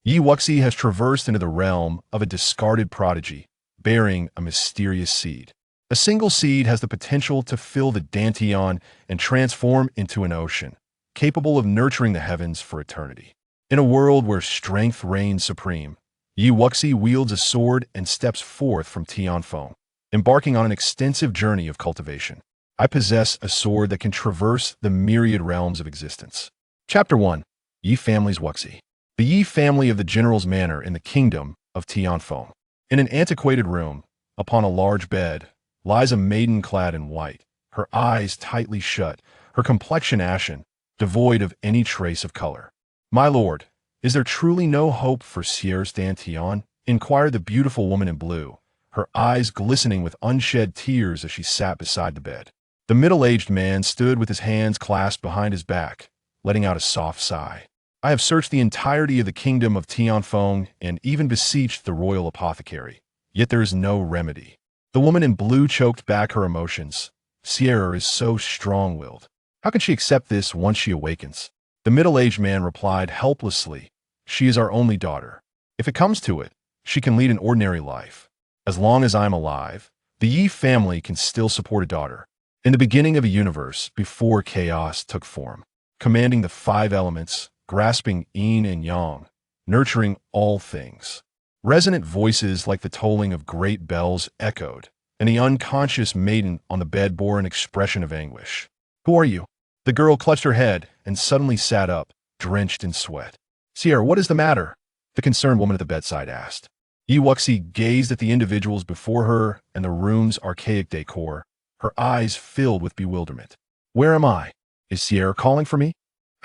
Yi Wuxi has traversed into the realm of a discarded prodigy, bearing a mysterious seed. A single seed has the potential to fill the Dantian and transform into an ocean, capable of nurturing the heavens for eternity. In a world where strength reigns supreme, Yi Wuxi wields a sword and steps forth from Tianfeng, embarking on an extensive journey of cultivation. I possess a sword that can traverse the myriad realms of existence. Chapter 1. Yi Family's Wuxi. The Yi family of the General's Manor in the kingdom of Tianfeng. In an antiquated room, upon a large bed, lies a maiden clad in white, her eyes tightly shut, her complexion ashen, devoid of any trace of color. "My lord, is there truly no hope for Sierra's Dantian?" inquired the beautiful woman in blue, her eyes glistening with unshed tears as she sat beside the bed. The middle-aged man stood with his hands clasped behind his back, letting out a soft sigh. "I have searched the entirety of the kingdom of Tianfeng and even beseeched the royal apothecary, yet there is no remedy." The woman in blue choked back her emotions. "Sierra is so strong-willed. How can she accept this once she awakens?" The middle-aged man replied helplessly, "She is our only daughter. If it comes to it, she can lead an ordinary life. As long as I'm alive, the Yi family can still support a daughter." In the beginning of a universe, before chaos took form, commanding the five elements, grasping yin and yang, nurturing all things. Resonant voices like the tolling of great bells echoed, and the unconscious maiden on the bed bore an expression of anguish. "Who are you?" The girl clutched her head and suddenly sat up, drenched in sweat. "Sierra, what is the matter?" the concerned woman at the bedside asked. Yi Wuxi gazed at the individuals before her and the room's archaic decor, her eyes filled with bewilderment. "Where am I? Is Sierra calling for me?"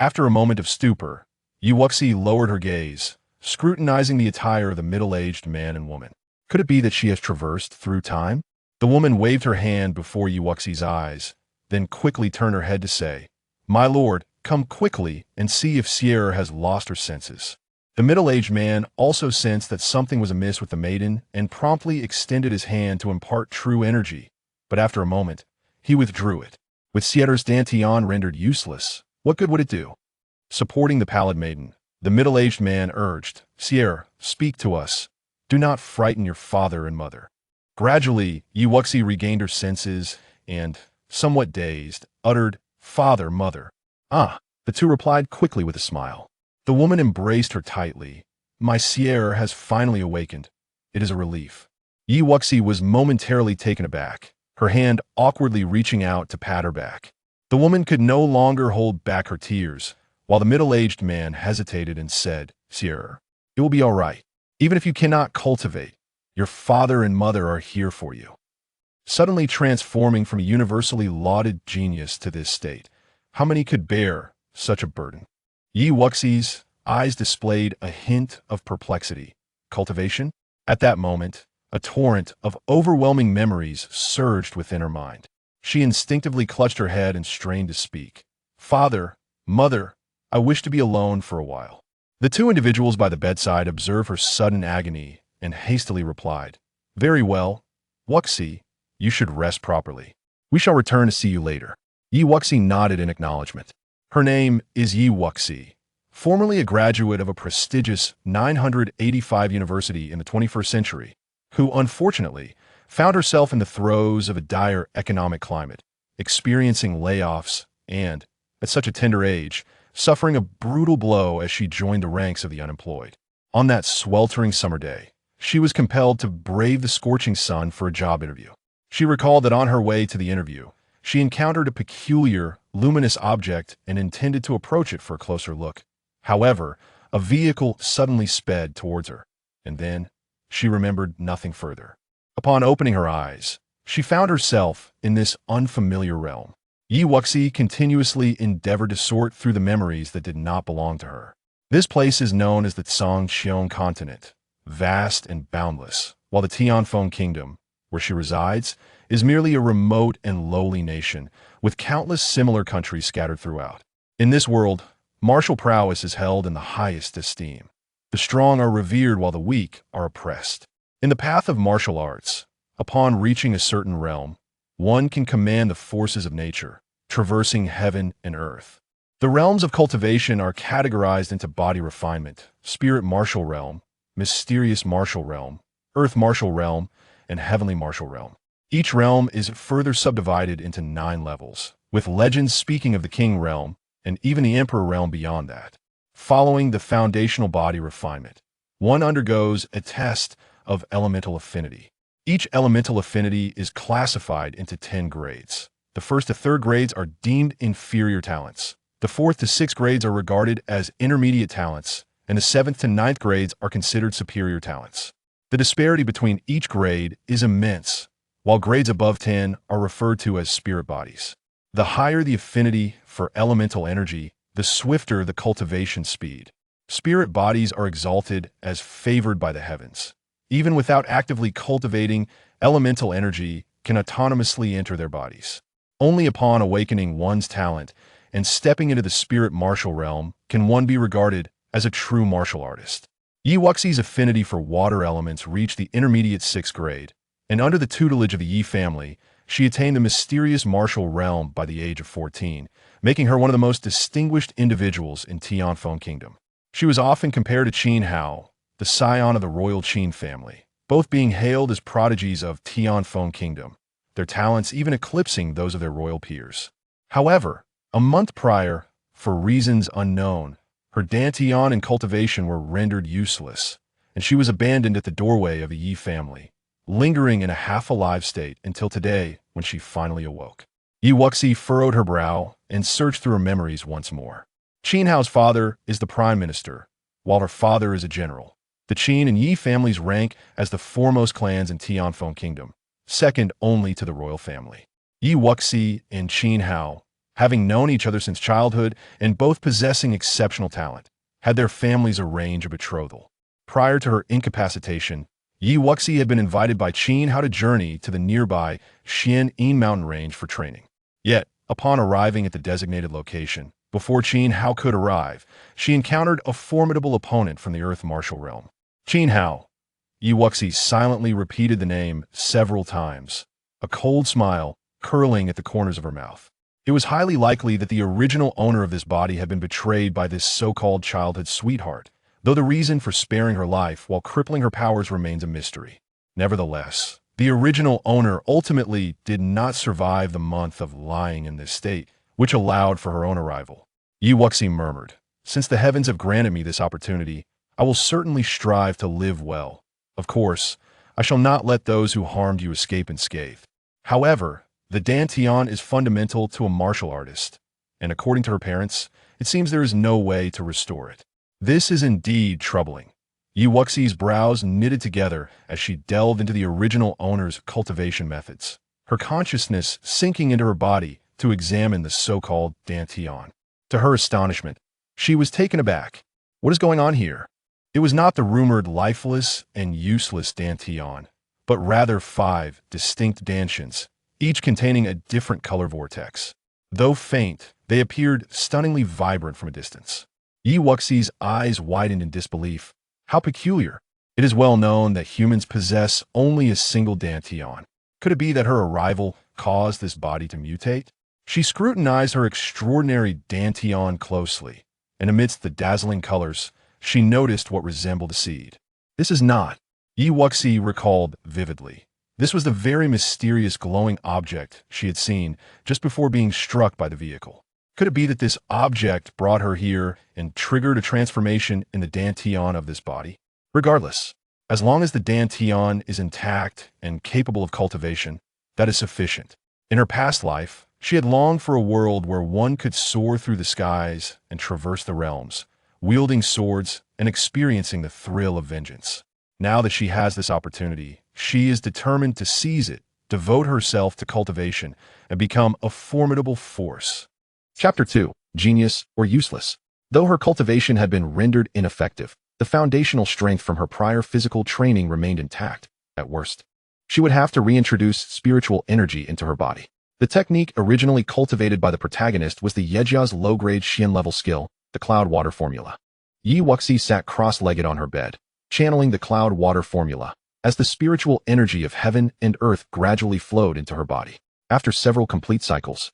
After a moment of stupor, Yi Wuxi lowered her gaze, scrutinizing the attire of the middle-aged man and woman. Could it be that she has traversed through time? The woman waved her hand before Yi Wuxi's eyes, then quickly turned her head to say, "My lord, come quickly and see if Sierra has lost her senses." The middle-aged man also sensed that something was amiss with the maiden and promptly extended his hand to impart true energy, but after a moment, he withdrew it. With Sierra's Dantian rendered useless, what good would it do? Supporting the pallid maiden, the middle-aged man urged, "Sierra, speak to us. Do not frighten your father and mother." Gradually, Yi Wuxi regained her senses and, somewhat dazed, uttered, "Father, mother." "Ah," the two replied quickly with a smile. The woman embraced her tightly. "My Sierra has finally awakened. It is a relief." Yi Wuxi was momentarily taken aback, her hand awkwardly reaching out to pat her back. The woman could no longer hold back her tears, while the middle-aged man hesitated and said, "Sierra, it will be all right. Even if you cannot cultivate, your father and mother are here for you." Suddenly transforming from a universally lauded genius to this state, how many could bear such a burden? Yi Wuxi's eyes displayed a hint of perplexity. Cultivation? At that moment, a torrent of overwhelming memories surged within her mind. She instinctively clutched her head and strained to speak. "Father, mother, I wish to be alone for a while." The two individuals by the bedside observed her sudden agony and hastily replied, "Very well, Wuxi, you should rest properly. We shall return to see you later." Yi Wuxi nodded in acknowledgement. Her name is Yi Wuxi, formerly a graduate of a prestigious 985 university in the 21st century, who unfortunately found herself in the throes of a dire economic climate, experiencing layoffs and, at such a tender age, suffering a brutal blow as she joined the ranks of the unemployed. On that sweltering summer day, she was compelled to brave the scorching sun for a job interview. She recalled that on her way to the interview, she encountered a peculiar, luminous object and intended to approach it for a closer look. However, a vehicle suddenly sped towards her, and then she remembered nothing further. Upon opening her eyes, she found herself in this unfamiliar realm. Yi Wuxi continuously endeavored to sort through the memories that did not belong to her. This place is known as the Xianxiang continent, vast and boundless, while the Tianfeng kingdom, where she resides, is merely a remote and lowly nation, with countless similar countries scattered throughout. In this world, martial prowess is held in the highest esteem. The strong are revered while the weak are oppressed. In the path of martial arts, upon reaching a certain realm, one can command the forces of nature, traversing heaven and earth. The realms of cultivation are categorized into body refinement, spirit martial realm, mysterious martial realm, earth martial realm, and heavenly martial realm. Each realm is further subdivided into 9 levels, with legends speaking of the king realm and even the emperor realm beyond that. Following the foundational body refinement, one undergoes a test of elemental affinity. Each elemental affinity is classified into 10 grades. The 1st to 3rd grades are deemed inferior talents. The 4th to 6th grades are regarded as intermediate talents, and the 7th to 9th grades are considered superior talents. The disparity between each grade is immense, while grades above 10 are referred to as spirit bodies. The higher the affinity for elemental energy, the swifter the cultivation speed. Spirit bodies are exalted as favored by the heavens. Even without actively cultivating, elemental energy can autonomously enter their bodies. Only upon awakening one's talent and stepping into the spirit martial realm can one be regarded as a true martial artist. Wuxi's affinity for water elements reached the intermediate 6th grade, and under the tutelage of the Yi family, she attained the mysterious martial realm by the age of 14, making her one of the most distinguished individuals in Tianfeng Kingdom. She was often compared to Qin Hao, the scion of the royal Qin family, both being hailed as prodigies of Tianfeng Kingdom, their talents even eclipsing those of their royal peers. However, a month prior, for reasons unknown, her Dantian and cultivation were rendered useless, and she was abandoned at the doorway of the Yi family, lingering in a half-alive state until today when she finally awoke. Wuxi furrowed her brow and searched through her memories once more. Qin Hao's father is the prime minister, while her father is a general. The Qin and Yi families rank as the foremost clans in Tianfeng Kingdom, second only to the royal family. Wuxi and Qin Hao, having known each other since childhood and both possessing exceptional talent, had their families arrange a betrothal. Prior to her incapacitation, Wuxi had been invited by Qin Hao to journey to the nearby Xuan Yin mountain range for training. Yet, upon arriving at the designated location, before Qin Hao could arrive, she encountered a formidable opponent from the earth martial realm. Qin Hao. Wuxi silently repeated the name several times, a cold smile curling at the corners of her mouth. It was highly likely that the original owner of this body had been betrayed by this so-called childhood sweetheart, though the reason for sparing her life while crippling her powers remains a mystery. Nevertheless, the original owner ultimately did not survive the month of lying in this state, which allowed for her own arrival. Wuxi murmured, "Since the heavens have granted me this opportunity, I will certainly strive to live well. Of course, I shall not let those who harmed you escape unscathed. However, the Dantian is fundamental to a martial artist, and according to her parents, it seems there is no way to restore it." This is indeed troubling. Wuxi's brows knitted together as she delved into the original owner's cultivation methods, her consciousness sinking into her body to examine the so-called Dantian. To her astonishment, she was taken aback. What is going on here? It was not the rumored lifeless and useless Dantian, but rather 5 distinct Dantians, each containing a different color vortex. Though faint, they appeared stunningly vibrant from a distance. Wuxi's eyes widened in disbelief. How peculiar. It is well known that humans possess only a single Dantian. Could it be that her arrival caused this body to mutate? She scrutinized her extraordinary Dantian closely, and amidst the dazzling colors, she noticed what resembled a seed. This is not, Wuxi recalled vividly. This was the very mysterious glowing object she had seen just before being struck by the vehicle. Could it be that this object brought her here and triggered a transformation in the Dantian of this body? Regardless, as long as the Dantian is intact and capable of cultivation, that is sufficient. In her past life, she had longed for a world where one could soar through the skies and traverse the realms, wielding swords and experiencing the thrill of vengeance. Now that she has this opportunity, she is determined to seize it, devote herself to cultivation, and become a formidable force. Chapter 2. Genius or Useless. Though her cultivation had been rendered ineffective, the foundational strength from her prior physical training remained intact. At worst, she would have to reintroduce spiritual energy into her body. The technique originally cultivated by the protagonist was the Yejia's low-grade Xian-level skill, the Cloud Water Formula. Wuxi sat cross-legged on her bed, channeling the Cloud Water Formula, as the spiritual energy of heaven and earth gradually flowed into her body. After several complete cycles,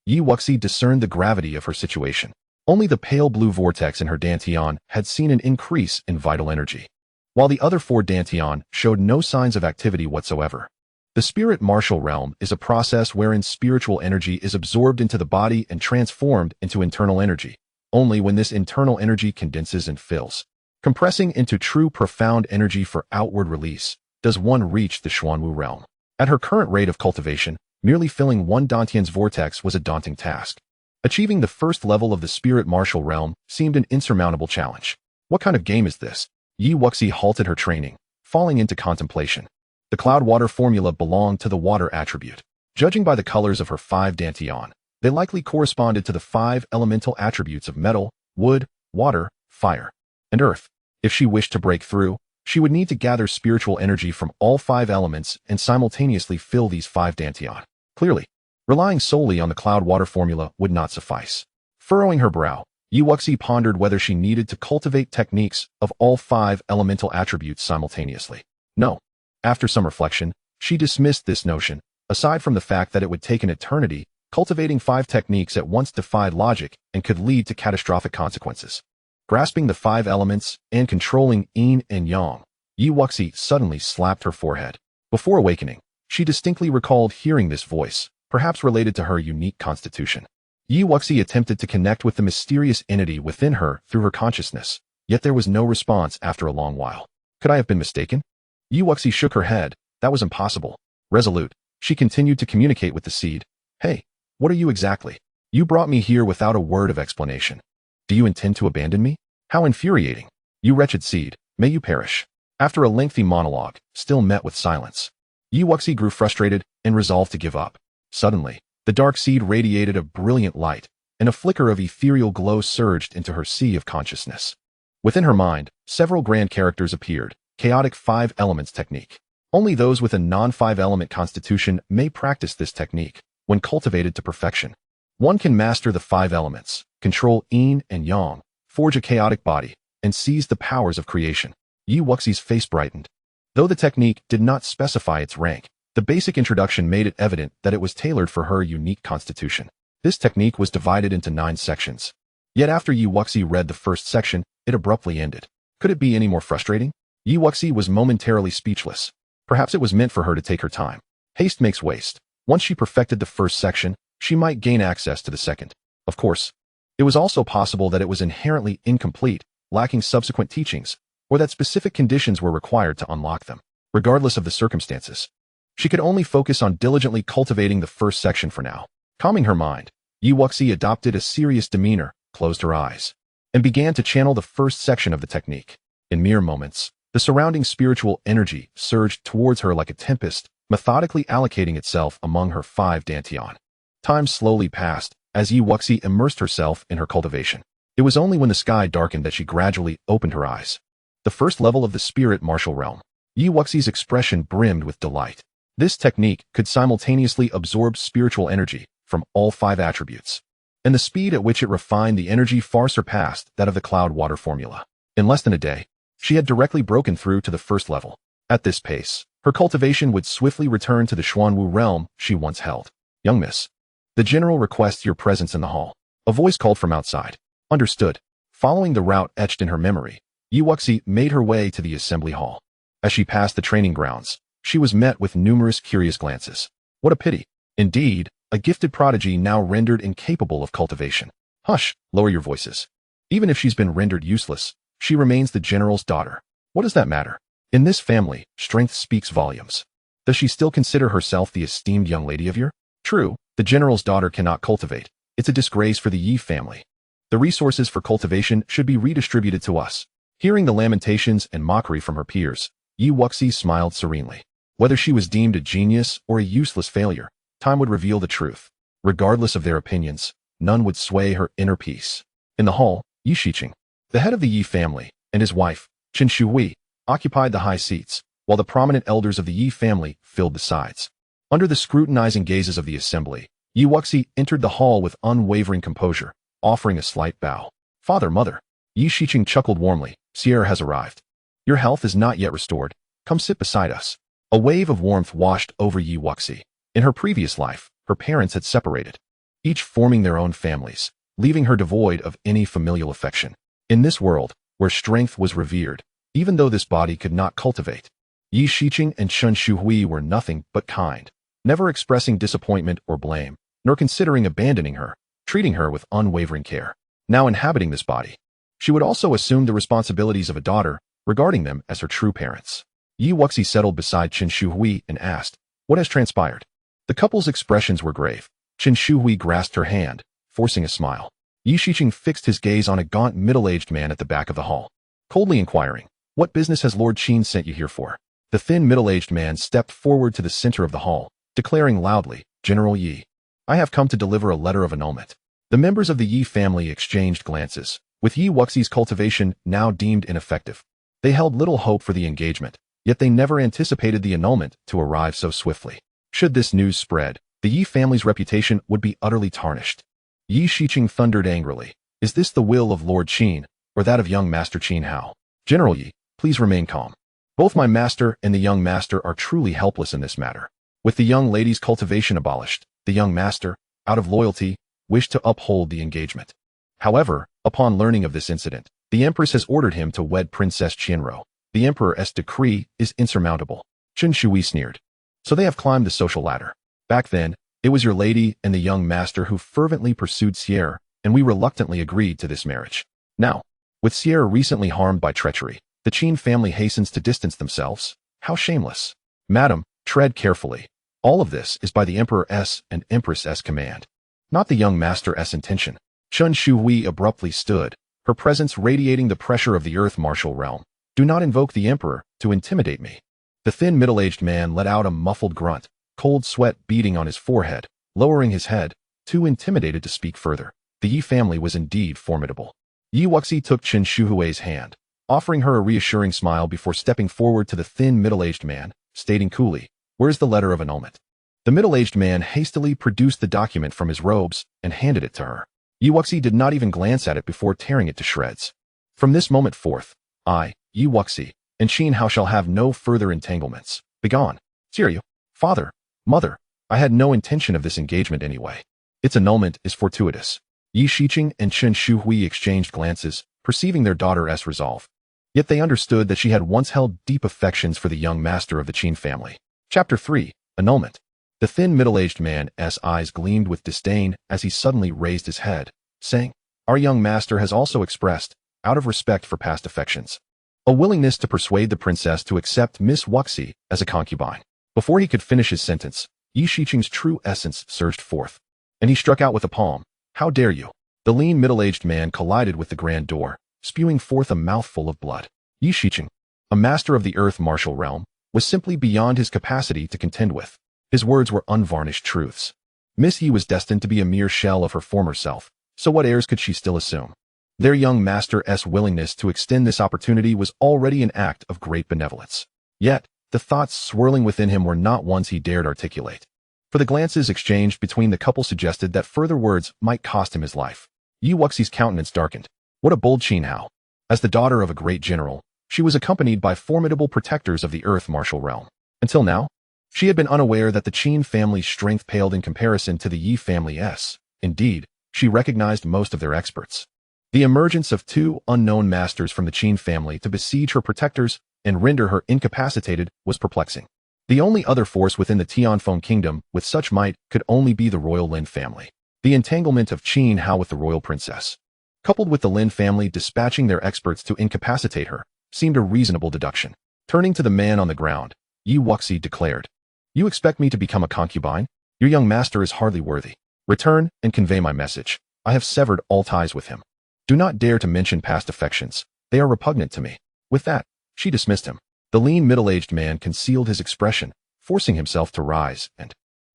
Wuxi discerned the gravity of her situation. Only the pale blue vortex in her Dantian had seen an increase in vital energy, while the other 4 Dantian showed no signs of activity whatsoever. The spirit martial realm is a process wherein spiritual energy is absorbed into the body and transformed into internal energy. Only when this internal energy condenses and fills, compressing into true profound energy for outward release, does one reach the Xuanwu realm. At her current rate of cultivation, merely filling 1 Dantian's vortex was a daunting task. Achieving the first level of the spirit martial realm seemed an insurmountable challenge. What kind of game is this? Yi Wuxi halted her training, falling into contemplation. The cloud-water formula belonged to the water attribute. Judging by the colors of her 5 Dantian, they likely corresponded to the 5 elemental attributes of metal, wood, water, fire, and earth. If she wished to break through, she would need to gather spiritual energy from all 5 elements and simultaneously fill these 5 Dantian. Clearly, relying solely on the cloud-water formula would not suffice. Furrowing her brow, Yi Wuxi pondered whether she needed to cultivate techniques of all 5 elemental attributes simultaneously. No. After some reflection, she dismissed this notion. Aside from the fact that it would take an eternity, cultivating 5 techniques at once defied logic and could lead to catastrophic consequences. Grasping the 5 elements and controlling yin and yang, Yi Wuxi suddenly slapped her forehead. Before awakening, she distinctly recalled hearing this voice, perhaps related to her unique constitution. Yi Wuxi attempted to connect with the mysterious entity within her through her consciousness, yet there was no response after a long while. Could I have been mistaken? Yi Wuxi shook her head. That was impossible. Resolute, she continued to communicate with the seed. Hey, what are you exactly? You brought me here without a word of explanation. Do you intend to abandon me? How infuriating. You wretched seed, may you perish. After a lengthy monologue, still met with silence, Yi Wuxi grew frustrated and resolved to give up. Suddenly, the dark seed radiated a brilliant light, and a flicker of ethereal glow surged into her sea of consciousness. Within her mind, several grand characters appeared. Chaotic 5 elements technique. Only those with a non-5 element constitution may practice this technique when cultivated to perfection. One can master the 5 elements, control yin and yang, forge a chaotic body, and seize the powers of creation. Yi Wuxi's face brightened. Though the technique did not specify its rank, the basic introduction made it evident that it was tailored for her unique constitution. This technique was divided into 9 sections. Yet after Yi Wuxi read the first section, it abruptly ended. Could it be any more frustrating? Yi Wuxi was momentarily speechless. Perhaps it was meant for her to take her time. Haste makes waste. Once she perfected the first section, she might gain access to the second. Of course, it was also possible that it was inherently incomplete, lacking subsequent teachings, or that specific conditions were required to unlock them. Regardless of the circumstances, she could only focus on diligently cultivating the first section for now. Calming her mind, Yi Wuxi adopted a serious demeanor, closed her eyes, and began to channel the first section of the technique. In mere moments, the surrounding spiritual energy surged towards her like a tempest, methodically allocating itself among her 5 Dantian. Time slowly passed as Yi Wuxi immersed herself in her cultivation. It was only when the sky darkened that she gradually opened her eyes. The first level of the spirit martial realm. Yi Wuxi's expression brimmed with delight. This technique could simultaneously absorb spiritual energy from all 5 attributes, and the speed at which it refined the energy far surpassed that of the cloud-water formula. In less than a day, she had directly broken through to the first level. At this pace, her cultivation would swiftly return to the Xuanwu realm she once held. Young miss, the general requests your presence in the hall. A voice called from outside. Understood. Following the route etched in her memory, Yi Wuxi made her way to the assembly hall. As she passed the training grounds, she was met with numerous curious glances. What a pity. Indeed, a gifted prodigy now rendered incapable of cultivation. Hush, lower your voices. Even if she's been rendered useless, she remains the general's daughter. What does that matter? In this family, strength speaks volumes. Does she still consider herself the esteemed young lady of year? True, the general's daughter cannot cultivate. It's a disgrace for the Yi family. The resources for cultivation should be redistributed to us. Hearing the lamentations and mockery from her peers, Yi Wuxi smiled serenely. Whether she was deemed a genius or a useless failure, time would reveal the truth. Regardless of their opinions, none would sway her inner peace. In the hall, Yi Shiqing, the head of the Yi family, and his wife, Qin Shui, occupied the high seats, while the prominent elders of the Yi family filled the sides. Under the scrutinizing gazes of the assembly, Yi Wuxi entered the hall with unwavering composure, offering a slight bow. Father, mother. Yi Shiqing chuckled warmly. Sierra has arrived. Your health is not yet restored. Come sit beside us. A wave of warmth washed over Yi Wuxi. In her previous life, her parents had separated, each forming their own families. leaving her devoid of any familial affection. In this world, where strength was revered, even though this body could not cultivate, Yi Shiqing and Chen Shuhui were nothing but kind, never expressing disappointment or blame, nor considering abandoning her, treating her with unwavering care. Now inhabiting this body, she would also assume the responsibilities of a daughter, regarding them as her true parents. Yi Wuxi settled beside Chen Shuhui and asked, "What has transpired?" The couple's expressions were grave. Chen Shuhui grasped her hand, forcing a smile. Yi Shiqing fixed his gaze on a gaunt middle-aged man at the back of the hall, coldly inquiring, "What business has Lord Qin sent you here for?" The thin middle-aged man stepped forward to the center of the hall, declaring loudly, "General Yi, I have come to deliver a letter of annulment." The members of the Yi family exchanged glances, with Yi Wuxi's cultivation now deemed ineffective. They held little hope for the engagement, yet they never anticipated the annulment to arrive so swiftly. Should this news spread, the Yi family's reputation would be utterly tarnished. Yi Shiqing thundered angrily, "Is this the will of Lord Qin, or that of young Master Qin Hao? General Yi, please remain calm. Both my master and the young master are truly helpless in this matter." With the young lady's cultivation abolished, the young master, out of loyalty, wished to uphold the engagement. However, upon learning of this incident, the Empress has ordered him to wed Princess Qianro. The Emperor's decree is insurmountable. Chen Shui sneered. "So they have climbed the social ladder. Back then, it was your lady and the young master who fervently pursued Sierra, and we reluctantly agreed to this marriage. Now, with Sierra recently harmed by treachery, the Qin family hastens to distance themselves. How shameless. Madam, tread carefully. All of this is by the Emperor's and Empress's command, not the young master's intention." Chen Shuhui abruptly stood, her presence radiating the pressure of the earth martial realm. "Do not invoke the Emperor to intimidate me." The thin middle-aged man let out a muffled grunt, cold sweat beading on his forehead, lowering his head, too intimidated to speak further. The Yi family was indeed formidable. Yi Wuxi took Chen Shuhui's hand, offering her a reassuring smile before stepping forward to the thin middle-aged man, stating coolly, "Where's the letter of annulment?" The middle-aged man hastily produced the document from his robes and handed it to her. Yi Wuxi did not even glance at it before tearing it to shreds. "From this moment forth, I, Yi Wuxi, and Qin Hao shall have no further entanglements. Begone. Siryu, father, mother, I had no intention of this engagement anyway. Its annulment is fortuitous." Yi Shiqing and Chen Shuhui exchanged glances, perceiving their daughter's resolve. Yet they understood that she had once held deep affections for the young master of the Qin family. Chapter 3. Annulment. The thin middle-aged man's eyes gleamed with disdain as he suddenly raised his head, saying, "Our young master has also expressed, out of respect for past affections, a willingness to persuade the princess to accept Miss Wuxi as a concubine." Before he could finish his sentence, Yi Shiqing's true essence surged forth, and he struck out with a palm. "How dare you!" The lean middle-aged man collided with the grand door, spewing forth a mouthful of blood. Yi Shiqing, a master of the earth martial realm, was simply beyond his capacity to contend with. His words were unvarnished truths. Miss Yi was destined to be a mere shell of her former self, so what heirs could she still assume? Their young master's willingness to extend this opportunity was already an act of great benevolence. Yet, the thoughts swirling within him were not ones he dared articulate. For the glances exchanged between the couple suggested that further words might cost him his life. Yi Wuxi's countenance darkened. What a bold Qin Hao. As the daughter of a great general, she was accompanied by formidable protectors of the earth martial realm. Until now, she had been unaware that the Qin family's strength paled in comparison to the Yi family's. Indeed, she recognized most of their experts. The emergence of two unknown masters from the Qin family to besiege her protectors and render her incapacitated was perplexing. The only other force within the Tianfeng kingdom with such might could only be the royal Lin family. The entanglement of Qin Hao with the royal princess, coupled with the Lin family dispatching their experts to incapacitate her, seemed a reasonable deduction. Turning to the man on the ground, Yi Wuxi declared, "You expect me to become a concubine? Your young master is hardly worthy. Return and convey my message. I have severed all ties with him. Do not dare to mention past affections. They are repugnant to me." With that, she dismissed him. The lean middle-aged man concealed his expression, forcing himself to rise and,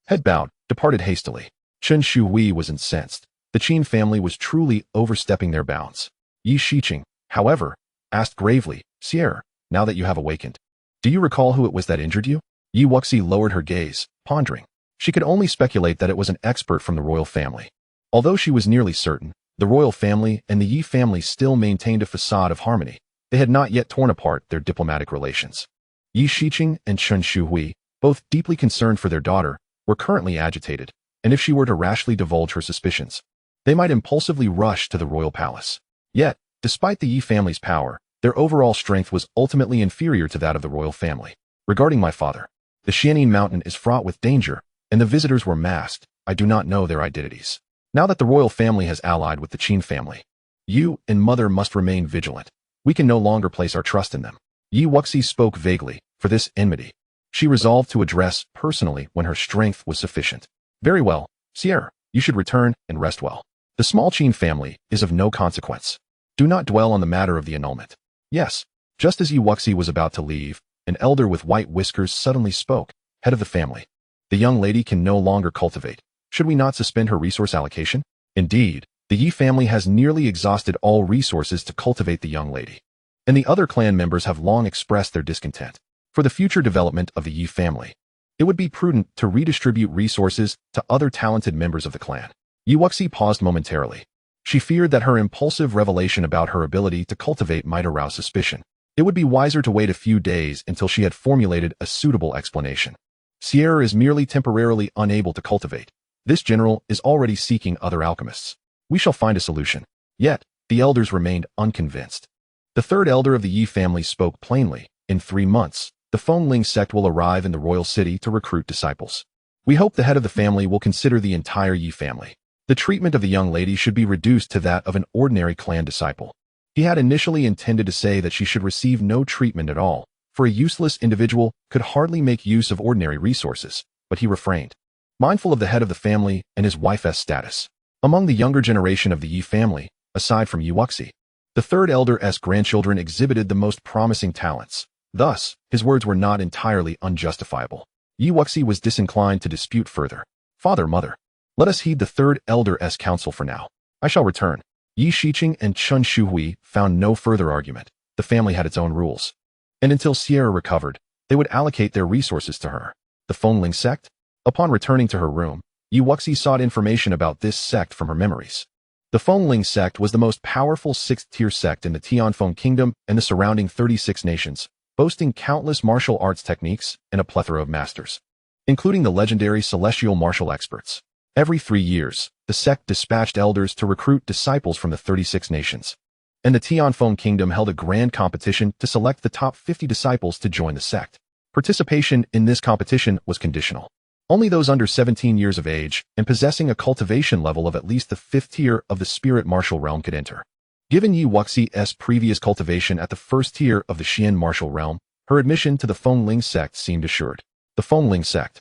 head bowed, departed hastily. Chen Shuhui was incensed. The Qin family was truly overstepping their bounds. Yi Shiqing, however, asked gravely, "Sierra, now that you have awakened, do you recall who it was that injured you?" Yi Wuxi lowered her gaze, pondering. She could only speculate that it was an expert from the royal family. Although she was nearly certain, the royal family and the Yi family still maintained a facade of harmony. They had not yet torn apart their diplomatic relations. Yi Shiqing and Chen Shuhui, both deeply concerned for their daughter, were currently agitated, and if she were to rashly divulge her suspicions, They might impulsively rush to the royal palace. Yet, despite the Yi family's power, their overall strength was ultimately inferior to that of the royal family. Regarding my father, the Xuan Yin Mountain is fraught with danger, and the visitors were masked. I do not know their identities. Now that the royal family has allied with the Qin family, you and mother must remain vigilant. We can no longer place our trust in them. Yi Wuxi spoke vaguely, for this enmity she resolved to address personally when her strength was sufficient. Very well, Sierra, you should return and rest well. The small Qin family is of no consequence. Do not dwell on the matter of the annulment. Yes, just as Yi Wuxi was about to leave, an elder with white whiskers suddenly spoke, head of the family. The young lady can no longer cultivate. Should we not suspend her resource allocation? Indeed, the Yi family has nearly exhausted all resources to cultivate the young lady, and the other clan members have long expressed their discontent. For the future development of the Yi family, it would be prudent to redistribute resources to other talented members of the clan. Yi Wuxi paused momentarily. She feared that her impulsive revelation about her ability to cultivate might arouse suspicion. It would be wiser to wait a few days until she had formulated a suitable explanation. Sierra is merely temporarily unable to cultivate. This general is already seeking other alchemists. We shall find a solution. Yet, the elders remained unconvinced. The third elder of the Yi family spoke plainly. In 3 months, the Confronting sect will arrive in the royal city to recruit disciples. We hope the head of the family will consider the entire Yi family. The treatment of the young lady should be reduced to that of an ordinary clan disciple. He had initially intended to say that she should receive no treatment at all, for a useless individual could hardly make use of ordinary resources, but he refrained, mindful of the head of the family and his wife's status. Among the younger generation of the Yi family, aside from Yi Wuxi, the third elder's grandchildren exhibited the most promising talents. Thus, his words were not entirely unjustifiable. Yi Wuxi was disinclined to dispute further. Father, mother, let us heed the third elder's counsel for now. I shall return. Yi Shiqing and Chen Shuhui found no further argument. The family had its own rules, and until Sierra recovered, they would allocate their resources to her. The Confronting sect? Upon returning to her room, Yi Wuxi sought information about this sect from her memories. The Confronting sect was the most powerful 6th-tier sect in the Tianfeng kingdom and the surrounding 36 nations, boasting countless martial arts techniques and a plethora of masters, including the legendary celestial martial experts. Every 3 years, the sect dispatched elders to recruit disciples from the 36 nations, and the Tianfeng kingdom held a grand competition to select the top 50 disciples to join the sect. Participation in this competition was conditional. Only those under 17 years of age and possessing a cultivation level of at least the 5th tier of the spirit martial realm could enter. Given Yi Wuxi's previous cultivation at the 1st tier of the Xian martial realm, her admission to the Confronting sect seemed assured. The Confronting sect.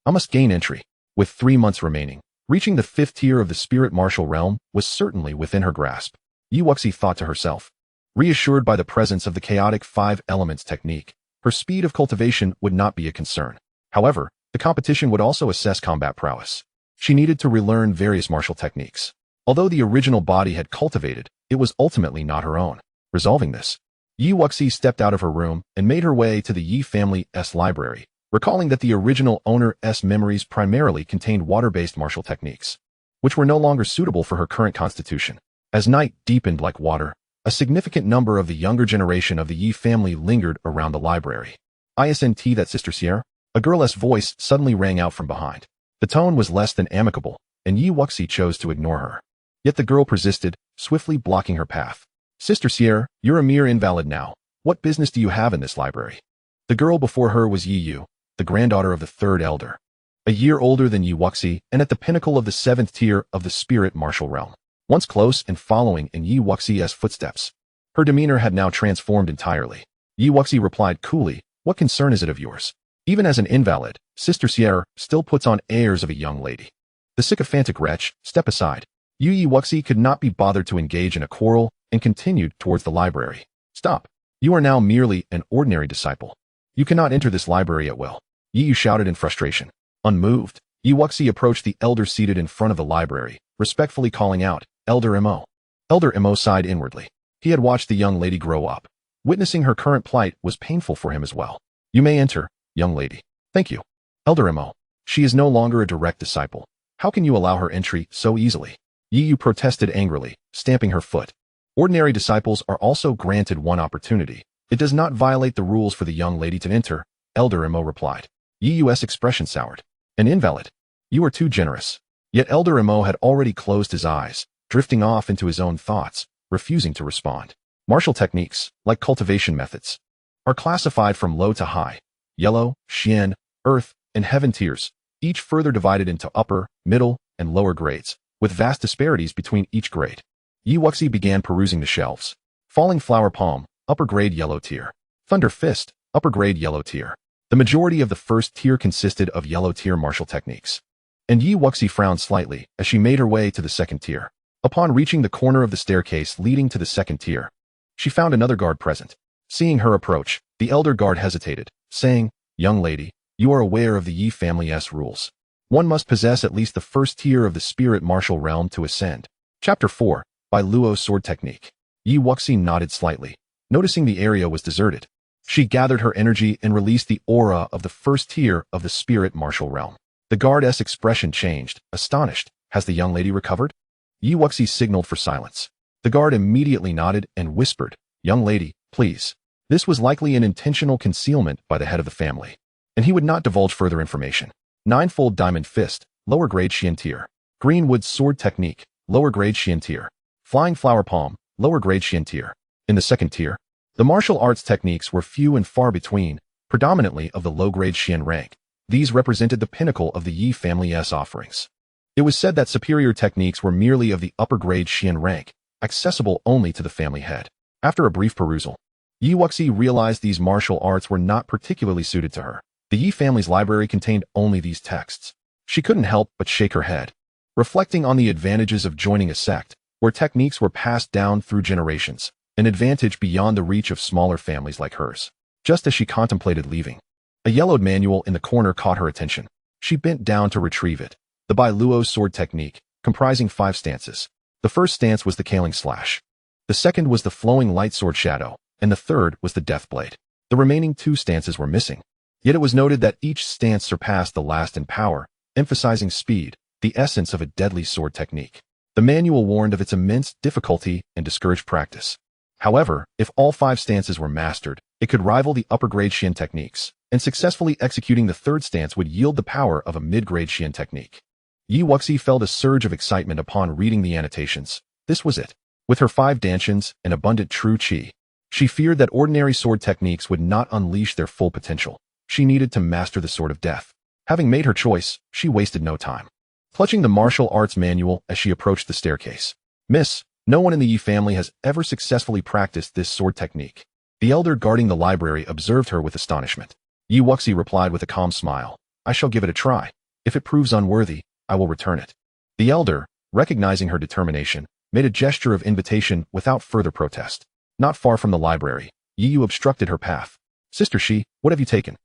I must gain entry. With 3 months remaining, reaching the 5th tier of the spirit martial realm was certainly within her grasp. Yi Wuxi thought to herself. Reassured by the presence of the chaotic 5 elements technique, her speed of cultivation would not be a concern. However, the competition would also assess combat prowess. She needed to relearn various martial techniques. Although the original body had cultivated, it was ultimately not her own. Resolving this, Yi Wuxi stepped out of her room and made her way to the Yi family's library, recalling that the original owner's memories primarily contained water-based martial techniques, which were no longer suitable for her current constitution. As night deepened like water, a significant number of the younger generation of the Yi family lingered around the library. Isn't that Sister Sierra? A girl's voice suddenly rang out from behind. The tone was less than amicable, and Yi Wuxi chose to ignore her. Yet the girl persisted, swiftly blocking her path. Sister Sierra, you're a mere invalid now. What business do you have in this library? The girl before her was Yi Yu, the granddaughter of the third elder, a year older than Yi Wuxi and at the pinnacle of the 7th tier of the spirit martial realm. Once close and following in Yi Wuxi's footsteps, her demeanor had now transformed entirely. Yi Wuxi replied coolly, what concern is it of yours? Even as an invalid, Sister Sierra still puts on airs of a young lady. The sycophantic wretch, step aside. Yi Wuxi could not be bothered to engage in a quarrel and continued towards the library. Stop. You are now merely an ordinary disciple. You cannot enter this library at will. Yi Yu shouted in frustration. Unmoved, Yi Wuxi approached the elder seated in front of the library, respectfully calling out, Elder Mo. Elder Mo sighed inwardly. He had watched the young lady grow up. Witnessing her current plight was painful for him as well. You may enter, young lady. Thank you. Elder Mo. She is no longer a direct disciple. How can you allow her entry so easily? Yi Yu protested angrily, stamping her foot. Ordinary disciples are also granted one opportunity. It does not violate the rules for the young lady to enter, Elder Mo replied. Yi Yu's expression soured. An invalid. You are too generous. Yet Elder Mo had already closed his eyes, drifting off into his own thoughts, refusing to respond. Martial techniques, like cultivation methods, are classified from low to high, yellow, xian, earth, and heaven tiers, each further divided into upper, middle, and lower grades, with vast disparities between each grade. Wuxi began perusing the shelves. Falling Flower Palm, upper grade yellow tier. Thunder Fist, upper grade yellow tier. The majority of the first tier consisted of yellow tier martial techniques. And Wuxi frowned slightly as she made her way to the second tier. Upon reaching the corner of the staircase leading to the second tier, she found another guard present. Seeing her approach, the elder guard hesitated, saying, "Young lady, you are aware of the Yi family's rules. One must possess at least the first tier of the spirit martial realm to ascend." Chapter 4, by Luo's Sword Technique. Wuxi nodded slightly, noticing the area was deserted. She gathered her energy and released the aura of the first tier of the spirit martial realm. The guard's expression changed, astonished. "Has the young lady recovered?" Wuxi signaled for silence. The guard immediately nodded and whispered, "Young lady, please." This was likely an intentional concealment by the head of the family, and he would not divulge further information. Ninefold Diamond Fist, lower grade Xian tier. Greenwood Sword Technique, lower grade Xian tier. Flying Flower Palm, lower grade Xian tier. In the second tier, the martial arts techniques were few and far between, predominantly of the low-grade Xian rank. These represented the pinnacle of the Yi family's offerings. It was said that superior techniques were merely of the upper-grade Xian rank, accessible only to the family head. After a brief perusal, Wuxi realized these martial arts were not particularly suited to her. The Yi family's library contained only these texts. She couldn't help but shake her head, reflecting on the advantages of joining a sect where techniques were passed down through generations, an advantage beyond the reach of smaller families like hers. Just as she contemplated leaving, a yellowed manual in the corner caught her attention. She bent down to retrieve it. The Bai Luo's Sword Technique, comprising 5 stances. The first stance was the Kaling Slash. The second was the Flowing Light Sword Shadow, and the third was the Death Blade. The remaining 2 stances were missing. Yet it was noted that each stance surpassed the last in power, emphasizing speed, the essence of a deadly sword technique. The manual warned of its immense difficulty and discouraged practice. However, if all 5 stances were mastered, it could rival the upper-grade Xian techniques, and successfully executing the third stance would yield the power of a mid-grade Xian technique. Wuxi felt a surge of excitement upon reading the annotations. This was it. With her 5 Dantians and abundant true qi, she feared that ordinary sword techniques would not unleash their full potential. She needed to master the Sword of Death. Having made her choice, she wasted no time. Clutching the martial arts manual as she approached the staircase. "Miss, no one in the Yi family has ever successfully practiced this sword technique." The elder guarding the library observed her with astonishment. Wuxi replied with a calm smile, "I shall give it a try. If it proves unworthy, I will return it." The elder, recognizing her determination, made a gesture of invitation without further protest. Not far from the library, Yu obstructed her path. "Sister Shi, what have you taken?"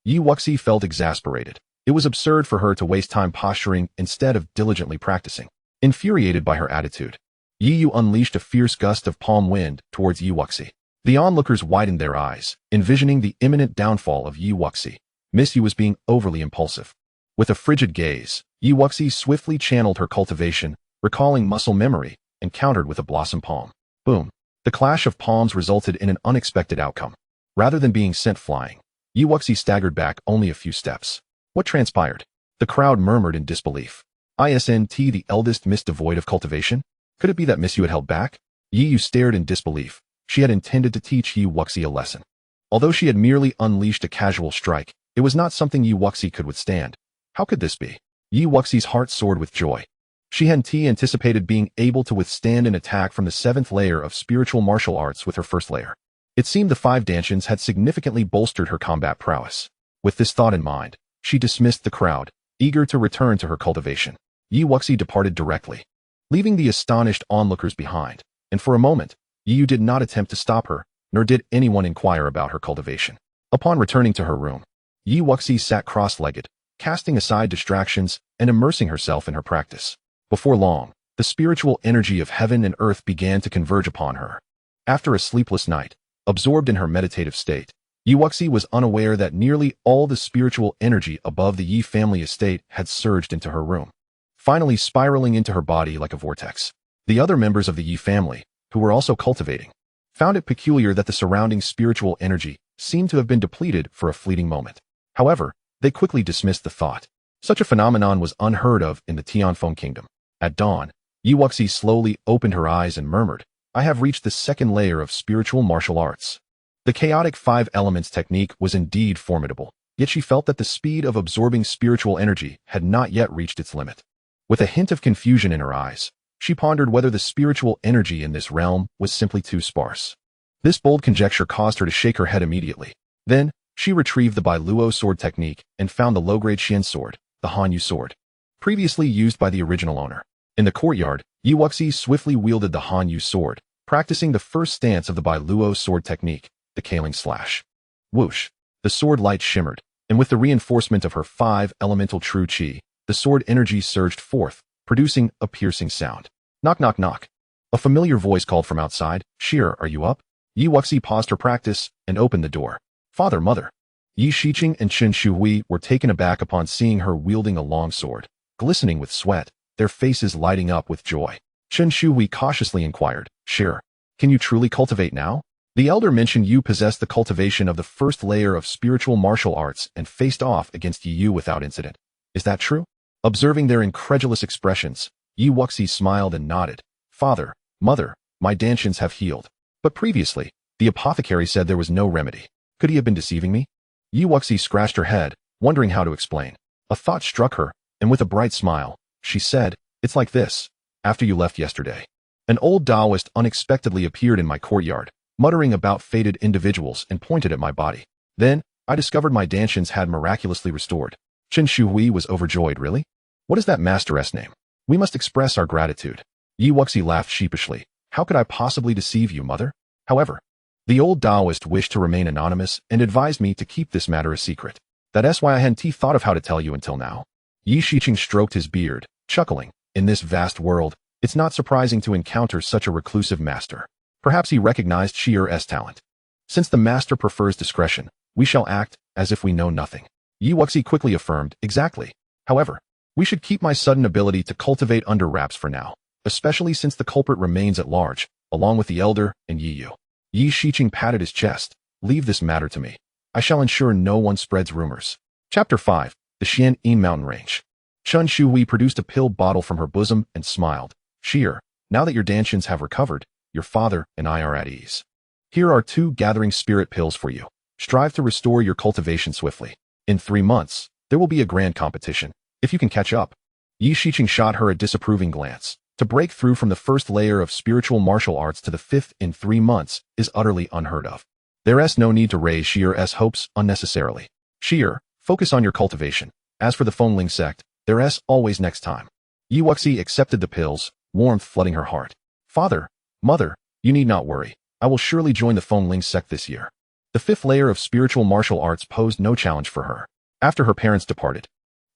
Wuxi felt exasperated. It was absurd for her to waste time posturing instead of diligently practicing. Infuriated by her attitude, Yu unleashed a fierce gust of palm wind towards Wuxi. The onlookers widened their eyes, envisioning the imminent downfall of Wuxi. Miss Yu was being overly impulsive. With a frigid gaze, Wuxi swiftly channeled her cultivation, recalling muscle memory, and countered with a blossom palm. Boom. The clash of palms resulted in an unexpected outcome. Rather than being sent flying, Wuxi staggered back only a few steps. What transpired? The crowd murmured in disbelief. Isn't the eldest miss devoid of cultivation? Could it be that Miss Yu had held back? Yu stared in disbelief. She had intended to teach Wuxi a lesson. Although she had merely unleashed a casual strike, it was not something Wuxi could withstand. How could this be? Wuxi's heart soared with joy. She hadn't anticipated being able to withstand an attack from the 7th layer of spiritual martial arts with her first layer. It seemed the 5 Dantians had significantly bolstered her combat prowess. With this thought in mind, she dismissed the crowd, eager to return to her cultivation. Wuxi departed directly, leaving the astonished onlookers behind, and for a moment, Yu did not attempt to stop her, nor did anyone inquire about her cultivation. Upon returning to her room, Wuxi sat cross-legged, casting aside distractions and immersing herself in her practice. Before long, the spiritual energy of heaven and earth began to converge upon her. After a sleepless night, absorbed in her meditative state, Wuxi was unaware that nearly all the spiritual energy above the Yi family estate had surged into her room, finally spiraling into her body like a vortex. The other members of the Yi family, who were also cultivating, found it peculiar that the surrounding spiritual energy seemed to have been depleted for a fleeting moment. However, they quickly dismissed the thought. Such a phenomenon was unheard of in the Tianfeng kingdom. At dawn, Wuxi slowly opened her eyes and murmured, "I have reached the second layer of spiritual martial arts." The chaotic 5 elements technique was indeed formidable, yet she felt that the speed of absorbing spiritual energy had not yet reached its limit. With a hint of confusion in her eyes, she pondered whether the spiritual energy in this realm was simply too sparse. This bold conjecture caused her to shake her head immediately. Then, she retrieved the Bailuo sword technique and found the low-grade Xian sword, the Hanyu sword, previously used by the original owner. In the courtyard, Wuxi swiftly wielded the Hanyu sword, practicing the first stance of the Bailuo sword technique, the Kaling slash. Whoosh! The sword light shimmered, and with the reinforcement of her 5 elemental true qi, the sword energy surged forth, producing a piercing sound. Knock, knock, knock. A familiar voice called from outside. "Shir, are you up?" Wuxi paused her practice and opened the door. "Father, mother." Yi Shiqing and Chen Shuhui were taken aback upon seeing her wielding a long sword, glistening with sweat, their faces lighting up with joy. Chen Shuhui cautiously inquired, "Shir, can you truly cultivate now?" The elder mentioned you possessed the cultivation of the first layer of spiritual martial arts and faced off against Yu without incident. Is that true? Observing their incredulous expressions, Wuxi smiled and nodded. "Father, mother, my Dantians have healed. But previously, the apothecary said there was no remedy. Could he have been deceiving me?" Wuxi scratched her head, wondering how to explain. A thought struck her, and with a bright smile, she said, "It's like this. After you left yesterday, an old Taoist unexpectedly appeared in my courtyard, muttering about fated individuals and pointed at my body. Then, I discovered my Dantians had miraculously restored." Chen Shuhui was overjoyed. "Really? What is that master's name? We must express our gratitude." Wuxi laughed sheepishly. "How could I possibly deceive you, mother?" However, the old Taoist wished to remain anonymous and advised me to keep this matter a secret. That's why I hadn't thought of how to tell you until now. Yi Shiqing stroked his beard, chuckling. In this vast world, it's not surprising to encounter such a reclusive master. Perhaps he recognized Shir's talent. Since the master prefers discretion, we shall act as if we know nothing. Wuxi quickly affirmed, "Exactly. However, we should keep my sudden ability to cultivate under wraps for now, especially since the culprit remains at large, along with the elder and Yi Shiqing patted his chest. "Leave this matter to me. I shall ensure no one spreads rumors." Chapter 5. The Xuan Yin Mountain Range. Chen Shuhui produced a pill bottle from her bosom and smiled. "Shir, now that your Dantians have recovered, your father and I are at ease. Here are 2 gathering spirit pills for you. Strive to restore your cultivation swiftly. In 3 months, there will be a grand competition. If you can catch up." Yi Shiqing shot her a disapproving glance. To break through from the first layer of spiritual martial arts to the 5th in 3 months is utterly unheard of. There's no need to raise Shir's hopes unnecessarily. Shir, focus on your cultivation. As for the Fengling sect, there's always next time. Wuxi accepted the pills, warmth flooding her heart. "Father, mother, you need not worry. I will surely join the Fengling sect this year." The 5th layer of spiritual martial arts posed no challenge for her. After her parents departed,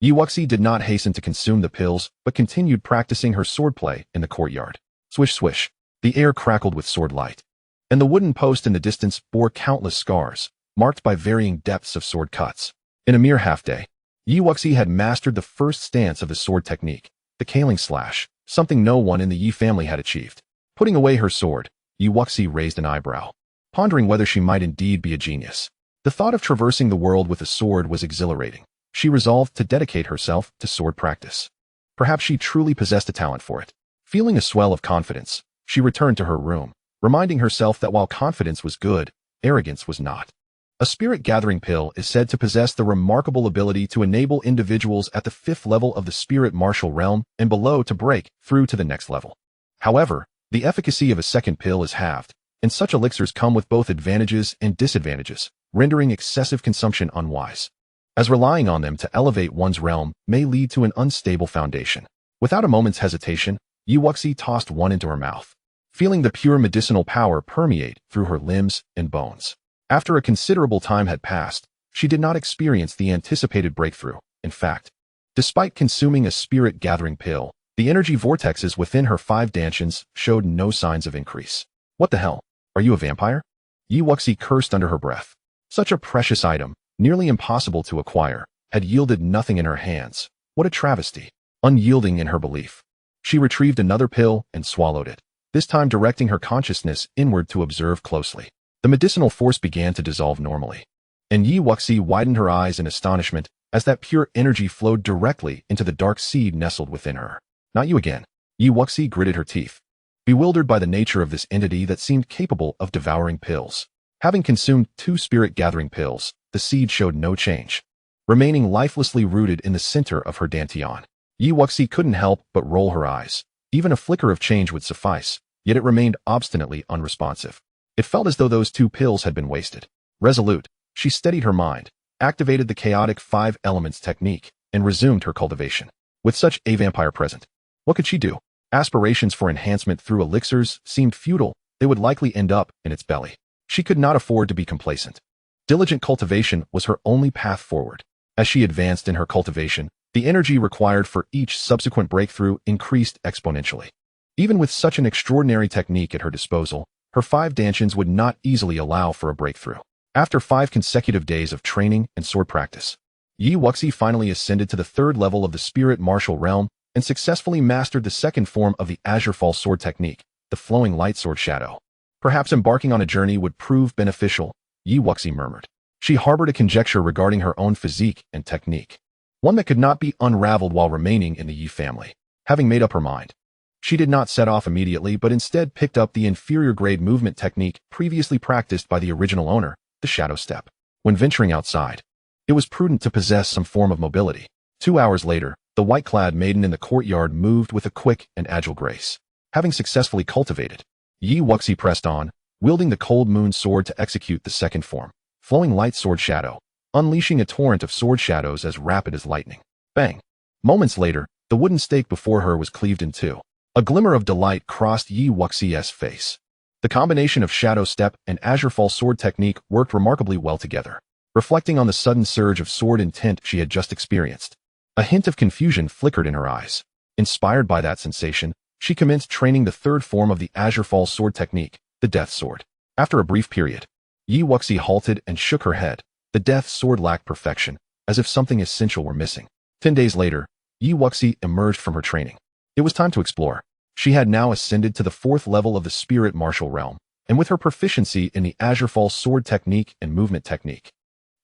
Wuxi did not hasten to consume the pills, but continued practicing her swordplay in the courtyard. Swish swish, the air crackled with sword light, and the wooden post in the distance bore countless scars, marked by varying depths of sword cuts. In a mere half-day, Wuxi had mastered the first stance of the sword technique, the Kaling slash, something no one in the Yi family had achieved. Putting away her sword, Wuxi raised an eyebrow, pondering whether she might indeed be a genius. The thought of traversing the world with a sword was exhilarating. She resolved to dedicate herself to sword practice. Perhaps she truly possessed a talent for it. Feeling a swell of confidence, she returned to her room, reminding herself that while confidence was good, arrogance was not. A spirit-gathering pill is said to possess the remarkable ability to enable individuals at the 5th level of the spirit martial realm and below to break through to the next level. However, the efficacy of a second pill is halved, and such elixirs come with both advantages and disadvantages, rendering excessive consumption unwise, as relying on them to elevate one's realm may lead to an unstable foundation. Without a moment's hesitation, Wuxi tossed one into her mouth, feeling the pure medicinal power permeate through her limbs and bones. After a considerable time had passed, she did not experience the anticipated breakthrough. In fact, despite consuming a spirit-gathering pill, the energy vortexes within her 5 Dantians showed no signs of increase. "What the hell? Are you a vampire?" Wuxi cursed under her breath. Such a precious item, nearly impossible to acquire, had yielded nothing in her hands. What a travesty! Unyielding in her belief, she retrieved another pill and swallowed it, this time directing her consciousness inward to observe closely. The medicinal force began to dissolve normally, and Wuxi widened her eyes in astonishment as that pure energy flowed directly into the dark seed nestled within her. Not you again. Yi Wuxi gritted her teeth, bewildered by the nature of this entity that seemed capable of devouring pills. Having consumed 2 spirit-gathering pills, the seed showed no change, remaining lifelessly rooted in the center of her Dantian. Yi Wuxi couldn't help but roll her eyes. Even a flicker of change would suffice, yet it remained obstinately unresponsive. It felt as though those 2 pills had been wasted. Resolute, she steadied her mind, activated the chaotic 5 elements technique, and resumed her cultivation. With such a vampire present, what could she do? Aspirations for enhancement through elixirs seemed futile. They would likely end up in its belly. She could not afford to be complacent. Diligent cultivation was her only path forward. As she advanced in her cultivation, the energy required for each subsequent breakthrough increased exponentially. Even with such an extraordinary technique at her disposal, her 5 Dantians would not easily allow for a breakthrough. After 5 consecutive days of training and sword practice, Yi Wuxi finally ascended to the 3rd level of the spirit martial realm and successfully mastered the 2nd form of the Azure Fall sword technique, the flowing light sword shadow. Perhaps embarking on a journey would prove beneficial, Yi Wuxi murmured. She harbored a conjecture regarding her own physique and technique, one that could not be unraveled while remaining in the Yi family. Having made up her mind, she did not set off immediately but instead picked up the inferior grade movement technique previously practiced by the original owner, the shadow step. When venturing outside, it was prudent to possess some form of mobility. 2 hours later, the white-clad maiden in the courtyard moved with a quick and agile grace. Having successfully cultivated, Yi Wuxi pressed on, wielding the cold moon sword to execute the 2nd form, flowing light sword shadow, unleashing a torrent of sword shadows as rapid as lightning. Bang! Moments later, the wooden stake before her was cleaved in 2. A glimmer of delight crossed Yi Wuxi's face. The combination of shadow step and Azure Fall sword technique worked remarkably well together. Reflecting on the sudden surge of sword intent she had just experienced, a hint of confusion flickered in her eyes. Inspired by that sensation, she commenced training the 3rd form of the Azure Fall sword technique, the Death Sword. After a brief period, Yi Wuxi halted and shook her head. The Death Sword lacked perfection, as if something essential were missing. 10 days later, Yi Wuxi emerged from her training. It was time to explore. She had now ascended to the 4th level of the spirit martial realm, and with her proficiency in the Azure Fall sword technique and movement technique,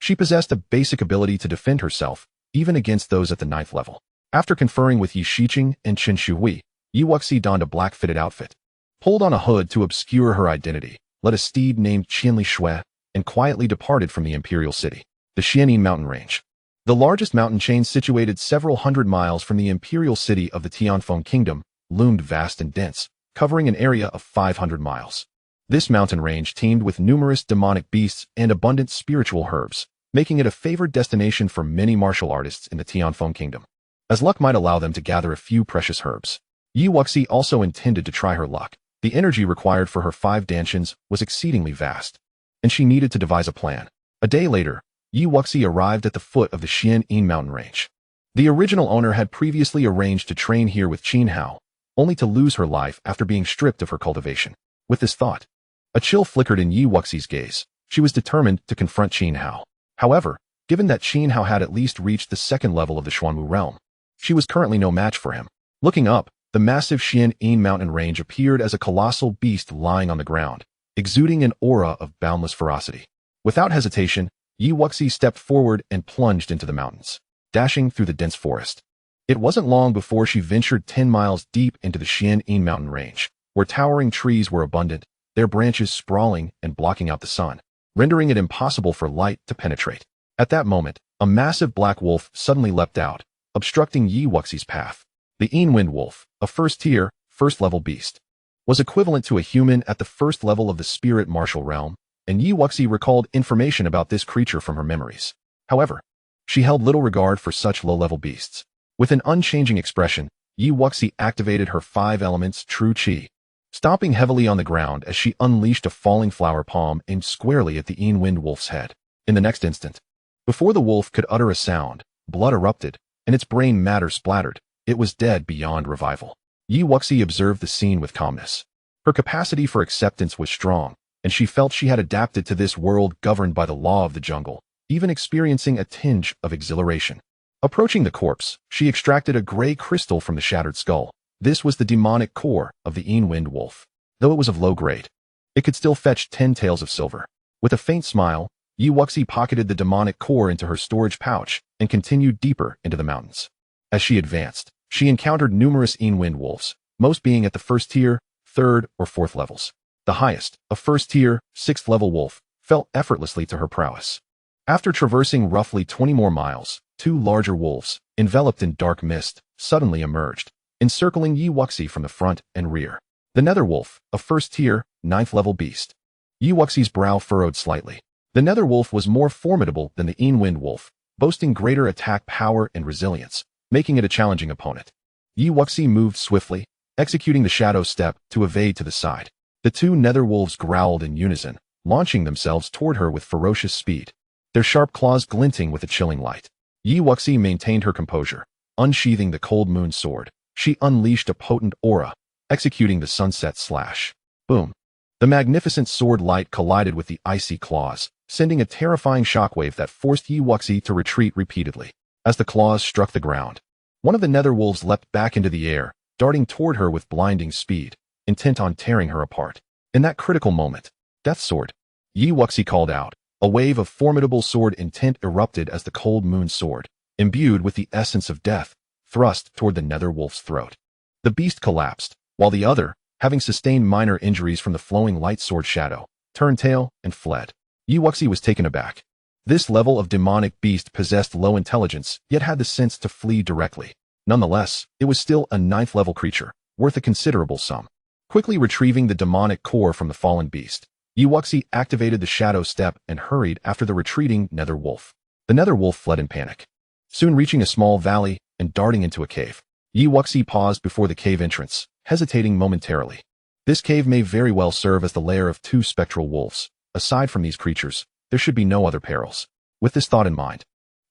she possessed a basic ability to defend herself, even against those at the 9th level. After conferring with Yi Shiqing and Chen Shui, Yi Wuxi donned a black-fitted outfit, pulled on a hood to obscure her identity, led a steed named Qianli Shui, and quietly departed from the imperial city, the Xuan Yin Mountain range. The largest mountain chain situated several hundred miles from the imperial city of the Tianfeng kingdom, loomed vast and dense, covering an area of 500 miles. This mountain range teemed with numerous demonic beasts and abundant spiritual herbs, making it a favored destination for many martial artists in the Tianfeng kingdom, as luck might allow them to gather a few precious herbs. Yi Wuxi also intended to try her luck. The energy required for her 5 Dantians was exceedingly vast, and she needed to devise a plan. A day later, Yi Wuxi arrived at the foot of the Xuan Yin Mountain range. The original owner had previously arranged to train here with Qin Hao, only to lose her life after being stripped of her cultivation. With this thought, a chill flickered in Yi Wuxi's gaze. She was determined to confront Qin Hao. However, given that Qin Hao had at least reached the 2nd level of the Xuanwu realm, she was currently no match for him. Looking up, the massive Xuan Yin mountain range appeared as a colossal beast lying on the ground, exuding an aura of boundless ferocity. Without hesitation, Yi Wuxi stepped forward and plunged into the mountains, dashing through the dense forest. It wasn't long before she ventured 10 miles deep into the Xuan Yin mountain range, where towering trees were abundant, their branches sprawling and blocking out the sun, rendering it impossible for light to penetrate. At that moment, a massive black wolf suddenly leapt out, obstructing Yi Wuxi's path. The Yin Wind Wolf, a first-tier, first-level beast, was equivalent to a human at the 1st level of the spirit martial realm, and Yi Wuxi recalled information about this creature from her memories. However, she held little regard for such low-level beasts. With an unchanging expression, Yi Wuxi activated her 5 elements true qi, stomping heavily on the ground as she unleashed a falling flower palm aimed squarely at the Yin Wind Wolf's head. In the next instant, before the wolf could utter a sound, blood erupted, and its brain matter splattered. It was dead beyond revival. Yi Wuxi observed the scene with calmness. Her capacity for acceptance was strong, and she felt she had adapted to this world governed by the law of the jungle, even experiencing a tinge of exhilaration. Approaching the corpse, she extracted a gray crystal from the shattered skull. This was the demonic core of the Yin Wind Wolf. Though it was of low grade, it could still fetch 10 taels of silver. With a faint smile, Yi Wuxi pocketed the demonic core into her storage pouch and continued deeper into the mountains. As she advanced, she encountered numerous wind wolves, most being at the first tier, third, or fourth levels. The highest, a first tier, sixth level wolf, fell effortlessly to her prowess. After traversing roughly 20 more miles, two larger wolves, enveloped in dark mist, suddenly emerged, encircling Wuxi from the front and rear. The nether wolf, a first tier, ninth level beast. Wuxi's brow furrowed slightly. The nether wolf was more formidable than the wind wolf, boasting greater attack power and resilience, making it a challenging opponent. Wuxi moved swiftly, executing the shadow step to evade to the side. The two nether wolves growled in unison, launching themselves toward her with ferocious speed, their sharp claws glinting with a chilling light. Wuxi maintained her composure. Unsheathing the cold moon sword, she unleashed a potent aura, executing the sunset slash. Boom. The magnificent sword light collided with the icy claws, sending a terrifying shockwave that forced Wuxi to retreat repeatedly. As the claws struck the ground, one of the nether wolves leapt back into the air, darting toward her with blinding speed, intent on tearing her apart. In that critical moment, "Death Sword," Wuxi called out. A wave of formidable sword intent erupted as the cold moon sword, imbued with the essence of death, thrust toward the nether wolf's throat. The beast collapsed, while the other, having sustained minor injuries from the flowing light sword shadow, turned tail and fled. Wuxi was taken aback. This level of demonic beast possessed low intelligence, yet had the sense to flee directly. Nonetheless, it was still a ninth level creature, worth a considerable sum. Quickly retrieving the demonic core from the fallen beast, Wuxi activated the shadow step and hurried after the retreating nether wolf. The nether wolf fled in panic. Soon reaching a small valley and darting into a cave, Wuxi paused before the cave entrance, hesitating momentarily. This cave may very well serve as the lair of two spectral wolves. Aside from these creatures, there should be no other perils. With this thought in mind,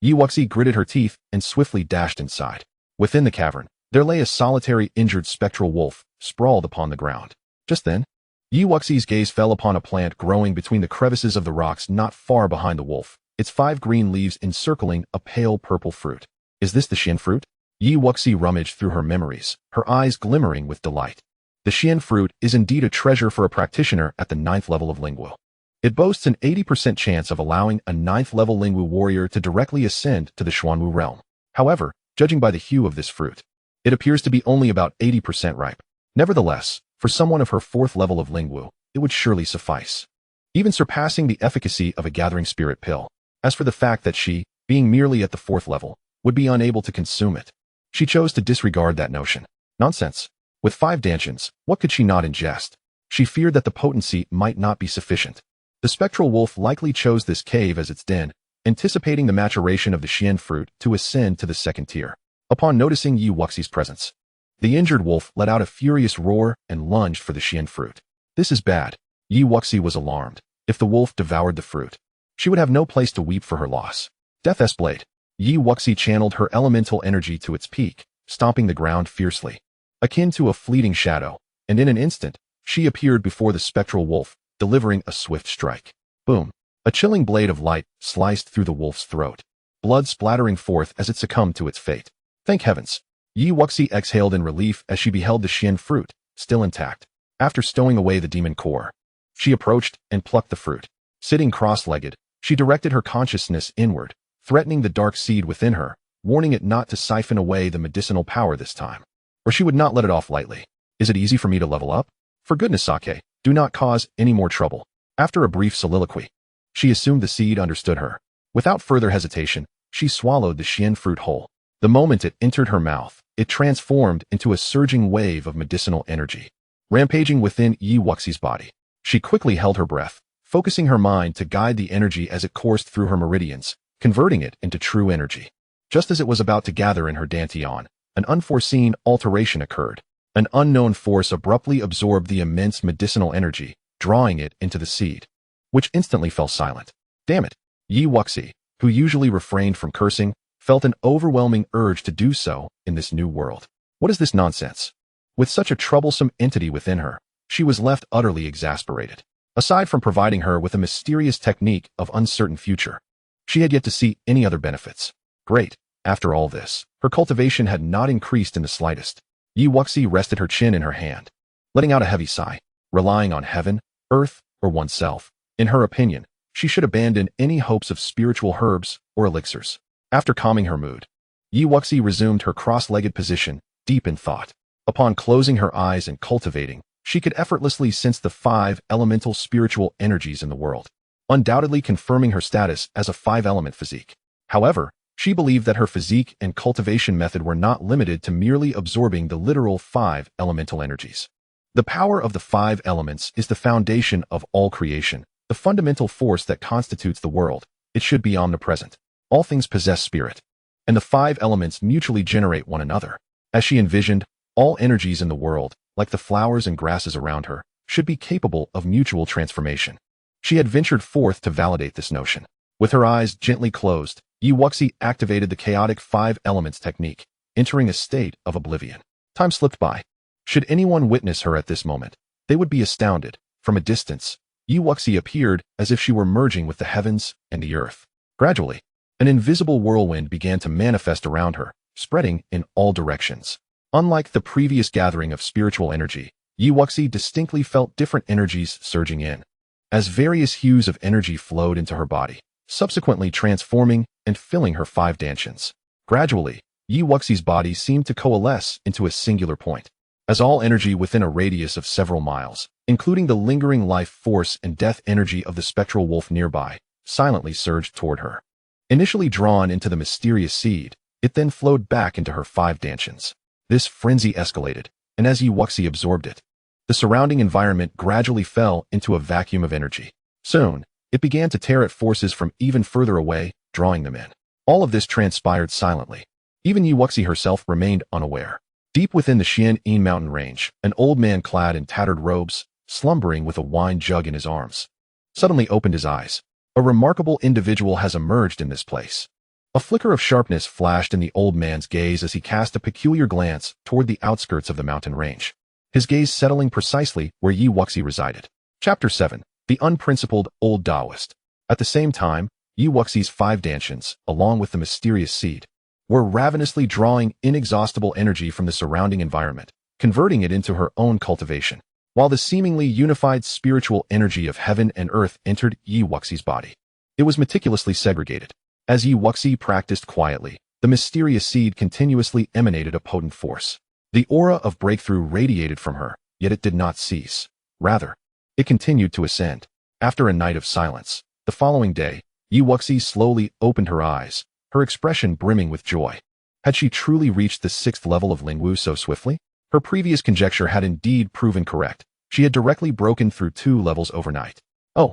Wuxi gritted her teeth and swiftly dashed inside. Within the cavern, there lay a solitary injured spectral wolf, sprawled upon the ground. Just then, Wuxi's gaze fell upon a plant growing between the crevices of the rocks not far behind the wolf, its 5 green leaves encircling a pale purple fruit. Is this the xian fruit? Wuxi rummaged through her memories, her eyes glimmering with delight. The xian fruit is indeed a treasure for a practitioner at the 9th level of Lingwu. It boasts an 80% chance of allowing a 9th level Lingwu warrior to directly ascend to the Xuanwu realm. However, judging by the hue of this fruit, it appears to be only about 80% ripe. Nevertheless, for someone of her 4th level of Lingwu, it would surely suffice, even surpassing the efficacy of a gathering spirit pill. As for the fact that she, being merely at the 4th level, would be unable to consume it, she chose to disregard that notion. Nonsense. With 5 Dantians, what could she not ingest? She feared that the potency might not be sufficient. The spectral wolf likely chose this cave as its den, anticipating the maturation of the xian fruit to ascend to the 2nd tier. Upon noticing Wuxi's presence, the injured wolf let out a furious roar and lunged for the xian fruit. This is bad. Wuxi was alarmed. If the wolf devoured the fruit, she would have no place to weep for her loss. Death's blade. Wuxi channeled her elemental energy to its peak, stomping the ground fiercely, akin to a fleeting shadow, and in an instant, she appeared before the spectral wolf, delivering a swift strike. Boom. A chilling blade of light sliced through the wolf's throat, blood splattering forth as it succumbed to its fate. Thank heavens. Wuxi exhaled in relief as she beheld the xian fruit, still intact. After stowing away the demon core, she approached and plucked the fruit. Sitting cross-legged, she directed her consciousness inward, threatening the dark seed within her, warning it not to siphon away the medicinal power this time, or she would not let it off lightly. Is it easy for me to level up? For goodness sake, do not cause any more trouble. After a brief soliloquy, she assumed the seed understood her. Without further hesitation, she swallowed the xian fruit whole. The moment it entered her mouth, it transformed into a surging wave of medicinal energy, rampaging within Wuxi's body. She quickly held her breath, focusing her mind to guide the energy as it coursed through her meridians, converting it into true energy. Just as it was about to gather in her Dantian, an unforeseen alteration occurred. An unknown force abruptly absorbed the immense medicinal energy, drawing it into the seed, which instantly fell silent. Damn it! Wuxi, who usually refrained from cursing, felt an overwhelming urge to do so in this new world. What is this nonsense? With such a troublesome entity within her, she was left utterly exasperated. Aside from providing her with a mysterious technique of uncertain future, she had yet to see any other benefits. Great. After all this, her cultivation had not increased in the slightest. Wuxi rested her chin in her hand, letting out a heavy sigh. Relying on heaven, earth, or oneself, in her opinion, she should abandon any hopes of spiritual herbs or elixirs. After calming her mood, Wuxi resumed her cross-legged position, deep in thought. Upon closing her eyes and cultivating, she could effortlessly sense the 5 elemental spiritual energies in the world, undoubtedly confirming her status as a 5-element physique. However, she believed that her physique and cultivation method were not limited to merely absorbing the literal 5 elemental energies. The power of the 5 elements is the foundation of all creation, the fundamental force that constitutes the world. It should be omnipresent. All things possess spirit, and the 5 elements mutually generate one another. As she envisioned, all energies in the world, like the flowers and grasses around her, should be capable of mutual transformation. She had ventured forth to validate this notion. With her eyes gently closed, Wuxi activated the chaotic 5 elements technique, entering a state of oblivion. Time slipped by. Should anyone witness her at this moment, they would be astounded. From a distance, Wuxi appeared as if she were merging with the heavens and the earth. Gradually, an invisible whirlwind began to manifest around her, spreading in all directions. Unlike the previous gathering of spiritual energy, Wuxi distinctly felt different energies surging in, as various hues of energy flowed into her body, subsequently transforming and filling her 5 Dantians. Gradually, Wuxi's body seemed to coalesce into a singular point, as all energy within a radius of several miles, including the lingering life force and death energy of the spectral wolf nearby, silently surged toward her. Initially drawn into the mysterious seed, it then flowed back into her 5 Dantians. This frenzy escalated, and as Wuxi absorbed it, the surrounding environment gradually fell into a vacuum of energy. Soon, it began to tear at forces from even further away, drawing them in. All of this transpired silently. Even Wuxi herself remained unaware. Deep within the Xuan Yin Mountain range, an old man clad in tattered robes, slumbering with a wine jug in his arms, suddenly opened his eyes. A remarkable individual has emerged in this place. A flicker of sharpness flashed in the old man's gaze as he cast a peculiar glance toward the outskirts of the mountain range, his gaze settling precisely where Wuxi resided. Chapter 7. The Unprincipled Old Taoist. At the same time, Wuxi's 5 Dantians, along with the mysterious seed, were ravenously drawing inexhaustible energy from the surrounding environment, converting it into her own cultivation, while the seemingly unified spiritual energy of heaven and earth entered Wuxi's body. It was meticulously segregated. As Wuxi practiced quietly, the mysterious seed continuously emanated a potent force. The aura of breakthrough radiated from her, yet it did not cease. Rather, it continued to ascend. After a night of silence, the following day, Wuxi slowly opened her eyes, her expression brimming with joy. Had she truly reached the 6th level of Lingwu so swiftly? Her previous conjecture had indeed proven correct. She had directly broken through 2 levels overnight. Oh!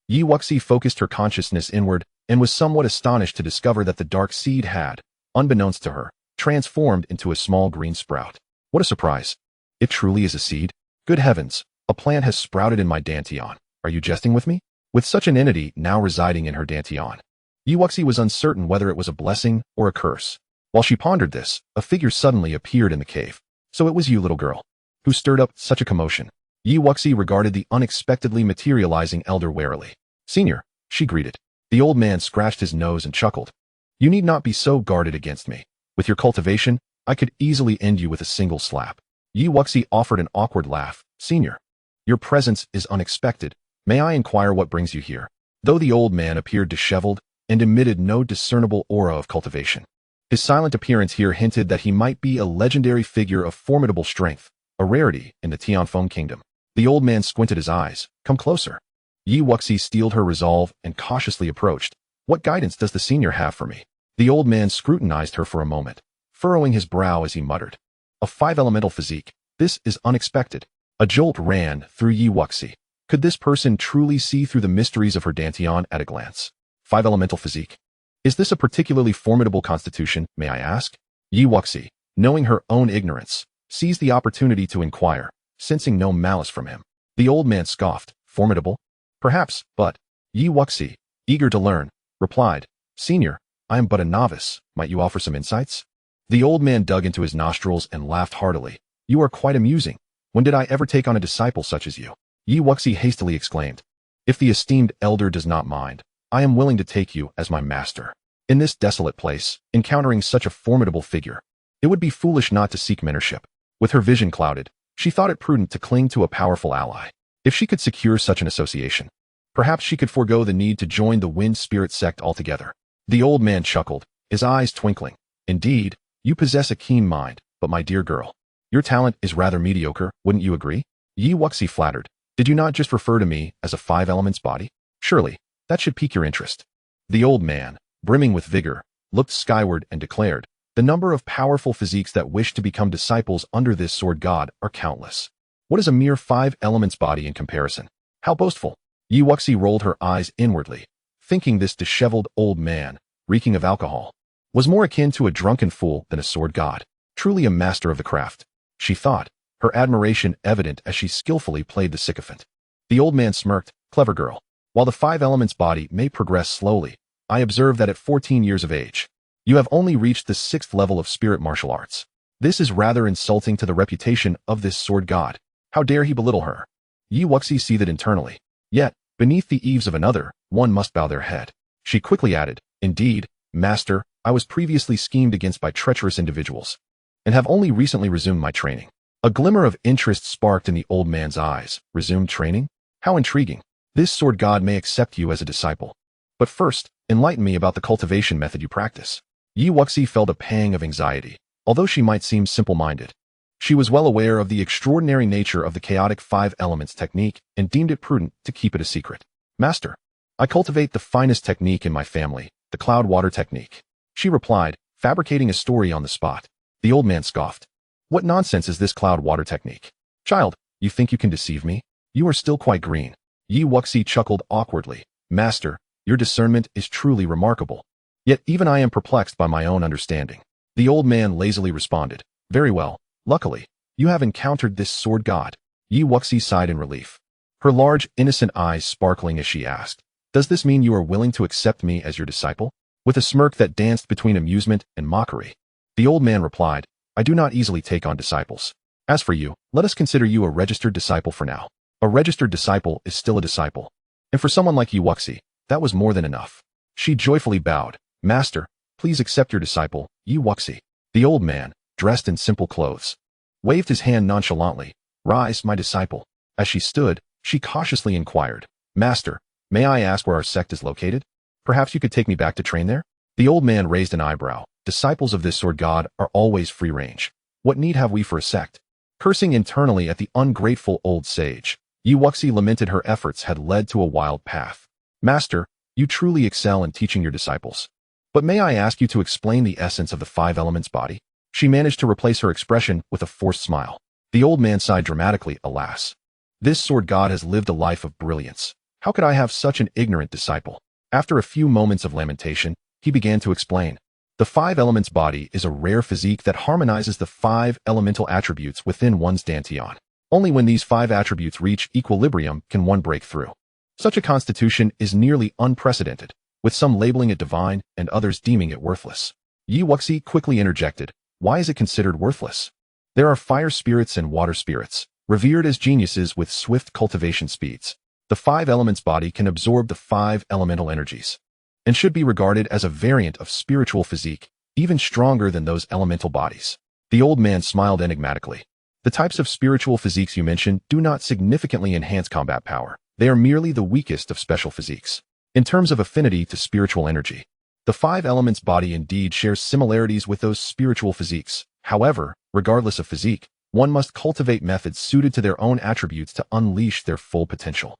Wuxi focused her consciousness inward and was somewhat astonished to discover that the dark seed had, unbeknownst to her, transformed into a small green sprout. What a surprise! It truly is a seed? Good heavens, a plant has sprouted in my Dantian. Are you jesting with me? With such an entity now residing in her Dantian, Wuxi was uncertain whether it was a blessing or a curse. While she pondered this, a figure suddenly appeared in the cave. So it was you, little girl, who stirred up such a commotion. Wuxi regarded the unexpectedly materializing elder warily. Senior, she greeted. The old man scratched his nose and chuckled. You need not be so guarded against me. With your cultivation, I could easily end you with a single slap. Wuxi offered an awkward laugh. Senior, your presence is unexpected. May I inquire what brings you here? Though the old man appeared disheveled and emitted no discernible aura of cultivation, his silent appearance here hinted that he might be a legendary figure of formidable strength, a rarity in the Tianfeng kingdom. The old man squinted his eyes. Come closer. Wuxi steeled her resolve and cautiously approached. What guidance does the senior have for me? The old man scrutinized her for a moment, furrowing his brow as he muttered. A 5-elemental physique. This is unexpected. A jolt ran through Wuxi. Could this person truly see through the mysteries of her Dantian at a glance? 5-elemental physique. Is this a particularly formidable constitution, may I ask? Wuxi, knowing her own ignorance, seized the opportunity to inquire, sensing no malice from him. The old man scoffed. Formidable? Perhaps, but Wuxi, eager to learn, replied, Senior, I am but a novice. Might you offer some insights? The old man dug into his nostrils and laughed heartily. You are quite amusing. When did I ever take on a disciple such as you? Wuxi hastily exclaimed. If the esteemed elder does not mind, I am willing to take you as my master. In this desolate place, encountering such a formidable figure, it would be foolish not to seek mentorship. With her vision clouded, she thought it prudent to cling to a powerful ally. If she could secure such an association, perhaps she could forego the need to join the Wind Spirit sect altogether. The old man chuckled. his eyes twinkling. Indeed, you possess a keen mind, but my dear girl, your talent is rather mediocre, wouldn't you agree? Yi Wuxi flattered. Did you not just refer to me as a five elements body? Surely, that should pique your interest. The old man, brimming with vigor, looked skyward and declared, the number of powerful physiques that wish to become disciples under this sword god are countless. What is a mere five elements body in comparison? How boastful! Yi Wuxi rolled her eyes inwardly, thinking this disheveled old man, reeking of alcohol, was more akin to a drunken fool than a sword god, truly a master of the craft. She thought, her admiration evident as she skillfully played the sycophant. The old man smirked, clever girl. While the five elements body may progress slowly, I observe that at 14 years of age, you have only reached the 6th level of spirit martial arts. This is rather insulting to the reputation of this sword god. How dare he belittle her? Yi Wuxi seethed internally. Yet, beneath the eaves of another, one must bow their head. She quickly added, indeed, master, I was previously schemed against by treacherous individuals, and have only recently resumed my training. A glimmer of interest sparked in the old man's eyes. Resumed training? How intriguing. This sword god may accept you as a disciple. But first, enlighten me about the cultivation method you practice. Yi Wuxi felt a pang of anxiety, although she might seem simple-minded. She was well aware of the extraordinary nature of the chaotic five elements technique and deemed it prudent to keep it a secret. Master, I cultivate the finest technique in my family, the cloud water technique. She replied, fabricating a story on the spot. The old man scoffed. What nonsense is this cloud water technique? Child, you think you can deceive me? You are still quite green. Yi Wuxi chuckled awkwardly. Master, your discernment is truly remarkable. Yet even I am perplexed by my own understanding. The old man lazily responded. Very well. Luckily, you have encountered this sword god. Yi Wuxi sighed in relief, her large, innocent eyes sparkling as she asked, does this mean you are willing to accept me as your disciple? With a smirk that danced between amusement and mockery, the old man replied, I do not easily take on disciples. As for you, let us consider you a registered disciple for now. A registered disciple is still a disciple. And for someone like Yi Wuxi, that was more than enough. She joyfully bowed. Master, please accept your disciple, Yi Wuxi. The old man, dressed in simple clothes, waved his hand nonchalantly. Rise, my disciple. As she stood, she cautiously inquired, Master, may I ask where our sect is located? Perhaps you could take me back to train there? The old man raised an eyebrow. Disciples of this sword god are always free range. What need have we for a sect? Cursing internally at the ungrateful old sage, Yi Wuxi lamented her efforts had led to a wild path. Master, you truly excel in teaching your disciples. But may I ask you to explain the essence of the five elements body? She managed to replace her expression with a forced smile. The old man sighed dramatically, alas. This sword god has lived a life of brilliance. How could I have such an ignorant disciple? After a few moments of lamentation, he began to explain. The five elements body is a rare physique that harmonizes the five elemental attributes within one's Dantian. Only when these five attributes reach equilibrium can one break through. Such a constitution is nearly unprecedented, with some labeling it divine and others deeming it worthless. Yi Wuxi quickly interjected. Why is it considered worthless? There are fire spirits and water spirits, revered as geniuses with swift cultivation speeds. The five elements body can absorb the five elemental energies, and should be regarded as a variant of spiritual physique, even stronger than those elemental bodies. The old man smiled enigmatically. The types of spiritual physiques you mentioned do not significantly enhance combat power. They are merely the weakest of special physiques. In terms of affinity to spiritual energy, the five elements body indeed shares similarities with those spiritual physiques. However, regardless of physique, one must cultivate methods suited to their own attributes to unleash their full potential.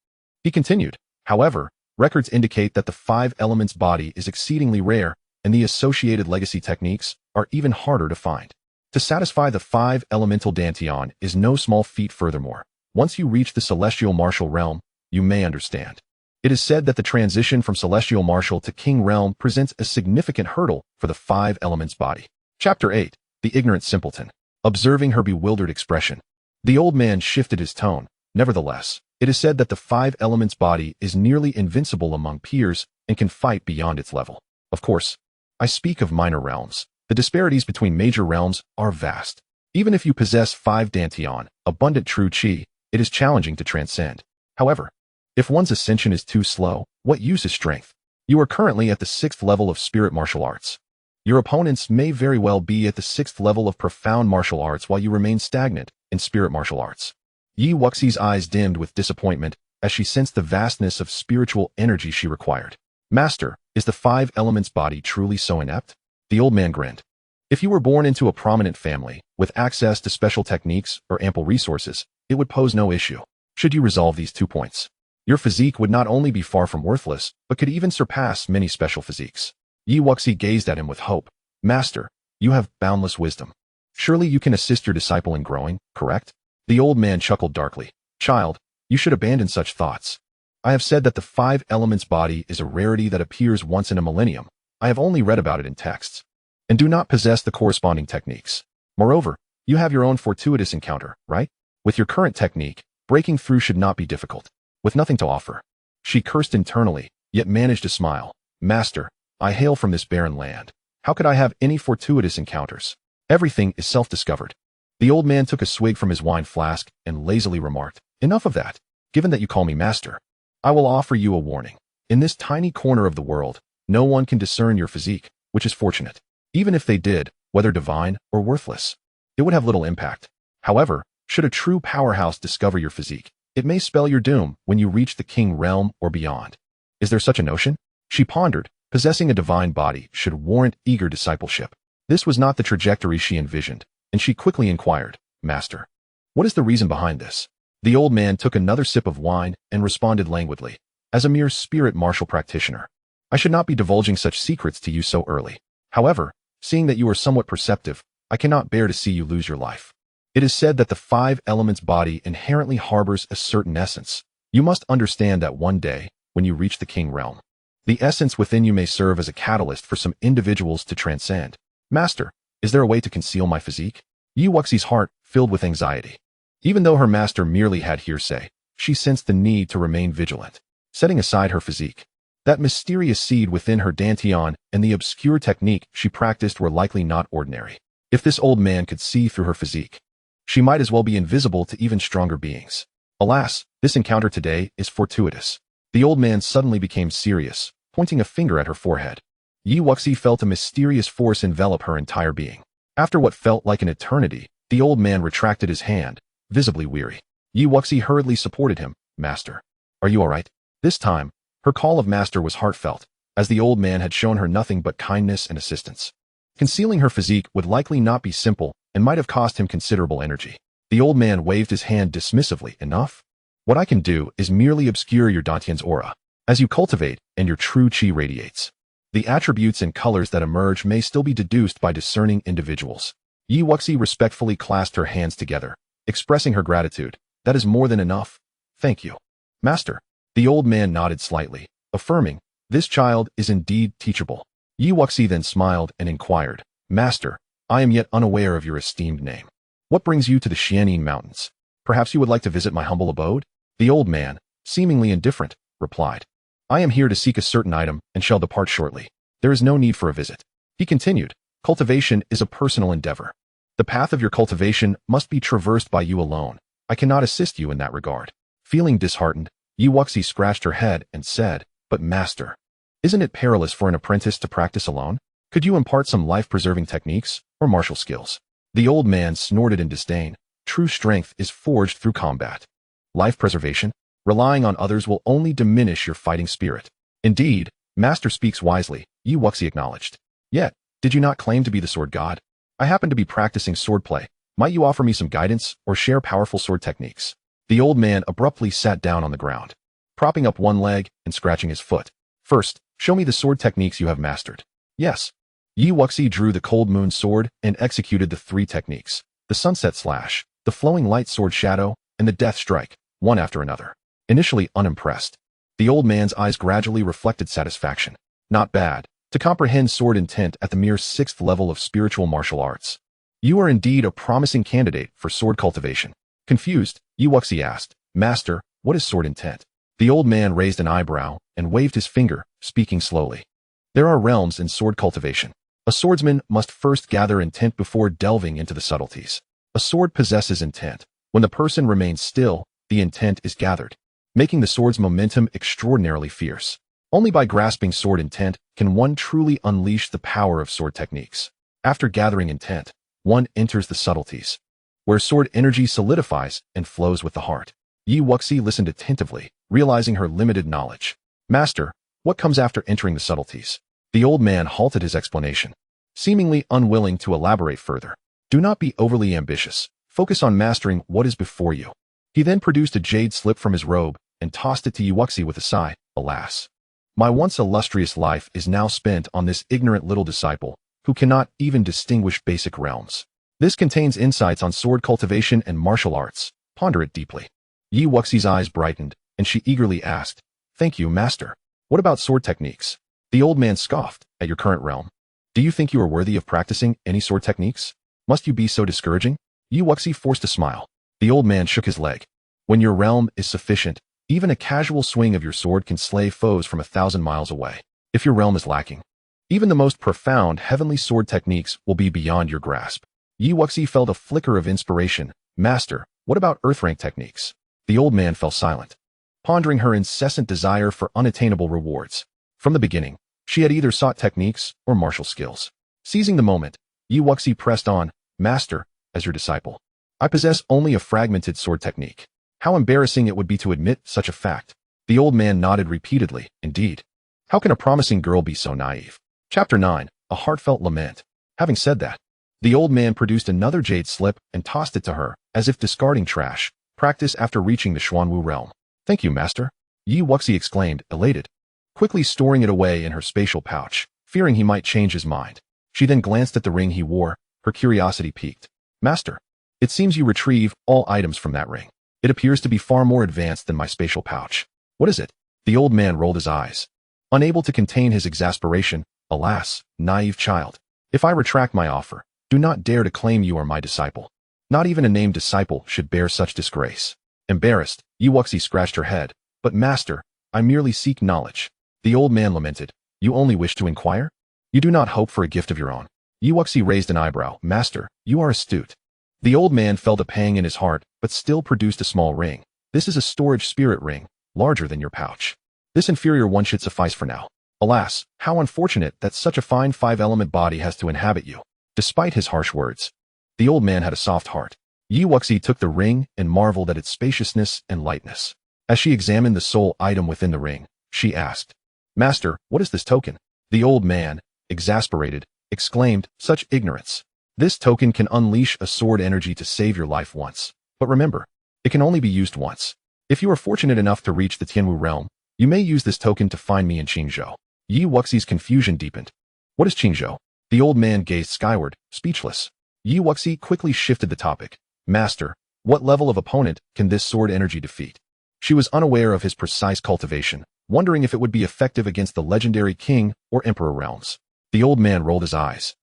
He continued, however, records indicate that the five elements body is exceedingly rare, and the associated legacy techniques are even harder to find. To satisfy the five elemental Dantian is no small feat furthermore. Once you reach the celestial martial realm, you may understand. It is said that the transition from celestial martial to king realm presents a significant hurdle for the five elements body. Chapter 8. The Ignorant Simpleton. Observing her bewildered expression, the old man shifted his tone. Nevertheless, it is said that the five elements body is nearly invincible among peers and can fight beyond its level. Of course, I speak of minor realms. The disparities between major realms are vast. Even if you possess five Dantian, abundant true qi, it is challenging to transcend. However, if one's ascension is too slow, what use is strength? You are currently at the 6th level of spirit martial arts. Your opponents may very well be at the 6th level of profound martial arts while you remain stagnant in spirit martial arts. Yi Wuxi's eyes dimmed with disappointment as she sensed the vastness of spiritual energy she required. Master, is the five elements body truly so inept? The old man grinned. If you were born into a prominent family, with access to special techniques or ample resources, it would pose no issue. Should you resolve these 2 points, your physique would not only be far from worthless, but could even surpass many special physiques. Yi Wuxi gazed at him with hope. Master, you have boundless wisdom. Surely you can assist your disciple in growing, correct? The old man chuckled darkly. Child, you should abandon such thoughts. I have said that the 5 elements body is a rarity that appears once in a millennium. I have only read about it in texts, and do not possess the corresponding techniques. Moreover, you have your own fortuitous encounter, right? With your current technique, breaking through should not be difficult. With nothing to offer. She cursed internally, yet managed to smile. Master, I hail from this barren land. How could I have any fortuitous encounters? Everything is self-discovered. The old man took a swig from his wine flask and lazily remarked, Enough of that. Given that you call me master, I will offer you a warning. In this tiny corner of the world, no one can discern your physique, which is fortunate. Even if they did, whether divine or worthless, it would have little impact. However, should a true powerhouse discover your physique, it may spell your doom when you reach the king realm or beyond. Is there such a notion? She pondered. Possessing a divine body should warrant eager discipleship. This was not the trajectory she envisioned, and she quickly inquired, Master, what is the reason behind this? The old man took another sip of wine and responded languidly, As a mere spirit martial practitioner, I should not be divulging such secrets to you so early. However, seeing that you are somewhat perceptive, I cannot bear to see you lose your life. It is said that the 5 elements body inherently harbors a certain essence. You must understand that one day, when you reach the king realm, the essence within you may serve as a catalyst for some individuals to transcend. Master, is there a way to conceal my physique? Yi Wuxi's heart filled with anxiety. Even though her master merely had hearsay, she sensed the need to remain vigilant. Setting aside her physique, that mysterious seed within her Dantian and the obscure technique she practiced were likely not ordinary. If this old man could see through her physique, she might as well be invisible to even stronger beings. Alas, this encounter today is fortuitous. The old man suddenly became serious, pointing a finger at her forehead. Yi Wuxi felt a mysterious force envelop her entire being. After what felt like an eternity, the old man retracted his hand, visibly weary. Yi Wuxi hurriedly supported him. Master, are you all right? This time, her call of master was heartfelt, as the old man had shown her nothing but kindness and assistance. Concealing her physique would likely not be simple and might have cost him considerable energy. The old man waved his hand dismissively. Enough? What I can do is merely obscure your Dantian's aura. As you cultivate and your true qi radiates, the attributes and colors that emerge may still be deduced by discerning individuals. Yi Wuxi respectfully clasped her hands together, expressing her gratitude. That is more than enough. Thank you, Master. The old man nodded slightly, affirming, this child is indeed teachable. Yi Wuxi then smiled and inquired, Master, I am yet unaware of your esteemed name. What brings you to the Xuan Yin Mountains? Perhaps you would like to visit my humble abode? The old man, seemingly indifferent, replied, I am here to seek a certain item and shall depart shortly. There is no need for a visit. He continued, cultivation is a personal endeavor. The path of your cultivation must be traversed by you alone. I cannot assist you in that regard. Feeling disheartened, Yi Wuxi scratched her head and said, But master, isn't it perilous for an apprentice to practice alone? Could you impart some life-preserving techniques or martial skills? The old man snorted in disdain. True strength is forged through combat. Life preservation? Relying on others will only diminish your fighting spirit. Indeed, master speaks wisely, Yi Wuxi acknowledged. Yet, did you not claim to be the sword god? I happen to be practicing swordplay. Might you offer me some guidance or share powerful sword techniques? The old man abruptly sat down on the ground, propping up one leg and scratching his foot. First, show me the sword techniques you have mastered. Yes. Yi Wuxi drew the cold moon sword and executed the 3 techniques, the sunset slash, the flowing light sword shadow, and the death strike, one after another. Initially unimpressed, the old man's eyes gradually reflected satisfaction. Not bad, to comprehend sword intent at the mere 6th level of spiritual martial arts. You are indeed a promising candidate for sword cultivation. Confused, Yi Wuxi asked, Master, what is sword intent? The old man raised an eyebrow and waved his finger, speaking slowly. There are realms in sword cultivation. A swordsman must first gather intent before delving into the subtleties. A sword possesses intent. When the person remains still, the intent is gathered, making the sword's momentum extraordinarily fierce. Only by grasping sword intent can one truly unleash the power of sword techniques. After gathering intent, one enters the subtleties, where sword energy solidifies and flows with the heart. Yi Wuxi listened attentively, realizing her limited knowledge. Master, what comes after entering the subtleties? The old man halted his explanation. seemingly unwilling to elaborate further. Do not be overly ambitious. Focus on mastering what is before you. He then produced a jade slip from his robe and tossed it to Wuxi with a sigh. Alas, my once illustrious life is now spent on this ignorant little disciple who cannot even distinguish basic realms. This contains insights on sword cultivation and martial arts. Ponder it deeply. Wuxi's eyes brightened, and she eagerly asked, "Thank you, master. What about sword techniques?" The old man scoffed. "At your current realm, do you think you are worthy of practicing any sword techniques? Must you be so discouraging?" Wuxi forced a smile. The old man shook his leg. "When your realm is sufficient, even a casual swing of your sword can slay foes from 1,000 miles away. If your realm is lacking, even the most profound heavenly sword techniques will be beyond your grasp." Wuxi felt a flicker of inspiration. "Master, what about earth-rank techniques?" The old man fell silent, pondering her incessant desire for unattainable rewards. From the beginning, she had either sought techniques or martial skills. Seizing the moment, Wuxi pressed on, "Master, as your disciple, I possess only a fragmented sword technique. How embarrassing it would be to admit such a fact." The old man nodded repeatedly. "Indeed. How can a promising girl be so naive?" Chapter 9. A Heartfelt Lament. Having said that, the old man produced another jade slip and tossed it to her, as if discarding trash. "Practice after reaching the Xuanwu realm." "Thank you, master," Wuxi exclaimed, elated, quickly storing it away in her spatial pouch, fearing he might change his mind. She then glanced at the ring he wore, her curiosity piqued. "Master, it seems you retrieve all items from that ring. It appears to be far more advanced than my spatial pouch. What is it?" The old man rolled his eyes, unable to contain his exasperation. "Alas, naive child, if I retract my offer, do not dare to claim you are my disciple. Not even a named disciple should bear such disgrace." Embarrassed, Wuxi scratched her head. "But master, I merely seek knowledge." The old man lamented. "You only wish to inquire? You do not hope for a gift of your own?" Wuxi raised an eyebrow. "Master, you are astute." The old man felt a pang in his heart, but still produced a small ring. "This is a storage spirit ring, larger than your pouch. This inferior one should suffice for now. Alas, how unfortunate that such a fine five-element body has to inhabit you." Despite his harsh words, the old man had a soft heart. Wuxi took the ring and marveled at its spaciousness and lightness. As she examined the sole item within the ring, she asked, "Master, what is this token?" The old man, exasperated, exclaimed, "Such ignorance. This token can unleash a sword energy to save your life once. But remember, it can only be used once. If you are fortunate enough to reach the Tianwu realm, you may use this token to find me in Qingzhou." Wuxi's confusion deepened. "What is Qingzhou?" The old man gazed skyward, speechless. Wuxi quickly shifted the topic. "Master, what level of opponent can this sword energy defeat?" She was unaware of his precise cultivation, wondering if it would be effective against the legendary king or emperor realms. The old man rolled his eyes.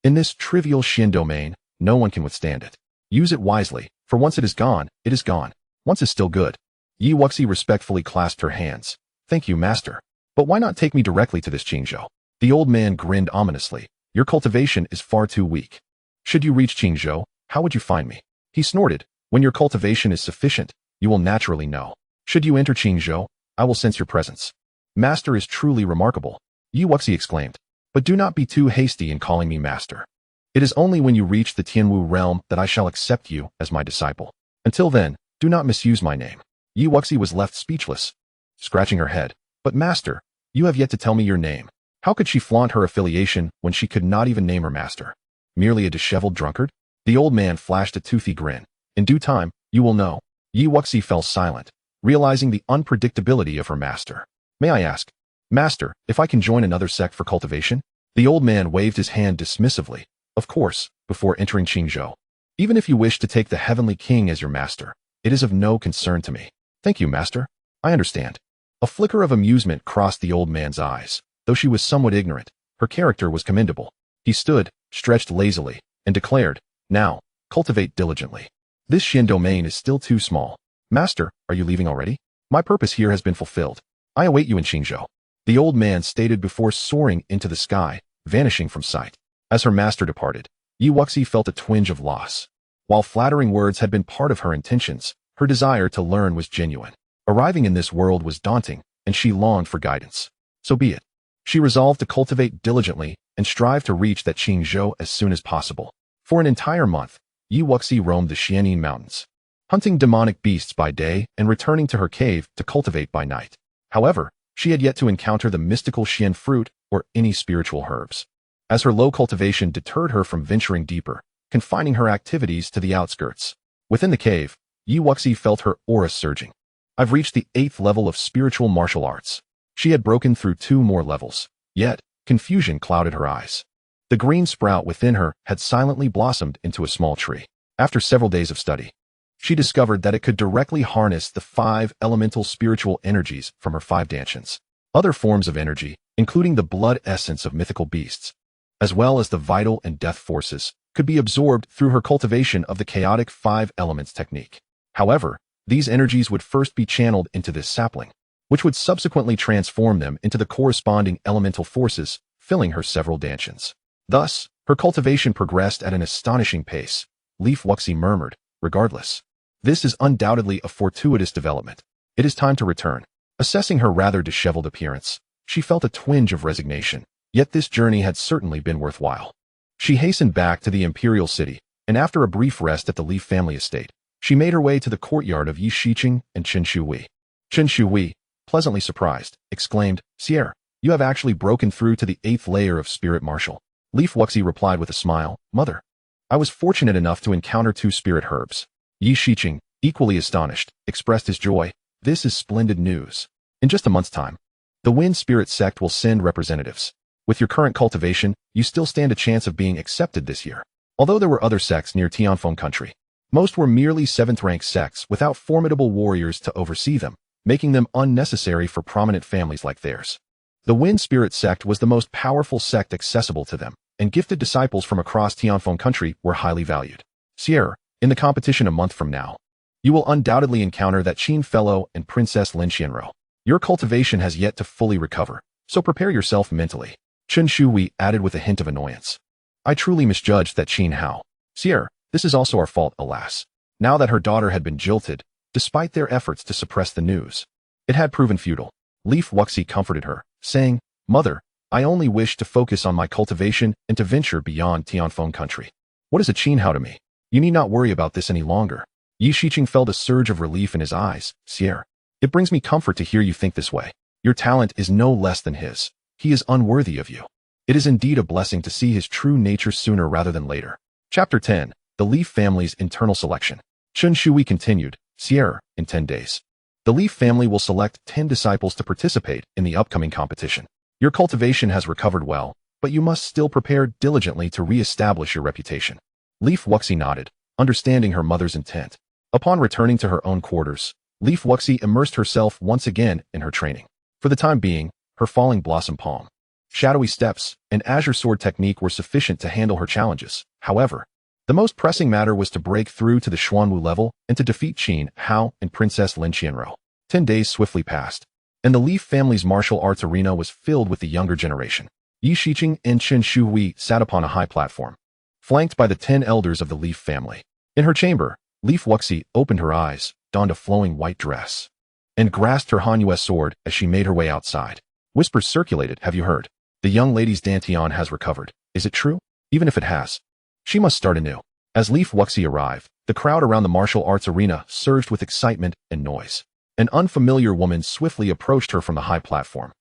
"In this trivial Xin domain, no one can withstand it. Use it wisely, for once it is gone, it is gone. Once is still good." Wuxi respectfully clasped her hands. "Thank you, master. But why not take me directly to this Qingzhou?" The old man grinned ominously. "Your cultivation is far too weak. Should you reach Qingzhou, how would you find me?" He snorted. "When your cultivation is sufficient, you will naturally know. Should you enter Qingzhou, I will sense your presence." "Master is truly remarkable," Wuxi exclaimed. "But do not be too hasty in calling me master. It is only when you reach the Tianwu realm that I shall accept you as my disciple. Until then, do not misuse my name." Wuxi was left speechless, scratching her head. "But master, you have yet to tell me your name." How could she flaunt her affiliation when she could not even name her master? Merely a disheveled drunkard? The old man flashed a toothy grin. "In due time, you will know." Wuxi fell silent, realizing the unpredictability of her master. "May I ask, master, if I can join another sect for cultivation?" The old man waved his hand dismissively. "Of course, before entering Qingzhou. Even if you wish to take the heavenly king as your master, it is of no concern to me." "Thank you, master. I understand." A flicker of amusement crossed the old man's eyes. Though she was somewhat ignorant, her character was commendable. He stood, stretched lazily, and declared, "Now, cultivate diligently. This Xin domain is still too small. Master, are you leaving already? My purpose here has been fulfilled. I await you in Qingzhou." The old man stated before soaring into the sky, vanishing from sight. As her master departed, Wuxi felt a twinge of loss. While flattering words had been part of her intentions, her desire to learn was genuine. Arriving in this world was daunting, and she longed for guidance. So be it. She resolved to cultivate diligently and strive to reach that Qingzhou as soon as possible. For an entire month, Wuxi roamed the Xuan Yin Mountains, hunting demonic beasts by day and returning to her cave to cultivate by night. However, she had yet to encounter the mystical Xian fruit or any spiritual herbs. as her low cultivation deterred her from venturing deeper, confining her activities to the outskirts. Within the cave, Wuxi felt her aura surging. I've reached the 8th level of spiritual martial arts. She had broken through 2 more levels, yet confusion clouded her eyes. The green sprout within her had silently blossomed into a small tree. After several days of study, she discovered that it could directly harness the 5 elemental spiritual energies from her 5 Dantians. Other forms of energy, including the blood essence of mythical beasts, as well as the vital and death forces, could be absorbed through her cultivation of the chaotic 5 elements technique. However, these energies would first be channeled into this sapling, which would subsequently transform them into the corresponding elemental forces, filling her several Dantians. Thus, her cultivation progressed at an astonishing pace. Wuxi murmured, regardless. This is undoubtedly a fortuitous development. It is time to return. Assessing her rather disheveled appearance, she felt a twinge of resignation, yet this journey had certainly been worthwhile. She hastened back to the imperial city, and after a brief rest at the Leaf family estate, she made her way to the courtyard of Yi Shiqing and Chen Shui. Chen Shui, pleasantly surprised, exclaimed, "Sierra, you have actually broken through to the 8th layer of spirit martial." Wuxi replied with a smile, "Mother, I was fortunate enough to encounter 2 spirit herbs." Yi Shiqing, equally astonished, expressed his joy. "This is splendid news. In just a month's time, the Wind Spirit Sect will send representatives. With your current cultivation, you still stand a chance of being accepted this year." Although there were other sects near Tianfeng country, most were merely 7th-rank sects without formidable warriors to oversee them, making them unnecessary for prominent families like theirs. The Wind Spirit Sect was the most powerful sect accessible to them, and gifted disciples from across Tianfeng country were highly valued. Sierra, in the competition a month from now, you will undoubtedly encounter that Qin fellow and Princess Lin Xianro. Your cultivation has yet to fully recover, so prepare yourself mentally." Chen Shui added with a hint of annoyance. "I truly misjudged that Qin Hao. Sierra, this is also our fault, alas." Now that her daughter had been jilted, despite their efforts to suppress the news, it had proven futile. Wuxi comforted her, saying, "Mother, I only wish to focus on my cultivation and to venture beyond Tianfeng country. What is a Qin Hao to me? You need not worry about this any longer." Yi Shiqing felt a surge of relief in his eyes. "Sierra, it brings me comfort to hear you think this way. Your talent is no less than his. He is unworthy of you. It is indeed a blessing to see his true nature sooner rather than later." Chapter 10. The Leaf Family's Internal Selection. Chen Shui continued, "Sierra, in 10 days, the Leaf family will select 10 disciples to participate in the upcoming competition. Your cultivation has recovered well, but you must still prepare diligently to re-establish your reputation." Wuxi nodded, understanding her mother's intent. Upon returning to her own quarters, Wuxi immersed herself once again in her training. For the time being, her falling blossom palm, shadowy steps, and azure sword technique were sufficient to handle her challenges. However, the most pressing matter was to break through to the Xuanwu level and to defeat Qin Hao and Princess Lin Xianro. 10 days swiftly passed, and the Leaf family's martial arts arena was filled with the younger generation. Yi Shiqing and Chen Shui sat upon a high platform, flanked by the 10 elders of the Leaf family. In her chamber, Wuxi opened her eyes, donned a flowing white dress, and grasped her Hanyue sword as she made her way outside. Whispers circulated, "Have you heard? The young lady's Dantian has recovered. Is it true? Even if it has, she must start anew." As Wuxi arrived, the crowd around the martial arts arena surged with excitement and noise. An unfamiliar woman swiftly approached her from the high platform.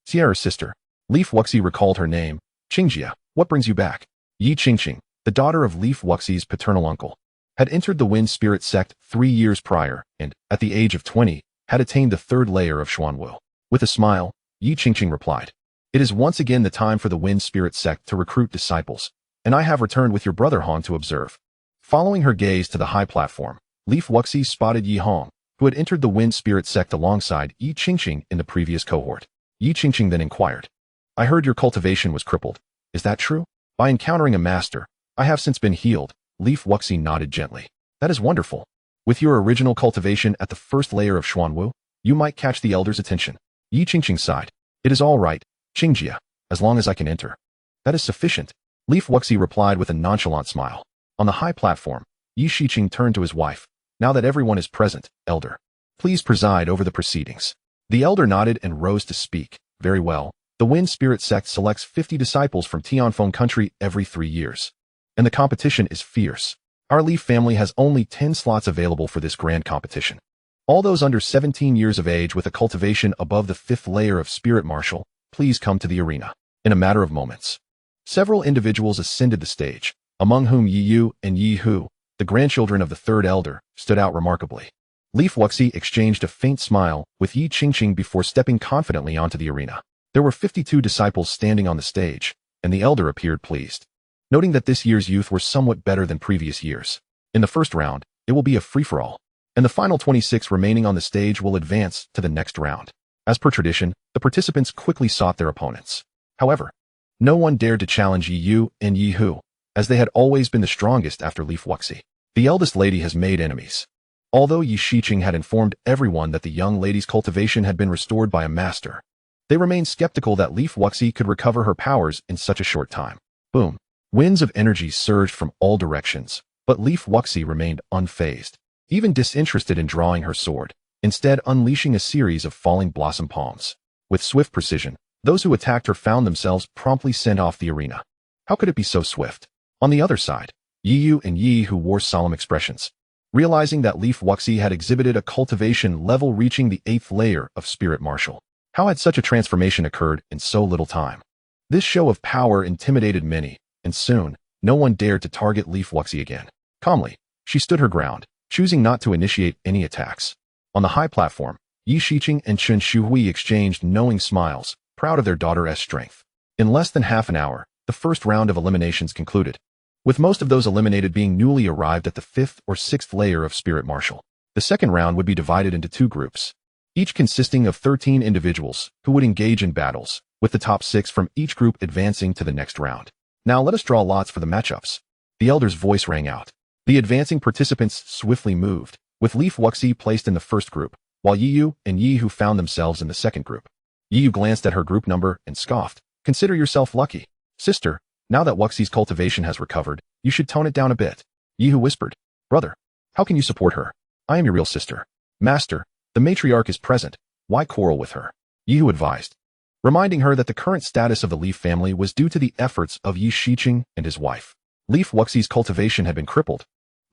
"Sierra's sister." Wuxi recalled her name, "Xianxia, what brings you back?" Yi Qingqing, the daughter of Wuxi's paternal uncle, had entered the Wind Spirit Sect 3 years prior and, at the age of 20, had attained the 3rd layer of Xuanwu. With a smile, Yi Qingqing replied, "It is once again the time for the Wind Spirit Sect to recruit disciples, and I have returned with your brother Han to observe." Following her gaze to the high platform, Wuxi spotted Yi Hong, who had entered the Wind Spirit Sect alongside Yi Qingqing in the previous cohort. Yi Qingqing then inquired, "I heard your cultivation was crippled. Is that true?" "By encountering a master, I have since been healed." Wuxi nodded gently. "That is wonderful. With your original cultivation at the 1st layer of Xuanwu, you might catch the elder's attention." Yi Qingqing sighed. "It is all right, Qingjia, as long as I can enter." "That is sufficient," Wuxi replied with a nonchalant smile. On the high platform, Yi Shiqing turned to his wife. "Now that everyone is present, elder, please preside over the proceedings." The elder nodded and rose to speak. "Very well. The Wind Spirit Sect selects 50 disciples from Tianfeng country every 3 years. And the competition is fierce. Our Leaf family has only 10 slots available for this grand competition. All those under 17 years of age with a cultivation above the 5th layer of spirit martial, please come to the arena." In a matter of moments, Several individuals ascended the stage, among whom Yi Yu and Yi Hu, the grandchildren of the third elder, stood out remarkably. Leaf Wuxi exchanged a faint smile with Yi Qingqing before stepping confidently onto the arena. There were 52 disciples standing on the stage, and the elder appeared pleased, noting that this year's youth were somewhat better than previous years. In the first round, it will be a free-for-all, and the final 26 remaining on the stage will advance to the next round. As per tradition, the participants quickly sought their opponents. However, no one dared to challenge Yi Yu and Yi Hu, as they had always been the strongest after Leaf Wuxi. The eldest lady has made enemies. Although Yi Shiqing had informed everyone that the young lady's cultivation had been restored by a master, they remained skeptical that Leaf Wuxi could recover her powers in such a short time. Boom. Winds of energy surged from all directions, but Leaf Wuxi remained unfazed, even disinterested in drawing her sword, instead unleashing a series of falling blossom palms. With swift precision, those who attacked her found themselves promptly sent off the arena. How could it be so swift? On the other side, Yi Yu and Yi Hu wore solemn expressions, realizing that Leaf Wuxi had exhibited a cultivation level reaching the 8th layer of spirit martial. How had such a transformation occurred in so little time? This show of power intimidated many, and soon, no one dared to target Leaf Wuxi again. Calmly, she stood her ground, choosing not to initiate any attacks. On the high platform, Yi Shiqing and Chen Shuhui exchanged knowing smiles, proud of their daughter's strength. In less than half an hour, the first round of eliminations concluded, with most of those eliminated being newly arrived at the 5th or 6th layer of spirit martial. The second round would be divided into 2 groups, each consisting of 13 individuals who would engage in battles, with the top 6 from each group advancing to the next round. Now let us draw lots for the matchups. The elder's voice rang out. The advancing participants swiftly moved, with Leaf Wuxi placed in the first group, while Yi Yu and Yi Hu found themselves in the second group. Yi Yu glanced at her group number and scoffed. Consider yourself lucky. Sister, now that Wuxi's cultivation has recovered, you should tone it down a bit. Yi Hu whispered. Brother, how can you support her? I am your real sister. Master, the matriarch is present. Why quarrel with her? Yi Hu advised, reminding her that the current status of the Leaf family was due to the efforts of Yi Shiqing and his wife. Leaf Wuxi's cultivation had been crippled.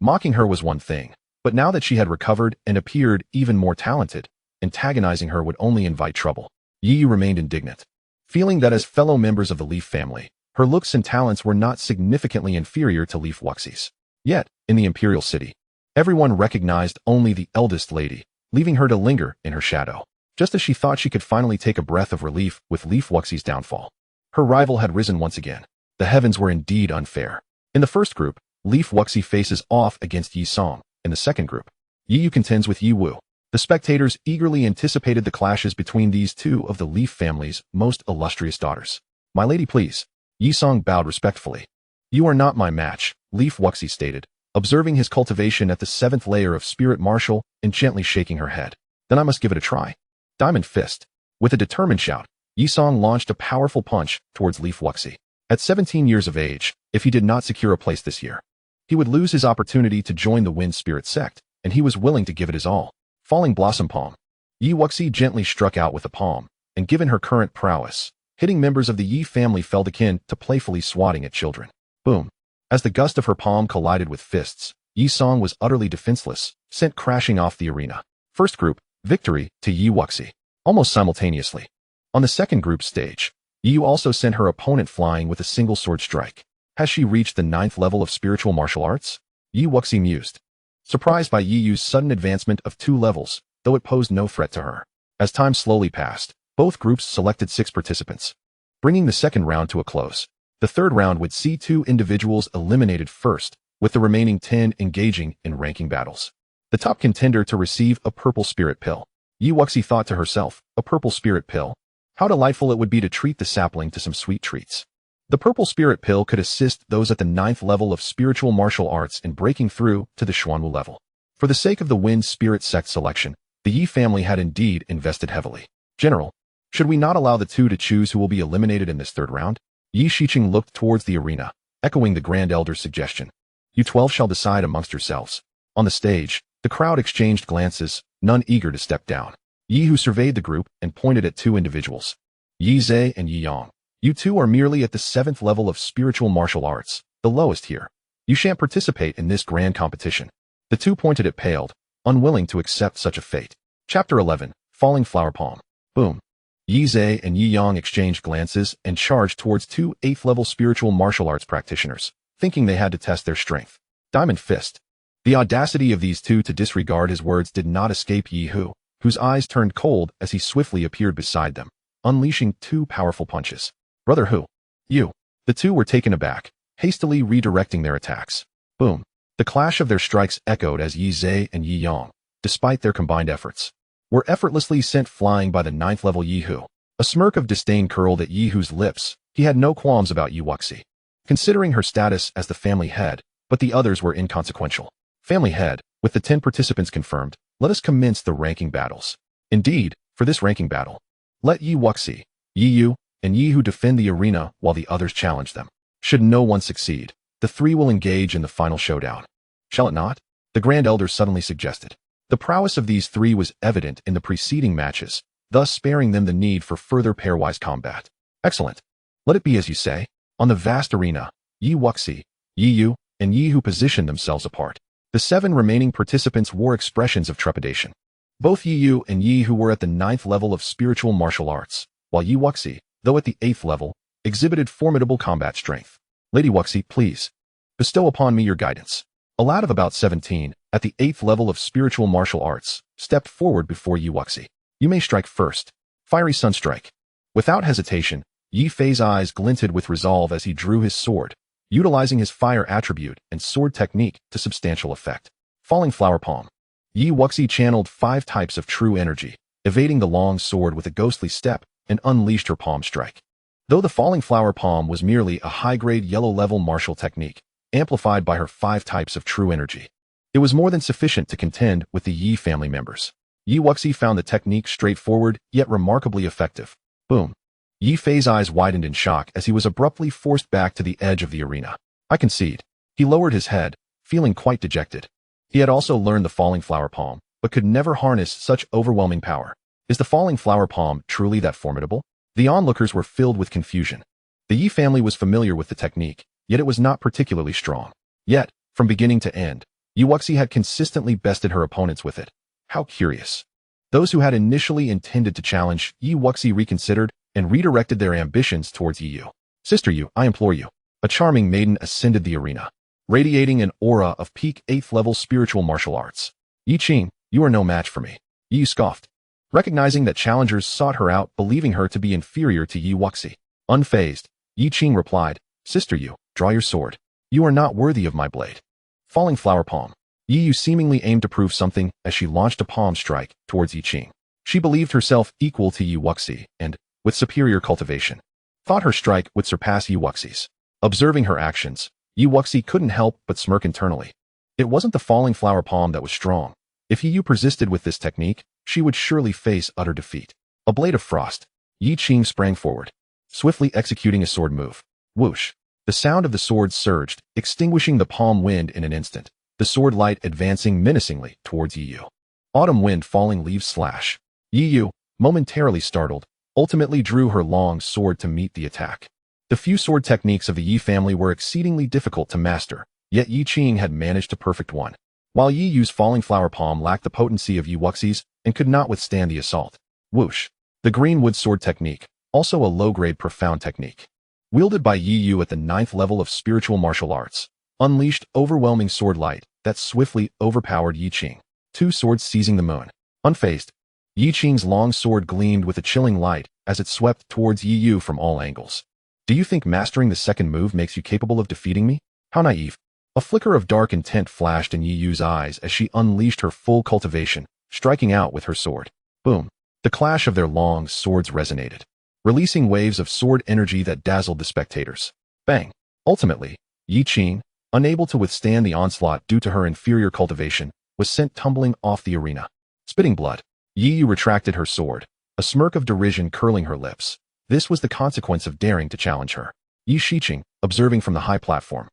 Mocking her was one thing, but now that she had recovered and appeared even more talented, antagonizing her would only invite trouble. Yi Yu remained indignant, feeling that as fellow members of the Leaf family, her looks and talents were not significantly inferior to Leaf Wuxi's. Yet, in the imperial city, everyone recognized only the eldest lady, leaving her to linger in her shadow. Just as she thought she could finally take a breath of relief with Leaf Wuxi's downfall, her rival had risen once again. The heavens were indeed unfair. In the first group, Leaf Wuxi faces off against Yi Song. In the second group, Yi Yu contends with Yi Wu. The spectators eagerly anticipated the clashes between these two of the Leaf family's most illustrious daughters. My lady, please. Yi Song bowed respectfully. You are not my match, Leaf Wuxi stated, observing his cultivation at the 7th layer of spirit martial and gently shaking her head. Then I must give it a try. Diamond Fist. With a determined shout, Yi Song launched a powerful punch towards Leaf Wuxi. At 17 years of age, if he did not secure a place this year, he would lose his opportunity to join the Wind Spirit Sect, and he was willing to give it his all. Falling Blossom Palm. Yi Wuxi gently struck out with the palm, and given her current prowess, hitting members of the Yi family felt akin to playfully swatting at children. Boom. As the gust of her palm collided with fists, Yi Song was utterly defenseless, sent crashing off the arena. First group, victory to Yi Wuxi. Almost simultaneously. On the second group stage, Yi Yu also sent her opponent flying with a single sword strike. Has she reached the 9th level of spiritual martial arts? Yi Wuxi mused, surprised by Yi Yu's sudden advancement of 2 levels, though it posed no threat to her. As time slowly passed, both groups selected 6 participants, bringing the second round to a close. The third round would see 2 individuals eliminated first, with the remaining 10 engaging in ranking battles. The top contender to receive a purple spirit pill. Yi Wuxi thought to herself, a purple spirit pill. How delightful it would be to treat the sapling to some sweet treats. The purple spirit pill could assist those at the 9th level of spiritual martial arts in breaking through to the Xuanwu level. For the sake of the Wind Spirit Sect selection, the Yi family had indeed invested heavily. General, should we not allow the 2 to choose who will be eliminated in this third round? Yi Shiqing looked towards the arena, echoing the Grand Elder's suggestion. You 12 shall decide amongst yourselves. On the stage, the crowd exchanged glances, none eager to step down. Yi Hu surveyed the group and pointed at 2 individuals. Yi Zhe and Yi Yang. You 2 are merely at the 7th level of spiritual martial arts, the lowest here. You shan't participate in this grand competition. The 2 pointed at paled, unwilling to accept such a fate. Chapter 11, Falling Flower Palm. Boom. Yi Zhe and Yi Yang exchanged glances and charged towards two 8th-level spiritual martial arts practitioners, thinking they had to test their strength. Diamond Fist. The audacity of these two to disregard his words did not escape Yi Hu, whose eyes turned cold as he swiftly appeared beside them, unleashing two powerful punches. Brother Hu. You. The two were taken aback, hastily redirecting their attacks. Boom. The clash of their strikes echoed as Yi Zhe and Yi Yang, despite their combined efforts, were effortlessly sent flying by the 9th-level Yi Hu. A smirk of disdain curled at Yi Hu's lips. He had no qualms about Yi Wuxi, considering her status as the family head, but the others were inconsequential. Family head, with the 10 participants confirmed, let us commence the ranking battles. Indeed, for this ranking battle, let Yi Wuxi, Yi Yu, and Yi Hu defend the arena while the others challenge them. Should no one succeed, the three will engage in the final showdown. Shall it not? The Grand Elder suddenly suggested. The prowess of these three was evident in the preceding matches, thus sparing them the need for further pairwise combat. Excellent. Let it be as you say. On the vast arena, Yi Wuxi, Yi Yu, and Yi Hu positioned themselves apart. The 7 remaining participants wore expressions of trepidation. Both Yi Yu and Yi Hu were at the 9th level of spiritual martial arts, while Yi Wuxi, though at the 8th level, exhibited formidable combat strength. Lady Wuxi, please, bestow upon me your guidance. A lad of about 17, at the 8th level of spiritual martial arts, stepped forward before Yi Wuxi. You may strike first. Fiery Sunstrike. Without hesitation, Yi Fei's eyes glinted with resolve as he drew his sword, utilizing his fire attribute and sword technique to substantial effect. Falling Flower Palm. Yi Wuxi channeled 5 types of true energy, evading the long sword with a ghostly step, and unleashed her palm strike. Though the Falling Flower Palm was merely a high-grade yellow-level martial technique, amplified by her 5 types of true energy, it was more than sufficient to contend with the Yi family members. Yi Wuxi found the technique straightforward, yet remarkably effective. Boom. Yi Fei's eyes widened in shock as he was abruptly forced back to the edge of the arena. I concede. He lowered his head, feeling quite dejected. He had also learned the Falling Flower Palm, but could never harness such overwhelming power. Is the Falling Flower Palm truly that formidable? The onlookers were filled with confusion. The Yi family was familiar with the technique, yet it was not particularly strong. Yet, from beginning to end, Yi Wuxi had consistently bested her opponents with it. How curious. Those who had initially intended to challenge Yi Wuxi reconsidered and redirected their ambitions towards Yi Yu. Sister Yu, I implore you. A charming maiden ascended the arena, radiating an aura of peak 8th level spiritual martial arts. Yi Qing, you are no match for me. Yi Yu scoffed, recognizing that challengers sought her out, believing her to be inferior to Yi Wuxi. Unfazed, Yi Qing replied, Sister Yu, draw your sword. You are not worthy of my blade. Falling Flower Palm. Yi Yu seemingly aimed to prove something as she launched a palm strike towards Yi Qing. She believed herself equal to Yi Wuxi and, with superior cultivation, thought her strike would surpass Yi Wuxi's. Observing her actions, Yi Wuxi couldn't help but smirk internally. It wasn't the Falling Flower Palm that was strong. If Yi Yu persisted with this technique, she would surely face utter defeat. A blade of frost. Yi Qing sprang forward, swiftly executing a sword move. Whoosh. The sound of the sword surged, extinguishing the palm wind in an instant, the sword light advancing menacingly towards Yi Yu. Autumn wind falling leaves slash. Yi Yu, momentarily startled, ultimately drew her long sword to meet the attack. The few sword techniques of the Yi family were exceedingly difficult to master, yet Yi Qing had managed to perfect one. While Yi Yu's Falling Flower Palm lacked the potency of Yi Wuxi's and could not withstand the assault. Whoosh. The green wood sword technique, also a low-grade profound technique, wielded by Yi Yu at the 9th level of spiritual martial arts, unleashed overwhelming sword light that swiftly overpowered Yi Qing. 2 swords seizing the moon. Unfazed, Yi Qing's long sword gleamed with a chilling light as it swept towards Yi Yu from all angles. Do you think mastering the second move makes you capable of defeating me? How naive. A flicker of dark intent flashed in Yi Yu's eyes as she unleashed her full cultivation, striking out with her sword. Boom. The clash of their long swords resonated, releasing waves of sword energy that dazzled the spectators. Bang. Ultimately, Yi Qing, unable to withstand the onslaught due to her inferior cultivation, was sent tumbling off the arena. Spitting blood. Yi Yu retracted her sword, a smirk of derision curling her lips. This was the consequence of daring to challenge her. Yi Shiqing, observing from the high platform,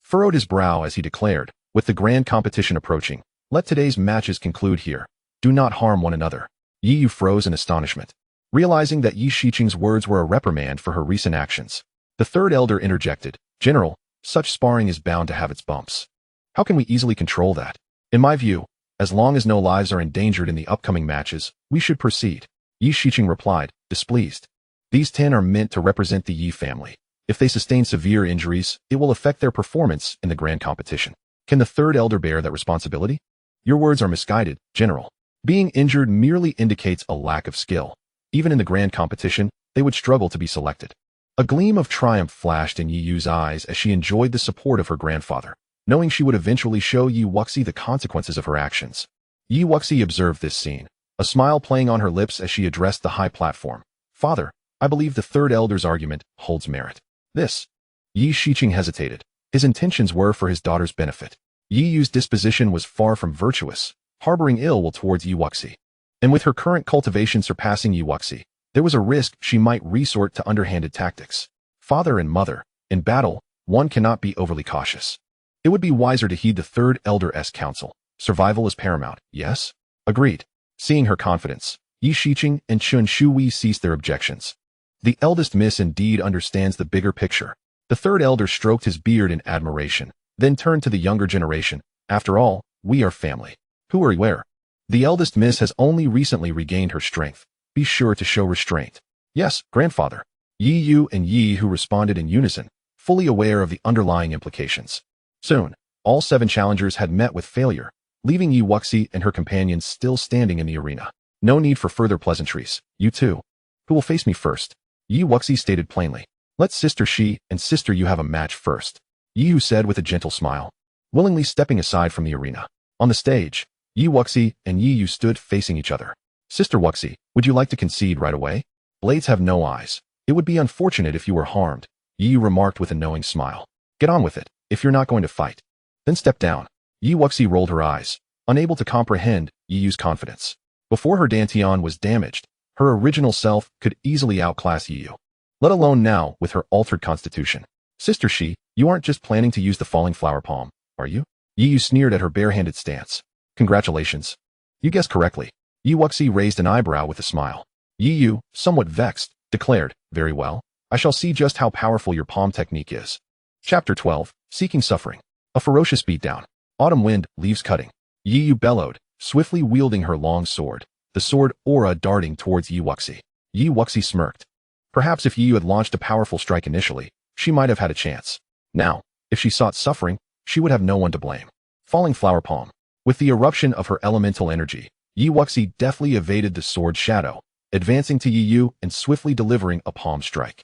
furrowed his brow as he declared, with the grand competition approaching, let today's matches conclude here. Do not harm one another. Yi Yu froze in astonishment, realizing that Yi Shiqing's words were a reprimand for her recent actions. The third elder interjected, General, such sparring is bound to have its bumps. How can we easily control that? In my view, as long as no lives are endangered in the upcoming matches, we should proceed. Yi Shiqing replied, displeased. These 10 are meant to represent the Yi family. If they sustain severe injuries, it will affect their performance in the grand competition. Can the third elder bear that responsibility? Your words are misguided, General. Being injured merely indicates a lack of skill. Even in the grand competition, they would struggle to be selected. A gleam of triumph flashed in Yi Yu's eyes as she enjoyed the support of her grandfather, knowing she would eventually show Yi Wuxi the consequences of her actions. Yi Wuxi observed this scene, a smile playing on her lips as she addressed the high platform. Father, I believe the third elder's argument holds merit. This. Yi Shiqing hesitated. His intentions were for his daughter's benefit. Yi Yu's disposition was far from virtuous, harboring ill will towards Yi Wuxi. And with her current cultivation surpassing Yi Wuxi, there was a risk she might resort to underhanded tactics. Father and mother, in battle, one cannot be overly cautious. It would be wiser to heed the third elder's counsel. Survival is paramount, yes? Agreed. Seeing her confidence, Yi Shiqing and Chun Shui ceased their objections. The eldest miss indeed understands the bigger picture. The third elder stroked his beard in admiration, then turned to the younger generation. After all, we are family. Who are you where? The eldest miss has only recently regained her strength. Be sure to show restraint. Yes, grandfather. Yi Yu and Yi Hu responded in unison, fully aware of the underlying implications. Soon, all 7 challengers had met with failure, leaving Yi Wuxi and her companions still standing in the arena. No need for further pleasantries. You two. Who will face me first? Yi Wuxi stated plainly. Let Sister Shi and Sister Yu have a match first. Yi Hu said with a gentle smile, willingly stepping aside from the arena. On the stage, Yi Wuxi and Yi Yu stood facing each other. Sister Wuxi, would you like to concede right away? Blades have no eyes. It would be unfortunate if you were harmed, Yi Yu remarked with a knowing smile. Get on with it, if you're not going to fight. Then step down. Yi Wuxi rolled her eyes, unable to comprehend Yi Yu's confidence. Before her Dantian was damaged, her original self could easily outclass Yi Yu, let alone now with her altered constitution. Sister Shi, you aren't just planning to use the falling flower palm, are you? Yi Yu sneered at her barehanded stance. Congratulations. You guessed correctly. Yi Wuxi raised an eyebrow with a smile. Yi Yu, somewhat vexed, declared, very well. I shall see just how powerful your palm technique is. Chapter 12, Seeking Suffering. A ferocious beatdown. Autumn wind, leaves cutting. Yi Yu bellowed, swiftly wielding her long sword, the sword aura darting towards Yi Wuxi. Yi Wuxi smirked. Perhaps if Yi Yu had launched a powerful strike initially, she might have had a chance. Now, if she sought suffering, she would have no one to blame. Falling flower palm. With the eruption of her elemental energy, Yi Wuxi deftly evaded the sword's shadow, advancing to Yi Yu and swiftly delivering a palm strike.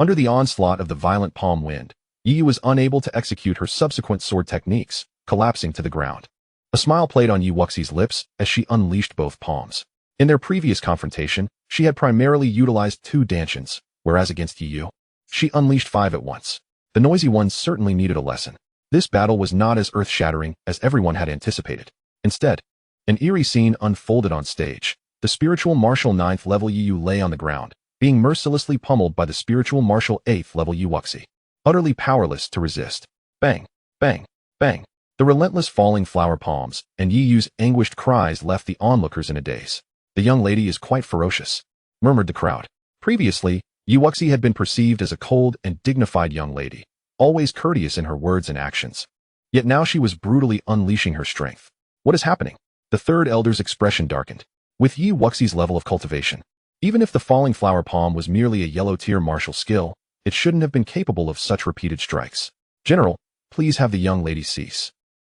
Under the onslaught of the violent palm wind, Yi Yu was unable to execute her subsequent sword techniques, collapsing to the ground. A smile played on Yi Wuxi's lips as she unleashed both palms. In their previous confrontation, she had primarily utilized 2 Dantians, whereas against Yi Yu, she unleashed 5 at once. The noisy ones certainly needed a lesson. This battle was not as earth-shattering as everyone had anticipated. Instead, an eerie scene unfolded on stage. The spiritual martial 9th level Yi Yu lay on the ground, being mercilessly pummeled by the spiritual martial 8th level Yi Wuxi, utterly powerless to resist. Bang, bang, bang. The relentless falling flower palms and Yi Yu's anguished cries left the onlookers in a daze. The young lady is quite ferocious, murmured the crowd. Previously, Yi Wuxi had been perceived as a cold and dignified young lady, always courteous in her words and actions. Yet now she was brutally unleashing her strength. What is happening? The third elder's expression darkened. With Yi Wuxi's level of cultivation, even if the falling flower palm was merely a yellow-tier martial skill, it shouldn't have been capable of such repeated strikes. General, please have the young lady cease.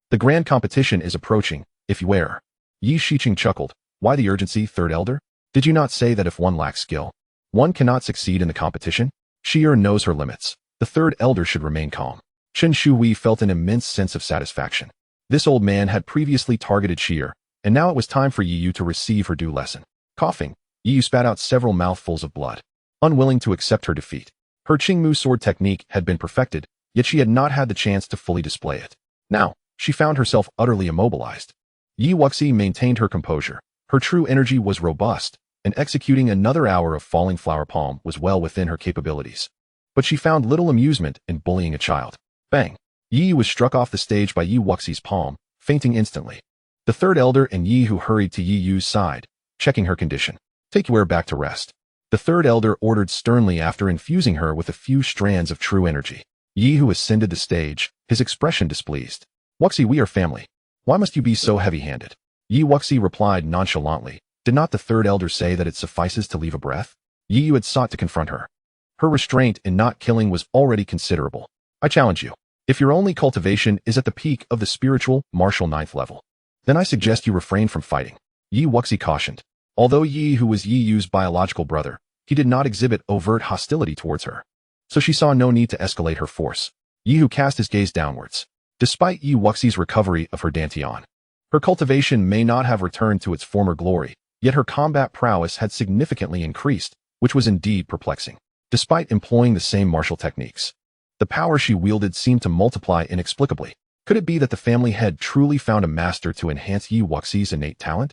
The grand competition is approaching, if you were. Yi Shiqing chuckled. Why the urgency, third elder? Did you not say that if one lacks skill, one cannot succeed in the competition? Shi'er knows her limits. The third elder should remain calm. Chen Shui felt an immense sense of satisfaction. This old man had previously targeted Shi'er, and now it was time for Yi Yu to receive her due lesson. Coughing, Yi Yu spat out several mouthfuls of blood, unwilling to accept her defeat. Her Qingmu sword technique had been perfected, yet she had not had the chance to fully display it. Now, she found herself utterly immobilized. Yi Wuxi maintained her composure. Her true energy was robust, and executing another hour of falling flower palm was well within her capabilities. But she found little amusement in bullying a child. Bang! Yi Yu was struck off the stage by Yi Wuxi's palm, fainting instantly. The third elder and Yi Hu hurried to Yi Yu's side, checking her condition. Take her back to rest. The third elder ordered sternly after infusing her with a few strands of true energy. Yi Hu ascended the stage, his expression displeased. Wuxi, we are family. Why must you be so heavy-handed? Yi Wuxi replied nonchalantly. Did not the third elder say that it suffices to leave a breath? Yi Yu had sought to confront her. Her restraint in not killing was already considerable. I challenge you. If your only cultivation is at the peak of the spiritual, martial 9th level, then I suggest you refrain from fighting. Yi Wuxi cautioned. Although Yi, who was Yi Yu's biological brother, he did not exhibit overt hostility towards her. So she saw no need to escalate her force. Yi Yu cast his gaze downwards. Despite Yi Wuxi's recovery of her Dantian, her cultivation may not have returned to its former glory, yet her combat prowess had significantly increased, which was indeed perplexing. Despite employing the same martial techniques, the power she wielded seemed to multiply inexplicably. Could it be that the family had truly found a master to enhance Yi Wuxi's innate talent?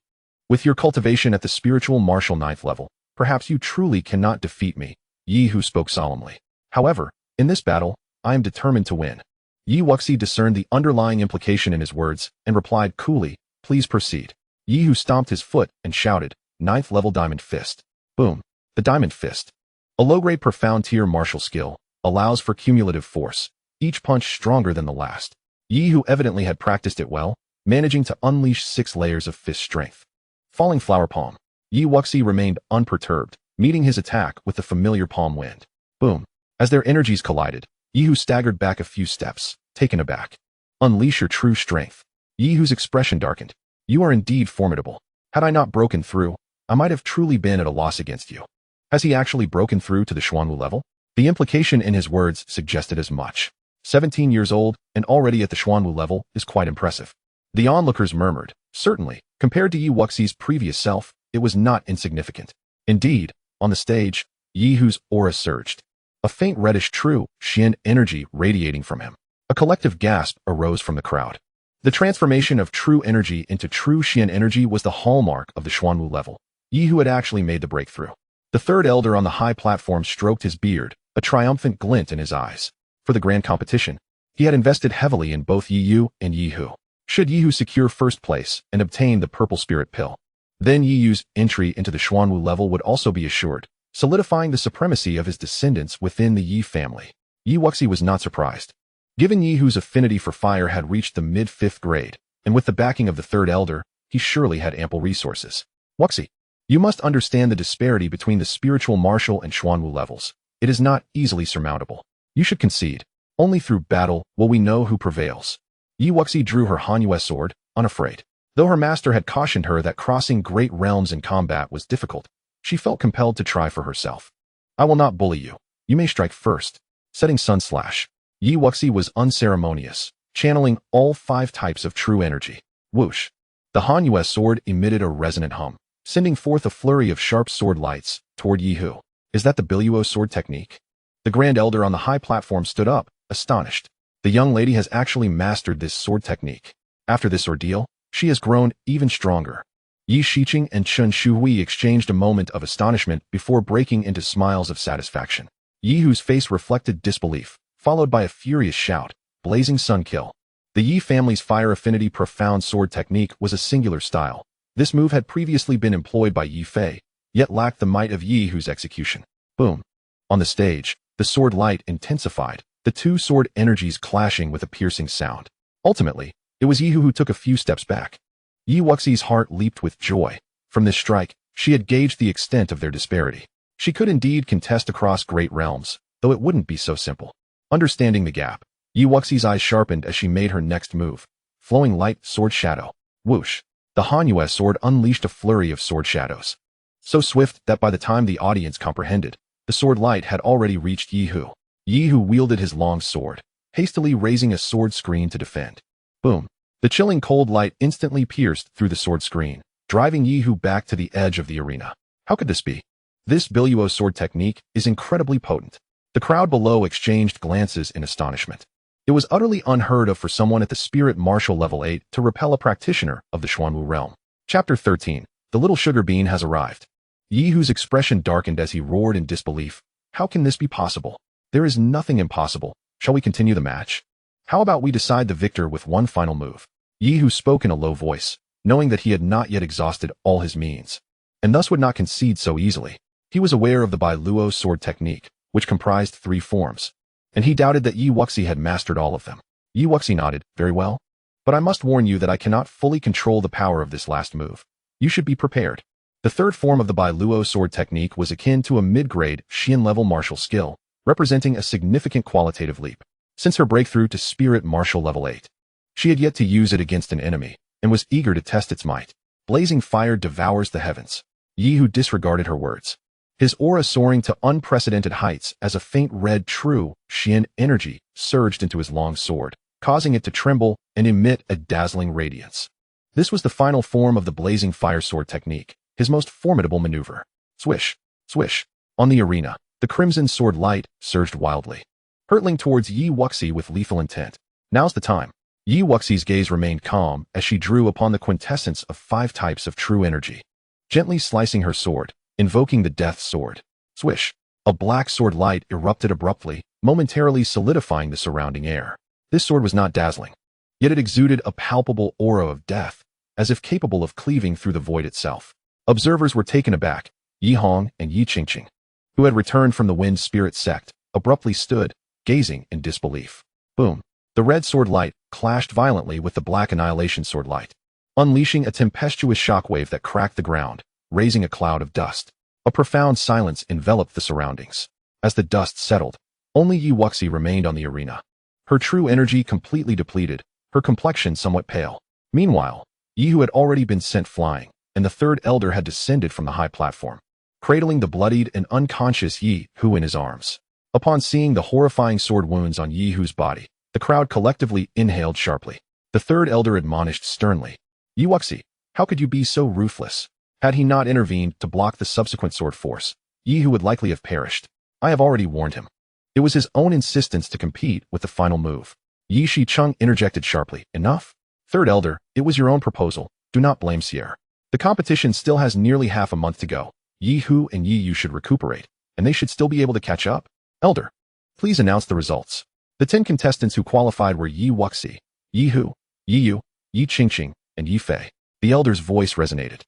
With your cultivation at the spiritual martial 9th level, perhaps you truly cannot defeat me, Yi Hu spoke solemnly. However, in this battle, I am determined to win. Yi Wuxi discerned the underlying implication in his words and replied coolly, please proceed. Yi Hu stomped his foot and shouted, 9th level diamond fist. Boom. The diamond fist. A low-grade profound tier martial skill, allows for cumulative force, each punch stronger than the last. Yi Hu evidently had practiced it well, managing to unleash 6 layers of fist strength. Falling flower palm. Yi Wuxi remained unperturbed, meeting his attack with the familiar palm wind. Boom. As their energies collided, Yi Hu staggered back a few steps, taken aback. Unleash your true strength. Yi Hu's expression darkened. You are indeed formidable. Had I not broken through, I might have truly been at a loss against you. Has he actually broken through to the Xuanwu level? The implication in his words suggested as much. 17 years old and already at the Xuanwu level is quite impressive. The onlookers murmured. Certainly, compared to Yi Wuxi's previous self, it was not insignificant. Indeed, on the stage, Yi Hu's aura surged. A faint reddish true Xian energy radiating from him. A collective gasp arose from the crowd. The transformation of true energy into true Xian energy was the hallmark of the Xuanwu level. Yi Hu had actually made the breakthrough. The third elder on the high platform stroked his beard, a triumphant glint in his eyes. For the grand competition, he had invested heavily in both Yi Yu and Yi Hu. Should Yi Hu secure first place and obtain the purple spirit pill, then Yi Yu's entry into the Xuanwu level would also be assured, solidifying the supremacy of his descendants within the Yi family. Yi Wuxi was not surprised. Given Yi Hu's affinity for fire had reached the mid-5th grade, and with the backing of the third elder, he surely had ample resources. Wuxi, you must understand the disparity between the spiritual martial and Xuanwu levels. It is not easily surmountable. You should concede. Only through battle will we know who prevails. Yi Wuxi drew her Hanyue sword, unafraid. Though her master had cautioned her that crossing great realms in combat was difficult, she felt compelled to try for herself. I will not bully you. You may strike first. Setting sun slash. Yi Wuxi was unceremonious, channeling all 5 types of true energy. Whoosh. The Hanyue sword emitted a resonant hum, sending forth a flurry of sharp sword lights toward Yi Hu. Is that the Biluo sword technique? The grand elder on the high platform stood up, astonished. The young lady has actually mastered this sword technique. After this ordeal, she has grown even stronger. Yi Shiqing and Chen Shuhui exchanged a moment of astonishment before breaking into smiles of satisfaction. Yi Hu's face reflected disbelief, followed by a furious shout, blazing sun kill. The Yi family's fire affinity profound sword technique was a singular style. This move had previously been employed by Yi Fei, yet lacked the might of Yi Hu's execution. Boom. On the stage, the sword light intensified, the 2 sword energies clashing with a piercing sound. Ultimately, it was Yi Hu who took a few steps back. Yi Wuxi's heart leaped with joy. From this strike, she had gauged the extent of their disparity. She could indeed contest across great realms, though it wouldn't be so simple. Understanding the gap, Yi Wuxi's eyes sharpened as she made her next move. Flowing light sword shadow. Whoosh. The Hanyue sword unleashed a flurry of sword shadows. So swift that by the time the audience comprehended, the sword light had already reached Yi Hu. Yi Hu wielded his long sword, hastily raising a sword screen to defend. Boom. The chilling cold light instantly pierced through the sword screen, driving Yi Hu back to the edge of the arena. How could this be? This Biluo sword technique is incredibly potent. The crowd below exchanged glances in astonishment. It was utterly unheard of for someone at the spirit martial level 8 to repel a practitioner of the Xuanwu realm. Chapter 13. The little sugar bean has arrived. Yi Hu's expression darkened as he roared in disbelief. How can this be possible? There is nothing impossible. Shall we continue the match? How about we decide the victor with one final move? Yi Hu spoke in a low voice, knowing that he had not yet exhausted all his means, and thus would not concede so easily. He was aware of the Biluo sword technique, which comprised 3 forms, and he doubted that Yi Wuxi had mastered all of them. Yi Wuxi nodded. Very well. But I must warn you that I cannot fully control the power of this last move. You should be prepared. The third form of the Bai Luo sword technique was akin to a mid-grade Xian-level martial skill, representing a significant qualitative leap. Since her breakthrough to Spirit Martial Level 8, she had yet to use it against an enemy, and was eager to test its might. Blazing fire devours the heavens. Yi Hu disregarded her words, his aura soaring to unprecedented heights as a faint red true Xian energy surged into his long sword, causing it to tremble and emit a dazzling radiance. This was the final form of the blazing fire sword technique, his most formidable maneuver. Swish, swish. On the arena, the crimson sword light surged wildly, hurtling towards Yi Wuxi with lethal intent. Now's the time. Yi Wuxi's gaze remained calm as she drew upon the quintessence of 5 types of true energy, gently slicing her sword, invoking the death sword. Swish. A black sword light erupted abruptly, momentarily solidifying the surrounding air. This sword was not dazzling, yet it exuded a palpable aura of death, as if capable of cleaving through the void itself. Observers were taken aback. Yi Hong and Yi Qingqing, who had returned from the Wind Spirit Sect, abruptly stood, gazing in disbelief. Boom. The red sword light clashed violently with the black annihilation sword light, unleashing a tempestuous shockwave that cracked the ground, raising a cloud of dust. A profound silence enveloped the surroundings. As the dust settled, only Yi Wuxi remained on the arena, her true energy completely depleted, her complexion somewhat pale. Meanwhile, Yi Hu had already been sent flying, and the third elder had descended from the high platform, cradling the bloodied and unconscious Yi Hu in his arms. Upon seeing the horrifying sword wounds on Yi Hu's body, the crowd collectively inhaled sharply. The third elder admonished sternly, "Yi Wuxi, how could you be so ruthless? Had he not intervened to block the subsequent sword force, Yi Hu would likely have perished. I have already warned him." It was his own insistence to compete with the final move. Yi Shicheng interjected sharply, "Enough? Third elder, it was your own proposal. Do not blame Sierra. The competition still has nearly half a month to go. Yi Hu and Yi Yu should recuperate, and they should still be able to catch up. Elder, please announce the results." The 10 contestants who qualified were Yi Wuxi, Yi Hu, Yi Yu, Yi Qingqing, and Yi Fei. The elder's voice resonated,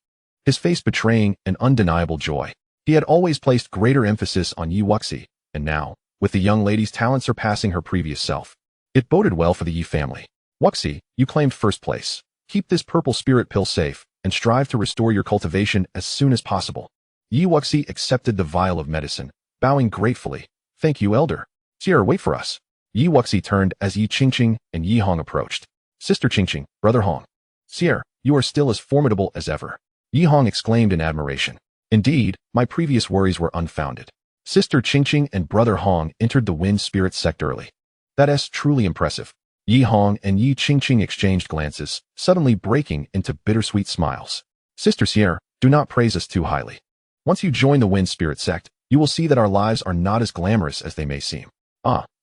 his face betraying an undeniable joy. He had always placed greater emphasis on Yi Wuxi, and now, with the young lady's talent surpassing her previous self, it boded well for the Yi family. "Wuxi, you claimed first place. Keep this purple spirit pill safe, and strive to restore your cultivation as soon as possible." Yi Wuxi accepted the vial of medicine, bowing gratefully. "Thank you, elder. Sierra, wait for us." Yi Wuxi turned as Yi Qingqing and Yi Hong approached. "Sister Qingqing, brother Hong. Sierra, you are still as formidable as ever." Yi Hong exclaimed in admiration. "Indeed, my previous worries were unfounded." Sister Qingqing and brother Hong entered the Wind Spirit Sect early. "That's truly impressive." Yi Hong and Yi Qingqing exchanged glances, suddenly breaking into bittersweet smiles. "Sister Sierra, do not praise us too highly. Once you join the Wind Spirit Sect, you will see that our lives are not as glamorous as they may seem.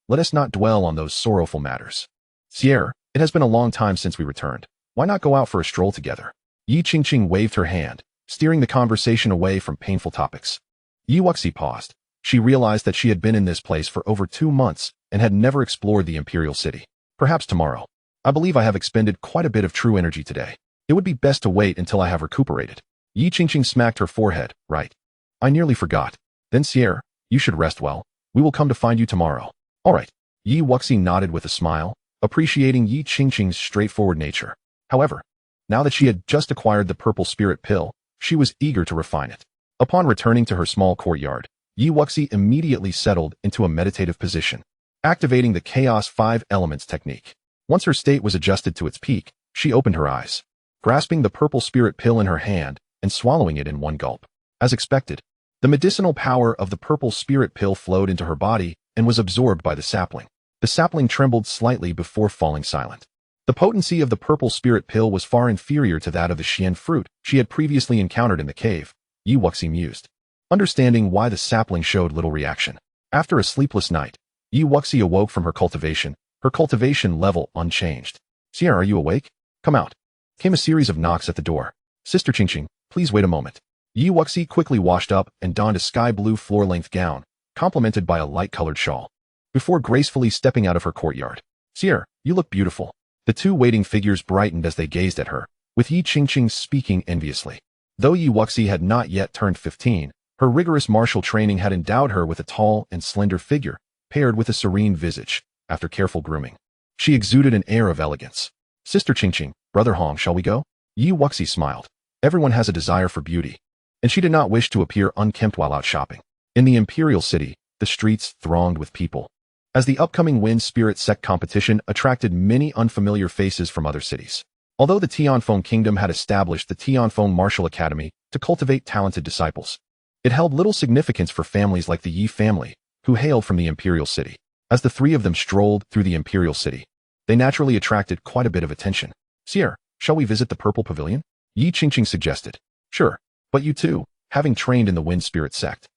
Let us not dwell on those sorrowful matters. Sierra, it has been a long time since we returned. Why not go out for a stroll together?" Yi Qingqing waved her hand, steering the conversation away from painful topics. Yi Wuxi paused. She realized that she had been in this place for over 2 months and had never explored the imperial city. "Perhaps tomorrow. I believe I have expended quite a bit of true energy today. It would be best to wait until I have recuperated." Yi Qingqing smacked her forehead. "Right. I nearly forgot. Then Sierra, you should rest well. We will come to find you tomorrow." "All right." Yi Wuxi nodded with a smile, appreciating Yi Qingqing's straightforward nature. However, now that she had just acquired the purple spirit pill, she was eager to refine it. Upon returning to her small courtyard, Yi Wuxi immediately settled into a meditative position, activating the Chaos 5 Elements technique. Once her state was adjusted to its peak, she opened her eyes, grasping the purple spirit pill in her hand and swallowing it in one gulp. As expected, the medicinal power of the purple spirit pill flowed into her body and was absorbed by the sapling. The sapling trembled slightly before falling silent. The potency of the purple spirit pill was far inferior to that of the Xian fruit she had previously encountered in the cave. Yi Wuxi mused, understanding why the sapling showed little reaction. After a sleepless night, Yi Wuxi awoke from her cultivation level unchanged. "Sierra, are you awake? Come out." Came a series of knocks at the door. "Sister Qingqing, please wait a moment." Yi Wuxi quickly washed up and donned a sky-blue floor-length gown, complemented by a light-colored shawl, before gracefully stepping out of her courtyard. "Sierra, you look beautiful." The 2 waiting figures brightened as they gazed at her, with Yi Qingqing speaking enviously. Though Yi Wuxi had not yet turned 15, her rigorous martial training had endowed her with a tall and slender figure, paired with a serene visage. After careful grooming, she exuded an air of elegance. "Sister Qingqing, brother Hong, shall we go?" Yi Wuxi smiled. "Everyone has a desire for beauty. and she did not wish to appear unkempt while out shopping. In the imperial city, the streets thronged with people, as the upcoming Wind Spirit Sect competition attracted many unfamiliar faces from other cities. Although the Tianfeng kingdom had established the Tianfeng Martial Academy to cultivate talented disciples, it held little significance for families like the Yi family, who hailed from the imperial city. As the three of them strolled through the imperial city, they naturally attracted quite a bit of attention. "Sire, shall we visit the Purple Pavilion?" Yi Qingqing suggested. "Sure, but you too, having trained in the Wind Spirit Sect,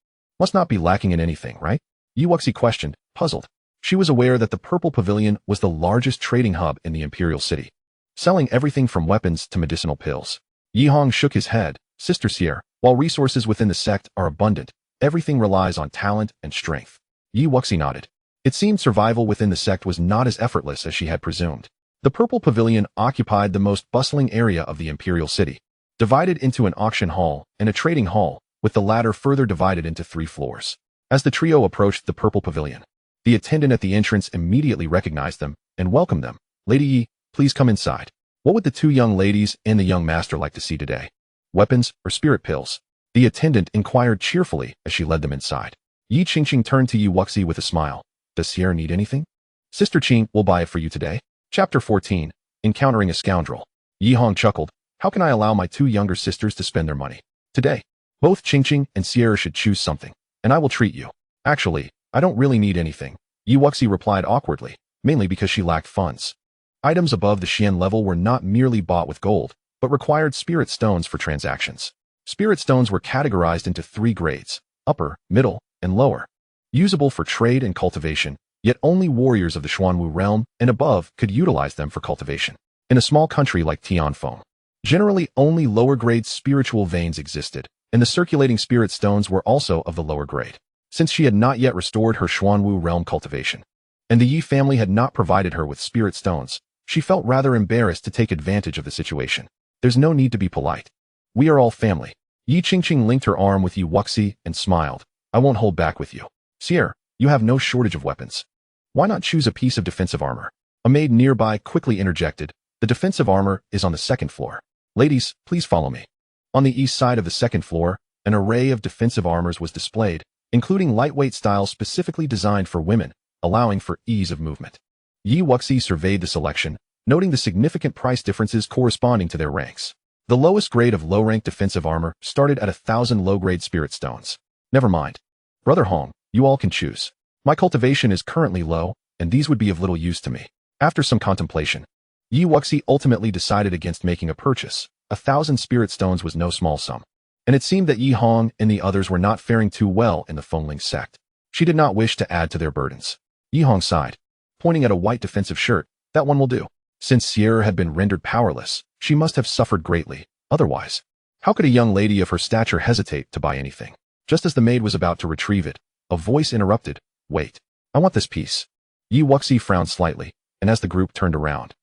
must not be lacking in anything, right?" Yi Wuxi questioned, puzzled. She was aware that the Purple Pavilion was the largest trading hub in the imperial city, selling everything from weapons to medicinal pills. Yi Hong shook his head. "Sister Sierra, while resources within the sect are abundant, everything relies on talent and strength." Yi Wuxi nodded. It seemed survival within the sect was not as effortless as she had presumed. The Purple Pavilion occupied the most bustling area of the imperial city, divided into an auction hall and a trading hall, with the latter further divided into 3 floors. As the trio approached the Purple Pavilion, the attendant at the entrance immediately recognized them and welcomed them. "Lady Yi, please come inside. What would the 2 young ladies and the young master like to see today? Weapons or spirit pills?" The attendant inquired cheerfully as she led them inside. Yi Qingqing turned to Yi Wuxi with a smile. "Does Sierra need anything?" "Sister Qing will buy it for you today." Chapter 14. Encountering a Scoundrel. Yi Hong chuckled. "How can I allow my 2 younger sisters to spend their money today? Both Qingqing and Sierra should choose something, and I will treat you." "Actually, I don't really need anything," Yi Wuxi replied awkwardly, mainly because she lacked funds. Items above the Xian level were not merely bought with gold, but required spirit stones for transactions. Spirit stones were categorized into 3 grades, upper, middle, and lower, usable for trade and cultivation, yet only warriors of the Xuanwu realm and above could utilize them for cultivation. In a small country like Tianfeng, generally only lower-grade spiritual veins existed, and the circulating spirit stones were also of the lower grade. Since she had not yet restored her Xuanwu realm cultivation, and the Yi family had not provided her with spirit stones, she felt rather embarrassed to take advantage of the situation. "There's no need to be polite. We are all family." Yi Qingqing linked her arm with Yi Wuxi and smiled. "I won't hold back with you. Sierra, you have no shortage of weapons. Why not choose a piece of defensive armor?" A maid nearby quickly interjected. "The defensive armor is on the 2nd floor. Ladies, please follow me." On the east side of the 2nd floor, an array of defensive armors was displayed, including lightweight styles specifically designed for women, allowing for ease of movement. Yi Wuxi surveyed the selection, noting the significant price differences corresponding to their ranks. The lowest grade of low-rank defensive armor started at 1,000 low-grade spirit stones. "Never mind. Brother Hong, you all can choose. My cultivation is currently low, and these would be of little use to me." After some contemplation, Yi Wuxi ultimately decided against making a purchase. 1,000 spirit stones was no small sum, and it seemed that Yi Hong and the others were not faring too well in the Fengling sect. She did not wish to add to their burdens. Yi Hong sighed, pointing at a white defensive shirt. "That one will do." Since Sierra had been rendered powerless, she must have suffered greatly. Otherwise, how could a young lady of her stature hesitate to buy anything? Just as the maid was about to retrieve it, a voice interrupted. "Wait, I want this piece." Yi Wuxi frowned slightly, and as the group turned around,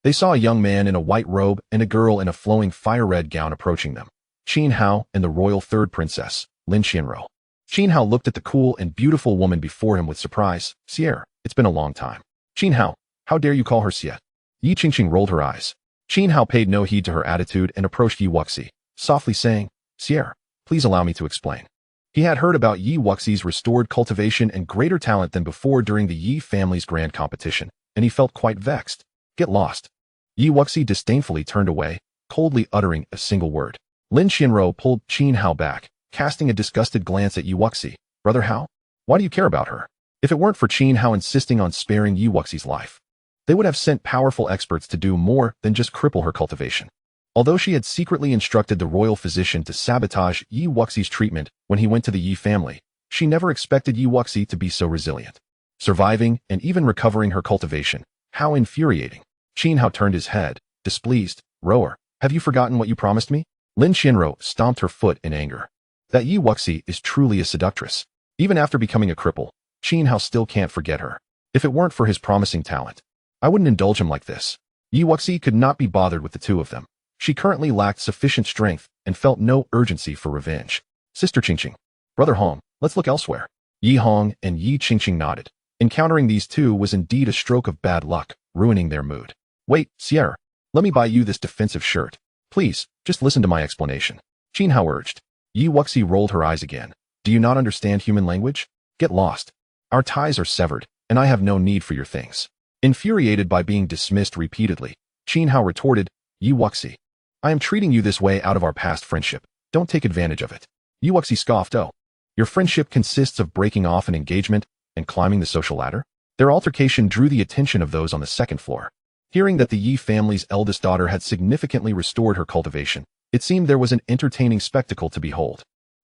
they saw a young man in a white robe and a girl in a flowing fire-red gown approaching them. Qin Hao and the royal 3rd princess, Lin Xianro. Qin Hao looked at the cool and beautiful woman before him with surprise. "Sierra, it's been a long time." "Qin Hao, how dare you call her Sierra?" Yi Qingqing rolled her eyes. Qin Hao paid no heed to her attitude and approached Yi Wuxi, softly saying, "Sierra, please allow me to explain." He had heard about Yi Wuxi's restored cultivation and greater talent than before during the Yi family's grand competition, and he felt quite vexed. "Get lost." Yi Wuxi disdainfully turned away, coldly uttering a single word. Lin Xianro pulled Qin Hao back, casting a disgusted glance at Yi Wuxi. "Brother Hao, why do you care about her?" If it weren't for Qin Hao insisting on sparing Yi Wuxi's life, they would have sent powerful experts to do more than just cripple her cultivation. Although she had secretly instructed the royal physician to sabotage Yi Wuxi's treatment when he went to the Yi family, she never expected Yi Wuxi to be so resilient, surviving and even recovering her cultivation. How infuriating. Qin Hao turned his head, displeased. "Rower, have you forgotten what you promised me?" Lin Xianro stomped her foot in anger. That Yi Wuxi is truly a seductress. Even after becoming a cripple, Qin Hao still can't forget her. If it weren't for his promising talent, I wouldn't indulge him like this. Yi Wuxi could not be bothered with the 2 of them. She currently lacked sufficient strength and felt no urgency for revenge. "Sister Qingqing, Brother Hong, let's look elsewhere." Yi Hong and Yi Qingqing nodded. Encountering these 2 was indeed a stroke of bad luck, ruining their mood. "Wait, Sierra, let me buy you this defensive shirt. Please, just listen to my explanation," Qin Hao urged. Yi Wuxi rolled her eyes again. Do you not understand human language? Get lost. Our ties are severed, and I have no need for your things. Infuriated by being dismissed repeatedly, Qin Hao retorted, Yi Wuxi, I am treating you this way out of our past friendship. Don't take advantage of it. Yi Wuxi scoffed, oh. Your friendship consists of breaking off an engagement and climbing the social ladder? Their altercation drew the attention of those on the second floor. Hearing that the Yi family's eldest daughter had significantly restored her cultivation, it seemed there was an entertaining spectacle to behold.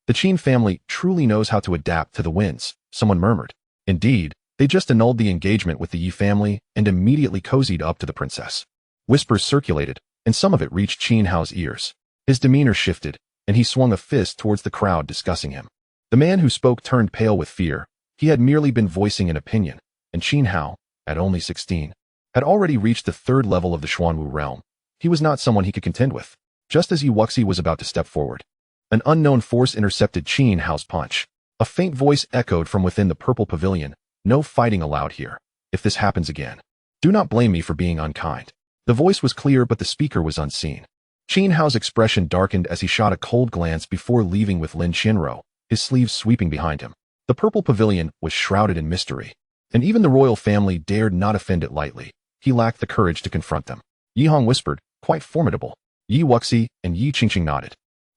The Qin family truly knows how to adapt to the winds, someone murmured. Indeed, they just annulled the engagement with the Yi family and immediately cozied up to the princess. Whispers circulated, and some of it reached Qin Hao's ears. His demeanor shifted, and he swung a fist towards the crowd discussing him. The man who spoke turned pale with fear. He had merely been voicing an opinion, and Qin Hao, at only 16, had already reached the third level of the Xuanwu realm. He was not someone he could contend with. Just as Yi Wuxi was about to step forward, an unknown force intercepted Qin Hao's punch. A faint voice echoed from within the purple pavilion. No fighting allowed here. If this happens again, do not blame me for being unkind. The voice was clear, but the speaker was unseen. Qin Hao's expression darkened as he shot a cold glance before leaving with Lin Qianro, his sleeves sweeping behind him. The purple pavilion was shrouded in mystery, and even the royal family dared not offend it lightly. He lacked the courage to confront them. Yi Hong whispered, quite formidable. Yi Wuxi and Yi Qingqing nodded,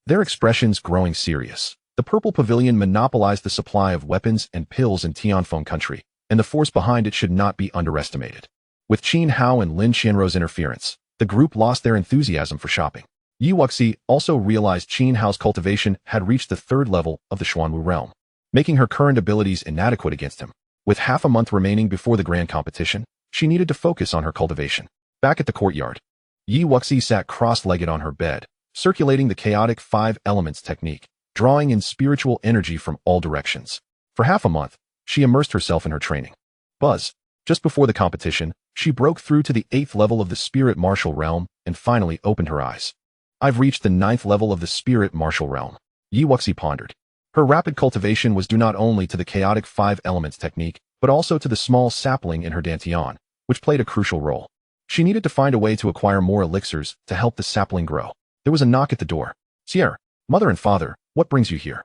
their expressions growing serious. The purple pavilion monopolized the supply of weapons and pills in Tianfeng country, and the force behind it should not be underestimated. With Qin Hao and Lin Qianro's interference, the group lost their enthusiasm for shopping. Yi Wuxi also realized Qin Hao's cultivation had reached the third level of the Xuanwu realm, making her current abilities inadequate against him. With half a month remaining before the grand competition, she needed to focus on her cultivation. Back at the courtyard, Yi Wuxi sat cross-legged on her bed, circulating the chaotic 5 elements technique, drawing in spiritual energy from all directions. For half a month, she immersed herself in her training. Buzz. Just before the competition, she broke through to the 8th level of the spirit martial realm and finally opened her eyes. I've reached the 9th level of the spirit martial realm. Yi Wuxi pondered. Her rapid cultivation was due not only to the chaotic 5 elements technique, but also to the small sapling in her Dantian, which played a crucial role. She needed to find a way to acquire more elixirs to help the sapling grow. There was a knock at the door. Sierre, mother and father, what brings you here?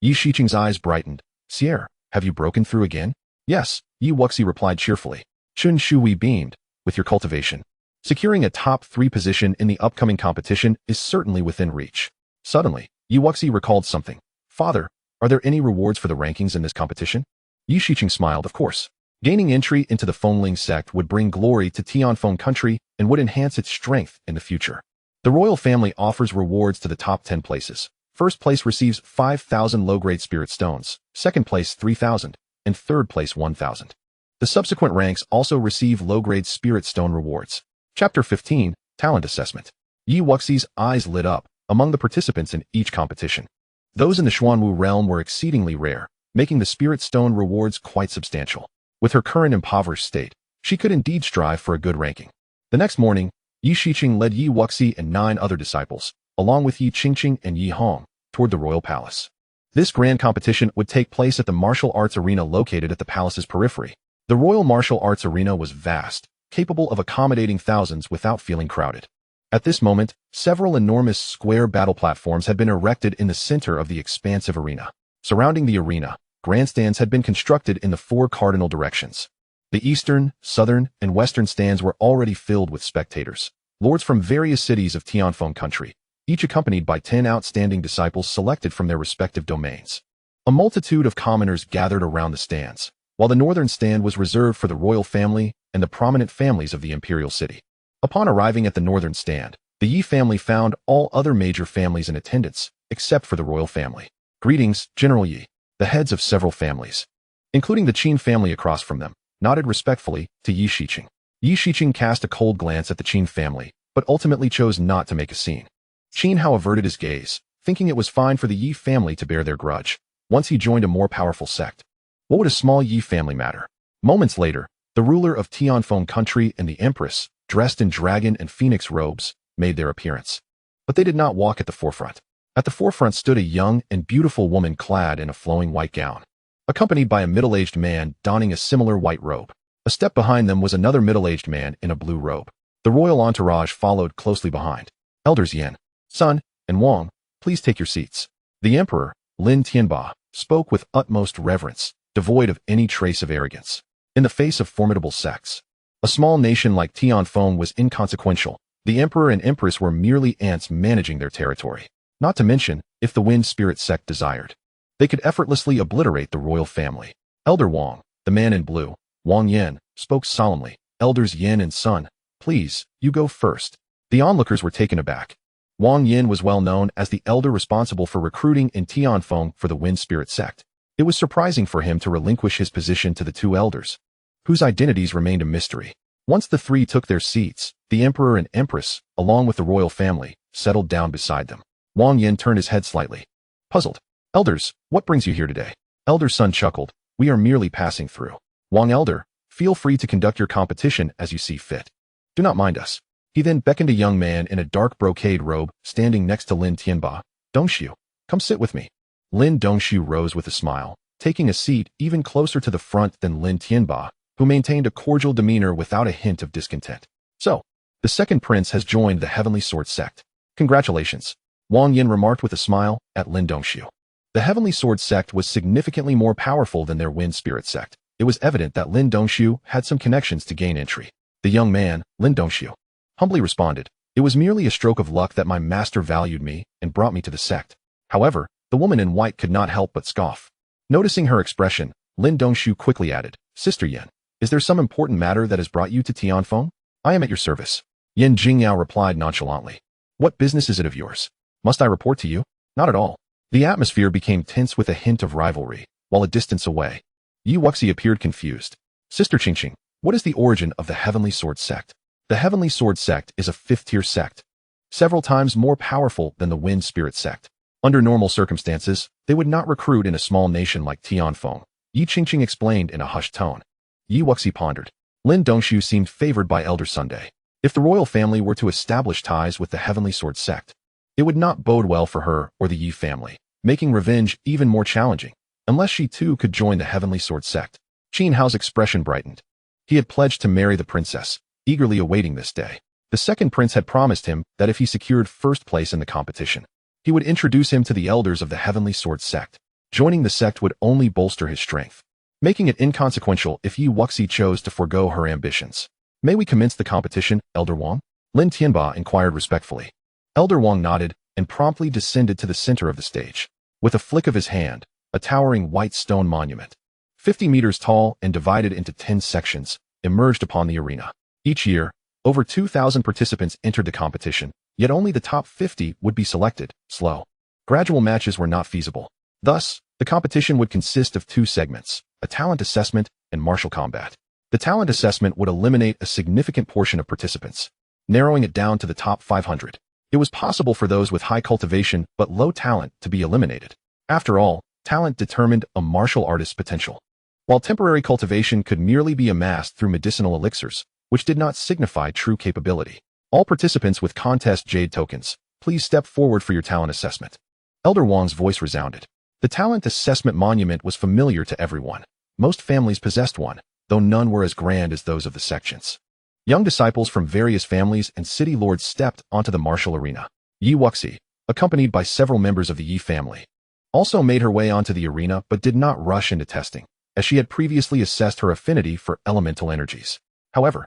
Yi Xiqing's eyes brightened. Sierre, have you broken through again? Yes, Yi Wuxi replied cheerfully. Chun Shui beamed. With your cultivation, securing a top 3 position in the upcoming competition is certainly within reach. Suddenly, Yi Wuxi recalled something. Father, are there any rewards for the rankings in this competition? Yi Xiqing smiled, of course. Gaining entry into the Fengling sect would bring glory to Tianfeng country and would enhance its strength in the future. The royal family offers rewards to the top 10 places. First place receives 5,000 low-grade spirit stones, second place 3,000, and third place 1,000. The subsequent ranks also receive low-grade spirit stone rewards. Chapter 15, Talent Assessment. Yi Wuxi's eyes lit up among the participants in each competition. Those in the Xuanwu realm were exceedingly rare, making the spirit stone rewards quite substantial. With her current impoverished state, she could indeed strive for a good ranking. The next morning, Yi Xiqing led Yi Wuxi and 9 other disciples, along with Yi Qingqing and Yi Hong, toward the royal palace. This grand competition would take place at the martial arts arena located at the palace's periphery. The royal martial arts arena was vast, capable of accommodating thousands without feeling crowded. At this moment, several enormous square battle platforms had been erected in the center of the expansive arena. Surrounding the arena, grandstands had been constructed in the 4 cardinal directions. The eastern, southern, and western stands were already filled with spectators, lords from various cities of Tianfeng country, each accompanied by 10 outstanding disciples selected from their respective domains. A multitude of commoners gathered around the stands, while the northern stand was reserved for the royal family and the prominent families of the imperial city. Upon arriving at the northern stand, the Yi family found all other major families in attendance, except for the royal family. Greetings, General Yi. The heads of several families, including the Qin family across from them, nodded respectfully to Yi Xiqing. Yi Xiqing cast a cold glance at the Qin family, but ultimately chose not to make a scene. Qin Hao averted his gaze, thinking it was fine for the Yi family to bear their grudge, once he joined a more powerful sect. What would a small Yi family matter? Moments later, the ruler of Tianfeng country and the Empress, dressed in dragon and phoenix robes, made their appearance. But they did not walk at the forefront. At the forefront stood a young and beautiful woman clad in a flowing white gown, accompanied by a middle-aged man donning a similar white robe. A step behind them was another middle-aged man in a blue robe. The royal entourage followed closely behind. Elders Yan, Sun, and Wang, please take your seats. The emperor, Lin Tianba, spoke with utmost reverence, devoid of any trace of arrogance. In the face of formidable sects, a small nation like Tianfeng was inconsequential. The emperor and empress were merely ants managing their territory. Not to mention, if the wind spirit sect desired, they could effortlessly obliterate the royal family. Elder Wang, the man in blue, Wang Yin, spoke solemnly. Elders Yin and Sun, please, you go first. The onlookers were taken aback. Wang Yin was well known as the elder responsible for recruiting in Tianfeng for the wind spirit sect. It was surprising for him to relinquish his position to the two elders, whose identities remained a mystery. Once the three took their seats, the emperor and empress, along with the royal family, settled down beside them. Wang Yin turned his head slightly, puzzled. Elders, what brings you here today? Elder Sun chuckled. We are merely passing through. Wang Elder, feel free to conduct your competition as you see fit. Do not mind us. He then beckoned a young man in a dark brocade robe standing next to Lin Tianba. Dongshu, come sit with me. Lin Dongshu rose with a smile, taking a seat even closer to the front than Lin Tianba, who maintained a cordial demeanor without a hint of discontent. So, the second prince has joined the Heavenly Sword Sect. Congratulations, Wang Yin remarked with a smile at Lin Dongshu. The Heavenly Sword Sect was significantly more powerful than their Wind Spirit Sect. It was evident that Lin Dongshu had some connections to gain entry. The young man, Lin Dongshu, humbly responded, it was merely a stroke of luck that my master valued me and brought me to the sect. However, the woman in white could not help but scoff. Noticing her expression, Lin Dongshu quickly added, Sister Yin, is there some important matter that has brought you to Tianfeng? I am at your service. Yin Jingyao replied nonchalantly. What business is it of yours? Must I report to you? Not at all. The atmosphere became tense with a hint of rivalry, while a distance away, Wuxi appeared confused. Sister Qingqing, what is the origin of the Heavenly Sword Sect? The Heavenly Sword Sect is a fifth-tier sect, several times more powerful than the Wind Spirit Sect. Under normal circumstances, they would not recruit in a small nation like Tianfeng, Yi Qingqing explained in a hushed tone. Yi Wuxi pondered. Lin Dongshu seemed favored by Elder Sunday. If the royal family were to establish ties with the Heavenly Sword Sect, it would not bode well for her or the Yi family, making revenge even more challenging, unless she too could join the Heavenly Sword Sect. Qin Hao's expression brightened. He had pledged to marry the princess, eagerly awaiting this day. The second prince had promised him that if he secured first place in the competition, he would introduce him to the elders of the Heavenly Sword Sect. Joining the sect would only bolster his strength, making it inconsequential if Yi Wuxi chose to forego her ambitions. May we commence the competition, Elder Wang? Lin Tianba inquired respectfully. Elder Wang nodded and promptly descended to the center of the stage. With a flick of his hand, a towering white stone monument, 50 meters tall and divided into 10 sections, emerged upon the arena. Each year, over 2,000 participants entered the competition, yet only the top 50 would be selected. Slow, gradual matches were not feasible. Thus, the competition would consist of two segments, a talent assessment and martial combat. The talent assessment would eliminate a significant portion of participants, narrowing it down to the top 500. It was possible for those with high cultivation but low talent to be eliminated. After all, talent determined a martial artist's potential, while temporary cultivation could merely be amassed through medicinal elixirs, which did not signify true capability. All participants with contest jade tokens, please step forward for your talent assessment. Elder Wang's voice resounded. The talent assessment monument was familiar to everyone. Most families possessed one, though none were as grand as those of the sections. Young disciples from various families and city lords stepped onto the martial arena. Yi Wuxi, accompanied by several members of the Yi family, also made her way onto the arena but did not rush into testing, as she had previously assessed her affinity for elemental energies. However,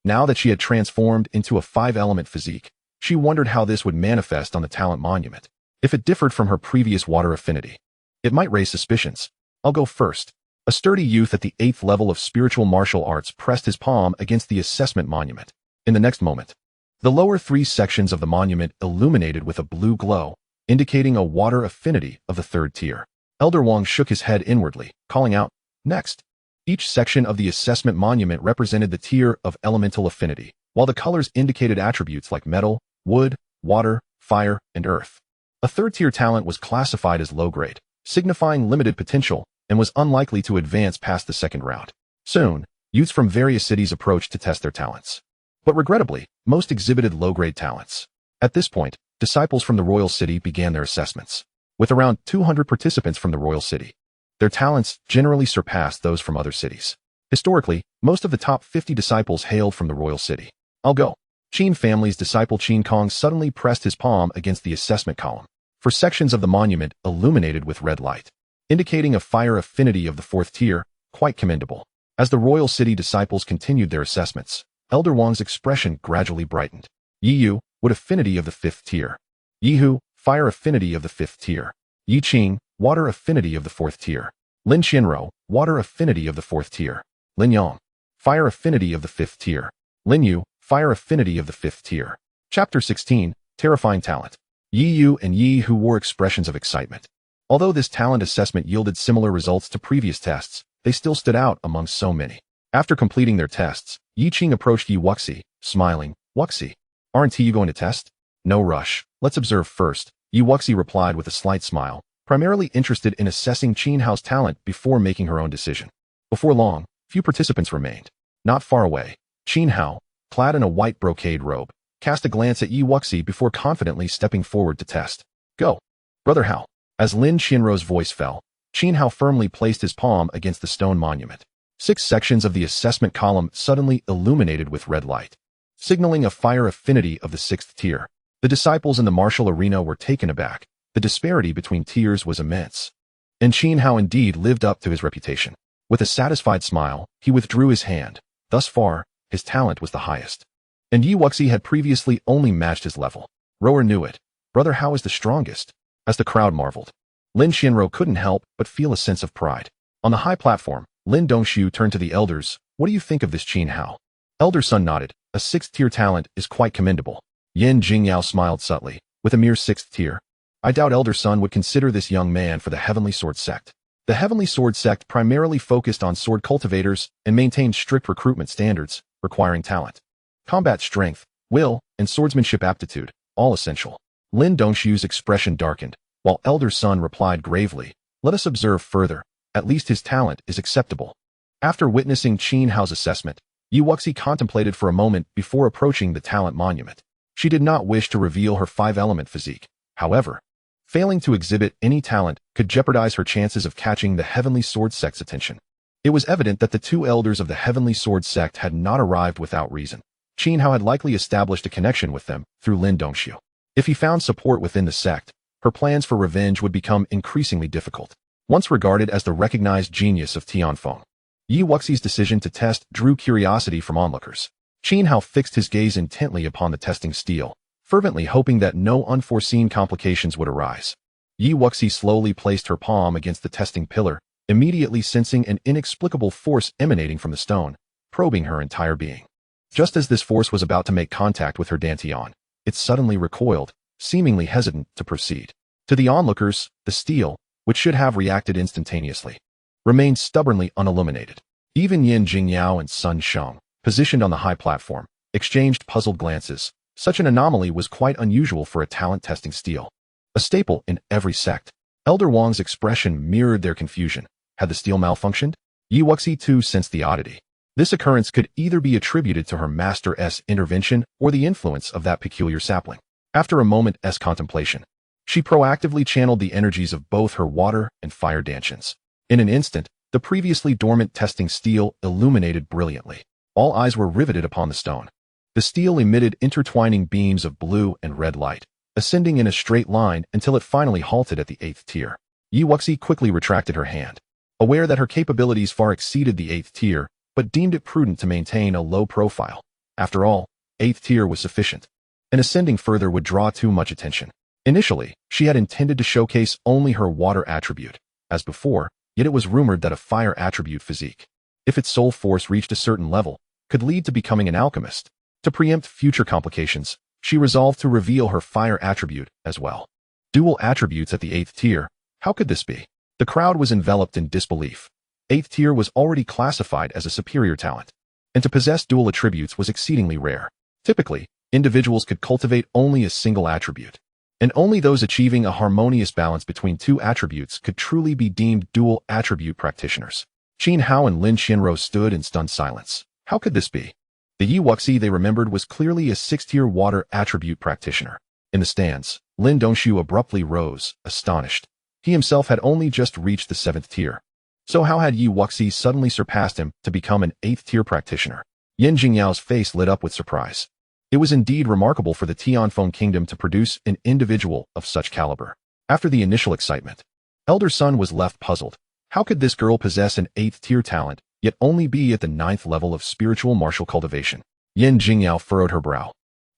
now that she had transformed into a 5-element physique, she wondered how this would manifest on the talent monument. If it differed from her previous water affinity, it might raise suspicions. I'll go first. A sturdy youth at the 8th level of spiritual martial arts pressed his palm against the assessment monument. In the next moment, the lower 3 sections of the monument illuminated with a blue glow, indicating a water affinity of the 3rd tier. Elder Wang shook his head inwardly, calling out, next. Each section of the assessment monument represented the tier of elemental affinity, while the colors indicated attributes like metal, wood, water, fire, and earth. A 3rd-tier talent was classified as low-grade, signifying limited potential, and was unlikely to advance past the 2nd round. Soon, youths from various cities approached to test their talents. But regrettably, most exhibited low-grade talents. At this point, disciples from the royal city began their assessments. With around 200 participants from the royal city, their talents generally surpassed those from other cities. Historically, most of the top 50 disciples hailed from the royal city. I'll go. Qin family's disciple Qin Kong suddenly pressed his palm against the assessment column. for sections of the monument illuminated with red light, indicating a fire affinity of the 4th tier, quite commendable. As the royal city disciples continued their assessments, Elder Wang's expression gradually brightened. Yiyu, wood affinity of the 5th tier. Yihu, fire affinity of the 5th tier. Yiqing, water affinity of the 4th tier. Lin Qianro, water affinity of the 4th tier. Lin Yang, fire affinity of the 5th tier. Lin Yu, fire affinity of the 5th tier. Chapter 16, Terrifying Talent. Yiyu and Yi Hu wore expressions of excitement. Although this talent assessment yielded similar results to previous tests, they still stood out among so many. After completing their tests, Yiqing approached Yi Wuxi, smiling. Wuxi, aren't you going to test? No rush, let's observe first, Yi Wuxi replied with a slight smile, primarily interested in assessing Qin Hao's talent before making her own decision. Before long, few participants remained. Not far away, Qin Hao, clad in a white brocade robe, cast a glance at Yi Wuxi before confidently stepping forward to test. Go, Brother Hao. As Lin Qianro's voice fell, Qin Hao firmly placed his palm against the stone monument. 6 sections of the assessment column suddenly illuminated with red light, signaling a fire affinity of the 6th tier. The disciples in the martial arena were taken aback. The disparity between tiers was immense. And Qin Hao indeed lived up to his reputation. With a satisfied smile, he withdrew his hand. Thus far, his talent was the highest. And Yi Wuxi had previously only matched his level. Rower knew it. Brother Hao is the strongest. As the crowd marveled, Lin Qianro couldn't help but feel a sense of pride. On the high platform, Lin Dongshu turned to the elders. What do you think of this Qin Hao? Elder Sun nodded. A 6th tier talent is quite commendable. Yin Jingyao smiled subtly. With a mere 6th tier, I doubt Elder Sun would consider this young man for the Heavenly Sword Sect. The Heavenly Sword Sect primarily focused on sword cultivators and maintained strict recruitment standards, requiring talent, combat strength, will, and swordsmanship aptitude, all essential. Lin Dongshu's expression darkened, while Elder Sun replied gravely, let us observe further. At least his talent is acceptable. After witnessing Qin Hao's assessment, Yi Wuxi contemplated for a moment before approaching the talent monument. She did not wish to reveal her 5-element physique. However, failing to exhibit any talent could jeopardize her chances of catching the Heavenly Sword Sect's attention. It was evident that the 2 elders of the Heavenly Sword Sect had not arrived without reason. Qin Hao had likely established a connection with them through Lin Dongshu. If he found support within the sect, her plans for revenge would become increasingly difficult. Once regarded as the recognized genius of Tianfeng, Yi Wuxi's decision to test drew curiosity from onlookers. Qin Hao fixed his gaze intently upon the testing steel, fervently hoping that no unforeseen complications would arise. Yi Wuxi slowly placed her palm against the testing pillar, immediately sensing an inexplicable force emanating from the stone, probing her entire being. Just as this force was about to make contact with her Dantian, it suddenly recoiled, seemingly hesitant to proceed. To the onlookers, the steel, which should have reacted instantaneously, remained stubbornly unilluminated. Even Yin Jingyao and Sun Sheng, positioned on the high platform, exchanged puzzled glances. Such an anomaly was quite unusual for a talent-testing steel, a staple in every sect. Elder Wang's expression mirrored their confusion. Had the steel malfunctioned? Yi Wuxi too sensed the oddity. This occurrence could either be attributed to her master's intervention or the influence of that peculiar sapling. After a moment's contemplation, she proactively channeled the energies of both her water and fire Dantians. In an instant, the previously dormant testing steel illuminated brilliantly. All eyes were riveted upon the stone. The steel emitted intertwining beams of blue and red light, ascending in a straight line until it finally halted at the 8th tier. Yi Wuxi quickly retracted her hand, aware that her capabilities far exceeded the 8th tier, but deemed it prudent to maintain a low profile. After all, 8th tier was sufficient, and ascending further would draw too much attention. Initially, she had intended to showcase only her water attribute, as before, yet it was rumored that a fire attribute physique, if its soul force reached a certain level, could lead to becoming an alchemist. To preempt future complications, she resolved to reveal her fire attribute as well. Dual attributes at the 8th tier, how could this be? The crowd was enveloped in disbelief. 8th tier was already classified as a superior talent, and to possess dual attributes was exceedingly rare. Typically, individuals could cultivate only a single attribute, and only those achieving a harmonious balance between 2 attributes could truly be deemed dual attribute practitioners. Qin Hao and Lin Qianro stood in stunned silence. How could this be? The Yi Wuxi they remembered was clearly a 6th-tier water attribute practitioner. In the stands, Lin Dongshu abruptly rose, astonished. He himself had only just reached the 7th tier. So how had Yi Wuxi suddenly surpassed him to become an 8th-tier practitioner? Yin Jingyao's face lit up with surprise. It was indeed remarkable for the Tianfeng kingdom to produce an individual of such caliber. After the initial excitement, Elder Sun was left puzzled. How could this girl possess an 8th tier talent, yet only be at the 9th level of spiritual martial cultivation? Yin Jingyao furrowed her brow,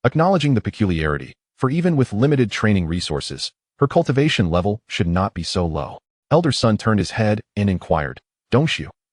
acknowledging the peculiarity, for even with limited training resources, her cultivation level should not be so low. Elder Sun turned his head and inquired, do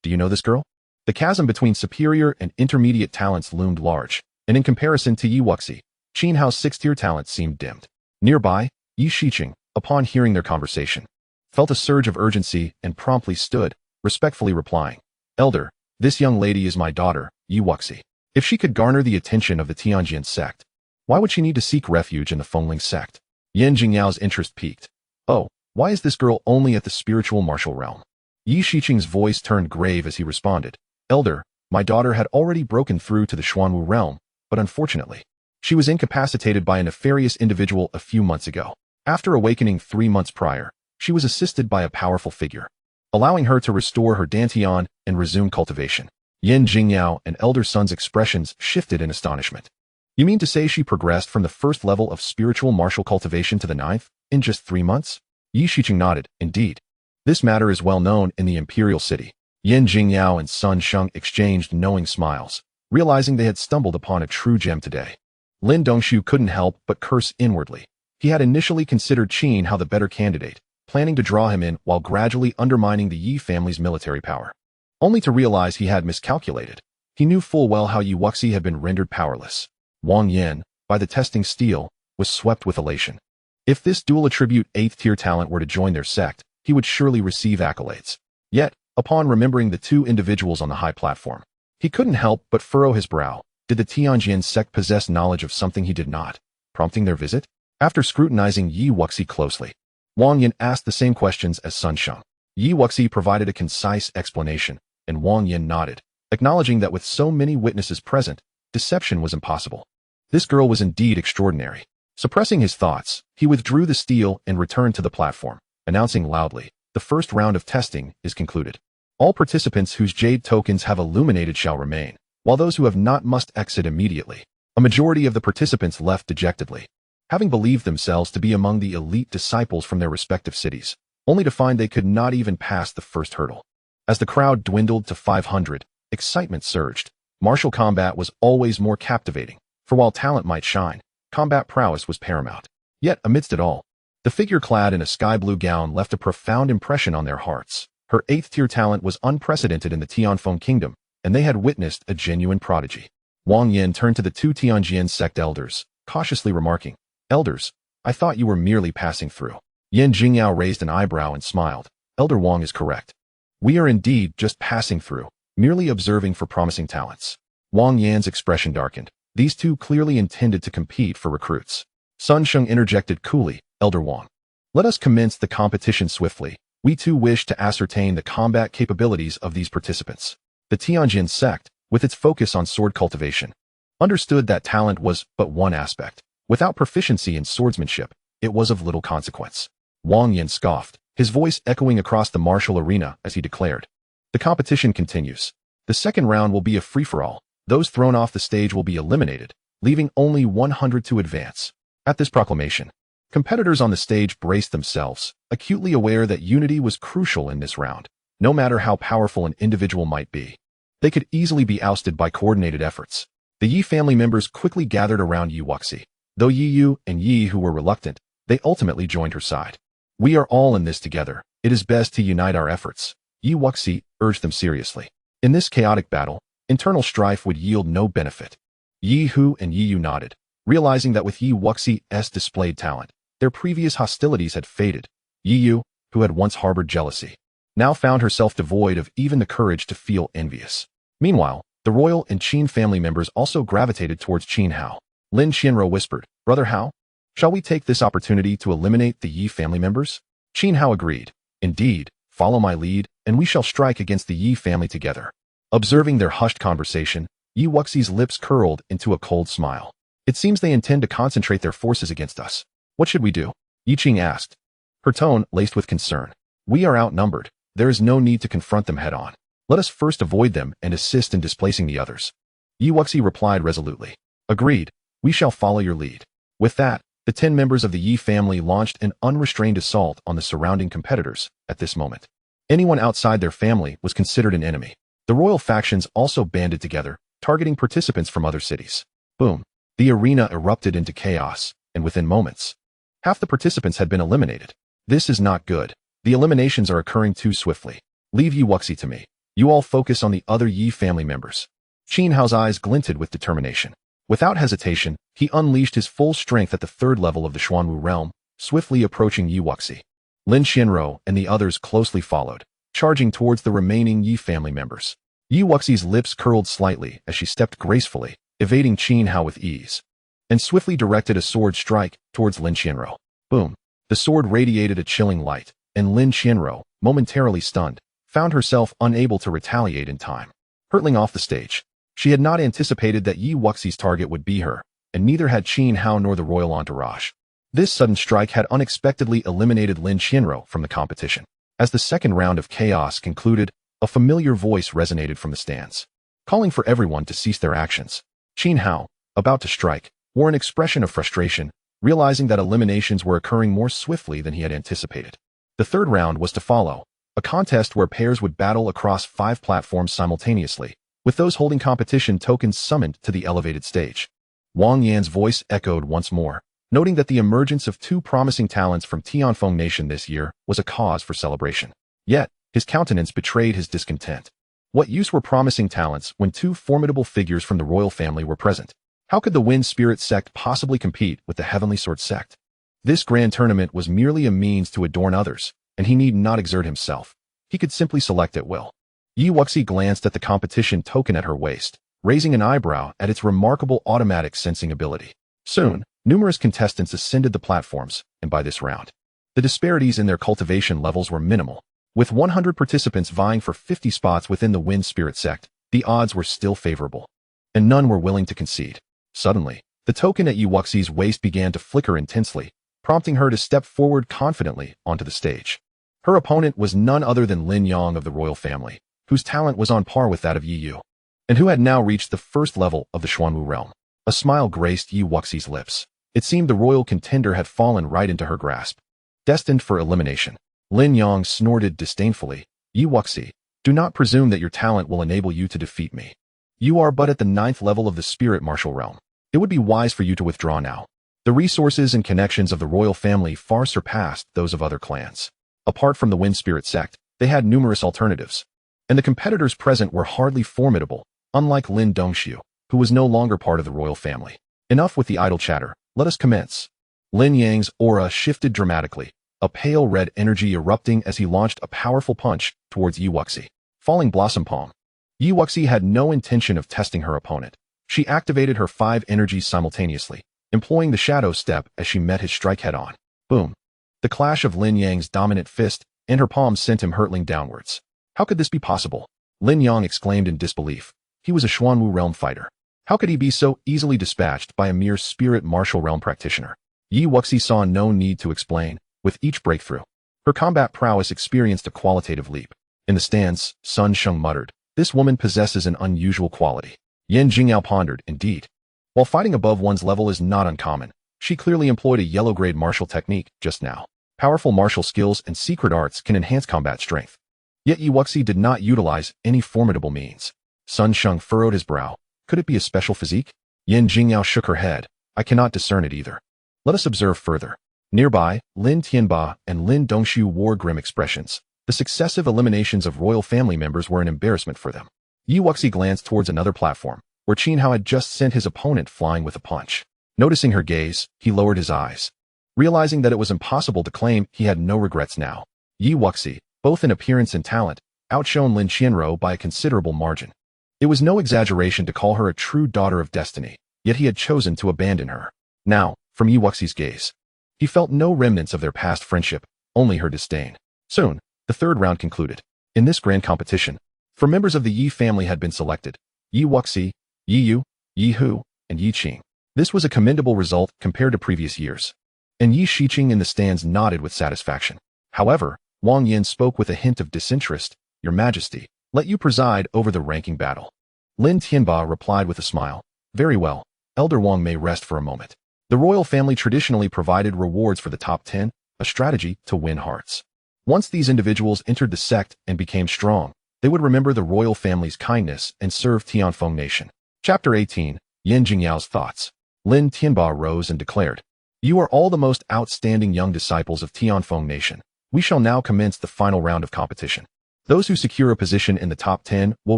you know this girl? The chasm between superior and intermediate talents loomed large, and in comparison to Yi Wuxi, Qin Hao's 6th-tier talent seemed dimmed. Nearby, Yi Shiqing, upon hearing their conversation, felt a surge of urgency and promptly stood, respectfully replying, Elder, this young lady is my daughter, Yi Wuxi. If she could garner the attention of the Tanjin Sect, why would she need to seek refuge in the Fengling Sect? Yin Jingyao's interest piqued. Oh, why is this girl only at the spiritual martial realm? Yi Shiqing's voice turned grave as he responded, Elder, my daughter had already broken through to the Xuanwu realm, but unfortunately, she was incapacitated by a nefarious individual a few months ago. After awakening 3 months prior, she was assisted by a powerful figure, allowing her to restore her Dantian and resume cultivation. Yin Jingyao and Elder Sun's expressions shifted in astonishment. You mean to say she progressed from the 1st level of spiritual martial cultivation to the 9th, in just 3 months? Yi Shiqing nodded, indeed. This matter is well known in the imperial city. Yin Jingyao and Sun Sheng exchanged knowing smiles, realizing they had stumbled upon a true gem today. Lin Dongshu couldn't help but curse inwardly. He had initially considered Qin Hao the better candidate, planning to draw him in while gradually undermining the Yi family's military power. Only to realize he had miscalculated. He knew full well how Yi Wuxi had been rendered powerless. Wang Yin, by the testing steel, was swept with elation. If this dual attribute 8th tier talent were to join their sect, he would surely receive accolades. Yet, upon remembering the 2 individuals on the high platform, he couldn't help but furrow his brow. Did the Tanjin Sect possess knowledge of something he did not, prompting their visit? After scrutinizing Yi Wuxi closely, Wang Yin asked the same questions as Sun Sheng. Yi Wuxi provided a concise explanation, and Wang Yin nodded, acknowledging that with so many witnesses present, deception was impossible. This girl was indeed extraordinary. Suppressing his thoughts, he withdrew the steel and returned to the platform, announcing loudly, the 1st round of testing is concluded. All participants whose jade tokens have illuminated shall remain, while those who have not must exit immediately. A majority of the participants left dejectedly, having believed themselves to be among the elite disciples from their respective cities, only to find they could not even pass the 1st hurdle. As the crowd dwindled to 500, excitement surged. Martial combat was always more captivating, for while talent might shine, combat prowess was paramount. Yet, amidst it all, the figure clad in a sky-blue gown left a profound impression on their hearts. Her 8th tier talent was unprecedented in the Tianfeng kingdom, and they had witnessed a genuine prodigy. Wang Yin turned to the 2 Tanjin Sect elders, cautiously remarking, Elders, I thought you were merely passing through. Yin Jingyao raised an eyebrow and smiled. Elder Wang is correct. We are indeed just passing through, merely observing for promising talents. Wang Yan's expression darkened. These 2 clearly intended to compete for recruits. Sun Sheng interjected coolly, Elder Wang. Let us commence the competition swiftly. We too wish to ascertain the combat capabilities of these participants. The Tianjin Sect, with its focus on sword cultivation, understood that talent was but one aspect. Without proficiency in swordsmanship, it was of little consequence. Wang Yin scoffed, his voice echoing across the martial arena as he declared, the competition continues. The 2nd round will be a free-for-all. Those thrown off the stage will be eliminated, leaving only 100 to advance. At this proclamation, competitors on the stage braced themselves, acutely aware that unity was crucial in this round. No matter how powerful an individual might be, they could easily be ousted by coordinated efforts. The Yi family members quickly gathered around Yi Wuxi. Though Yi Yu and Yi who were reluctant, they ultimately joined her side. We are all in this together. It is best to unite our efforts. Yi Wuxi urged them seriously. In this chaotic battle, internal strife would yield no benefit. Yi Hu and Yi Yu nodded, realizing that with Yi Wuxi's displayed talent, their previous hostilities had faded. Yi Yu, who had once harbored jealousy, now found herself devoid of even the courage to feel envious. Meanwhile, the royal and Qin family members also gravitated towards Qin Hao. Lin Qianro whispered, Brother Hao, shall we take this opportunity to eliminate the Yi family members? Qin Hao agreed. Indeed, follow my lead, and we shall strike against the Yi family together. Observing their hushed conversation, Yi Wuxi's lips curled into a cold smile. It seems they intend to concentrate their forces against us. What should we do? Yi Qing asked, her tone laced with concern. We are outnumbered. There is no need to confront them head-on. Let us first avoid them and assist in displacing the others. Yi Wuxi replied resolutely. Agreed. We shall follow your lead. With that, The 10 members of the Yi family launched an unrestrained assault on the surrounding competitors at this moment. Anyone outside their family was considered an enemy. The royal factions also banded together, targeting participants from other cities. Boom. The arena erupted into chaos, and within moments, half the participants had been eliminated. This is not good. The eliminations are occurring too swiftly. Leave Yi Wuxi to me. You all focus on the other Yi family members. Qin Hao's eyes glinted with determination. Without hesitation, he unleashed his full strength at the third level of the Xuanwu realm, swiftly approaching Yi Wuxi. Lin Xianro and the others closely followed, charging towards the remaining Yi family members. Yi Wuxi's lips curled slightly as she stepped gracefully, evading Qin Hao with ease, and swiftly directed a sword strike towards Lin Xianro. Boom! The sword radiated a chilling light, and Lin Xianro, momentarily stunned, found herself unable to retaliate in time. Hurtling off the stage, she had not anticipated that Yi Wuxi's target would be her, and neither had Qin Hao nor the royal entourage. This sudden strike had unexpectedly eliminated Lin Xianro from the competition. As the second round of chaos concluded, a familiar voice resonated from the stands, calling for everyone to cease their actions. Qin Hao, about to strike, wore an expression of frustration, realizing that eliminations were occurring more swiftly than he had anticipated. The third round was to follow, a contest where pairs would battle across 5 platforms simultaneously, with those holding competition tokens summoned to the elevated stage. Wang Yan's voice echoed once more, noting that the emergence of 2 promising talents from Tianfeng Nation this year was a cause for celebration. Yet, his countenance betrayed his discontent. What use were promising talents when 2 formidable figures from the royal family were present? How could the Wind Spirit Sect possibly compete with the Heavenly Sword Sect? This grand tournament was merely a means to adorn others, and he need not exert himself. He could simply select at will. Yi Wuxi glanced at the competition token at her waist, raising an eyebrow at its remarkable automatic sensing ability. Soon, numerous contestants ascended the platforms, and by this round, the disparities in their cultivation levels were minimal. With 100 participants vying for 50 spots within the Wind Spirit Sect, the odds were still favorable, and none were willing to concede. Suddenly, the token at Yi Wuxi's waist began to flicker intensely, prompting her to step forward confidently onto the stage. Her opponent was none other than Lin Yang of the royal family, whose talent was on par with that of Yi Yu, and who had now reached the first level of the Xuanwu realm. A smile graced Yi Wuxi's lips. It seemed the royal contender had fallen right into her grasp, destined for elimination. Lin Yang snorted disdainfully. Yi Wuxi, do not presume that your talent will enable you to defeat me. You are but at the 9th level of the spirit martial realm. It would be wise for you to withdraw now. The resources and connections of the royal family far surpassed those of other clans. Apart from the Wind Spirit Sect, they had numerous alternatives, and the competitors present were hardly formidable, unlike Lin Dongxiu, who was no longer part of the royal family. Enough with the idle chatter, let us commence. Lin Yang's aura shifted dramatically, a pale red energy erupting as he launched a powerful punch towards Yi Wuxi. Falling Blossom Palm. Yi Wuxi had no intention of testing her opponent. She activated her 5 energies simultaneously, employing the shadow step as she met his strike head-on. Boom. The clash of Lin Yang's dominant fist and her palm sent him hurtling downwards. How could this be possible? Lin Yang exclaimed in disbelief. He was a Xuanwu realm fighter. How could he be so easily dispatched by a mere spirit martial realm practitioner? Yi Wuxi saw no need to explain. With each breakthrough, her combat prowess experienced a qualitative leap. In the stands, Sun Sheng muttered, this woman possesses an unusual quality. Yan Jingyao pondered, indeed. While fighting above one's level is not uncommon, she clearly employed a yellow-grade martial technique just now. Powerful martial skills and secret arts can enhance combat strength. Yet Yi Wuxi did not utilize any formidable means. Sun Sheng furrowed his brow. Could it be a special physique? Yan Jingyao shook her head. I cannot discern it either. Let us observe further. Nearby, Lin Tianba and Lin Dongxiu wore grim expressions. The successive eliminations of royal family members were an embarrassment for them. Yi Wuxi glanced towards another platform, where Qin Hao had just sent his opponent flying with a punch. Noticing her gaze, he lowered his eyes, realizing that it was impossible to claim he had no regrets now. Yi Wuxi, both in appearance and talent, outshone Lin Xianro by a considerable margin. It was no exaggeration to call her a true daughter of destiny, yet he had chosen to abandon her. Now, from Yi Wuxi's gaze, he felt no remnants of their past friendship, only her disdain. Soon, the third round concluded. In this grand competition, 4 members of the Yi family had been selected: Yi Wuxi, Yi Yu, Yi Hu, and Yi Qing. This was a commendable result compared to previous years, and Yi Shiqing in the stands nodded with satisfaction. However, Wang Yin spoke with a hint of disinterest. Your Majesty, let you preside over the ranking battle. Lin Tianba replied with a smile. Very well, Elder Wang may rest for a moment. The royal family traditionally provided rewards for the top 10, a strategy to win hearts. Once these individuals entered the sect and became strong, they would remember the royal family's kindness and serve Tianfeng nation. Chapter 18, Yin Jingyao's Thoughts. Lin Tianba rose and declared, "You are all the most outstanding young disciples of Tianfeng nation. We shall now commence the final round of competition. Those who secure a position in the top 10 will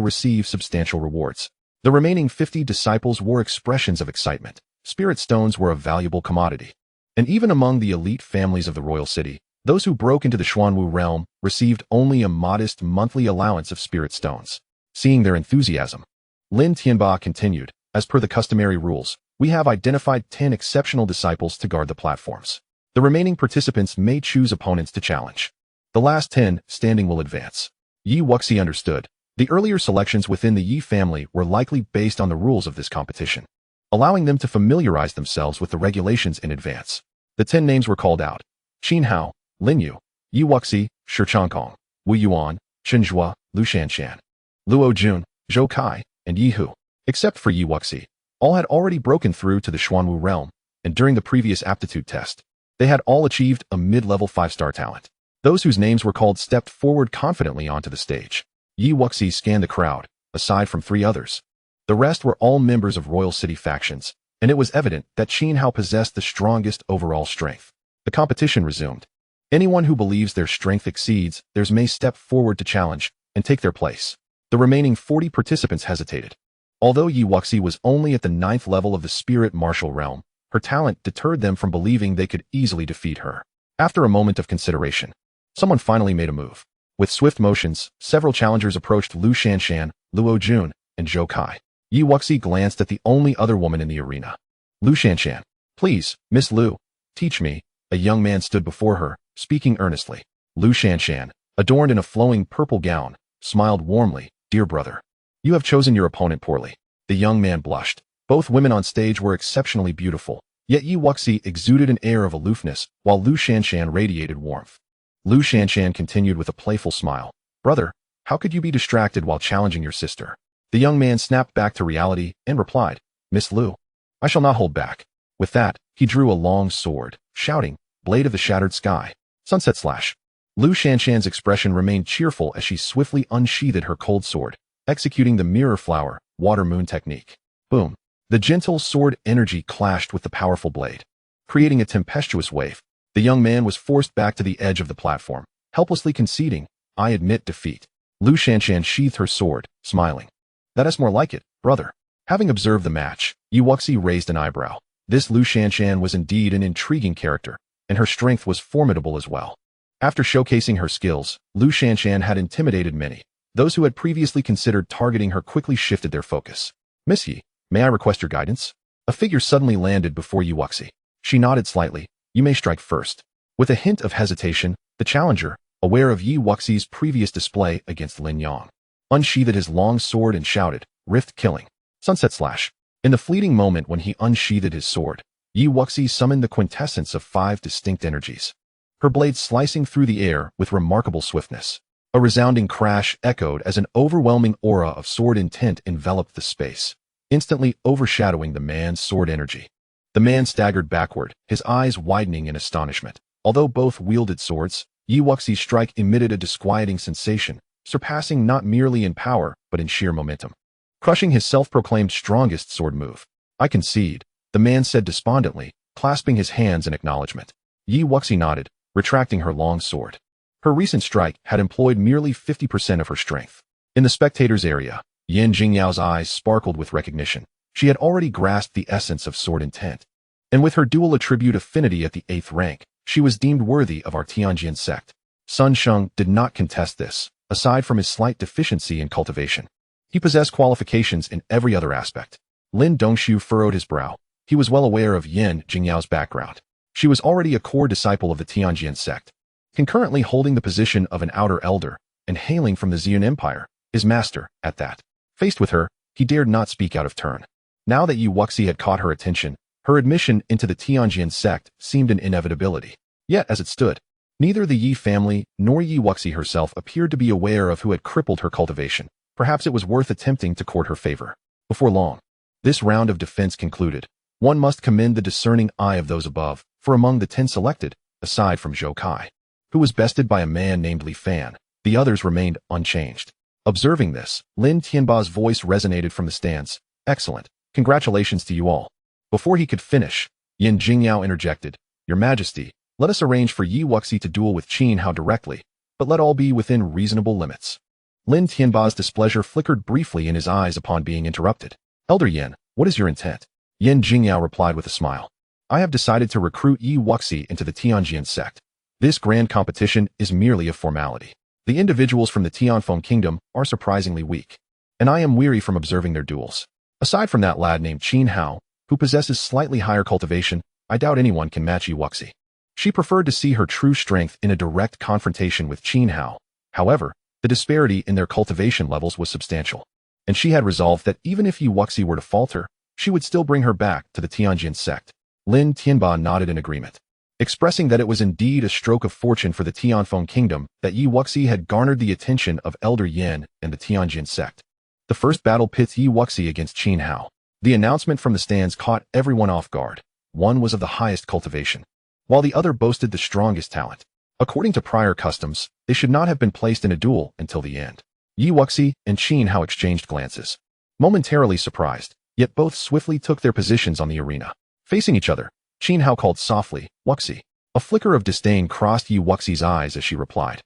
receive substantial rewards." The remaining 50 disciples wore expressions of excitement. Spirit stones were a valuable commodity. And even among the elite families of the royal city, those who broke into the Xuanwu realm received only a modest monthly allowance of spirit stones. Seeing their enthusiasm, Lin Tianba continued, "As per the customary rules, we have identified 10 exceptional disciples to guard the platforms. The remaining participants may choose opponents to challenge. The last 10 standing will advance." Yi Wuxi understood. The earlier selections within the Yi family were likely based on the rules of this competition, allowing them to familiarize themselves with the regulations in advance. The 10 names were called out: Qin Hao, Lin Yu, Yi Wuxi, Shi Changkong, Wu Yuan, Chen Zhua, Lu Shanshan, Luo Jun, Zhou Kai, and Yi Hu. Except for Yi Wuxi, all had already broken through to the Xuanwu realm, and during the previous aptitude test, they had all achieved a mid-level 5-star talent. Those whose names were called stepped forward confidently onto the stage. Yi Wuxi scanned the crowd, aside from 3 others. The rest were all members of royal city factions, and it was evident that Qin Hao possessed the strongest overall strength. The competition resumed. Anyone who believes their strength exceeds theirs may step forward to challenge and take their place. The remaining 40 participants hesitated. Although Yi Wuxi was only at the 9th level of the spirit martial realm, her talent deterred them from believing they could easily defeat her. After a moment of consideration, someone finally made a move. With swift motions, several challengers approached Lu Shanshan, Luo Jun, and Zhou Kai. Yi Wuxi glanced at the only other woman in the arena. Lu Shanshan. "Please, Miss Lu, teach me." A young man stood before her, speaking earnestly. Lu Shanshan, adorned in a flowing purple gown, smiled warmly. "Dear brother, you have chosen your opponent poorly." The young man blushed. Both women on stage were exceptionally beautiful, yet Yi Wuxi exuded an air of aloofness, while Lu Shanshan radiated warmth. Lu Shanshan continued with a playful smile. "Brother, how could you be distracted while challenging your sister?" The young man snapped back to reality and replied, "Miss Lu, I shall not hold back." With that, he drew a long sword, shouting, "Blade of the shattered sky, sunset slash." Lu Shanshan's expression remained cheerful as she swiftly unsheathed her cold sword, executing the mirror flower, water moon technique. Boom. The gentle sword energy clashed with the powerful blade, creating a tempestuous wave. The young man was forced back to the edge of the platform, helplessly conceding, "I admit defeat." Lu Shanshan sheathed her sword, smiling. "That is more like it, brother." Having observed the match, Yi Wuxi raised an eyebrow. This Lu Shanshan was indeed an intriguing character, and her strength was formidable as well. After showcasing her skills, Lu Shanshan had intimidated many. Those who had previously considered targeting her quickly shifted their focus. "Miss Yi, may I request your guidance?" A figure suddenly landed before Yi Wuxi. She nodded slightly. "You may strike first." With a hint of hesitation, the challenger, aware of Yi Wuxi's previous display against Lin Yang, unsheathed his long sword and shouted, "Rift killing. Sunset slash." In the fleeting moment when he unsheathed his sword, Yi Wuxi summoned the quintessence of 5 distinct energies, her blade slicing through the air with remarkable swiftness. A resounding crash echoed as an overwhelming aura of sword intent enveloped the space, instantly overshadowing the man's sword energy. The man staggered backward, his eyes widening in astonishment. Although both wielded swords, Yi Wuxi's strike emitted a disquieting sensation, surpassing not merely in power, but in sheer momentum, crushing his self-proclaimed strongest sword move. "I concede," the man said despondently, clasping his hands in acknowledgement. Yi Wuxi nodded, retracting her long sword. Her recent strike had employed merely 50% of her strength. In the spectators' area, Yin Jingyao's eyes sparkled with recognition. She had already grasped the essence of sword intent, and with her dual attribute affinity at the 8th rank, she was deemed worthy of our Tanjin Sect. Sun Sheng did not contest this, aside from his slight deficiency in cultivation. He possessed qualifications in every other aspect. Lin Dongshu furrowed his brow. He was well aware of Yin Jingyao's background. She was already a core disciple of the Tianjin Sect, concurrently holding the position of an outer elder, and hailing from the Xian Empire, his master, at that. Faced with her, he dared not speak out of turn. Now that Yi Wuxi had caught her attention, her admission into the Tianjin Sect seemed an inevitability. Yet, as it stood, neither the Yi family nor Yi Wuxi herself appeared to be aware of who had crippled her cultivation. Perhaps it was worth attempting to court her favor. Before long, this round of defense concluded. One must commend the discerning eye of those above, for among the 10 selected, aside from Zhou Kai, who was bested by a man named Li Fan, the others remained unchanged. Observing this, Lin Tianba's voice resonated from the stands. Excellent. Congratulations to you all. Before he could finish, Yin Jingyao interjected. Your Majesty, let us arrange for Yi Wuxi to duel with Qin Hao directly, but let all be within reasonable limits. Lin Tianba's displeasure flickered briefly in his eyes upon being interrupted. Elder Yin, what is your intent? Yin Jingyao replied with a smile. I have decided to recruit Yi Wuxi into the Tanjin Sect. This grand competition is merely a formality. The individuals from the Tianfeng kingdom are surprisingly weak, and I am weary from observing their duels. Aside from that lad named Qin Hao, who possesses slightly higher cultivation, I doubt anyone can match Yi Wuxi. She preferred to see her true strength in a direct confrontation with Qin Hao. However, the disparity in their cultivation levels was substantial, and she had resolved that even if Yi Wuxi were to falter, she would still bring her back to the Tianjin Sect. Lin Tianba nodded in agreement, expressing that it was indeed a stroke of fortune for the Tianfeng kingdom that Yi Wuxi had garnered the attention of Elder Yin and the Tianjin Sect. The first battle pits Yi Wuxi against Qin Hao. The announcement from the stands caught everyone off guard. One was of the highest cultivation, while the other boasted the strongest talent. According to prior customs, they should not have been placed in a duel until the end. Yi Wuxi and Qin Hao exchanged glances, momentarily surprised, yet both swiftly took their positions on the arena. Facing each other, Qin Hao called softly, Wuxi. A flicker of disdain crossed Yi Wuxi's eyes as she replied.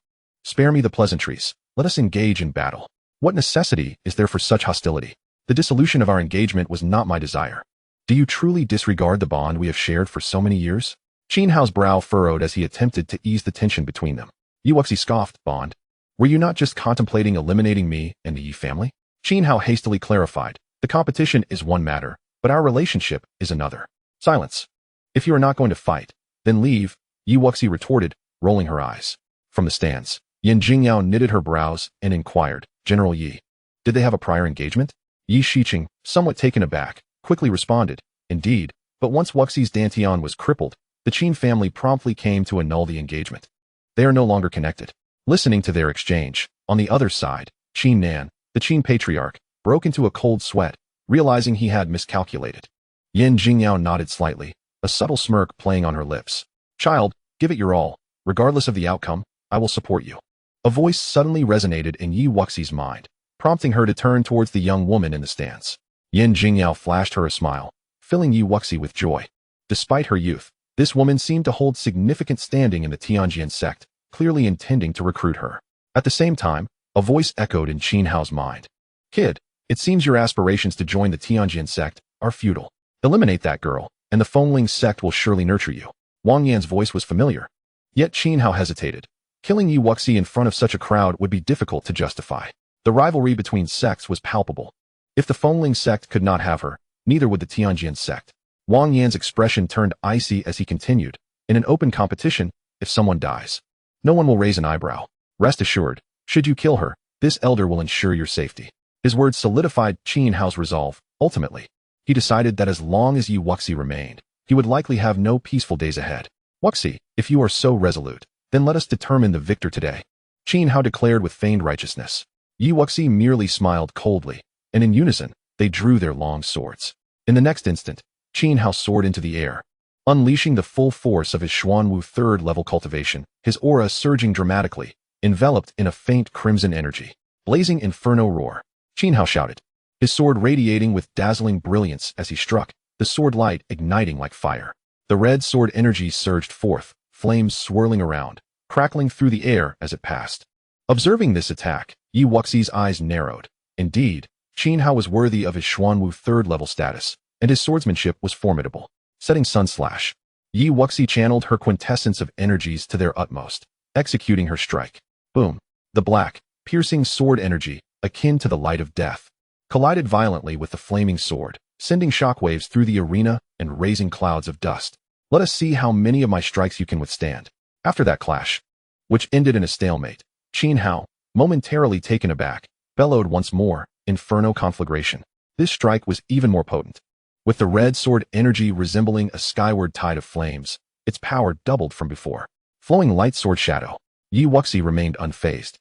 Spare me the pleasantries. Let us engage in battle. What necessity is there for such hostility? The dissolution of our engagement was not my desire. Do you truly disregard the bond we have shared for so many years? Qin Hao's brow furrowed as he attempted to ease the tension between them. Yi Wuxi scoffed, Bond. Were you not just contemplating eliminating me and the Yi family? Qin Hao hastily clarified. The competition is one matter, but our relationship is another. Silence. If you are not going to fight, then leave, Yi Wuxi retorted, rolling her eyes. From the stands, Yin Jingyao knitted her brows and inquired, General Yi, did they have a prior engagement? Yi Shiqing, somewhat taken aback, quickly responded, indeed, but once Wuxi's Dantian was crippled, the Qin family promptly came to annul the engagement. They are no longer connected. Listening to their exchange, on the other side, Qin Nan, the Qin patriarch, broke into a cold sweat, realizing he had miscalculated. Yin Jingyao nodded slightly, a subtle smirk playing on her lips. Child, give it your all. Regardless of the outcome, I will support you. A voice suddenly resonated in Yi Wuxi's mind, prompting her to turn towards the young woman in the stands. Yin Jingyao flashed her a smile, filling Yi Wuxi with joy. Despite her youth, this woman seemed to hold significant standing in the Tianjin Sect, clearly intending to recruit her. At the same time, a voice echoed in Qin Hao's mind. Kid, it seems your aspirations to join the Tianjin Sect are futile. Eliminate that girl, and the Fengling Sect will surely nurture you. Wang Yan's voice was familiar. Yet Qin Hao hesitated. Killing Yi Wuxi in front of such a crowd would be difficult to justify. The rivalry between sects was palpable. If the Fengling Sect could not have her, neither would the Tianjin Sect. Wang Yan's expression turned icy as he continued. In an open competition, if someone dies, no one will raise an eyebrow. Rest assured, should you kill her, this elder will ensure your safety. His words solidified Qin Hao's resolve. Ultimately, he decided that as long as Yi Wuxi remained, he would likely have no peaceful days ahead. Wuxi, if you are so resolute, then let us determine the victor today. Qin Hao declared with feigned righteousness. Yi Wuxi merely smiled coldly, and in unison, they drew their long swords. In the next instant, Qin Hao soared into the air, unleashing the full force of his Xuanwu third-level cultivation, his aura surging dramatically, enveloped in a faint crimson energy. Blazing inferno roar. Qin Hao shouted, his sword radiating with dazzling brilliance as he struck, the sword light igniting like fire. The red sword energy surged forth, flames swirling around, crackling through the air as it passed. Observing this attack, Yi Wuxi's eyes narrowed. Indeed, Qin Hao was worthy of his Xuanwu third-level status, and his swordsmanship was formidable. Setting sun slash. Yi Wuxi channeled her quintessence of energies to their utmost, executing her strike. Boom. The black, piercing sword energy, akin to the light of death, collided violently with the flaming sword, sending shockwaves through the arena and raising clouds of dust. Let us see how many of my strikes you can withstand. After that clash, which ended in a stalemate, Qin Hao, momentarily taken aback, bellowed once more, Inferno Conflagration. This strike was even more potent. With the red sword energy resembling a skyward tide of flames, its power doubled from before. Flowing light sword shadow, Yi Wuxi remained unfazed.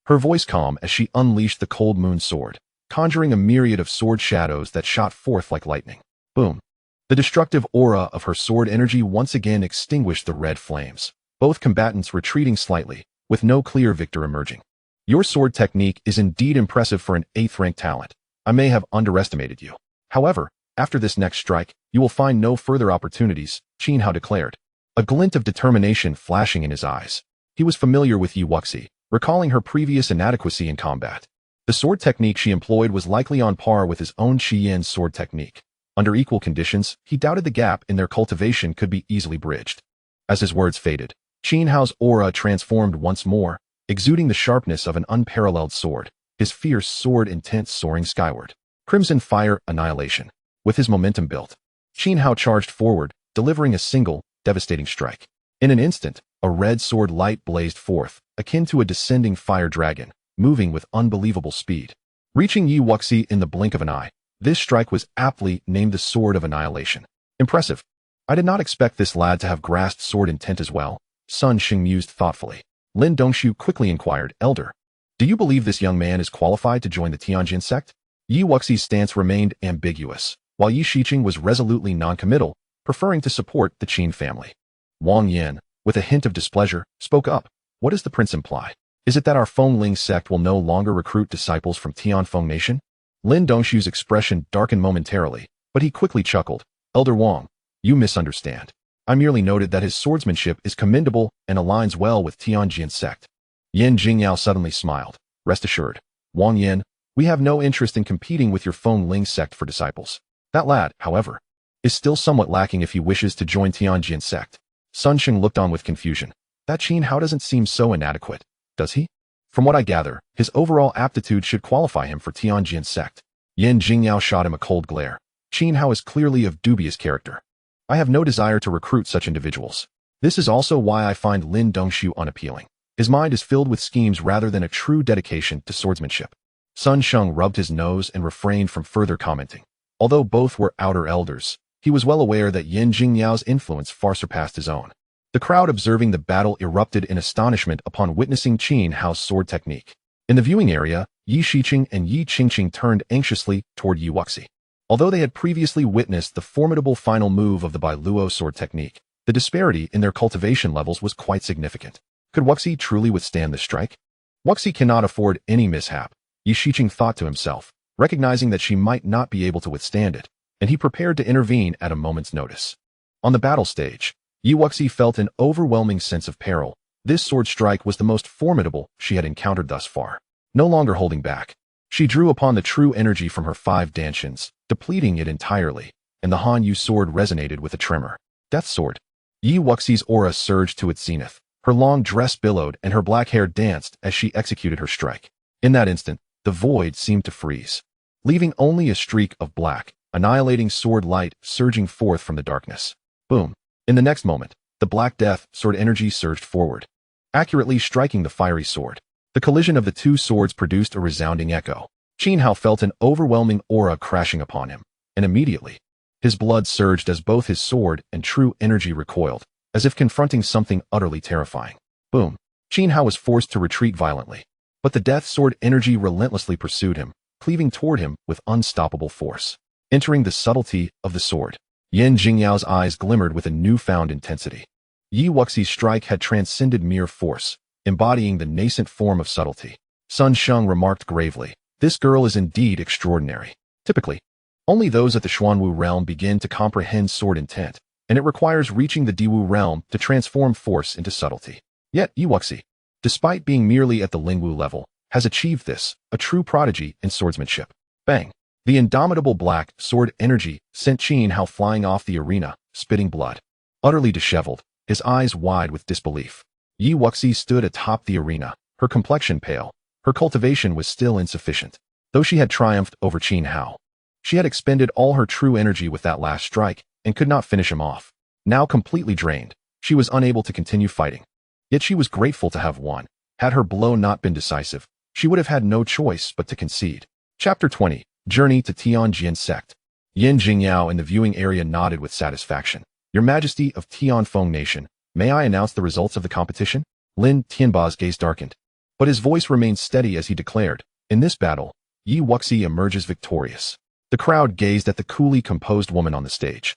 Her voice calm as she unleashed the cold moon sword, conjuring a myriad of sword shadows that shot forth like lightning. Boom. The destructive aura of her sword energy once again extinguished the red flames, both combatants retreating slightly, with no clear victor emerging. Your sword technique is indeed impressive for an 8th rank talent. I may have underestimated you. However, after this next strike, you will find no further opportunities, Xuan Hao declared, a glint of determination flashing in his eyes. He was familiar with Wuxi, recalling her previous inadequacy in combat. The sword technique she employed was likely on par with his own Xian's sword technique. Under equal conditions, he doubted the gap in their cultivation could be easily bridged. As his words faded, Xuan Hao's aura transformed once more, exuding the sharpness of an unparalleled sword, his fierce sword intent soaring skyward. Crimson fire annihilation. With his momentum built, Xuan Hao charged forward, delivering a single, devastating strike. In an instant, a red sword light blazed forth, akin to a descending fire dragon, moving with unbelievable speed. Reaching Wuxi in the blink of an eye, this strike was aptly named the Sword of Annihilation. Impressive. I did not expect this lad to have grasped sword intent as well, Sun Xing mused thoughtfully. Lin Dongshu quickly inquired, Elder, do you believe this young man is qualified to join the Tanjin Sect? Wuxi's stance remained ambiguous, while Yi Shiqing was resolutely non-committal, preferring to support the Qin family. Wang Yan, with a hint of displeasure, spoke up. What does the prince imply? Is it that our Fengling sect will no longer recruit disciples from Tianfeng nation? Lin Dongshu's expression darkened momentarily, but he quickly chuckled. Elder Wang, you misunderstand. I merely noted that his swordsmanship is commendable and aligns well with Tianjin Sect. Yin Jingyao suddenly smiled. Rest assured, Wang Yan, we have no interest in competing with your Fengling sect for disciples. That lad, however, is still somewhat lacking if he wishes to join Tianjin Sect. Sun Xing looked on with confusion. That Xuan Hao doesn't seem so inadequate, does he? From what I gather, his overall aptitude should qualify him for Tianjin Sect. Yin Jingyao shot him a cold glare. Xuan Hao is clearly of dubious character. I have no desire to recruit such individuals. This is also why I find Lin Dongshu unappealing. His mind is filled with schemes rather than a true dedication to swordsmanship. Sun Sheng rubbed his nose and refrained from further commenting. Although both were outer elders, he was well aware that Yin Jingyao's influence far surpassed his own. The crowd observing the battle erupted in astonishment upon witnessing Xuan Hao's sword technique. In the viewing area, Yi Shiqing and Yi Qingqing turned anxiously toward Wuxi. Although they had previously witnessed the formidable final move of the Bailuo sword technique, the disparity in their cultivation levels was quite significant. Could Wuxi truly withstand the strike? Wuxi cannot afford any mishap, Yi Shiqing thought to himself, recognizing that she might not be able to withstand it, and he prepared to intervene at a moment's notice. On the battle stage, Wuxi felt an overwhelming sense of peril. This sword strike was the most formidable she had encountered thus far. No longer holding back, she drew upon the true energy from her 5 Dantians, depleting it entirely, and the Han Yu sword resonated with a tremor. Death sword. Wuxi's aura surged to its zenith. Her long dress billowed and her black hair danced as she executed her strike. In that instant, the void seemed to freeze, leaving only a streak of black, annihilating sword light surging forth from the darkness. Boom. In the next moment, the Black Death sword energy surged forward, accurately striking the fiery sword. The collision of the two swords produced a resounding echo. Xuan Hao felt an overwhelming aura crashing upon him, and immediately, his blood surged as both his sword and true energy recoiled, as if confronting something utterly terrifying. Boom. Xuan Hao was forced to retreat violently, but the death sword energy relentlessly pursued him, cleaving toward him with unstoppable force. Entering the subtlety of the sword, Yin Jingyao's eyes glimmered with a newfound intensity. Wuxi's strike had transcended mere force, embodying the nascent form of subtlety. Sun Sheng remarked gravely, this girl is indeed extraordinary. Typically, only those at the Xuanwu realm begin to comprehend sword intent, and it requires reaching the Diwu realm to transform force into subtlety. Yet Wuxi, despite being merely at the Lingwu level, has achieved this, a true prodigy in swordsmanship. Bang! The indomitable black sword energy sent Xuan Hao flying off the arena, spitting blood. Utterly disheveled, his eyes wide with disbelief, Wuxi stood atop the arena, her complexion pale. Her cultivation was still insufficient. Though she had triumphed over Xuan Hao, she had expended all her true energy with that last strike and could not finish him off. Now completely drained, she was unable to continue fighting. Yet she was grateful to have won. Had her blow not been decisive, she would have had no choice but to concede. Chapter 20. Journey to Tianjin Sect. Yin Jingyao in the viewing area nodded with satisfaction. Your Majesty of Tianfeng Nation, may I announce the results of the competition? Lin Tianba's gaze darkened, but his voice remained steady as he declared, in this battle, Wuxi emerges victorious. The crowd gazed at the coolly composed woman on the stage.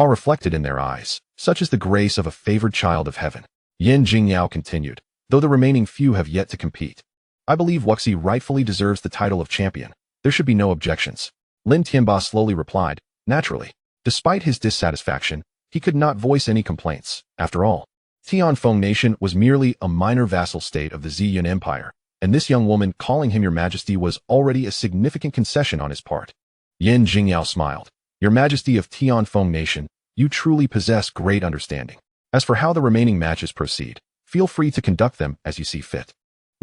awe reflected in their eyes, such as the grace of a favored child of heaven. Yin Jingyao continued, though the remaining few have yet to compete. I believe Wuxi rightfully deserves the title of champion. There should be no objections. Lin Tianba slowly replied, naturally. Despite his dissatisfaction, he could not voice any complaints. After all, Tianfeng Nation was merely a minor vassal state of the Ziyun Empire, and this young woman calling him Your Majesty was already a significant concession on his part. Yin Jingyao smiled. Your Majesty of Tianfeng Nation, you truly possess great understanding. As for how the remaining matches proceed, feel free to conduct them as you see fit.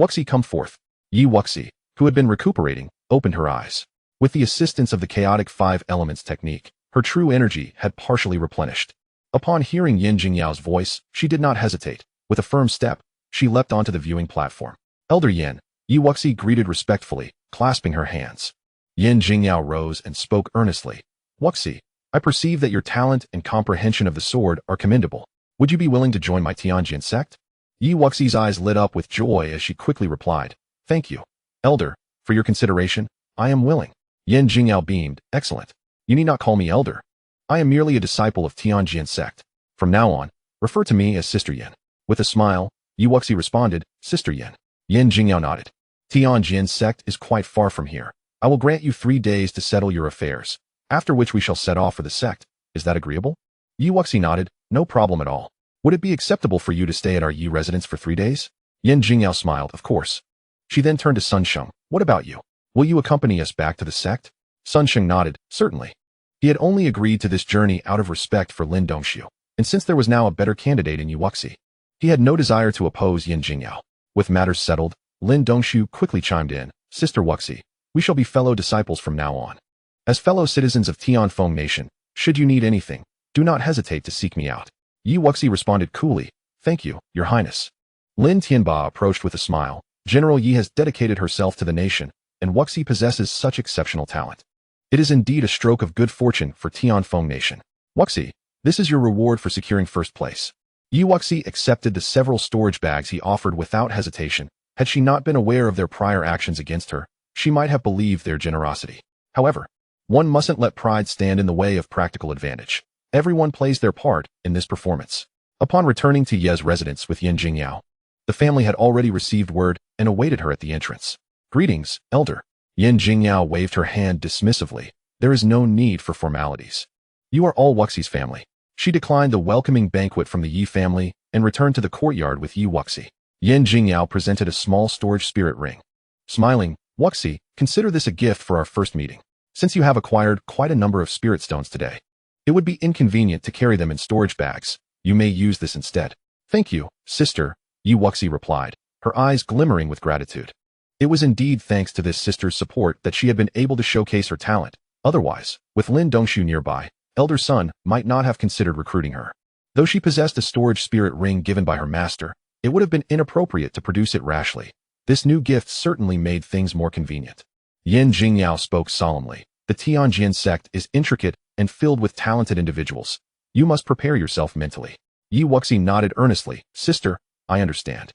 Wuxi, come forth. Yi Wuxi, who had been recuperating, opened her eyes. With the assistance of the chaotic 5 elements technique, her true energy had partially replenished. Upon hearing Yin Jingyao's voice, she did not hesitate. With a firm step, she leapt onto the viewing platform. Elder Yin, Yi Wuxi greeted respectfully, clasping her hands. Yin Jingyao rose and spoke earnestly. Wuxi, I perceive that your talent and comprehension of the sword are commendable. Would you be willing to join my Tanjin Sect? Yi Wuxi's eyes lit up with joy as she quickly replied, Thank you, Elder, for your consideration. I am willing. Yin Jingyao beamed, Excellent. You need not call me Elder. I am merely a disciple of Tanjin Sect. From now on, refer to me as Sister Yin. With a smile, Yi Wuxi responded, Sister Yin. Yin Jingyao nodded. Tanjin Sect is quite far from here. I will grant you 3 days to settle your affairs, after which we shall set off for the sect. Is that agreeable? Yi Wuxi nodded, No problem at all. Would it be acceptable for you to stay at our Yi residence for 3 days? Yin Jingyao smiled, Of course. She then turned to Sun Sheng. What about you? Will you accompany us back to the sect? Sun Sheng nodded, Certainly. He had only agreed to this journey out of respect for Lin Dongshu, and since there was now a better candidate in Yi Wuxi, he had no desire to oppose Yin Jingyao. With matters settled, Lin Dongshu quickly chimed in, Sister Wuxi, we shall be fellow disciples from now on. As fellow citizens of Tianfeng Nation, should you need anything, do not hesitate to seek me out. Yi Wuxi responded coolly, Thank you, Your Highness. Lin Tianba approached with a smile. General Yi has dedicated herself to the nation, and Wuxi possesses such exceptional talent. It is indeed a stroke of good fortune for Tianfeng Nation. Wuxi, this is your reward for securing first place. Yi Wuxi accepted the several storage bags he offered without hesitation. Had she not been aware of their prior actions against her, she might have believed their generosity. However, one mustn't let pride stand in the way of practical advantage. Everyone plays their part in this performance. Upon returning to Ye's residence with Yin Jingyao, the family had already received word and awaited her at the entrance. Greetings, Elder. Yin Jingyao waved her hand dismissively. There is no need for formalities. You are all Wuxi's family. She declined the welcoming banquet from the Yi family and returned to the courtyard with Yi Wuxi. Yin Jingyao presented a small storage spirit ring. Smiling, Wuxi, consider this a gift for our first meeting. Since you have acquired quite a number of spirit stones today, it would be inconvenient to carry them in storage bags. You may use this instead. Thank you, sister, Yi Wuxi replied, her eyes glimmering with gratitude. It was indeed thanks to this sister's support that she had been able to showcase her talent. Otherwise, with Lin Dongshu nearby, Elder Sun might not have considered recruiting her. Though she possessed a storage spirit ring given by her master, it would have been inappropriate to produce it rashly. This new gift certainly made things more convenient. Yin Jingyao spoke solemnly. The Tanjin Sect is intricate and filled with talented individuals. You must prepare yourself mentally. Yi Wuxi nodded earnestly. Sister, I understand.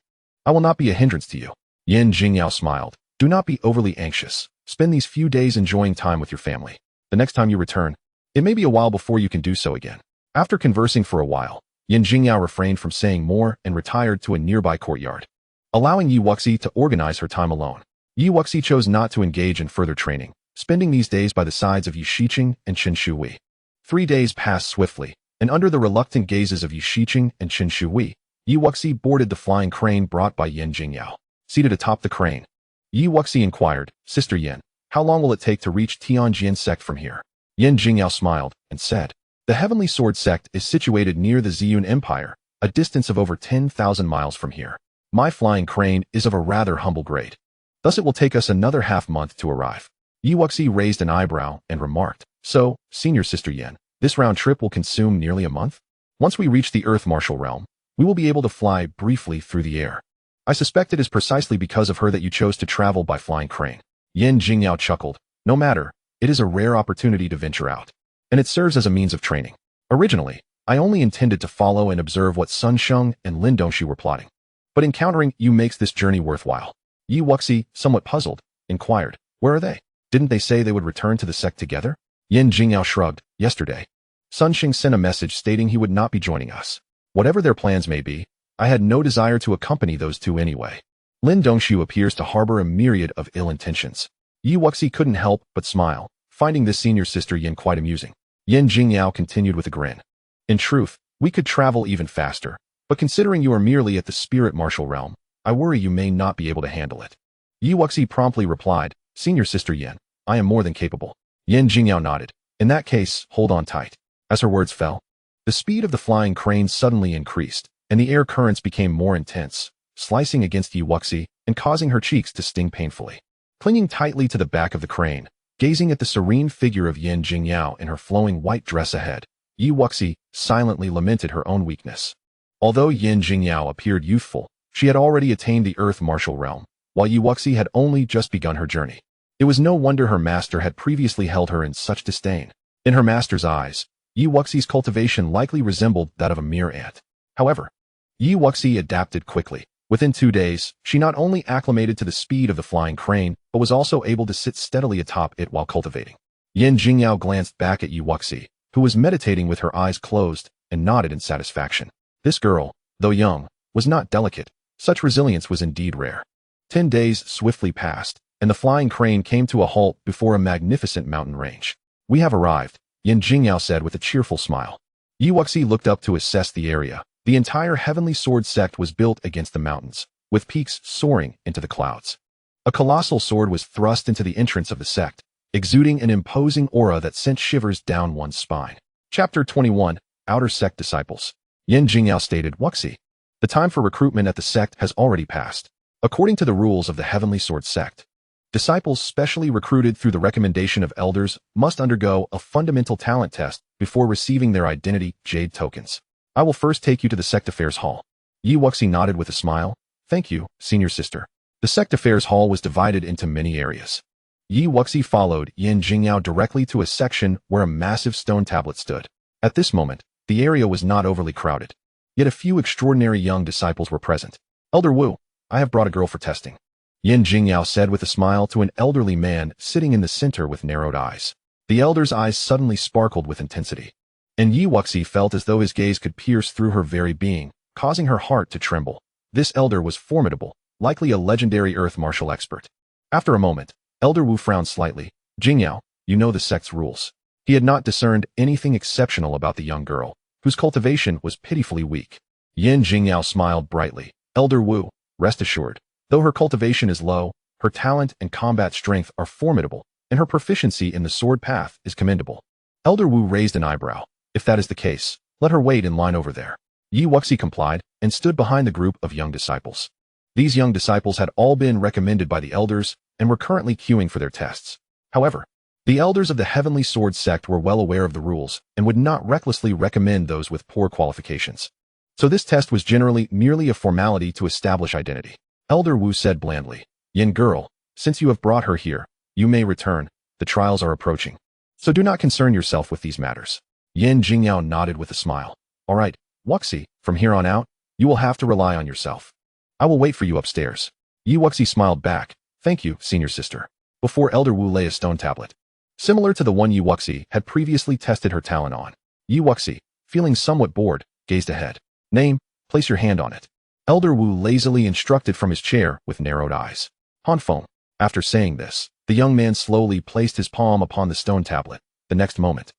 I will not be a hindrance to you. Yin Jingyao smiled. Do not be overly anxious. Spend these few days enjoying time with your family. The next time you return, it may be a while before you can do so again. After conversing for a while, Yin Jingyao refrained from saying more and retired to a nearby courtyard, allowing Yi Wuxi to organize her time alone. Yi Wuxi chose not to engage in further training, spending these days by the sides of Yi Shiqing and Qin Shui. 3 days passed swiftly, and under the reluctant gazes of Yi Shiqing and Qin Shui, Yi Wuxi boarded the flying crane brought by Yin Jingyao. Seated atop the crane, Yi Wuxi inquired, Sister Yin, how long will it take to reach Tianjin Sect from here? Yin Jingyao smiled and said, The Heavenly Sword Sect is situated near the Ziyun Empire, a distance of over 10,000 miles from here. My flying crane is of a rather humble grade. Thus it will take us another half-month to arrive. Yi Wuxi raised an eyebrow and remarked, So, Senior Sister Yin, this round trip will consume nearly a month? Once we reach the Earth Martial Realm, we will be able to fly briefly through the air. I suspect it is precisely because of her that you chose to travel by flying crane. Yin Jingyao chuckled. No matter, it is a rare opportunity to venture out, and it serves as a means of training. Originally, I only intended to follow and observe what Sun Sheng and Lin Dongshu were plotting, but encountering you makes this journey worthwhile. Yi Wuxi, somewhat puzzled, inquired, Where are they? Didn't they say they would return to the sect together? Yin Jingyao shrugged. Yesterday. Sun Xing sent a message stating he would not be joining us. Whatever their plans may be, I had no desire to accompany those two anyway. Lin Dongxiu appears to harbor a myriad of ill intentions. Yi Wuxi couldn't help but smile, finding this senior sister Yin quite amusing. Yin Jingyao continued with a grin. In truth, we could travel even faster, but considering you are merely at the spirit martial realm, I worry you may not be able to handle it. Yi Wuxi promptly replied, Senior sister Yin, I am more than capable. Yin Jingyao nodded. In that case, hold on tight. As her words fell, the speed of the flying crane suddenly increased, and the air currents became more intense, slicing against Yi Wuxi and causing her cheeks to sting painfully. Clinging tightly to the back of the crane, gazing at the serene figure of Yin Jingyao in her flowing white dress ahead, Yi Wuxi silently lamented her own weakness. Although Yin Jingyao appeared youthful, she had already attained the earth martial realm, while Yi Wuxi had only just begun her journey. It was no wonder her master had previously held her in such disdain. In her master's eyes, Yi Wuxi's cultivation likely resembled that of a mere ant. However, Yi Wuxi adapted quickly. Within 2 days, she not only acclimated to the speed of the flying crane, but was also able to sit steadily atop it while cultivating. Yin Jingyao glanced back at Yi Wuxi, who was meditating with her eyes closed, and nodded in satisfaction. This girl, though young, was not delicate. Such resilience was indeed rare. 10 days swiftly passed, and the flying crane came to a halt before a magnificent mountain range. We have arrived, Yin Jingyao said with a cheerful smile. Yi Wuxi looked up to assess the area. The entire Heavenly Sword sect was built against the mountains, with peaks soaring into the clouds. A colossal sword was thrust into the entrance of the sect, exuding an imposing aura that sent shivers down one's spine. Chapter 21, Outer Sect Disciples. Yin Jingyao stated, Wuxi, the time for recruitment at the sect has already passed. According to the rules of the Heavenly Sword sect, disciples specially recruited through the recommendation of elders must undergo a fundamental talent test before receiving their identity jade tokens. I will first take you to the Sect Affairs Hall. Yi Wuxi nodded with a smile. Thank you, senior sister. The Sect Affairs Hall was divided into many areas. Yi Wuxi followed Yin Jingyao directly to a section where a massive stone tablet stood. At this moment, the area was not overly crowded. Yet a few extraordinary young disciples were present. Elder Wu, I have brought a girl for testing. Yin Jingyao said with a smile to an elderly man sitting in the center with narrowed eyes. The elder's eyes suddenly sparkled with intensity, and Yi Wuxi felt as though his gaze could pierce through her very being, causing her heart to tremble. This elder was formidable, likely a legendary earth martial expert. After a moment, Elder Wu frowned slightly. Jingyao, you know the sect's rules. He had not discerned anything exceptional about the young girl, whose cultivation was pitifully weak. Yin Jingyao smiled brightly. Elder Wu, rest assured, though her cultivation is low, her talent and combat strength are formidable, and her proficiency in the sword path is commendable. Elder Wu raised an eyebrow. If that is the case, let her wait in line over there. Yi Wuxi complied and stood behind the group of young disciples. These young disciples had all been recommended by the elders and were currently queuing for their tests. However, the elders of the Heavenly Sword sect were well aware of the rules and would not recklessly recommend those with poor qualifications. So this test was generally merely a formality to establish identity. Elder Wu said blandly, Yin girl, since you have brought her here, you may return. The trials are approaching. So do not concern yourself with these matters. Yin Jingyao nodded with a smile. All right, Wuxi, from here on out, you will have to rely on yourself. I will wait for you upstairs. Yi Wuxi smiled back. Thank you, senior sister. Before Elder Wu lay a stone tablet, similar to the one Yi Wuxi had previously tested her talent on. Yi Wuxi, feeling somewhat bored, gazed ahead. Name, place your hand on it. Elder Wu lazily instructed from his chair with narrowed eyes. Hanfeng. After saying this, the young man slowly placed his palm upon the stone tablet. The next moment,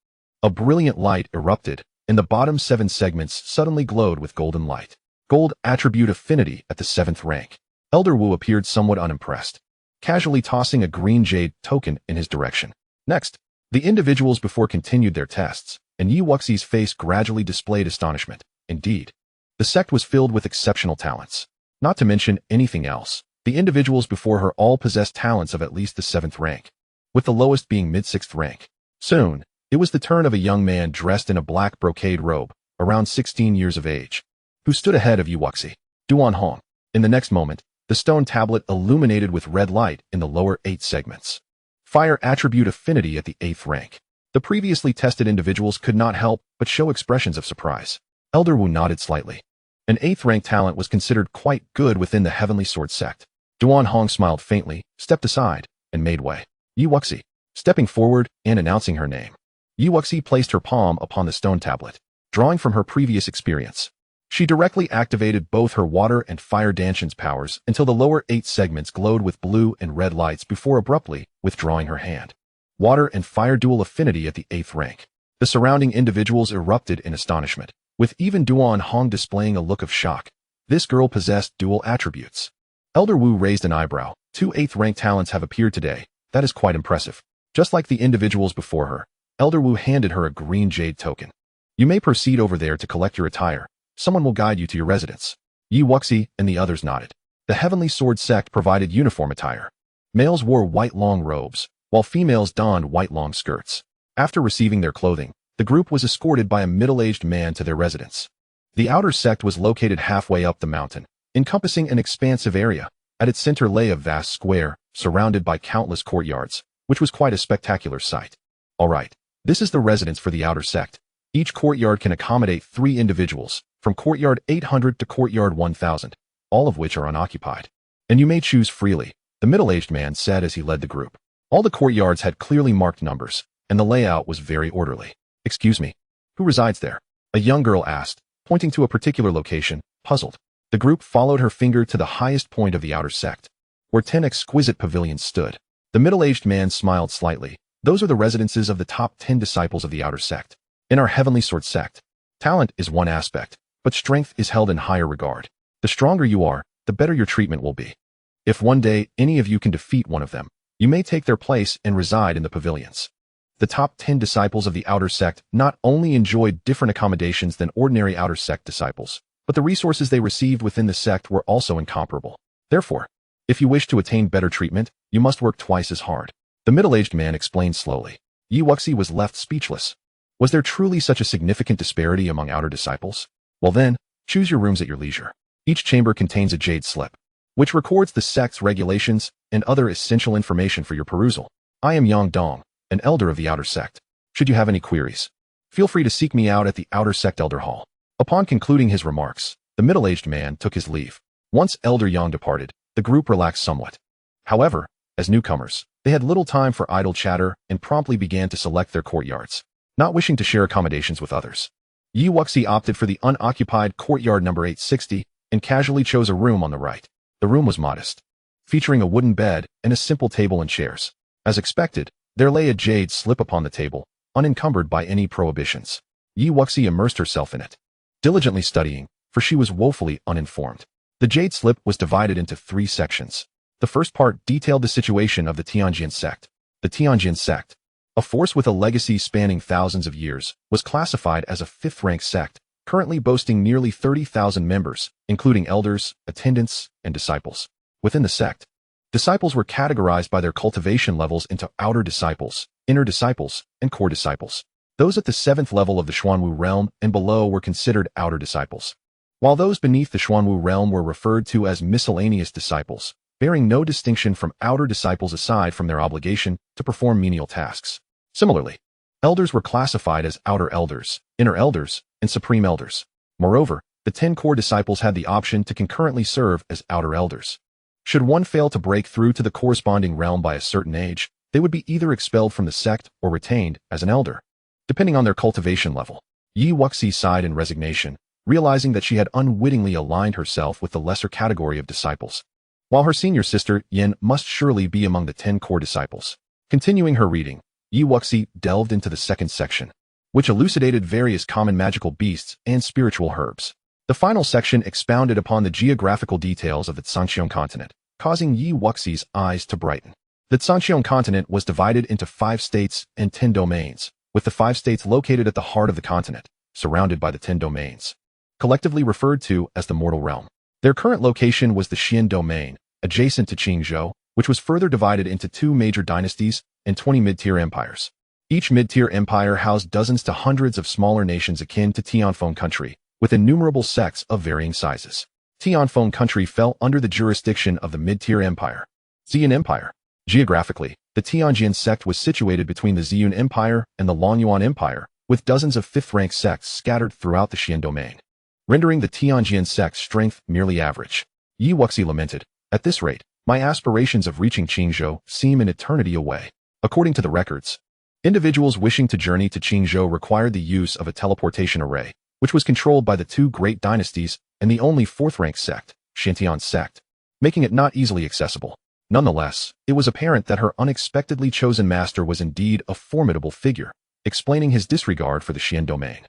a brilliant light erupted, and the bottom 7 segments suddenly glowed with golden light. Gold attribute affinity at the 7th rank. Elder Wu appeared somewhat unimpressed, casually tossing a green jade token in his direction. Next, the individuals before continued their tests, and Yi Wuxi's face gradually displayed astonishment. Indeed, the sect was filled with exceptional talents. Not to mention anything else, the individuals before her all possessed talents of at least the 7th rank, with the lowest being mid-6th rank. Soon, it was the turn of a young man dressed in a black brocade robe, around 16 years of age, who stood ahead of Yi Wuxi. Duan Hong. In the next moment, the stone tablet illuminated with red light in the lower 8 segments. Fire attribute affinity at the 8th rank. The previously tested individuals could not help but show expressions of surprise. Elder Wu nodded slightly. An 8th rank talent was considered quite good within the Heavenly Sword sect. Duan Hong smiled faintly, stepped aside, and made way. Yi Wuxi, stepping forward and announcing her name. Wuxi placed her palm upon the stone tablet, drawing from her previous experience. She directly activated both her water and fire Dantian's powers until the lower 8 segments glowed with blue and red lights before abruptly withdrawing her hand. Water and fire dual affinity at the 8th rank. The surrounding individuals erupted in astonishment, with even Duan Hong displaying a look of shock. This girl possessed dual attributes. Elder Wu raised an eyebrow. 2 8th rank talents have appeared today. That is quite impressive. Just like the individuals before her, Elder Wu handed her a green jade token. You may proceed over there to collect your attire. Someone will guide you to your residence. Wuxi and the others nodded. The Heavenly Sword Sect provided uniform attire. Males wore white long robes, while females donned white long skirts. After receiving their clothing, the group was escorted by a middle-aged man to their residence. The outer sect was located halfway up the mountain, encompassing an expansive area. At its center lay a vast square, surrounded by countless courtyards, which was quite a spectacular sight. All right, this is the residence for the outer sect. Each courtyard can accommodate 3 individuals, from courtyard 800 to courtyard 1000, all of which are unoccupied. And you may choose freely, the middle-aged man said as he led the group. All the courtyards had clearly marked numbers, and the layout was very orderly. Excuse me, who resides there? A young girl asked, pointing to a particular location, puzzled. The group followed her finger to the highest point of the outer sect, where 10 exquisite pavilions stood. The middle-aged man smiled slightly. Those are the residences of the top 10 disciples of the outer sect. In our Heavenly Sword Sect, talent is one aspect, but strength is held in higher regard. The stronger you are, the better your treatment will be. If one day any of you can defeat one of them, you may take their place and reside in the pavilions. The top 10 disciples of the outer sect not only enjoyed different accommodations than ordinary outer sect disciples, but the resources they received within the sect were also incomparable. Therefore, if you wish to attain better treatment, you must work twice as hard. The middle-aged man explained slowly. Wuxi was left speechless. Was there truly such a significant disparity among outer disciples? Well then, choose your rooms at your leisure. Each chamber contains a jade slip, which records the sect's regulations and other essential information for your perusal. I am Yang Dong, an elder of the outer sect. Should you have any queries, feel free to seek me out at the outer sect elder hall. Upon concluding his remarks, the middle-aged man took his leave. Once Elder Yang departed, the group relaxed somewhat. However, as newcomers, they had little time for idle chatter and promptly began to select their courtyards, not wishing to share accommodations with others. Wuxi opted for the unoccupied courtyard number 860 and casually chose a room on the right. The room was modest, featuring a wooden bed and a simple table and chairs. As expected, there lay a jade slip upon the table, unencumbered by any prohibitions. Wuxi immersed herself in it, diligently studying, for she was woefully uninformed. The jade slip was divided into 3 sections. The first part detailed the situation of the Tanjin Sect. The Tanjin Sect, a force with a legacy spanning thousands of years, was classified as a 5th-rank sect, currently boasting nearly 30,000 members, including elders, attendants, and disciples. Within the sect, disciples were categorized by their cultivation levels into outer disciples, inner disciples, and core disciples. Those at the 7th level of the Xuanwu realm and below were considered outer disciples, while those beneath the Xuanwu realm were referred to as miscellaneous disciples, bearing no distinction from outer disciples aside from their obligation to perform menial tasks. Similarly, elders were classified as outer elders, inner elders, and supreme elders. Moreover, the 10 core disciples had the option to concurrently serve as outer elders. Should one fail to break through to the corresponding realm by a certain age, they would be either expelled from the sect or retained as an elder, depending on their cultivation level. Wuxi sighed in resignation, realizing that she had unwittingly aligned herself with the lesser category of disciples, while her senior sister, Yin, must surely be among the 10 core disciples. Continuing her reading, Wuxi delved into the 2nd section, which elucidated various common magical beasts and spiritual herbs. The final section expounded upon the geographical details of the Xianxiang continent, causing Wuxi's eyes to brighten. The Xianxiang continent was divided into 5 states and 10 domains, with the 5 states located at the heart of the continent, surrounded by the 10 domains, collectively referred to as the Mortal Realm. Their current location was the Xian domain, adjacent to Qingzhou, which was further divided into 2 major dynasties and 20 mid-tier empires. Each mid-tier empire housed dozens to hundreds of smaller nations akin to Tianfeng country, with innumerable sects of varying sizes. Tianfeng country fell under the jurisdiction of the mid-tier empire, Xian Empire. Geographically, the Tianjin Sect was situated between the Ziyun Empire and the Longyuan Empire, with dozens of 5th-rank sects scattered throughout the Xian domain, rendering the Tianjin Sect's strength merely average. Wuxi lamented, "At this rate, my aspirations of reaching Qingzhou seem an eternity away." According to the records, Individuals wishing to journey to Qingzhou required the use of a teleportation array, which was controlled by the two great dynasties and the only fourth-rank sect, Tianfeng Sect, making it not easily accessible. Nonetheless, it was apparent that her unexpectedly chosen master was indeed a formidable figure, explaining his disregard for the Xian domain.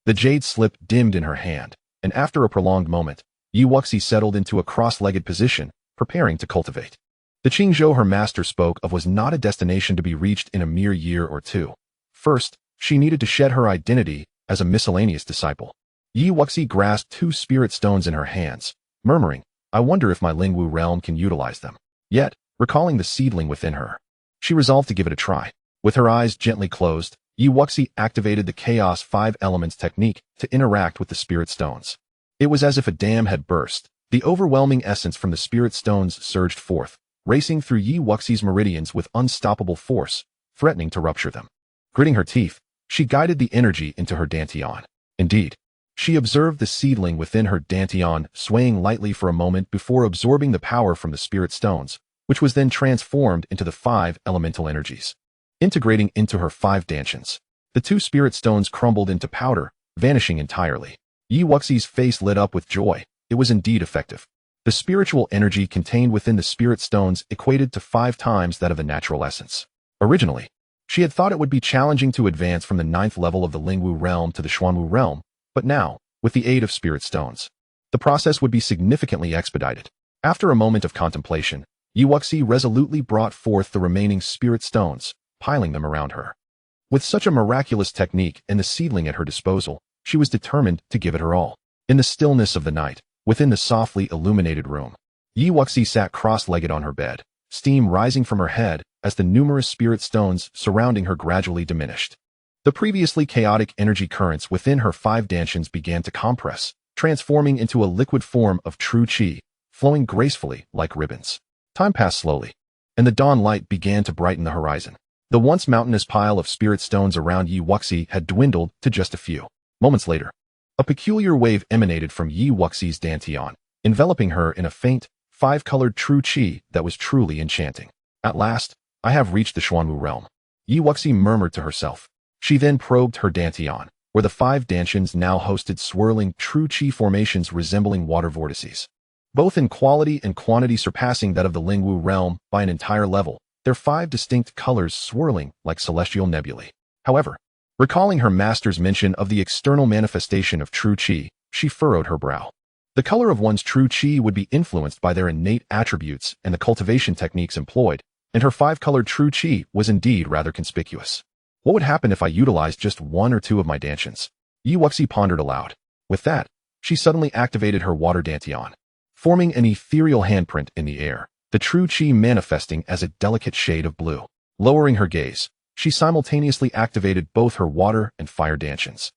The jade slip dimmed in her hand, and after a prolonged moment, Wuxi settled into a cross-legged position, preparing to cultivate. The Qingzhou her master spoke of was not a destination to be reached in a mere year or two. First, she needed to shed her identity as a miscellaneous disciple. Wuxi grasped two spirit stones in her hands, murmuring, "I wonder if my Lingwu realm can utilize them." Yet, recalling the seedling within her, she resolved to give it a try. With her eyes gently closed, Wuxi activated the Chaos 5 Elements technique to interact with the spirit stones. It was as if a dam had burst. The overwhelming essence from the spirit stones surged forth, racing through Wuxi's meridians with unstoppable force, threatening to rupture them. Gritting her teeth, she guided the energy into her Dantian. Indeed, she observed the seedling within her Dantian swaying lightly for a moment before absorbing the power from the spirit stones, which was then transformed into the 5 elemental energies. Integrating into her 5 Dantians, the 2 spirit stones crumbled into powder, vanishing entirely. Wuxi's face lit up with joy. It was indeed effective. The spiritual energy contained within the spirit stones equated to 5 times that of the natural essence. Originally, she had thought it would be challenging to advance from the 9th level of the Lingwu realm to the Xuanwu realm, but now, with the aid of spirit stones, the process would be significantly expedited. After a moment of contemplation, Wuxi resolutely brought forth the remaining spirit stones, piling them around her. With such a miraculous technique and the seedling at her disposal, she was determined to give it her all. In the stillness of the night, within the softly illuminated room, Wuxi sat cross-legged on her bed, steam rising from her head as the numerous spirit stones surrounding her gradually diminished. The previously chaotic energy currents within her 5 Dantians began to compress, transforming into a liquid form of true qi, flowing gracefully like ribbons. Time passed slowly, and the dawn light began to brighten the horizon. The once mountainous pile of spirit stones around Wuxi had dwindled to just a few. Moments later, a peculiar wave emanated from Wuxi's Dantian, enveloping her in a faint, 5-colored true qi that was truly enchanting. At last, I have reached the Xuanwu realm, Wuxi murmured to herself. She then probed her Dantian, where the 5 Dantians now hosted swirling true qi formations resembling water vortices. Both in quality and quantity surpassing that of the Lingwu realm by an entire level, their 5 distinct colors swirling like celestial nebulae. However, recalling her master's mention of the external manifestation of true qi, she furrowed her brow. The color of one's true qi would be influenced by their innate attributes and the cultivation techniques employed, and her 5-colored true qi was indeed rather conspicuous. What would happen if I utilized just 1 or 2 of my Dantians? Wuxi pondered aloud. With that, she suddenly activated her water Dantian, forming an ethereal handprint in the air, the true qi manifesting as a delicate shade of blue. Lowering her gaze, she simultaneously activated both her water and fire Dantians,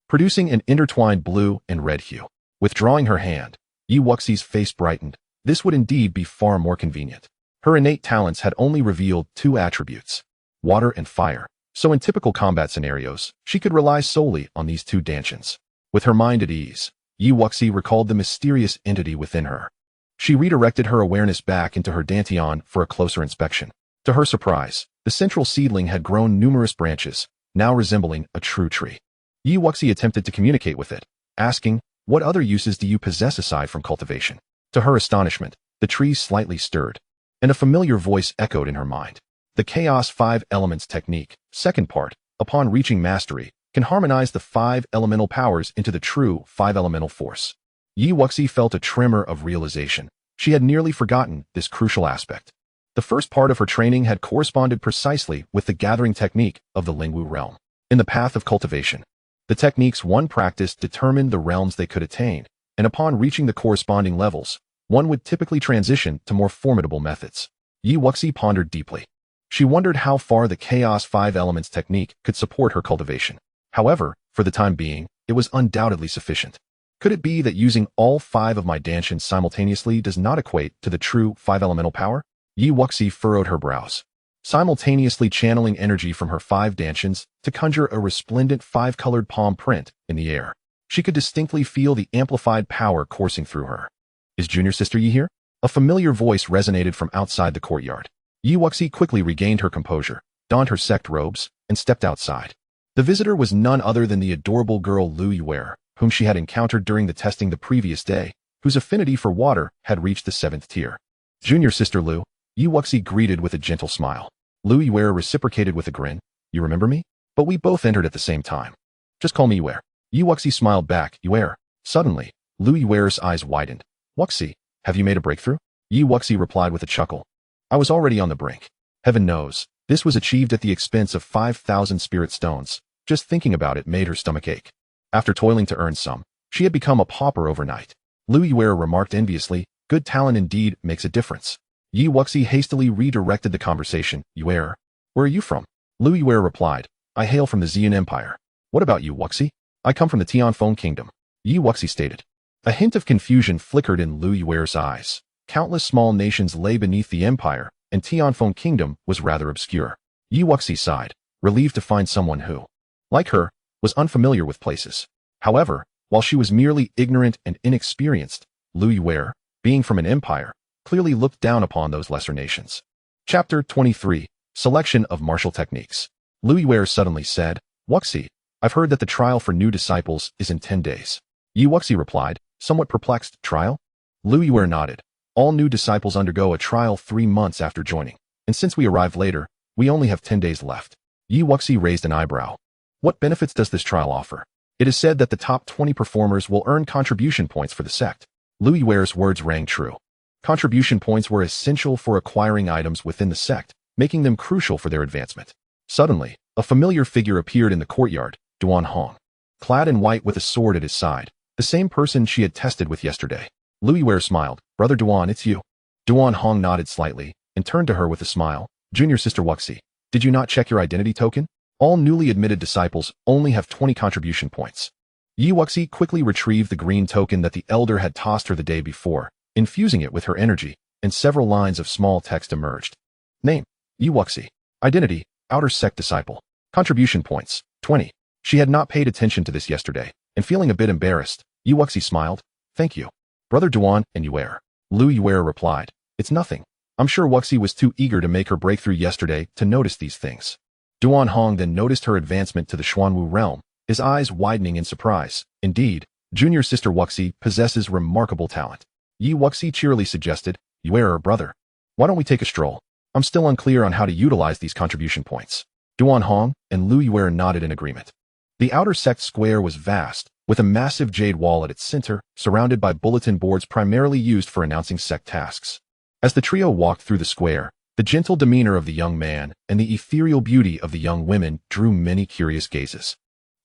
producing an intertwined blue and red hue. Withdrawing her hand, Wuxi's face brightened. This would indeed be far more convenient. Her innate talents had only revealed 2 attributes, water and fire, so in typical combat scenarios, she could rely solely on these 2 Dantians. With her mind at ease, Wuxi recalled the mysterious entity within her. She redirected her awareness back into her Dantian for a closer inspection. To her surprise, the central seedling had grown numerous branches, now resembling a true tree. Wuxi attempted to communicate with it, asking, "What other uses do you possess aside from cultivation?" To her astonishment, the tree slightly stirred, and a familiar voice echoed in her mind. The Chaos 5 Elements technique, second part, upon reaching mastery, can harmonize the 5 elemental powers into the true 5 elemental force. Wuxi felt a tremor of realization. She had nearly forgotten this crucial aspect. The first part of her training had corresponded precisely with the gathering technique of the Lingwu realm. In the path of cultivation, the techniques one practiced determined the realms they could attain, and upon reaching the corresponding levels, one would typically transition to more formidable methods. Wuxi pondered deeply. She wondered how far the Chaos 5 Elements technique could support her cultivation. However, for the time being, it was undoubtedly sufficient. Could it be that using all 5 of my Dantians simultaneously does not equate to the true 5 elemental power? Wuxi furrowed her brows, simultaneously channeling energy from her 5 Dantians to conjure a resplendent 5-colored palm print in the air. She could distinctly feel the amplified power coursing through her. "Is Junior Sister Yi here?" A familiar voice resonated from outside the courtyard. Wuxi quickly regained her composure, donned her sect robes, and stepped outside. The visitor was none other than the adorable girl Lu Yuer, whom she had encountered during the testing the previous day, whose affinity for water had reached the 7th tier. Junior sister Lu, Yu Wuxi greeted with a gentle smile. Lu Yuer reciprocated with a grin. You remember me? But we both entered at the same time. Just call me Yuer. Yu Wuxi smiled back. Yuer. Suddenly, Lu Yuer's eyes widened. Wuxi, have you made a breakthrough? Yu Wuxi replied with a chuckle. I was already on the brink. Heaven knows, this was achieved at the expense of 5,000 spirit stones. Just thinking about it made her stomach ache. After toiling to earn some, she had become a pauper overnight. Lu Yuer remarked enviously, good talent indeed makes a difference. Yu Wuxi hastily redirected the conversation. Yuer, where are you from? Lu Yuer replied, I hail from the Xian Empire. What about you, Wuxi? I come from the Tianfeng kingdom. Yu Wuxi stated. A hint of confusion flickered in Lu Yuer's eyes. Countless small nations lay beneath the empire, and Tianfeng kingdom was rather obscure. Yu Wuxi sighed, relieved to find someone who, like her, was unfamiliar with places. However, while she was merely ignorant and inexperienced, Lu Yuer, being from an empire, clearly looked down upon those lesser nations. Chapter 23. Selection of Martial Techniques. Lu Yuer suddenly said, Wuxi, I've heard that the trial for new disciples is in 10 days. Yu Wuxi replied, somewhat perplexed, trial? Lu Yuer nodded. All new disciples undergo a trial 3 months after joining, and since we arrived later, we only have 10 days left. Yu Wuxi raised an eyebrow. What benefits does this trial offer? It is said that the top 20 performers will earn contribution points for the sect. Lu Yuer's words rang true. Contribution points were essential for acquiring items within the sect, making them crucial for their advancement. Suddenly, a familiar figure appeared in the courtyard, Duan Hong. Clad in white with a sword at his side, the same person she had tested with yesterday. Lu Yuer smiled. Brother Duan, it's you. Duan Hong nodded slightly, and turned to her with a smile. Junior sister Wuxi, did you not check your identity token? All newly admitted disciples only have 20 contribution points. Yu Wuxi quickly retrieved the green token that the elder had tossed her the day before, infusing it with her energy, and several lines of small text emerged. Name, Yu Wuxi. Identity, Outer Sect Disciple. Contribution points, 20. She had not paid attention to this yesterday, and feeling a bit embarrassed, Yu Wuxi smiled. Thank you. Brother Duan and Yuer. Lu Yuer replied. It's nothing. I'm sure Wuxi was too eager to make her breakthrough yesterday to notice these things. Duan Hong then noticed her advancement to the Xuanwu realm, his eyes widening in surprise. Indeed, junior sister Wuxi possesses remarkable talent. Yu Wuxi cheerily suggested, Yuer, brother, why don't we take a stroll? I'm still unclear on how to utilize these contribution points. Duan Hong and Lu Yuer nodded in agreement. The outer sect square was vast, with a massive jade wall at its center, surrounded by bulletin boards primarily used for announcing sect tasks. As the trio walked through the square, the gentle demeanor of the young man and the ethereal beauty of the young women drew many curious gazes.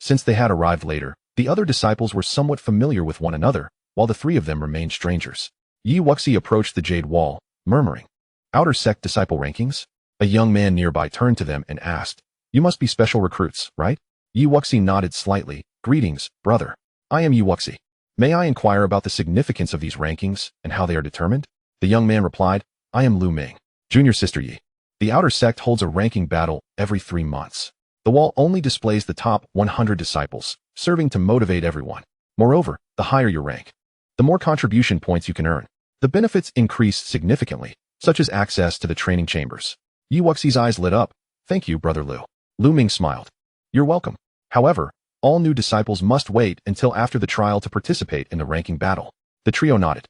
Since they had arrived later, the other disciples were somewhat familiar with one another, while the 3 of them remained strangers. Yu Wuxi approached the jade wall, murmuring, Outer Sect Disciple Rankings? A young man nearby turned to them and asked, You must be special recruits, right? Yu Wuxi nodded slightly. Greetings, brother. I am Yu Wuxi. May I inquire about the significance of these rankings and how they are determined? The young man replied, I am Lu Ming, junior sister Yi. The outer sect holds a ranking battle every 3 months. The wall only displays the top 100 disciples, serving to motivate everyone. Moreover, the higher your rank, the more contribution points you can earn. The benefits increase significantly, such as access to the training chambers. Yu Wuxi's eyes lit up. Thank you, brother Lu. Lu Ming smiled. You're welcome. However, all new disciples must wait until after the trial to participate in the ranking battle. The trio nodded.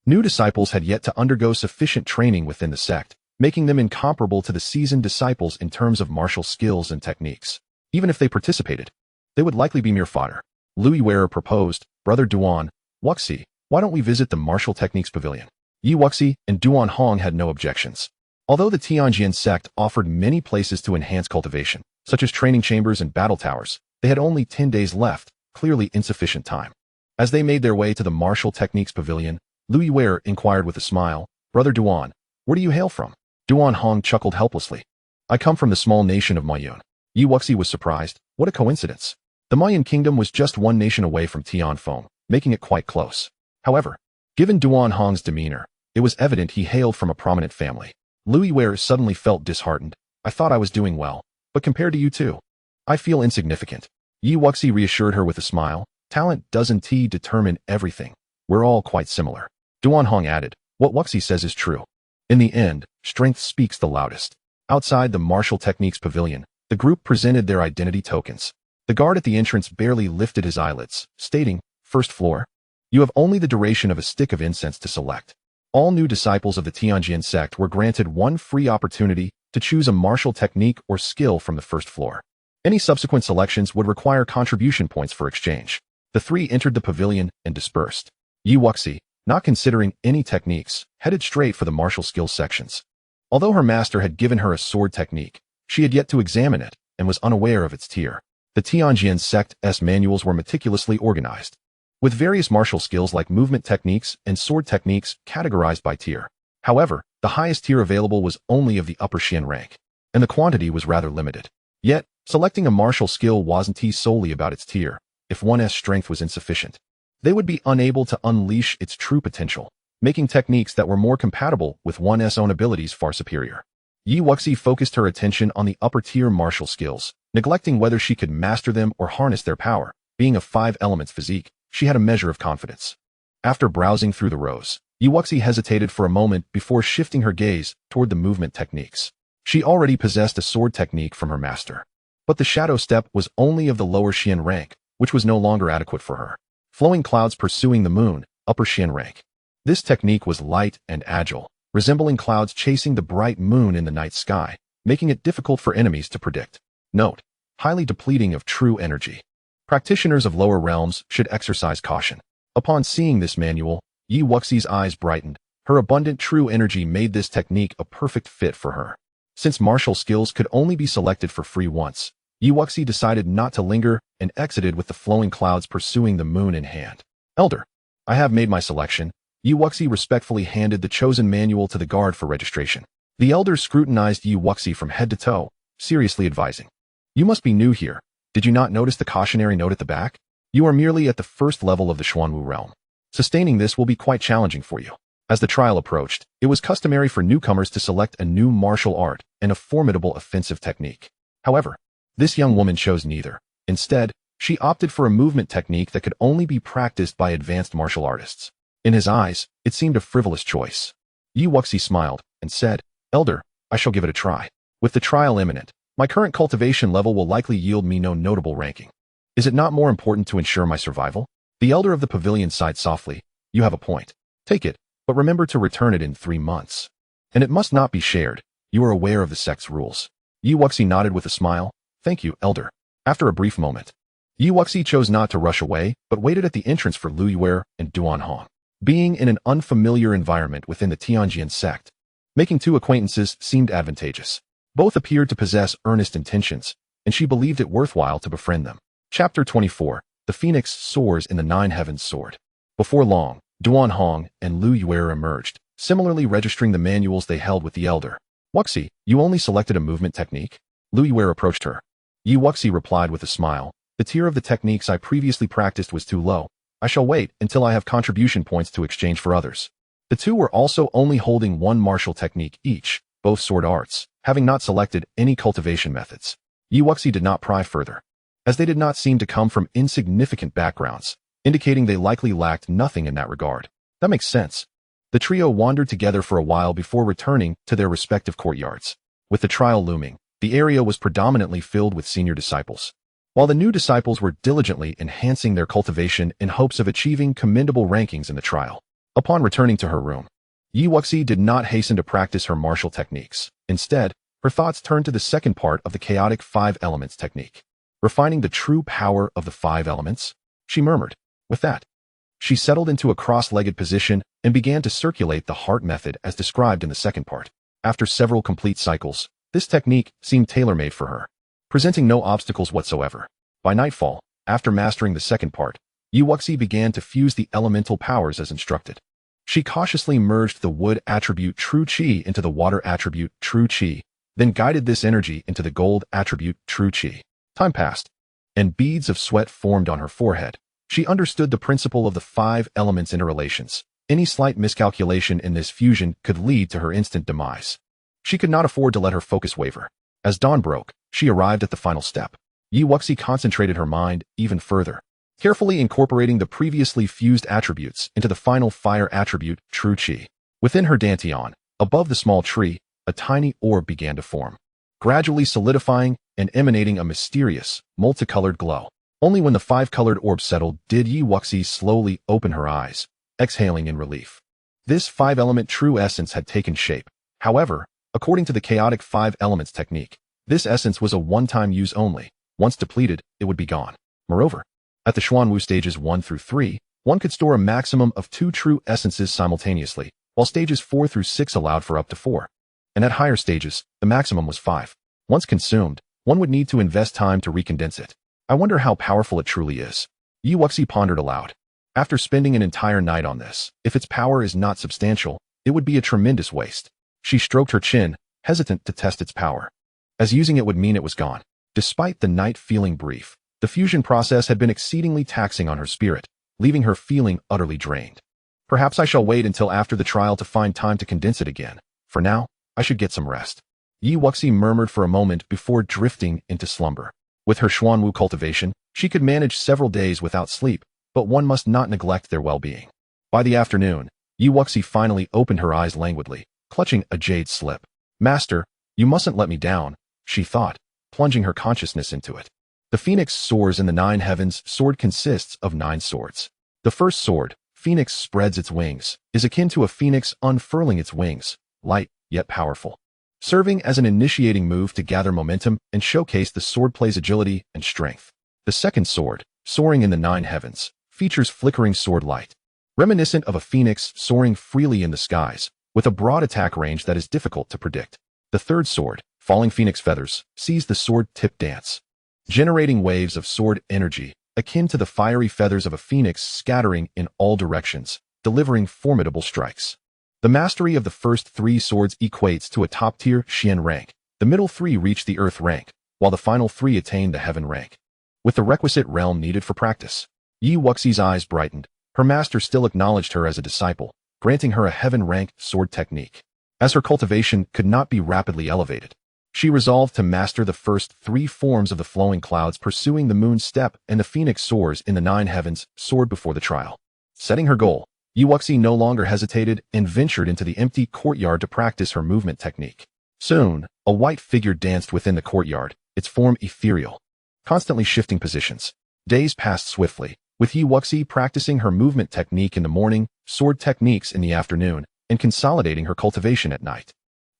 New disciples had yet to undergo sufficient training within the sect, making them incomparable to the seasoned disciples in terms of martial skills and techniques. Even if they participated, they would likely be mere fodder. Lu Yuer proposed, Brother Duan, Wuxi, why don't we visit the Martial Techniques Pavilion? Yu Wuxi and Duan Hong had no objections. Although the Tanjin Sect offered many places to enhance cultivation, such as training chambers and battle towers, they had only 10 days left, clearly insufficient time. As they made their way to the Martial Techniques Pavilion, Lu Yuer inquired with a smile, Brother Duan, where do you hail from? Duan Hong chuckled helplessly. I come from the small nation of Mayun. Yu Wuxi was surprised. What a coincidence. The Mayan kingdom was just one nation away from Tianfeng, making it quite close. However, given Duan Hong's demeanor, it was evident he hailed from a prominent family. Lu Yuer suddenly felt disheartened. I thought I was doing well, but compared to you two, I feel insignificant. Yu Wuxi reassured her with a smile. Talent does indeed determine everything. We're all quite similar. Duan Hong added, what Wuxi says is true. In the end, strength speaks the loudest. Outside the martial techniques pavilion, the group presented their identity tokens. The guard at the entrance barely lifted his eyelids, stating, "First floor. You have only the duration of a stick of incense to select." All new disciples of the Tanjin Sect were granted one free opportunity to choose a martial technique or skill from the first floor. Any subsequent selections would require contribution points for exchange. The three entered the pavilion and dispersed. Wuxi, not considering any techniques, headed straight for the martial skills sections. Although her master had given her a sword technique, she had yet to examine it and was unaware of its tier. The Tianjin Sect's manuals were meticulously organized, with various martial skills like movement techniques and sword techniques categorized by tier. However, the highest tier available was only of the upper Xian rank, and the quantity was rather limited. Yet, selecting a martial skill wasn't solely about its tier. If one's strength was insufficient, they would be unable to unleash its true potential, making techniques that were more compatible with one's own abilities far superior. Wuxi focused her attention on the upper-tier martial skills, neglecting whether she could master them or harness their power. Being a 5 elements physique, she had a measure of confidence. After browsing through the rows, Wuxi hesitated for a moment before shifting her gaze toward the movement techniques. She already possessed a sword technique from her master, but the shadow step was only of the lower Xian rank, which was no longer adequate for her. Flowing clouds pursuing the moon, upper Xian rank. This technique was light and agile, resembling clouds chasing the bright moon in the night sky, making it difficult for enemies to predict. Note: highly depleting of true energy. Practitioners of lower realms should exercise caution. Upon seeing this manual, Wuxi's eyes brightened. Her abundant true energy made this technique a perfect fit for her. Since martial skills could only be selected for free once, Wuxi decided not to linger and exited with the flowing clouds pursuing the moon in hand. "Elder, I have made my selection." Wuxi respectfully handed the chosen manual to the guard for registration. The elder scrutinized Wuxi from head to toe, seriously advising, "You must be new here. Did you not notice the cautionary note at the back? You are merely at the first level of the Xuanwu realm. Sustaining this will be quite challenging for you." As the trial approached, it was customary for newcomers to select a new martial art and a formidable offensive technique. However, this young woman chose neither. Instead, she opted for a movement technique that could only be practiced by advanced martial artists. In his eyes, it seemed a frivolous choice. Wuxi smiled and said, "Elder, I shall give it a try. With the trial imminent, my current cultivation level will likely yield me no notable ranking. Is it not more important to ensure my survival?" The elder of the pavilion sighed softly. "You have a point. Take it, but remember to return it in 3 months. And it must not be shared. You are aware of the sect's rules." Wuxi nodded with a smile. "Thank you, elder." After a brief moment, Wuxi chose not to rush away, but waited at the entrance for Lu Yuer and Duan Hong. Being in an unfamiliar environment within the Tianjin Sect, making 2 acquaintances seemed advantageous. Both appeared to possess earnest intentions, and she believed it worthwhile to befriend them. Chapter 24. The Phoenix soars in the 9 heavens sword. Before long, Duan Hong and Lu Yuer emerged, similarly registering the manuals they held with the elder. "Wuxi, you only selected a movement technique?" Lu Yuer approached her. Wuxi replied with a smile, "The tier of the techniques I previously practiced was too low. I shall wait until I have contribution points to exchange for others." The two were also only holding one martial technique each, both sword arts, having not selected any cultivation methods. Wuxi did not pry further, as they did not seem to come from insignificant backgrounds, indicating they likely lacked nothing in that regard. That makes sense. The trio wandered together for a while before returning to their respective courtyards. With the trial looming, the area was predominantly filled with senior disciples, while the new disciples were diligently enhancing their cultivation in hopes of achieving commendable rankings in the trial. Upon returning to her room, Wuxi did not hasten to practice her martial techniques. Instead, her thoughts turned to the second part of the chaotic 5 elements technique. Refining the true power of the 5 elements, she murmured. With that, she settled into a cross-legged position and began to circulate the heart method as described in the second part. After several complete cycles, this technique seemed tailor-made for her, presenting no obstacles whatsoever. By nightfall, after mastering the second part, Wuxi began to fuse the elemental powers as instructed. She cautiously merged the wood attribute True Qi into the water attribute True Qi, then guided this energy into the gold attribute True Qi. Time passed, and beads of sweat formed on her forehead. She understood the principle of the 5 elements interrelations. Any slight miscalculation in this fusion could lead to her instant demise. She could not afford to let her focus waver. As dawn broke, she arrived at the final step. Wuxi concentrated her mind even further, carefully incorporating the previously fused attributes into the final fire attribute, True Qi. Within her Dantian, above the small tree, a tiny orb began to form, gradually solidifying and emanating a mysterious, multicolored glow. Only when the five-colored orb settled did Yi Wuxi slowly open her eyes, exhaling in relief. This five-element true essence had taken shape. However, according to the chaotic five elements technique, this essence was a one-time use only. Once depleted, it would be gone. Moreover, at the Xuan Wu stages 1 through 3, one could store a maximum of 2 true essences simultaneously, while stages 4 through 6 allowed for up to 4. And at higher stages, the maximum was 5. Once consumed, one would need to invest time to recondense it. I wonder how powerful it truly is. Yi Wuxi pondered aloud. After spending an entire night on this, if its power is not substantial, it would be a tremendous waste. She stroked her chin, hesitant to test its power, as using it would mean it was gone. Despite the night feeling brief, the fusion process had been exceedingly taxing on her spirit, leaving her feeling utterly drained. Perhaps I shall wait until after the trial to find time to condense it again. For now, I should get some rest. Yi Wuxi murmured for a moment before drifting into slumber. With her Xuan Wu cultivation, she could manage several days without sleep, but one must not neglect their well-being. By the afternoon, Yi Wuxi finally opened her eyes languidly, clutching a jade slip. Master, you mustn't let me down, she thought, plunging her consciousness into it. The phoenix soars in the 9 heavens. Sword consists of 9 swords. The first sword, Phoenix spreads its wings, is akin to a phoenix unfurling its wings, light yet powerful, serving as an initiating move to gather momentum and showcase the swordplay's agility and strength. The second sword, soaring in the 9 heavens, features flickering sword light, reminiscent of a phoenix soaring freely in the skies, with a broad attack range that is difficult to predict. The third sword, falling phoenix feathers, sees the sword tip dance, generating waves of sword energy, akin to the fiery feathers of a phoenix scattering in all directions, delivering formidable strikes. The mastery of the first 3 swords equates to a top-tier Xian rank. The middle 3 reach the earth rank, while the final 3 attain the heaven rank, with the requisite realm needed for practice. Yi Wuxi's eyes brightened. Her master still acknowledged her as a disciple, granting her a heaven-rank sword technique. As her cultivation could not be rapidly elevated, she resolved to master the first 3 forms of the flowing clouds, pursuing the moon step and the phoenix soars in the 9 heavens sword before the trial. Setting her goal, Yi Wuxi no longer hesitated and ventured into the empty courtyard to practice her movement technique. Soon, a white figure danced within the courtyard, its form ethereal, constantly shifting positions. Days passed swiftly, with Yi Wuxi practicing her movement technique in the morning, sword techniques in the afternoon, and consolidating her cultivation at night.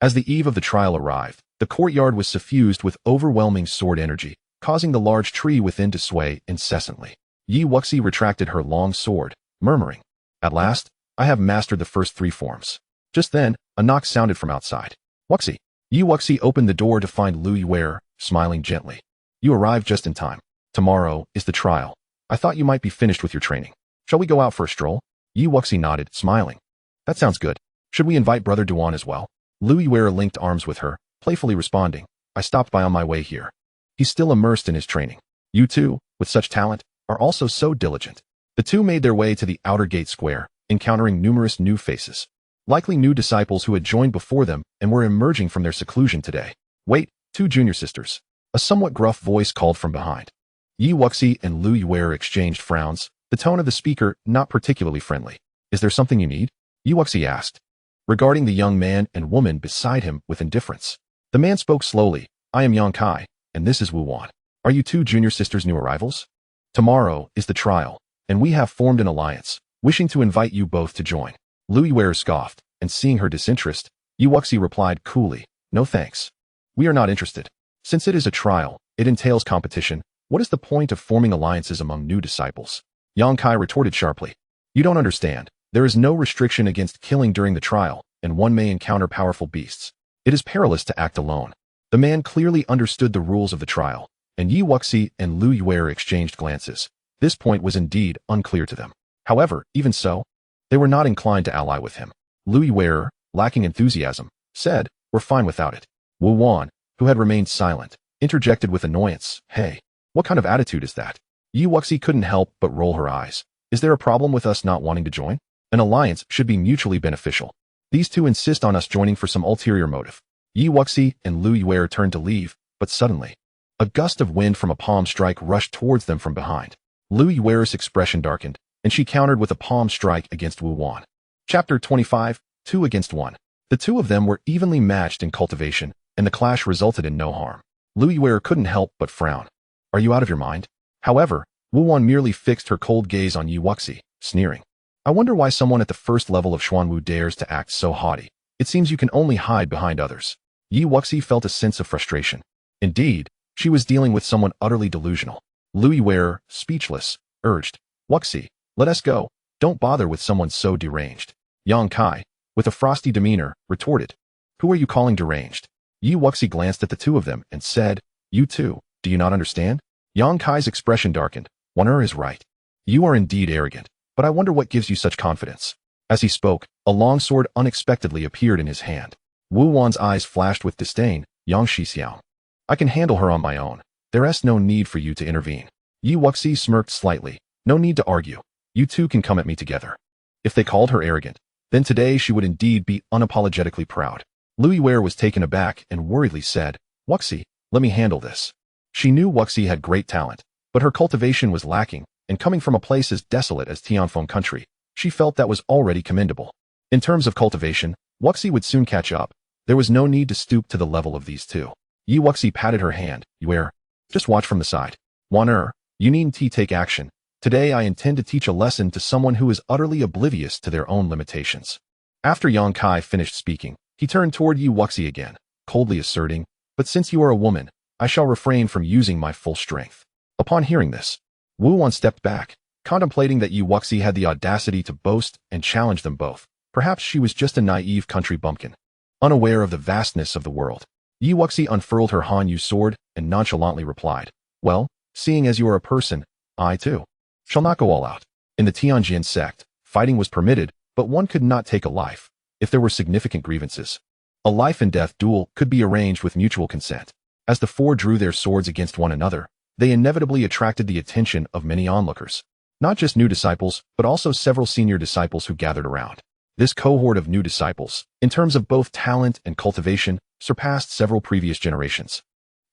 As the eve of the trial arrived, the courtyard was suffused with overwhelming sword energy, causing the large tree within to sway incessantly. Yi Wuxi retracted her long sword, murmuring, "At last, I have mastered the first 3 forms." Just then, a knock sounded from outside. "Wuxi." Yi Wuxi opened the door to find Lu Yuer, smiling gently. "You arrived just in time. Tomorrow is the trial. I thought you might be finished with your training. Shall we go out for a stroll?" Yi Wuxi nodded, smiling. "That sounds good. Should we invite Brother Duan as well?" Lu Yuer linked arms with her, playfully responding, "I stopped by on my way here. He's still immersed in his training. You too, with such talent, are also so diligent." The two made their way to the outer gate square, encountering numerous new faces, likely new disciples who had joined before them and were emerging from their seclusion today. "Wait, 2 junior sisters." A somewhat gruff voice called from behind. Yi Wuxi and Lu Yuer exchanged frowns, the tone of the speaker not particularly friendly. "Is there something you need?" Yi Wuxi asked, regarding the young man and woman beside him with indifference. The man spoke slowly. "I am Yang Kai, and this is Wu Wan. Are you 2 junior sisters new arrivals? Tomorrow is the trial, and we have formed an alliance, wishing to invite you both to join." Lu Yuer scoffed, and seeing her disinterest, Yi Wuxi replied coolly, "No thanks. We are not interested. Since it is a trial, it entails competition. What is the point of forming alliances among new disciples?" Yang Kai retorted sharply. "You don't understand. There is no restriction against killing during the trial, and one may encounter powerful beasts. It is perilous to act alone." The man clearly understood the rules of the trial, and Yi Wuxi and Lu Yuer exchanged glances. This point was indeed unclear to them. However, even so, they were not inclined to ally with him. Lu Yuer, lacking enthusiasm, said, "We're fine without it." Wu Wan, who had remained silent, interjected with annoyance, "Hey, what kind of attitude is that?" Yi Wuxi couldn't help but roll her eyes. "Is there a problem with us not wanting to join? An alliance should be mutually beneficial. These two insist on us joining for some ulterior motive." Yi Wuxi and Lu Yuer turned to leave, but suddenly, a gust of wind from a palm strike rushed towards them from behind. Lu Yuer's expression darkened, and she countered with a palm strike against Wu Wan. Chapter 25, 2 against 1. The two of them were evenly matched in cultivation, and the clash resulted in no harm. Lu Yiwei couldn't help but frown. Are you out of your mind? However, Wu Wan merely fixed her cold gaze on Yi Wuxi, sneering. I wonder why someone at the first level of Xuanwu dares to act so haughty. It seems you can only hide behind others. Yi Wuxi felt a sense of frustration. Indeed, she was dealing with someone utterly delusional. Lu Yiwei, speechless, urged, Wuxi, let us go. Don't bother with someone so deranged. Yang Kai, with a frosty demeanor, retorted, who are you calling deranged? Yi Wuxi glanced at the two of them and said, you too, do you not understand? Yang Kai's expression darkened. Wan is right. You are indeed arrogant, but I wonder what gives you such confidence. As he spoke, a long sword unexpectedly appeared in his hand. Wu Wan's eyes flashed with disdain. Xianxiao. I can handle her on my own. There is no need for you to intervene. Yi Wuxi smirked slightly. No need to argue. You two can come at me together. If they called her arrogant, then today she would indeed be unapologetically proud. Lu Yiwei was taken aback and worriedly said, Wuxi, let me handle this. She knew Wuxi had great talent, but her cultivation was lacking, and coming from a place as desolate as Tianfeng country, she felt that was already commendable. In terms of cultivation, Wuxi would soon catch up. There was no need to stoop to the level of these two. Yi Wuxi patted her hand. Yiwei, just watch from the side. Wan you needn't take action. Today I intend to teach a lesson to someone who is utterly oblivious to their own limitations. After Yang Kai finished speaking, he turned toward Yi Wuxi again, coldly asserting, but since you are a woman, I shall refrain from using my full strength. Upon hearing this, Wu Wan stepped back, contemplating that Yi Wuxi had the audacity to boast and challenge them both. Perhaps she was just a naive country bumpkin, unaware of the vastness of the world. Yi Wuxi unfurled her Han Yu sword and nonchalantly replied, well, seeing as you are a person, I too shall not go all out. In the Tanjin Sect, fighting was permitted, but one could not take a life. If there were significant grievances, a life and death duel could be arranged with mutual consent. As the four drew their swords against one another, they inevitably attracted the attention of many onlookers. Not just new disciples, but also several senior disciples who gathered around. This cohort of new disciples, in terms of both talent and cultivation, surpassed several previous generations,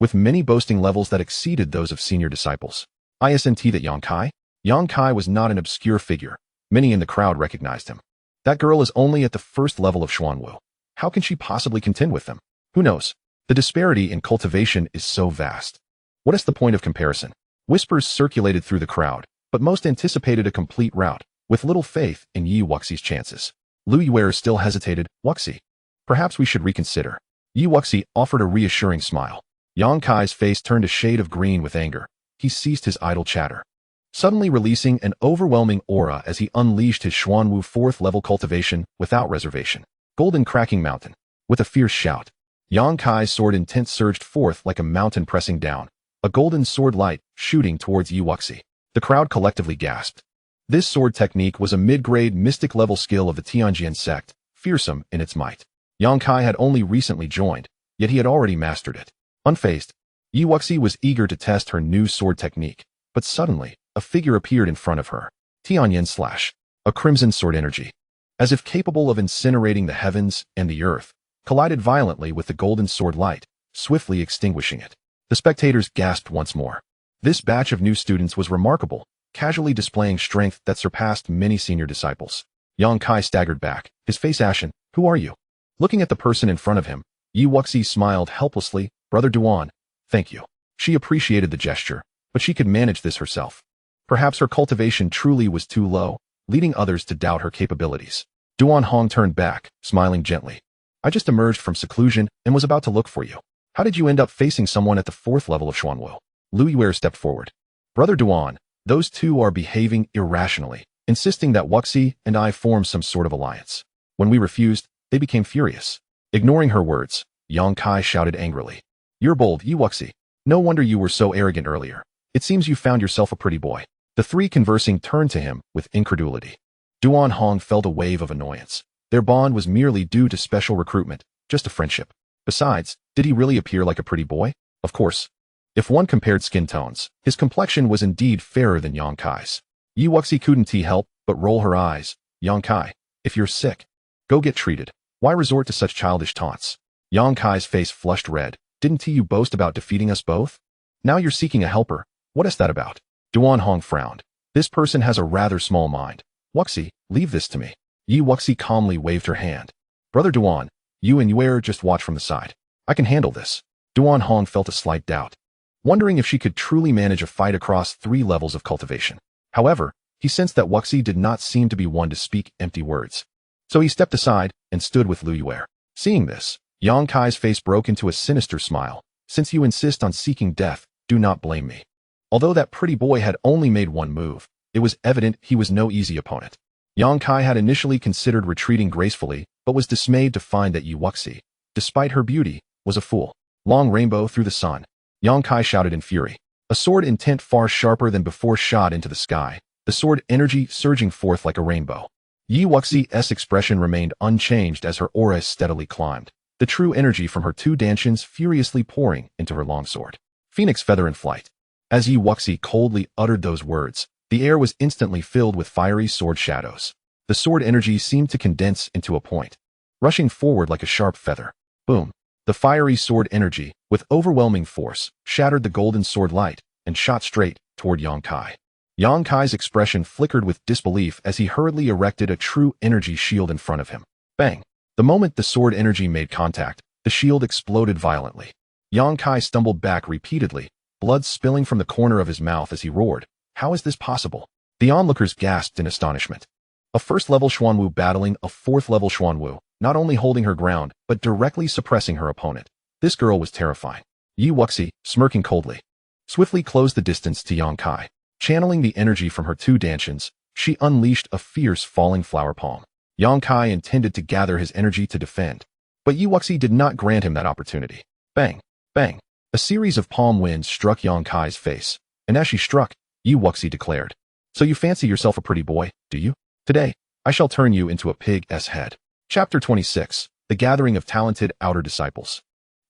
with many boasting levels that exceeded those of senior disciples. Isn't that Yang Kai? Yang Kai was not an obscure figure. Many in the crowd recognized him. That girl is only at the first level of Xuanwu. How can she possibly contend with them? Who knows? The disparity in cultivation is so vast. What is the point of comparison? Whispers circulated through the crowd, but most anticipated a complete rout, with little faith in Yi Wuxi's chances. Lu Yiwei still hesitated. Wuxi, perhaps we should reconsider. Yi Wuxi offered a reassuring smile. Yang Kai's face turned a shade of green with anger. He ceased his idle chatter, suddenly releasing an overwhelming aura as he unleashed his Xuanwu 4th level cultivation without reservation. Golden cracking mountain. With a fierce shout, Yang Kai's sword intent surged forth like a mountain pressing down, a golden sword light shooting towards Yi Wuxi. The crowd collectively gasped. This sword technique was a mid-grade mystic level skill of the Tanjin Sect, fearsome in its might. Yang Kai had only recently joined, yet he had already mastered it. Unfazed, Yi Wuxi was eager to test her new sword technique, but suddenly, a figure appeared in front of her. Tianyin / a crimson sword energy, as if capable of incinerating the heavens and the earth, collided violently with the golden sword light, swiftly extinguishing it. The spectators gasped once more. This batch of new students was remarkable, casually displaying strength that surpassed many senior disciples. Yang Kai staggered back, his face ashen. Who are you? Looking at the person in front of him, Yi Wuxi smiled helplessly. Brother Duan, thank you. She appreciated the gesture, but she could manage this herself. Perhaps her cultivation truly was too low, leading others to doubt her capabilities. Duan Hong turned back, smiling gently. I just emerged from seclusion and was about to look for you. How did you end up facing someone at the 4th level of Xuanwu? Lu Yiwei stepped forward. Brother Duan, those two are behaving irrationally, insisting that Wuxi and I form some sort of alliance. When we refused, they became furious. Ignoring her words, Yang Kai shouted angrily. You're bold, Yi Wuxi. No wonder you were so arrogant earlier. It seems you found yourself a pretty boy. The three conversing turned to him with incredulity. Duan Hong felt a wave of annoyance. Their bond was merely due to special recruitment, just a friendship. Besides, did he really appear like a pretty boy? Of course. If one compared skin tones, his complexion was indeed fairer than Yang Kai's. Yi Wuxi couldn't help but roll her eyes. Yang Kai, if you're sick, go get treated. Why resort to such childish taunts? Yang Kai's face flushed red. Didn't you boast about defeating us both? Now you're seeking a helper. What is that about? Duan Hong frowned. This person has a rather small mind. Wuxi, leave this to me. Yi Wuxi calmly waved her hand. Brother Duan, You and Yuer just watch from the side. I can handle this. Duan Hong felt a slight doubt, wondering if she could truly manage a fight across 3 levels of cultivation. However, he sensed that Wuxi did not seem to be one to speak empty words. So he stepped aside and stood with Lu Yuer. Seeing this, Yang Kai's face broke into a sinister smile. Since you insist on seeking death, do not blame me. Although that pretty boy had only made one move, it was evident he was no easy opponent. Yang Kai had initially considered retreating gracefully, but was dismayed to find that Yi Wuxi, despite her beauty, was a fool. Long rainbow through the sun. Yang Kai shouted in fury. A sword intent far sharper than before shot into the sky, the sword energy surging forth like a rainbow. Yi Wuxi's expression remained unchanged as her aura steadily climbed, the true energy from her 2 Dantians furiously pouring into her longsword. Phoenix feather in flight. As Yi Wuxi coldly uttered those words, the air was instantly filled with fiery sword shadows. The sword energy seemed to condense into a point, rushing forward like a sharp feather. Boom! The fiery sword energy, with overwhelming force, shattered the golden sword light and shot straight toward Yang Kai. Yang Kai's expression flickered with disbelief as he hurriedly erected a true energy shield in front of him. Bang! The moment the sword energy made contact, the shield exploded violently. Yang Kai stumbled back repeatedly, blood spilling from the corner of his mouth as he roared. How is this possible? The onlookers gasped in astonishment. A 1st-level Xuanwu battling a 4th-level Xuanwu, not only holding her ground, but directly suppressing her opponent. This girl was terrifying. Yi Wuxi, smirking coldly, swiftly closed the distance to Yang Kai. Channeling the energy from her 2 Dantians, she unleashed a fierce falling flower palm. Yang Kai intended to gather his energy to defend, but Yi Wuxi did not grant him that opportunity. Bang! Bang! A series of palm winds struck Yang Kai's face, and as she struck, Yi Wuxi declared, "So you fancy yourself a pretty boy, do you? Today, I shall turn you into a pig's head." Chapter 26. The Gathering of Talented Outer Disciples.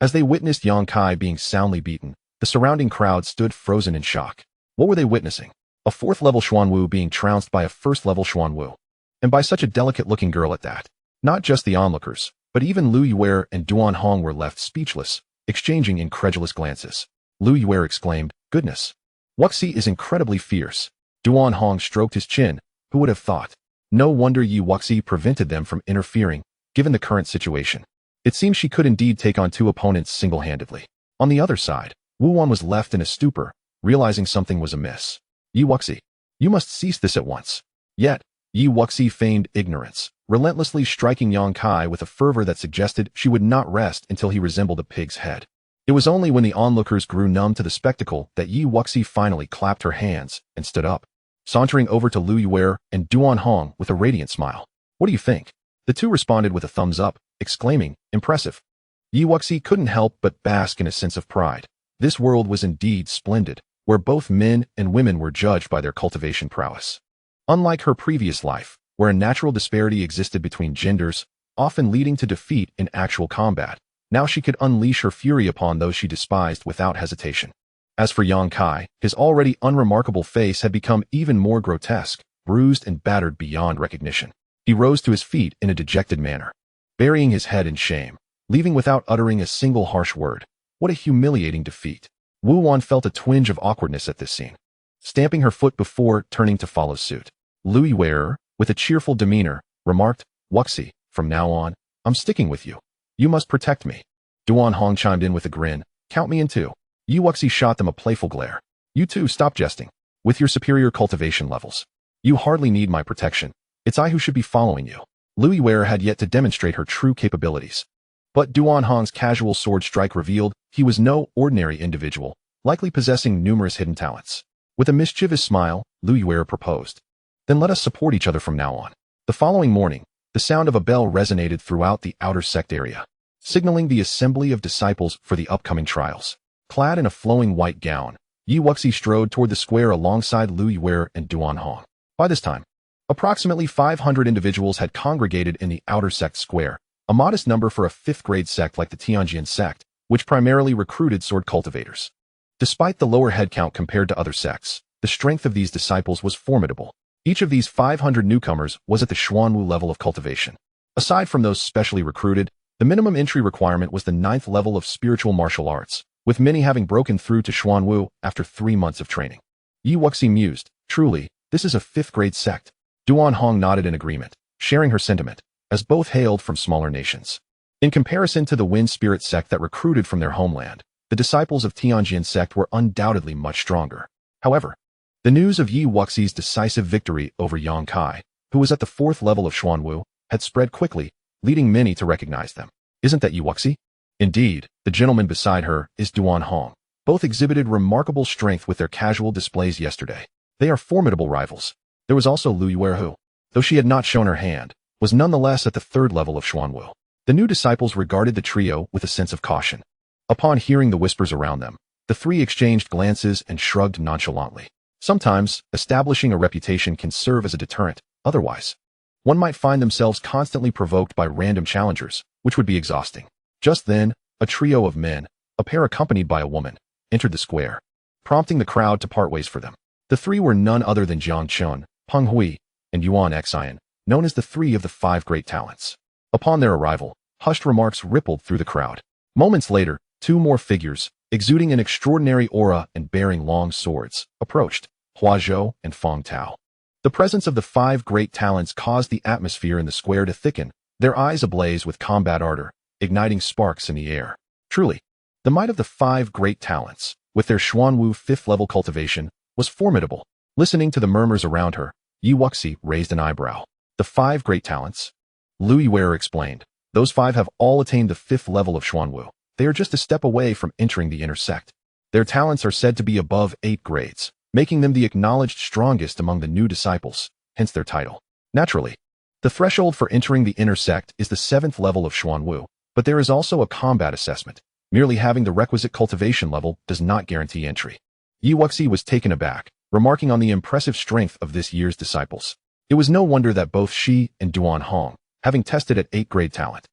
As they witnessed Yang Kai being soundly beaten, the surrounding crowd stood frozen in shock. What were they witnessing? A 4th-level Xuanwu being trounced by a 1st-level Xuanwu. And by such a delicate-looking girl at that. Not just the onlookers, but even Lu Yuer and Duan Hong were left speechless, exchanging incredulous glances. Lu Yuer exclaimed, "Goodness! Wuxi is incredibly fierce." Duan Hong stroked his chin. Who would have thought? No wonder Yi Wuxi prevented them from interfering, given the current situation. It seemed she could indeed take on 2 opponents single-handedly. On the other side, Wu Wan was left in a stupor, realizing something was amiss. Yi Wuxi, you must cease this at once. Yet, Yi Wuxi feigned ignorance, relentlessly striking Yang Kai with a fervor that suggested she would not rest until he resembled a pig's head. It was only when the onlookers grew numb to the spectacle that Yi Wuxi finally clapped her hands and stood up, sauntering over to Lu Yuer and Duan Hong with a radiant smile. "What do you think?" The 2 responded with a thumbs up, exclaiming, "Impressive." Yi Wuxi couldn't help but bask in a sense of pride. This world was indeed splendid, where both men and women were judged by their cultivation prowess. Unlike her previous life, where a natural disparity existed between genders, often leading to defeat in actual combat, now she could unleash her fury upon those she despised without hesitation. As for Yang Kai, his already unremarkable face had become even more grotesque, bruised and battered beyond recognition. He rose to his feet in a dejected manner, burying his head in shame, leaving without uttering a single harsh word. What a humiliating defeat. Wu Wan felt a twinge of awkwardness at this scene, stamping her foot before turning to follow suit. Lu Yuer, with a cheerful demeanor, remarked, "Wuxi, from now on, I'm sticking with you. You must protect me." Duan Hong chimed in with a grin, "Count me in too." Yi Wuxi shot them a playful glare. "You too, stop jesting. With your superior cultivation levels, you hardly need my protection. It's I who should be following you." Lu Yuer had yet to demonstrate her true capabilities, but Duan Hong's casual sword strike revealed he was no ordinary individual, likely possessing numerous hidden talents. With a mischievous smile, Lu Yuer proposed, "Then let us support each other from now on." The following morning, the sound of a bell resonated throughout the outer sect area, signaling the assembly of disciples for the upcoming trials. Clad in a flowing white gown, Yi Wuxi strode toward the square alongside Lu Yuer and Duan Hong. By this time, approximately 500 individuals had congregated in the outer sect square, a modest number for a 5th-grade sect like the Tanjin Sect, which primarily recruited sword cultivators. Despite the lower headcount compared to other sects, the strength of these disciples was formidable. Each of these 500 newcomers was at the Xuanwu level of cultivation. Aside from those specially recruited, the minimum entry requirement was the 9th level of spiritual martial arts, with many having broken through to Xuanwu after 3 months of training. Yi Wuxi mused, "Truly, this is a 5th-grade sect." Duan Hong nodded in agreement, sharing her sentiment, as both hailed from smaller nations. In comparison to the Wind Spirit sect that recruited from their homeland, the disciples of Tanjin Sect were undoubtedly much stronger. However, the news of Yi Wuxi's decisive victory over Yang Kai, who was at the 4th level of Xuanwu, had spread quickly, leading many to recognize them. Isn't that Yi Wuxi? Indeed, the gentleman beside her is Duan Hong. Both exhibited remarkable strength with their casual displays yesterday. They are formidable rivals. There was also Lu Yuer who, though she had not shown her hand, was nonetheless at the 3rd level of Xuanwu. The new disciples regarded the trio with a sense of caution. Upon hearing the whispers around them, the three exchanged glances and shrugged nonchalantly. Sometimes, establishing a reputation can serve as a deterrent. Otherwise, one might find themselves constantly provoked by random challengers, which would be exhausting. Just then, a trio of men, a pair accompanied by a woman, entered the square, prompting the crowd to part ways for them. The three were none other than Jiang Chun, Peng Hui, and Yuan Xian, known as the Three of the 5 Great Talents. Upon their arrival, hushed remarks rippled through the crowd. Moments later, 2 more figures, exuding an extraordinary aura and bearing long swords, approached, Hua Zhou and Feng Tao. The presence of the 5 great talents caused the atmosphere in the square to thicken, their eyes ablaze with combat ardor, igniting sparks in the air. Truly, the might of the 5 great talents, with their Xuanwu 5th level cultivation, was formidable. Listening to the murmurs around her, Yi Wuxi raised an eyebrow. The 5 great talents? Lu Yuer explained. Those 5 have all attained the 5th level of Xuanwu. They are just a step away from entering the inner sect. Their talents are said to be above 8 grades, making them the acknowledged strongest among the new disciples, hence their title. Naturally, the threshold for entering the inner sect is the 7th level of Xuanwu, but there is also a combat assessment. Merely having the requisite cultivation level does not guarantee entry. Yi Wuxi was taken aback, remarking on the impressive strength of this year's disciples. It was no wonder that both she and Duan Hong, having tested at 8 grade talent,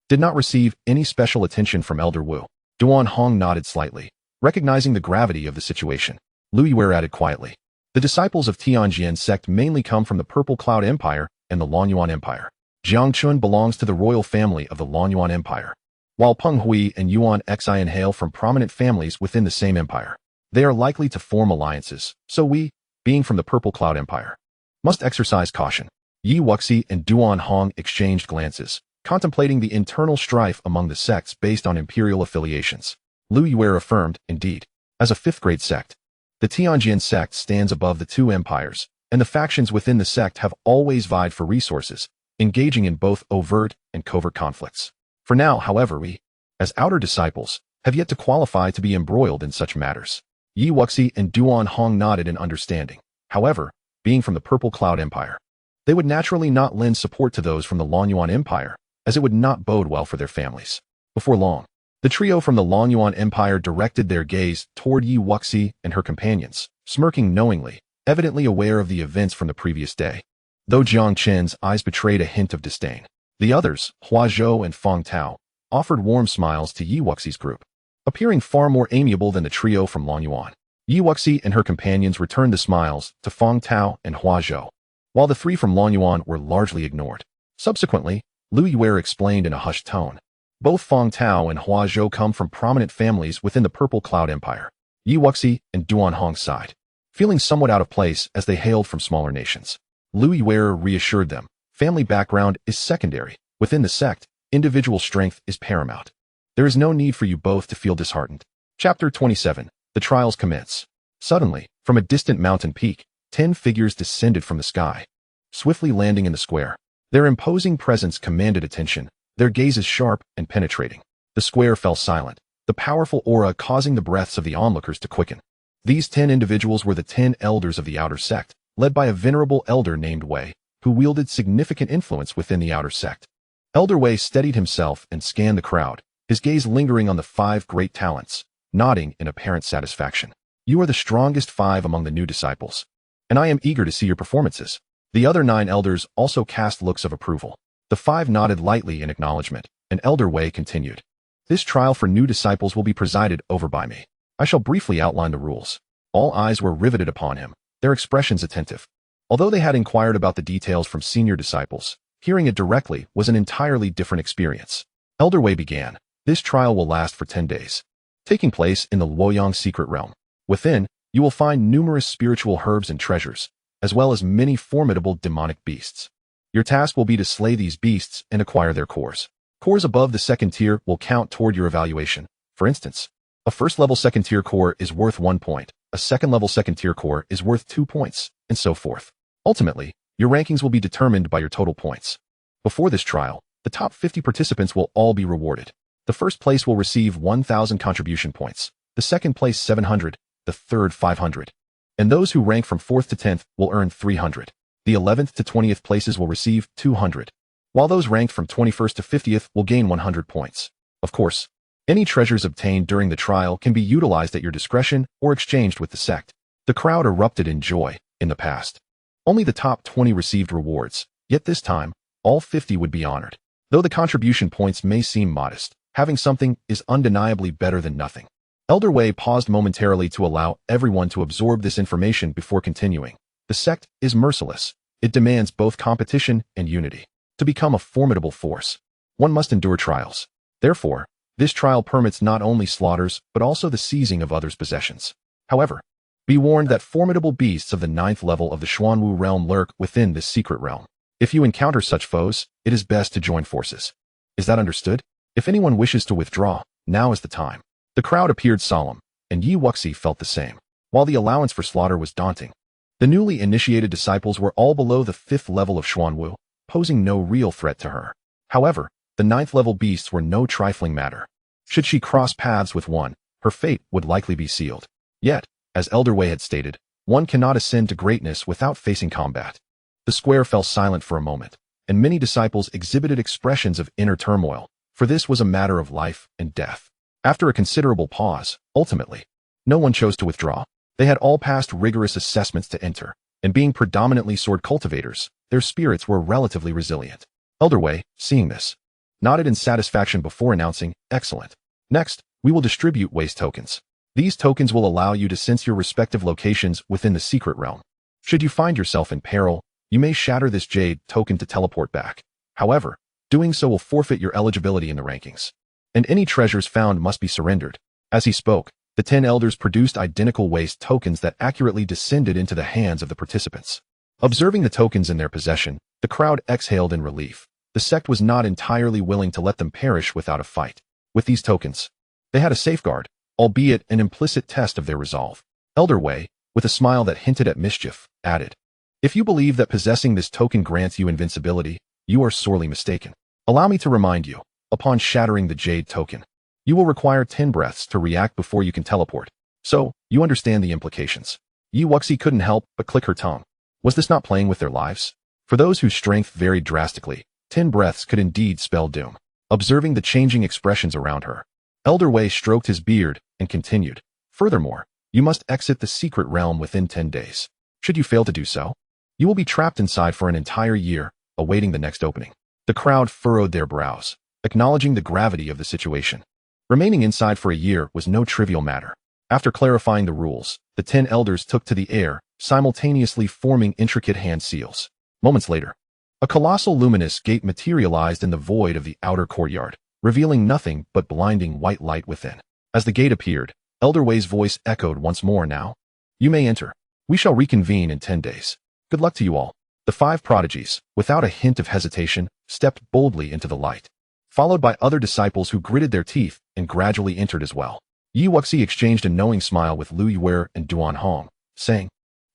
did not receive any special attention from Elder Wu. Duan Hong nodded slightly, recognizing the gravity of the situation. Lu Yuer added quietly. The disciples of Tianjin Sect mainly come from the Purple Cloud Empire and the Lonyuan Empire. Jiang Chun belongs to the royal family of the Lonyuan Empire, while Peng Hui and Yuan Xian hail from prominent families within the same empire. They are likely to form alliances, so we, being from the Purple Cloud Empire, must exercise caution. Yi Wuxi and Duan Hong exchanged glances, contemplating the internal strife among the sects based on imperial affiliations. Lu Yuer affirmed, indeed, as a 5th grade sect, the Tianjin Sect stands above the 2 empires, and the factions within the sect have always vied for resources, engaging in both overt and covert conflicts. For now, however, we, as outer disciples, have yet to qualify to be embroiled in such matters. Yi Wuxi and Duan Hong nodded in understanding. However, being from the Purple Cloud Empire, they would naturally not lend support to those from the Lonyuan Empire, as it would not bode well for their families. Before long, the trio from the Lonyuan Empire directed their gaze toward Yi Wuxi and her companions, smirking knowingly, evidently aware of the events from the previous day. Though Jiang Chen's eyes betrayed a hint of disdain, the others, Hua Zhou and Feng Tao, offered warm smiles to Yi Wuxi's group, appearing far more amiable than the trio from Lonyuan. Yi Wuxi and her companions returned the smiles to Feng Tao and Hua Zhou, while the 3 from Lonyuan were largely ignored. Subsequently, Lu Yuer explained in a hushed tone. Both Feng Tao and Hua Zhou come from prominent families within the Purple Cloud Empire. Yi Wuxi and Duan Hong sighed, feeling somewhat out of place as they hailed from smaller nations. Lu Yuer reassured them, family background is secondary. Within the sect, individual strength is paramount. There is no need for you both to feel disheartened. Chapter 27. The trials commence. Suddenly, from a distant mountain peak, 10 figures descended from the sky, swiftly landing in the square. Their imposing presence commanded attention, their gazes sharp and penetrating. The square fell silent, the powerful aura causing the breaths of the onlookers to quicken. These 10 individuals were the 10 elders of the outer sect, led by a venerable elder named Wei, who wielded significant influence within the outer sect. Elder Wei steadied himself and scanned the crowd, his gaze lingering on the 5 great talents, nodding in apparent satisfaction. You are the strongest 5 among the new disciples, and I am eager to see your performances. The other 9 elders also cast looks of approval. The 5 nodded lightly in acknowledgement, and Elder Wei continued. This trial for new disciples will be presided over by me. I shall briefly outline the rules. All eyes were riveted upon him, their expressions attentive. Although they had inquired about the details from senior disciples, hearing it directly was an entirely different experience. Elder Wei began. This trial will last for 10 days, taking place in the Luoyang secret realm. Within, you will find numerous spiritual herbs and treasures, as well as many formidable demonic beasts. Your task will be to slay these beasts and acquire their cores. Cores above the second tier will count toward your evaluation. For instance, a first-level second-tier core is worth 1 point, a second-level second-tier core is worth 2 points, and so forth. Ultimately, your rankings will be determined by your total points. Before this trial, the top 50 participants will all be rewarded. The first place will receive 1,000 contribution points, the second place 700, the third 500. And those who rank from 4th to 10th will earn 300. The 11th to 20th places will receive 200, while those ranked from 21st to 50th will gain 100 points. Of course, any treasures obtained during the trial can be utilized at your discretion or exchanged with the sect. The crowd erupted in joy. In the past, only the top 20 received rewards, yet this time, all 50 would be honored. Though the contribution points may seem modest, having something is undeniably better than nothing. Elder Wei paused momentarily to allow everyone to absorb this information before continuing. The sect is merciless. It demands both competition and unity. To become a formidable force, one must endure trials. Therefore, this trial permits not only slaughters, but also the seizing of others' possessions. However, be warned that formidable beasts of the 9th level of the Xuanwu realm lurk within this secret realm. If you encounter such foes, it is best to join forces. Is that understood? If anyone wishes to withdraw, now is the time. The crowd appeared solemn, and Yi Wuxi felt the same. While the allowance for slaughter was daunting, the newly initiated disciples were all below the 5th level of Xuanwu, posing no real threat to her. However, the 9th level beasts were no trifling matter. Should she cross paths with one, her fate would likely be sealed. Yet, as Elder Wei had stated, one cannot ascend to greatness without facing combat. The square fell silent for a moment, and many disciples exhibited expressions of inner turmoil, for this was a matter of life and death. After a considerable pause, ultimately, no one chose to withdraw. They had all passed rigorous assessments to enter, and being predominantly sword cultivators, their spirits were relatively resilient. Elder Wei, seeing this, nodded in satisfaction before announcing, "Excellent. Next, we will distribute waste tokens. These tokens will allow you to sense your respective locations within the secret realm. Should you find yourself in peril, you may shatter this jade token to teleport back. However, doing so will forfeit your eligibility in the rankings. And any treasures found must be surrendered." As he spoke, the 10 elders produced identical waste tokens that accurately descended into the hands of the participants. Observing the tokens in their possession, the crowd exhaled in relief. The sect was not entirely willing to let them perish without a fight. With these tokens, they had a safeguard, albeit an implicit test of their resolve. Elder Wei, with a smile that hinted at mischief, added, "If you believe that possessing this token grants you invincibility, you are sorely mistaken. Allow me to remind you, upon shattering the jade token, you will require 10 breaths to react before you can teleport. So, you understand the implications." Yi Wuxi couldn't help but click her tongue. Was this not playing with their lives? For those whose strength varied drastically, 10 breaths could indeed spell doom. Observing the changing expressions around her, Elder Wei stroked his beard and continued, "Furthermore, you must exit the secret realm within 10 days. Should you fail to do so, you will be trapped inside for an entire year, awaiting the next opening." The crowd furrowed their brows, acknowledging the gravity of the situation. Remaining inside for a year was no trivial matter. After clarifying the rules, the 10 elders took to the air, simultaneously forming intricate hand seals. Moments later, a colossal luminous gate materialized in the void of the outer courtyard, revealing nothing but blinding white light within. As the gate appeared, Elder Wei's voice echoed once more. "Now, you may enter. We shall reconvene in 10 days. Good luck to you all." The 5 prodigies, without a hint of hesitation, stepped boldly into the light, followed by other disciples who gritted their teeth and gradually entered as well. Yi Wuxi exchanged a knowing smile with Lu Yuer and Duan Hong, saying,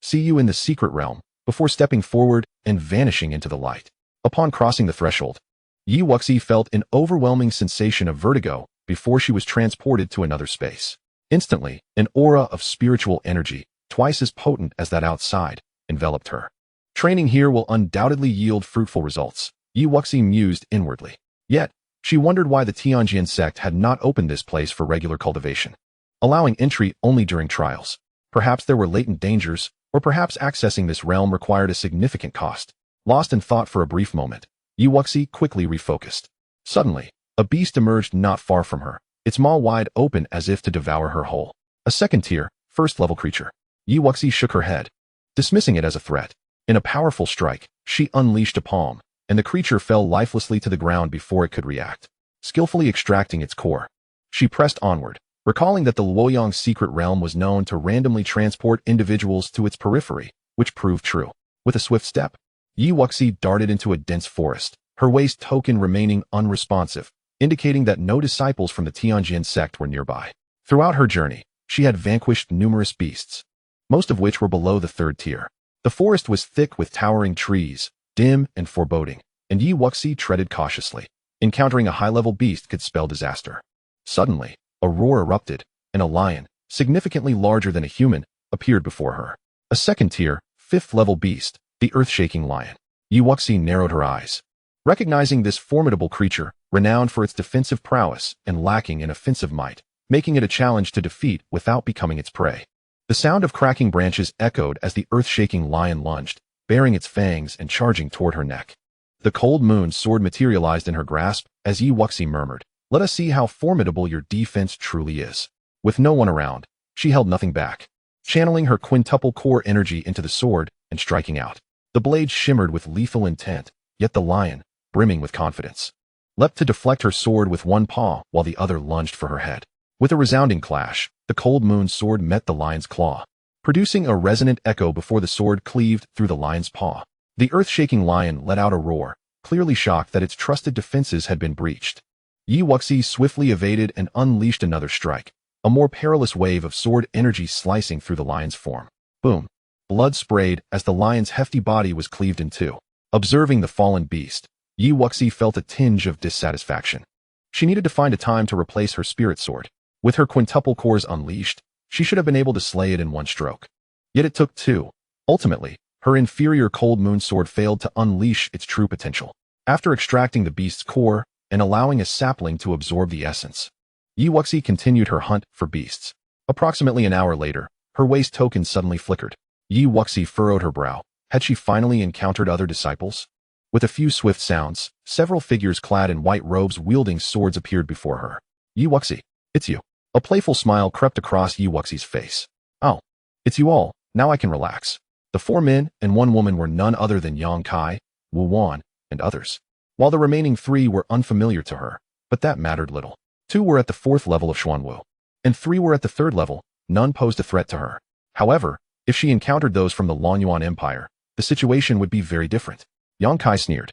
"See you in the secret realm," before stepping forward and vanishing into the light. Upon crossing the threshold, Yi Wuxi felt an overwhelming sensation of vertigo before she was transported to another space. Instantly, an aura of spiritual energy, twice as potent as that outside, enveloped her. Training here will undoubtedly yield fruitful results, Yi Wuxi mused inwardly. Yet, she wondered why the Tanjin Sect had not opened this place for regular cultivation, allowing entry only during trials. Perhaps there were latent dangers, or perhaps accessing this realm required a significant cost. Lost in thought for a brief moment, Yi Wuxi quickly refocused. Suddenly, a beast emerged not far from her, its maw wide open as if to devour her whole. A second-tier, first-level creature. Yi Wuxi shook her head, dismissing it as a threat. In a powerful strike, she unleashed a palm, and the creature fell lifelessly to the ground before it could react. Skillfully extracting its core, she pressed onward, recalling that the Luoyang secret realm was known to randomly transport individuals to its periphery, which proved true. With a swift step, Yi Wuxi darted into a dense forest, her waist token remaining unresponsive, indicating that no disciples from the Tanjin Sect were nearby. Throughout her journey, she had vanquished numerous beasts, most of which were below the third tier. The forest was thick with towering trees, dim and foreboding, and Yi Wuxi treaded cautiously. Encountering a high-level beast could spell disaster. Suddenly, a roar erupted, and a lion, significantly larger than a human, appeared before her. A second-tier, fifth-level beast, the earth-shaking lion. Yi Wuxi narrowed her eyes. Recognizing this formidable creature, renowned for its defensive prowess and lacking in offensive might, making it a challenge to defeat without becoming its prey. The sound of cracking branches echoed as the earth-shaking lion lunged, baring its fangs and charging toward her neck. The cold moon sword materialized in her grasp as Yi Wuxi murmured, "Let us see how formidable your defense truly is." With no one around, she held nothing back, channeling her quintuple core energy into the sword and striking out. The blade shimmered with lethal intent, yet the lion, brimming with confidence, leapt to deflect her sword with one paw while the other lunged for her head. With a resounding clash, the cold moon sword met the lion's claw, producing a resonant echo before the sword cleaved through the lion's paw. The earth-shaking lion let out a roar, clearly shocked that its trusted defenses had been breached. Yi Wuxi swiftly evaded and unleashed another strike, a more perilous wave of sword energy slicing through the lion's form. Boom! Blood sprayed as the lion's hefty body was cleaved in two. Observing the fallen beast, Yi Wuxi felt a tinge of dissatisfaction. She needed to find a time to replace her spirit sword. With her quintuple cores unleashed, she should have been able to slay it in one stroke. Yet it took two. Ultimately, her inferior cold moon sword failed to unleash its true potential. After extracting the beast's core and allowing a sapling to absorb the essence, Yi Wuxi continued her hunt for beasts. Approximately an hour later, her waist token suddenly flickered. Yi Wuxi furrowed her brow. Had she finally encountered other disciples? With a few swift sounds, several figures clad in white robes wielding swords appeared before her. "Yi Wuxi, it's you." A playful smile crept across Yi Wuxi's face. "Oh, it's you all. Now I can relax." The 4 men and 1 woman were none other than Yang Kai, Wu Wan, and others, while the remaining 3 were unfamiliar to her, but that mattered little. 2 were at the 4th level of Xuan Wu, and 3 were at the 3rd level. None posed a threat to her. However, if she encountered those from the Lonyuan Empire, the situation would be very different. Yang Kai sneered.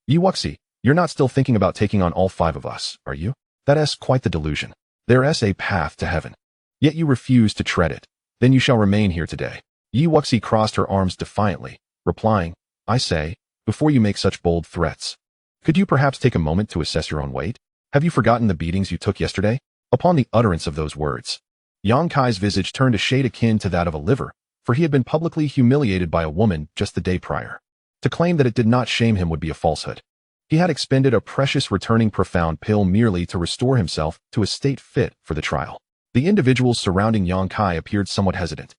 "Yi Wuxi, you're not still thinking about taking on all 5 of us, are you? That's quite the delusion. There's a path to heaven. Yet you refuse to tread it. Then you shall remain here today." Yi Wuxi crossed her arms defiantly, replying, "I say, before you make such bold threats, could you perhaps take a moment to assess your own weight? Have you forgotten the beatings you took yesterday?" Upon the utterance of those words, Yang Kai's visage turned a shade akin to that of a liver, for he had been publicly humiliated by a woman just the day prior. To claim that it did not shame him would be a falsehood. He had expended a precious returning profound pill merely to restore himself to a state fit for the trial. The individuals surrounding Yang Kai appeared somewhat hesitant,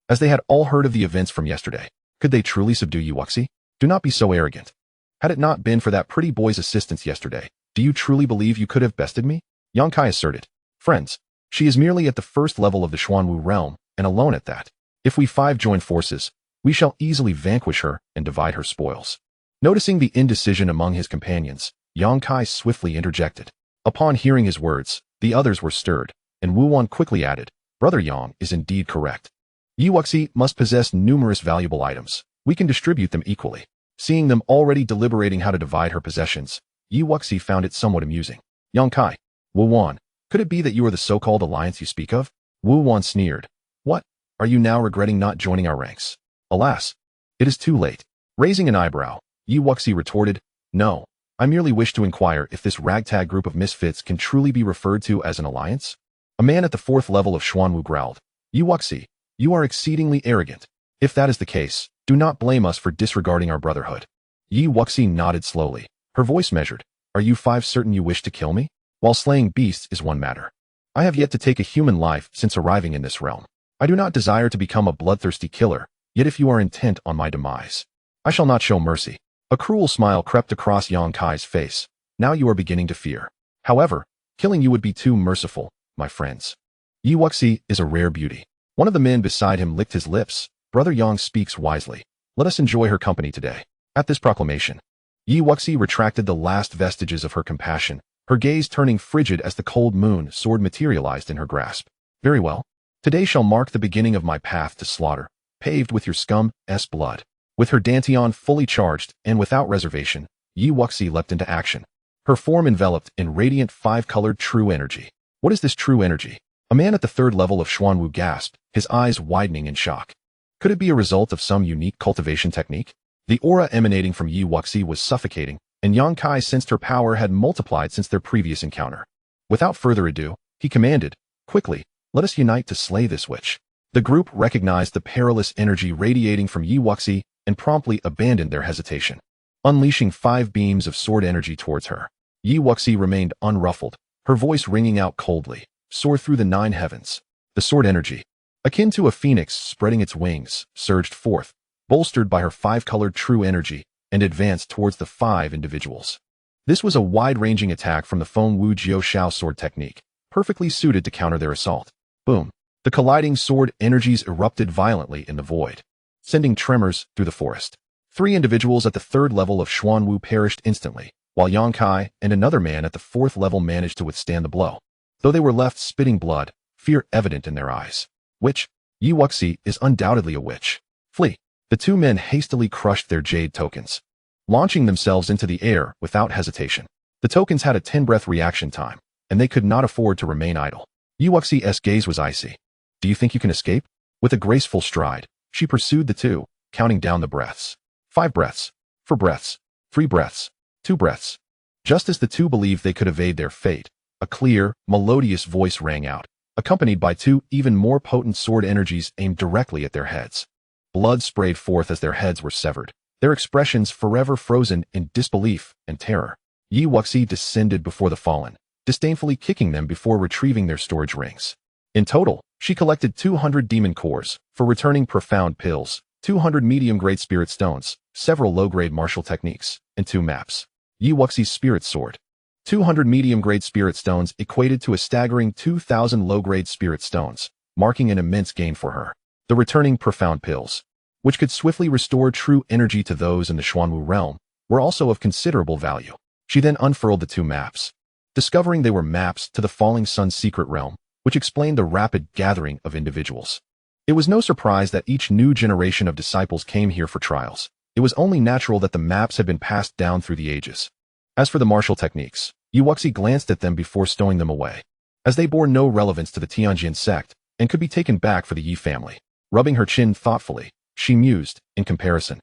as they had all heard of the events from yesterday. Could they truly subdue Yi Wuxi? Do not be so arrogant. Had it not been for that pretty boy's assistance yesterday, do you truly believe you could have bested me? Yang Kai asserted. "Friends, she is merely at the 1st level of the Xuanwu realm, and alone at that. If we 5 join forces, we shall easily vanquish her and divide her spoils." Noticing the indecision among his companions, Yang Kai swiftly interjected. Upon hearing his words, the others were stirred, and Wu Wan quickly added, "Brother Yang is indeed correct. Yi Wuxi must possess numerous valuable items. We can distribute them equally." Seeing them already deliberating how to divide her possessions, Yi Wuxi found it somewhat amusing. "Yang Kai, Wu Wan, could it be that you are the so-called alliance you speak of?" Wu Wan sneered. "What? Are you now regretting not joining our ranks?" "Alas, it is too late." Raising an eyebrow, Yi Wuxi retorted, "No, I merely wish to inquire if this ragtag group of misfits can truly be referred to as an alliance." A man at the 4th level of Xuanwu growled, "Yi Wuxi, you are exceedingly arrogant. If that is the case, do not blame us for disregarding our brotherhood." Yi Wuxi nodded slowly, her voice measured. "Are you 5 certain you wish to kill me? While slaying beasts is one matter. I have yet to take a human life since arriving in this realm. I do not desire to become a bloodthirsty killer, yet if you are intent on my demise, I shall not show mercy." A cruel smile crept across Yang Kai's face. "Now you are beginning to fear. However, killing you would be too merciful, my friends. Yi Wuxi is a rare beauty." One of the men beside him licked his lips. "Brother Yang speaks wisely. Let us enjoy her company today." At this proclamation, Yi Wuxi retracted the last vestiges of her compassion, her gaze turning frigid as the cold moon sword materialized in her grasp. "Very well. Today shall mark the beginning of my path to slaughter, paved with your scum's blood." With her Dantian fully charged and without reservation, Yi Wuxi leapt into action. her form enveloped in radiant five-colored true energy. What is this true energy? A man at the third level of Xuanwu gasped, his eyes widening in shock. Could it be a result of some unique cultivation technique? The aura emanating from Yi Wuxi was suffocating, and Yang Kai sensed her power had multiplied since their previous encounter. Without further ado, he commanded, "Quickly, let us unite to slay this witch." The group recognized the perilous energy radiating from Yi Wuxi and promptly abandoned their hesitation, unleashing 5 beams of sword energy towards her. Yi Wuxi remained unruffled, her voice ringing out coldly, soared through the 9 heavens. The sword energy, akin to a phoenix spreading its wings, surged forth, bolstered by her 5-colored true energy, and advanced towards the 5 individuals. This was a wide-ranging attack from the Feng Wu Jiu Shao sword technique, perfectly suited to counter their assault. Boom! The colliding sword energies erupted violently in the void, sending tremors through the forest. 3 individuals at the 3rd level of Xuanwu perished instantly, while Yang Kai and another man at the 4th level managed to withstand the blow. Though they were left spitting blood, fear evident in their eyes. Witch? Yi Wuxi is undoubtedly a witch. Flee! The 2 men hastily crushed their jade tokens, launching themselves into the air without hesitation. The tokens had a 10-breath reaction time, and they could not afford to remain idle. Yi Wuxi's gaze was icy. Do you think you can escape? With a graceful stride, she pursued the 2, counting down the breaths. 5 breaths. 4 breaths. 3 breaths. 2 breaths. Just as the 2 believed they could evade their fate, a clear, melodious voice rang out, accompanied by 2 even more potent sword energies aimed directly at their heads. Blood sprayed forth as their heads were severed, their expressions forever frozen in disbelief and terror. Yi Wuxi descended before the fallen, disdainfully kicking them before retrieving their storage rings. In total, she collected 200 demon cores for returning profound pills, 200 medium-grade spirit stones, several low-grade martial techniques, and 2 maps. Yi Wuxi's spirit sword. 200 medium-grade spirit stones equated to a staggering 2,000 low-grade spirit stones, marking an immense gain for her. The returning profound pills, which could swiftly restore true energy to those in the Xuanwu realm, were also of considerable value. She then unfurled the 2 maps, discovering they were maps to the Falling Sun's secret realm, which explained the rapid gathering of individuals. It was no surprise that each new generation of disciples came here for trials. It was only natural that the maps had been passed down through the ages. As for the martial techniques, Yi Wuxi glanced at them before stowing them away, as they bore no relevance to the Tanjin Sect and could be taken back for the Yi family. Rubbing her chin thoughtfully, she mused, in comparison.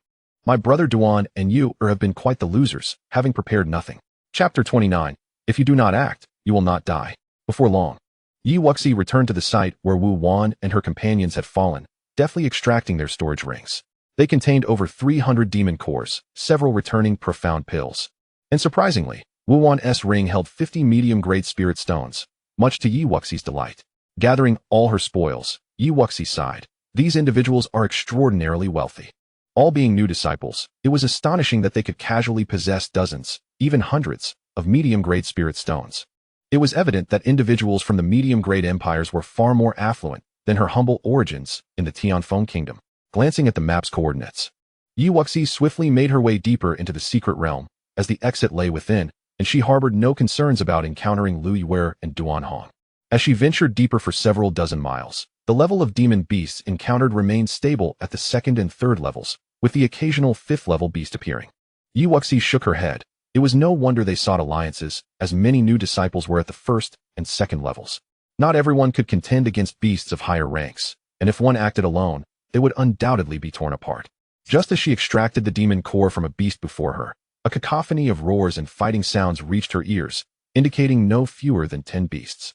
My brother Duan and you have been quite the losers, having prepared nothing. Chapter 29. If you do not act, you will not die. Before long, Yi Wuxi returned to the site where Wu Wan and her companions had fallen, deftly extracting their storage rings. They contained over 300 demon cores, several returning profound pills. And surprisingly, Wu Wan's ring held 50 medium-grade spirit stones, much to Yi Wuxi's delight. Gathering all her spoils, Yi Wuxi sighed. These individuals are extraordinarily wealthy. All being new disciples, it was astonishing that they could casually possess dozens, even hundreds, of medium-grade spirit stones. It was evident that individuals from the medium-grade empires were far more affluent than her humble origins in the Tianfeng kingdom. Glancing at the map's coordinates, Yi Wuxi swiftly made her way deeper into the secret realm, as the exit lay within, and she harbored no concerns about encountering Lu Yuer and Duan Hong. As she ventured deeper for several dozen miles, the level of demon beasts encountered remained stable at the 2nd and 3rd levels, with the occasional 5th-level beast appearing. Yi Wuxi shook her head. It was no wonder they sought alliances, as many new disciples were at the 1st and 2nd levels. Not everyone could contend against beasts of higher ranks, and if one acted alone, they would undoubtedly be torn apart. Just as she extracted the demon core from a beast before her, a cacophony of roars and fighting sounds reached her ears, indicating no fewer than 10 beasts.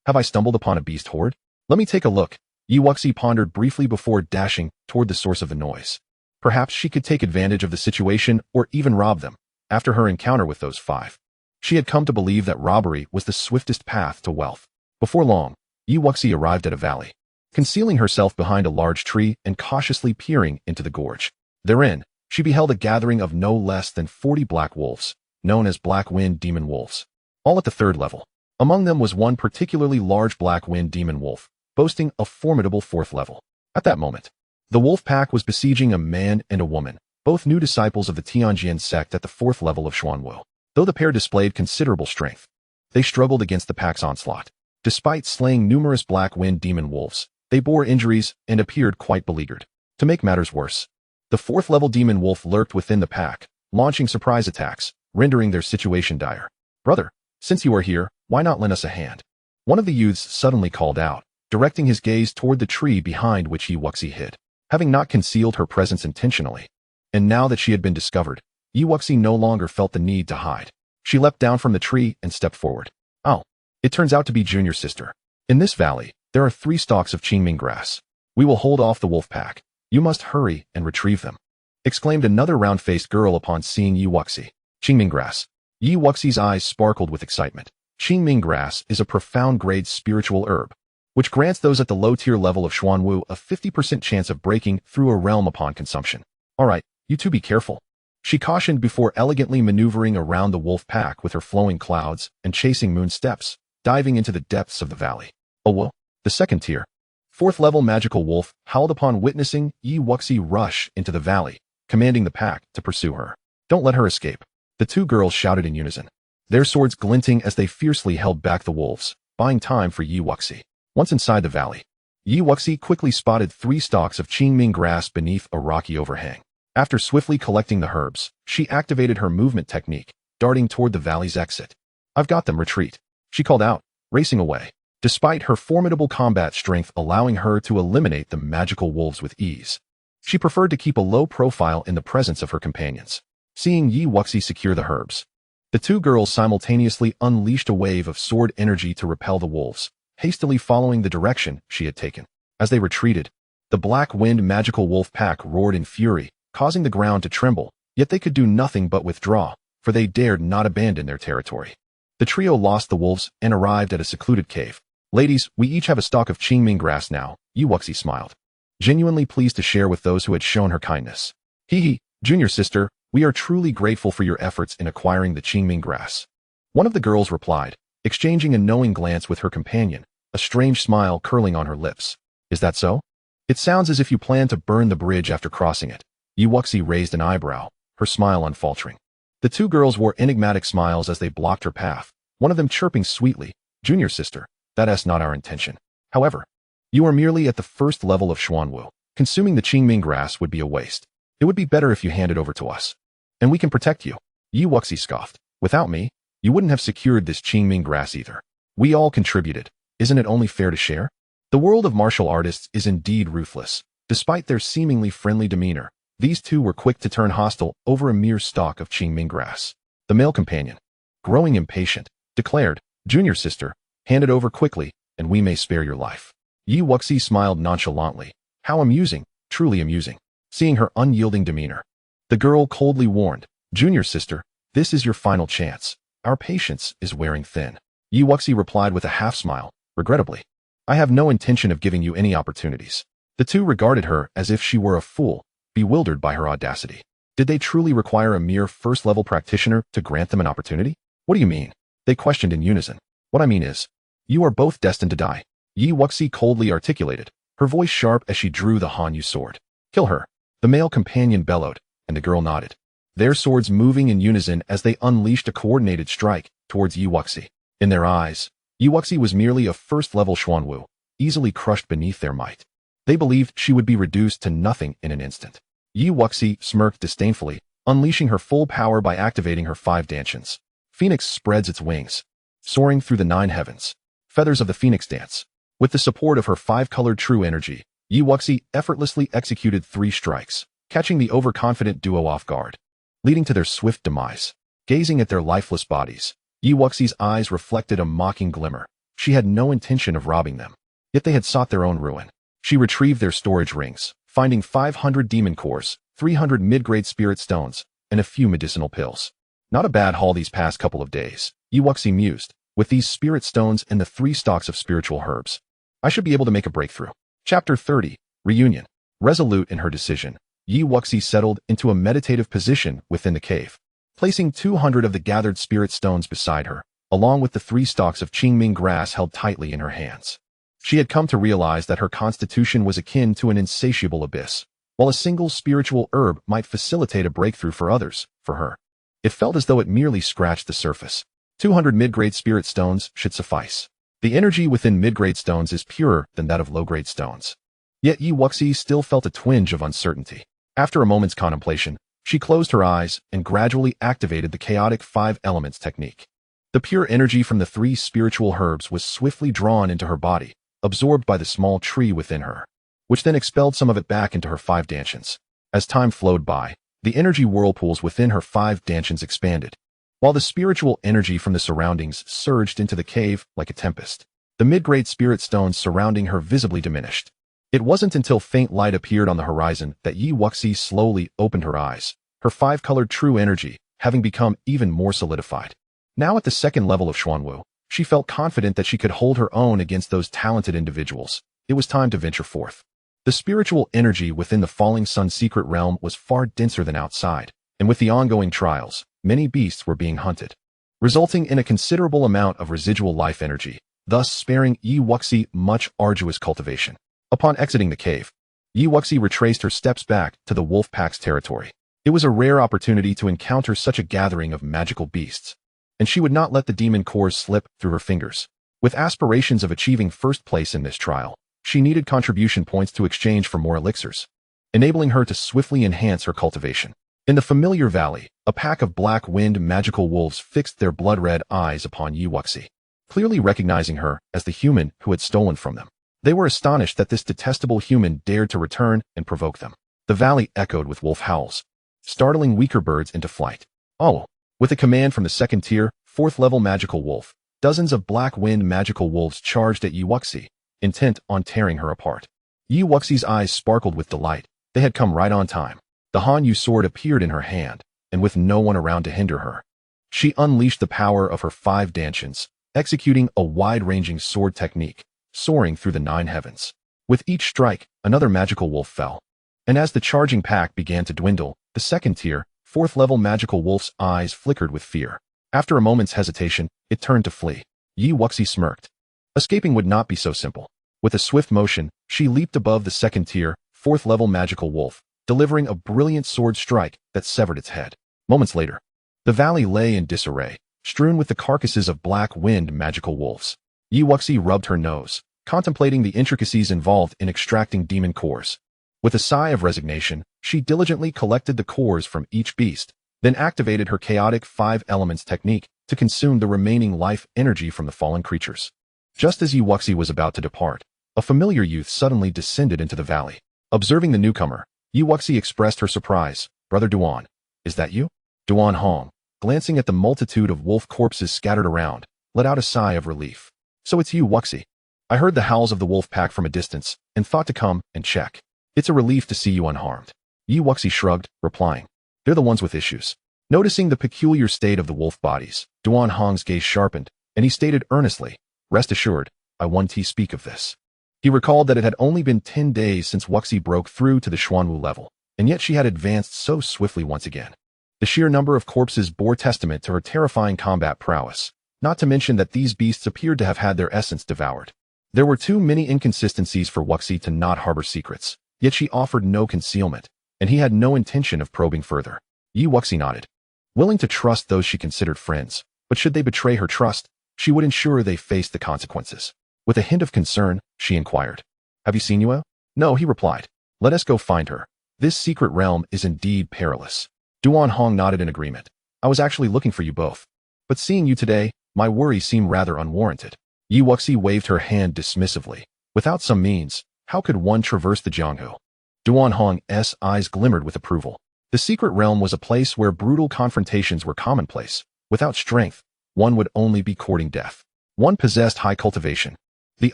Have I stumbled upon a beast horde? Let me take a look. Yi Wuxi pondered briefly before dashing toward the source of the noise. Perhaps she could take advantage of the situation or even rob them. After her encounter with those 5, she had come to believe that robbery was the swiftest path to wealth. Before long, Yi Wuxi arrived at a valley, concealing herself behind a large tree and cautiously peering into the gorge. Therein, she beheld a gathering of no less than 40 black wolves, known as Black Wind Demon Wolves, all at the 3rd level. Among them was one particularly large Black Wind Demon Wolf, boasting a formidable 4th level. At that moment, the wolf pack was besieging a man and a woman, both new disciples of the Tanjin Sect at the 4th level of Xuanwu. Though the pair displayed considerable strength, they struggled against the pack's onslaught. Despite slaying numerous Black Wind Demon Wolves, they bore injuries and appeared quite beleaguered. To make matters worse, the 4th level Demon Wolf lurked within the pack, launching surprise attacks, rendering their situation dire. "Brother, since you are here, why not lend us a hand?" One of the youths suddenly called out, directing his gaze toward the tree behind which Wuxi hid. Having not concealed her presence intentionally, and now that she had been discovered, Wuxi no longer felt the need to hide. She leapt down from the tree and stepped forward. "Oh, it turns out to be junior sister. In this valley, there are 3 stalks of qingming grass. We will hold off the wolf pack. You must hurry and retrieve them," exclaimed another round-faced girl upon seeing Wuxi. Qingming grass. Wuxi's eyes sparkled with excitement. Qingming grass is a profound-grade spiritual herb, which grants those at the low-tier level of Xuanwu a 50% chance of breaking through a realm upon consumption. "All right, you two be careful," she cautioned before elegantly maneuvering around the wolf pack with her flowing clouds and chasing moon steps, diving into the depths of the valley. Oh whoa, the second tier. 4th level magical wolf howled upon witnessing Wuxi rush into the valley, commanding the pack to pursue her. "Don't let her escape," the 2 girls shouted in unison, their swords glinting as they fiercely held back the wolves, buying time for Wuxi. Once inside the valley, Wuxi quickly spotted 3 stalks of qingming grass beneath a rocky overhang. After swiftly collecting the herbs, she activated her movement technique, darting toward the valley's exit. "I've got them, retreat," she called out, racing away. Despite her formidable combat strength allowing her to eliminate the magical wolves with ease, she preferred to keep a low profile in the presence of her companions. Seeing Wuxi secure the herbs, the 2 girls simultaneously unleashed a wave of sword energy to repel the wolves, hastily following the direction she had taken. As they retreated, the black wind magical wolf pack roared in fury, causing the ground to tremble, yet they could do nothing but withdraw, for they dared not abandon their territory. The trio lost the wolves and arrived at a secluded cave. "Ladies, we each have a stalk of qingming grass now," Wuxi smiled, genuinely pleased to share with those who had shown her kindness. "Hee, junior sister, we are truly grateful for your efforts in acquiring the qingming grass," one of the girls replied, exchanging a knowing glance with her companion, a strange smile curling on her lips. "Is that so? It sounds as if you plan to burn the bridge after crossing it." Wuxi raised an eyebrow, her smile unfaltering. The 2 girls wore enigmatic smiles as they blocked her path, one of them chirping sweetly, "Junior sister, that's not our intention. However, you are merely at the 1st level of Xuanwu. Consuming the qingming grass would be a waste. It would be better if you hand it over to us, and we can protect you." Wuxi scoffed. "Without me, you wouldn't have secured this qingming grass either. We all contributed. Isn't it only fair to share?" The world of martial artists is indeed ruthless. Despite their seemingly friendly demeanor, these 2 were quick to turn hostile over a mere stalk of qingming grass. The male companion, growing impatient, declared, "Junior sister, hand it over quickly, and we may spare your life." Wuxi smiled nonchalantly. "How amusing, truly amusing." Seeing her unyielding demeanor, the girl coldly warned, "Junior sister, this is your final chance. Our patience is wearing thin." Wuxi replied with a half-smile, "Regrettably, I have no intention of giving you any opportunities." The 2 regarded her as if she were a fool, bewildered by her audacity. Did they truly require a mere 1st-level practitioner to grant them an opportunity? "What do you mean?" they questioned in unison. "What I mean is, you are both destined to die," Wuxi coldly articulated, her voice sharp as she drew the Hanyu sword. "Kill her," the male companion bellowed, and the girl nodded, their swords moving in unison as they unleashed a coordinated strike towards Wuxi. In their eyes, Wuxi was merely a 1st-level Xuanwu, easily crushed beneath their might. They believed she would be reduced to nothing in an instant. Wuxi smirked disdainfully, unleashing her full power by activating her 5 Dantians. Phoenix spreads its wings, soaring through the 9 heavens. Feathers of the Phoenix dance. With the support of her 5-colored true energy, Wuxi effortlessly executed 3 strikes, catching the overconfident duo off guard, leading to their swift demise. Gazing at their lifeless bodies, Wuxi's eyes reflected a mocking glimmer. She had no intention of robbing them, yet they had sought their own ruin. She retrieved their storage rings, finding 500 demon cores, 300 mid-grade spirit stones, and a few medicinal pills. Not a bad haul these past couple of days, Wuxi mused. With these spirit stones and the 3 stalks of spiritual herbs, I should be able to make a breakthrough. Chapter 30, Reunion. Resolute in her decision, Wuxi settled into a meditative position within the cave, placing 200 of the gathered spirit stones beside her, along with the 3 stalks of qingming grass held tightly in her hands. She had come to realize that her constitution was akin to an insatiable abyss. While a single spiritual herb might facilitate a breakthrough for others, for her, it felt as though it merely scratched the surface. 200 mid-grade spirit stones should suffice. The energy within mid-grade stones is purer than that of low-grade stones. Yet Wuxi still felt a twinge of uncertainty. After a moment's contemplation, she closed her eyes and gradually activated the chaotic 5 elements technique. The pure energy from the 3 spiritual herbs was swiftly drawn into her body, absorbed by the small tree within her, which then expelled some of it back into her 5 Dantians. As time flowed by, the energy whirlpools within her 5 Dantians expanded, while the spiritual energy from the surroundings surged into the cave like a tempest. The mid-grade spirit stones surrounding her visibly diminished. It wasn't until faint light appeared on the horizon that Yi Wuxi slowly opened her eyes, her 5-colored true energy having become even more solidified. Now at the 2nd level of Xuanwu, she felt confident that she could hold her own against those talented individuals. It was time to venture forth. The spiritual energy within the falling sun's secret realm was far denser than outside, and with the ongoing trials, many beasts were being hunted, resulting in a considerable amount of residual life energy, thus sparing Yi Wuxi much arduous cultivation. Upon exiting the cave, Yi Wuxi retraced her steps back to the wolf pack's territory. It was a rare opportunity to encounter such a gathering of magical beasts, and she would not let the demon cores slip through her fingers. With aspirations of achieving first place in this trial, she needed contribution points to exchange for more elixirs, enabling her to swiftly enhance her cultivation. In the familiar valley, a pack of black-winged magical wolves fixed their blood-red eyes upon Yi Wuxi, clearly recognizing her as the human who had stolen from them. They were astonished that this detestable human dared to return and provoke them. The valley echoed with wolf howls, startling weaker birds into flight. Oh! With a command from the 2nd tier, 4th level magical wolf, dozens of black-winged magical wolves charged at Yi Wuxi, intent on tearing her apart. Yi Wuxi's eyes sparkled with delight. They had come right on time. The Han Yu sword appeared in her hand, and with no one around to hinder her, she unleashed the power of her 5 Dantians, executing a wide-ranging sword technique, soaring through the 9 heavens. With each strike, another magical wolf fell. And as the charging pack began to dwindle, the 2nd tier, 4th level magical wolf's eyes flickered with fear. After a moment's hesitation, it turned to flee. Yi Wuxi smirked. Escaping would not be so simple. With a swift motion, she leaped above the 2nd tier, 4th level magical wolf, delivering a brilliant sword strike that severed its head. Moments later, the valley lay in disarray, strewn with the carcasses of black-winged magical wolves. Yi Wuxi rubbed her nose, contemplating the intricacies involved in extracting demon cores. With a sigh of resignation, she diligently collected the cores from each beast, then activated her chaotic 5 elements technique to consume the remaining life energy from the fallen creatures. Just as Yi Wuxi was about to depart, a familiar youth suddenly descended into the valley. Observing the newcomer, Yi Wuxi expressed her surprise. "Brother Duan, is that you?" Duan Hong, glancing at the multitude of wolf corpses scattered around, let out a sigh of relief. "So it's you, Wuxi. I heard the howls of the wolf pack from a distance and thought to come and check. It's a relief to see you unharmed." Yi Wuxi shrugged, replying, "They're the ones with issues." Noticing the peculiar state of the wolf bodies, Duan Hong's gaze sharpened, and he stated earnestly, "Rest assured, I won't speak of this." He recalled that it had only been 10 days since Wuxi broke through to the Xuanwu level, and yet she had advanced so swiftly once again. The sheer number of corpses bore testament to her terrifying combat prowess, not to mention that these beasts appeared to have had their essence devoured. There were too many inconsistencies for Wuxi to not harbor secrets, yet she offered no concealment, and he had no intention of probing further. Yi Wuxi nodded, willing to trust those she considered friends, but should they betray her trust, she would ensure they faced the consequences. With a hint of concern, she inquired, "Have you seen Yue?" "No," he replied. "Let us go find her. This secret realm is indeed perilous." Duan Hong nodded in agreement. "I was actually looking for you both. But seeing you today, my worries seem rather unwarranted." Yi Wuxi waved her hand dismissively. Without some means, how could one traverse the Jianghu? Duan Hong's eyes glimmered with approval. The secret realm was a place where brutal confrontations were commonplace. Without strength, one would only be courting death. One possessed high cultivation, the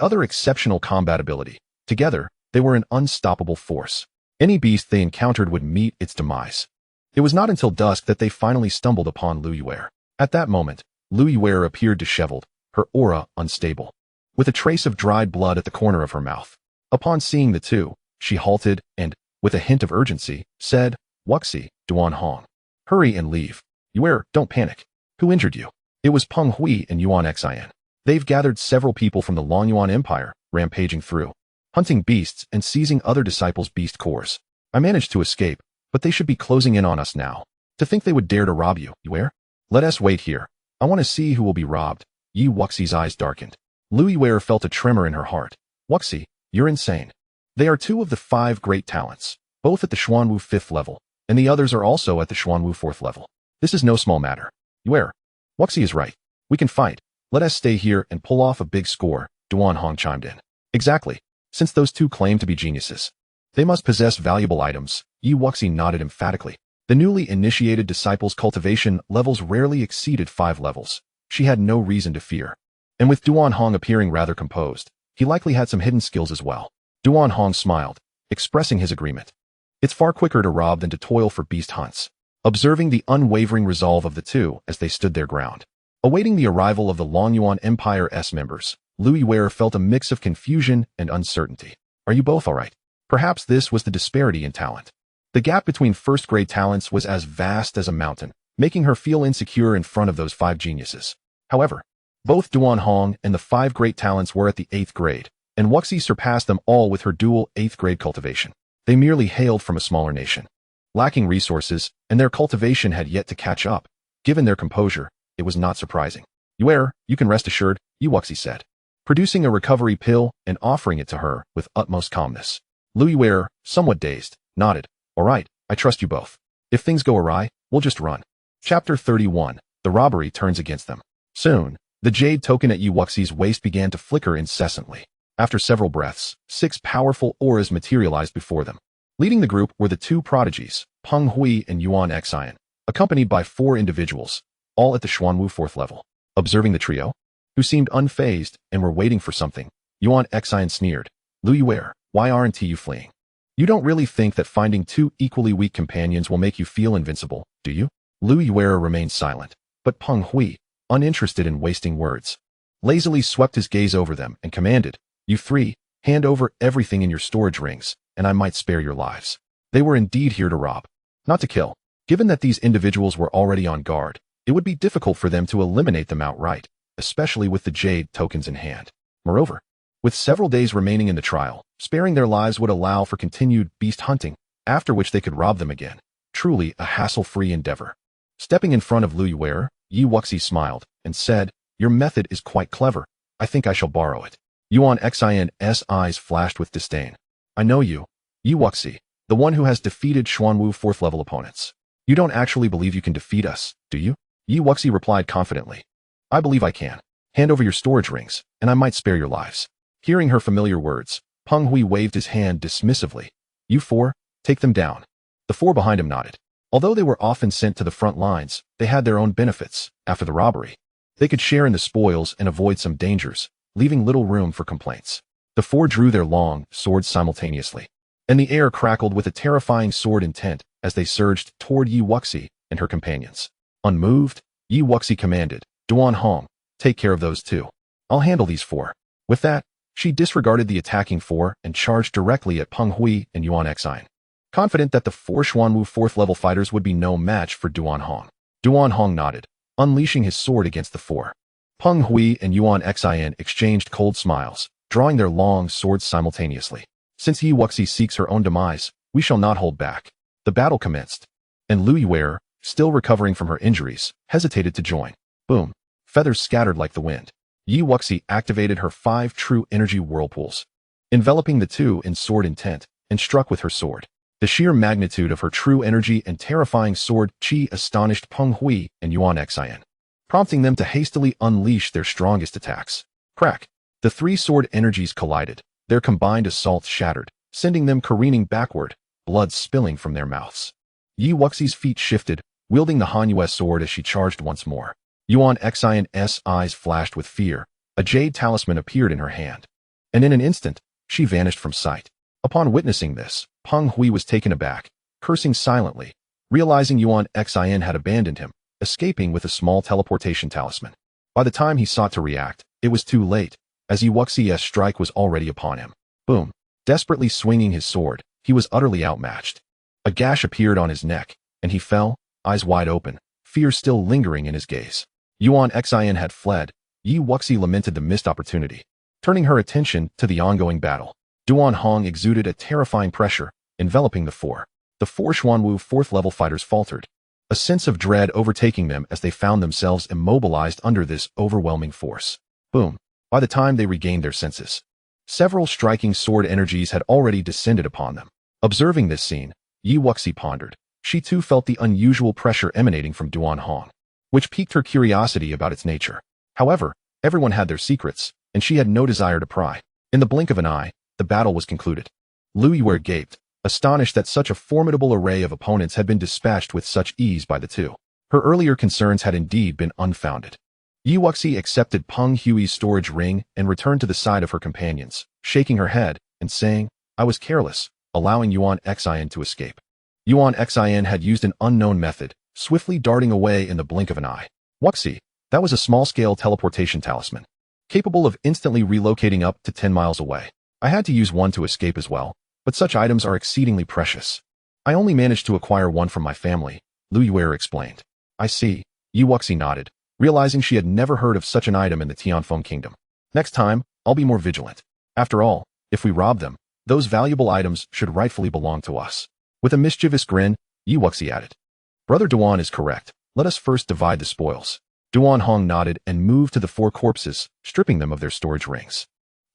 other exceptional combat ability. Together, they were an unstoppable force. Any beast they encountered would meet its demise. It was not until dusk that they finally stumbled upon Lu Yue. At that moment, Lu Yue appeared disheveled, her aura unstable, with a trace of dried blood at the corner of her mouth. Upon seeing the two, she halted and, with a hint of urgency, said, "Wuxi, Duan Hong, hurry and leave. Yue, don't panic. Who injured you?" It was Peng Hui and Yuan Xian. They've gathered several people from the Longyuan Empire, rampaging through, hunting beasts and seizing other disciples' beast cores. I managed to escape, but they should be closing in on us now. To think they would dare to rob you, Yue? Let us wait here. I want to see who will be robbed. Yi Wuxi's eyes darkened. Lu Yue felt a tremor in her heart. Wuxi, you're insane. They are 2 of the 5 great talents, both at the Xuanwu 5th level, and the others are also at the Xuanwu 4th level. This is no small matter. Yue, Wuxi is right. We can fight. Let us stay here and pull off a big score, Duan Hong chimed in. Exactly. Since those two claim to be geniuses, they must possess valuable items. Wuxi nodded emphatically. The newly initiated disciples' cultivation levels rarely exceeded 5 levels. She had no reason to fear. And with Duan Hong appearing rather composed, he likely had some hidden skills as well. Duan Hong smiled, expressing his agreement. It's far quicker to rob than to toil for beast hunts. Observing the unwavering resolve of the two as they stood their ground. Awaiting the arrival of the Longyuan Empire's members, Louis Ware felt a mix of confusion and uncertainty. Are you both all right? Perhaps this was the disparity in talent. The gap between first-grade talents was as vast as a mountain, making her feel insecure in front of those 5 geniuses. However, both Duan Hong and the 5 great talents were at the 8th grade, and Wuxi surpassed them all with her dual 8th grade cultivation. They merely hailed from a smaller nation, lacking resources, and their cultivation had yet to catch up. Given their composure, it was not surprising. Ware, you can rest assured, Wuxi said, producing a recovery pill and offering it to her with utmost calmness. Louis Ware, somewhat dazed, nodded. All right, I trust you both. If things go awry, we'll just run. Chapter 31. The robbery turns against them. Soon, the jade token at Wuxi's waist began to flicker incessantly. After several breaths, 6 powerful auras materialized before them. Leading the group were the 2 prodigies, Peng Hui and Yuan Xian, accompanied by 4 individuals, all at the Xuanwu 4th level. Observing the trio, who seemed unfazed and were waiting for something, Yuan Xian sneered. Louis Ware, why aren't you fleeing? You don't really think that finding 2 equally weak companions will make you feel invincible, do you? Louis Ware remained silent, but Peng Hui, uninterested in wasting words, lazily swept his gaze over them and commanded, You 3, hand over everything in your storage rings, and I might spare your lives. They were indeed here to rob, not to kill. Given that these individuals were already on guard, it would be difficult for them to eliminate them outright, especially with the jade tokens in hand. Moreover, with several days remaining in the trial, sparing their lives would allow for continued beast hunting, after which they could rob them again. Truly a hassle-free endeavor. Stepping in front of Louis Ware, Wuxi smiled and said, Your method is quite clever. I think I shall borrow it. Yuan Xian's eyes flashed with disdain. I know you, Wuxi, the one who has defeated Xuanwu 4th level opponents. You don't actually believe you can defeat us, do you? Wuxi replied confidently. I believe I can. Hand over your storage rings, and I might spare your lives. Hearing her familiar words, Peng Hui waved his hand dismissively. You 4, take them down. The 4 behind him nodded. Although they were often sent to the front lines, they had their own benefits. After the robbery, they could share in the spoils and avoid some dangers, leaving little room for complaints. The 4 drew their long swords simultaneously, and the air crackled with a terrifying sword intent as they surged toward Wuxi and her companions. Unmoved, Wuxi commanded, Duan Hong, take care of those 2. I'll handle these 4. With that, she disregarded the attacking 4 and charged directly at Peng Hui and Yuan Xian, confident that the 4 Xuanwu 4th level fighters would be no match for Duan Hong. Duan Hong nodded, unleashing his sword against the 4. Peng Hui and Yuan Xian exchanged cold smiles, drawing their long swords simultaneously. Since Wuxi seeks her own demise, we shall not hold back. The battle commenced, and Louis Ware, still recovering from her injuries, hesitated to join. Boom. Feathers scattered like the wind. Wuxi activated her 5 true energy whirlpools, enveloping the 2 in sword intent, and struck with her sword. The sheer magnitude of her true energy and terrifying sword chi astonished Peng Hui and Yuan Xian, prompting them to hastily unleash their strongest attacks. Crack! The 3 sword energies collided, their combined assault shattered, sending them careening backward, blood spilling from their mouths. Wuxi's feet shifted, wielding the Hanyue sword as she charged once more. Yuan Xian's eyes flashed with fear. A jade talisman appeared in her hand, and in an instant, she vanished from sight. Upon witnessing this, Peng Hui was taken aback, cursing silently, realizing Yuan Xian had abandoned him, escaping with a small teleportation talisman. By the time he sought to react, it was too late, as Wuxi's strike was already upon him. Boom! Desperately swinging his sword, he was utterly outmatched. A gash appeared on his neck, and he fell, eyes wide open, fear still lingering in his gaze. Yuan Xian had fled. Wuxi lamented the missed opportunity, turning her attention to the ongoing battle. Duan Hong exuded a terrifying pressure, enveloping the 4. The 4 Xuanwu 4th level fighters faltered, a sense of dread overtaking them as they found themselves immobilized under this overwhelming force. Boom! By the time they regained their senses, several striking sword energies had already descended upon them. Observing this scene, Wuxi pondered. She too felt the unusual pressure emanating from Duan Hong, which piqued her curiosity about its nature. However, everyone had their secrets, and she had no desire to pry. In the blink of an eye, the battle was concluded. Lu Yue gaped, astonished that such a formidable array of opponents had been dispatched with such ease by the two. Her earlier concerns had indeed been unfounded. Wuxi accepted Peng Hui's storage ring and returned to the side of her companions, shaking her head and saying, "I was careless, allowing Yuan Xian to escape." Yuan Xian had used an unknown method, swiftly darting away in the blink of an eye. Wuxi, that was a small-scale teleportation talisman, capable of instantly relocating up to 10 miles away. I had to use one to escape as well, but such items are exceedingly precious. I only managed to acquire one from my family, Lu Yue explained. I see, Wuxi nodded, realizing she had never heard of such an item in the Tianfeng kingdom. Next time, I'll be more vigilant. After all, if we rob them, those valuable items should rightfully belong to us. With a mischievous grin, Wuxi added, "Brother Duan is correct. Let us first divide the spoils." Duan Hong nodded and moved to the 4 corpses, stripping them of their storage rings.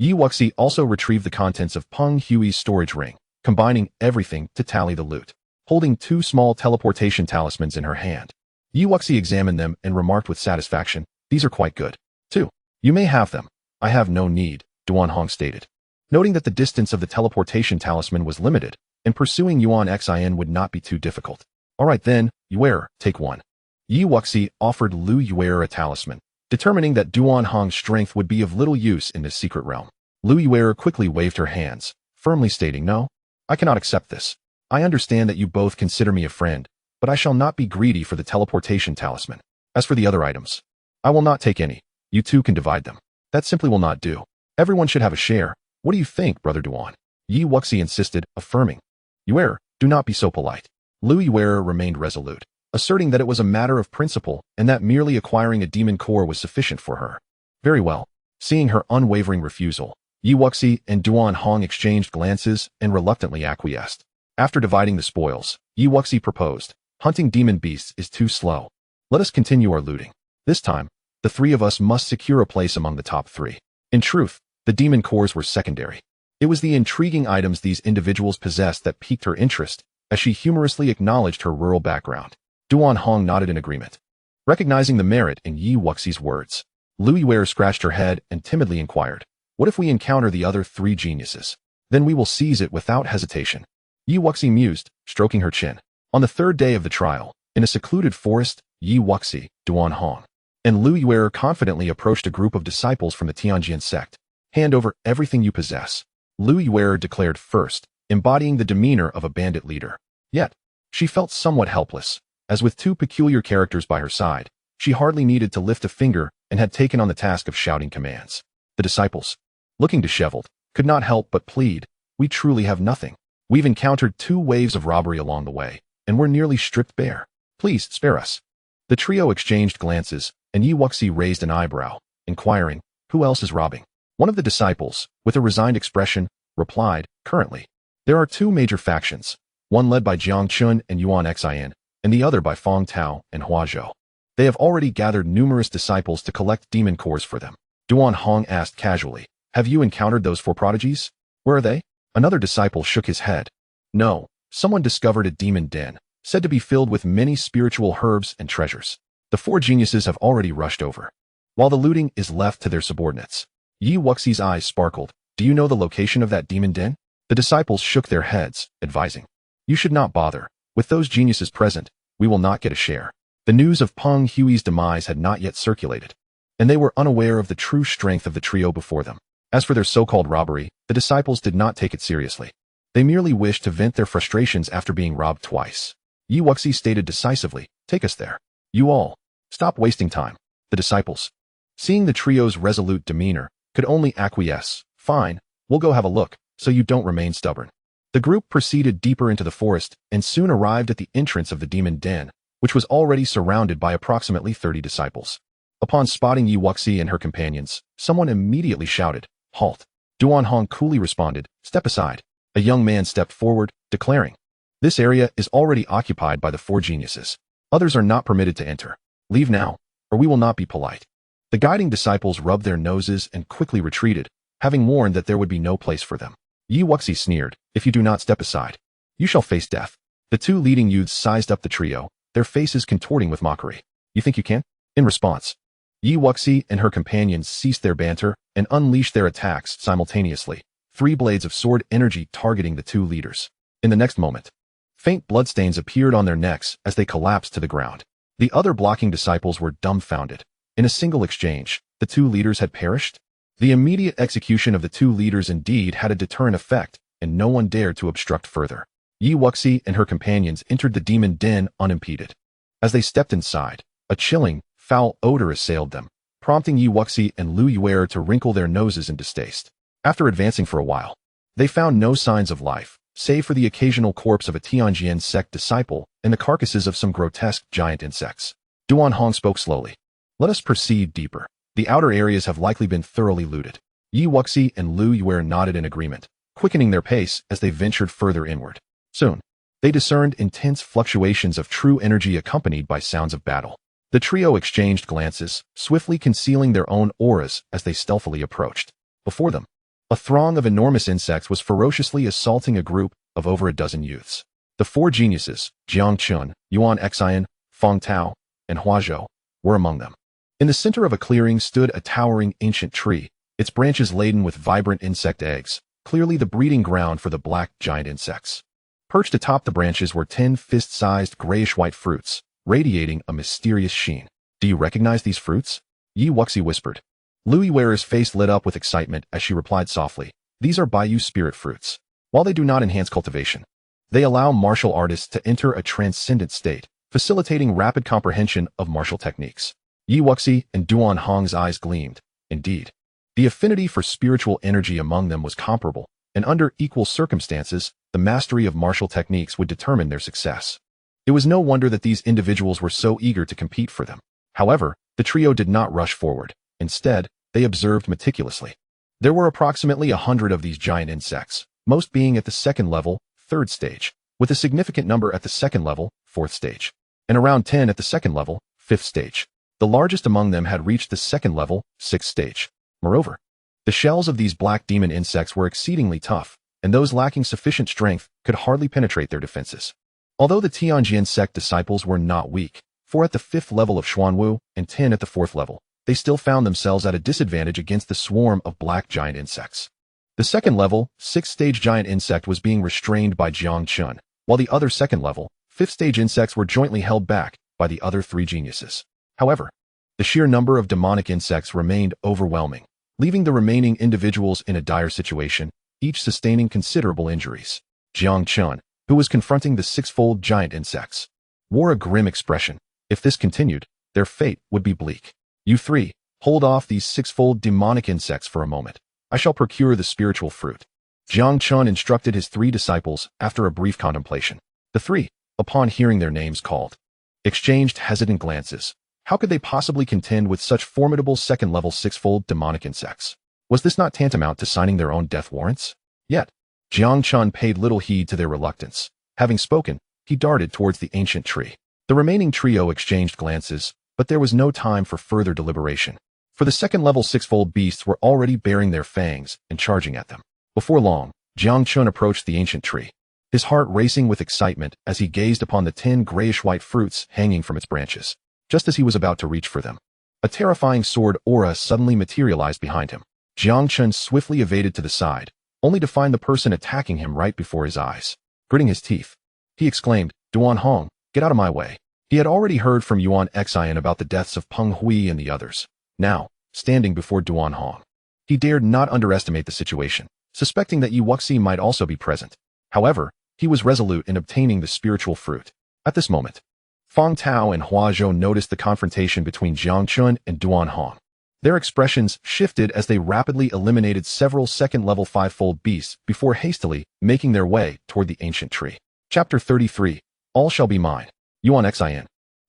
Wuxi also retrieved the contents of Peng Hui's storage ring, combining everything to tally the loot. Holding 2 small teleportation talismans in her hand, Wuxi examined them and remarked with satisfaction, "These are quite good. 2. You may have them. I have no need," Duan Hong stated. Noting that the distance of the teleportation talisman was limited, and pursuing Yuan Xian would not be too difficult. "All right then, Yue, take one." Wuxi offered Lu Yue a talisman, determining that Duan Hong's strength would be of little use in this secret realm. Lu Yue quickly waved her hands, firmly stating, "No, I cannot accept this. I understand that you both consider me a friend, but I shall not be greedy for the teleportation talisman. As for the other items, I will not take any. You two can divide them. That simply will not do. Everyone should have a share. What do you think, Brother Duan?" Wuxi insisted, affirming, "Yue, do not be so polite." Lu Yue remained resolute, asserting that it was a matter of principle and that merely acquiring a demon core was sufficient for her. Very well. Seeing her unwavering refusal, Wuxi and Duan Hong exchanged glances and reluctantly acquiesced. After dividing the spoils, Wuxi proposed, "Hunting demon beasts is too slow. Let us continue our looting. This time, the 3 of us must secure a place among the top 3. In truth, the demon cores were secondary. It was the intriguing items these individuals possessed that piqued her interest, as she humorously acknowledged her rural background. Duan Hong nodded in agreement. Recognizing the merit in Wuxi's words, Lu Yue scratched her head and timidly inquired, "What if we encounter the other 3 geniuses? Then we will seize it without hesitation." Wuxi mused, stroking her chin. On the 3rd day of the trial, in a secluded forest, Wuxi, Duan Hong, and Lu Yue confidently approached a group of disciples from the Tanjin Sect. "Hand over everything you possess," Lu Yue declared first, embodying the demeanor of a bandit leader. Yet, she felt somewhat helpless, as with 2 peculiar characters by her side, she hardly needed to lift a finger and had taken on the task of shouting commands. The disciples, looking disheveled, could not help but plead, "We truly have nothing. We've encountered 2 waves of robbery along the way, and we're nearly stripped bare. Please spare us." The trio exchanged glances, and Wuxi raised an eyebrow, inquiring, "Who else is robbing?" One of the disciples, with a resigned expression, replied, "Currently, there are 2 major factions, one led by Jiang Chun and Yuan Xian, and the other by Fong Tao and Hua Zhou. They have already gathered numerous disciples to collect demon cores for them." Duan Hong asked casually, "Have you encountered those 4 prodigies? Where are they?" Another disciple shook his head. "No, someone discovered a demon den, said to be filled with many spiritual herbs and treasures. The 4 geniuses have already rushed over, while the looting is left to their subordinates." Wuxi's eyes sparkled. "Do you know the location of that demon den?" The disciples shook their heads, advising, "You should not bother. With those geniuses present, we will not get a share." The news of Peng Hui's demise had not yet circulated, and they were unaware of the true strength of the trio before them. As for their so-called robbery, the disciples did not take it seriously. They merely wished to vent their frustrations after being robbed twice. Wuxi stated decisively, "Take us there. You all, stop wasting time." The disciples, seeing the trio's resolute demeanor, could only acquiesce. "Fine, we'll go have a look, so you don't remain stubborn." The group proceeded deeper into the forest and soon arrived at the entrance of the demon den, which was already surrounded by approximately 30 disciples. Upon spotting Wuxi and her companions, someone immediately shouted, "Halt!" Duan Hong coolly responded, "Step aside." A young man stepped forward, declaring, "This area is already occupied by the 4 geniuses. Others are not permitted to enter. Leave now, or we will not be polite." The guiding disciples rubbed their noses and quickly retreated, having warned that there would be no place for them. Wuxi sneered, "If you do not step aside, you shall face death." The 2 leading youths sized up the trio, their faces contorting with mockery. "You think you can?" In response, Yi Wuxi and her companions ceased their banter and unleashed their attacks simultaneously, 3 blades of sword energy targeting the 2 leaders. In the next moment, faint bloodstains appeared on their necks as they collapsed to the ground. The other blocking disciples were dumbfounded. In a single exchange, the 2 leaders had perished? The immediate execution of the 2 leaders indeed had a deterrent effect, and no one dared to obstruct further. Yi Wuxi and her companions entered the demon den unimpeded. As they stepped inside, a chilling, foul odor assailed them, prompting Yi Wuxi and Lu Yuer to wrinkle their noses in distaste. After advancing for a while, they found no signs of life, save for the occasional corpse of a Tanjin Sect disciple and the carcasses of some grotesque giant insects. Duan Hong spoke slowly. Let us proceed deeper. The outer areas have likely been thoroughly looted. Yi Wuxi and Lu Yuer nodded in agreement, quickening their pace as they ventured further inward. Soon, they discerned intense fluctuations of true energy accompanied by sounds of battle. The trio exchanged glances, swiftly concealing their own auras as they stealthily approached. Before them, a throng of enormous insects was ferociously assaulting a group of over a dozen youths. The 4 geniuses, Jiang Chun, Yuan Xian, Feng Tao, and Hua Zhou, were among them. In the center of a clearing stood a towering ancient tree, its branches laden with vibrant insect eggs, clearly the breeding ground for the black giant insects. Perched atop the branches were 10 fist-sized grayish-white fruits, radiating a mysterious sheen. Do you recognize these fruits? Yi Wuxi whispered. Lu Yuer's face lit up with excitement as she replied softly, These are Baiyu spirit fruits. While they do not enhance cultivation, they allow martial artists to enter a transcendent state, facilitating rapid comprehension of martial techniques. Yi Wuxi and Duan Hong's eyes gleamed. Indeed, the affinity for spiritual energy among them was comparable, and under equal circumstances, the mastery of martial techniques would determine their success. It was no wonder that these individuals were so eager to compete for them. However, the trio did not rush forward. Instead, they observed meticulously. There were approximately 100 of these giant insects, most being at the 2nd level, 3rd stage, with a significant number at the 2nd level, 4th stage, and around 10 at the 2nd level, 5th stage. The largest among them had reached the 2nd level, 6th stage. Moreover, the shells of these black demon insects were exceedingly tough, and those lacking sufficient strength could hardly penetrate their defenses. Although the Tianjin Sect disciples were not weak, 4 at the 5th level of Xuanwu and 10 at the 4th level, they still found themselves at a disadvantage against the swarm of black giant insects. The 2nd level, 6th stage giant insect was being restrained by Jiang Chun, while the other 2nd level, 5th stage insects were jointly held back by the other 3 geniuses. However, the sheer number of demonic insects remained overwhelming, leaving the remaining individuals in a dire situation, each sustaining considerable injuries. Jiang Chun, who was confronting the 6-fold giant insects, wore a grim expression. If this continued, their fate would be bleak. You 3, hold off these 6-fold demonic insects for a moment. I shall procure the spiritual fruit. Jiang Chun instructed his 3 disciples after a brief contemplation. The 3, upon hearing their names called, exchanged hesitant glances. How could they possibly contend with such formidable 2nd-level 6-fold demonic insects? Was this not tantamount to signing their own death warrants? Yet, Jiang Chun paid little heed to their reluctance. Having spoken, he darted towards the ancient tree. The remaining trio exchanged glances, but there was no time for further deliberation. For the 2nd-level 6-fold beasts were already baring their fangs and charging at them. Before long, Jiang Chun approached the ancient tree, his heart racing with excitement as he gazed upon the 10 grayish-white fruits hanging from its branches. Just as he was about to reach for them, a terrifying sword aura suddenly materialized behind him. Jiang Chun swiftly evaded to the side, only to find the person attacking him right before his eyes. Gritting his teeth, he exclaimed, Duan Hong, get out of my way. He had already heard from Yuan Xian about the deaths of Peng Hui and the others. Now, standing before Duan Hong, he dared not underestimate the situation, suspecting that Yi Wuxi might also be present. However, he was resolute in obtaining the spiritual fruit. At this moment, Feng Tao and Hua Zhou noticed the confrontation between Jiang Chun and Duan Hong. Their expressions shifted as they rapidly eliminated several 2nd-level 5-fold beasts before hastily making their way toward the ancient tree. Chapter 33, All Shall Be Mine. Yuan Xian,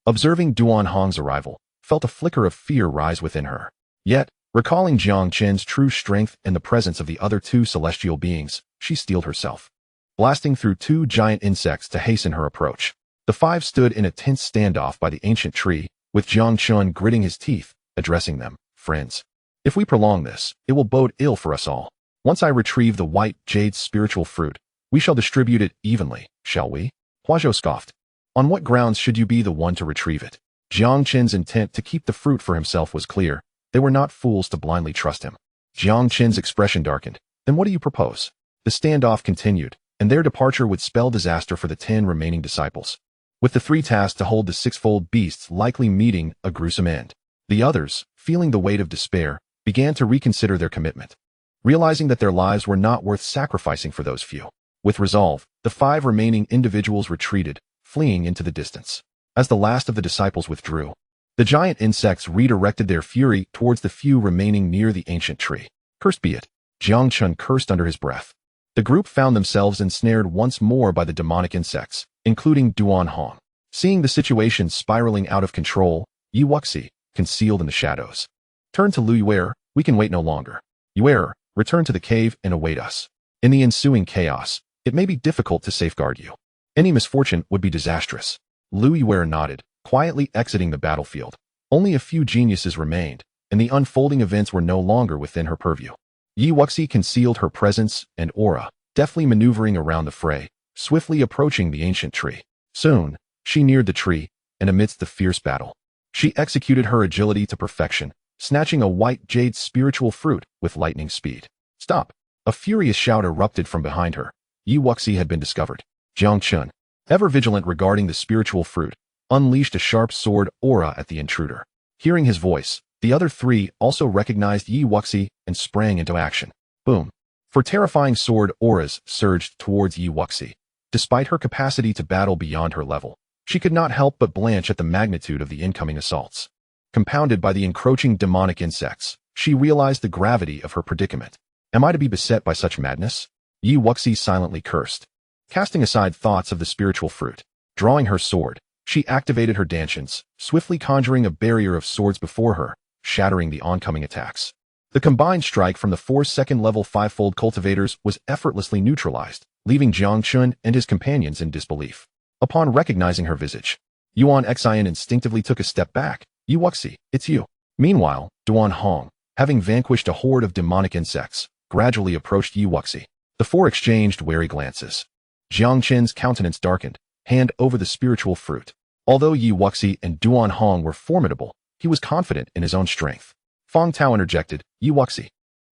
observing Duan Hong's arrival, felt a flicker of fear rise within her. Yet, recalling Jiang Chen's true strength and the presence of the other 2 celestial beings, she steeled herself, blasting through 2 giant insects to hasten her approach. The 5 stood in a tense standoff by the ancient tree, with Jiang Chun gritting his teeth, addressing them, friends. If we prolong this, it will bode ill for us all. Once I retrieve the white jade spiritual fruit, we shall distribute it evenly, shall we? Hua Zhou scoffed. On what grounds should you be the one to retrieve it? Jiang Qin's intent to keep the fruit for himself was clear. They were not fools to blindly trust him. Jiang Qin's expression darkened. Then what do you propose? The standoff continued, and their departure would spell disaster for the 10 remaining disciples, with the 3 tasked to hold the 6-fold beasts likely meeting a gruesome end. The others, feeling the weight of despair, began to reconsider their commitment, realizing that their lives were not worth sacrificing for those few. With resolve, the 5 remaining individuals retreated, fleeing into the distance. As the last of the disciples withdrew, the giant insects redirected their fury towards the few remaining near the ancient tree. Cursed be it! Jiang Chun cursed under his breath. The group found themselves ensnared once more by the demonic insects, including Duan Hong. Seeing the situation spiraling out of control, Yi Wuxi, concealed in the shadows, turned to Lu Yuer. We can wait no longer. Yuer, return to the cave and await us. In the ensuing chaos, it may be difficult to safeguard you. Any misfortune would be disastrous. Lu Yuer nodded, quietly exiting the battlefield. Only a few geniuses remained, and the unfolding events were no longer within her purview. Yi Wuxi concealed her presence and aura, deftly maneuvering around the fray, swiftly approaching the ancient tree. Soon, she neared the tree, and amidst the fierce battle, she executed her agility to perfection, snatching a white jade spiritual fruit with lightning speed. Stop! A furious shout erupted from behind her. Yi Wuxi had been discovered. Jiang Chun, ever vigilant regarding the spiritual fruit, unleashed a sharp sword aura at the intruder. Hearing his voice, the other 3 also recognized Yi Wuxi and sprang into action. Boom! 4 terrifying sword auras surged towards Yi Wuxi. Despite her capacity to battle beyond her level, she could not help but blanch at the magnitude of the incoming assaults. Compounded by the encroaching demonic insects, she realized the gravity of her predicament. Am I to be beset by such madness? Yi Wuxi silently cursed. Casting aside thoughts of the spiritual fruit, drawing her sword, she activated her Dantians, swiftly conjuring a barrier of swords before her, shattering the oncoming attacks. The combined strike from the 4 second-level 5-fold cultivators was effortlessly neutralized, leaving Jiang Chun and his companions in disbelief. Upon recognizing her visage, Yuan Xian instinctively took a step back. Yi Wuxi, it's you. Meanwhile, Duan Hong, having vanquished a horde of demonic insects, gradually approached Yi Wuxi. The 4 exchanged wary glances. Jiang Chen's countenance darkened, hand over the spiritual fruit. Although Yi Wuxi and Duan Hong were formidable, he was confident in his own strength. Fong Tao interjected, Yi Wuxi,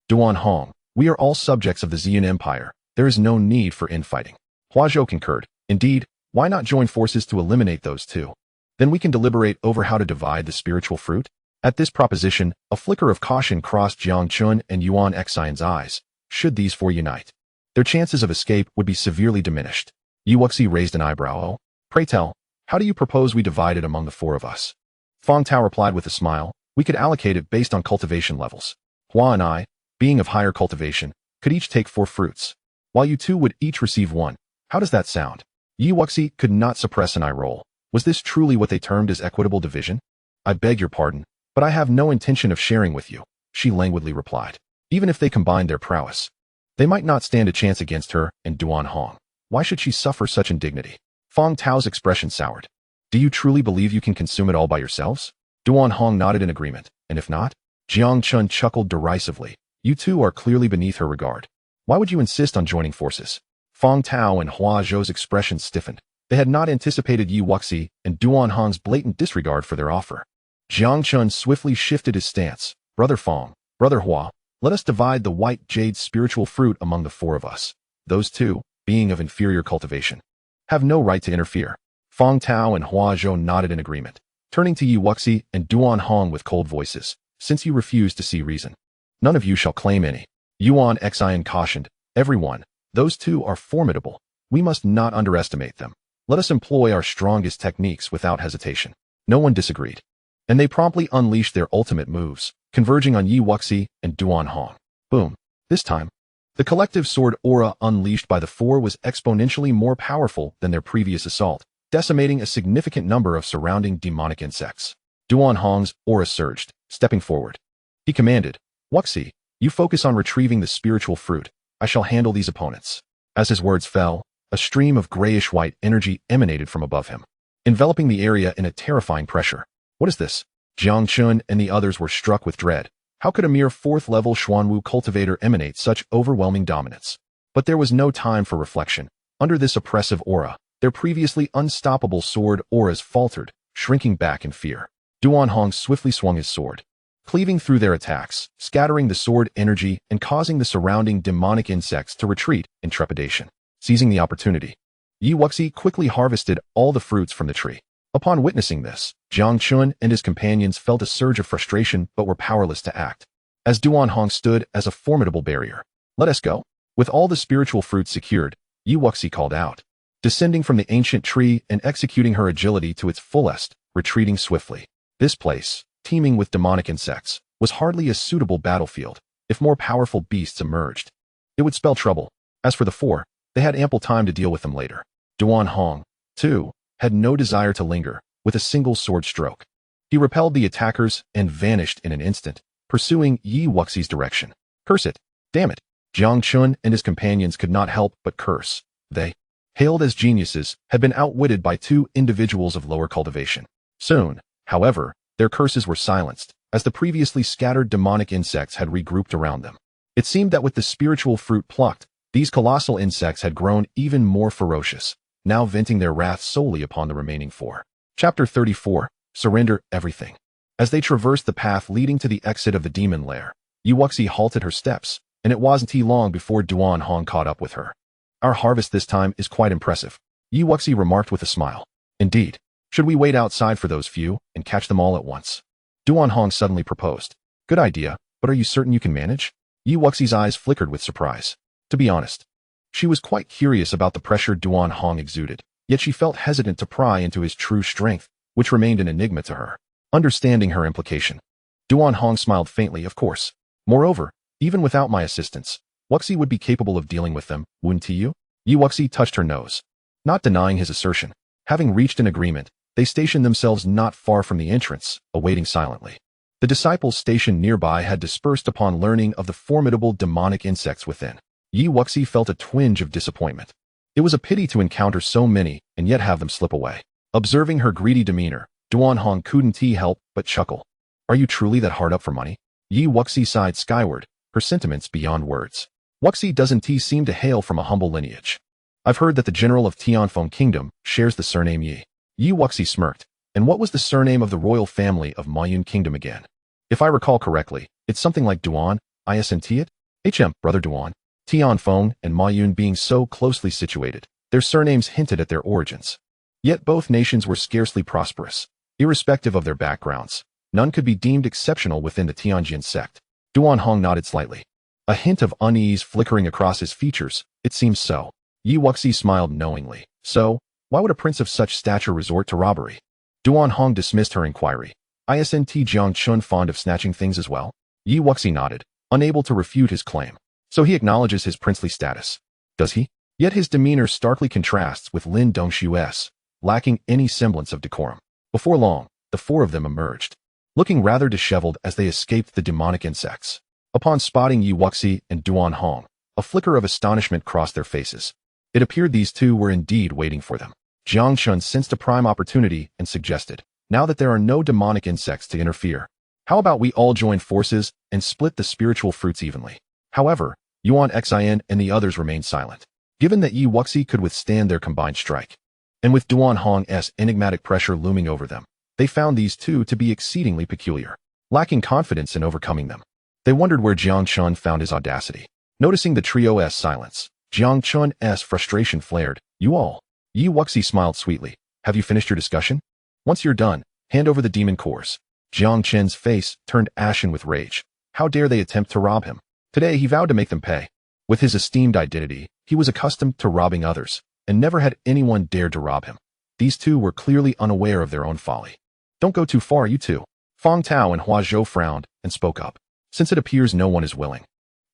Duan Hong, we are all subjects of the Xian Empire. There is no need for infighting. Hua Zhou concurred. Indeed, why not join forces to eliminate those 2? Then we can deliberate over how to divide the spiritual fruit. At this proposition, a flicker of caution crossed Jiang Chun and Yuan Xian's eyes. Should these 4 unite, their chances of escape would be severely diminished. Yi Wuxi raised an eyebrow. Oh, pray tell, how do you propose we divide it among the 4 of us? Fong Tao replied with a smile. We could allocate it based on cultivation levels. Hua and I, being of higher cultivation, could each take 4 fruits, while you 2 would each receive 1. How does that sound? Yi Wuxi could not suppress an eye roll. Was this truly what they termed as equitable division? I beg your pardon, but I have no intention of sharing with you, she languidly replied. Even if they combined their prowess, they might not stand a chance against her and Duan Hong. Why should she suffer such indignity? Fong Tao's expression soured. Do you truly believe you can consume it all by yourselves? Duan Hong nodded in agreement, and if not? Jiang Chun chuckled derisively. You 2 are clearly beneath her regard. Why would you insist on joining forces? Fong Tao and Hua Zhou's expressions stiffened. They had not anticipated Yi Wuxi and Duan Hong's blatant disregard for their offer. Jiang Chun swiftly shifted his stance. Brother Fong, Brother Hua, let us divide the white jade spiritual fruit among the 4 of us. Those 2, being of inferior cultivation, have no right to interfere. Fong Tao and Hua Zhou nodded in agreement, turning to Yi Wuxi and Duan Hong with cold voices. Since you refuse to see reason, none of you shall claim any. Yuan Xian cautioned. Everyone, those 2 are formidable. We must not underestimate them. Let us employ our strongest techniques without hesitation. No one disagreed, and they promptly unleashed their ultimate moves, converging on Yi Wuxi and Duan Hong. Boom. This time, the collective sword aura unleashed by the 4 was exponentially more powerful than their previous assault, decimating a significant number of surrounding demonic insects. Duan Hong's aura surged, stepping forward. He commanded, Wuxi, you focus on retrieving the spiritual fruit. I shall handle these opponents. As his words fell, a stream of grayish-white energy emanated from above him, enveloping the area in a terrifying pressure. What is this? Jiang Chun and the others were struck with dread. How could a mere 4th-level Xuanwu cultivator emanate such overwhelming dominance? But there was no time for reflection. Under this oppressive aura, their previously unstoppable sword auras faltered, shrinking back in fear. Duan Hong swiftly swung his sword, cleaving through their attacks, scattering the sword energy and causing the surrounding demonic insects to retreat in trepidation. Seizing the opportunity, Yi Wuxi quickly harvested all the fruits from the tree. Upon witnessing this, Jiang Chun and his companions felt a surge of frustration but were powerless to act, as Duan Hong stood as a formidable barrier. "Let us go." With all the spiritual fruits secured, Yi Wuxi called out, descending from the ancient tree and executing her agility to its fullest, retreating swiftly. This place, teeming with demonic insects, was hardly a suitable battlefield. If more powerful beasts emerged, it would spell trouble. As for the four, they had ample time to deal with them later. Duan Hong, too, had no desire to linger. With a single sword stroke, he repelled the attackers and vanished in an instant, pursuing Yi Wuxi's direction. "Curse it! Damn it!" Jiang Chun and his companions could not help but curse. They, hailed as geniuses, had been outwitted by two individuals of lower cultivation. Soon, however, their curses were silenced, as the previously scattered demonic insects had regrouped around them. It seemed that with the spiritual fruit plucked, these colossal insects had grown even more ferocious, now venting their wrath solely upon the remaining four. Chapter 34. Surrender Everything. As they traversed the path leading to the exit of the demon lair, Yi Wuxi halted her steps, and it wasn't long before Duan Hong caught up with her. "Our harvest this time is quite impressive," Yi Wuxi remarked with a smile. "Indeed. Should we wait outside for those few and catch them all at once?" Duan Hong suddenly proposed. "Good idea, but are you certain you can manage?" Yi Wuxi's eyes flickered with surprise. To be honest, she was quite curious about the pressure Duan Hong exuded, yet she felt hesitant to pry into his true strength, which remained an enigma to her. Understanding her implication, Duan Hong smiled faintly. "Of course. Moreover, even without my assistance, Wuxi would be capable of dealing with them, wouldn't you?" Yi Wuxi touched her nose, not denying his assertion. Having reached an agreement, they stationed themselves not far from the entrance, awaiting silently. The disciples stationed nearby had dispersed upon learning of the formidable demonic insects within. Yi Wuxi felt a twinge of disappointment. It was a pity to encounter so many and yet have them slip away. Observing her greedy demeanor, Duan Hong couldn't help but chuckle. "Are you truly that hard up for money?" Yi Wuxi sighed skyward, her sentiments beyond words. Wuxi doesn't seem to hail from a humble lineage. "I've heard that the general of Tianfeng Kingdom shares the surname Yi." Yi Wuxi smirked. "And what was the surname of the royal family of Mayun Kingdom again?" "If I recall correctly, it's something like Duan, isn't it?" Brother Duan. Tianfeng and Mayun being so closely situated, their surnames hinted at their origins. Yet both nations were scarcely prosperous. Irrespective of their backgrounds, none could be deemed exceptional within the Tanjin Sect. Duan Hong nodded slightly, a hint of unease flickering across his features. "It seems so." Yi Wuxi smiled knowingly. "So, why would a prince of such stature resort to robbery?" Duan Hong dismissed her inquiry. "Isn't Jiang Chun fond of snatching things as well?" Yi Wuxi nodded, unable to refute his claim. "So he acknowledges his princely status, does he?" Yet his demeanor starkly contrasts with Lin Dongshu's, lacking any semblance of decorum. Before long, the four of them emerged, looking rather disheveled as they escaped the demonic insects. Upon spotting Yi Wuxi and Duan Hong, a flicker of astonishment crossed their faces. It appeared these two were indeed waiting for them. Jiang Chun sensed a prime opportunity and suggested, "Now that there are no demonic insects to interfere, how about we all join forces and split the spiritual fruits evenly?" However, Yuan Xian and the others remained silent, given that Yi Wuxi could withstand their combined strike. And with Duan Hong's enigmatic pressure looming over them, they found these two to be exceedingly peculiar, lacking confidence in overcoming them. They wondered where Jiang Chun found his audacity. Noticing the trio's silence, Jiang Chun's frustration flared. "You all." Yi Wuxi smiled sweetly. "Have you finished your discussion? Once you're done, hand over the demon cores." Jiang Chen's face turned ashen with rage. How dare they attempt to rob him? Today he vowed to make them pay. With his esteemed identity, he was accustomed to robbing others, and never had anyone dared to rob him. These two were clearly unaware of their own folly. "Don't go too far, you two." Fang Tao and Hua Zhou frowned and spoke up. "Since it appears no one is willing,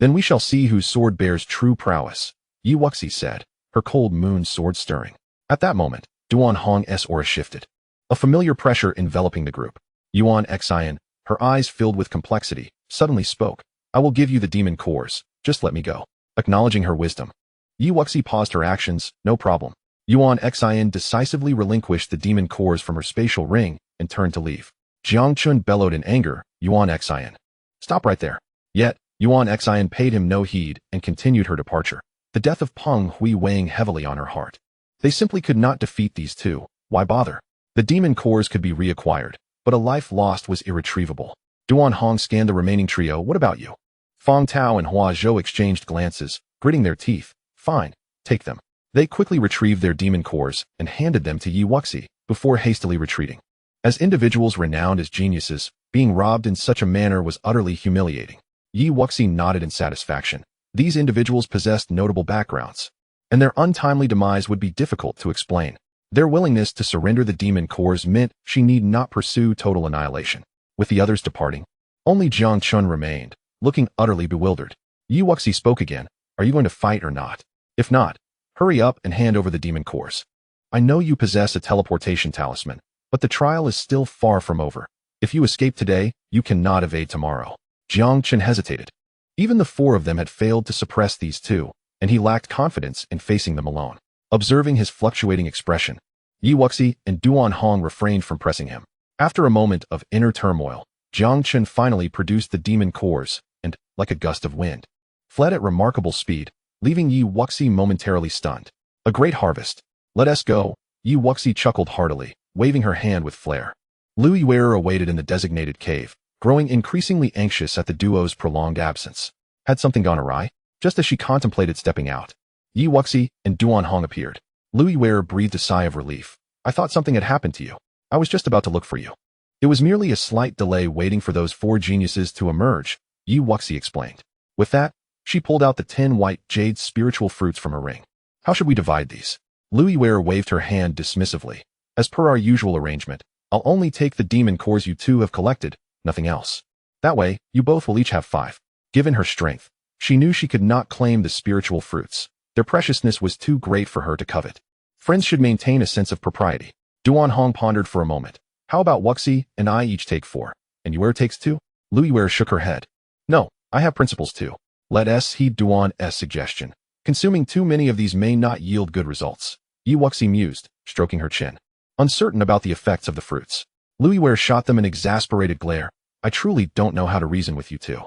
then we shall see whose sword bears true prowess," Yi Wuxi said, her cold moon sword stirring. At that moment, Duan Hong's aura shifted, a familiar pressure enveloping the group. Yuan Xian, her eyes filled with complexity, suddenly spoke. "I will give you the demon cores, just let me go." Acknowledging her wisdom, Yi Wuxi paused her actions. "No problem." Yuan Xian decisively relinquished the demon cores from her spatial ring and turned to leave. Jiang Chun bellowed in anger. "Yuan Xian, stop right there." Yet, Yuan Xian paid him no heed and continued her departure, the death of Peng Hui weighing heavily on her heart. They simply could not defeat these two. Why bother? The demon cores could be reacquired, but a life lost was irretrievable. Duan Hong scanned the remaining trio. What about you? Fang Tao and Hua Zhou exchanged glances, gritting their teeth. Fine, take them. They quickly retrieved their demon cores and handed them to Yi Wuxi, before hastily retreating. As individuals renowned as geniuses, being robbed in such a manner was utterly humiliating. Yi Wuxi nodded in satisfaction. These individuals possessed notable backgrounds, and their untimely demise would be difficult to explain. Their willingness to surrender the demon cores meant she need not pursue total annihilation. With the others departing, only Jiang Chun remained, looking utterly bewildered. Yi Wuxi spoke again. Are you going to fight or not? If not, hurry up and hand over the demon cores. I know you possess a teleportation talisman, but the trial is still far from over. If you escape today, you cannot evade tomorrow. Jiang Chun hesitated. Even the four of them had failed to suppress these two, and he lacked confidence in facing them alone. Observing his fluctuating expression, Yi Wuxi and Duan Hong refrained from pressing him. After a moment of inner turmoil, Jiang Chun finally produced the demon cores and, like a gust of wind, fled at remarkable speed, leaving Yi Wuxi momentarily stunned. A great harvest. Let us go. Yi Wuxi chuckled heartily, waving her hand with flair. Lu Yuer awaited in the designated cave, growing increasingly anxious at the duo's prolonged absence. Had something gone awry? Just as she contemplated stepping out, Yi Wuxi and Duan Hong appeared. Lu Yuer breathed a sigh of relief. I thought something had happened to you. I was just about to look for you. It was merely a slight delay waiting for those four geniuses to emerge, Yi Wuxi explained. With that, she pulled out the 10 white jade spiritual fruits from her ring. How should we divide these? Lu Yuer waved her hand dismissively. As per our usual arrangement, I'll only take the demon cores you two have collected, nothing else. That way, you both will each have 5. Given her strength, she knew she could not claim the spiritual fruits. Their preciousness was too great for her to covet. Friends should maintain a sense of propriety. Duan Hong pondered for a moment. How about Wuxi and I each take 4, and Yuer takes 2? Lu Yuer shook her head. No, I have principles too. Let us heed Duan's suggestion. Consuming too many of these may not yield good results. Yi Wuxi mused, stroking her chin, uncertain about the effects of the fruits. Lu Yuer shot them an exasperated glare. I truly don't know how to reason with you two.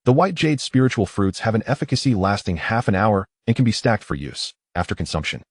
The white jade spiritual fruits have an efficacy lasting half an hour and can be stacked for use after consumption.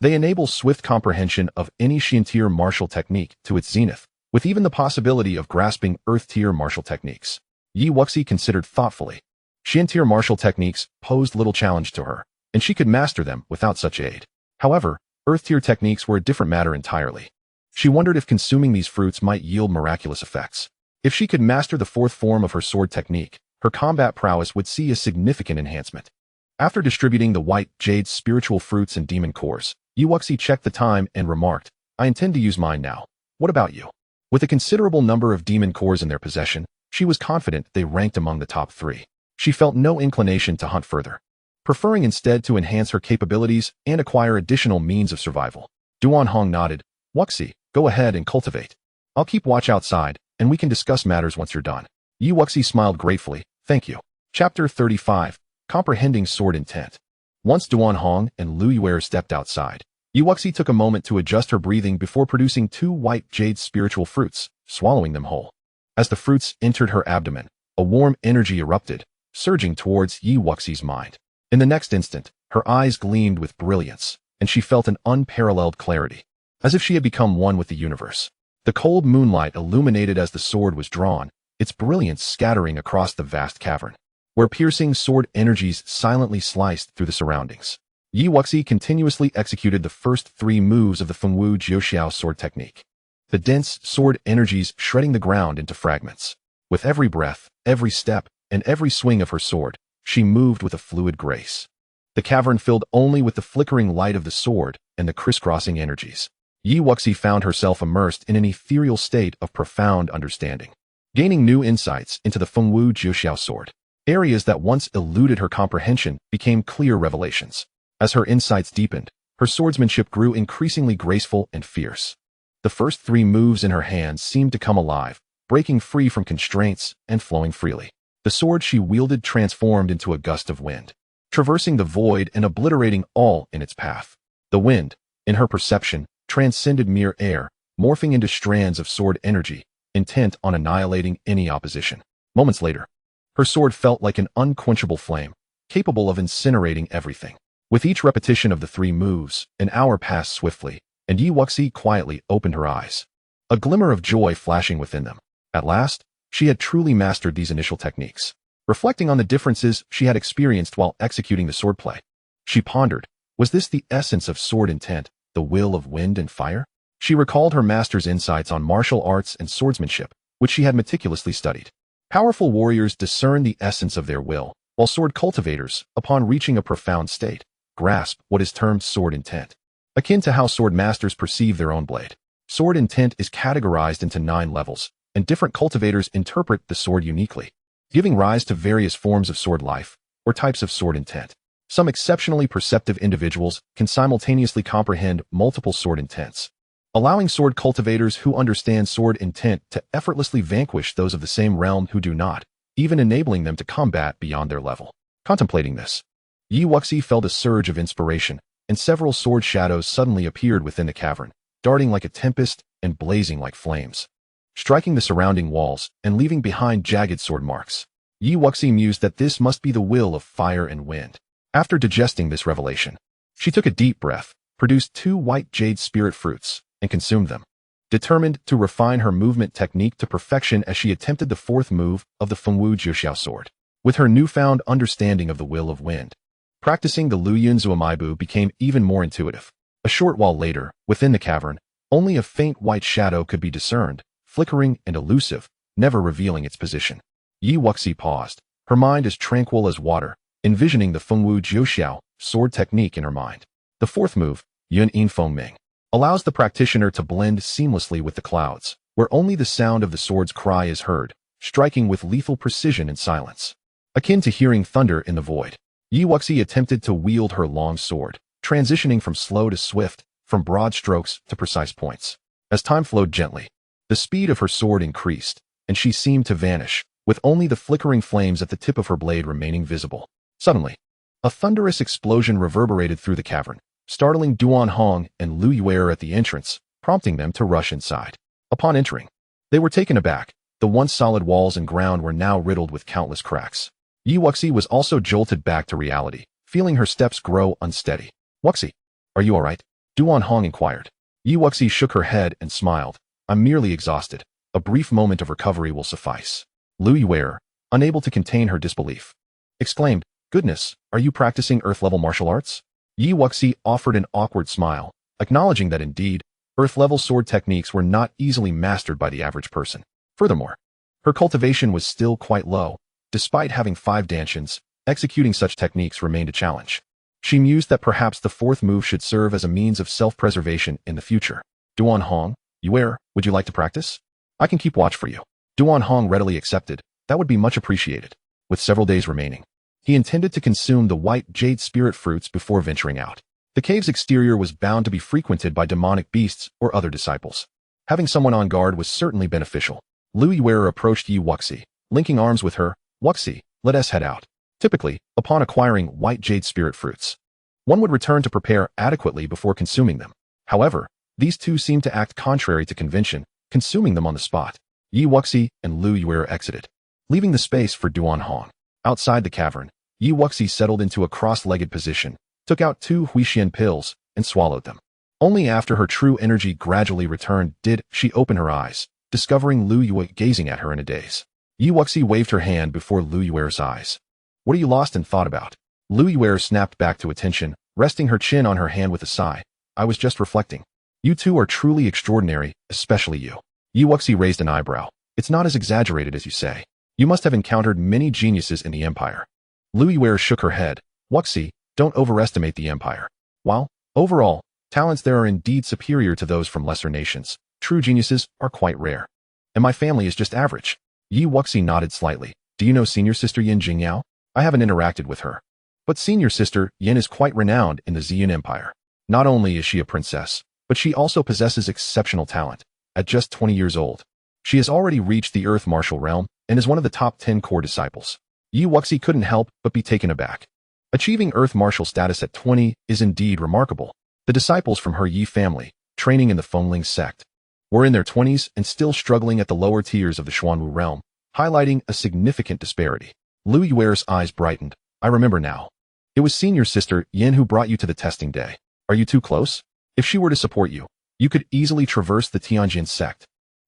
They enable swift comprehension of any Xian-tier martial technique to its zenith, with even the possibility of grasping Earth-tier martial techniques. Yi Wuxi considered thoughtfully. Xian-tier martial techniques posed little challenge to her, and she could master them without such aid. However, Earth-tier techniques were a different matter entirely. She wondered if consuming these fruits might yield miraculous effects. If she could master the 4th form of her sword technique, her combat prowess would see a significant enhancement. After distributing the white jade spiritual fruits and demon cores, Yi Wuxi checked the time and remarked, I intend to use mine now. What about you? With a considerable number of demon cores in their possession, she was confident they ranked among the top 3. She felt no inclination to hunt further, preferring instead to enhance her capabilities and acquire additional means of survival. Duan Hong nodded. Wuxi, go ahead and cultivate. I'll keep watch outside, and we can discuss matters once you're done. Yi Wuxi smiled gratefully. Thank you. Chapter 35. Comprehending Sword Intent. Once Duan Hong and Lu Yuer stepped outside, Yi Wuxi took a moment to adjust her breathing before producing 2 white jade spiritual fruits, swallowing them whole. As the fruits entered her abdomen, a warm energy erupted, surging towards Yi Wuxi's mind. In the next instant, her eyes gleamed with brilliance, and she felt an unparalleled clarity, as if she had become one with the universe. The cold moonlight illuminated as the sword was drawn, its brilliance scattering across the vast cavern, where piercing sword energies silently sliced through the surroundings. Yi Wuxi continuously executed the first 3 moves of the Fengwu Jiuxiao sword technique, the dense sword energies shredding the ground into fragments. With every breath, every step, and every swing of her sword, she moved with a fluid grace. The cavern filled only with the flickering light of the sword and the crisscrossing energies. Yi Wuxi found herself immersed in an ethereal state of profound understanding, gaining new insights into the Fengwu Jiuxiao sword. Areas that once eluded her comprehension became clear revelations. As her insights deepened, her swordsmanship grew increasingly graceful and fierce. The first 3 moves in her hands seemed to come alive, breaking free from constraints and flowing freely. The sword she wielded transformed into a gust of wind, traversing the void and obliterating all in its path. The wind, in her perception, transcended mere air, morphing into strands of sword energy, intent on annihilating any opposition. Moments later, her sword felt like an unquenchable flame, capable of incinerating everything. With each repetition of the 3 moves, an hour passed swiftly, and Yi Wuxi quietly opened her eyes. a glimmer of joy flashing within them. At last, she had truly mastered these initial techniques. Reflecting on the differences she had experienced while executing the swordplay, she pondered, was this the essence of sword intent, the will of wind and fire? She recalled her master's insights on martial arts and swordsmanship, which she had meticulously studied. Powerful warriors discern the essence of their will, while sword cultivators, upon reaching a profound state, grasp what is termed sword intent. Akin to how sword masters perceive their own blade, sword intent is categorized into 9 levels, and different cultivators interpret the sword uniquely, giving rise to various forms of sword life, or types of sword intent. Some exceptionally perceptive individuals can simultaneously comprehend multiple sword intents, allowing sword cultivators who understand sword intent to effortlessly vanquish those of the same realm who do not, even enabling them to combat beyond their level. Contemplating this, Wuxi felt a surge of inspiration, and several sword shadows suddenly appeared within the cavern, darting like a tempest and blazing like flames, striking the surrounding walls and leaving behind jagged sword marks. Wuxi mused that this must be the will of fire and wind. After digesting this revelation, she took a deep breath, produced 2 white jade spirit fruits, and consumed them, determined to refine her movement technique to perfection as she attempted the 4th move of the Fengwu Jiuxiao sword. With her newfound understanding of the will of wind, practicing the Luyun Zuomaibu became even more intuitive. A short while later, within the cavern, only a faint white shadow could be discerned, flickering and elusive, never revealing its position. Wuxi paused, her mind as tranquil as water, envisioning the Fengwu Jiuxiao sword technique in her mind. The 4th move, Yun Yin Fengming, allows the practitioner to blend seamlessly with the clouds, where only the sound of the sword's cry is heard, striking with lethal precision and silence. Akin to hearing thunder in the void, Wuxi attempted to wield her long sword, transitioning from slow to swift, from broad strokes to precise points. As time flowed gently, the speed of her sword increased, and she seemed to vanish, with only the flickering flames at the tip of her blade remaining visible. Suddenly, a thunderous explosion reverberated through the cavern, startling Duan Hong and Lu Yuer at the entrance, prompting them to rush inside. Upon entering, they were taken aback. The once solid walls and ground were now riddled with countless cracks. Wuxi was also jolted back to reality, feeling her steps grow unsteady. "Wuxi, are you all right?" Duan Hong inquired. Wuxi shook her head and smiled. "I'm merely exhausted. A brief moment of recovery will suffice." Lu Yuer, unable to contain her disbelief, exclaimed, "Goodness, are you practicing Earth-level martial arts?" Wuxi offered an awkward smile, acknowledging that indeed, Earth-level sword techniques were not easily mastered by the average person. Furthermore, her cultivation was still quite low. Despite having 5 Dantians, executing such techniques remained a challenge. She mused that perhaps the 4th move should serve as a means of self-preservation in the future. "Duan Hong, Yuer, would you like to practice? I can keep watch for you." Duan Hong readily accepted. That would be much appreciated. With several days remaining, he intended to consume the white jade spirit fruits before venturing out. The cave's exterior was bound to be frequented by demonic beasts or other disciples. Having someone on guard was certainly beneficial. Lu Yuer approached Wuxi, linking arms with her. "Wuxi, let us head out." Typically, upon acquiring white jade spirit fruits, one would return to prepare adequately before consuming them. However, these two seemed to act contrary to convention, consuming them on the spot. Wuxi and Lu Yuer exited, leaving the space for Duan Hong. Outside the cavern, Wuxi settled into a cross-legged position, took out 2 Huixian pills, and swallowed them. Only after her true energy gradually returned did she open her eyes, discovering Lu Yuer gazing at her in a daze. Wuxi waved her hand before Lu Yuer's eyes. "What are you lost in thought about?" Lu Yuer snapped back to attention, resting her chin on her hand with a sigh. "I was just reflecting. You two are truly extraordinary, especially you." Wuxi raised an eyebrow. "It's not as exaggerated as you say. You must have encountered many geniuses in the Empire." Lu Yuer shook her head. "Wuxi, don't overestimate the Empire. While, overall, talents there are indeed superior to those from lesser nations, true geniuses are quite rare. And my family is just average." Wuxi nodded slightly. "Do you know senior sister Yin Jingyao? I haven't interacted with her. But senior sister Yin is quite renowned in the Xian Empire. Not only is she a princess, but she also possesses exceptional talent. At just 20 years old, she has already reached the Earth martial realm and is one of the top 10 core disciples." Wuxi couldn't help but be taken aback. Achieving Earth martial status at 20 is indeed remarkable. The disciples from her Yi family, training in the Tanjin Sect, were in their 20s and still struggling at the lower tiers of the Xuanwu realm, highlighting a significant disparity. Lu Yuer's eyes brightened. "I remember now. It was senior sister Yin who brought you to the testing day. Are you too close? If she were to support you, you could easily traverse the Tianjin Sect.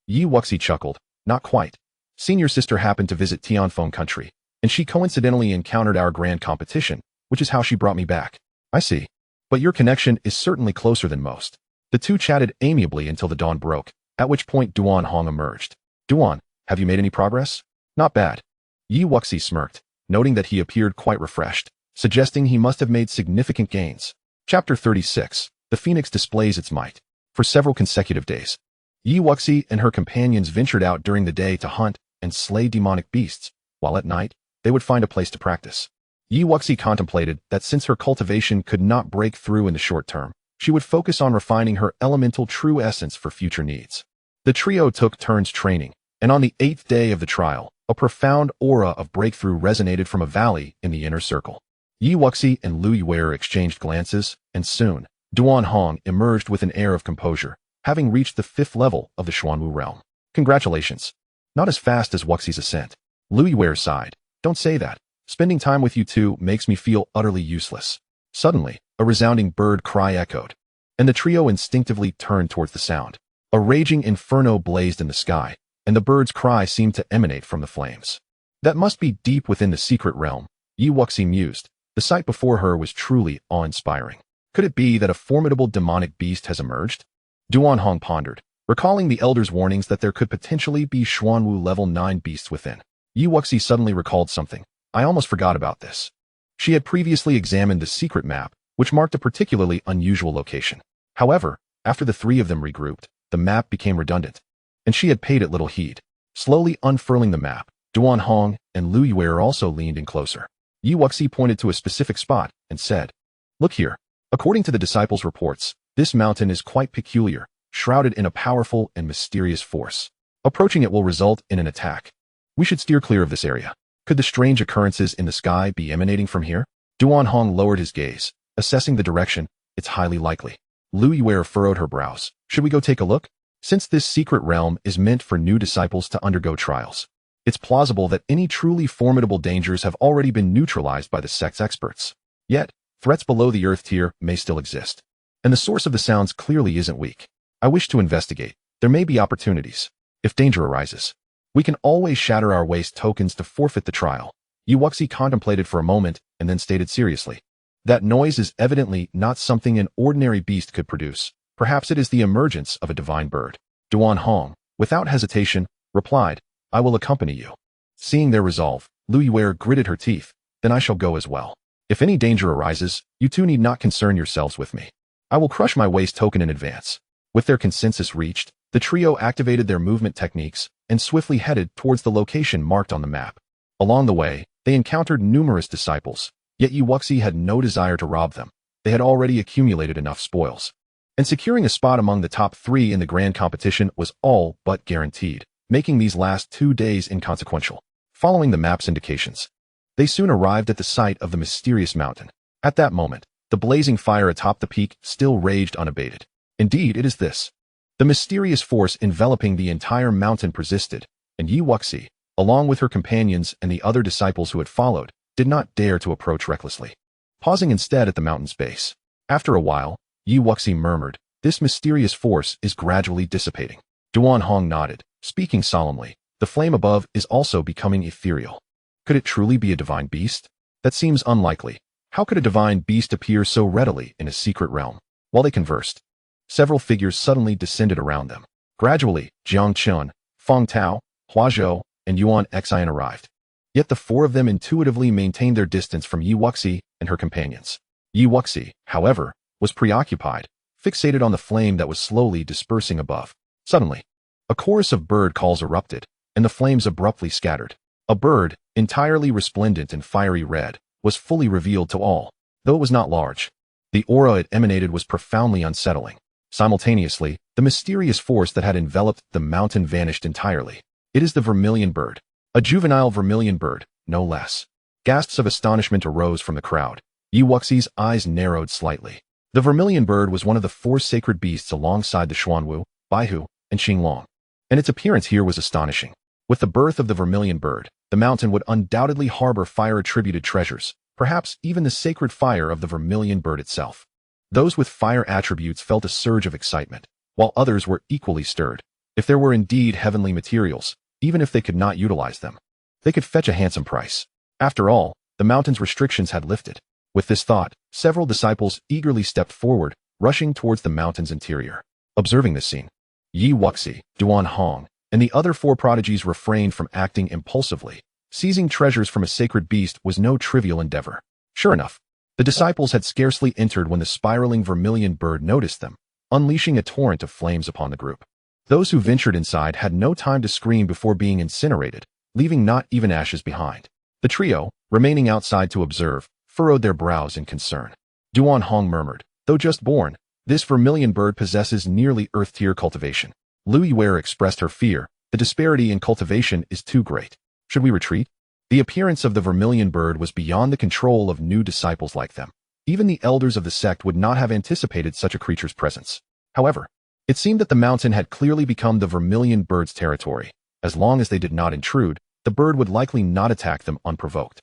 Yi Wuxi chuckled. Not quite. Senior sister happened to visit Tianfeng country, and she coincidentally encountered our grand competition, which is how she brought me back. I see. But your connection is certainly closer than most. The two chatted amiably until the dawn broke, at which point Duan Hong emerged. Duan, have you made any progress? Not bad. Yi Wuxi smirked, noting that he appeared quite refreshed, suggesting he must have made significant gains. Chapter 36. The Phoenix displays its might. For several consecutive days, Yi Wuxi and her companions ventured out during the day to hunt and slay demonic beasts, while at night, they would find a place to practice. Yi Wuxi contemplated that since her cultivation could not break through in the short term, she would focus on refining her elemental true essence for future needs. The trio took turns training, and on the 8th day of the trial, a profound aura of breakthrough resonated from a valley in the inner circle. Yi Wuxi and Lu Yuer exchanged glances, and soon, Duan Hong emerged with an air of composure, having reached the 5th level of the Xuanwu realm. Congratulations. Not as fast as Wuxi's ascent. Lu Yuer sighed. Don't say that. Spending time with you two makes me feel utterly useless. Suddenly, a resounding bird cry echoed, and the trio instinctively turned towards the sound. A raging inferno blazed in the sky, and the bird's cry seemed to emanate from the flames. That must be deep within the secret realm, Yi Wuxi mused. The sight before her was truly awe-inspiring. Could it be that a formidable demonic beast has emerged? Duan Hong pondered, recalling the elder's warnings that there could potentially be Xuanwu level 9 beasts within. Yi Wuxi suddenly recalled something. I almost forgot about this. She had previously examined the secret map, which marked a particularly unusual location. However, after the three of them regrouped, the map became redundant, and she had paid it little heed. Slowly unfurling the map, Duan Hong and Lu Yuer also leaned in closer. Yi Wuxi pointed to a specific spot and said, Look here. According to the disciples' reports, this mountain is quite peculiar, shrouded in a powerful and mysterious force. Approaching it will result in an attack. We should steer clear of this area. Could the strange occurrences in the sky be emanating from here? Duan Hong lowered his gaze, assessing the direction. It's highly likely. Lu Yuer furrowed her brows. Should we go take a look? Since this secret realm is meant for new disciples to undergo trials, it's plausible that any truly formidable dangers have already been neutralized by the sect's experts. Yet, threats below the earth tier may still exist. And the source of the sounds clearly isn't weak. I wish to investigate. There may be opportunities. If danger arises, we can always shatter our waste tokens to forfeit the trial. Yi Wuxi contemplated for a moment and then stated seriously. That noise is evidently not something an ordinary beast could produce. Perhaps it is the emergence of a divine bird. Duan Hong, without hesitation, replied, I will accompany you. Seeing their resolve, Lu Yuer gritted her teeth. Then I shall go as well. If any danger arises, you two need not concern yourselves with me. I will crush my waste token in advance. With their consensus reached, the trio activated their movement techniques and swiftly headed towards the location marked on the map. Along the way, they encountered numerous disciples, yet Yi Wuxi had no desire to rob them. They had already accumulated enough spoils, and securing a spot among the top 3 in the grand competition was all but guaranteed, making these last 2 days inconsequential. Following the map's indications, they soon arrived at the site of the mysterious mountain. At that moment, the blazing fire atop the peak still raged unabated. Indeed, it is this. The mysterious force enveloping the entire mountain persisted, and Yi Wuxi, along with her companions and the other disciples who had followed, did not dare to approach recklessly, pausing instead at the mountain's base. After a while, Yi Wuxi murmured, This mysterious force is gradually dissipating. Duan Hong nodded, speaking solemnly. The flame above is also becoming ethereal. Could it truly be a divine beast? That seems unlikely. How could a divine beast appear so readily in a secret realm? While they conversed, several figures suddenly descended around them. Gradually, Jiang Chun, Feng Tao, Hua Zhou, and Yuan Xian arrived. Yet the 4 of them intuitively maintained their distance from Yi Wuxi and her companions. Yi Wuxi, however, was preoccupied, fixated on the flame that was slowly dispersing above. Suddenly, a chorus of bird calls erupted, and the flames abruptly scattered. A bird, entirely resplendent in fiery red, was fully revealed to all, though it was not large. The aura it emanated was profoundly unsettling. Simultaneously, the mysterious force that had enveloped the mountain vanished entirely. It is the vermilion bird. A juvenile vermilion bird, no less. Gasps of astonishment arose from the crowd. Yi Wuxi's eyes narrowed slightly. The vermilion bird was one of the 4 sacred beasts alongside the Xuanwu, Baihu, and Xinglong, and its appearance here was astonishing. With the birth of the vermilion bird, the mountain would undoubtedly harbor fire-attributed treasures, perhaps even the sacred fire of the vermilion bird itself. Those with fire attributes felt a surge of excitement, while others were equally stirred. If there were indeed heavenly materials, even if they could not utilize them, they could fetch a handsome price. After all, the mountain's restrictions had lifted. With this thought, several disciples eagerly stepped forward, rushing towards the mountain's interior. Observing this scene, Yi Wuxi, Duan Hong, and the other 4 prodigies refrained from acting impulsively. Seizing treasures from a sacred beast was no trivial endeavor. Sure enough, the disciples had scarcely entered when the spiraling vermilion bird noticed them, unleashing a torrent of flames upon the group. Those who ventured inside had no time to scream before being incinerated, leaving not even ashes behind. The trio, remaining outside to observe, furrowed their brows in concern. Duan Hong murmured, "Though just born, this vermilion bird possesses nearly earth-tier cultivation." Lu Yuer expressed her fear. "The disparity in cultivation is too great. Should we retreat?" The appearance of the vermilion bird was beyond the control of new disciples like them. Even the elders of the sect would not have anticipated such a creature's presence. However, it seemed that the mountain had clearly become the vermilion bird's territory. As long as they did not intrude, the bird would likely not attack them unprovoked.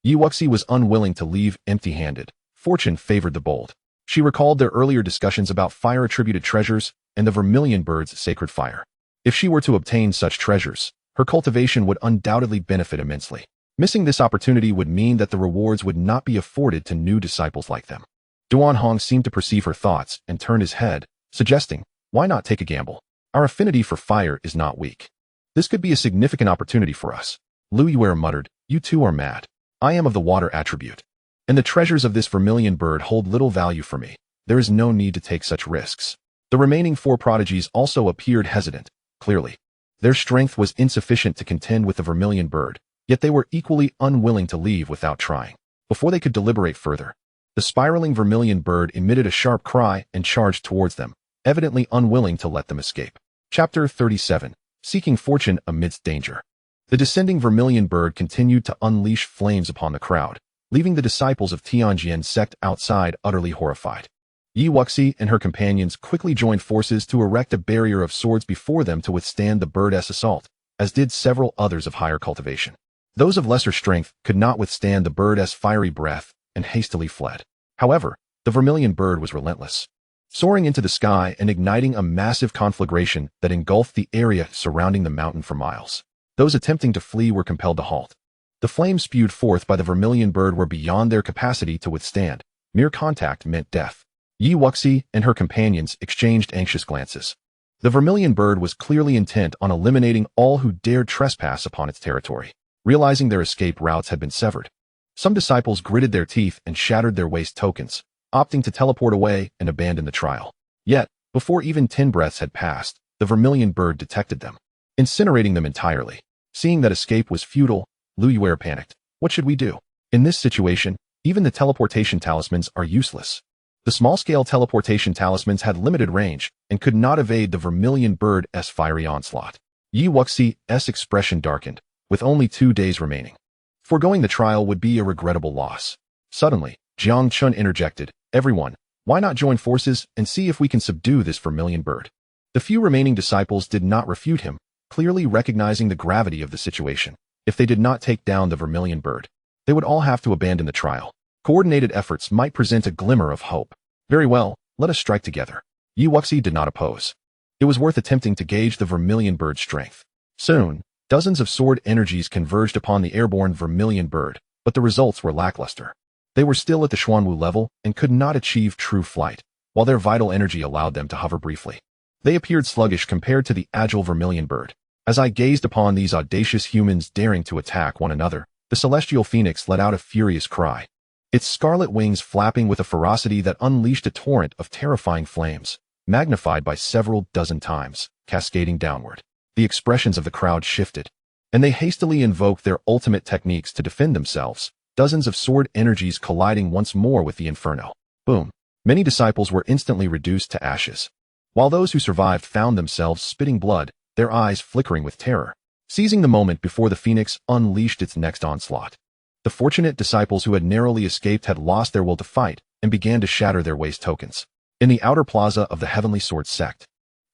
Yi Wuxi was unwilling to leave empty-handed. Fortune favored the bold. She recalled their earlier discussions about fire-attributed treasures and the vermilion bird's sacred fire. If she were to obtain such treasures, her cultivation would undoubtedly benefit immensely. Missing this opportunity would mean that the rewards would not be afforded to new disciples like them. Duan Hong seemed to perceive her thoughts and turned his head, suggesting, "Why not take a gamble? Our affinity for fire is not weak. This could be a significant opportunity for us." Lu Yuer muttered, "You two are mad. I am of the water attribute, and the treasures of this vermilion bird hold little value for me. There is no need to take such risks." The remaining 4 prodigies also appeared hesitant. Clearly, their strength was insufficient to contend with the vermilion bird, yet they were equally unwilling to leave without trying. Before they could deliberate further, the spiraling vermilion bird emitted a sharp cry and charged towards them, evidently unwilling to let them escape. Chapter 37. Seeking Fortune Amidst Danger. The descending vermilion bird continued to unleash flames upon the crowd, leaving the disciples of Tanjin Sect outside utterly horrified. Yi Wuxi and her companions quickly joined forces to erect a barrier of swords before them to withstand the bird's assault, as did several others of higher cultivation. Those of lesser strength could not withstand the bird's fiery breath and hastily fled. However, the vermilion bird was relentless, soaring into the sky and igniting a massive conflagration that engulfed the area surrounding the mountain for miles. Those attempting to flee were compelled to halt. The flames spewed forth by the vermilion bird were beyond their capacity to withstand. Mere contact meant death. Yi Wuxi and her companions exchanged anxious glances. The vermilion bird was clearly intent on eliminating all who dared trespass upon its territory. Realizing their escape routes had been severed, some disciples gritted their teeth and shattered their waste tokens, opting to teleport away and abandon the trial. Yet, before even 10 breaths had passed, the vermilion bird detected them, incinerating them entirely. Seeing that escape was futile, Lu Yuer panicked. What should we do? In this situation, even the teleportation talismans are useless. The small-scale teleportation talismans had limited range and could not evade the vermilion bird's fiery onslaught. Yi Wuxi's expression darkened, with only 2 days remaining. Foregoing the trial would be a regrettable loss. Suddenly, Jiang Chun interjected, "Everyone, why not join forces and see if we can subdue this vermilion bird?" The few remaining disciples did not refute him, clearly recognizing the gravity of the situation. If they did not take down the vermilion bird, they would all have to abandon the trial. Coordinated efforts might present a glimmer of hope. Very well, let us strike together. Yi Wuxi did not oppose. It was worth attempting to gauge the vermilion bird's strength. Soon, dozens of sword energies converged upon the airborne vermilion bird, but the results were lackluster. They were still at the Xuanwu level and could not achieve true flight, while their vital energy allowed them to hover briefly. They appeared sluggish compared to the agile vermilion bird. As I gazed upon these audacious humans daring to attack one another, the celestial phoenix let out a furious cry, its scarlet wings flapping with a ferocity that unleashed a torrent of terrifying flames, magnified by several dozen times, cascading downward. The expressions of the crowd shifted, and they hastily invoked their ultimate techniques to defend themselves, dozens of sword energies colliding once more with the inferno. Boom! Many disciples were instantly reduced to ashes, while those who survived found themselves spitting blood, their eyes flickering with terror, seizing the moment before the phoenix unleashed its next onslaught. The fortunate disciples who had narrowly escaped had lost their will to fight and began to shatter their waste tokens. In the outer plaza of the Heavenly Sword Sect,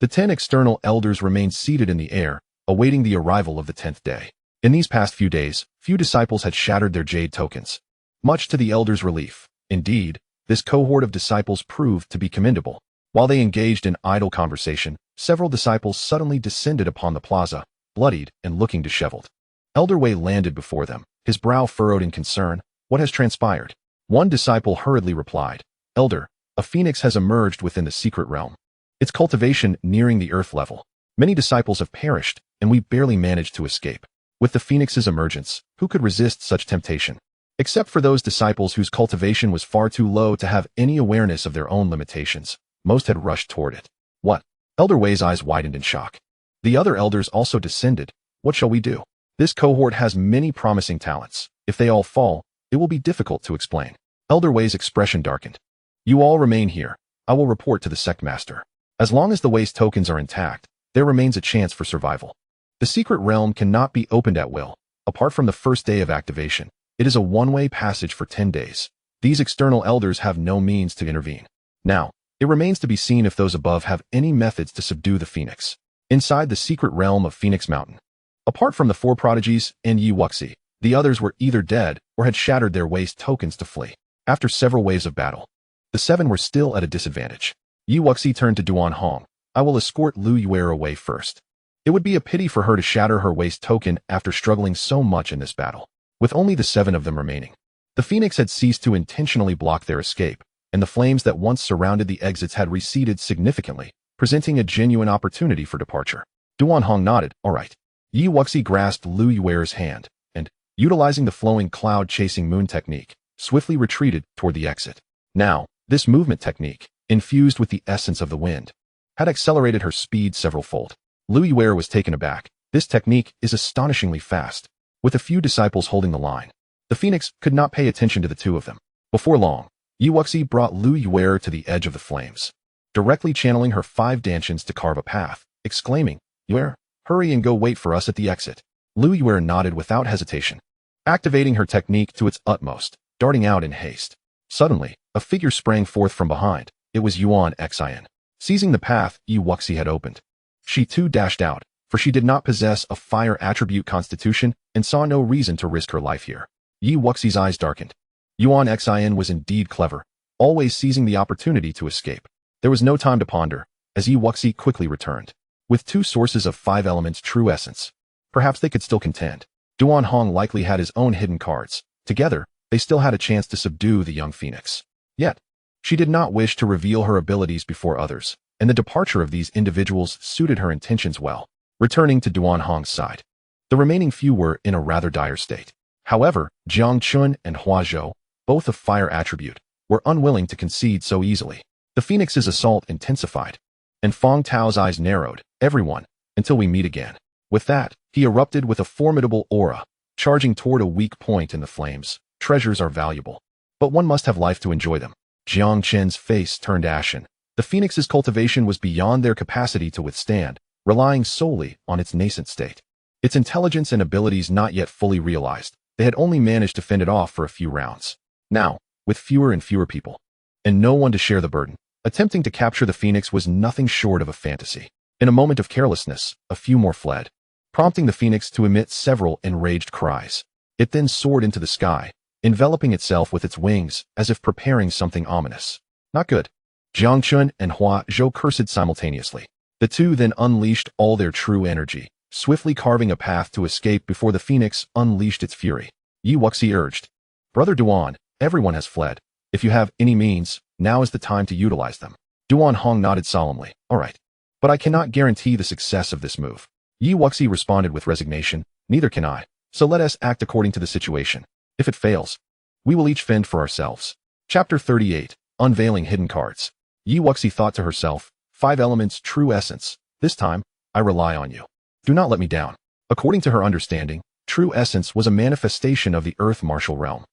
the 10 external elders remained seated in the air, awaiting the arrival of the 10th day. In these past few days, few disciples had shattered their jade tokens, much to the elders' relief. Indeed, this cohort of disciples proved to be commendable. While they engaged in idle conversation, several disciples suddenly descended upon the plaza, bloodied and looking disheveled. Elder Wei landed before them, his brow furrowed in concern. What has transpired? One disciple hurriedly replied, Elder, a phoenix has emerged within the secret realm. Its cultivation nearing the earth level. Many disciples have perished, and we barely managed to escape. With the phoenix's emergence, who could resist such temptation? Except for those disciples whose cultivation was far too low to have any awareness of their own limitations, most had rushed toward it. What? Elder Wei's eyes widened in shock. The other elders also descended. What shall we do? This cohort has many promising talents. If they all fall, it will be difficult to explain. Elder Wei's expression darkened. You all remain here. I will report to the sect master. As long as the Wei's tokens are intact, there remains a chance for survival. The secret realm cannot be opened at will. Apart from the first day of activation, it is a one-way passage for 10 days. These external elders have no means to intervene. Now, it remains to be seen if those above have any methods to subdue the phoenix. Inside the secret realm of Phoenix Mountain. Apart from the 4 prodigies and Yi Wuxi, the others were either dead or had shattered their Wei's tokens to flee. After several waves of battle, the 7 were still at a disadvantage. Yi Wuxi turned to Duan Hong. I will escort Lu Yuer away first. It would be a pity for her to shatter her Wei's token after struggling so much in this battle. With only the 7 of them remaining, the phoenix had ceased to intentionally block their escape, and the flames that once surrounded the exits had receded significantly, presenting a genuine opportunity for departure. Duan Hong nodded. All right. Yi Wuxi grasped Lu Yuer's hand, and, utilizing the flowing cloud-chasing moon technique, swiftly retreated toward the exit. Now, this movement technique, infused with the essence of the wind, had accelerated her speed several-fold. Lu Yuer was taken aback. This technique is astonishingly fast. With a few disciples holding the line, the phoenix could not pay attention to the 2 of them. Before long, Yi Wuxi brought Lu Yuer to the edge of the flames, directly channeling her 5 Dantians to carve a path, exclaiming, Yuer, hurry and go wait for us at the exit. Lu Yuer nodded without hesitation, activating her technique to its utmost, darting out in haste. Suddenly, a figure sprang forth from behind. It was Yuan Xian. Seizing the path Yi Wuxi had opened, she too dashed out, for she did not possess a fire attribute constitution and saw no reason to risk her life here. Yi Wuxi's eyes darkened. Yuan Xian was indeed clever, always seizing the opportunity to escape. There was no time to ponder, as Yi Wuxi quickly returned. With 2 sources of 5 elements true essence, perhaps they could still contend. Duan Hong likely had his own hidden cards. Together, they still had a chance to subdue the young phoenix. Yet, she did not wish to reveal her abilities before others, and the departure of these individuals suited her intentions well. Returning to Duan Hong's side, the remaining few were in a rather dire state. However, Jiang Chun and Hua Zhou, both of fire attribute, were unwilling to concede so easily. The phoenix's assault intensified, and Fong Tao's eyes narrowed. Everyone, until we meet again. With that, he erupted with a formidable aura, charging toward a weak point in the flames. Treasures are valuable, but one must have life to enjoy them. Jiang Chen's face turned ashen. The phoenix's cultivation was beyond their capacity to withstand, relying solely on its nascent state. Its intelligence and abilities not yet fully realized, they had only managed to fend it off for a few rounds. Now, with fewer and fewer people, and no one to share the burden, attempting to capture the phoenix was nothing short of a fantasy. In a moment of carelessness, a few more fled, prompting the phoenix to emit several enraged cries. It then soared into the sky, enveloping itself with its wings as if preparing something ominous. Not good. Jiang Chun and Hua Zhou cursed simultaneously. The 2 then unleashed all their true energy, swiftly carving a path to escape before the phoenix unleashed its fury. Yi Wuxi urged, Brother Duan, everyone has fled. If you have any means, now is the time to utilize them. Duan Hong nodded solemnly. All right. But I cannot guarantee the success of this move. Yi Wuxi responded with resignation. Neither can I. So let us act according to the situation. If it fails, we will each fend for ourselves. Chapter 38. Unveiling Hidden Cards. Yi Wuxi thought to herself, 5 elements true essence. This time, I rely on you. Do not let me down. According to her understanding, true essence was a manifestation of the earth martial realm.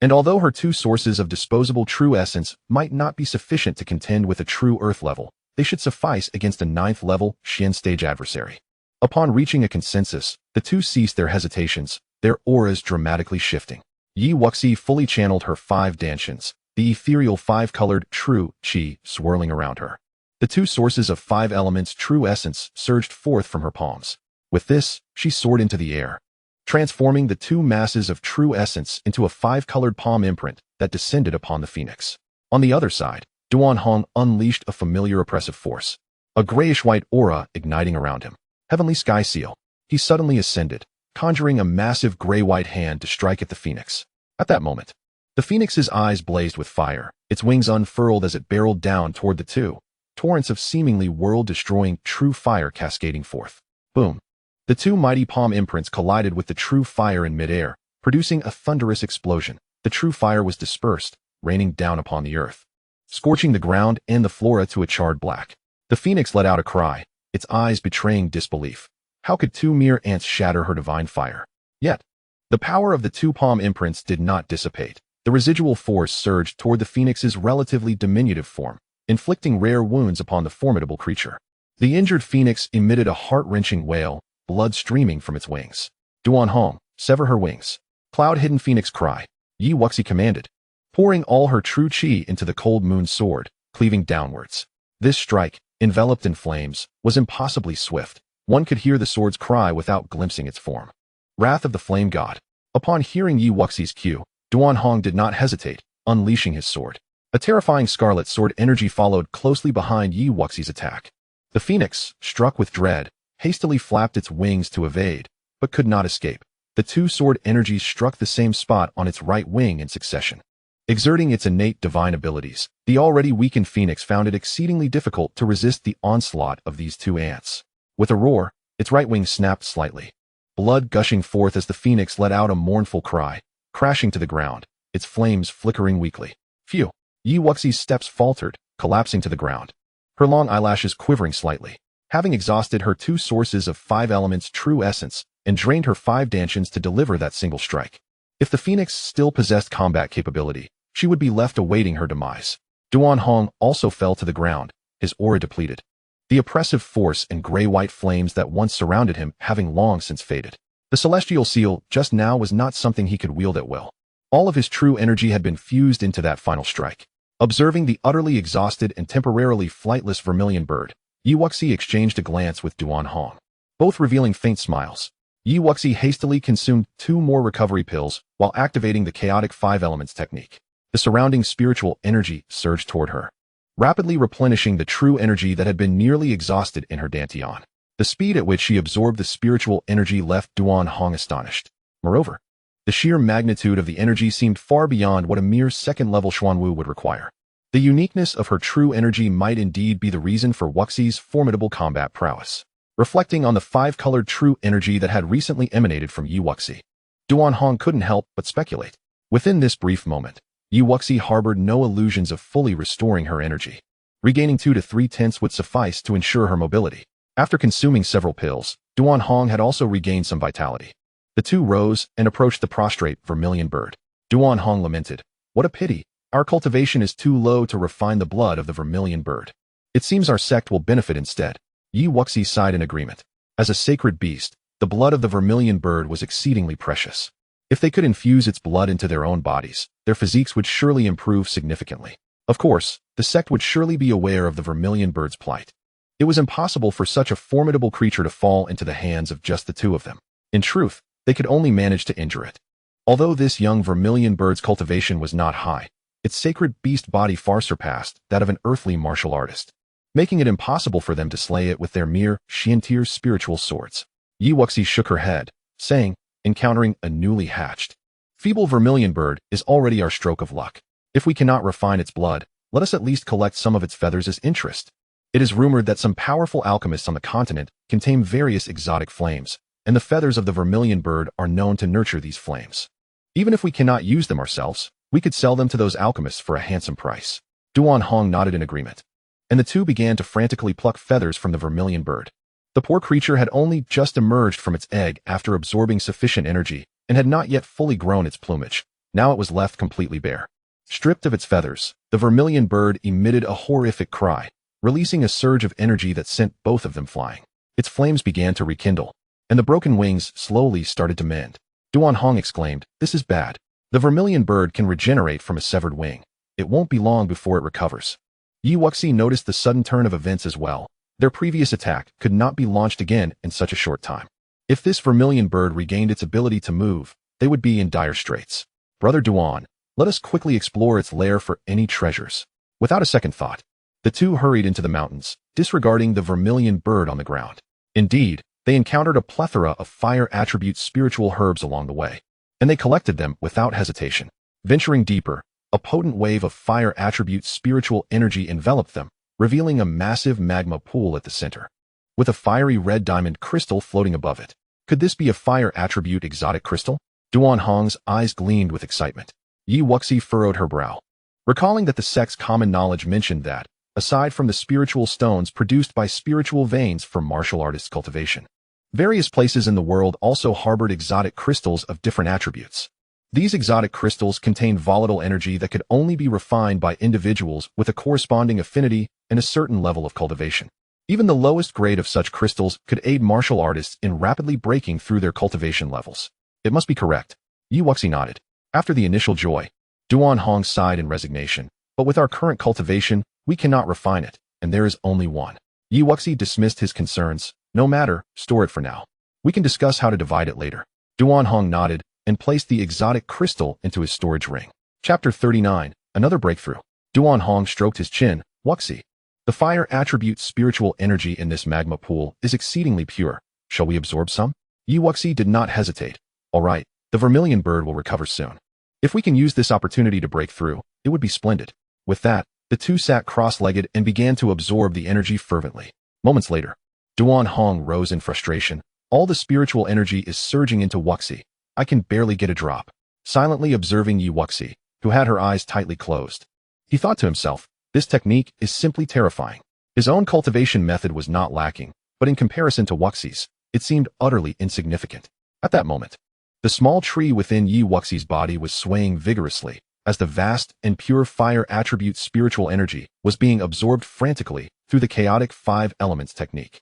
And although her 2 sources of disposable true essence might not be sufficient to contend with a true earth level, they should suffice against a 9th level Xian stage adversary. Upon reaching a consensus, the 2 ceased their hesitations, their auras dramatically shifting. Yi Wuxi fully channeled her 5 Dantians, the ethereal 5-colored true qi swirling around her. The 2 sources of 5 elements true essence surged forth from her palms. With this, she soared into the air, transforming the 2 masses of true essence into a 5-colored palm imprint that descended upon the phoenix. On the other side, Duan Hong unleashed a familiar oppressive force. a grayish-white aura igniting around him. Heavenly Sky Seal. He suddenly ascended, conjuring a massive gray-white hand to strike at the phoenix. At that moment, the phoenix's eyes blazed with fire, its wings unfurled as it barreled down toward the two, torrents of seemingly world-destroying true fire cascading forth. Boom. The two mighty palm imprints collided with the true fire in midair, producing a thunderous explosion. The true fire was dispersed, raining down upon the earth, scorching the ground and the flora to a charred black. The phoenix let out a cry, its eyes betraying disbelief. How could two mere ants shatter her divine fire? Yet, the power of the two palm imprints did not dissipate. The residual force surged toward the phoenix's relatively diminutive form, inflicting rare wounds upon the formidable creature. The injured phoenix emitted a heart-wrenching wail, blood streaming from its wings. Duan Hong, sever her wings. Cloud-hidden phoenix cry. Yi Wuxi commanded, pouring all her true qi into the cold moon sword, cleaving downwards. This strike, enveloped in flames, was impossibly swift. One could hear the sword's cry without glimpsing its form. Wrath of the Flame God. Upon hearing Yi Wuxi's cue, Duan Hong did not hesitate, unleashing his sword. A terrifying scarlet sword energy followed closely behind Yi Wuxi's attack. The phoenix, struck with dread, hastily flapped its wings to evade, but could not escape. The two sword energies struck the same spot on its right wing in succession. Exerting its innate divine abilities, the already weakened phoenix found it exceedingly difficult to resist the onslaught of these two ants. With a roar, its right wing snapped slightly, blood gushing forth as the phoenix let out a mournful cry, crashing to the ground, its flames flickering weakly. Phew! Yi Wuxi's steps faltered, collapsing to the ground, her long eyelashes quivering slightly. Having exhausted her two sources of 5 elements' true essence and drained her 5 Dantians to deliver that single strike. If the phoenix still possessed combat capability, she would be left awaiting her demise. Duan Hong also fell to the ground, his aura depleted. The oppressive force and gray-white flames that once surrounded him having long since faded. The celestial seal just now was not something he could wield at will. All of his true energy had been fused into that final strike. Observing the utterly exhausted and temporarily flightless vermilion bird, Yi Wuxi exchanged a glance with Duan Hong, both revealing faint smiles. Yi Wuxi hastily consumed 2 more recovery pills while activating the chaotic 5 elements technique. The surrounding spiritual energy surged toward her, rapidly replenishing the true energy that had been nearly exhausted in her Dantian. The speed at which she absorbed the spiritual energy left Duan Hong astonished. Moreover, the sheer magnitude of the energy seemed far beyond what a mere second-level Xuanwu would require. The uniqueness of her true energy might indeed be the reason for Wuxi's formidable combat prowess. Reflecting on the 5-colored true energy that had recently emanated from Yi Wuxi, Duan Hong couldn't help but speculate. Within this brief moment, Yi Wuxi harbored no illusions of fully restoring her energy. Regaining 2 to 3 tenths would suffice to ensure her mobility. After consuming several pills, Duan Hong had also regained some vitality. The two rose and approached the prostrate vermilion bird. Duan Hong lamented, "What a pity, our cultivation is too low to refine the blood of the vermilion bird. It seems our sect will benefit instead." Yi Wuxi sighed in agreement. As a sacred beast, the blood of the vermilion bird was exceedingly precious. If they could infuse its blood into their own bodies, their physiques would surely improve significantly. Of course, the sect would surely be aware of the vermilion bird's plight. It was impossible for such a formidable creature to fall into the hands of just the two of them. In truth, they could only manage to injure it. Although this young vermilion bird's cultivation was not high, its sacred beast body far surpassed that of an earthly martial artist, making it impossible for them to slay it with their mere xianxia's spiritual swords. Yi Wuxi shook her head, saying, encountering a newly hatched, feeble vermilion bird is already our stroke of luck. If we cannot refine its blood, let us at least collect some of its feathers as interest. It is rumored that some powerful alchemists on the continent can tame various exotic flames, and the feathers of the vermilion bird are known to nurture these flames. Even if we cannot use them ourselves, we could sell them to those alchemists for a handsome price. Duan Hong nodded in agreement, and the two began to frantically pluck feathers from the vermilion bird. The poor creature had only just emerged from its egg after absorbing sufficient energy and had not yet fully grown its plumage. Now it was left completely bare. Stripped of its feathers, the vermilion bird emitted a horrific cry, releasing a surge of energy that sent both of them flying. Its flames began to rekindle, and the broken wings slowly started to mend. Duan Hong exclaimed, "This is bad. The vermilion bird can regenerate from a severed wing. It won't be long before it recovers." Yi Wuxi noticed the sudden turn of events as well. Their previous attack could not be launched again in such a short time. If this vermilion bird regained its ability to move, they would be in dire straits. "Brother Duan, let us quickly explore its lair for any treasures." Without a second thought, the two hurried into the mountains, disregarding the vermilion bird on the ground. Indeed, they encountered a plethora of fire attribute spiritual herbs along the way, and they collected them without hesitation. Venturing deeper, a potent wave of fire attribute spiritual energy enveloped them, revealing a massive magma pool at the center, with a fiery red diamond crystal floating above it. Could this be a fire attribute exotic crystal? Duan Hong's eyes gleamed with excitement. Yi Wuxi furrowed her brow, recalling that the sect's common knowledge mentioned that, aside from the spiritual stones produced by spiritual veins for martial artists' cultivation, various places in the world also harbored exotic crystals of different attributes. These exotic crystals contain volatile energy that could only be refined by individuals with a corresponding affinity and a certain level of cultivation. Even the lowest grade of such crystals could aid martial artists in rapidly breaking through their cultivation levels. It must be correct. Yi Wuxi nodded. After the initial joy, Duan Hong sighed in resignation. But with our current cultivation, we cannot refine it, and there is only one. Yi Wuxi dismissed his concerns. No matter, store it for now. We can discuss how to divide it later. Duan Hong nodded and placed the exotic crystal into his storage ring. Chapter 39, Another Breakthrough. Duan Hong stroked his chin. Wuxi, the fire attribute spiritual energy in this magma pool is exceedingly pure. Shall we absorb some? Yi Wuxi did not hesitate. All right, the vermilion bird will recover soon. If we can use this opportunity to break through, it would be splendid. With that, the two sat cross-legged and began to absorb the energy fervently. Moments later, Duan Hong rose in frustration. All the spiritual energy is surging into Wuxi. I can barely get a drop. Silently observing Yi Wuxi, who had her eyes tightly closed, he thought to himself, this technique is simply terrifying. His own cultivation method was not lacking, but in comparison to Wuxi's, it seemed utterly insignificant. At that moment, the small tree within Yi Wuxi's body was swaying vigorously, as the vast and pure fire attribute spiritual energy was being absorbed frantically through the chaotic 5 elements technique.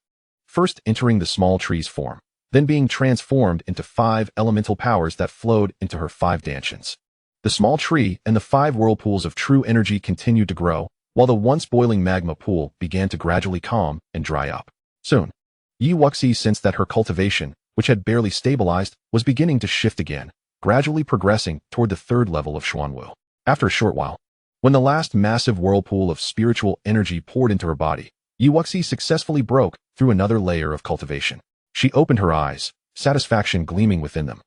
First entering the small tree's form, then being transformed into 5 elemental powers that flowed into her 5 Dantians. The small tree and the 5 whirlpools of true energy continued to grow, while the once boiling magma pool began to gradually calm and dry up. Soon, Yi Wuxi sensed that her cultivation, which had barely stabilized, was beginning to shift again, gradually progressing toward the 3rd level of Xuanwu. After a short while, when the last massive whirlpool of spiritual energy poured into her body, Yi Wuxi successfully broke through another layer of cultivation. She opened her eyes, satisfaction gleaming within them.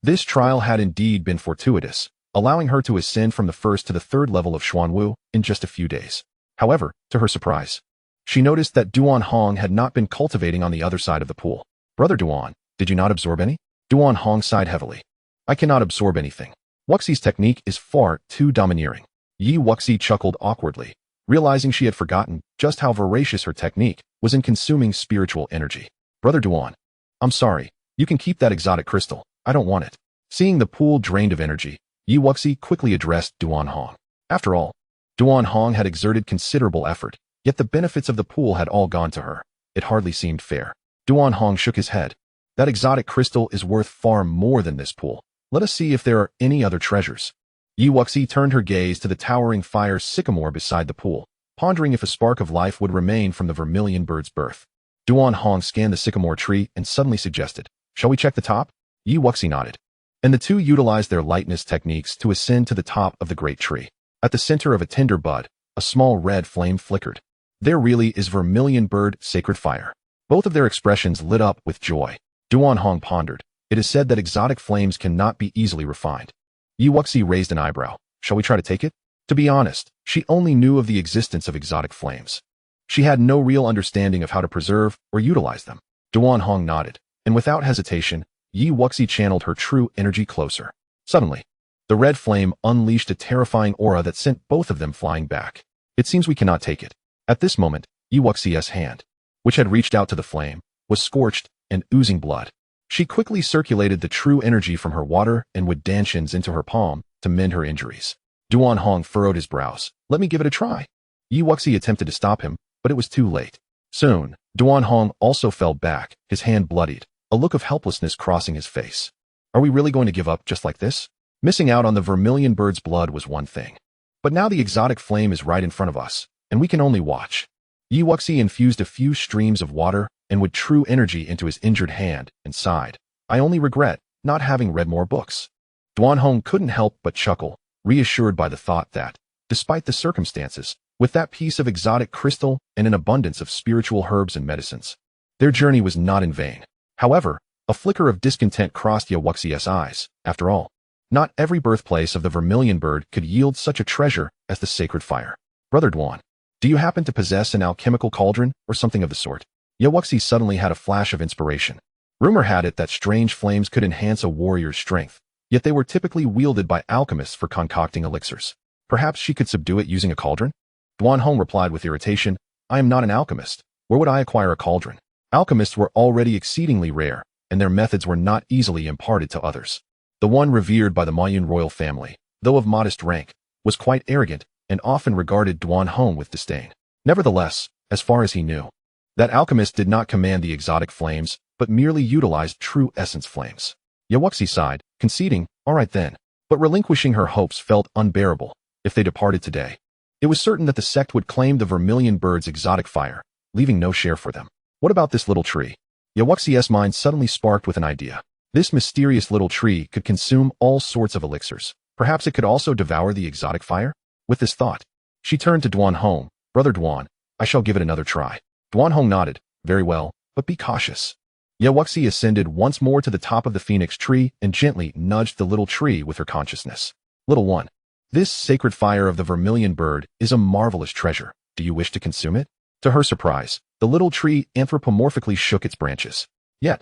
This trial had indeed been fortuitous, allowing her to ascend from the 1st to the 3rd level of Xuanwu in just a few days. However, to her surprise, she noticed that Duan Hong had not been cultivating on the other side of the pool. Brother Duan, did you not absorb any? Duan Hong sighed heavily. I cannot absorb anything. Wuxi's technique is far too domineering. Yi Wuxi chuckled awkwardly, realizing she had forgotten just how voracious her technique was in consuming spiritual energy. Brother Duan, I'm sorry, you can keep that exotic crystal. I don't want it. Seeing the pool drained of energy, Yi Wuxi quickly addressed Duan Hong. After all, Duan Hong had exerted considerable effort, yet the benefits of the pool had all gone to her. It hardly seemed fair. Duan Hong shook his head. That exotic crystal is worth far more than this pool. Let us see if there are any other treasures. Yi Wuxi turned her gaze to the towering fire sycamore beside the pool, pondering if a spark of life would remain from the vermilion bird's birth. Duan Hong scanned the sycamore tree and suddenly suggested, shall we check the top? Yi Wuxi nodded, and the two utilized their lightness techniques to ascend to the top of the great tree. At the center of a tender bud, a small red flame flickered. There really is vermilion bird sacred fire. Both of their expressions lit up with joy. Duan Hong pondered. It is said that exotic flames cannot be easily refined. Yi Wuxi raised an eyebrow. Shall we try to take it? To be honest, she only knew of the existence of exotic flames. She had no real understanding of how to preserve or utilize them. Duan Hong nodded, and without hesitation, Yi Wuxi channeled her true energy closer. Suddenly, the red flame unleashed a terrifying aura that sent both of them flying back. It seems we cannot take it. At this moment, Yi Wuxi's hand, which had reached out to the flame, was scorched and oozing blood. She quickly circulated the true energy from her water and wood Dantians into her palm to mend her injuries. Duan Hong furrowed his brows. Let me give it a try. Yi Wuxi attempted to stop him, but it was too late. Soon, Duan Hong also fell back, his hand bloodied, a look of helplessness crossing his face. Are we really going to give up just like this? Missing out on the vermilion bird's blood was one thing. But now the exotic flame is right in front of us, and we can only watch. Yi Wuxi infused a few streams of water and with true energy into his injured hand and sighed. I only regret not having read more books. Duan Hong couldn't help but chuckle, reassured by the thought that, despite the circumstances, with that piece of exotic crystal and an abundance of spiritual herbs and medicines. Their journey was not in vain. However, a flicker of discontent crossed Wuxi's eyes. After all, not every birthplace of the vermilion bird could yield such a treasure as the sacred fire. Brother Duan, do you happen to possess an alchemical cauldron or something of the sort? Wuxi suddenly had a flash of inspiration. Rumor had it that strange flames could enhance a warrior's strength, yet they were typically wielded by alchemists for concocting elixirs. Perhaps she could subdue it using a cauldron? Duan Hong replied with irritation, I am not an alchemist. Where would I acquire a cauldron? Alchemists were already exceedingly rare, and their methods were not easily imparted to others. The one revered by the Mayun royal family, though of modest rank, was quite arrogant and often regarded Duan Hong with disdain. Nevertheless, as far as he knew, that alchemist did not command the exotic flames, but merely utilized true essence flames. Wuxi sighed, conceding, all right then, but relinquishing her hopes felt unbearable. If they departed today, it was certain that the sect would claim the vermilion bird's exotic fire, leaving no share for them. What about this little tree? Wuxi's mind suddenly sparked with an idea. This mysterious little tree could consume all sorts of elixirs. Perhaps it could also devour the exotic fire? With this thought, she turned to Duan Hong. Brother Duan, I shall give it another try. Duan Hong nodded. Very well, but be cautious. Wuxi ascended once more to the top of the phoenix tree and gently nudged the little tree with her consciousness. Little one, this sacred fire of the vermilion bird is a marvelous treasure. Do you wish to consume it? To her surprise, the little tree anthropomorphically shook its branches. Yet,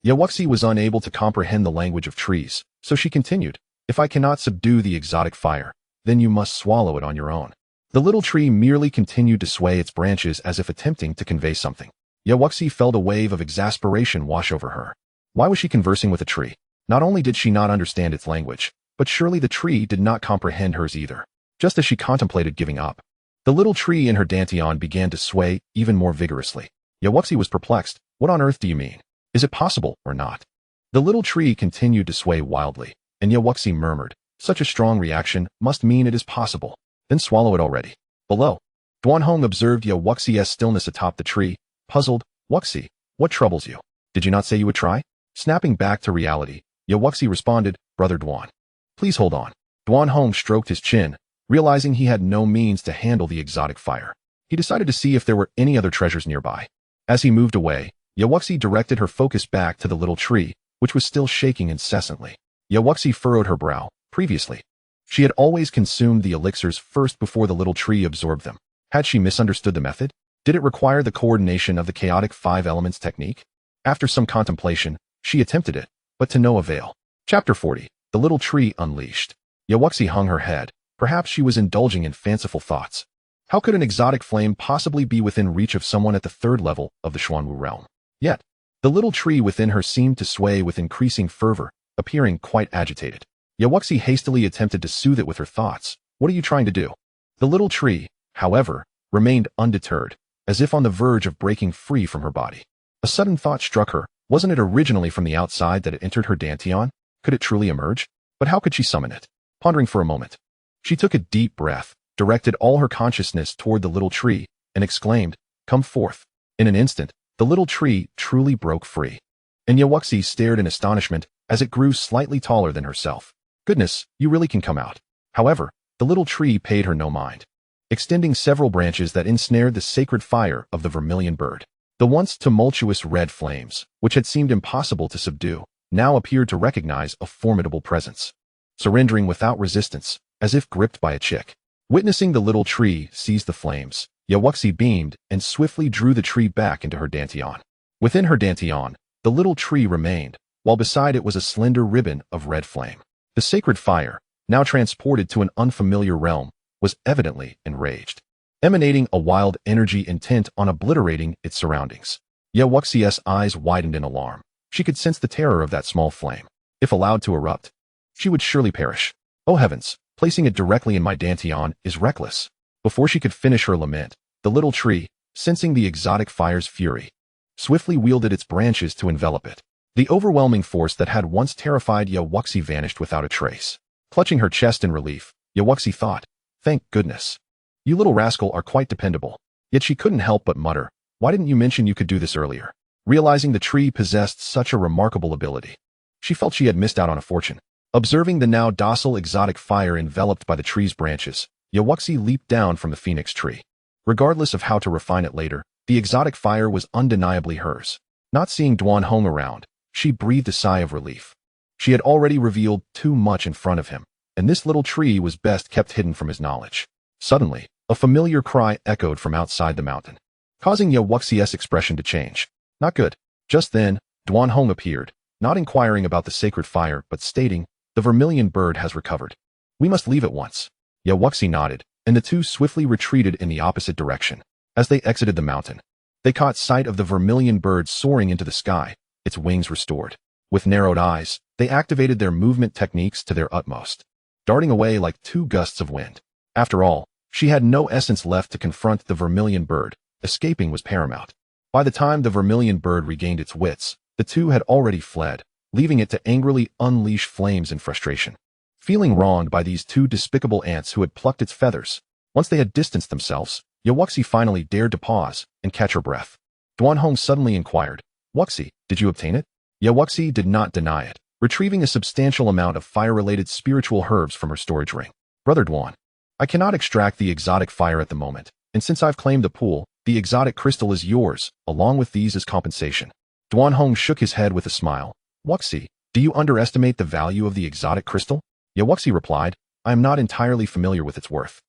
Wuxi was unable to comprehend the language of trees, so she continued, if I cannot subdue the exotic fire, then you must swallow it on your own. The little tree merely continued to sway its branches as if attempting to convey something. Wuxi felt a wave of exasperation wash over her. Why was she conversing with a tree? Not only did she not understand its language, but surely the tree did not comprehend hers either. Just as she contemplated giving up, the little tree in her Dantian began to sway even more vigorously. Wuxi was perplexed. What on earth do you mean? Is it possible or not? The little tree continued to sway wildly, and Wuxi murmured, such a strong reaction must mean it is possible. Then swallow it already. Below, Duan Hong observed Wuxi's stillness atop the tree, puzzled. Wuxi, what troubles you? Did you not say you would try? Snapping back to reality, Wuxi responded, Brother Duan, please hold on. Duan Hong stroked his chin, realizing he had no means to handle the exotic fire. He decided to see if there were any other treasures nearby. As he moved away, Wuxi directed her focus back to the little tree, which was still shaking incessantly. Wuxi furrowed her brow. Previously, she had always consumed the elixirs first before the little tree absorbed them. Had she misunderstood the method? Did it require the coordination of the chaotic 5 elements technique? After some contemplation, she attempted it, but to no avail. Chapter 40. The Little Tree Unleashed. Wuxi hung her head. Perhaps she was indulging in fanciful thoughts. How could an exotic flame possibly be within reach of someone at the 3rd level of the Xuanwu realm? Yet, the little tree within her seemed to sway with increasing fervor, appearing quite agitated. Wuxi hastily attempted to soothe it with her thoughts. What are you trying to do? The little tree, however, remained undeterred, as if on the verge of breaking free from her body. A sudden thought struck her. Wasn't it originally from the outside that it entered her Dantian? Could it truly emerge? But how could she summon it? Pondering for a moment, she took a deep breath, directed all her consciousness toward the little tree, and exclaimed, come forth. In an instant, the little tree truly broke free. And Wuxi stared in astonishment as it grew slightly taller than herself. Goodness, you really can come out. However, the little tree paid her no mind, extending several branches that ensnared the sacred fire of the vermilion bird. The once tumultuous red flames, which had seemed impossible to subdue, now appeared to recognize a formidable presence, surrendering without resistance, as if gripped by a chick. Witnessing the little tree seize the flames, Wuxi beamed and swiftly drew the tree back into her Dantian. Within her Dantian, the little tree remained, while beside it was a slender ribbon of red flame. The sacred fire, now transported to an unfamiliar realm, was evidently enraged, emanating a wild energy intent on obliterating its surroundings. Wuxi's eyes widened in alarm. She could sense the terror of that small flame. If allowed to erupt, she would surely perish. Oh heavens, placing it directly in my Dantian is reckless. Before she could finish her lament, the little tree, sensing the exotic fire's fury, swiftly wielded its branches to envelop it. The overwhelming force that had once terrified Wuxi vanished without a trace. Clutching her chest in relief, Wuxi thought, thank goodness. You little rascal are quite dependable. Yet she couldn't help but mutter, why didn't you mention you could do this earlier? Realizing the tree possessed such a remarkable ability, she felt she had missed out on a fortune. Observing the now docile exotic fire enveloped by the tree's branches, Wuxi leaped down from the phoenix tree. Regardless of how to refine it later, the exotic fire was undeniably hers. Not seeing Duan Hong around, she breathed a sigh of relief. She had already revealed too much in front of him, and this little tree was best kept hidden from his knowledge. Suddenly, a familiar cry echoed from outside the mountain, causing Wuxi's expression to change. Not good. Just then, Duan Hong appeared, not inquiring about the sacred fire but stating, "The vermilion bird has recovered. We must leave at once." Wuxi nodded, and the two swiftly retreated in the opposite direction. As they exited the mountain, they caught sight of the vermilion bird soaring into the sky, its wings restored. With narrowed eyes, they activated their movement techniques to their utmost, darting away like two gusts of wind. After all, she had no essence left to confront the vermilion bird. Escaping was paramount. By the time the vermilion bird regained its wits, the two had already fled, leaving it to angrily unleash flames in frustration. Feeling wronged by these two despicable ants who had plucked its feathers, once they had distanced themselves, Wuxi finally dared to pause and catch her breath. Duan Hong suddenly inquired, "Wuxi, did you obtain it?" Wuxi did not deny it, retrieving a substantial amount of fire-related spiritual herbs from her storage ring. "Brother Duan, I cannot extract the exotic fire at the moment, and since I've claimed the pool, the exotic crystal is yours, along with these as compensation." Duan Hong shook his head with a smile. "Wuxi, do you underestimate the value of the exotic crystal?" Wuxi replied, "I am not entirely familiar with its worth.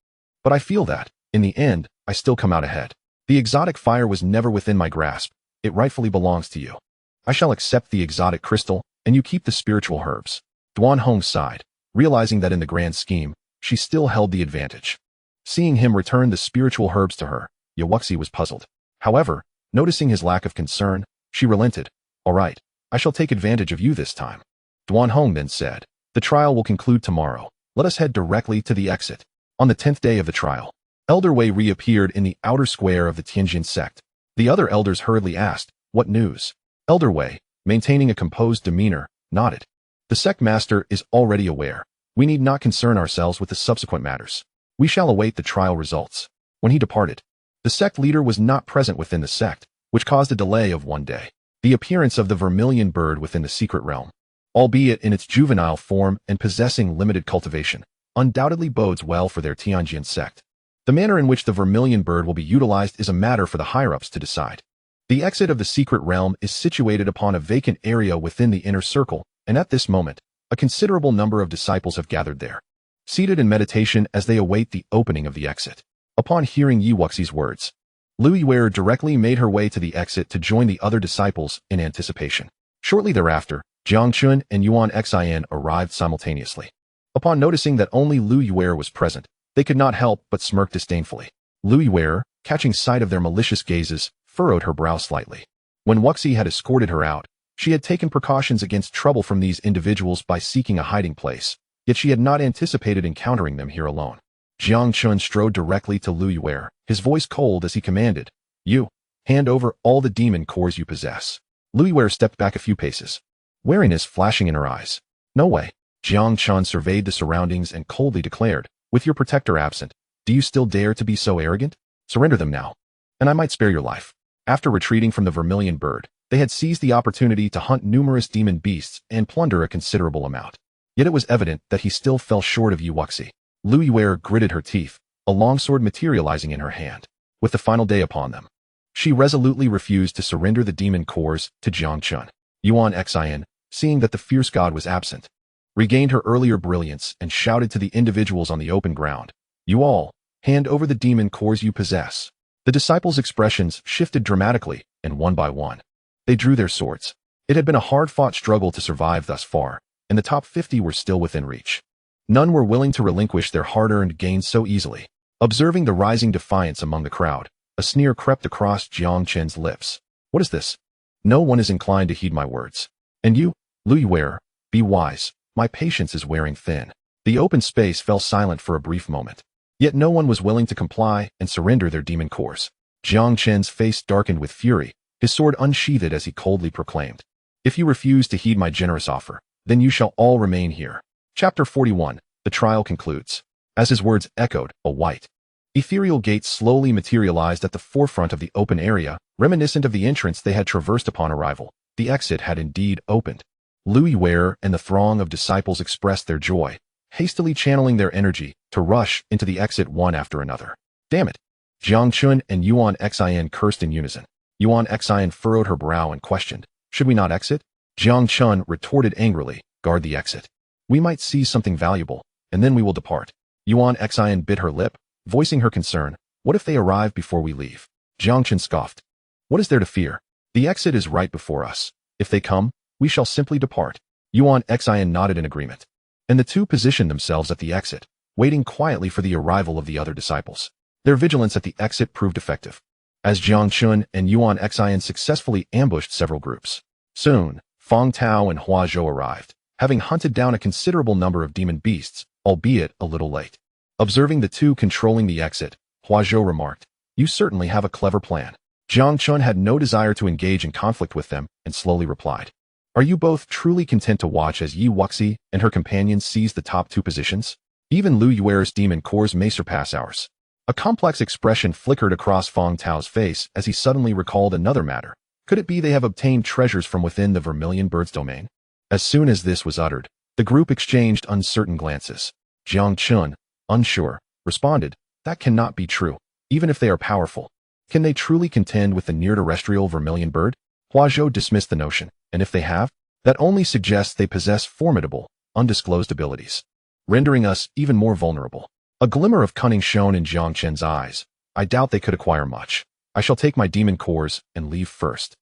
But I feel that, in the end, I still come out ahead. The exotic fire was never within my grasp. It rightfully belongs to you. I shall accept the exotic crystal, and you keep the spiritual herbs." Duan Hong sighed, realizing that in the grand scheme, she still held the advantage. Seeing him return the spiritual herbs to her, Wuxi was puzzled. However, noticing his lack of concern, she relented. "All right, I shall take advantage of you this time." Duan Hong then said, "The trial will conclude tomorrow. Let us head directly to the exit." On the 10th day of the trial, Elder Wei reappeared in the outer square of the Tanjin Sect. The other elders hurriedly asked, "What news?" Elder Wei, maintaining a composed demeanor, nodded. "The sect master is already aware. We need not concern ourselves with the subsequent matters. We shall await the trial results." When he departed, the sect leader was not present within the sect, which caused a delay of one day. The appearance of the vermilion bird within the secret realm, albeit in its juvenile form and possessing limited cultivation, undoubtedly bodes well for their Tanjin Sect. The manner in which the vermilion bird will be utilized is a matter for the higher-ups to decide. The exit of the secret realm is situated upon a vacant area within the inner circle, and at this moment, a considerable number of disciples have gathered there, seated in meditation as they await the opening of the exit. Upon hearing Wuxi's words, Lu Yuer directly made her way to the exit to join the other disciples in anticipation. Shortly thereafter, Jiang Chun and Yuan Xian arrived simultaneously. Upon noticing that only Lu Yuer was present, they could not help but smirk disdainfully. Lu Yuer, catching sight of their malicious gazes, furrowed her brow slightly. When Wuxi had escorted her out, she had taken precautions against trouble from these individuals by seeking a hiding place, yet she had not anticipated encountering them here alone. Jiang Chun strode directly to Lu Yuer, his voice cold as he commanded, "You, hand over all the demon cores you possess." Lu Yuer stepped back a few paces, wariness flashing in her eyes. "No way." Jiang Chun surveyed the surroundings and coldly declared, "With your protector absent, do you still dare to be so arrogant? Surrender them now, and I might spare your life." After retreating from the vermilion bird, they had seized the opportunity to hunt numerous demon beasts and plunder a considerable amount. Yet it was evident that he still fell short of Wuxi. Lu Yuer gritted her teeth, a longsword materializing in her hand. With the final day upon them, she resolutely refused to surrender the demon cores to Jiang Chun. Yuan Xian, seeing that the fierce god was absent, regained her earlier brilliance and shouted to the individuals on the open ground, "You all, hand over the demon cores you possess." The disciples' expressions shifted dramatically, and one by one, they drew their swords. It had been a hard-fought struggle to survive thus far, and the top 50 were still within reach. None were willing to relinquish their hard-earned gains so easily. Observing the rising defiance among the crowd, a sneer crept across Jiang Chen's lips. "What is this? No one is inclined to heed my words. And you, Lu Yuer, be wise. My patience is wearing thin." The open space fell silent for a brief moment. Yet no one was willing to comply and surrender their demon cores. Jiang Chen's face darkened with fury, his sword unsheathed as he coldly proclaimed, "If you refuse to heed my generous offer, then you shall all remain here." Chapter 41, the trial concludes. As his words echoed, a white, ethereal gate slowly materialized at the forefront of the open area, reminiscent of the entrance they had traversed upon arrival. The exit had indeed opened. Lu Yuer and the throng of disciples expressed their joy, hastily channeling their energy to rush into the exit one after another. Damn it! Jiang Chun and Yuan Xian cursed in unison. Yuan Xian furrowed her brow and questioned, "Should we not exit?" Jiang Chun retorted angrily, "Guard the exit. We might seize something valuable, and then we will depart." Yuan Xian bit her lip, voicing her concern. "What if they arrive before we leave?" Jiang Chun scoffed. "What is there to fear? The exit is right before us. If they come, we shall simply depart." Yuan Xian nodded in agreement, and the two positioned themselves at the exit, waiting quietly for the arrival of the other disciples. Their vigilance at the exit proved effective, as Jiang Chun and Yuan Xian successfully ambushed several groups. Soon, Feng Tao and Hua Zhou arrived, having hunted down a considerable number of demon beasts, albeit a little late. Observing the two controlling the exit, Hua Zhou remarked, "You certainly have a clever plan." Jiang Chun had no desire to engage in conflict with them and slowly replied, "Are you both truly content to watch as Yi Wuxi and her companions seize the top two positions? Even Lu Yuer's demon cores may surpass ours." A complex expression flickered across Feng Tao's face as he suddenly recalled another matter. Could it be they have obtained treasures from within the vermilion bird's domain? As soon as this was uttered, the group exchanged uncertain glances. Jiang Chun, unsure, responded, "That cannot be true. Even if they are powerful, can they truly contend with the near-terrestrial vermilion bird?" Hua Zhou dismissed the notion, and if they have, that only suggests they possess formidable, undisclosed abilities, rendering us even more vulnerable. A glimmer of cunning shone in Jiang Chen's eyes. "I doubt they could acquire much. I shall take my demon cores and leave first."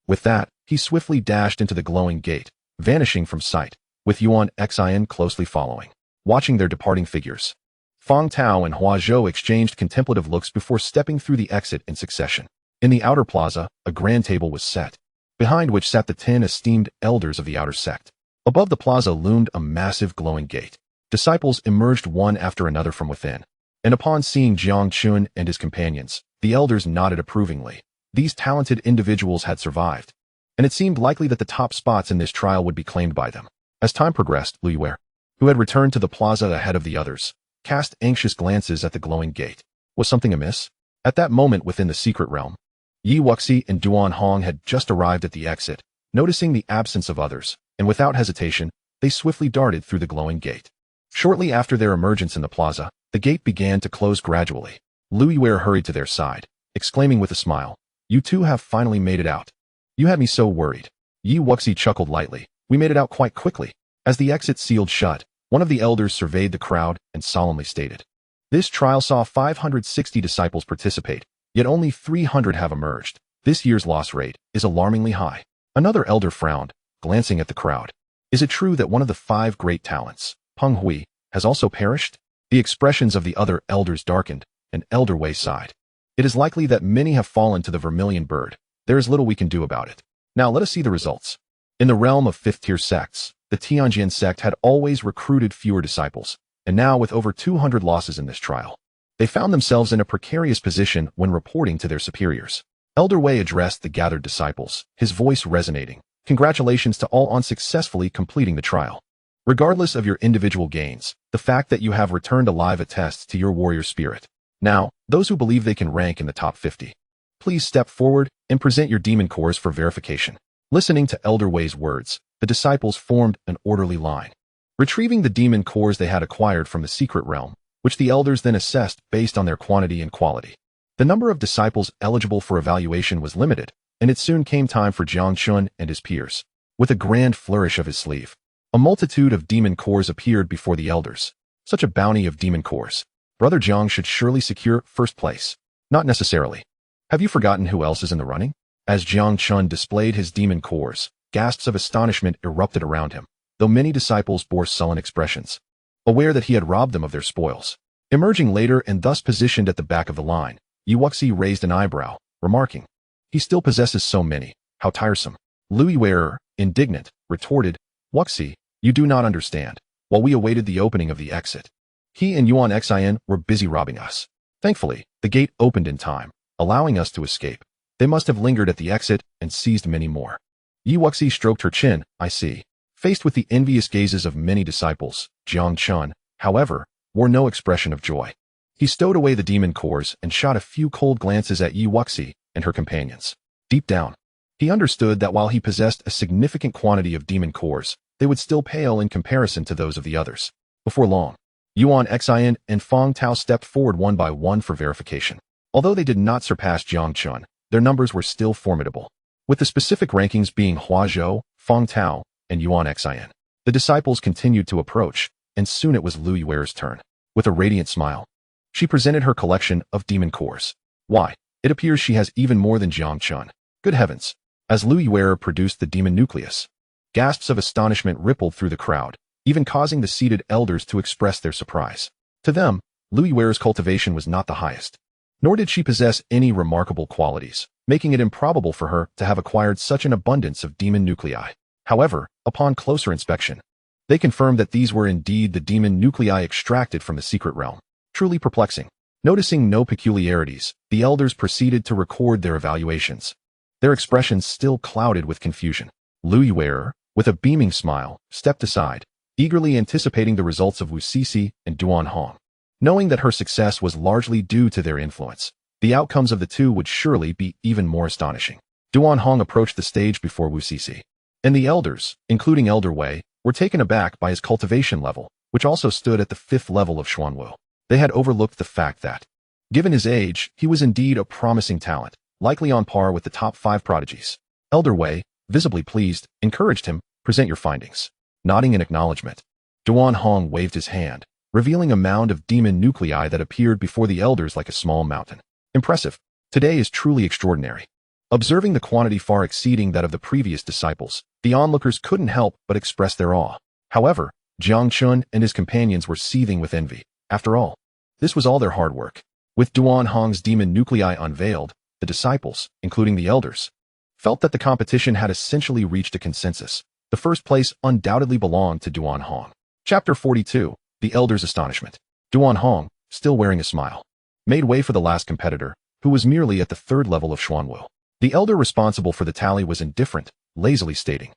With that, he swiftly dashed into the glowing gate, vanishing from sight, with Yuan Xian closely following, watching their departing figures. Feng Tao and Hua Zhou exchanged contemplative looks before stepping through the exit in succession. In the outer plaza, a grand table was set, behind which sat the 10 esteemed elders of the outer sect. Above the plaza loomed a massive glowing gate. Disciples emerged one after another from within, and upon seeing Jiang Chun and his companions, the elders nodded approvingly. These talented individuals had survived, and it seemed likely that the top spots in this trial would be claimed by them. As time progressed, Lu Yuer, who had returned to the plaza ahead of the others, cast anxious glances at the glowing gate. Was something amiss? At that moment within the secret realm, Yi Wuxi and Duan Hong had just arrived at the exit. Noticing the absence of others, and without hesitation, they swiftly darted through the glowing gate. Shortly after their emergence in the plaza, the gate began to close gradually. Lu Yuer hurried to their side, exclaiming with a smile, "You two have finally made it out. You had me so worried." Yi Wuxi chuckled lightly. "We made it out quite quickly." As the exit sealed shut, one of the elders surveyed the crowd and solemnly stated, "This trial saw 560 disciples participate, yet only 300 have emerged. This year's loss rate is alarmingly high." Another elder frowned, glancing at the crowd. "Is it true that one of the 5 great talents, Peng Hui, has also perished?" The expressions of the other elders darkened, and Elder Wei sighed. "It is likely that many have fallen to the vermilion bird. There is little we can do about it. Now let us see the results." In the realm of 5th-tier sects, the Tanjin Sect had always recruited fewer disciples, and now with over 200 losses in this trial, they found themselves in a precarious position when reporting to their superiors. Elder Wei addressed the gathered disciples, his voice resonating. "Congratulations to all on successfully completing the trial. Regardless of your individual gains, the fact that you have returned alive attests to your warrior spirit. Now, those who believe they can rank in the top 50, please step forward and present your demon cores for verification." Listening to Elder Wei's words, the disciples formed an orderly line, retrieving the demon cores they had acquired from the secret realm, which the elders then assessed based on their quantity and quality. The number of disciples eligible for evaluation was limited, and it soon came time for Jiang Chun and his peers. With a grand flourish of his sleeve, a multitude of demon cores appeared before the elders. Such a bounty of demon cores. Brother Jiang should surely secure first place. Not necessarily. Have you forgotten who else is in the running? As Jiang Chun displayed his demon cores, gasps of astonishment erupted around him, though many disciples bore sullen expressions, aware that he had robbed them of their spoils. Emerging later and thus positioned at the back of the line, Yi Wuxi raised an eyebrow, remarking, "He still possesses so many. How tiresome." Lu Yuer, indignant, retorted, "Wuxi, you do not understand. While we awaited the opening of the exit, he and Yuan Xian were busy robbing us. Thankfully, the gate opened in time, allowing us to escape. They must have lingered at the exit and seized many more." Yi Wuxi stroked her chin. "I see." Faced with the envious gazes of many disciples, Jiang Chun, however, wore no expression of joy. He stowed away the demon cores and shot a few cold glances at Yi Wuxi and her companions. Deep down, he understood that while he possessed a significant quantity of demon cores, they would still pale in comparison to those of the others. Before long, Yuan Xian and Feng Tao stepped forward one by one for verification. Although they did not surpass Jiang Chun, their numbers were still formidable, with the specific rankings being Hua Zhou, Feng Tao, and Yuan Xian. The disciples continued to approach, and soon it was Lu Yuer's turn. With a radiant smile, she presented her collection of demon cores. Why, it appears she has even more than Jiang Chun. Good heavens! As Lu Yuer produced the demon nucleus, gasps of astonishment rippled through the crowd, even causing the seated elders to express their surprise. To them, Lu Yuer's cultivation was not the highest, nor did she possess any remarkable qualities, making it improbable for her to have acquired such an abundance of demon nuclei. However, upon closer inspection, they confirmed that these were indeed the demon nuclei extracted from the secret realm. Truly perplexing. Noticing no peculiarities, the elders proceeded to record their evaluations, their expressions still clouded with confusion. Lu Yuer, with a beaming smile, stepped aside, eagerly anticipating the results of Wuxi and Duan Hong. Knowing that her success was largely due to their influence, the outcomes of the two would surely be even more astonishing. Duan Hong approached the stage before Wuxi, and the elders, including Elder Wei, were taken aback by his cultivation level, which also stood at the 5th level of Xuan Wu. They had overlooked the fact that, given his age, he was indeed a promising talent, likely on par with the top 5 prodigies. Elder Wei, visibly pleased, encouraged him, "Present your findings." Nodding in acknowledgement, Duan Hong waved his hand, revealing a mound of demon nuclei that appeared before the elders like a small mountain. Impressive. Today is truly extraordinary. Observing the quantity far exceeding that of the previous disciples, the onlookers couldn't help but express their awe. However, Jiang Chun and his companions were seething with envy. After all, this was all their hard work. With Duan Hong's demon nuclei unveiled, the disciples, including the elders, felt that the competition had essentially reached a consensus. The first place undoubtedly belonged to Duan Hong. Chapter 42, The Elders' Astonishment. Duan Hong, still wearing a smile, made way for the last competitor, who was merely at the 3rd level of Xuan Wu. The elder responsible for the tally was indifferent, lazily stating,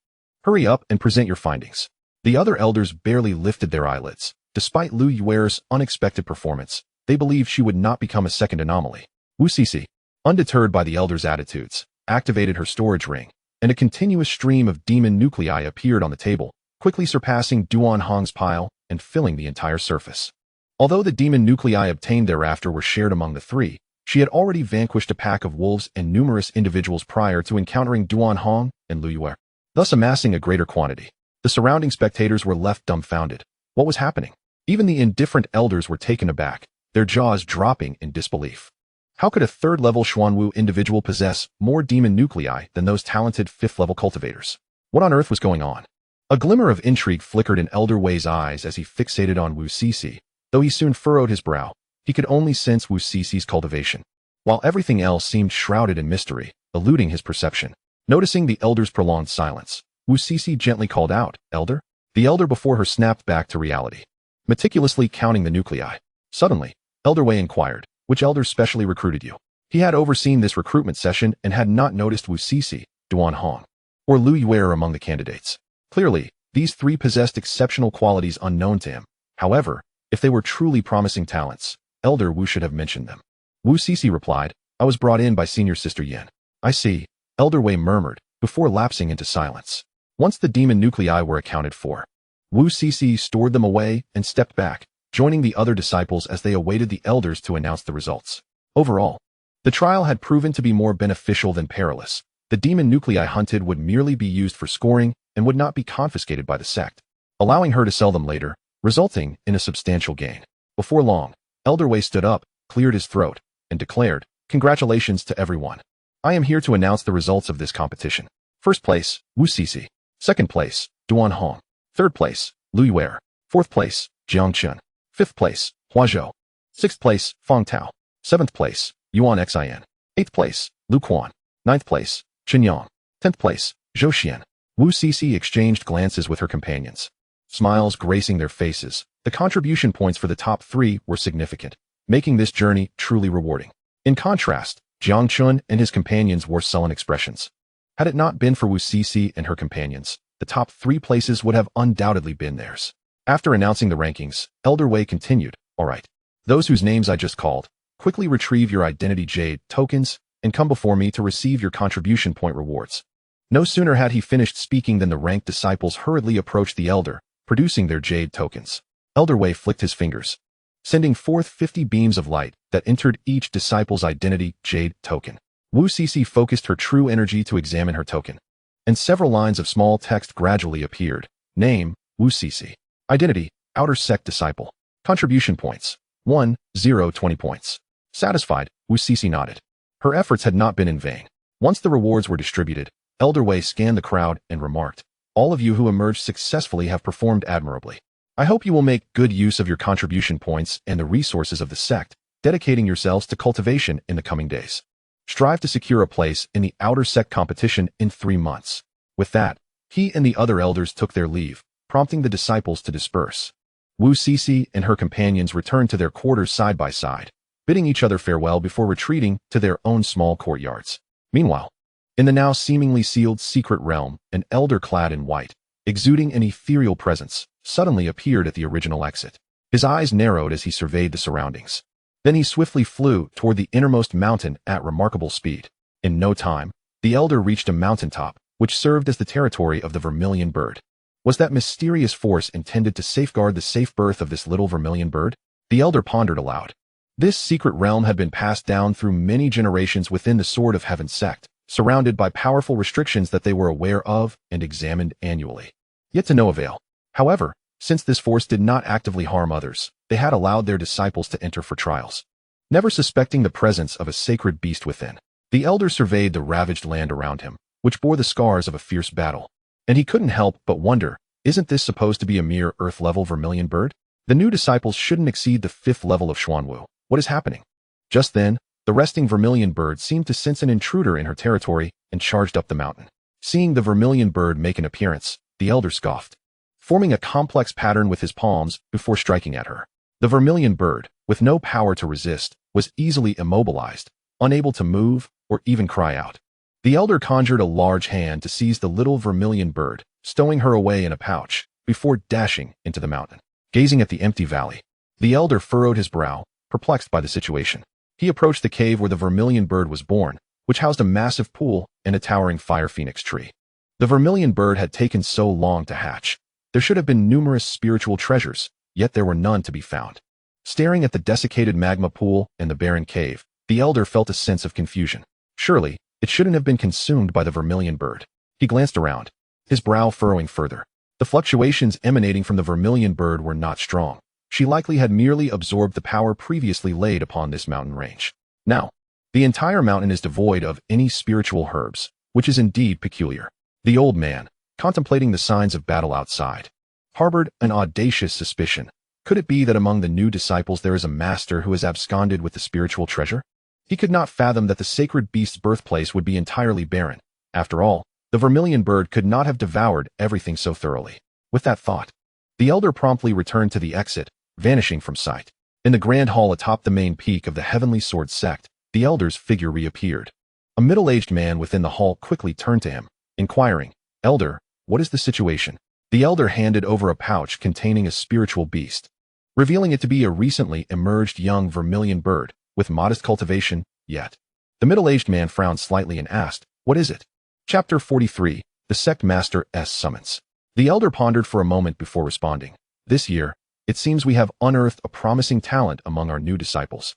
"Hurry up and present your findings." The other elders barely lifted their eyelids. Despite Lu Yuer's unexpected performance, they believed she would not become a second anomaly. Wuxi, undeterred by the elders' attitudes, activated her storage ring, and a continuous stream of demon nuclei appeared on the table, quickly surpassing Duan Hong's pile and filling the entire surface. Although the demon nuclei obtained thereafter were shared among the 3, she had already vanquished a pack of wolves and numerous individuals prior to encountering Duan Hong and Lu Yuer, thus amassing a greater quantity. The surrounding spectators were left dumbfounded. What was happening? Even the indifferent elders were taken aback, their jaws dropping in disbelief. How could a 3rd-level Xuan Wu individual possess more demon nuclei than those talented 5th-level cultivators? What on earth was going on? A glimmer of intrigue flickered in Elder Wei's eyes as he fixated on Wuxi. Though he soon furrowed his brow, he could only sense Wuxi's cultivation, while everything else seemed shrouded in mystery, eluding his perception. Noticing the elder's prolonged silence, Wuxi gently called out, "Elder?" The elder before her snapped back to reality, meticulously counting the nuclei. Suddenly, Elder Wei inquired, "Which elders specially recruited you?" He had overseen this recruitment session and had not noticed Wuxi, Duan Hong, or Lu Yuer among the candidates. Clearly, these 3 possessed exceptional qualities unknown to him. However, if they were truly promising talents, Elder Wu should have mentioned them. Wuxi replied, "I was brought in by Senior Sister Yin." "I see," Elder Wei murmured, before lapsing into silence. Once the demon nuclei were accounted for, Wuxi stored them away and stepped back, joining the other disciples as they awaited the elders to announce the results. Overall, the trial had proven to be more beneficial than perilous. The demon nuclei hunted would merely be used for scoring and would not be confiscated by the sect, allowing her to sell them later, resulting in a substantial gain. Before long, Elder Wei stood up, cleared his throat, and declared, "Congratulations to everyone. I am here to announce the results of this competition. First place, Wuxi. Second place, Duan Hong. Third place, Lu Yuer. Fourth place, Jiang Chun. Fifth place, Hua Zhou. Sixth place, Feng Tao. Seventh place, Yuan Xian. Eighth place, Lu Quan. Ninth place, Chen Yang. 10th place, Zhou Xian." Wuxi exchanged glances with her companions, smiles gracing their faces. The contribution points for the top 3 were significant, making this journey truly rewarding. In contrast, Jiang Chun and his companions wore sullen expressions. Had it not been for Wuxi and her companions, the top 3 places would have undoubtedly been theirs. After announcing the rankings, Elder Wei continued, "All right. Those whose names I just called, quickly retrieve your identity jade tokens and come before me to receive your contribution point rewards." No sooner had he finished speaking than the ranked disciples hurriedly approached the elder, producing their jade tokens. Elder Wei flicked his fingers, sending forth 50 beams of light that entered each disciple's identity jade token. Wuxi focused her true energy to examine her token, and several lines of small text gradually appeared. Name, Wuxi. Identity, Outer Sect Disciple. Contribution points, 1, 0, 20 points. Satisfied, Wuxi nodded. Her efforts had not been in vain. Once the rewards were distributed, Elder Wei scanned the crowd and remarked, all of you who emerged successfully have performed admirably. I hope you will make good use of your contribution points and the resources of the sect, dedicating yourselves to cultivation in the coming days. Strive to secure a place in the Outer Sect competition in 3 months. With that, he and the other elders took their leave, prompting the disciples to disperse. Wuxi and her companions returned to their quarters side by side, bidding each other farewell before retreating to their own small courtyards. Meanwhile, in the now seemingly sealed secret realm, an elder clad in white, exuding an ethereal presence, suddenly appeared at the original exit. His eyes narrowed as he surveyed the surroundings. Then he swiftly flew toward the innermost mountain at remarkable speed. In no time, the elder reached a mountaintop, which served as the territory of the vermilion bird. Was that mysterious force intended to safeguard the safe birth of this little vermilion bird? The elder pondered aloud. This secret realm had been passed down through many generations within the Sword of Heaven sect, surrounded by powerful restrictions that they were aware of and examined annually. Yet to no avail. However, since this force did not actively harm others, they had allowed their disciples to enter for trials. Never suspecting the presence of a sacred beast within, the elder surveyed the ravaged land around him, which bore the scars of a fierce battle. And he couldn't help but wonder, isn't this supposed to be a mere earth-level vermilion bird? The new disciples shouldn't exceed the 5th level of Xuan Wu. What is happening? Just then, the resting vermilion bird seemed to sense an intruder in her territory and charged up the mountain. Seeing the vermilion bird make an appearance, the elder scoffed, forming a complex pattern with his palms before striking at her. The vermilion bird, with no power to resist, was easily immobilized, unable to move or even cry out. The elder conjured a large hand to seize the little vermilion bird, stowing her away in a pouch, before dashing into the mountain. Gazing at the empty valley, the elder furrowed his brow, perplexed by the situation. He approached the cave where the vermilion bird was born, which housed a massive pool and a towering fire phoenix tree. The vermilion bird had taken so long to hatch. There should have been numerous spiritual treasures, yet there were none to be found. Staring at the desiccated magma pool and the barren cave, the elder felt a sense of confusion. Surely, it shouldn't have been consumed by the vermilion bird. He glanced around, his brow furrowing further. The fluctuations emanating from the vermilion bird were not strong. She likely had merely absorbed the power previously laid upon this mountain range. Now, the entire mountain is devoid of any spiritual herbs, which is indeed peculiar. The old man, contemplating the signs of battle outside, harbored an audacious suspicion. Could it be that among the new disciples there is a master who has absconded with the spiritual treasure? He could not fathom that the sacred beast's birthplace would be entirely barren. After all, the vermilion bird could not have devoured everything so thoroughly. With that thought, the elder promptly returned to the exit, vanishing from sight. In the grand hall atop the main peak of the Heavenly Sword sect, the elder's figure reappeared. A middle-aged man within the hall quickly turned to him, inquiring, "Elder, what is the situation?" The elder handed over a pouch containing a spiritual beast, revealing it to be a recently emerged young vermilion bird, with modest cultivation, yet. The middle-aged man frowned slightly and asked, "What is it?" Chapter 43, The Sect Master's Summons. The elder pondered for a moment before responding. This year, it seems we have unearthed a promising talent among our new disciples,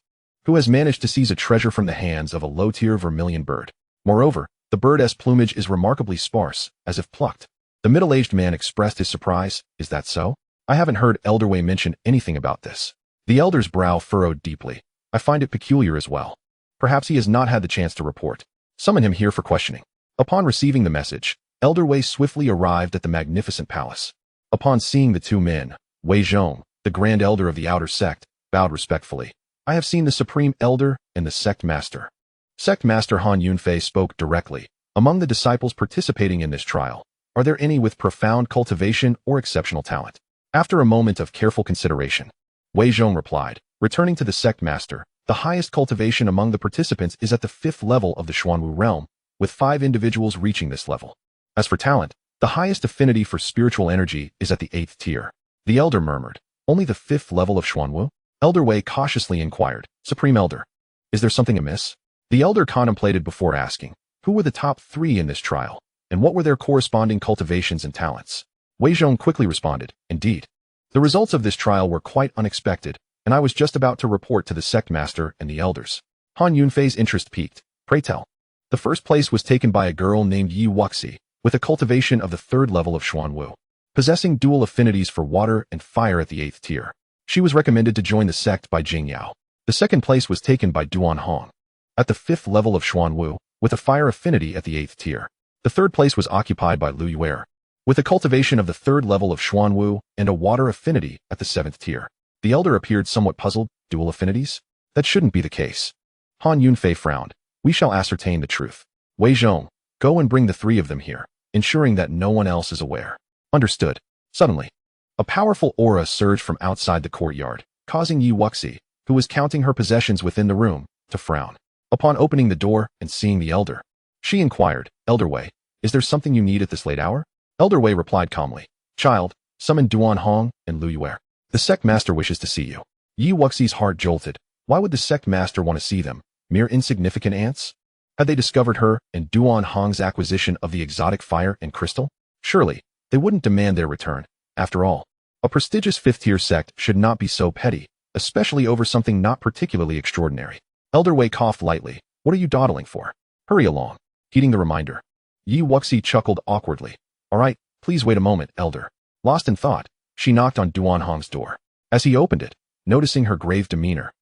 who has managed to seize a treasure from the hands of a low-tier vermilion bird. Moreover, the bird's plumage is remarkably sparse, as if plucked. The middle-aged man expressed his surprise. "Is that so? I haven't heard Elder Wei mention anything about this." The elder's brow furrowed deeply. "I find it peculiar as well. Perhaps he has not had the chance to report. Summon him here for questioning." Upon receiving the message, Elder Wei swiftly arrived at the magnificent palace. Upon seeing the two men, Wei Zhong, the Grand Elder of the Outer Sect, bowed respectfully. "I have seen the Supreme Elder and the Sect Master." Sect Master Han Yunfei spoke directly. "Among the disciples participating in this trial, are there any with profound cultivation or exceptional talent?" After a moment of careful consideration, Wei Zhong replied, returning to the Sect Master, "The highest cultivation among the participants is at the 5th level of the Xuanwu realm, with 5 individuals reaching this level. As for talent, the highest affinity for spiritual energy is at the 8th tier." The elder murmured, "Only the 5th level of Xuanwu?" Elder Wei cautiously inquired, "Supreme Elder, is there something amiss?" The elder contemplated before asking, "Who were the top 3 in this trial, and what were their corresponding cultivations and talents?" Wei Zhong quickly responded, "Indeed, The results of this trial were quite unexpected, and I was just about to report to the sect master and the elders. Han Yunfei's interest peaked. Pray tell. The first place was taken by a girl named Yi Wuxi, with a cultivation of the 3rd level of Xuan Wu, possessing dual affinities for water and fire at the 8th tier. She was recommended to join the sect by Jing Yao. The second place was taken by Duan Hong, at the 5th level of Xuan Wu, with a fire affinity at the 8th tier. The third place was occupied by Lu Yuer, with a cultivation of the 3rd level of Xuan Wu and a water affinity at the 7th tier. The elder appeared somewhat puzzled. Dual affinities? That shouldn't be the case. Han Yunfei frowned. We shall ascertain the truth. Wei Zhong, go and bring the 3 of them here, ensuring that no one else is aware. Understood. Suddenly, a powerful aura surged from outside the courtyard, causing Yi Wuxi, who was counting her possessions within the room, to frown. Upon opening the door and seeing the elder, she inquired, Elder Wei, is there something you need at this late hour? Elder Wei replied calmly, Child, summon Duan Hong and Lu Yuer. The sect master wishes to see you. Yi Wuxi's heart jolted. Why would the sect master want to see them? Mere insignificant ants? Had they discovered her and Duan Hong's acquisition of the exotic fire and crystal? Surely, they wouldn't demand their return. After all, a prestigious 5th-tier sect should not be so petty, especially over something not particularly extraordinary. Elder Wei coughed lightly. What are you dawdling for? Hurry along. Heeding the reminder, Yi Wuxi chuckled awkwardly. All right, please wait a moment, Elder. Lost in thought, she knocked on Duan Hong's door. As he opened it, noticing her grave demeanor,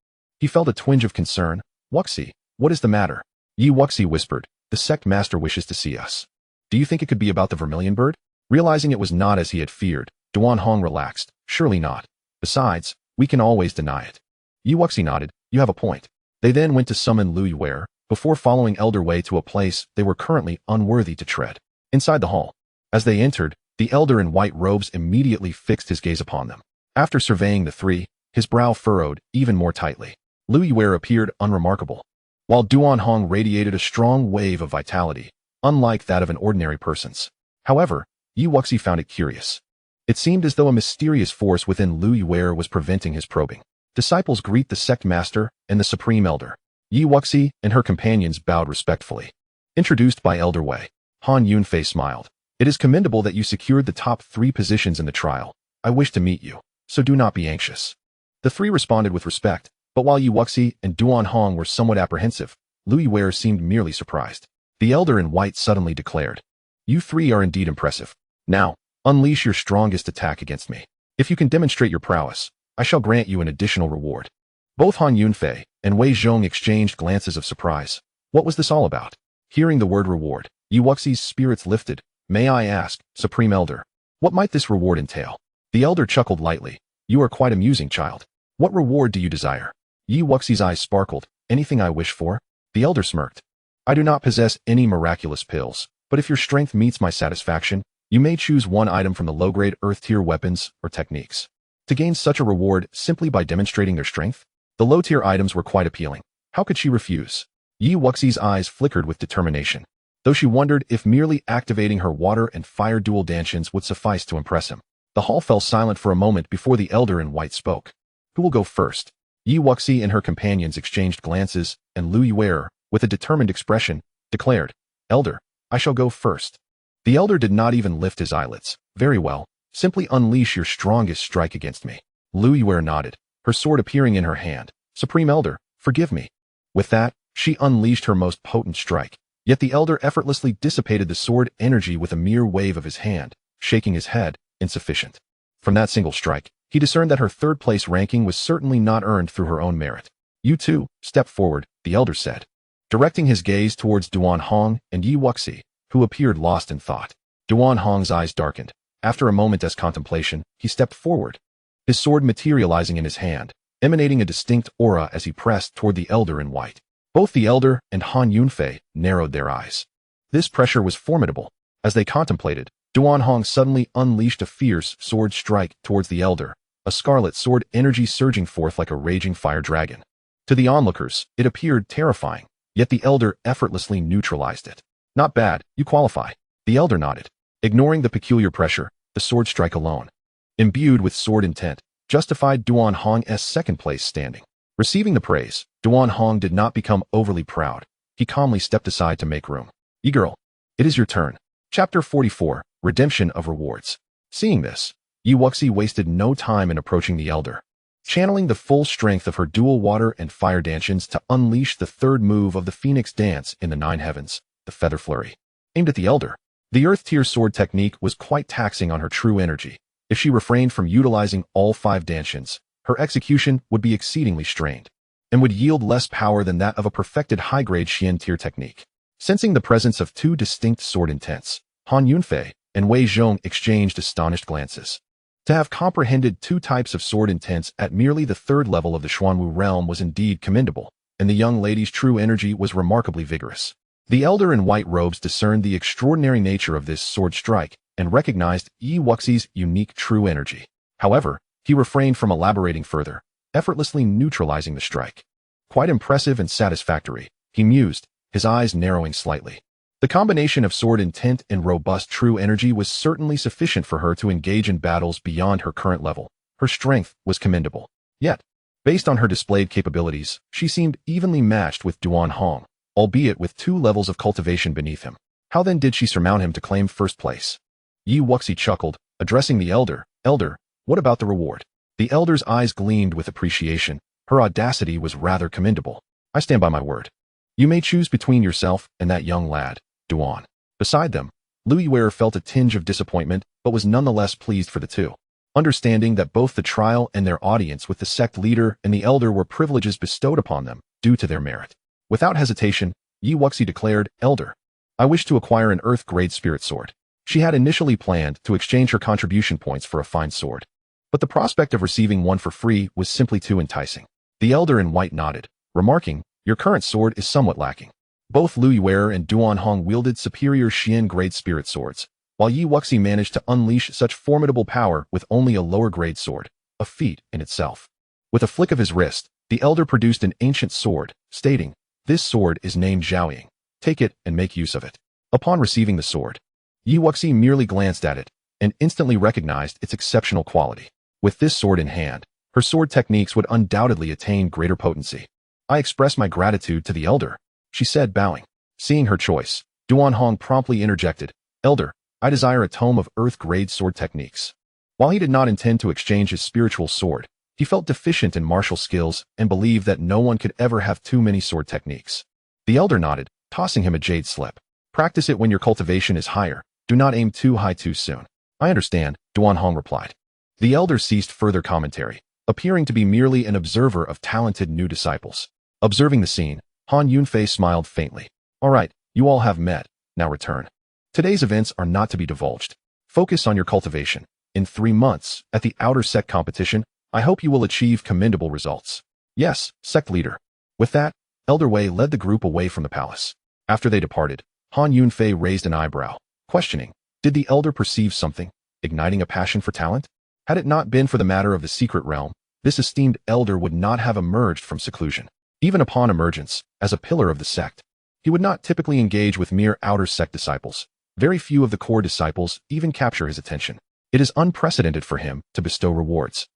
he felt a twinge of concern. Wuxi, what is the matter? Yi Wuxi whispered, the sect master wishes to see us. Do you think it could be about the vermilion bird? Realizing it was not as he had feared, Duan Hong relaxed. Surely not. Besides, we can always deny it. Yi Wuxi nodded. You have a point. They then went to summon Lu Yuer, before following Elder Wei to a place they were currently unworthy to tread. Inside the hall, as they entered, the elder in white robes immediately fixed his gaze upon them. After surveying the 3, his brow furrowed even more tightly. Lu Yuer appeared unremarkable, while Duan Hong radiated a strong wave of vitality, unlike that of an ordinary person's. However, Yi Wuxi found it curious. It seemed as though a mysterious force within Lu Yuer was preventing his probing. Disciples greet the sect master and the supreme elder. Yi Wuxi and her companions bowed respectfully. Introduced by Elder Wei, Han Yunfei smiled. It is commendable that you secured the top 3 positions in the trial. I wish to meet you, so do not be anxious. The 3 responded with respect, but while Yi Wuxi and Duan Hong were somewhat apprehensive, Lu Yuer seemed merely surprised. The elder in white suddenly declared, You 3 are indeed impressive. Now, unleash your strongest attack against me. If you can demonstrate your prowess, I shall grant you an additional reward. Both Han Yunfei and Wei Zhong exchanged glances of surprise. What was this all about? Hearing the word reward, Yi Wuxi's spirits lifted. May I ask, Supreme Elder, what might this reward entail? The elder chuckled lightly. You are quite amusing, child. What reward do you desire? Yi Wuxi's eyes sparkled. Anything I wish for? The elder smirked. I do not possess any miraculous pills, but if your strength meets my satisfaction, you may choose one item from the low-grade Earth-tier weapons or techniques. To gain such a reward simply by demonstrating their strength? The low-tier items were quite appealing. How could she refuse? Yi Wuxi's eyes flickered with determination, though she wondered if merely activating her water and fire dual Dantians would suffice to impress him. The hall fell silent for a moment before the elder in white spoke. Who will go first? Yi Wuxi and her companions exchanged glances, and Lu Yuer, with a determined expression, declared, Elder, I shall go first. The elder did not even lift his eyelids. Very well, simply unleash your strongest strike against me. Lu Yuer nodded, her sword appearing in her hand. Supreme Elder, forgive me. With that, she unleashed her most potent strike. Yet the elder effortlessly dissipated the sword energy with a mere wave of his hand, shaking his head. Insufficient. From that single strike, he discerned that her 3rd-place ranking was certainly not earned through her own merit. You 2, step forward, the elder said, directing his gaze towards Duan Hong and Yi Wuxi, who appeared lost in thought. Duan Hong's eyes darkened. After a moment's contemplation, he stepped forward, his sword materializing in his hand, emanating a distinct aura as he pressed toward the elder in white. Both the elder and Han Yunfei narrowed their eyes. This pressure was formidable. As they contemplated, Duan Hong suddenly unleashed a fierce sword strike towards the elder, a scarlet sword energy surging forth like a raging fire dragon. To the onlookers, it appeared terrifying, yet the elder effortlessly neutralized it. Not bad, you qualify. The elder nodded, ignoring the peculiar pressure. The sword strike alone, imbued with sword intent, justified Duan Hong's 2nd-place standing. Receiving the praise, Duan Hong did not become overly proud. He calmly stepped aside to make room. Girl, it is your turn. Chapter 44, Redemption of Rewards. Seeing this, Wuxi wasted no time in approaching the elder, channeling the full strength of her dual water and fire Dantians to unleash the third move of the Phoenix Dance in the Nine Heavens, the Feather Flurry. Aimed at the elder, the Earth Tier sword technique was quite taxing on her true energy. If she refrained from utilizing all 5 Dantians, her execution would be exceedingly strained, and would yield less power than that of a perfected high-grade Xian Tier technique. Sensing the presence of 2 distinct sword intents, Han Yunfei and Wei Zhong exchanged astonished glances. To have comprehended 2 types of sword intents at merely the 3rd level of the Xuanwu realm was indeed commendable, and the young lady's true energy was remarkably vigorous. The elder in white robes discerned the extraordinary nature of this sword strike and recognized Wuxi's unique true energy. However, he refrained from elaborating further, effortlessly neutralizing the strike. Quite impressive and satisfactory, he mused, his eyes narrowing slightly. The combination of sword intent and robust true energy was certainly sufficient for her to engage in battles beyond her current level. Her strength was commendable. Yet, based on her displayed capabilities, she seemed evenly matched with Duan Hong, albeit with 2 levels of cultivation beneath him. How then did she surmount him to claim first place? Wuxi chuckled, addressing the elder. Elder, what about the reward? The elder's eyes gleamed with appreciation. Her audacity was rather commendable. I stand by my word. You may choose between yourself and that young lad, Duan. Beside them, Lu Yuer felt a tinge of disappointment, but was nonetheless pleased for the 2. Understanding that both the trial and their audience with the sect leader and the elder were privileges bestowed upon them due to their merit. Without hesitation, Wuxi declared, Elder, I wish to acquire an Earth-grade spirit sword. She had initially planned to exchange her contribution points for a fine sword, but the prospect of receiving one for free was simply too enticing. The elder in white nodded, remarking, Your current sword is somewhat lacking. Both Lu Yuer and Duan Hong wielded superior Xian-grade spirit swords, while Wuxi managed to unleash such formidable power with only a lower-grade sword, a feat in itself. With a flick of his wrist, the elder produced an ancient sword, stating, This sword is named Xiaoying. Take it and make use of it. Upon receiving the sword, Wuxi merely glanced at it and instantly recognized its exceptional quality. With this sword in hand, her sword techniques would undoubtedly attain greater potency. I express my gratitude to the elder, she said, bowing. Seeing her choice, Duan Hong promptly interjected, Elder, I desire a tome of Earth-grade sword techniques. While he did not intend to exchange his spiritual sword, he felt deficient in martial skills and believed that no one could ever have too many sword techniques. The elder nodded, tossing him a jade slip. Practice it when your cultivation is higher. Do not aim too high too soon. I understand, Duan Hong replied. The elder ceased further commentary, appearing to be merely an observer of talented new disciples. Observing the scene, Han Yunfei smiled faintly. All right, you all have met. Now return. Today's events are not to be divulged. Focus on your cultivation. In 3 months, at the Outer Sect competition, I hope you will achieve commendable results. Yes, Sect Leader. With that, Elder Wei led the group away from the palace. After they departed, Han Yunfei raised an eyebrow, questioning, did the elder perceive something, igniting a passion for talent? Had it not been for the matter of the secret realm, this esteemed elder would not have emerged from seclusion. Even upon emergence, as a pillar of the sect, he would not typically engage with mere Outer Sect disciples. Very few of the core disciples even capture his attention. It is unprecedented for him to bestow rewards.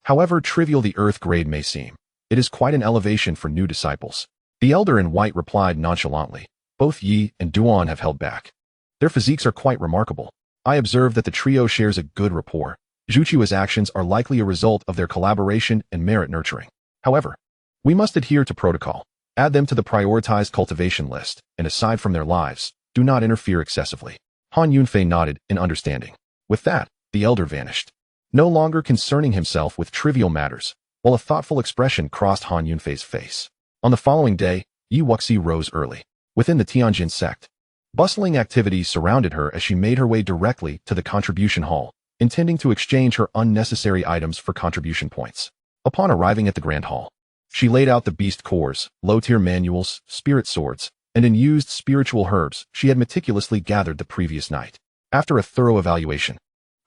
However trivial the Earth grade may seem, it is quite an elevation for new disciples. The elder in white replied nonchalantly, both Yi and Duan have held back. Their physiques are quite remarkable. I observe that the trio shares a good rapport. Zhuqiu's actions are likely a result of their collaboration and merit nurturing. However, we must adhere to protocol. Add them to the prioritized cultivation list, and aside from their lives, do not interfere excessively. Han Yunfei nodded in understanding. With that, the elder vanished, no longer concerning himself with trivial matters, while a thoughtful expression crossed Han Yunfei's face. On the following day, Wuxi rose early. Within the Tanjin Sect, bustling activities surrounded her as she made her way directly to the contribution hall, intending to exchange her unnecessary items for contribution points. Upon arriving at the Grand Hall, she laid out the beast cores, low-tier manuals, spirit swords, and unused spiritual herbs she had meticulously gathered the previous night. After a thorough evaluation,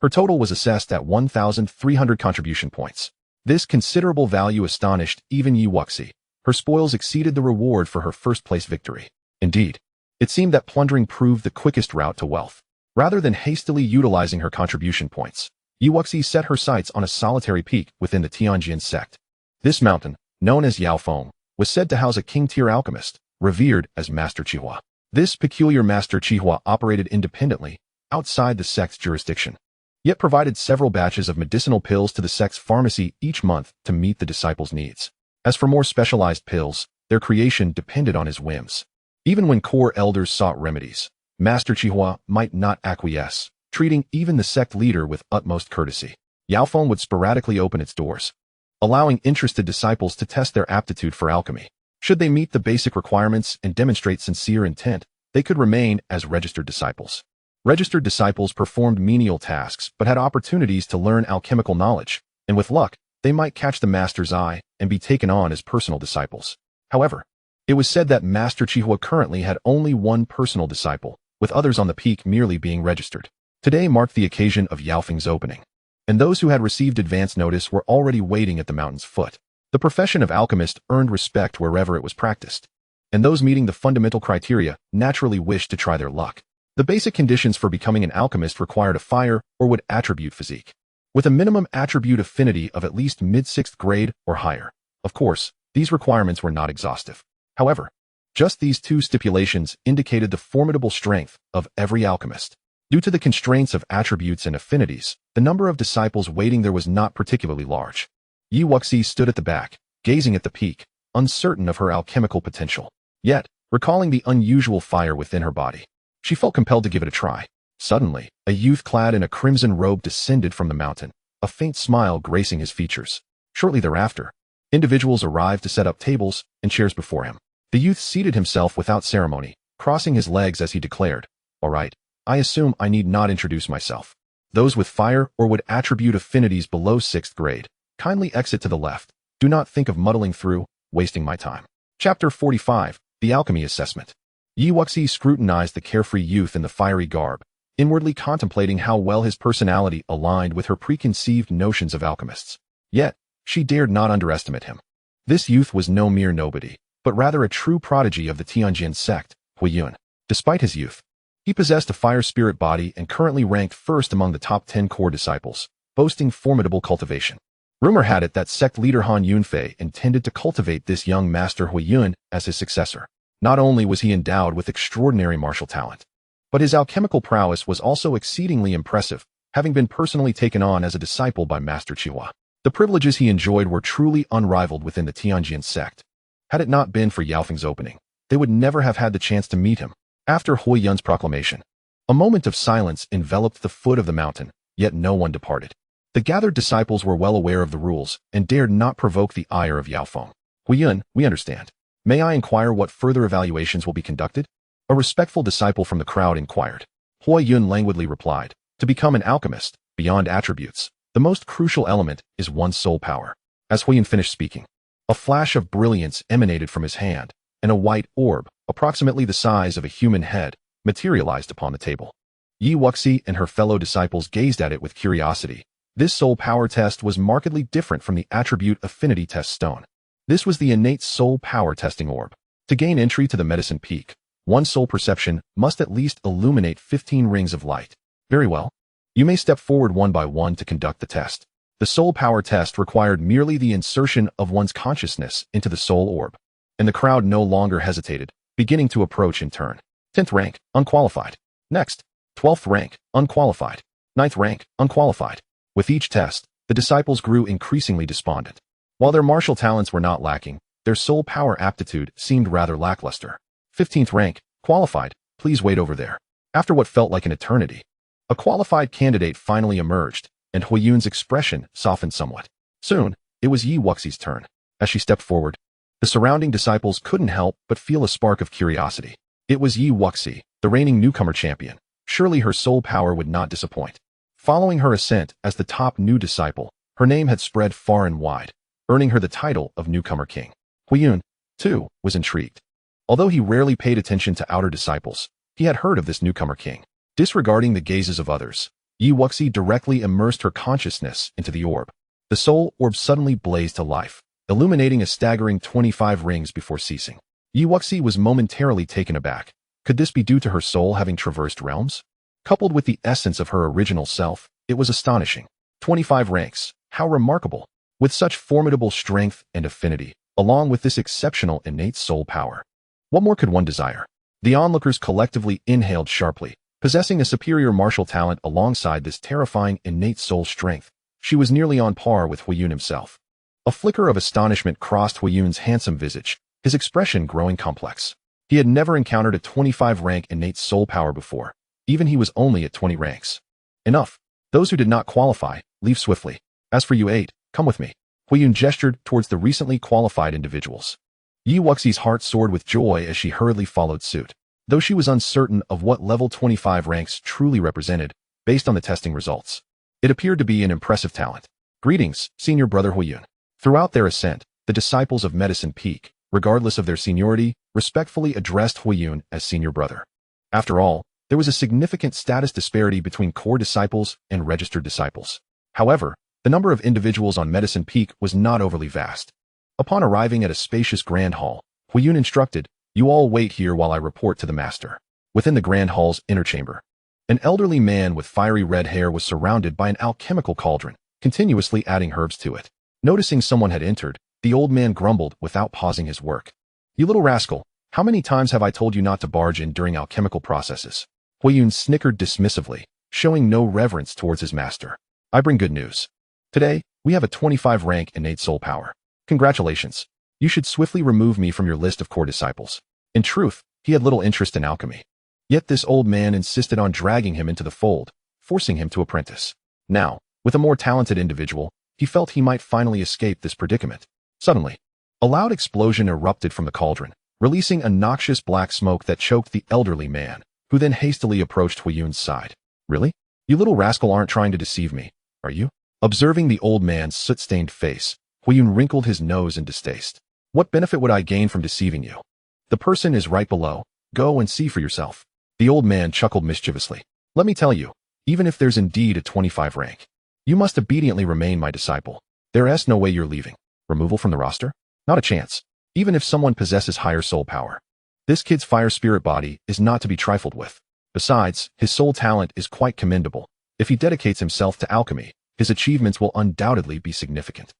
her total was assessed at 1,300 contribution points. This considerable value astonished even Wuxi. Her spoils exceeded the reward for her first-place victory. Indeed, it seemed that plundering proved the quickest route to wealth. Rather than hastily utilizing her contribution points, Wuxi set her sights on a solitary peak within the Tanjin Sect. This mountain, known as Yaofeng, was said to house a king-tier alchemist, revered as Master Qihua. This peculiar Master Qihua operated independently, outside the sect's jurisdiction. yet provided several batches of medicinal pills to the sect's pharmacy each month to meet the disciples' needs. As for more specialized pills, their creation depended on his whims. Even when core elders sought remedies, Master Chihua might not acquiesce, treating even the sect leader with utmost courtesy. Yaofeng would sporadically open its doors, allowing interested disciples to test their aptitude for alchemy. Should they meet the basic requirements and demonstrate sincere intent, they could remain as registered disciples. Registered disciples performed menial tasks but had opportunities to learn alchemical knowledge, and with luck, they might catch the master's eye and be taken on as personal disciples. However, it was said that Master Chihua currently had only one personal disciple, with others on the peak merely being registered. Today marked the occasion of Yaofeng's opening, and those who had received advance notice were already waiting at the mountain's foot. The profession of alchemist earned respect wherever it was practiced, and those meeting the fundamental criteria naturally wished to try their luck. The basic conditions for becoming an alchemist required a fire or wood attribute physique, with a minimum attribute affinity of at least mid-6th grade or higher. Of course, these requirements were not exhaustive. However, just these two stipulations indicated the formidable strength of every alchemist. Due to the constraints of attributes and affinities, the number of disciples waiting there was not particularly large. Yi Wuxi stood at the back, gazing at the peak, uncertain of her alchemical potential. Yet, recalling the unusual fire within her body, she felt compelled to give it a try. Suddenly, a youth clad in a crimson robe descended from the mountain, a faint smile gracing his features. Shortly thereafter, individuals arrived to set up tables and chairs before him. The youth seated himself without ceremony, crossing his legs as he declared, "All right, I assume I need not introduce myself. Those with fire or wood attribute affinities below 6th grade, kindly exit to the left. Do not think of muddling through, wasting my time." Chapter 45, The Alchemy Assessment. Yi Wuxi scrutinized the carefree youth in the fiery garb, inwardly contemplating how well his personality aligned with her preconceived notions of alchemists. Yet, she dared not underestimate him. This youth was no mere nobody, but rather a true prodigy of the Tanjin Sect, Huiyun. Despite his youth, he possessed a fire spirit body and currently ranked first among the top 10 core disciples, boasting formidable cultivation. Rumor had it that sect leader Han Yunfei intended to cultivate this young master Huiyun as his successor. Not only was he endowed with extraordinary martial talent, but his alchemical prowess was also exceedingly impressive, having been personally taken on as a disciple by Master Chihua. The privileges he enjoyed were truly unrivaled within the Tanjin Sect. Had it not been for Yaofeng's opening, they would never have had the chance to meet him. After Huiyun's proclamation, a moment of silence enveloped the foot of the mountain, yet no one departed. The gathered disciples were well aware of the rules and dared not provoke the ire of Yaofeng. "Huiyun, we understand. May I inquire what further evaluations will be conducted?" A respectful disciple from the crowd inquired. Huiyun languidly replied, "To become an alchemist, beyond attributes, the most crucial element is one's soul power." As Huiyun finished speaking, a flash of brilliance emanated from his hand, and a white orb, approximately the size of a human head, materialized upon the table. Yi Wuxi and her fellow disciples gazed at it with curiosity. This soul power test was markedly different from the attribute affinity test stone. This was the innate soul power testing orb. To gain entry to the medicine peak, one's soul perception must at least illuminate 15 rings of light. Very well. You may step forward one by one to conduct the test. The soul power test required merely the insertion of one's consciousness into the soul orb, and the crowd no longer hesitated, beginning to approach in turn. 10th rank, unqualified. Next, 12th rank, unqualified. 9th rank, unqualified. With each test, the disciples grew increasingly despondent. While their martial talents were not lacking, their soul power aptitude seemed rather lackluster. 15th rank, qualified, please wait over there. After what felt like an eternity, a qualified candidate finally emerged, and Huiyun's expression softened somewhat. Soon, it was Yi Wuxi's turn. As she stepped forward, the surrounding disciples couldn't help but feel a spark of curiosity. It was Yi Wuxi, the reigning newcomer champion. Surely her soul power would not disappoint. Following her ascent as the top new disciple, her name had spread far and wide, earning her the title of newcomer king. Huiyun, too, was intrigued. Although he rarely paid attention to outer disciples, he had heard of this newcomer king. Disregarding the gazes of others, Yi Wuxi directly immersed her consciousness into the orb. The soul orb suddenly blazed to life, illuminating a staggering 25 rings before ceasing. Yi Wuxi was momentarily taken aback. Could this be due to her soul having traversed realms? Coupled with the essence of her original self, it was astonishing. 25 ranks, how remarkable! With such formidable strength and affinity, along with this exceptional innate soul power. What more could one desire? The onlookers collectively inhaled sharply, Possessing a superior martial talent alongside this terrifying innate soul strength, she was nearly on par with Huiyun himself. A flicker of astonishment crossed Huiyun's handsome visage, his expression growing complex. He had never encountered a 25-rank innate soul power before. Even he was only at 20 ranks. Enough. Those who did not qualify, leave swiftly. As for you 8, come with me. Huiyun gestured towards the recently qualified individuals. Yi Wuxi's heart soared with joy as she hurriedly followed suit. Though she was uncertain of what level 25 ranks truly represented, based on the testing results, it appeared to be an impressive talent. Greetings, Senior Brother Huiyun. Throughout their ascent, the disciples of Medicine Peak, regardless of their seniority, respectfully addressed Huiyun as Senior Brother. After all, there was a significant status disparity between core disciples and registered disciples. However, the number of individuals on Medicine Peak was not overly vast. Upon arriving at a spacious grand hall, Huiyun instructed, "You all wait here while I report to the master." Within the grand hall's inner chamber, an elderly man with fiery red hair was surrounded by an alchemical cauldron, continuously adding herbs to it. Noticing someone had entered, the old man grumbled without pausing his work. "You little rascal, how many times have I told you not to barge in during alchemical processes?" Huiyun snickered dismissively, showing no reverence towards his master. "I bring good news. Today, we have a 25-rank innate soul power. Congratulations. You should swiftly remove me from your list of core disciples." In truth, he had little interest in alchemy. Yet this old man insisted on dragging him into the fold, forcing him to apprentice. Now, with a more talented individual, he felt he might finally escape this predicament. Suddenly, a loud explosion erupted from the cauldron, releasing a noxious black smoke that choked the elderly man, who then hastily approached Huiyun's side. "Really? You little rascal aren't trying to deceive me, are you?" Observing the old man's soot-stained face, Huiyun wrinkled his nose in distaste. "What benefit would I gain from deceiving you? The person is right below. Go and see for yourself." The old man chuckled mischievously. "Let me tell you, even if there's indeed a 25 rank, you must obediently remain my disciple. There's no way you're leaving. Removal from the roster? Not a chance. Even if someone possesses higher soul power. This kid's fire spirit body is not to be trifled with. Besides, his soul talent is quite commendable. If he dedicates himself to alchemy, his achievements will undoubtedly be significant."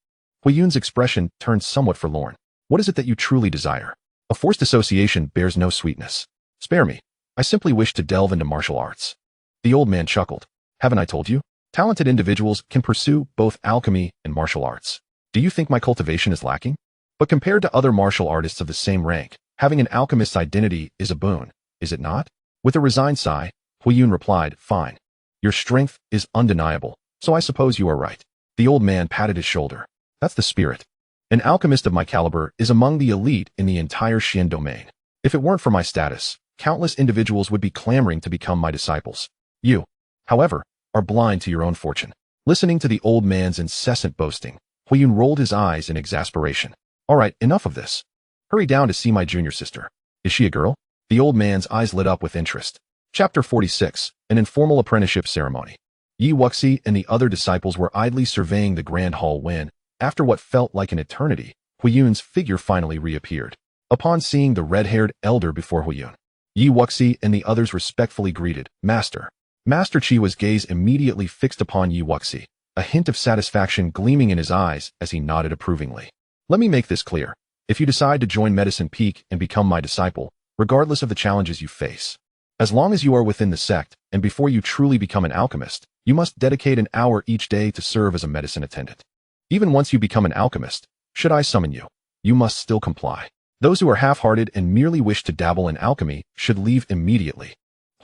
Huiyun's expression turned somewhat forlorn. "What is it that you truly desire? A forced association bears no sweetness. Spare me. I simply wish to delve into martial arts." The old man chuckled. "Haven't I told you? Talented individuals can pursue both alchemy and martial arts. Do you think my cultivation is lacking? But compared to other martial artists of the same rank, having an alchemist's identity is a boon, is it not?" With a resigned sigh, Huiyun replied, "Fine. Your strength is undeniable, so I suppose you are right." The old man patted his shoulder. "That's the spirit. An alchemist of my caliber is among the elite in the entire Xian domain. If it weren't for my status, countless individuals would be clamoring to become my disciples. You, however, are blind to your own fortune." Listening to the old man's incessant boasting, Huiyun rolled his eyes in exasperation. "All right, enough of this. Hurry down to see my junior sister. Is she a girl?" The old man's eyes lit up with interest. Chapter 46, An Informal Apprenticeship Ceremony. Yi Wuxi and the other disciples were idly surveying the grand hall when, after what felt like an eternity, Huiyun's figure finally reappeared. Upon seeing the red-haired elder before Huiyun, Yi Wuxi and the others respectfully greeted, "Master." Master Chiwa's gaze immediately fixed upon Yi Wuxi, a hint of satisfaction gleaming in his eyes as he nodded approvingly. "Let me make this clear. If you decide to join Medicine Peak and become my disciple, regardless of the challenges you face, as long as you are within the sect and before you truly become an alchemist, you must dedicate an hour each day to serve as a medicine attendant. Even once you become an alchemist, should I summon you, you must still comply. Those who are half-hearted and merely wish to dabble in alchemy should leave immediately."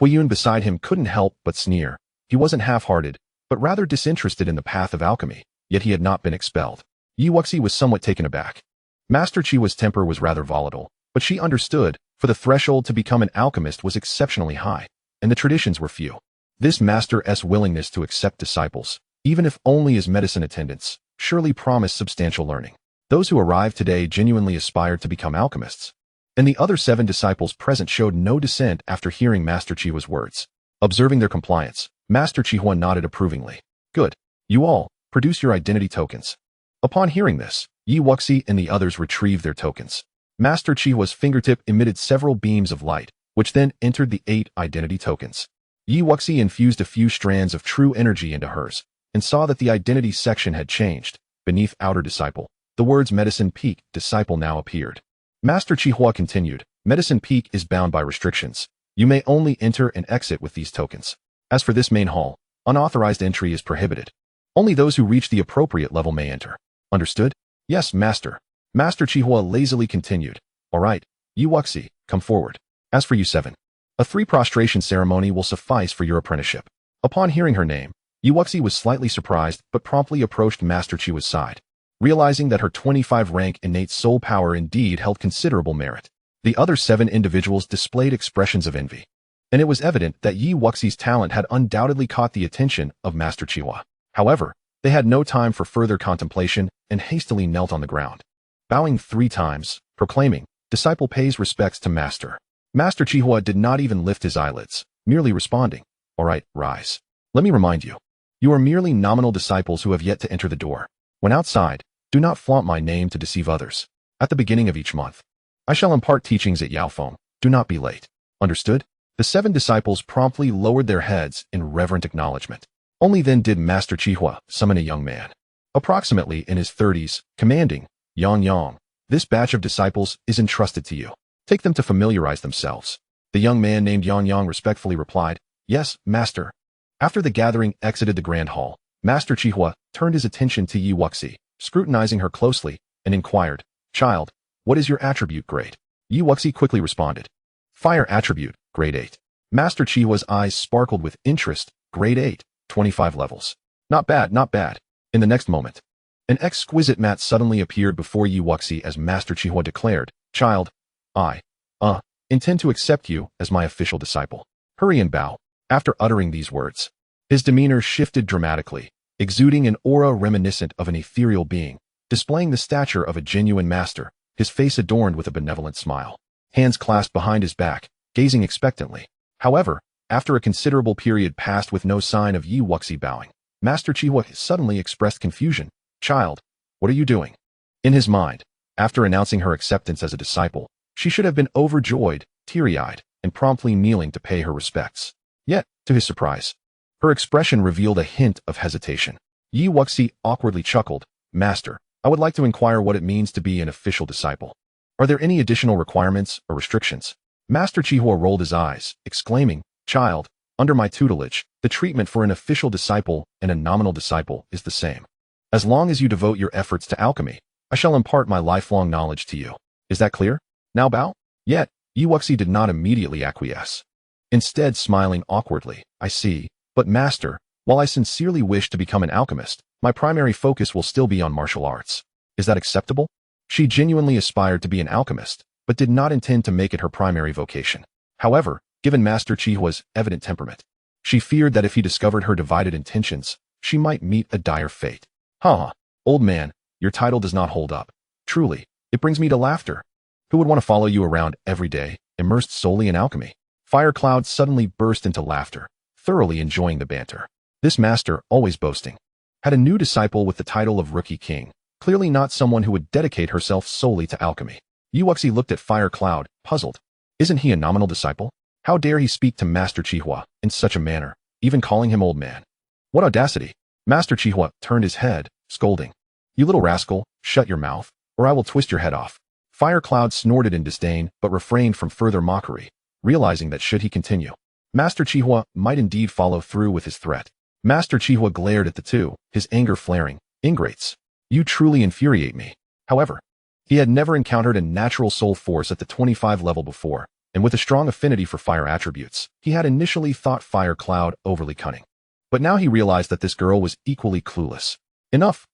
Huiyun beside him couldn't help but sneer. He wasn't half-hearted, but rather disinterested in the path of alchemy, yet he had not been expelled. Yi Wuxi was somewhat taken aback. Master Chiwa's temper was rather volatile, but she understood, for the threshold to become an alchemist was exceptionally high, and the traditions were few. This master's willingness to accept disciples, even if only as medicine attendants, surely promised substantial learning. Those who arrived today genuinely aspired to become alchemists, and the other 7 disciples present showed no dissent after hearing Master Chiwa's words. Observing their compliance, Master Chihuan nodded approvingly. "Good. You all, produce your identity tokens." Upon hearing this, Yi Wuxi and the others retrieved their tokens. Master Chihua's fingertip emitted several beams of light, which then entered the 8 identity tokens. Yi Wuxi infused a few strands of true energy into hers, and saw that the identity section had changed. Beneath outer disciple, the words Medicine Peak disciple now appeared. Master Chihua continued, "Medicine Peak is bound by restrictions. You may only enter and exit with these tokens. As for this main hall, unauthorized entry is prohibited. Only those who reach the appropriate level may enter. Understood? Yes, Master. Master Chihua lazily continued. All right, you Wuxi, come forward. As for you 7, a 3 prostration ceremony will suffice for your apprenticeship. Upon hearing her name, Yu Wuxi was slightly surprised but promptly approached Master Chihua's side, realizing that her 25 rank innate soul power indeed held considerable merit. The other 7 individuals displayed expressions of envy, and it was evident that Yi Wuxi's talent had undoubtedly caught the attention of Master Chihua. However, they had no time for further contemplation and hastily knelt on the ground, bowing 3 times, proclaiming, "Disciple pays respects to Master." Master Chihua did not even lift his eyelids, merely responding, "All right, rise. Let me remind you, you are merely nominal disciples who have yet to enter the door. When outside, do not flaunt my name to deceive others. At the beginning of each month, I shall impart teachings at Yaofeng. Do not be late. Understood?" The 7 disciples promptly lowered their heads in reverent acknowledgement. Only then did Master Chihua summon a young man, approximately in his 30s, commanding, "Yang, this batch of disciples is entrusted to you. Take them to familiarize themselves." The young man named Yang respectfully replied, "Yes, Master." After the gathering exited the grand hall, Master Chihua turned his attention to Yi Wuxi, scrutinizing her closely, and inquired, "Child, what is your attribute grade?" Yi Wuxi quickly responded, "Fire attribute, grade 8. Master Chihua's eyes sparkled with interest, grade 8, 25 levels. Not bad, not bad. In the next moment, an exquisite mat suddenly appeared before Yi Wuxi as Master Chihua declared, "Child, I intend to accept you as my official disciple. Hurry and bow." After uttering these words, his demeanor shifted dramatically, exuding an aura reminiscent of an ethereal being, displaying the stature of a genuine master, his face adorned with a benevolent smile, hands clasped behind his back, gazing expectantly. However, after a considerable period passed with no sign of Yi Wuxi bowing, Master Chihua suddenly expressed confusion. "Child, what are you doing?" In his mind, after announcing her acceptance as a disciple, she should have been overjoyed, teary-eyed, and promptly kneeling to pay her respects. Yet, to his surprise, her expression revealed a hint of hesitation. Yi Wuxi awkwardly chuckled, "Master, I would like to inquire what it means to be an official disciple. Are there any additional requirements or restrictions?" Master Chihua rolled his eyes, exclaiming, "Child, under my tutelage, the treatment for an official disciple and a nominal disciple is the same. As long as you devote your efforts to alchemy, I shall impart my lifelong knowledge to you. Is that clear? Now bow?" Yet, Yi Wuxi did not immediately acquiesce. Instead, smiling awkwardly, "I see, but Master, while I sincerely wish to become an alchemist, my primary focus will still be on martial arts. Is that acceptable?" She genuinely aspired to be an alchemist, but did not intend to make it her primary vocation. However, given Master Chihua's evident temperament, she feared that if he discovered her divided intentions, she might meet a dire fate. Old man, your title does not hold up. Truly, it brings me to laughter. Who would want to follow you around every day, immersed solely in alchemy?" Fire Cloud suddenly burst into laughter, thoroughly enjoying the banter. This master, always boasting, had a new disciple with the title of Rookie King, clearly not someone who would dedicate herself solely to alchemy. Yi Wuxi looked at Fire Cloud, puzzled. Isn't he a nominal disciple? How dare he speak to Master Chihua in such a manner, even calling him old man? What audacity! Master Chihua turned his head, scolding, "You little rascal, shut your mouth, or I will twist your head off." Fire Cloud snorted in disdain but refrained from further mockery, realizing that should he continue, Master Chihua might indeed follow through with his threat. Master Chihua glared at the two, his anger flaring. "Ingrates. You truly infuriate me." However, he had never encountered a natural soul force at the 25 level before, and with a strong affinity for fire attributes, he had initially thought Fire Cloud overly cunning. But now he realized that this girl was equally clueless. Enough.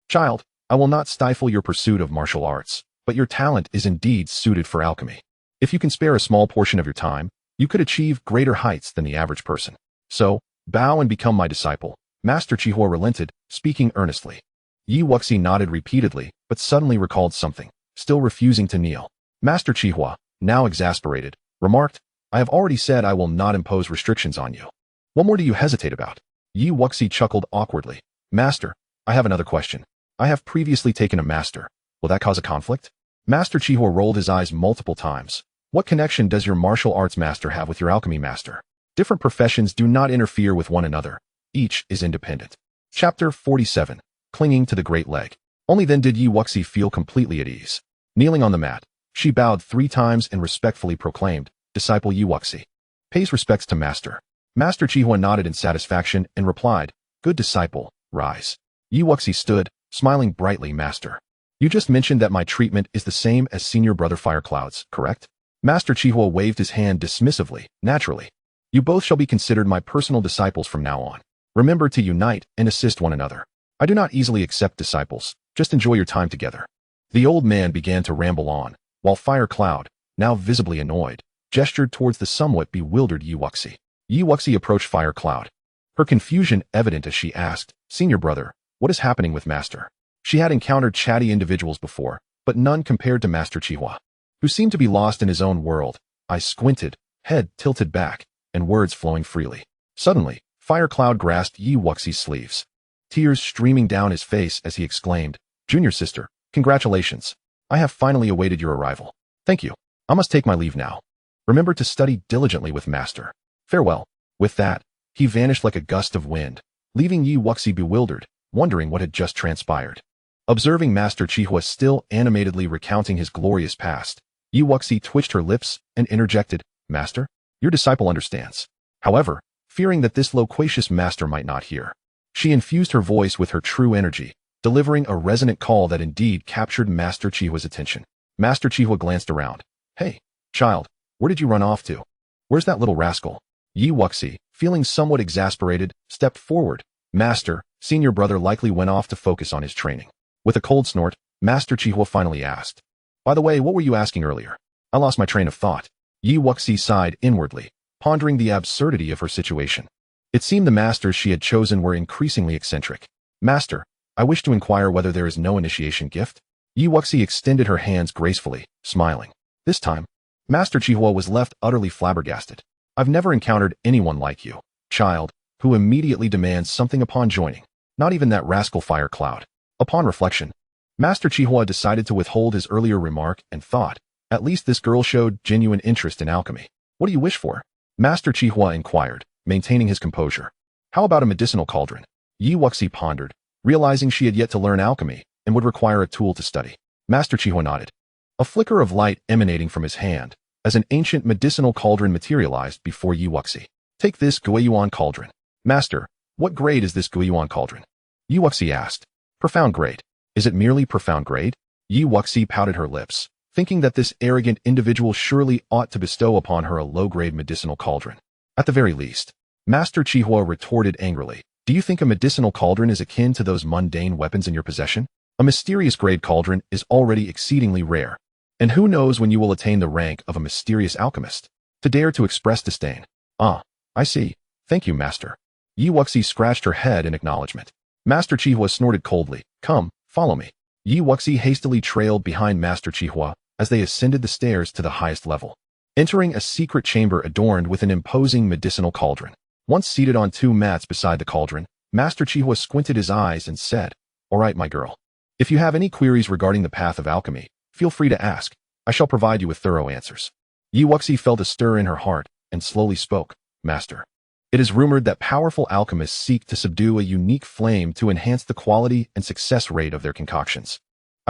Child, I will not stifle your pursuit of martial arts, but your talent is indeed suited for alchemy. If you can spare a small portion of your time, you could achieve greater heights than the average person. So, bow and become my disciple." Master Chihua relented, speaking earnestly. Yi Wuxi nodded repeatedly, but suddenly recalled something, still refusing to kneel. Master Chihua, now exasperated, remarked, "I have already said I will not impose restrictions on you. What more do you hesitate about?" Yi Wuxi chuckled awkwardly. "Master, I have another question. I have previously taken a master. Will that cause a conflict?" Master Chihua rolled his eyes multiple times. "What connection does your martial arts master have with your alchemy master? Different professions do not interfere with one another. Each is independent." Chapter 47. Clinging to the Great Leg. Only then did Yi Wuxi feel completely at ease. Kneeling on the mat, she bowed 3 times and respectfully proclaimed, disciple Yi Wuxi. Pays respects to Master. Master Qihua nodded in satisfaction and replied, good disciple, rise. Yi Wuxi stood, smiling brightly. Master. You just mentioned that my treatment is the same as senior brother Firecloud's, correct? Master Qihua waved his hand dismissively. Naturally. You both shall be considered my personal disciples from now on. Remember to unite and assist one another. I do not easily accept disciples. Just enjoy your time together. The old man began to ramble on, while Firecloud, now visibly annoyed, gestured towards the somewhat bewildered Yi Wuxi. Yi Wuxi approached Firecloud, her confusion evident as she asked, Senior brother, what is happening with Master? She had encountered chatty individuals before, but none compared to Master Qihua, who seemed to be lost in his own world, eyes squinted, head tilted back, and words flowing freely. Suddenly, Firecloud grasped Yi Wuxi's sleeves, tears streaming down his face as he exclaimed, Junior sister, congratulations. I have finally awaited your arrival. Thank you. I must take my leave now. Remember to study diligently with Master. Farewell. With that, he vanished like a gust of wind, leaving Yi Wuxi bewildered, wondering what had just transpired. Observing Master Qihua still animatedly recounting his glorious past, Yi Wuxi twitched her lips and interjected, Master, your disciple understands. However, fearing that this loquacious master might not hear, she infused her voice with her true energy, delivering a resonant call that indeed captured Master Chihua's attention. Master Qihua glanced around. Hey, child, where did you run off to? Where's that little rascal? Yi Wuxi, feeling somewhat exasperated, stepped forward. Master, senior brother likely went off to focus on his training. With a cold snort, Master Qihua finally asked, By the way, what were you asking earlier? I lost my train of thought. Yi Wuxi sighed inwardly, pondering the absurdity of her situation. It seemed the masters she had chosen were increasingly eccentric. Master, I wish to inquire whether there is no initiation gift. Yi Wuxi extended her hands gracefully, smiling. This time, Master Qihua was left utterly flabbergasted. I've never encountered anyone like you, child, who immediately demands something upon joining. Not even that rascal Firecloud. Upon reflection, Master Qihua decided to withhold his earlier remark and thought, at least this girl showed genuine interest in alchemy. What do you wish for? Master Qihua inquired, maintaining his composure. How about a medicinal cauldron? Yi Wuxi pondered, realizing she had yet to learn alchemy and would require a tool to study. Master Qihua nodded. A flicker of light emanating from his hand, as an ancient medicinal cauldron materialized before Yi Wuxi. Take this Guiyuan cauldron. Master, what grade is this Guiyuan cauldron? Yi Wuxi asked. Profound grade. Is it merely profound grade? Yi Wuxi pouted her lips, thinking that this arrogant individual surely ought to bestow upon her a low-grade medicinal cauldron. At the very least. Master Qihua retorted angrily. Do you think a medicinal cauldron is akin to those mundane weapons in your possession? A mysterious grade cauldron is already exceedingly rare. And who knows when you will attain the rank of a mysterious alchemist? To dare to express disdain. Ah, I see. Thank you, Master. Yi Wuxi scratched her head in acknowledgement. Master Qihua snorted coldly. Come, follow me. Yi Wuxi hastily trailed behind Master Qihua as they ascended the stairs to the highest level, entering a secret chamber adorned with an imposing medicinal cauldron. Once seated on two mats beside the cauldron, Master Qihua squinted his eyes and said, All right, my girl. If you have any queries regarding the path of alchemy, feel free to ask. I shall provide you with thorough answers. Yi Wuxi felt a stir in her heart and slowly spoke. Master. It is rumored that powerful alchemists seek to subdue a unique flame to enhance the quality and success rate of their concoctions.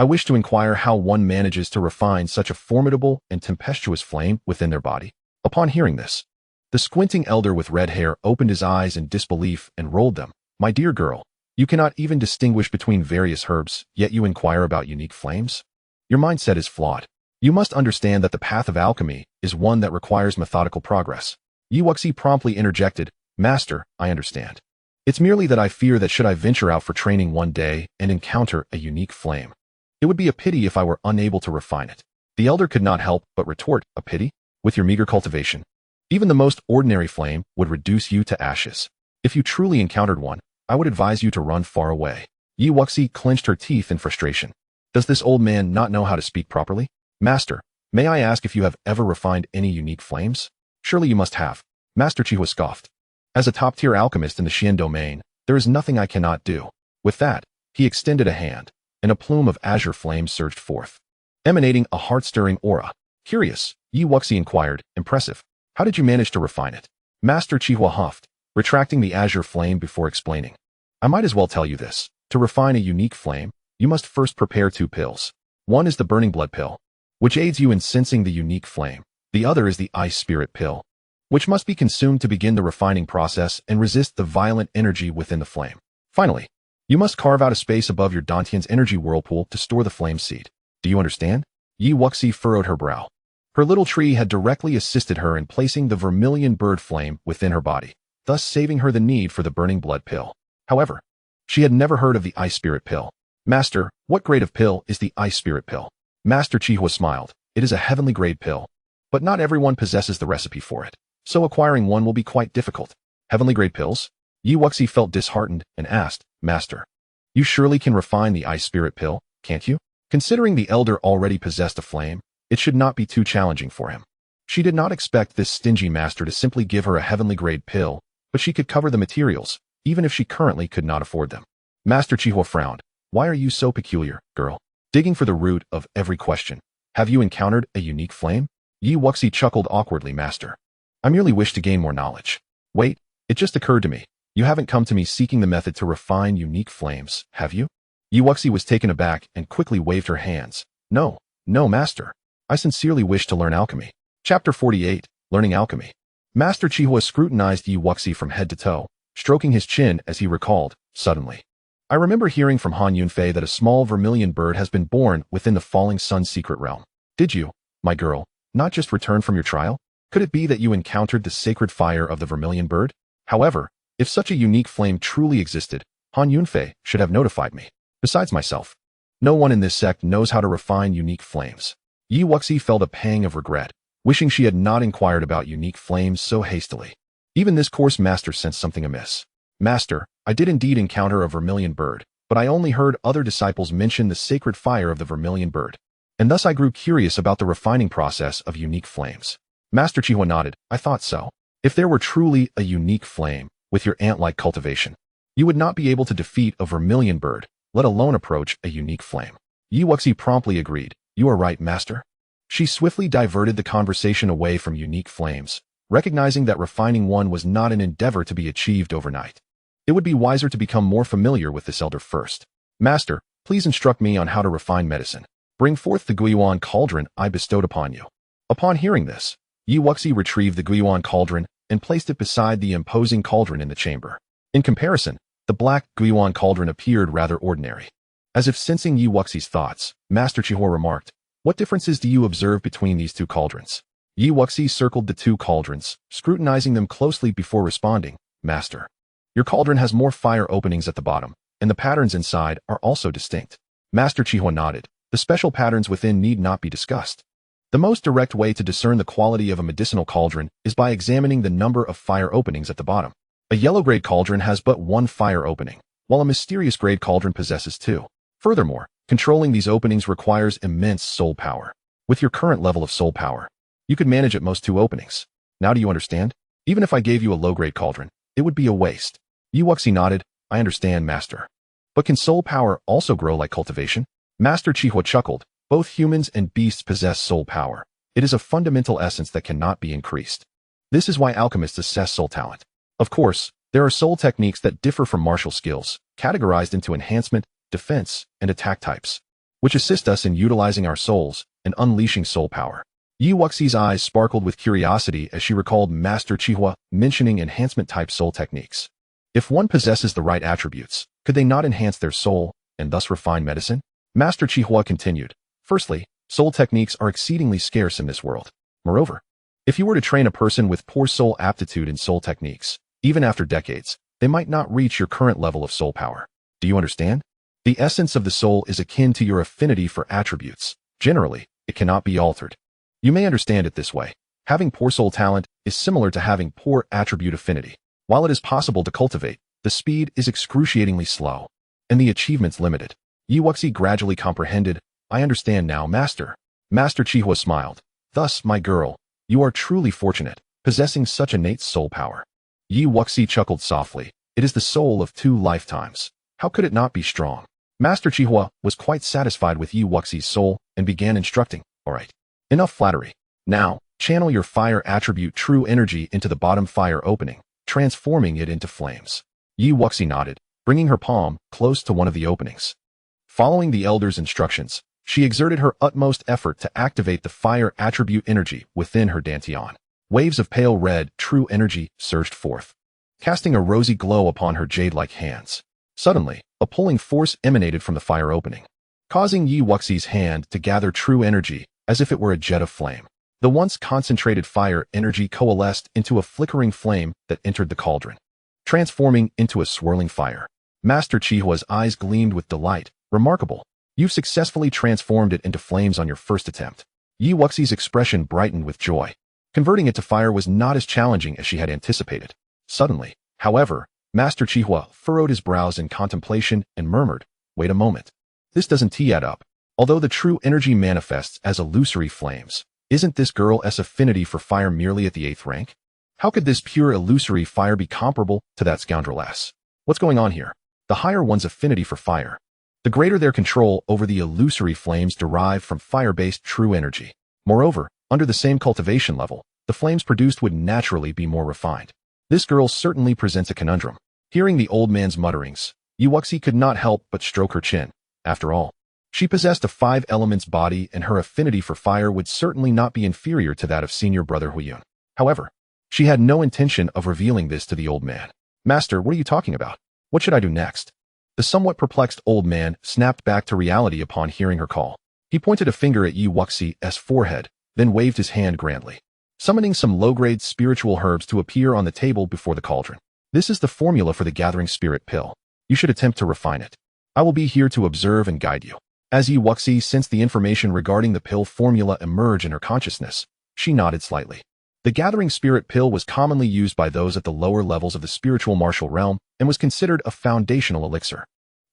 I wish to inquire how one manages to refine such a formidable and tempestuous flame within their body. Upon hearing this, the squinting elder with red hair opened his eyes in disbelief and rolled them. My dear girl, you cannot even distinguish between various herbs, yet you inquire about unique flames? Your mindset is flawed. You must understand that the path of alchemy is one that requires methodical progress. Yi Wuxi promptly interjected, Master, I understand. It's merely that I fear that should I venture out for training one day and encounter a unique flame, it would be a pity if I were unable to refine it. The elder could not help but retort, a pity? With your meager cultivation, even the most ordinary flame would reduce you to ashes. If you truly encountered one, I would advise you to run far away. Yi Wuxi clenched her teeth in frustration. Does this old man not know how to speak properly? Master, may I ask if you have ever refined any unique flames? Surely you must have. Master Qihua scoffed. As a top-tier alchemist in the Xian domain, there is nothing I cannot do. With that, he extended a hand, and a plume of azure flame surged forth, emanating a heart-stirring aura. Curious, Yi Wuxi inquired, impressive. How did you manage to refine it? Master Qihua huffed, retracting the azure flame before explaining. I might as well tell you this. To refine a unique flame, you must first prepare 2 pills. One is the burning blood pill, which aids you in sensing the unique flame. The other is the ice spirit pill, which must be consumed to begin the refining process and resist the violent energy within the flame. Finally, you must carve out a space above your Dantian's energy whirlpool to store the flame seed. Do you understand? Yi Wuxi furrowed her brow. Her little tree had directly assisted her in placing the vermilion bird flame within her body, thus saving her the need for the burning blood pill. However, she had never heard of the ice spirit pill. Master, what grade of pill is the ice spirit pill? Master Chihua smiled. It is a heavenly grade pill, but not everyone possesses the recipe for it, so acquiring one will be quite difficult. Heavenly grade pills? Yi Wuxi felt disheartened and asked, Master, you surely can refine the ice spirit pill, can't you? Considering the elder already possessed a flame, it should not be too challenging for him. She did not expect this stingy master to simply give her a heavenly grade pill, but she could cover the materials, even if she currently could not afford them. Master Chihua frowned. Why are you so peculiar, girl? Digging for the root of every question. Have you encountered a unique flame? Yi Wuxi chuckled awkwardly. Master, I merely wish to gain more knowledge. Wait, it just occurred to me. You haven't come to me seeking the method to refine unique flames, have you? Yi Wuxi was taken aback and quickly waved her hands. No, master. I sincerely wish to learn alchemy. Chapter 48, Learning Alchemy. Master Chihua scrutinized Yi Wuxi from head to toe, stroking his chin as he recalled, suddenly. I remember hearing from Han Yunfei that a small vermilion bird has been born within the falling sun's secret realm. Did you, my girl, not just return from your trial? Could it be that you encountered the sacred fire of the vermilion bird? However, if such a unique flame truly existed, Han Yunfei should have notified me. Besides myself, no one in this sect knows how to refine unique flames. Yi Wuxi felt a pang of regret, wishing she had not inquired about unique flames so hastily. Even this coarse master sensed something amiss. Master, I did indeed encounter a vermilion bird, but I only heard other disciples mention the sacred fire of the vermilion bird, and thus I grew curious about the refining process of unique flames. Master Chihua nodded. I thought so. If there were truly a unique flame, with your ant-like cultivation, you would not be able to defeat a vermilion bird, let alone approach a unique flame. Yi Wuxi promptly agreed. You are right, master. She swiftly diverted the conversation away from unique flames, recognizing that refining one was not an endeavor to be achieved overnight. It would be wiser to become more familiar with this elder first. Master, please instruct me on how to refine medicine. Bring forth the Guiyuan cauldron I bestowed upon you. Upon hearing this, Yi Wuxi retrieved the Guiyuan cauldron and placed it beside the imposing cauldron in the chamber. In comparison, the black Guiyuan cauldron appeared rather ordinary. As if sensing Yi Wuxi's thoughts, Master Chihua remarked, What differences do you observe between these two cauldrons? Yi Wuxi circled the two cauldrons, scrutinizing them closely before responding, Master, your cauldron has more fire openings at the bottom, and the patterns inside are also distinct. Master Chihua nodded. The special patterns within need not be discussed. The most direct way to discern the quality of a medicinal cauldron is by examining the number of fire openings at the bottom. A yellow-grade cauldron has but one fire opening, while a mysterious-grade cauldron possesses two. Furthermore, controlling these openings requires immense soul power. With your current level of soul power, you could manage at most two openings. Now do you understand? Even if I gave you a low-grade cauldron, it would be a waste. Yi Wuxi nodded. I understand, master. But can soul power also grow like cultivation? Master Chihua chuckled. Both humans and beasts possess soul power. It is a fundamental essence that cannot be increased. This is why alchemists assess soul talent. Of course, there are soul techniques that differ from martial skills, categorized into enhancement, defense, and attack types, which assist us in utilizing our souls and unleashing soul power. Yi Wuxi's eyes sparkled with curiosity as she recalled Master Chihua mentioning enhancement-type soul techniques. If one possesses the right attributes, could they not enhance their soul and thus refine medicine? Master Chihua continued. Firstly, soul techniques are exceedingly scarce in this world. Moreover, if you were to train a person with poor soul aptitude in soul techniques, even after decades, they might not reach your current level of soul power. Do you understand? The essence of the soul is akin to your affinity for attributes. Generally, it cannot be altered. You may understand it this way. Having poor soul talent is similar to having poor attribute affinity. While it is possible to cultivate, the speed is excruciatingly slow, and the achievements limited. Yi Wuxi gradually comprehended. I understand now, master. Master Chihua smiled. Thus, my girl, you are truly fortunate, possessing such innate soul power. Yi Wuxi chuckled softly. It is the soul of 2 lifetimes. How could it not be strong? Master Chihua was quite satisfied with Yi Wuxi's soul and began instructing. All right, enough flattery. Now, channel your fire attribute true energy into the bottom fire opening, transforming it into flames. Yi Wuxi nodded, bringing her palm close to one of the openings. Following the elder's instructions, She exerted her utmost effort to activate the fire attribute energy within her Dantian. Waves of pale red, true energy surged forth, casting a rosy glow upon her jade-like hands. Suddenly, a pulling force emanated from the fire opening, causing Yi Wuxi's hand to gather true energy as if it were a jet of flame. The once concentrated fire energy coalesced into a flickering flame that entered the cauldron, transforming into a swirling fire. Master Chihua's eyes gleamed with delight. Remarkable. You've successfully transformed it into flames on your first attempt. Yi Wuxi's expression brightened with joy. Converting it to fire was not as challenging as she had anticipated. Suddenly, however, Master Chihua furrowed his brows in contemplation and murmured, "Wait a moment. This doesn't add up. Although the true energy manifests as illusory flames, isn't this girl's affinity for fire merely at the 8th rank? How could this pure illusory fire be comparable to that scoundrel's? What's going on here? The higher one's affinity for fire, the greater their control over the illusory flames derived from fire-based true energy. Moreover, under the same cultivation level, the flames produced would naturally be more refined. This girl certainly presents a conundrum." Hearing the old man's mutterings, Yi Wuxi could not help but stroke her chin. After all, she possessed a 5-elements body and her affinity for fire would certainly not be inferior to that of senior brother Huyun. However, she had no intention of revealing this to the old man. "Master, what are you talking about? What should I do next?" The somewhat perplexed old man snapped back to reality upon hearing her call. He pointed a finger at Yi Wuxi's forehead, then waved his hand grandly, summoning some low-grade spiritual herbs to appear on the table before the cauldron. "This is the formula for the gathering spirit pill. You should attempt to refine it. I will be here to observe and guide you." As Yi Wuxi sensed the information regarding the pill formula emerge in her consciousness, she nodded slightly. The gathering spirit pill was commonly used by those at the lower levels of the spiritual martial realm and was considered a foundational elixir.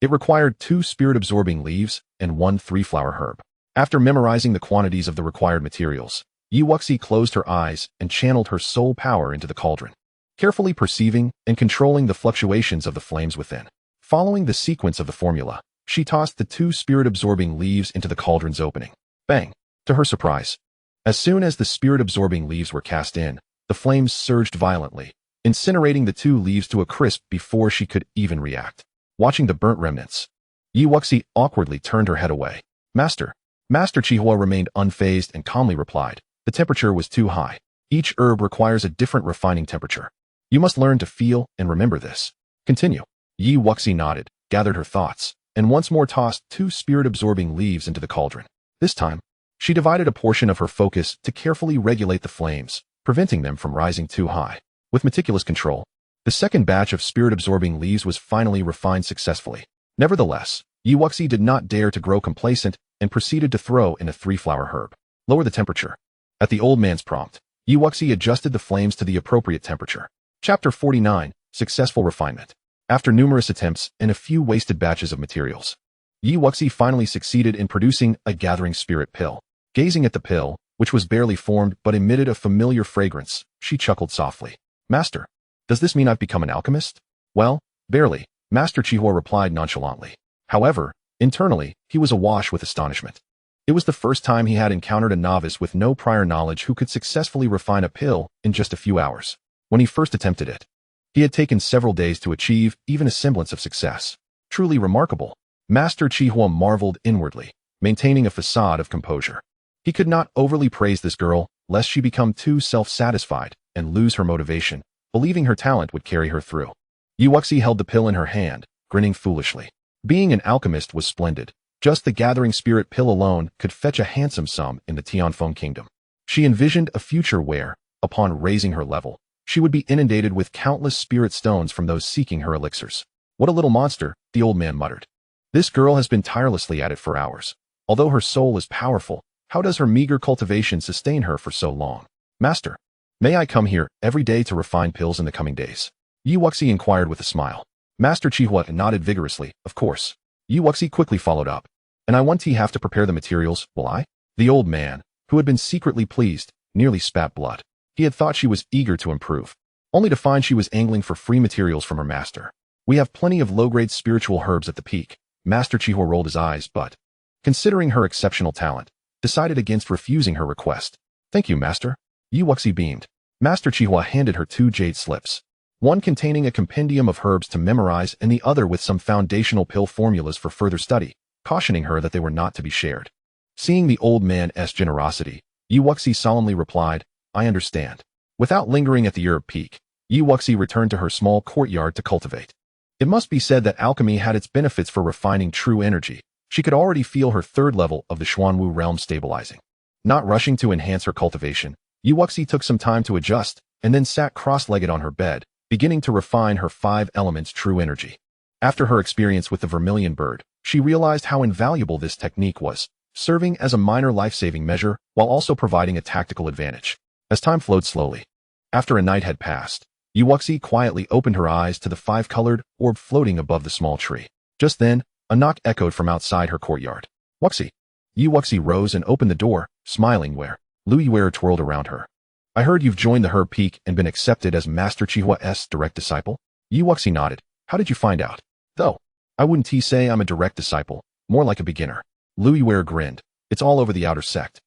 It required 2 spirit-absorbing leaves and 1 3-flower herb. After memorizing the quantities of the required materials, Yi Wuxi closed her eyes and channeled her soul power into the cauldron, carefully perceiving and controlling the fluctuations of the flames within. Following the sequence of the formula, she tossed the 2 spirit-absorbing leaves into the cauldron's opening. Bang! To her surprise, as soon as the spirit-absorbing leaves were cast in, the flames surged violently, incinerating the 2 leaves to a crisp before she could even react. Watching the burnt remnants, Yi Wuxi awkwardly turned her head away. Master Chihua remained unfazed and calmly replied, "The temperature was too high. Each herb requires a different refining temperature. You must learn to feel and remember this. Continue." Yi Wuxi nodded, gathered her thoughts, and once more tossed 2 spirit-absorbing leaves into the cauldron. This time, she divided a portion of her focus to carefully regulate the flames, preventing them from rising too high. With meticulous control, the second batch of spirit-absorbing leaves was finally refined successfully. Nevertheless, Yi Wuxi did not dare to grow complacent and proceeded to throw in a 3-flower herb. Lower the temperature. At the old man's prompt, Yi Wuxi adjusted the flames to the appropriate temperature. Chapter 49, Successful Refinement. After numerous attempts and a few wasted batches of materials, Yi Wuxi finally succeeded in producing a gathering spirit pill. Gazing at the pill, which was barely formed but emitted a familiar fragrance, she chuckled softly. "Master, does this mean I've become an alchemist?" "Well, barely," Master Chihua replied nonchalantly. However, internally, he was awash with astonishment. It was the first time he had encountered a novice with no prior knowledge who could successfully refine a pill in just a few hours. When he first attempted it, he had taken several days to achieve even a semblance of success. Truly remarkable. Master Chihua marveled inwardly, maintaining a facade of composure. He could not overly praise this girl, lest she become too self-satisfied and lose her motivation, believing her talent would carry her through. Yi Wuxi held the pill in her hand, grinning foolishly. Being an alchemist was splendid. Just the gathering spirit pill alone could fetch a handsome sum in the Tianfeng kingdom. She envisioned a future where, upon raising her level, she would be inundated with countless spirit stones from those seeking her elixirs. "What a little monster," the old man muttered. "This girl has been tirelessly at it for hours. Although her soul is powerful, how does her meager cultivation sustain her for so long?" "Master, may I come here every day to refine pills in the coming days?" Yi Wuxi inquired with a smile. Master Chihua nodded vigorously. "Of course." Yi Wuxi quickly followed up. "And I want to have to prepare the materials, will I?" The old man, who had been secretly pleased, nearly spat blood. He had thought she was eager to improve, only to find she was angling for free materials from her master. "We have plenty of low-grade spiritual herbs at the peak." Master Chihua rolled his eyes, but, considering her exceptional talent, decided against refusing her request. "Thank you, master." Yi Wuxi beamed. Master Chihua handed her 2 jade slips, one containing a compendium of herbs to memorize and the other with some foundational pill formulas for further study, cautioning her that they were not to be shared. Seeing the old man's generosity, Wuxi solemnly replied, I understand. Without lingering at the Europe peak, Wuxi returned to her small courtyard to cultivate. It must be said that alchemy had its benefits for refining true energy. She could already feel her third level of the Xuanwu realm stabilizing. Not rushing to enhance her cultivation, Wuxi took some time to adjust, and then sat cross-legged on her bed, beginning to refine her 5 elements true energy. After her experience with the vermilion bird, she realized how invaluable this technique was, serving as a minor life-saving measure while also providing a tactical advantage. As time flowed slowly, after a night had passed, Wuxi quietly opened her eyes to the 5-colored orb floating above the small tree. Just then, a knock echoed from outside her courtyard. Wuxi. Wuxi rose and opened the door, smiling where Luiwer twirled around her. I heard you've joined the Her Peak and been accepted as Master Chihua's direct disciple? Wuxi nodded. How did you find out? Though, I wouldn't say I'm a direct disciple, more like a beginner. Luiwer grinned. It's all over the outer sect.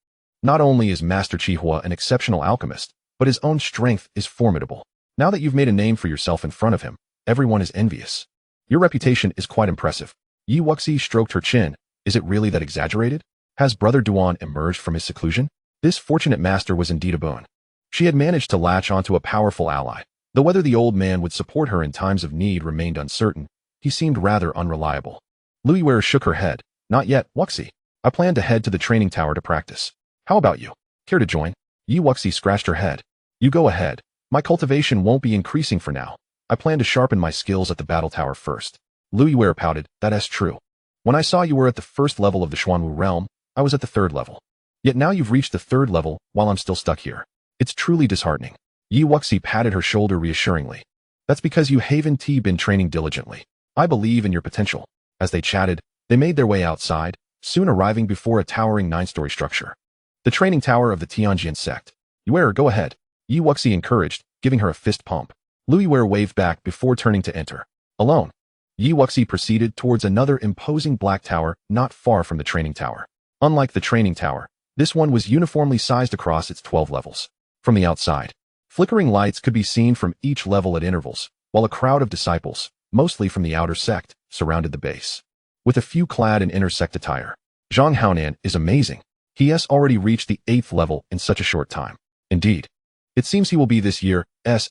Not only is Master Chihua an exceptional alchemist, but his own strength is formidable. Now that you've made a name for yourself in front of him, everyone is envious. Your reputation is quite impressive. Wuxi stroked her chin. Is it really that exaggerated? Has Brother Duan emerged from his seclusion? This fortunate master was indeed a boon. She had managed to latch onto a powerful ally, though whether the old man would support her in times of need remained uncertain. He seemed rather unreliable. Luiwer shook her head. Not yet, Wuxi. I plan to head to the training tower to practice. How about you? Care to join? Wuxi scratched her head. You go ahead. My cultivation won't be increasing for now. I plan to sharpen my skills at the battle tower first. Luiwer pouted. That's true. When I saw you were at the first level of the Xuanwu realm, I was at the 3rd level. Yet now you've reached the 3rd level while I'm still stuck here. It's truly disheartening. Wuxi patted her shoulder reassuringly. That's because you haven't been training diligently. I believe in your potential. As they chatted, they made their way outside, soon arriving before a towering 9-story structure. The training tower of the Tanjin Sect. Luiwer, go ahead. Wuxi encouraged, giving her a fist pump. Luiwer waved back before turning to enter. Alone, Wuxi proceeded towards another imposing black tower not far from the training tower. Unlike the training tower, this one was uniformly sized across its 12 levels. From the outside, flickering lights could be seen from each level at intervals, while a crowd of disciples, mostly from the outer sect, surrounded the base. With a few clad in inner sect attire, Zhang Haonan is amazing. He has already reached the 8th level in such a short time. Indeed, it seems he will be this year's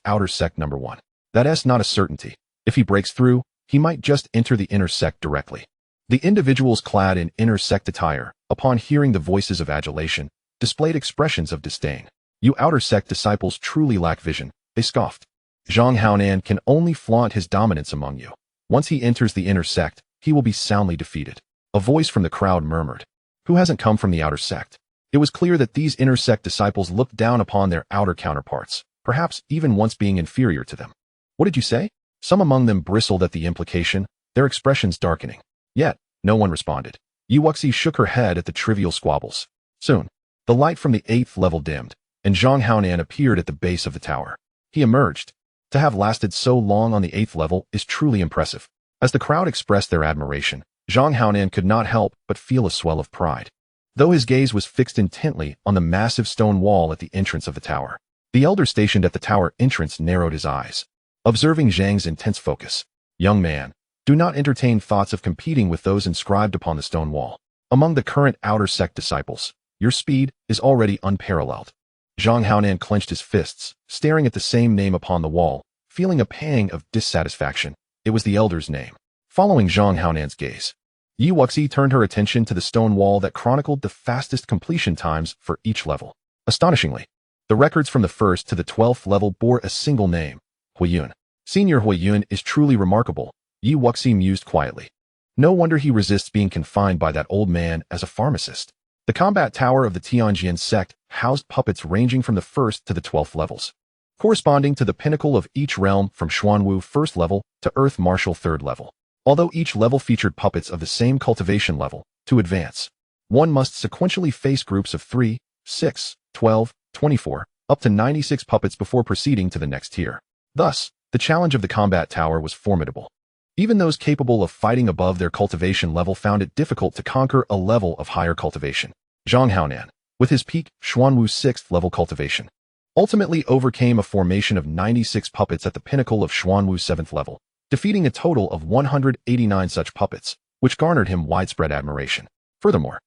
outer sect number 1. That's not a certainty. If he breaks through, he might just enter the inner sect directly. The individuals clad in inner sect attire, upon hearing the voices of adulation, displayed expressions of disdain. You outer sect disciples truly lack vision, they scoffed. Zhang Haonan can only flaunt his dominance among you. Once he enters the inner sect, he will be soundly defeated. A voice from the crowd murmured. Who hasn't come from the outer sect? It was clear that these inner sect disciples looked down upon their outer counterparts, perhaps even once being inferior to them. What did you say? Some among them bristled at the implication, their expressions darkening. Yet, no one responded. Wuxi shook her head at the trivial squabbles. Soon, the light from the 8th level dimmed, and Zhang Haonan appeared at the base of the tower. He emerged. To have lasted so long on the 8th level is truly impressive. As the crowd expressed their admiration, Zhang Haonan could not help but feel a swell of pride. Though his gaze was fixed intently on the massive stone wall at the entrance of the tower, the elder stationed at the tower entrance narrowed his eyes, observing Zhang's intense focus. Young man, do not entertain thoughts of competing with those inscribed upon the stone wall. Among the current outer sect disciples, your speed is already unparalleled. Zhang Haonan clenched his fists, staring at the same name upon the wall, feeling a pang of dissatisfaction. It was the elder's name. Following Zhang Haonan's gaze, Wuxi turned her attention to the stone wall that chronicled the fastest completion times for each level. Astonishingly, the records from the 1st to the 12th level bore a single name, Huiyun. Senior Huiyun is truly remarkable, Wuxi mused quietly. No wonder he resists being confined by that old man as a pharmacist. The combat tower of the Tianjin Sect housed puppets ranging from the 1st to the 12th levels, corresponding to the pinnacle of each realm from Xuanwu 1st level to Earth Martial 3rd level. Although each level featured puppets of the same cultivation level, to advance, one must sequentially face groups of 3, 6, 12, 24, up to 96 puppets before proceeding to the next tier. Thus, the challenge of the combat tower was formidable. Even those capable of fighting above their cultivation level found it difficult to conquer a level of higher cultivation. Zhang Haonan, with his peak Xuanwu 6th level cultivation, ultimately overcame a formation of 96 puppets at the pinnacle of Xuanwu 7th level, defeating a total of 189 such puppets, which garnered him widespread admiration. Furthermore,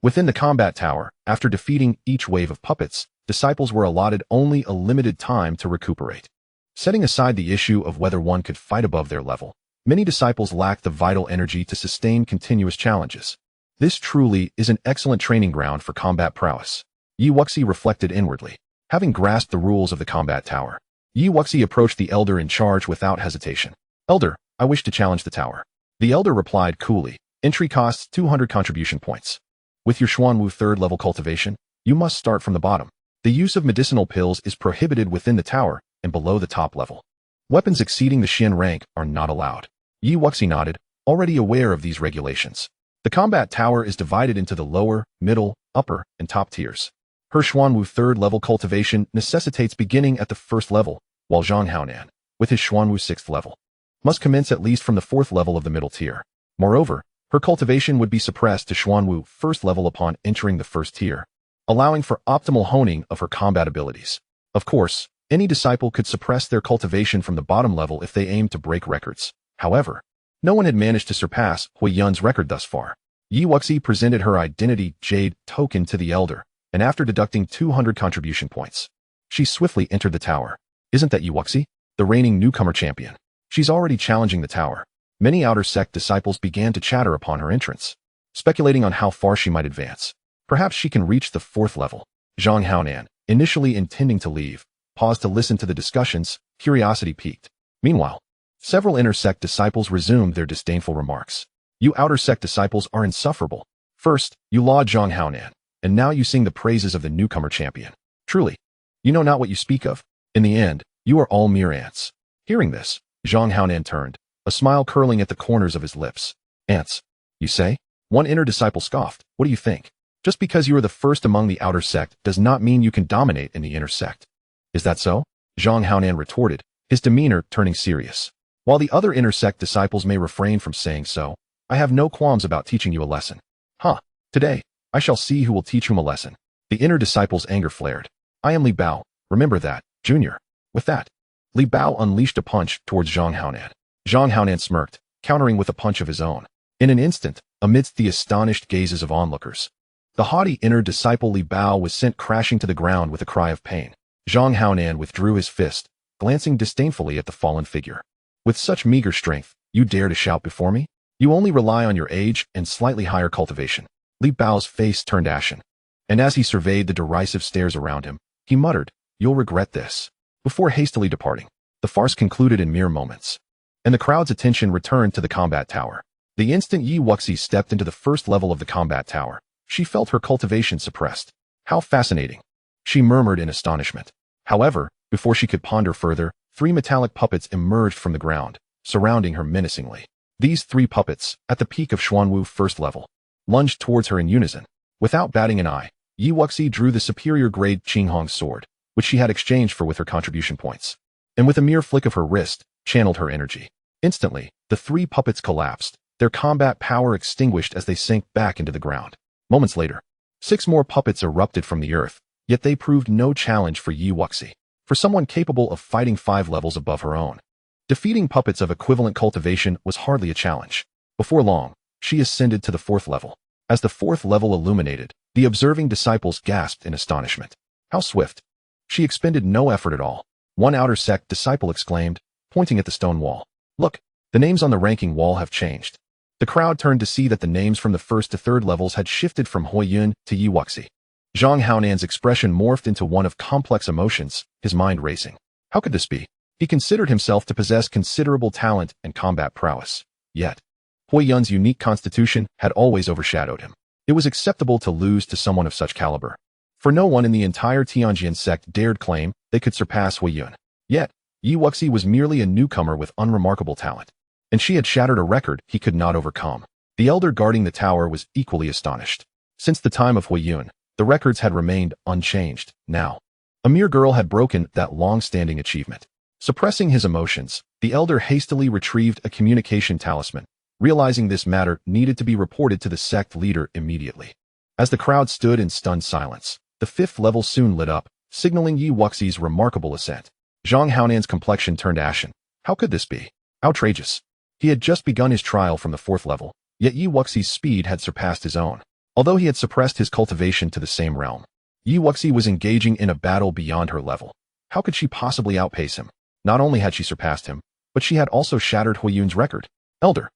Within the combat tower, after defeating each wave of puppets, disciples were allotted only a limited time to recuperate. Setting aside the issue of whether one could fight above their level, many disciples lacked the vital energy to sustain continuous challenges. This truly is an excellent training ground for combat prowess. Yi Wuxi reflected inwardly. Having grasped the rules of the combat tower, Yi Wuxi approached the elder in charge without hesitation. "Elder, I wish to challenge the tower." The elder replied coolly. "Entry costs 200 contribution points. With your Xuan Wu 3rd level cultivation, you must start from the bottom. The use of medicinal pills is prohibited within the tower and below the top level. Weapons exceeding the Xin rank are not allowed." Yi Wuxi nodded, already aware of these regulations. The combat tower is divided into the lower, middle, upper, and top tiers. Her Xuan Wu 3rd level cultivation necessitates beginning at the 1st level, while Zhang Haonan, with his Xuan Wu 6th level, must commence at least from the 4th level of the middle tier. Moreover, her cultivation would be suppressed to Xuan Wu 1st level upon entering the 1st tier, allowing for optimal honing of her combat abilities. Of course, any disciple could suppress their cultivation from the bottom level if they aimed to break records. However, no one had managed to surpass Hui Yun's record thus far. Yi Wuxi presented her identity jade token to the elder, and after deducting 200 contribution points, she swiftly entered the tower. "Isn't that Yi Wuxi, the reigning newcomer champion? She's already challenging the tower." Many outer sect disciples began to chatter upon her entrance, speculating on how far she might advance. Perhaps she can reach the 4th level. Zhang Haonan, initially intending to leave, paused to listen to the discussions, curiosity piqued. Meanwhile, several inner sect disciples resumed their disdainful remarks. "You outer sect disciples are insufferable. First, you laud Zhang Haonan, and now you sing the praises of the newcomer champion. Truly, you know not what you speak of. In the end, you are all mere ants." Hearing this, Zhang Haonan turned, a smile curling at the corners of his lips. "Ants, you say?" One inner disciple scoffed. "What do you think? Just because you are the first among the outer sect does not mean you can dominate in the inner sect." "Is that so?" Zhang Haonan retorted, his demeanor turning serious. "While the other inner sect disciples may refrain from saying so, I have no qualms about teaching you a lesson." "Huh, today, I shall see who will teach whom a lesson." The inner disciple's anger flared. "I am Li Bao, remember that, Junior." With that, Li Bao unleashed a punch towards Zhang Haonan. Zhang Haonan smirked, countering with a punch of his own. In an instant, amidst the astonished gazes of onlookers, the haughty inner disciple Li Bao was sent crashing to the ground with a cry of pain. Zhang Haonan withdrew his fist, glancing disdainfully at the fallen figure. "With such meager strength, you dare to shout before me? You only rely on your age and slightly higher cultivation." Li Bao's face turned ashen, and as he surveyed the derisive stares around him, he muttered, "You'll regret this." Before hastily departing, the farce concluded in mere moments, and the crowd's attention returned to the combat tower. The instant Yi Wuxi stepped into the 1st level of the combat tower, she felt her cultivation suppressed. "How fascinating," she murmured in astonishment. However, before she could ponder further, 3 metallic puppets emerged from the ground, surrounding her menacingly. These 3 puppets, at the peak of Xuan Wu 1st level, lunged towards her in unison. Without batting an eye, Yi Wuxi drew the superior-grade Qinghong sword, which she had exchanged for with her contribution points, and with a mere flick of her wrist, channeled her energy. Instantly, the 3 puppets collapsed, their combat power extinguished as they sank back into the ground. Moments later, 6 more puppets erupted from the earth, yet they proved no challenge for Yi Wuxi, for someone capable of fighting 5 levels above her own. Defeating puppets of equivalent cultivation was hardly a challenge. Before long, she ascended to the 4th level. As the 4th level illuminated, the observing disciples gasped in astonishment. "How swift!" She expended no effort at all. One outer sect disciple exclaimed, pointing at the stone wall. "Look, the names on the ranking wall have changed." The crowd turned to see that the names from the 1st to 3rd levels had shifted from Hui Yun to Yi Wuxi. Zhang Haonan's expression morphed into one of complex emotions, his mind racing. How could this be? He considered himself to possess considerable talent and combat prowess. Yet, Hui Yun's unique constitution had always overshadowed him. It was acceptable to lose to someone of such caliber, for no one in the entire Tanjin Sect dared claim they could surpass Hui Yun. Yet, Yi Wuxi was merely a newcomer with unremarkable talent, and she had shattered a record he could not overcome. The elder guarding the tower was equally astonished. Since the time of Hui Yun, the records had remained unchanged. Now, a mere girl had broken that long-standing achievement. Suppressing his emotions, the elder hastily retrieved a communication talisman, realizing this matter needed to be reported to the sect leader immediately. As the crowd stood in stunned silence, the 5th level soon lit up, signaling Yi Wuxi's remarkable ascent. Zhang Haonan's complexion turned ashen. How could this be? Outrageous. He had just begun his trial from the 4th level, yet Yi Wuxi's speed had surpassed his own. Although he had suppressed his cultivation to the same realm, Wuxi was engaging in a battle beyond her level. How could she possibly outpace him? Not only had she surpassed him, but she had also shattered Huiyun's record. Elder.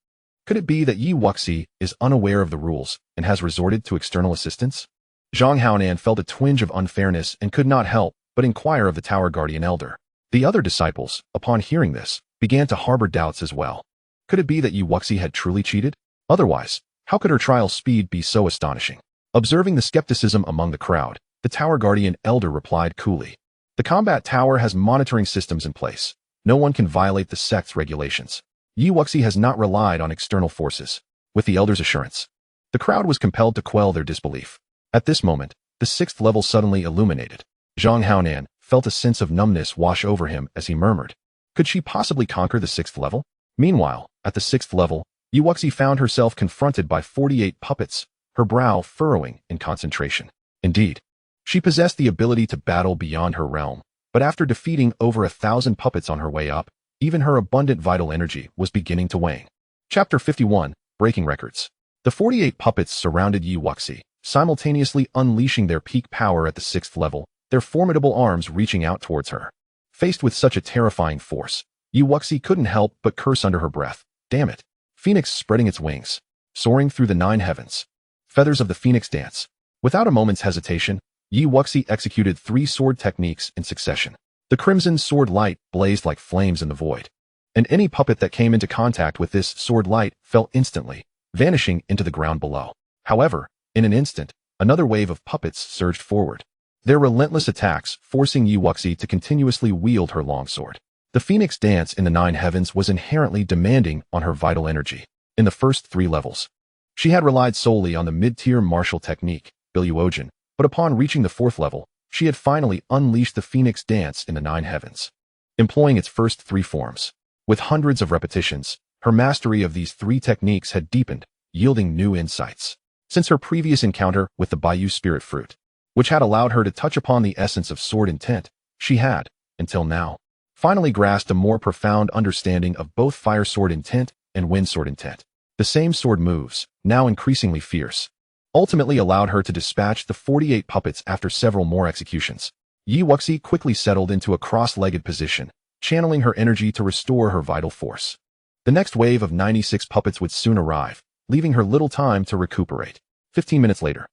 Could it be that Wuxi is unaware of the rules and has resorted to external assistance? Zhang Haonan felt a twinge of unfairness and could not help but inquire of the Tower Guardian Elder. The other disciples, upon hearing this, began to harbor doubts as well. Could it be that Wuxi had truly cheated? Otherwise, how could her trial speed be so astonishing? Observing the skepticism among the crowd, the Tower Guardian Elder replied coolly. The combat tower has monitoring systems in place. No one can violate the sect's regulations. Wuxi has not relied on external forces. With the Elder's assurance, the crowd was compelled to quell their disbelief. At this moment, the 6th level suddenly illuminated. Zhang Haonan felt a sense of numbness wash over him as he murmured. Could she possibly conquer the 6th level? Meanwhile, at the 6th level, Wuxi found herself confronted by 48 puppets, her brow furrowing in concentration. Indeed, she possessed the ability to battle beyond her realm, but after defeating over 1,000 puppets on her way up, even her abundant vital energy was beginning to wane. Chapter 51, Breaking Records. The 48 puppets surrounded Wuxi, simultaneously unleashing their peak power at the 6th level, their formidable arms reaching out towards her. Faced with such a terrifying force, Wuxi couldn't help but curse under her breath. Damn it. Phoenix spreading its wings, soaring through the 9 heavens. Feathers of the Phoenix dance. Without a moment's hesitation, Wuxi executed 3 sword techniques in succession. The crimson sword light blazed like flames in the void, and any puppet that came into contact with this sword light fell instantly, vanishing into the ground below. However, in an instant, another wave of puppets surged forward, their relentless attacks forcing Wuxi to continuously wield her longsword. The Phoenix dance in the 9 heavens was inherently demanding on her vital energy. In the first 3 levels, she had relied solely on the mid-tier martial technique, Biluogen, but upon reaching the 4th level, she had finally unleashed the Phoenix dance in the 9 heavens, employing its first 3 forms. With hundreds of repetitions, her mastery of these 3 techniques had deepened, yielding new insights. Since her previous encounter with the Bayou Spirit Fruit, which had allowed her to touch upon the essence of sword intent, she had, until now, finally grasped a more profound understanding of both fire sword intent and wind sword intent. The same sword moves, now increasingly fierce, ultimately allowed her to dispatch the 48 puppets after several more executions. Wuxi quickly settled into a cross-legged position, channeling her energy to restore her vital force. The next wave of 96 puppets would soon arrive, leaving her little time to recuperate. 15 minutes later,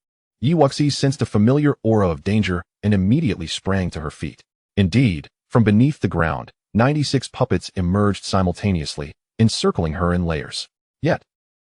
Wuxi sensed a familiar aura of danger and immediately sprang to her feet. Indeed, from beneath the ground, 96 puppets emerged simultaneously, encircling her in layers. Yet,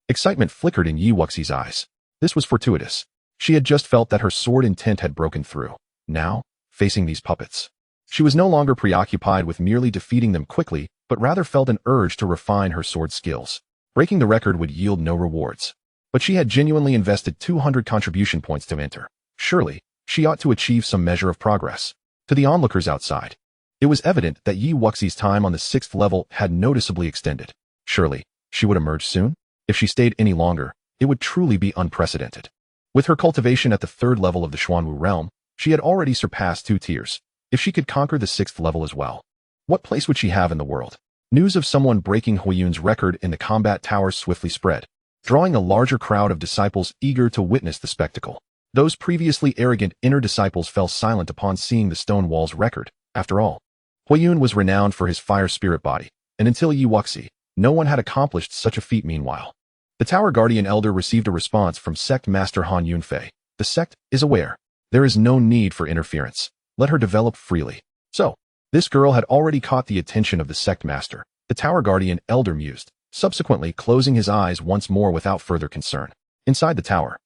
excitement flickered in Wuxi's eyes. This was fortuitous. She had just felt that her sword intent had broken through. Now, facing these puppets, she was no longer preoccupied with merely defeating them quickly, but rather felt an urge to refine her sword skills. Breaking the record would yield no rewards, but she had genuinely invested 200 contribution points to enter. Surely, she ought to achieve some measure of progress. To the onlookers outside, it was evident that Wuxi's time on the 6th level had noticeably extended. Surely, she would emerge soon? If she stayed any longer, it would truly be unprecedented. With her cultivation at the 3rd level of the Xuanwu realm, she had already surpassed 2 tiers. If she could conquer the 6th level as well, what place would she have in the world? News of someone breaking Huiyun's record in the combat towers swiftly spread, drawing a larger crowd of disciples eager to witness the spectacle. Those previously arrogant inner disciples fell silent upon seeing the stone wall's record. After all, Huiyun was renowned for his fire spirit body, and until Wuxi, no one had accomplished such a feat. Meanwhile, the Tower Guardian Elder received a response from Sect Master Han Yunfei. The sect is aware. There is no need for interference. Let her develop freely. So, this girl had already caught the attention of the Sect Master, the Tower Guardian Elder mused, subsequently closing his eyes once more without further concern. Inside the tower,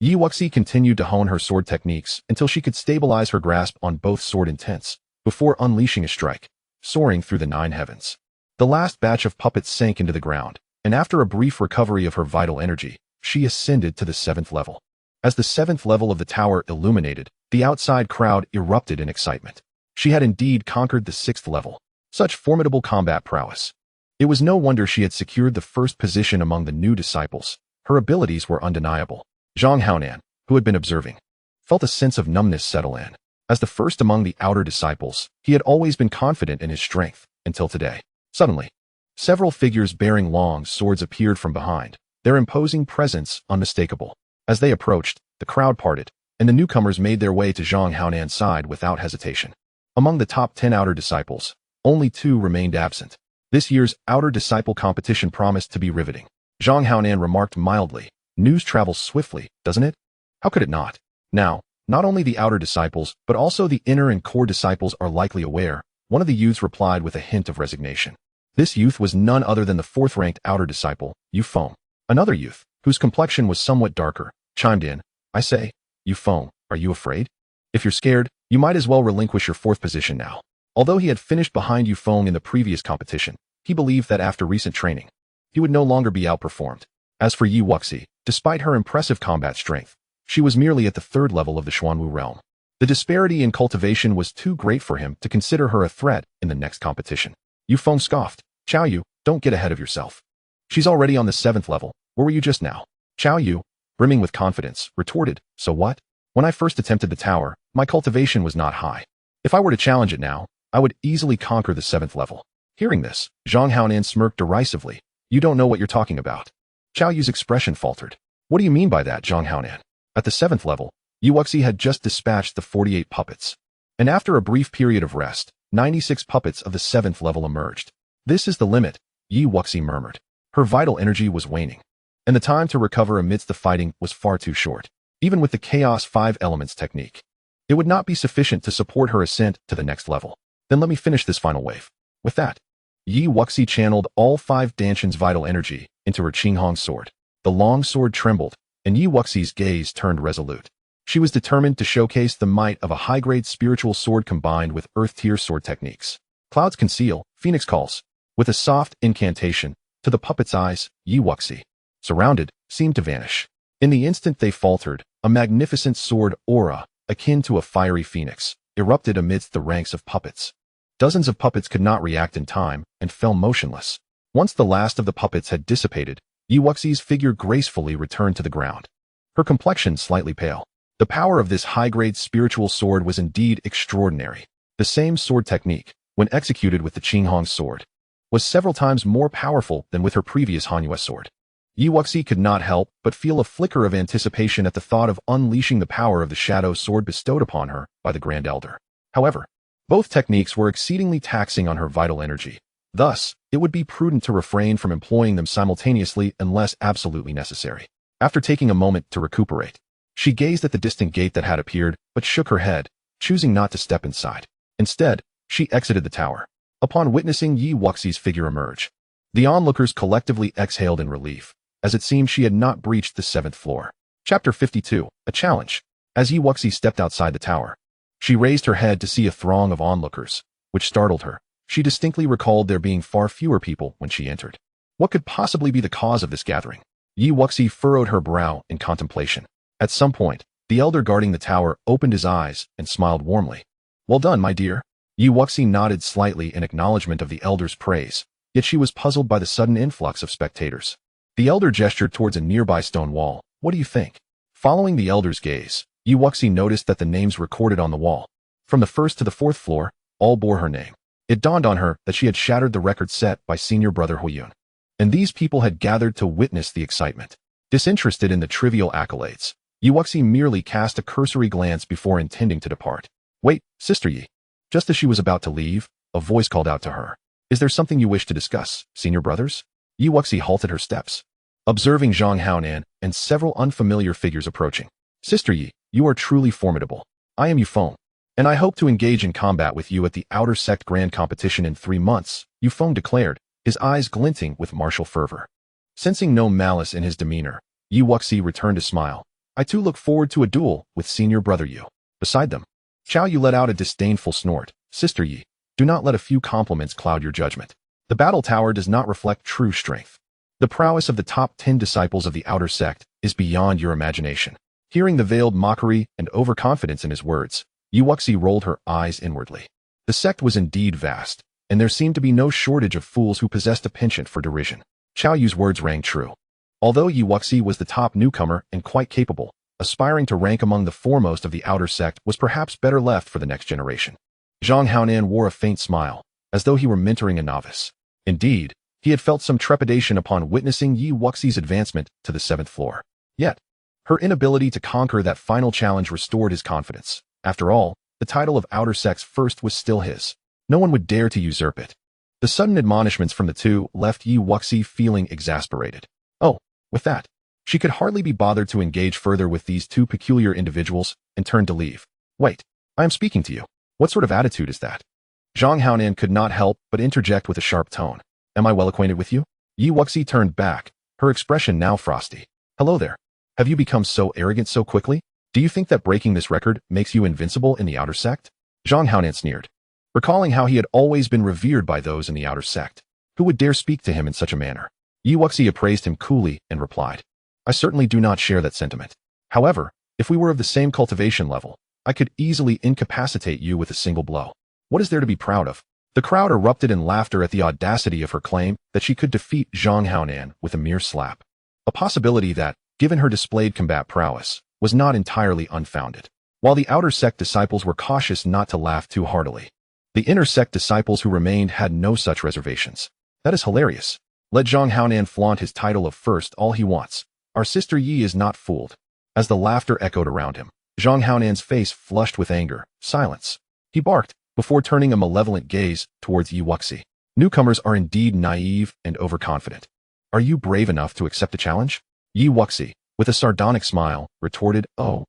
Wuxi continued to hone her sword techniques until she could stabilize her grasp on both sword intents, before unleashing a strike, soaring through the 9 heavens. The last batch of puppets sank into the ground, and after a brief recovery of her vital energy, she ascended to the 7th level. As the 7th level of the tower illuminated, the outside crowd erupted in excitement. She had indeed conquered the 6th level. Such formidable combat prowess. It was no wonder she had secured the first position among the new disciples. Her abilities were undeniable. Zhang Haonan, who had been observing, felt a sense of numbness settle in. As the first among the outer disciples, he had always been confident in his strength, until today. Suddenly, several figures bearing long swords appeared from behind, their imposing presence unmistakable. As they approached, the crowd parted, and the newcomers made their way to Zhang Haonan's side without hesitation. Among the top 10 outer disciples, only 2 remained absent. This year's outer disciple competition promised to be riveting. Zhang Haonan remarked mildly, "News travels swiftly, doesn't it?" "How could it not? Now, not only the outer disciples, but also the inner and core disciples are likely aware," one of the youths replied with a hint of resignation. This youth was none other than the 4th-ranked outer disciple, Yu Feng. Another youth, whose complexion was somewhat darker, chimed in, "I say, Yu Feng, are you afraid? If you're scared, you might as well relinquish your 4th position now." Although he had finished behind Yu Feng in the previous competition, he believed that after recent training, he would no longer be outperformed. As for Yi Wuxi, despite her impressive combat strength, she was merely at the 3rd level of the Xuanwu realm. The disparity in cultivation was too great for him to consider her a threat in the next competition. Yu Feng scoffed, "Chao Yu, don't get ahead of yourself. She's already on the 7th level. Where were you just now?" Chao Yu, brimming with confidence, retorted, "So what? When I first attempted the tower, my cultivation was not high. If I were to challenge it now, I would easily conquer the 7th level." Hearing this, Zhang Haonan smirked derisively. "You don't know what you're talking about." Chao Yu's expression faltered. "What do you mean by that, Zhang Haonan?" At the 7th level, Yi Wuxi had just dispatched the 48 puppets. And after a brief period of rest, 96 puppets of the 7th level emerged. "This is the limit," Yi Wuxi murmured. Her vital energy was waning, and the time to recover amidst the fighting was far too short. Even with the Chaos 5 Elements technique, it would not be sufficient to support her ascent to the next level. "Then let me finish this final wave." With that, Yi Wuxi channeled all 5 Dantian's vital energy into her Qinghong sword. The long sword trembled, and Yi Wuxi's gaze turned resolute. She was determined to showcase the might of a high-grade spiritual sword combined with earth-tier sword techniques. Clouds conceal, Phoenix calls. With a soft incantation, to the puppet's eyes, Yi Wuxi, surrounded, seemed to vanish. In the instant they faltered, a magnificent sword aura, akin to a fiery phoenix, erupted amidst the ranks of puppets. Dozens of puppets could not react in time and fell motionless. Once the last of the puppets had dissipated, Yi Wuxi's figure gracefully returned to the ground. Her complexion slightly pale. The power of this high-grade spiritual sword was indeed extraordinary. The same sword technique, when executed with the Qinghong sword, was several times more powerful than with her previous Hanyue sword. Yi Wuxi could not help but feel a flicker of anticipation at the thought of unleashing the power of the shadow sword bestowed upon her by the Grand Elder. However, both techniques were exceedingly taxing on her vital energy. Thus, it would be prudent to refrain from employing them simultaneously unless absolutely necessary. After taking a moment to recuperate, she gazed at the distant gate that had appeared, but shook her head, choosing not to step inside. Instead, she exited the tower. Upon witnessing Yi Wuxi's figure emerge, the onlookers collectively exhaled in relief, as it seemed she had not breached the 7th floor. Chapter 52, A Challenge. As Yi Wuxi stepped outside the tower, she raised her head to see a throng of onlookers, which startled her. She distinctly recalled there being far fewer people when she entered. What could possibly be the cause of this gathering? Yi Wuxi furrowed her brow in contemplation. At some point, the elder guarding the tower opened his eyes and smiled warmly. "Well done, my dear." Yi Wuxi nodded slightly in acknowledgement of the elder's praise, yet she was puzzled by the sudden influx of spectators. The elder gestured towards a nearby stone wall. "What do you think?" Following the elder's gaze, Yi Wuxi noticed that the names recorded on the wall, from the 1st to the 4th floor, all bore her name. It dawned on her that she had shattered the record set by senior brother Huiyun, and these people had gathered to witness the excitement. Disinterested in the trivial accolades, Yi Wuxi merely cast a cursory glance before intending to depart. "Wait, Sister Yi." Just as she was about to leave, a voice called out to her. "Is there something you wish to discuss, senior brothers?" Yi Wuxi halted her steps, observing Zhang Haonan and several unfamiliar figures approaching. "Sister Yi, you are truly formidable. I am Yu Feng, and I hope to engage in combat with you at the Outer Sect Grand Competition in 3 months, Yu Feng declared, his eyes glinting with martial fervor. Sensing no malice in his demeanor, Yi Wuxi returned a smile. "I too look forward to a duel with senior brother Yu." Beside them, Chao Yu let out a disdainful snort. "Sister Yi, do not let a few compliments cloud your judgment. The battle tower does not reflect true strength. The prowess of the top 10 disciples of the Outer Sect is beyond your imagination." Hearing the veiled mockery and overconfidence in his words, Yi Wuxi rolled her eyes inwardly. The sect was indeed vast, and there seemed to be no shortage of fools who possessed a penchant for derision. Chao Yu's words rang true. Although Yi Wuxi was the top newcomer and quite capable, aspiring to rank among the foremost of the Outer Sect was perhaps better left for the next generation. Zhang Haonan wore a faint smile, as though he were mentoring a novice. Indeed, he had felt some trepidation upon witnessing Yi Wuxi's advancement to the 7th floor. Yet, Her inability to conquer that final challenge restored his confidence. After all, the title of Outer Sect's first was still his. No one would dare to usurp it. The sudden admonishments from the two left Yi Wuxi feeling exasperated. Oh, with that, she could hardly be bothered to engage further with these two peculiar individuals and turned to leave. Wait, I am speaking to you. What sort of attitude is that? Zhang Haonan could not help but interject with a sharp tone. Am I well acquainted with you? Yi Wuxi turned back, her expression now frosty. Hello there. Have you become so arrogant so quickly? Do you think that breaking this record makes you invincible in the Outer Sect? Zhang Haonan sneered, recalling how he had always been revered by those in the Outer Sect. Who would dare speak to him in such a manner? Yi Wuxi appraised him coolly and replied, I certainly do not share that sentiment. However, if we were of the same cultivation level, I could easily incapacitate you with a single blow. What is there to be proud of? The crowd erupted in laughter at the audacity of her claim that she could defeat Zhang Haonan with a mere slap. A possibility that, given her displayed combat prowess, was not entirely unfounded. While the Outer Sect disciples were cautious not to laugh too heartily, the Inner Sect disciples who remained had no such reservations. That is hilarious. Let Zhang Haonan flaunt his title of first all he wants. Our sister Yi is not fooled. As the laughter echoed around him, Zhang Haonan's face flushed with anger. Silence. He barked, before turning a malevolent gaze towards Yi Wuxi. Newcomers are indeed naive and overconfident. Are you brave enough to accept a challenge? Yi Wuxi, with a sardonic smile, retorted, Oh.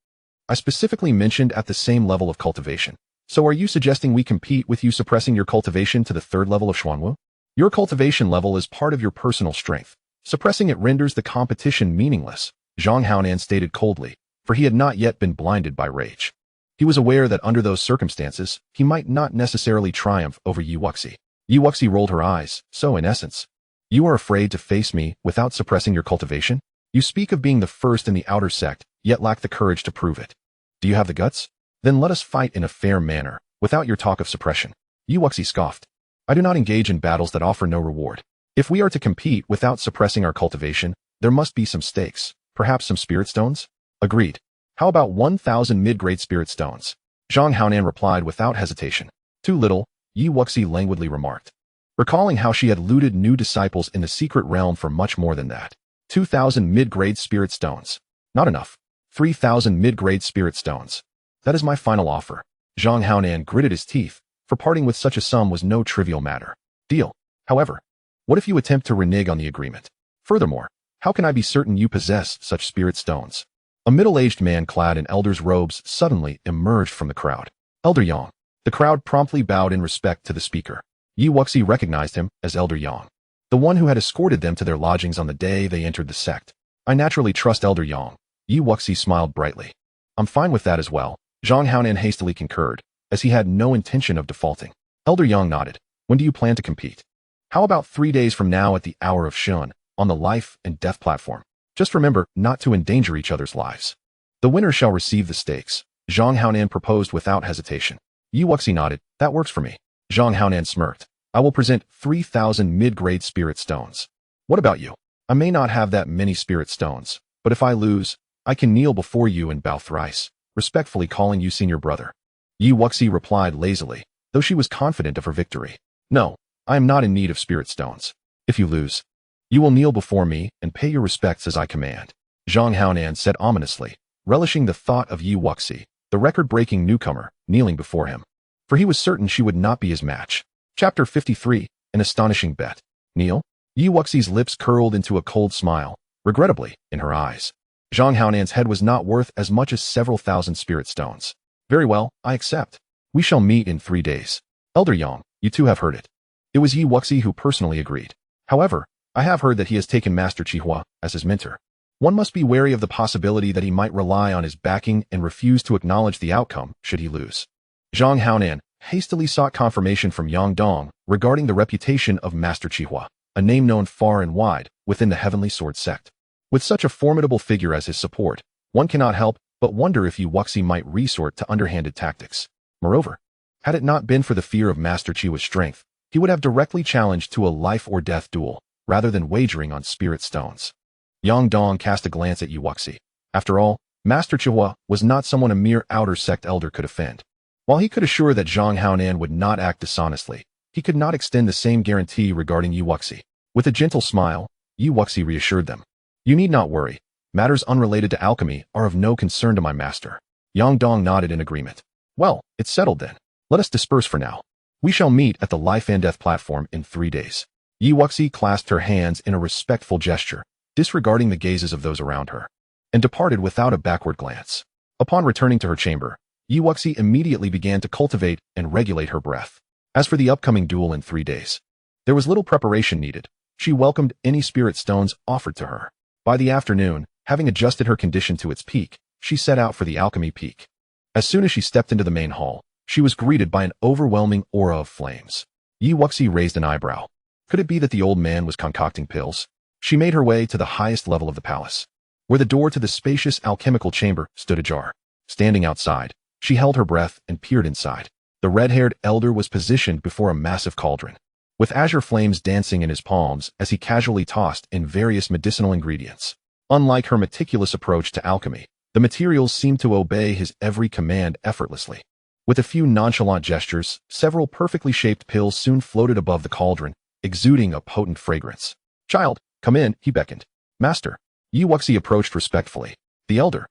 I specifically mentioned at the same level of cultivation. So are you suggesting we compete with you suppressing your cultivation to the third level of Xuanwu? Your cultivation level is part of your personal strength. Suppressing it renders the competition meaningless, Zhang Haonan stated coldly, for he had not yet been blinded by rage. He was aware that under those circumstances, he might not necessarily triumph over Yi Wuxi. Yi Wuxi rolled her eyes, so in essence, you are afraid to face me without suppressing your cultivation? You speak of being the first in the Outer Sect, yet lack the courage to prove it. Do you have the guts? Then let us fight in a fair manner, without your talk of suppression. Yi Wuxi scoffed. I do not engage in battles that offer no reward. If we are to compete without suppressing our cultivation, there must be some stakes, perhaps some spirit stones? Agreed. How about 1,000 mid-grade spirit stones? Zhang Haonan replied without hesitation. Too little, Yi Wuxi languidly remarked, recalling how she had looted new disciples in the secret realm for much more than that. 2,000 mid-grade spirit stones. Not enough. 3,000 mid-grade spirit stones. That is my final offer. Zhang Haonan gritted his teeth, for parting with such a sum was no trivial matter. Deal. However, what if you attempt to renege on the agreement? Furthermore, how can I be certain you possess such spirit stones? A middle-aged man clad in elder's robes suddenly emerged from the crowd. Elder Yang. The crowd promptly bowed in respect to the speaker. Yi Wuxi recognized him as Elder Yang, the one who had escorted them to their lodgings on the day they entered the sect. I naturally trust Elder Yang. Yi Wuxi smiled brightly. I'm fine with that as well. Zhang Haonan hastily concurred, as he had no intention of defaulting. Elder Yang nodded. When do you plan to compete? How about 3 days from now at the hour of Shun, on the life and death platform? Just remember not to endanger each other's lives. The winner shall receive the stakes. Zhang Haonan proposed without hesitation. Yi Wuxi nodded. That works for me. Zhang Haonan smirked. I will present 3,000 mid-grade spirit stones. What about you? I may not have that many spirit stones, but if I lose, I can kneel before you and bow thrice, respectfully calling you senior brother. Yi Wuxi replied lazily, though she was confident of her victory. No, I am not in need of spirit stones. If you lose, you will kneel before me and pay your respects as I command. Zhang Haonan said ominously, relishing the thought of Yi Wuxi, the record-breaking newcomer, kneeling before him. For he was certain she would not be his match. Chapter 53, An Astonishing Bet. Kneel? Yi Wuxi's lips curled into a cold smile, regrettably, in her eyes. Zhang Haonan's head was not worth as much as several thousand spirit stones. Very well, I accept. We shall meet in 3 days. Elder Yang, you too have heard it. It was Yi Wuxi who personally agreed. However, I have heard that he has taken Master Qihua as his mentor. One must be wary of the possibility that he might rely on his backing and refuse to acknowledge the outcome should he lose. Zhang Haonan hastily sought confirmation from Yang Dong regarding the reputation of Master Qihua, a name known far and wide within the Heavenly Sword sect. With such a formidable figure as his support, one cannot help but wonder if Yi Wuxi might resort to underhanded tactics. Moreover, had it not been for the fear of Master Qihua's strength, he would have directly challenged to a life-or-death duel, rather than wagering on spirit stones. Yang Dong cast a glance at Yi Wuxi. After all, Master Qihua was not someone a mere outer sect elder could offend. While he could assure that Zhang Haonan would not act dishonestly, he could not extend the same guarantee regarding Yi Wuxi. With a gentle smile, Yi Wuxi reassured them. You need not worry. Matters unrelated to alchemy are of no concern to my master. Yang Dong nodded in agreement. Well, it's settled then. Let us disperse for now. We shall meet at the life and death platform in 3 days. Yi Wuxi clasped her hands in a respectful gesture, disregarding the gazes of those around her, and departed without a backward glance. Upon returning to her chamber, Yi Wuxi immediately began to cultivate and regulate her breath. As for the upcoming duel in 3 days, there was little preparation needed. She welcomed any spirit stones offered to her. By the afternoon, having adjusted her condition to its peak, she set out for the alchemy peak. As soon as she stepped into the main hall, she was greeted by an overwhelming aura of flames. Yi Wuxi raised an eyebrow. Could it be that the old man was concocting pills? She made her way to the highest level of the palace, where the door to the spacious alchemical chamber stood ajar. Standing outside, she held her breath and peered inside. The red-haired elder was positioned before a massive cauldron, with azure flames dancing in his palms as he casually tossed in various medicinal ingredients. Unlike her meticulous approach to alchemy, the materials seemed to obey his every command effortlessly. With a few nonchalant gestures, several perfectly shaped pills soon floated above the cauldron, exuding a potent fragrance. "Child, come in," he beckoned. "Master." Yi Wuxi approached respectfully. The elder,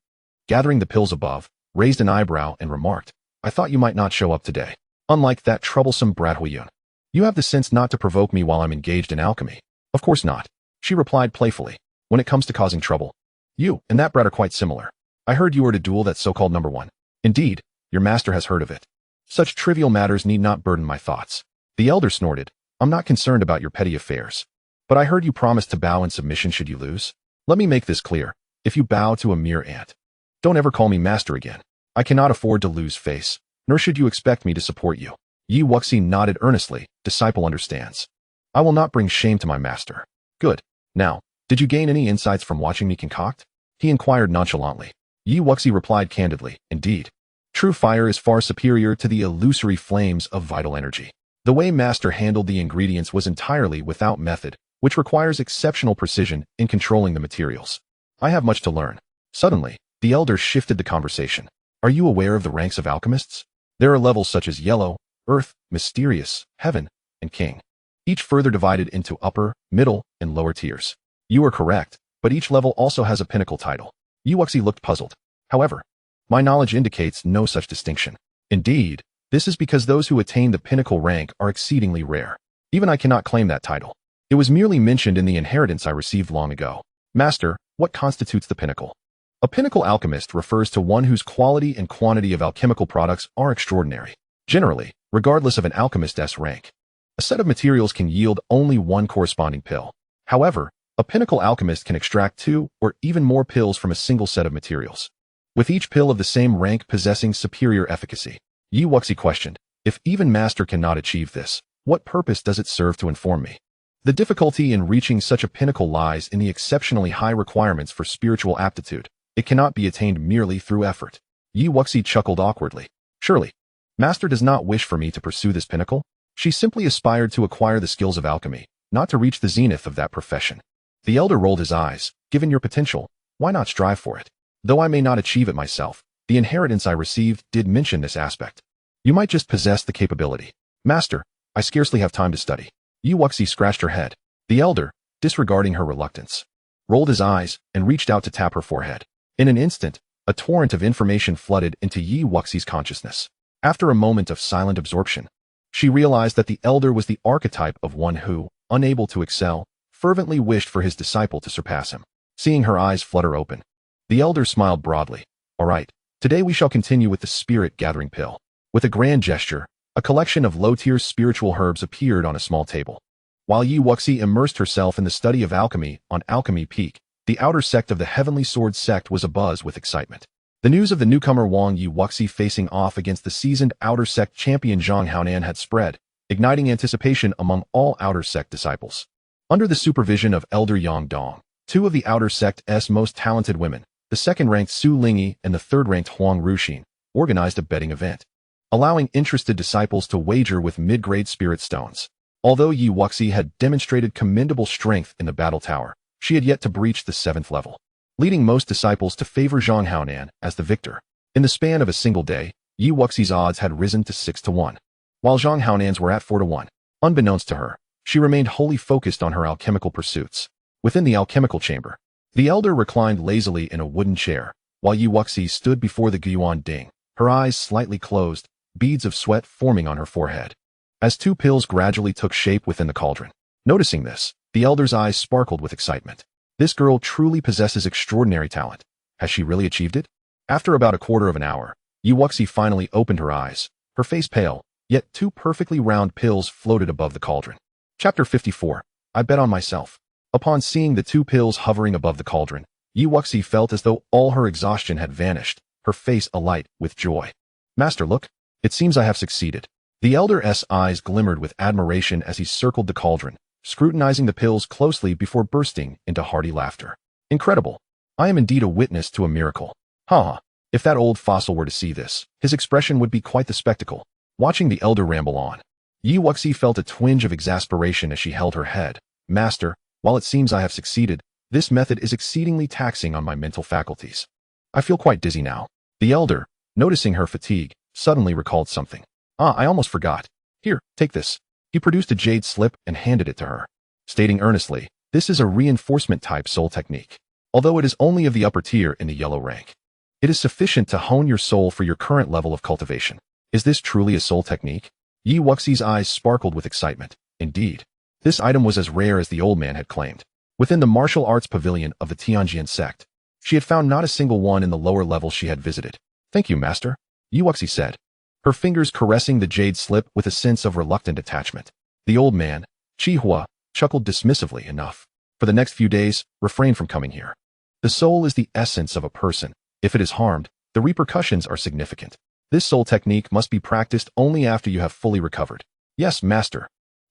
gathering the pills above, raised an eyebrow and remarked, "I thought you might not show up today. Unlike that troublesome brat Huiyun, you have the sense not to provoke me while I'm engaged in alchemy." "Of course not," she replied playfully. "When it comes to causing trouble, you and that brat are quite similar. I heard you were to duel that so-called number 1. Indeed, your master has heard of it. Such trivial matters need not burden my thoughts." The elder snorted. "I'm not concerned about your petty affairs. But I heard you promised to bow in submission should you lose. Let me make this clear. If you bow to a mere ant, don't ever call me master again. I cannot afford to lose face, nor should you expect me to support you." Yi Wuxi nodded earnestly. "Disciple understands. I will not bring shame to my master." "Good. Now, did you gain any insights from watching me concoct?" he inquired nonchalantly. Yi Wuxi replied candidly, "Indeed. True fire is far superior to the illusory flames of vital energy. The way master handled the ingredients was entirely without method, which requires exceptional precision in controlling the materials. I have much to learn." Suddenly, the elder shifted the conversation. "Are you aware of the ranks of alchemists? There are levels such as yellow, earth, mysterious, heaven, and king, each further divided into upper, middle, and lower tiers." "You are correct, but each level also has a pinnacle title." Yi Wuxi looked puzzled. "However, my knowledge indicates no such distinction." "Indeed, this is because those who attain the pinnacle rank are exceedingly rare. Even I cannot claim that title. It was merely mentioned in the inheritance I received long ago." "Master, what constitutes the pinnacle?" A pinnacle alchemist refers to one whose quality and quantity of alchemical products are extraordinary. Generally, regardless of an alchemist's rank, a set of materials can yield only one corresponding pill. However, a pinnacle alchemist can extract 2 or even more pills from a single set of materials, with each pill of the same rank possessing superior efficacy. Yi Wuxi questioned, "If even master cannot achieve this, what purpose does it serve to inform me?" "The difficulty in reaching such a pinnacle lies in the exceptionally high requirements for spiritual aptitude. It cannot be attained merely through effort." Yi Wuxi chuckled awkwardly. "Surely, master does not wish for me to pursue this pinnacle?" She simply aspired to acquire the skills of alchemy, not to reach the zenith of that profession. The elder rolled his eyes. "Given your potential, why not strive for it? Though I may not achieve it myself, the inheritance I received did mention this aspect. You might just possess the capability." "Master, I scarcely have time to study." Yi Wuxi scratched her head. The elder, disregarding her reluctance, rolled his eyes and reached out to tap her forehead. In an instant, a torrent of information flooded into Yi Wuxi's consciousness. After a moment of silent absorption, she realized that the elder was the archetype of one who, unable to excel, fervently wished for his disciple to surpass him. Seeing her eyes flutter open, the elder smiled broadly. "All right, today we shall continue with the spirit-gathering pill." With a grand gesture, a collection of low-tier spiritual herbs appeared on a small table. While Yi Wuxi immersed herself in the study of alchemy on Alchemy Peak, the outer sect of the Heavenly Sword sect was abuzz with excitement. The news of the newcomer Wang Yi Wuxi facing off against the seasoned outer sect champion Zhang Haonan had spread, igniting anticipation among all outer sect disciples. Under the supervision of Elder Yang Dong, 2 of the outer sect's most talented women, the second-ranked Su Lingyi and the third-ranked Huang Ruxin, organized a betting event, allowing interested disciples to wager with mid-grade spirit stones. Although Yi Wuxi had demonstrated commendable strength in the battle tower, she had yet to breach the 7th level, leading most disciples to favor Zhang Haonan as the victor. In the span of a single day, Yi Wuxi's odds had risen to 6-1, while Zhang Haonan's were at 4-1. Unbeknownst to her, she remained wholly focused on her alchemical pursuits. Within the alchemical chamber, The elder reclined lazily in a wooden chair, while Yi Wuxi stood before the Xuan Ding, her eyes slightly closed, beads of sweat forming on her forehead. As two pills gradually took shape within the cauldron. Noticing this, the elder's eyes sparkled with excitement. This girl truly possesses extraordinary talent. Has she really achieved it? After about a quarter of an hour, Yi Wuxi finally opened her eyes, her face pale, yet two perfectly round pills floated above the cauldron. Chapter 54. I bet on myself. Upon seeing the two pills hovering above the cauldron, Yi Wuxi felt as though all her exhaustion had vanished, her face alight with joy. Master, look. It seems I have succeeded. The elder's eyes glimmered with admiration as he circled the cauldron, scrutinizing the pills closely before bursting into hearty laughter. Incredible. I am indeed a witness to a miracle. Ha! If that old fossil were to see this, his expression would be quite the spectacle. Watching the elder ramble on, Yi Wuxi felt a twinge of exasperation as she held her head. Master, while it seems I have succeeded, this method is exceedingly taxing on my mental faculties. I feel quite dizzy now. The elder, noticing her fatigue, suddenly recalled something. I almost forgot. Here, take this. He produced a jade slip and handed it to her, stating earnestly, this is a reinforcement type soul technique. Although it is only of the upper tier in the yellow rank, it is sufficient to hone your soul for your current level of cultivation. Is this truly a soul technique? Yi Wuxi's eyes sparkled with excitement. Indeed, this item was as rare as the old man had claimed. Within the martial arts pavilion of the Tanjin Sect, she had found not a single one in the lower levels she had visited. Thank you, master, Yi Wuxi said, her fingers caressing the jade slip with a sense of reluctant attachment. The old man, Chihua, chuckled dismissively enough. For the next few days, refrain from coming here. The soul is the essence of a person. If it is harmed, the repercussions are significant. This soul technique must be practiced only after you have fully recovered. Yes, master.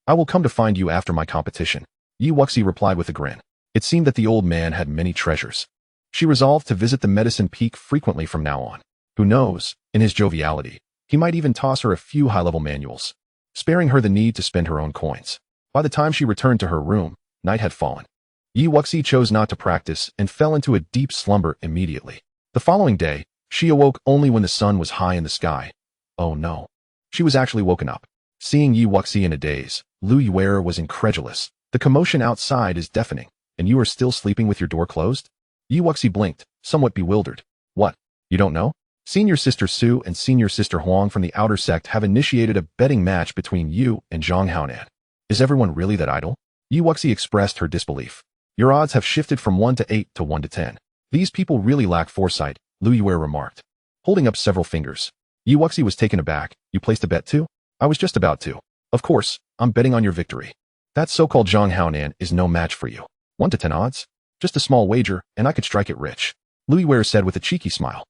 I will come to find you after my competition, Yi Wuxi replied with a grin. It seemed that the old man had many treasures. She resolved to visit the medicine peak frequently from now on. Who knows, in his joviality, he might even toss her a few high-level manuals, sparing her the need to spend her own coins. By the time she returned to her room, night had fallen. Yi Wuxi chose not to practice and fell into a deep slumber immediately. The following day, she awoke only when the sun was high in the sky. Oh no. She was actually woken up. Seeing Yi Wuxi in a daze, Lu Yuer was incredulous. The commotion outside is deafening, and you are still sleeping with your door closed? Yi Wuxi blinked, somewhat bewildered. What? You don't know? Senior Sister Su and Senior Sister Huang from the Outer Sect have initiated a betting match between you and Zhang Haonan. Is everyone really that idle? Yi Wuxi expressed her disbelief. Your odds have shifted from 1 to 8 to 1 to 10. These people really lack foresight, Lu Yuer remarked, holding up several fingers. Yi Wuxi was taken aback. You placed a bet too? I was just about to. Of course, I'm betting on your victory. That so-called Zhang Haonan is no match for you. 1 to 10 odds? Just a small wager, and I could strike it rich, Lu Yuer said with a cheeky smile.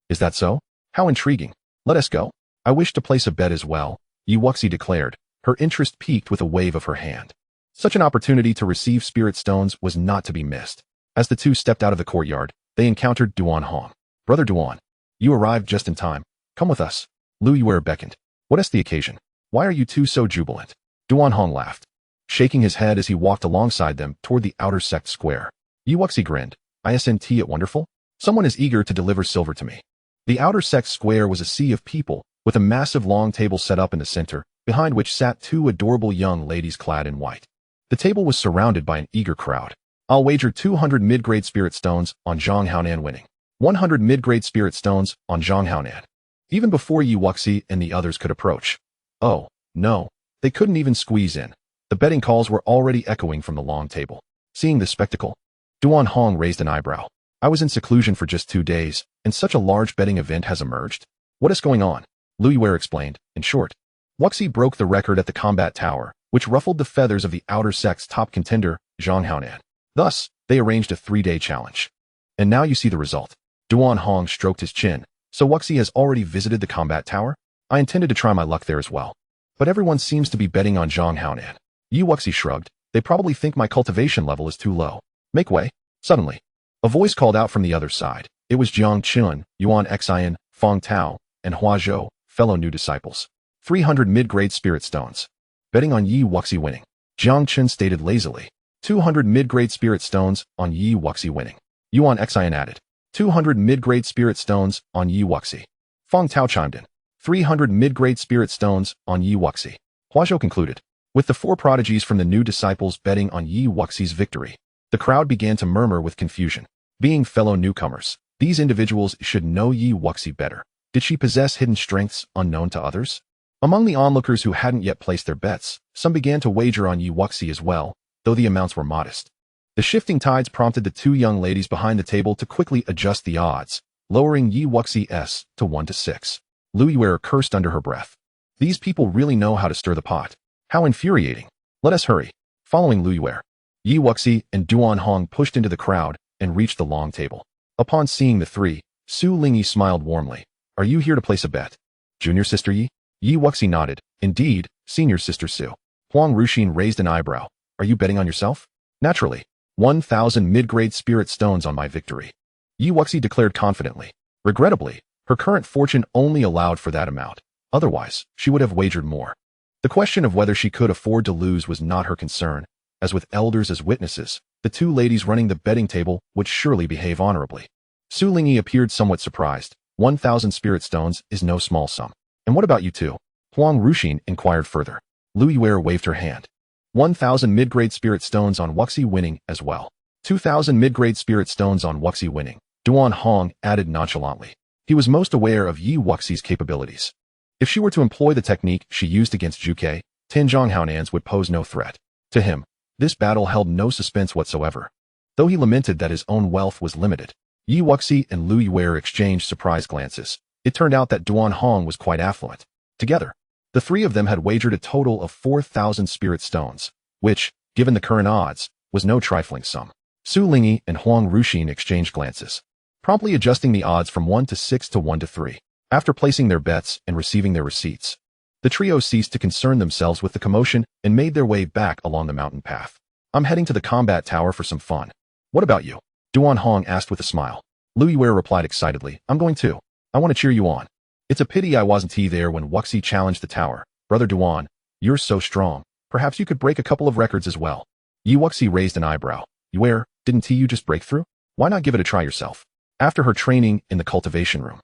Is that so? How intriguing. Let us go. I wish to place a bet as well, Yi Wuxi declared, her interest piqued with a wave of her hand. Such an opportunity to receive spirit stones was not to be missed. As the two stepped out of the courtyard, they encountered Duan Hong. Brother Duan, you arrived just in time. Come with us. Lu Yuer beckoned. What is the occasion? Why are you two so jubilant? Duan Hong laughed, shaking his head as he walked alongside them toward the Outer Sect square. Yi Wuxi grinned. Isn't it wonderful? Someone is eager to deliver silver to me. The Outer Sect square was a sea of people, with a massive long table set up in the center, behind which sat two adorable young ladies clad in white. The table was surrounded by an eager crowd. I'll wager 200 mid-grade spirit stones on Zhang Haonan winning. 100 mid-grade spirit stones on Zhang Haonan. Even before Yi Wuxi and the others could approach. Oh, no, they couldn't even squeeze in. The betting calls were already echoing from the long table. Seeing this spectacle, Duan Hong raised an eyebrow. I was in seclusion for just 2 days, and such a large betting event has emerged? What is going on? Lu Yuer explained, in short. Wuxi broke the record at the combat tower, which ruffled the feathers of the Outer Sect's top contender, Zhang Haonan. Thus, they arranged a 3-day challenge. And now you see the result. Duan Hong stroked his chin. So Wuxi has already visited the combat tower? I intended to try my luck there as well. But everyone seems to be betting on Zhang Haonan. Yi Wuxi shrugged. They probably think my cultivation level is too low. Make way. Suddenly, a voice called out from the other side. It was Jiang Chun, Yuan Xian, Feng Tao, and Hua Zhou, fellow new disciples. 300 mid-grade spirit stones. Betting on Yi Wuxi winning. Jiang Chun stated lazily. 200 mid-grade spirit stones on Yi Wuxi winning. Yuan Xian added. 200 mid-grade spirit stones on Yi Wuxi. Feng Tao chimed in. 300 mid-grade spirit stones on Yi Wuxi. Hua Zhou concluded. With the 4 prodigies from the new disciples betting on Yi Wuxi's victory. The crowd began to murmur with confusion. Being fellow newcomers, these individuals should know Yi Wuxi better. Did she possess hidden strengths unknown to others? Among the onlookers who hadn't yet placed their bets, some began to wager on Yi Wuxi as well, though the amounts were modest. The shifting tides prompted the two young ladies behind the table to quickly adjust the odds, lowering Yi Wuxi's to 1-6. Luiyue cursed under her breath. These people really know how to stir the pot. How infuriating. Let us hurry. Following Luiyue, Yi Wuxi and Duan Hong pushed into the crowd and reached the long table. Upon seeing the three, Su Lingyi smiled warmly. Are you here to place a bet? Junior sister Yi? Yi Wuxi nodded. Indeed, senior sister Su. Huang Ruxin raised an eyebrow. Are you betting on yourself? Naturally. 1,000 mid-grade spirit stones on my victory. Yi Wuxi declared confidently. Regrettably, her current fortune only allowed for that amount. Otherwise, she would have wagered more. The question of whether she could afford to lose was not her concern, as with elders as witnesses, the two ladies running the betting table would surely behave honorably. Su Lingyi appeared somewhat surprised. 1,000 spirit stones is no small sum. And what about you two? Huang Ruxin inquired further. Luiyue waved her hand. 1,000 mid-grade spirit stones on Wuxi winning as well. 2,000 mid-grade spirit stones on Wuxi winning. Duan Hong added nonchalantly. He was most aware of Yi Wuxi's capabilities. If she were to employ the technique she used against Zhuge, Tanjin would pose no threat. To him, this battle held no suspense whatsoever. Though he lamented that his own wealth was limited, Yi Wuxi and Luiyue exchanged surprised glances. It turned out that Duan Hong was quite affluent. Together, the three of them had wagered a total of 4,000 spirit stones, which, given the current odds, was no trifling sum. Su Lingyi and Huang Ruxin exchanged glances, promptly adjusting the odds from 1-6 to 1-3. After placing their bets and receiving their receipts, the trio ceased to concern themselves with the commotion and made their way back along the mountain path. I'm heading to the combat tower for some fun. What about you? Duan Hong asked with a smile. Luiyue replied excitedly. I'm going too. I want to cheer you on. It's a pity I wasn't there when Wuxi challenged the tower. Brother Duan, you're so strong. Perhaps you could break a couple of records as well. Yi Wuxi raised an eyebrow. Where, didn't you just break through? Why not give it a try yourself? After her training in the cultivation room,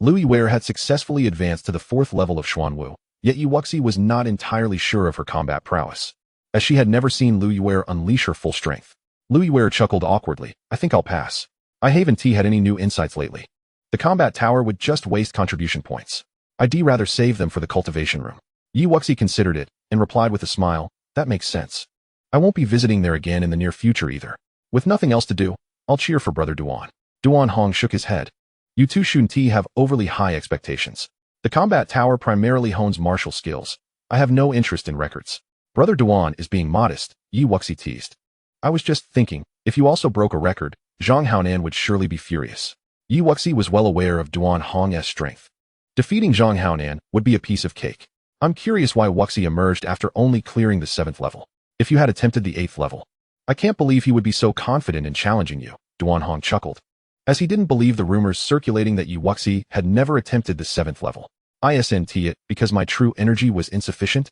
Luiyue had successfully advanced to the 4th level of Xuanwu, yet Yi Wuxi was not entirely sure of her combat prowess, as she had never seen Luiyue unleash her full strength. Luiyue chuckled awkwardly. I think I'll pass. I haven't had any new insights lately. The combat tower would just waste contribution points. I'd rather save them for the cultivation room. Yi Wuxi considered it and replied with a smile. That makes sense. I won't be visiting there again in the near future either. With nothing else to do, I'll cheer for Brother Duan. Duan Hong shook his head. You two shouldn't have overly high expectations. The combat tower primarily hones martial skills. I have no interest in records. Brother Duan is being modest, Yi Wuxi teased. I was just thinking, if you also broke a record, Zhang Haonan would surely be furious. Yi Wuxi was well aware of Duan Hong's strength. Defeating Zhang Haonan would be a piece of cake. I'm curious why Wuxi emerged after only clearing the 7th level. If you had attempted the 8th level, I can't believe he would be so confident in challenging you, Duan Hong chuckled, as he didn't believe the rumors circulating that Yi Wuxi had never attempted the 7th level. Isn't it because my true energy was insufficient?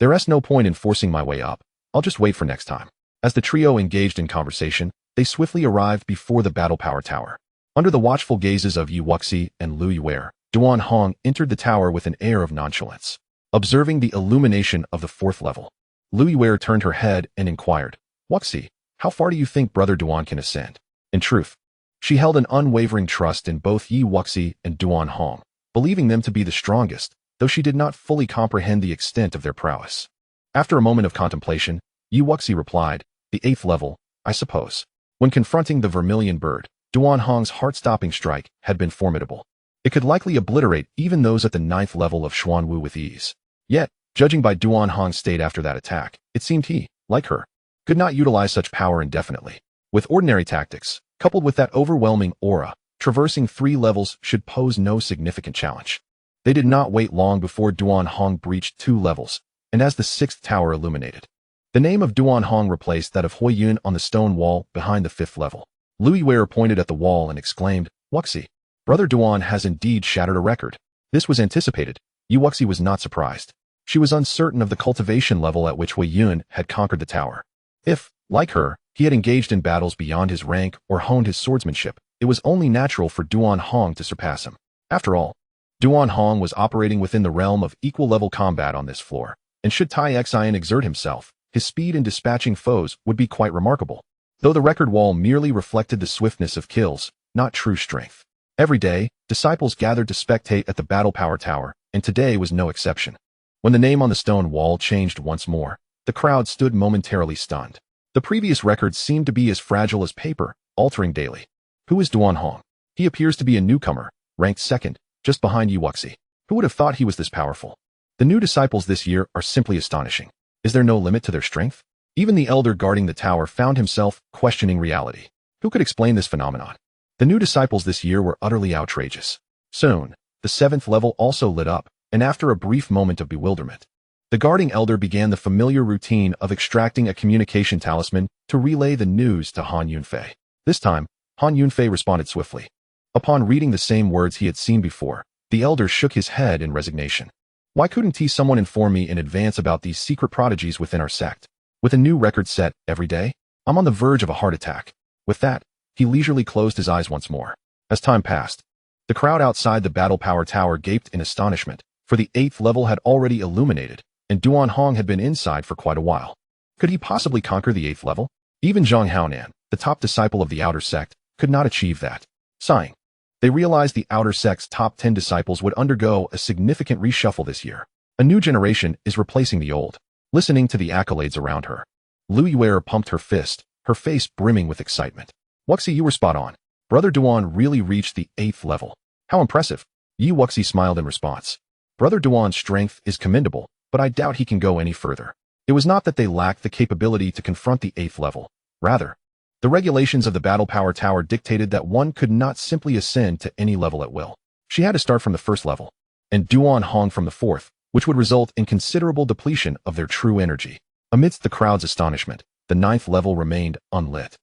There's no point in forcing my way up. I'll just wait for next time. As the trio engaged in conversation, they swiftly arrived before the battle power tower. Under the watchful gazes of Yi Wuxi and Luiyue, Duan Hong entered the tower with an air of nonchalance, observing the illumination of the 4th level. Luiyue turned her head and inquired, Wuxi, how far do you think Brother Duan can ascend? In truth, she held an unwavering trust in both Yi Wuxi and Duan Hong, believing them to be the strongest, though she did not fully comprehend the extent of their prowess. After a moment of contemplation, Yi Wuxi replied, the 8th level, I suppose. When confronting the vermilion bird, Duan Hong's heart-stopping strike had been formidable. It could likely obliterate even those at the 9th level of Xuanwu with ease. Yet, judging by Duan Hong's state after that attack, it seemed he, like her, could not utilize such power indefinitely. With ordinary tactics, coupled with that overwhelming aura, traversing 3 levels should pose no significant challenge. They did not wait long before Duan Hong breached 2 levels, and as the 6th tower illuminated, the name of Duan Hong replaced that of Hui Yun on the stone wall behind the 5th level. Luiyue pointed at the wall and exclaimed, Wuxi, Brother Duan has indeed shattered a record. This was anticipated. Yi Wuxi was not surprised. She was uncertain of the cultivation level at which Hui Yun had conquered the tower. If, like her, he had engaged in battles beyond his rank or honed his swordsmanship, it was only natural for Duan Hong to surpass him. After all, Duan Hong was operating within the realm of equal-level combat on this floor, and should Tai Xian exert himself, his speed in dispatching foes would be quite remarkable. though the record wall merely reflected the swiftness of kills, not true strength. Every day, disciples gathered to spectate at the Battle Power Tower, and today was no exception. When the name on the stone wall changed once more, the crowd stood momentarily stunned. The previous record seemed to be as fragile as paper, altering daily. Who is Duan Hong? He appears to be a newcomer, ranked second, just behind Wuxi. Who would have thought he was this powerful? The new disciples this year are simply astonishing. Is there no limit to their strength? Even the elder guarding the tower found himself questioning reality. Who could explain this phenomenon? The new disciples this year were utterly outrageous. Soon, the 7th level also lit up, and after a brief moment of bewilderment, the guarding elder began the familiar routine of extracting a communication talisman to relay the news to Han Yunfei. This time, Han Yunfei responded swiftly. Upon reading the same words he had seen before, the elder shook his head in resignation. Why couldn't someone inform me in advance about these secret prodigies within our sect? With a new record set every day, I'm on the verge of a heart attack. With that, he leisurely closed his eyes once more. As time passed, the crowd outside the Battle Power Tower gaped in astonishment, for the 8th level had already illuminated, and Duan Hong had been inside for quite a while. Could he possibly conquer the 8th level? Even Zhang Haonan, the top disciple of the Outer Sect, could not achieve that. Sighing, they realized the Outer Sect's top 10 disciples would undergo a significant reshuffle this year. A new generation is replacing the old. Listening to the accolades around her, Lu Yuer pumped her fist, her face brimming with excitement. Wuxi, you were spot on. Brother Duan really reached the 8th level. How impressive. Yi Wuxi smiled in response. Brother Duan's strength is commendable, but I doubt he can go any further. It was not that they lacked the capability to confront the 8th level. Rather, the regulations of the Battle Power Tower dictated that one could not simply ascend to any level at will. She had to start from the 1st level, and Duan Hong from the 4th, which would result in considerable depletion of their true energy. Amidst the crowd's astonishment, the 9th level remained unlit,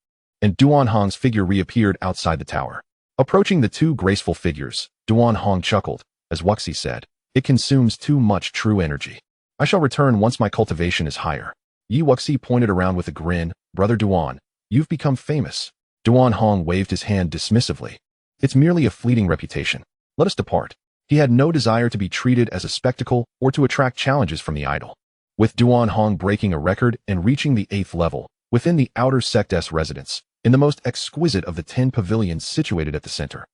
and Duan Hong's figure reappeared outside the tower. Approaching the two graceful figures, Duan Hong chuckled, as Wuxi said, "It consumes too much true energy. I shall return once my cultivation is higher." Yi Wuxi pointed around with a grin. "Brother Duan, you've become famous." Duan Hong waved his hand dismissively. "It's merely a fleeting reputation. Let us depart." He had no desire to be treated as a spectacle or to attract challenges from the idle. With Duan Hong breaking a record and reaching the 8th level, within the Outer Sect's residence, in the most exquisite of the 10 pavilions situated at the center,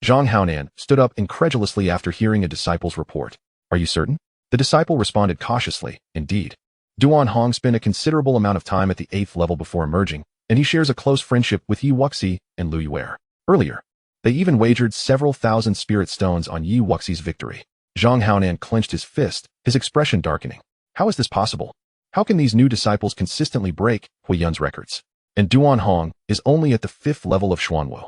Zhang Haonan stood up incredulously after hearing a disciple's report. "Are you certain?" The disciple responded cautiously. "Indeed. Duan Hong spent a considerable amount of time at the 8th level before emerging, and he shares a close friendship with Yi Wuxi and Lu Yuer. Earlier, they even wagered several thousand spirit stones on Yi Wuxi's victory." Zhang Haonan clenched his fist, his expression darkening. How is this possible? How can these new disciples consistently break Hui Yun's records? And Duan Hong is only at the 5th level of Xuanwu.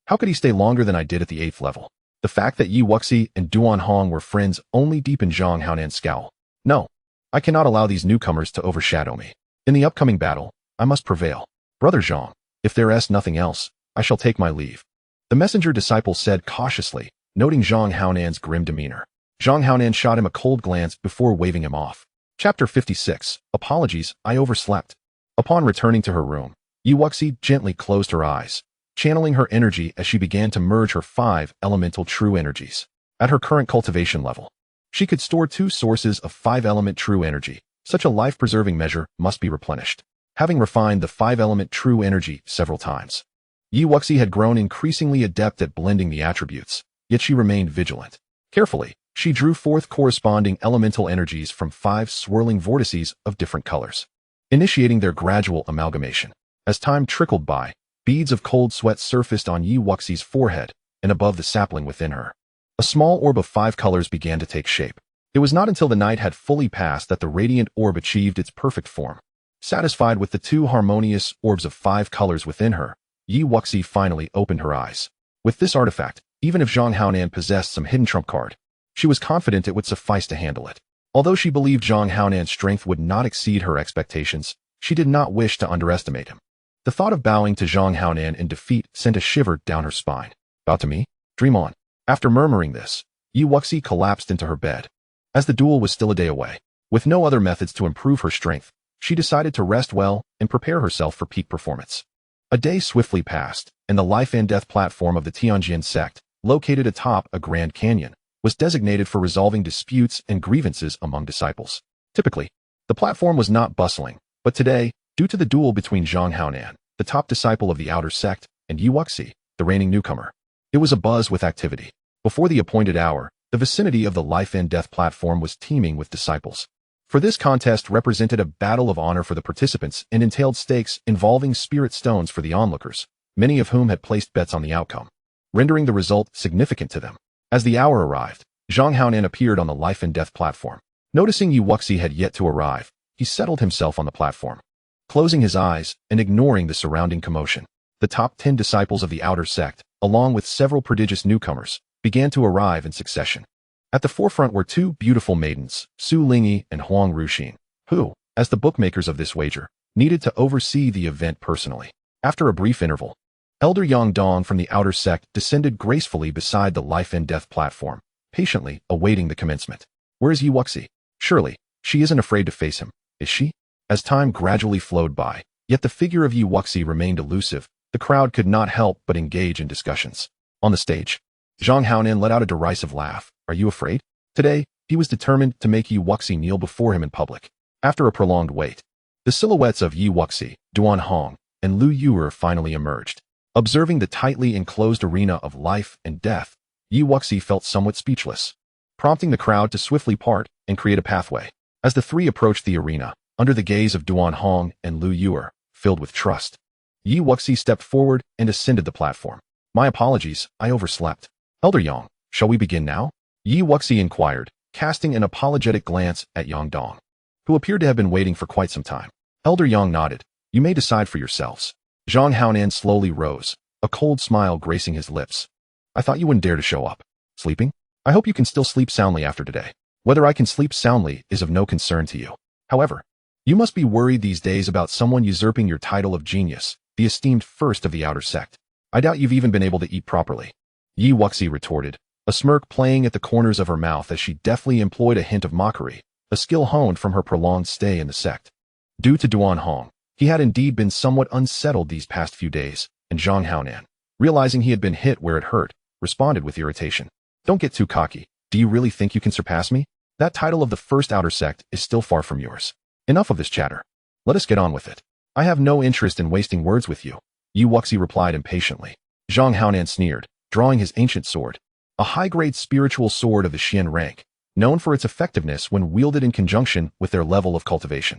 How could he stay longer than I did at the 8th level? The fact that Yi Wuxi and Duan Hong were friends only deepened Zhang Haonan's scowl. "No, I cannot allow these newcomers to overshadow me. In the upcoming battle, I must prevail. Brother Zhang, if there is nothing else, I shall take my leave." The messenger disciple said cautiously, noting Zhang Haonan's grim demeanor. Zhang Haonan shot him a cold glance before waving him off. Chapter 56. Apologies, I overslept. Upon returning to her room, Yi Wuxi gently closed her eyes, channeling her energy as she began to merge her 5 elemental true energies. At her current cultivation level, she could store 2 sources of 5-element true energy. Such a life-preserving measure must be replenished. Having refined the 5-element true energy several times, Yi Wuxi had grown increasingly adept at blending the attributes, yet she remained vigilant. Carefully, she drew forth corresponding elemental energies from 5 swirling vortices of different colors, initiating their gradual amalgamation. As time trickled by, beads of cold sweat surfaced on Yi Wuxi's forehead and above the sapling within her. A small orb of 5 colors began to take shape. It was not until the night had fully passed that the radiant orb achieved its perfect form. Satisfied with the 2 harmonious orbs of 5 colors within her, Yi Wuxi finally opened her eyes. With this artifact, even if Zhang Haonan possessed some hidden trump card, she was confident it would suffice to handle it. Although she believed Zhang Haonan's strength would not exceed her expectations, she did not wish to underestimate him. The thought of bowing to Zhang Haonan in defeat sent a shiver down her spine. "Bow to me? Dream on." After murmuring this, Yi Wuxi collapsed into her bed. As the duel was still a day away, with no other methods to improve her strength, she decided to rest well and prepare herself for peak performance. A day swiftly passed, and the life and death platform of the Tanjin Sect, located atop a grand canyon, was designated for resolving disputes and grievances among disciples. Typically, the platform was not bustling, but today, due to the duel between Zhang Haonan the top disciple of the Outer Sect, and Wuxi, the reigning newcomer. It was abuzz with activity. Before the appointed hour, the vicinity of the life and death platform was teeming with disciples. For this contest represented a battle of honor for the participants and entailed stakes involving spirit stones for the onlookers, many of whom had placed bets on the outcome, rendering the result significant to them. As the hour arrived, Zhang Haonan appeared on the life and death platform. Noticing Wuxi had yet to arrive, he settled himself on the platform, closing his eyes and ignoring the surrounding commotion. The top 10 disciples of the Outer Sect, along with several prodigious newcomers, began to arrive in succession. At the forefront were two beautiful maidens, Su Lingyi and Huang Ruxin, who, as the bookmakers of this wager, needed to oversee the event personally. After a brief interval, Elder Yang Dong from the Outer Sect descended gracefully beside the life and death platform, patiently awaiting the commencement. Where is Wuxi? Surely, she isn't afraid to face him, is she? As time gradually flowed by, yet the figure of Wuxi remained elusive, the crowd could not help but engage in discussions. On the stage, Zhang Haonan let out a derisive laugh. Are you afraid? Today, he was determined to make Wuxi kneel before him in public. After a prolonged wait, the silhouettes of Wuxi, Duan Hong, and Lu Yuer finally emerged. Observing the tightly enclosed arena of life and death, Wuxi felt somewhat speechless, prompting the crowd to swiftly part and create a pathway. As the three approached the arena, under the gaze of Duan Hong and Lu Yuer, filled with trust, Wuxi stepped forward and ascended the platform. My apologies, I overslept. Elder Yang, shall we begin now? Wuxi inquired, casting an apologetic glance at Yang Dong, who appeared to have been waiting for quite some time. Elder Yang nodded. You may decide for yourselves. Zhang Haonan slowly rose, a cold smile gracing his lips. I thought you wouldn't dare to show up. Sleeping? I hope you can still sleep soundly after today. Whether I can sleep soundly is of no concern to you. However, you must be worried these days about someone usurping your title of genius, the esteemed first of the Outer Sect. I doubt you've even been able to eat properly. Wuxi retorted, a smirk playing at the corners of her mouth as she deftly employed a hint of mockery, a skill honed from her prolonged stay in the sect. Due to Duan Hong, he had indeed been somewhat unsettled these past few days, and Zhang Haonan, realizing he had been hit where it hurt, responded with irritation. Don't get too cocky. Do you really think you can surpass me? That title of the first Outer Sect is still far from yours. Enough of this chatter. Let us get on with it. I have no interest in wasting words with you, Wuxi replied impatiently. Zhang Haonan sneered, drawing his ancient sword, a high-grade spiritual sword of the Xian rank, known for its effectiveness when wielded in conjunction with their level of cultivation.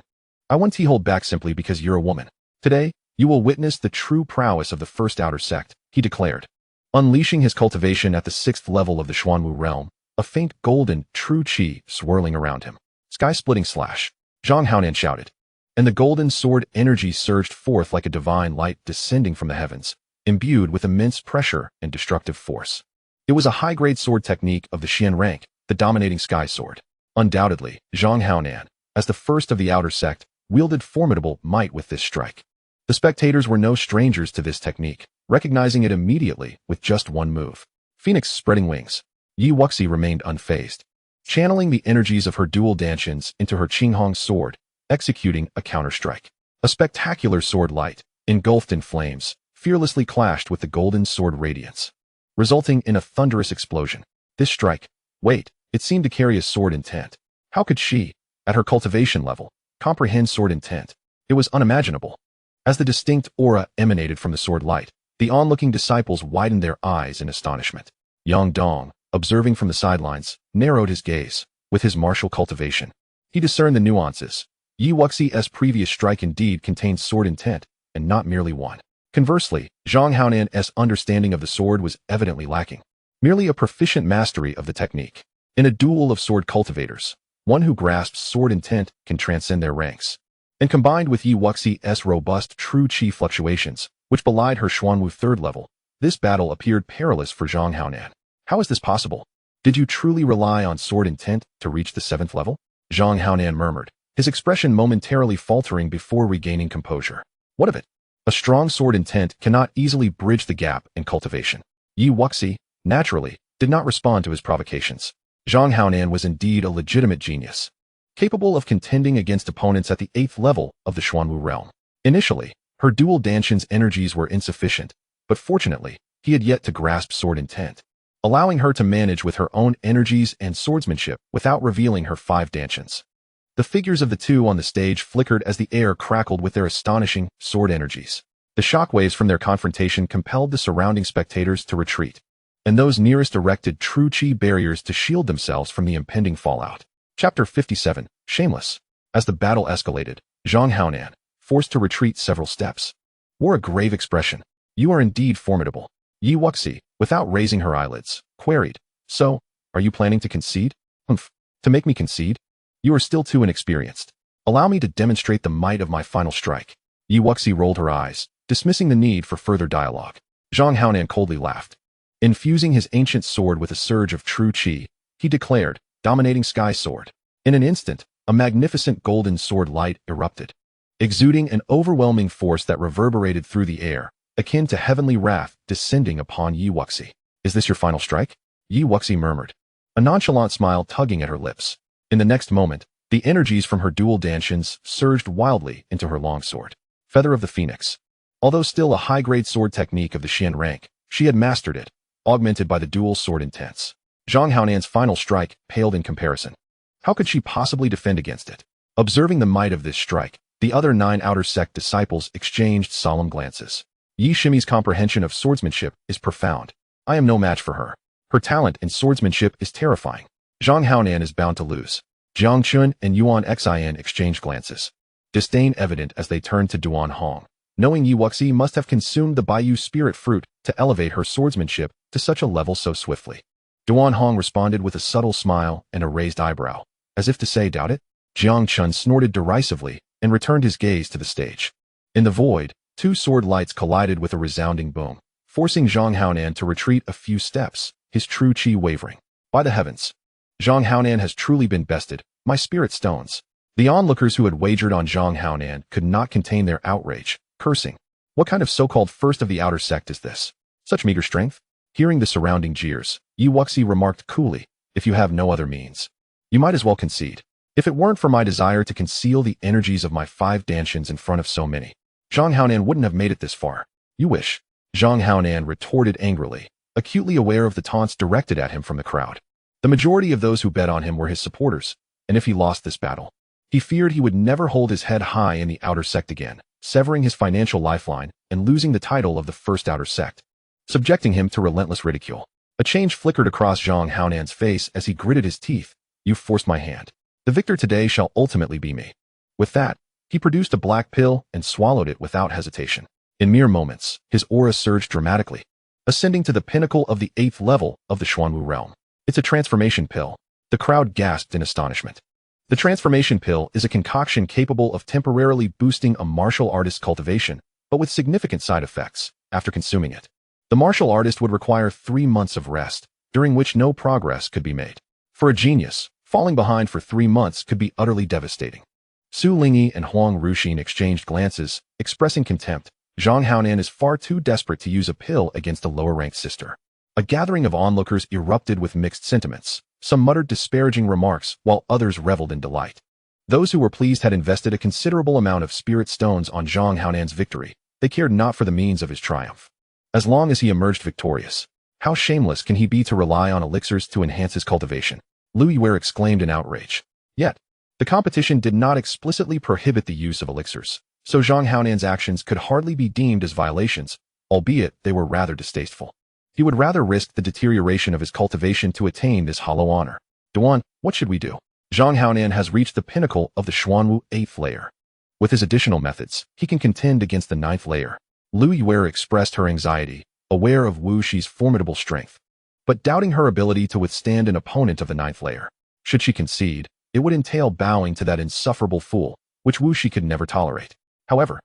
I want to hold back simply because you're a woman. Today, you will witness the true prowess of the first Outer Sect, he declared. Unleashing his cultivation at the 6th level of the Xuanwu realm, a faint golden, true qi swirling around him. Sky-splitting slash. Zhang Haonan shouted, and the golden sword energy surged forth like a divine light descending from the heavens, imbued with immense pressure and destructive force. It was a high-grade sword technique of the Xian rank, the dominating sky sword. Undoubtedly, Zhang Haonan, as the first of the Outer Sect, wielded formidable might with this strike. The spectators were no strangers to this technique, recognizing it immediately with just one move. Phoenix spreading wings. Wuxi remained unfazed, channeling the energies of her dual Dantians into her Qinghong sword, executing a counter-strike. A spectacular sword light, engulfed in flames, fearlessly clashed with the golden sword radiance, resulting in a thunderous explosion. This strike, wait, it seemed to carry a sword intent. How could she, at her cultivation level, comprehend sword intent? It was unimaginable. As the distinct aura emanated from the sword light, the onlooking disciples widened their eyes in astonishment. Yang Dong, observing from the sidelines, narrowed his gaze. With his martial cultivation, he discerned the nuances. Wuxi's previous strike indeed contained sword intent, and not merely one. Conversely, Zhang Haonan's understanding of the sword was evidently lacking. Merely a proficient mastery of the technique. In a duel of sword cultivators, one who grasps sword intent can transcend their ranks. And combined with Wuxi's robust true qi fluctuations, which belied her Xuanwu 3rd level, this battle appeared perilous for Zhang Haonan. How is this possible? Did you truly rely on sword intent to reach the 7th level? Zhang Haonan murmured, his expression momentarily faltering before regaining composure. What of it? A strong sword intent cannot easily bridge the gap in cultivation. Wuxi, naturally, did not respond to his provocations. Zhang Haonan was indeed a legitimate genius, capable of contending against opponents at the 8th level of the Xuanwu realm. Initially, her dual Dantian's energies were insufficient, but fortunately, he had yet to grasp sword intent, allowing her to manage with her own energies and swordsmanship without revealing her 5 Dantians. The figures of the two on the stage flickered as the air crackled with their astonishing sword energies. The shockwaves from their confrontation compelled the surrounding spectators to retreat, and those nearest erected true chi barriers to shield themselves from the impending fallout. Chapter 57, Shameless. As the battle escalated, Zhang Haonan, forced to retreat several steps, wore a grave expression. You are indeed formidable. Yi Wuxi, without raising her eyelids, queried. So, are you planning to concede? Humph. To make me concede? You are still too inexperienced. Allow me to demonstrate the might of my final strike. Yi Wuxi rolled her eyes, dismissing the need for further dialogue. Zhang Haonan coldly laughed. Infusing his ancient sword with a surge of true chi, he declared, dominating Sky Sword. In an instant, a magnificent golden sword light erupted, exuding an overwhelming force that reverberated through the air, akin to heavenly wrath descending upon Yi Wuxi. Is this your final strike? Yi Wuxi murmured, a nonchalant smile tugging at her lips. In the next moment, the energies from her dual Dantians surged wildly into her longsword. Feather of the Phoenix. Although still a high-grade sword technique of the Xian rank, she had mastered it, augmented by the dual sword intense. Zhang Haonan's final strike paled in comparison. How could she possibly defend against it? Observing the might of this strike, the other 9 outer sect disciples exchanged solemn glances. Yi Shimi's comprehension of swordsmanship is profound. I am no match for her. Her talent in swordsmanship is terrifying. Zhang Haonan is bound to lose. Jiang Chun and Yuan Xian exchanged glances, disdain evident as they turned to Duan Hong, knowing Yi Wuxi must have consumed the Baiyu spirit fruit to elevate her swordsmanship to such a level so swiftly. Duan Hong responded with a subtle smile and a raised eyebrow, as if to say, doubt it? Jiang Chun snorted derisively and returned his gaze to the stage. In the void, 2 sword lights collided with a resounding boom, forcing Zhang Haonan to retreat a few steps, his true chi wavering. By the heavens! Zhang Haonan has truly been bested, my spirit stones. The onlookers who had wagered on Zhang Haonan could not contain their outrage, cursing. What kind of so-called first of the outer sect is this? Such meager strength? Hearing the surrounding jeers, Yi Wuxi remarked coolly, if you have no other means, you might as well concede. If it weren't for my desire to conceal the energies of my 5 Dantians in front of so many, Zhang Haonan wouldn't have made it this far. You wish. Zhang Haonan retorted angrily, acutely aware of the taunts directed at him from the crowd. The majority of those who bet on him were his supporters, and if he lost this battle, he feared he would never hold his head high in the outer sect again, severing his financial lifeline and losing the title of the first outer sect, subjecting him to relentless ridicule. A change flickered across Zhang Haonan's face as he gritted his teeth. You've forced my hand. The victor today shall ultimately be me. With that, he produced a black pill and swallowed it without hesitation. In mere moments, his aura surged dramatically, ascending to the pinnacle of the 8th level of the Xuanwu realm. It's a transformation pill. The crowd gasped in astonishment. The transformation pill is a concoction capable of temporarily boosting a martial artist's cultivation, but with significant side effects after consuming it. The martial artist would require 3 months of rest, during which no progress could be made. For a genius, falling behind for 3 months could be utterly devastating. Su Lingyi and Huang Ruxin exchanged glances, expressing contempt. Zhang Haonan is far too desperate to use a pill against a lower-ranked sister. A gathering of onlookers erupted with mixed sentiments. Some muttered disparaging remarks, while others reveled in delight. Those who were pleased had invested a considerable amount of spirit stones on Zhang Haonan's victory. They cared not for the means of his triumph, as long as he emerged victorious. How shameless can he be to rely on elixirs to enhance his cultivation? Lu Yiwei exclaimed in outrage. Yet, the competition did not explicitly prohibit the use of elixirs, so Zhang Haonan's actions could hardly be deemed as violations, albeit they were rather distasteful. He would rather risk the deterioration of his cultivation to attain this hollow honor. Duan, what should we do? Zhang Haonan has reached the pinnacle of the Xuanwu 8th layer. With his additional methods, he can contend against the 9th layer. Lu Yiwei expressed her anxiety, aware of Wuxi's formidable strength, but doubting her ability to withstand an opponent of the 9th layer. Should she concede, it would entail bowing to that insufferable fool, which Wuxi could never tolerate. However,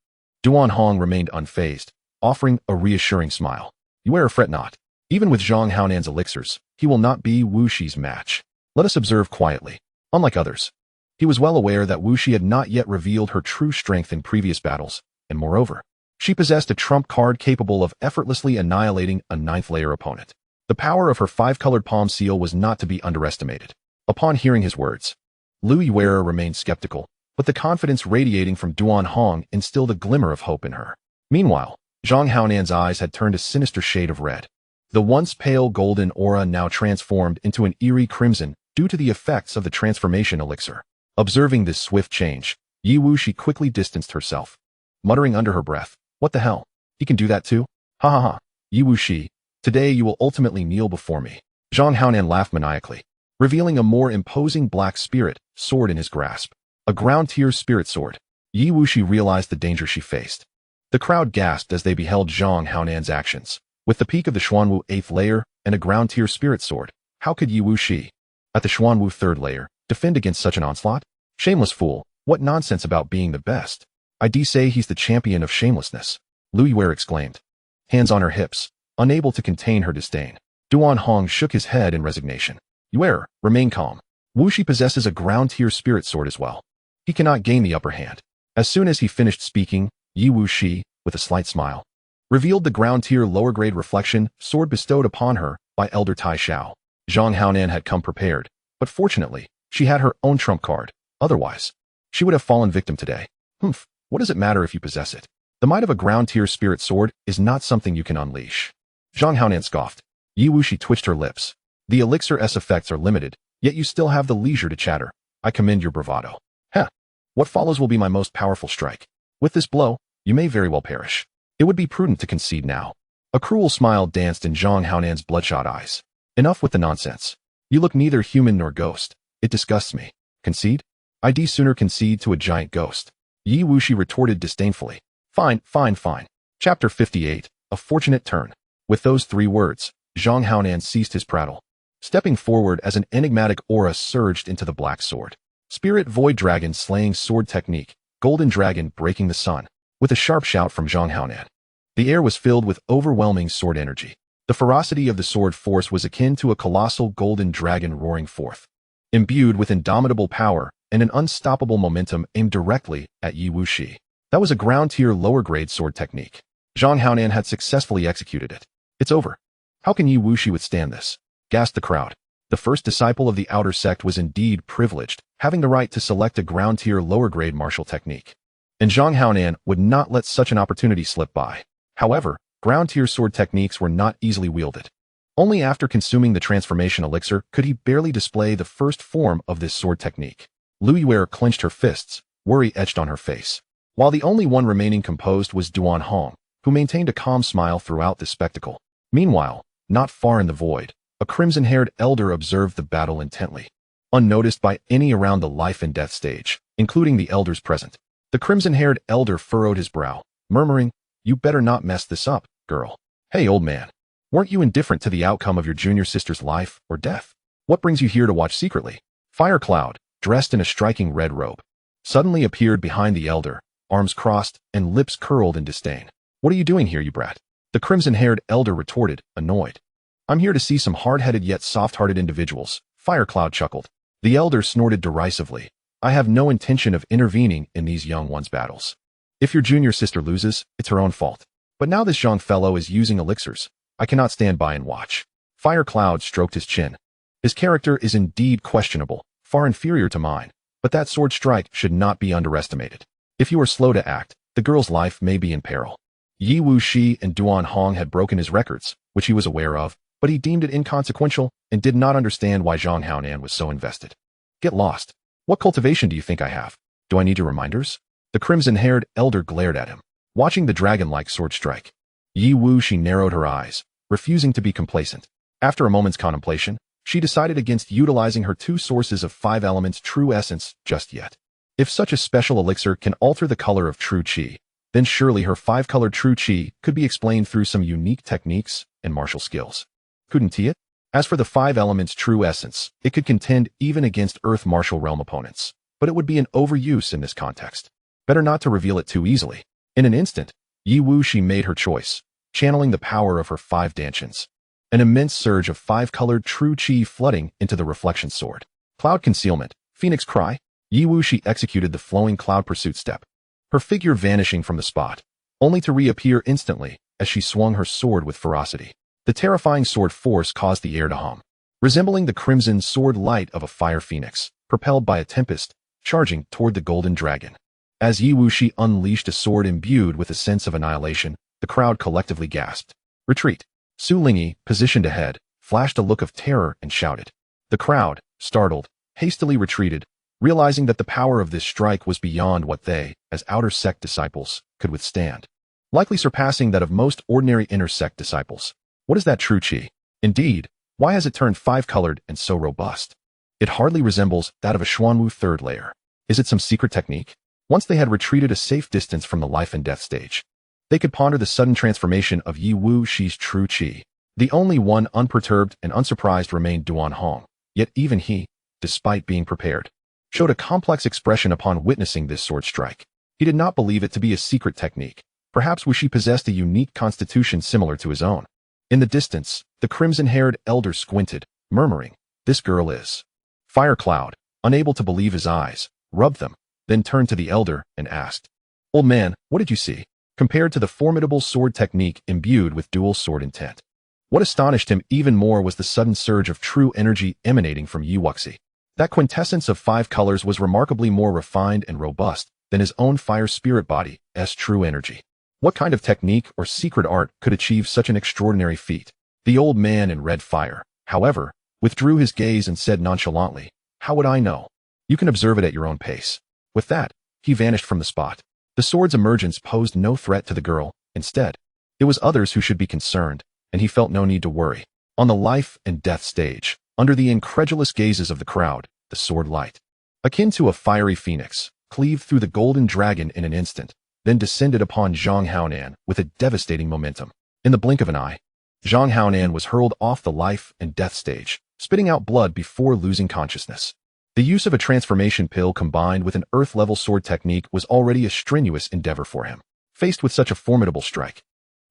Duan Hong remained unfazed, offering a reassuring smile. Yiwei, fret not. Even with Zhang Haonan's elixirs, he will not be Wuxi's match. Let us observe quietly. Unlike others, he was well aware that Wuxi had not yet revealed her true strength in previous battles, and moreover, she possessed a trump card capable of effortlessly annihilating a 9th layer opponent. The power of her 5-colored palm seal was not to be underestimated. Upon hearing his words, Lu Yiwei remained skeptical, but the confidence radiating from Duan Hong instilled a glimmer of hope in her. Meanwhile, Zhang Haonan's eyes had turned a sinister shade of red. The once pale golden aura now transformed into an eerie crimson due to the effects of the transformation elixir. Observing this swift change, Yi Wuxi quickly distanced herself, muttering under her breath, "What the hell?" He can do that too? Ha ha ha. Yi Wuxi, today you will ultimately kneel before me. Zhang Haonan laughed maniacally, revealing a more imposing black spirit sword in his grasp. A ground-tier spirit sword. Yi Wuxi realized the danger she faced. The crowd gasped as they beheld Zhang Haonan's actions. With the peak of the Xuanwu 8th layer and a ground-tier spirit sword, how could Yi Wuxi, at the Xuanwu 3rd layer, defend against such an onslaught? Shameless fool, what nonsense about being the best. I'd say he's the champion of shamelessness. Lu Yuer exclaimed, hands on her hips, unable to contain her disdain. Duan Hong shook his head in resignation. Yuer, remain calm. Wuxi possesses a ground-tier spirit sword as well. He cannot gain the upper hand. As soon as he finished speaking, Yi Wuxi, with a slight smile, revealed the ground-tier lower-grade reflection sword bestowed upon her by Elder Tai Shao. Zhang Haonan had come prepared, but fortunately, she had her own trump card. Otherwise, she would have fallen victim today. Humph, what does it matter if you possess it? The might of a ground-tier spirit sword is not something you can unleash. Zhang Haonan scoffed. Yi Wuxi twitched her lips. The elixir's effects are limited, yet you still have the leisure to chatter. I commend your bravado. Heh. What follows will be my most powerful strike. With this blow, you may very well perish. It would be prudent to concede now. A cruel smile danced in Zhang Haonan's bloodshot eyes. Enough with the nonsense. You look neither human nor ghost. It disgusts me. Concede? I'd sooner concede to a giant ghost. Yi Wuxi retorted disdainfully. Fine, fine, fine. Chapter 58, A Fortunate Turn. With those 3 words, Zhang Haonan ceased his prattle, stepping forward as an enigmatic aura surged into the black sword. Spirit Void Dragon slaying sword technique, Golden Dragon breaking the sun. With a sharp shout from Zhang Haonan, the air was filled with overwhelming sword energy. The ferocity of the sword force was akin to a colossal golden dragon roaring forth, imbued with indomitable power and an unstoppable momentum aimed directly at Yi Wuxi. That was a ground-tier lower-grade sword technique. Zhang Haonan had successfully executed it. It's over. How can Yi Wuxi withstand this? Gasped the crowd. The first disciple of the outer sect was indeed privileged, having the right to select a ground-tier lower-grade martial technique. And Zhang Haonan would not let such an opportunity slip by. However, ground-tier sword techniques were not easily wielded. Only after consuming the transformation elixir could he barely display the first form of this sword technique. Lu Yuer clenched her fists, worry etched on her face. While the only one remaining composed was Duan Hong, who maintained a calm smile throughout this spectacle. Meanwhile, not far in the void, a crimson-haired elder observed the battle intently, unnoticed by any around the life and death stage, including the elders present. The crimson-haired elder furrowed his brow, murmuring, "You better not mess this up, girl. Hey, old man. Weren't you indifferent to the outcome of your junior sister's life or death? What brings you here to watch secretly?" Fire Cloud, dressed in a striking red robe, suddenly appeared behind the elder, arms crossed and lips curled in disdain. "What are you doing here, you brat?" The crimson-haired elder retorted, annoyed. "I'm here to see some hard-headed yet soft-hearted individuals," Fire Cloud chuckled. The elder snorted derisively. "I have no intention of intervening in these young ones' battles. If your junior sister loses, it's her own fault. But now this young fellow is using elixirs. I cannot stand by and watch." Fire Cloud stroked his chin. "His character is indeed questionable, far inferior to mine, but that sword strike should not be underestimated. If you are slow to act, the girl's life may be in peril." Yi Wuxi and Duan Hong had broken his records, which he was aware of, but he deemed it inconsequential and did not understand why Zhang Haonan was so invested. "Get lost. What cultivation do you think I have? Do I need your reminders?" The crimson-haired elder glared at him, watching the dragon-like sword strike. Yi Wuxi narrowed her eyes, refusing to be complacent. After a moment's contemplation, she decided against utilizing her 2 sources of 5 elements true essence just yet. If such a special elixir can alter the color of true qi, then surely her 5-colored true qi could be explained through some unique techniques and martial skills. Couldn't he it? As for the 5 elements true essence, it could contend even against Earth martial realm opponents, but it would be an overuse in this context. Better not to reveal it too easily. In an instant, Yi Wuxi made her choice, channeling the power of her 5 Dantians. An immense surge of 5-colored true qi flooding into the reflection sword. Cloud concealment, Phoenix cry. Yi Wuxi executed the flowing cloud pursuit step, her figure vanishing from the spot, only to reappear instantly as she swung her sword with ferocity. The terrifying sword force caused the air to hum, resembling the crimson sword light of a fire phoenix, propelled by a tempest, charging toward the golden dragon. As Yi Wuxi unleashed a sword imbued with a sense of annihilation, the crowd collectively gasped. "Retreat." Su Lingyi, positioned ahead, flashed a look of terror and shouted. The crowd, startled, hastily retreated, realizing that the power of this strike was beyond what they, as outer sect disciples, could withstand. likely surpassing that of most ordinary inner sect disciples. What is that true qi? Indeed, why has it turned five-colored and so robust? It hardly resembles that of a Xuanwu third layer. Is it some secret technique? Once they had retreated a safe distance from the life and death stage, they could ponder the sudden transformation of Yi Wu Shi's true qi. The only one unperturbed and unsurprised remained Duan Hong, yet even he, despite being prepared, showed a complex expression upon witnessing this sword strike. He did not believe it to be a secret technique. Perhaps Wuxi possessed a unique constitution similar to his own. In the distance, the crimson-haired elder squinted, murmuring, "This girl is." Fire Cloud, unable to believe his eyes, rubbed them, then turned to the elder and asked, "Old man, what did you see?" Compared to the formidable sword technique imbued with dual sword intent. What astonished him even more was the sudden surge of true energy emanating from Yi Wuxi. That quintessence of five colors was remarkably more refined and robust than his own fire spirit body's true energy. What kind of technique or secret art could achieve such an extraordinary feat? The old man in red fire, however, withdrew his gaze and said nonchalantly, "How would I know? You can observe it at your own pace." With that, he vanished from the spot. The sword's emergence posed no threat to the girl. Instead, it was others who should be concerned, and he felt no need to worry. On the life and death stage, under the incredulous gazes of the crowd, the sword light, akin to a fiery phoenix, cleaved through the golden dragon in an instant, then descended upon Zhang Haonan with a devastating momentum. In the blink of an eye, Zhang Haonan was hurled off the life and death stage, spitting out blood before losing consciousness. The use of a transformation pill combined with an earth-level sword technique was already a strenuous endeavor for him. Faced with such a formidable strike,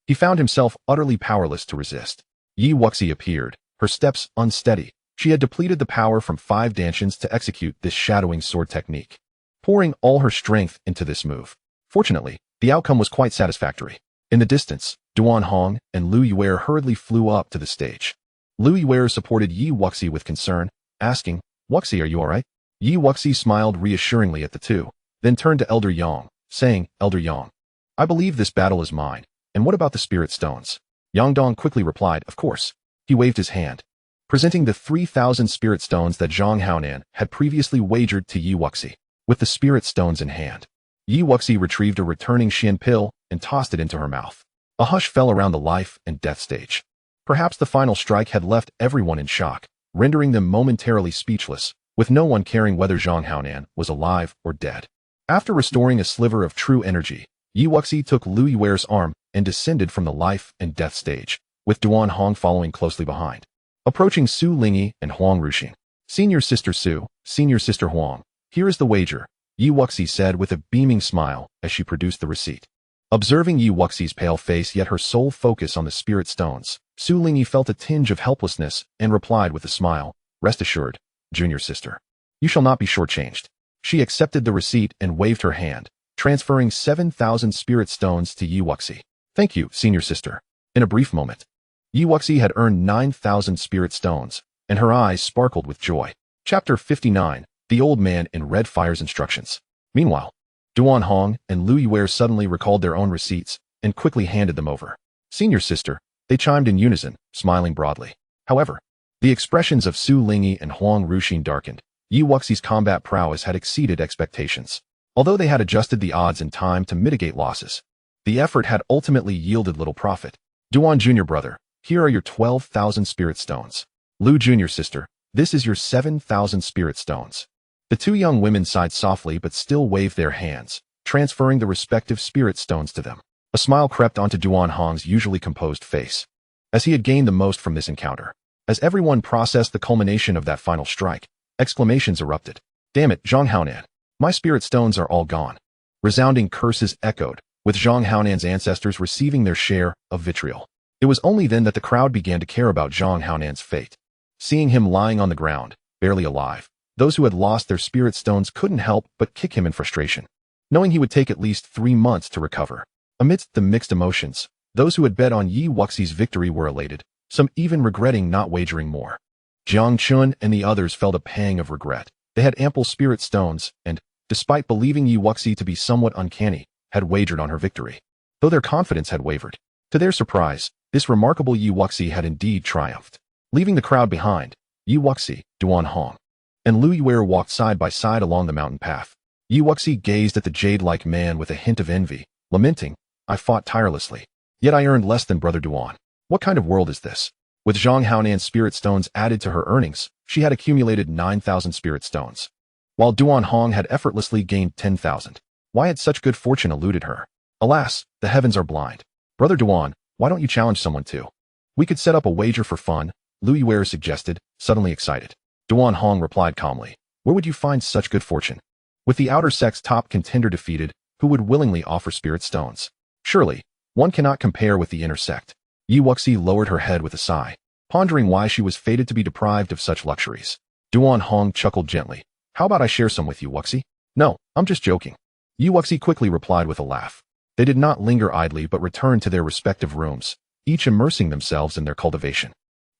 he found himself utterly powerless to resist. Yi Wuxi appeared, her steps unsteady. She had depleted the power from 5 Dantians to execute this shadowing sword technique, pouring all her strength into this move. Fortunately, the outcome was quite satisfactory. In the distance, Duan Hong and Lu Yuer hurriedly flew up to the stage. Lu Yuer supported Yi Wuxi with concern, asking, "Wuxi, are you all right?" Yi Wuxi smiled reassuringly at the two, then turned to Elder Yang, saying, "Elder Yang, I believe this battle is mine. And what about the spirit stones?" Yang Dong quickly replied, "Of course." He waved his hand, presenting the 3,000 spirit stones that Zhang Haonan had previously wagered to Yi Wuxi. With the spirit stones in hand, Yi Wuxi retrieved a returning Xian pill and tossed it into her mouth. A hush fell around the life and death stage. Perhaps the final strike had left everyone in shock, rendering them momentarily speechless, with no one caring whether Zhang Haonan was alive or dead. After restoring a sliver of true energy, Yi Wuxi took Lu Yuer's arm and descended from the life and death stage, with Duan Hong following closely behind. Approaching Su Lingyi and Huang Ruxing. "Senior Sister Su, Senior Sister Huang, here is the wager," Yi Wuxi said with a beaming smile as she produced the receipt. Observing Yi Wuxi's pale face yet her sole focus on the spirit stones, Su Lingyi felt a tinge of helplessness and replied with a smile, "Rest assured, Junior Sister, you shall not be shortchanged." She accepted the receipt and waved her hand, transferring 7,000 spirit stones to Yi Wuxi. "Thank you, Senior Sister." In a brief moment, Yi Wuxi had earned 9,000 spirit stones, and her eyes sparkled with joy. Chapter 59, The Old Man in Red Fire's Instructions. Meanwhile, Duan Hong and Lu Yuer suddenly recalled their own receipts and quickly handed them over. "Senior Sister," they chimed in unison, smiling broadly. However, the expressions of Su Lingyi and Huang Ruxing darkened. Yi Wuxi's combat prowess had exceeded expectations. Although they had adjusted the odds in time to mitigate losses, the effort had ultimately yielded little profit. "Duan Junior Brother, here are your 12,000 spirit stones. Lu Junior Sister, this is your 7,000 spirit stones." The two young women sighed softly but still waved their hands, transferring the respective spirit stones to them. A smile crept onto Duan Hong's usually composed face, as he had gained the most from this encounter. As everyone processed the culmination of that final strike, exclamations erupted. "Damn it, Zhang Haonan! My spirit stones are all gone." Resounding curses echoed, with Zhang Haonan's ancestors receiving their share of vitriol. It was only then that the crowd began to care about Zhang Haonan's fate. Seeing him lying on the ground, barely alive, those who had lost their spirit stones couldn't help but kick him in frustration, knowing he would take at least 3 months to recover. Amidst the mixed emotions, those who had bet on Yi Wuxi's victory were elated, some even regretting not wagering more. Jiang Chun and the others felt a pang of regret. They had ample spirit stones and, despite believing Yi Wuxi to be somewhat uncanny, had wagered on her victory, though their confidence had wavered. To their surprise, this remarkable Yi Wuxi had indeed triumphed. Leaving the crowd behind, Yi Wuxi, Duan Hong, and Lu Yuer walked side by side along the mountain path. Yi Wuxi gazed at the jade-like man with a hint of envy, lamenting, I fought tirelessly. Yet I earned less than Brother Duan. What kind of world is this? With Zhang Haonan's spirit stones added to her earnings, she had accumulated 9,000 spirit stones, while Duan Hong had effortlessly gained 10,000. Why had such good fortune eluded her? Alas, the heavens are blind. Brother Duan, why don't you challenge someone too? We could set up a wager for fun, Lu Yuer suggested, suddenly excited. Duan Hong replied calmly, where would you find such good fortune? With the outer sect's top contender defeated, who would willingly offer spirit stones? Surely, one cannot compare with the inner sect. Yi Wuxi lowered her head with a sigh, pondering why she was fated to be deprived of such luxuries. Duan Hong chuckled gently. How about I share some with you, Wuxi? No, I'm just joking. Yi Wuxi quickly replied with a laugh. They did not linger idly but returned to their respective rooms, each immersing themselves in their cultivation.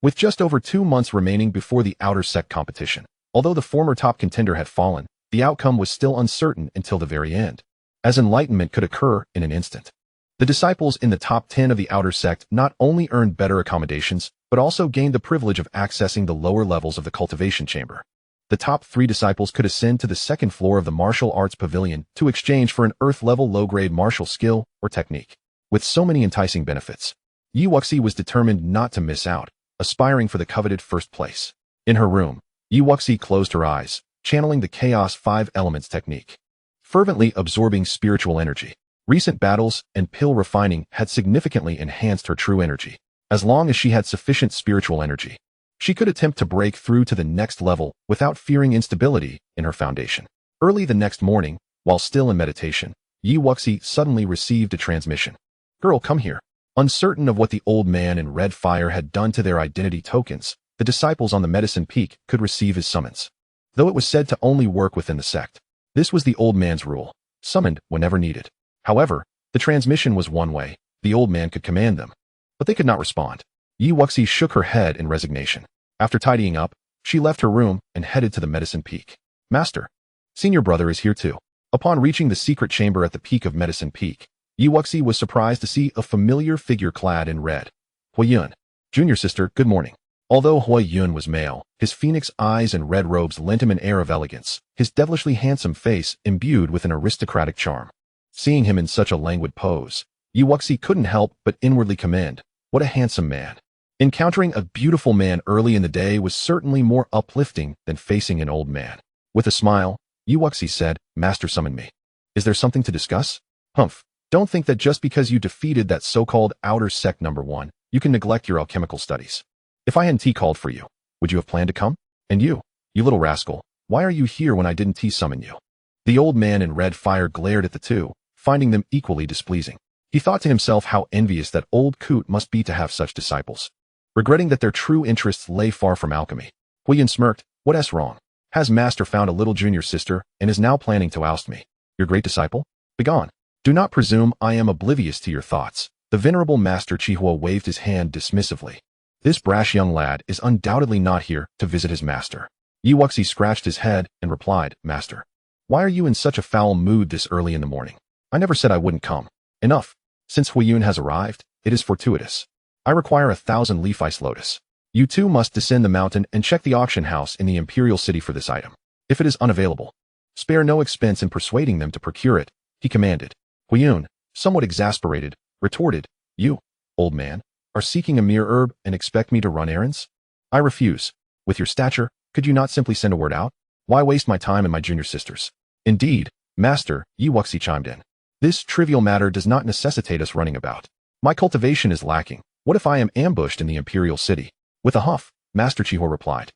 With just over 2 months remaining before the outer sect competition, although the former top contender had fallen, the outcome was still uncertain until the very end, as enlightenment could occur in an instant. The disciples in the top 10 of the outer sect not only earned better accommodations, but also gained the privilege of accessing the lower levels of the cultivation chamber. The top 3 disciples could ascend to the second floor of the martial arts pavilion to exchange for an earth-level low-grade martial skill or technique. With so many enticing benefits, Yi Wuxi was determined not to miss out, aspiring for the coveted first place. In her room, Yi Wuxi closed her eyes, channeling the Chaos 5 Elements technique, fervently absorbing spiritual energy. Recent battles and pill refining had significantly enhanced her true energy. As long as she had sufficient spiritual energy, she could attempt to break through to the next level without fearing instability in her foundation. Early the next morning, while still in meditation, Yi Wuxi suddenly received a transmission. Girl, come here. Uncertain of what the old man in red fire had done to their identity tokens, the disciples on the medicine peak could receive his summons. Though it was said to only work within the sect, this was the old man's rule, summoned whenever needed. However, the transmission was one way, the old man could command them, but they could not respond. Yi Wuxi shook her head in resignation. After tidying up, she left her room and headed to the medicine peak. Master, senior brother is here too. Upon reaching the secret chamber at the peak of Medicine Peak, Yi Wuxi was surprised to see a familiar figure clad in red. Hui Yun, junior sister, good morning. Although Hui Yun was male, his phoenix eyes and red robes lent him an air of elegance, his devilishly handsome face imbued with an aristocratic charm. Seeing him in such a languid pose, Yi Wuxi couldn't help but inwardly commend, what a handsome man. Encountering a beautiful man early in the day was certainly more uplifting than facing an old man. With a smile, Yi Wuxi said, Master summoned me. Is there something to discuss? Humph, don't think that just because you defeated that so-called outer sect number 1, you can neglect your alchemical studies. If I hadn't called for you, would you have planned to come? And you little rascal, why are you here when I didn't summon you? The old man in red fire glared at the two, finding them equally displeasing. He thought to himself how envious that old coot must be to have such disciples. Regretting that their true interests lay far from alchemy, Hui Yun smirked, what's wrong? Has master found a little junior sister and is now planning to oust me? Your great disciple? Begone. Do not presume I am oblivious to your thoughts. The venerable master Chihua waved his hand dismissively. This brash young lad is undoubtedly not here to visit his master. Yi Wuxi scratched his head and replied, Master, why are you in such a foul mood this early in the morning? I never said I wouldn't come. Enough. Since Hui Yun has arrived, it is fortuitous. I require 1,000 leaf ice lotus. You two must descend the mountain and check the auction house in the imperial city for this item. If it is unavailable, spare no expense in persuading them to procure it, he commanded. Hui Yun, somewhat exasperated, retorted, You, old man, are seeking a mere herb and expect me to run errands? I refuse. With your stature, could you not simply send a word out? Why waste my time and my junior sister's? Indeed, master, Yi Wuxi chimed in. This trivial matter does not necessitate us running about. My cultivation is lacking. What if I am ambushed in the imperial city? With a huff, Master Chihua replied.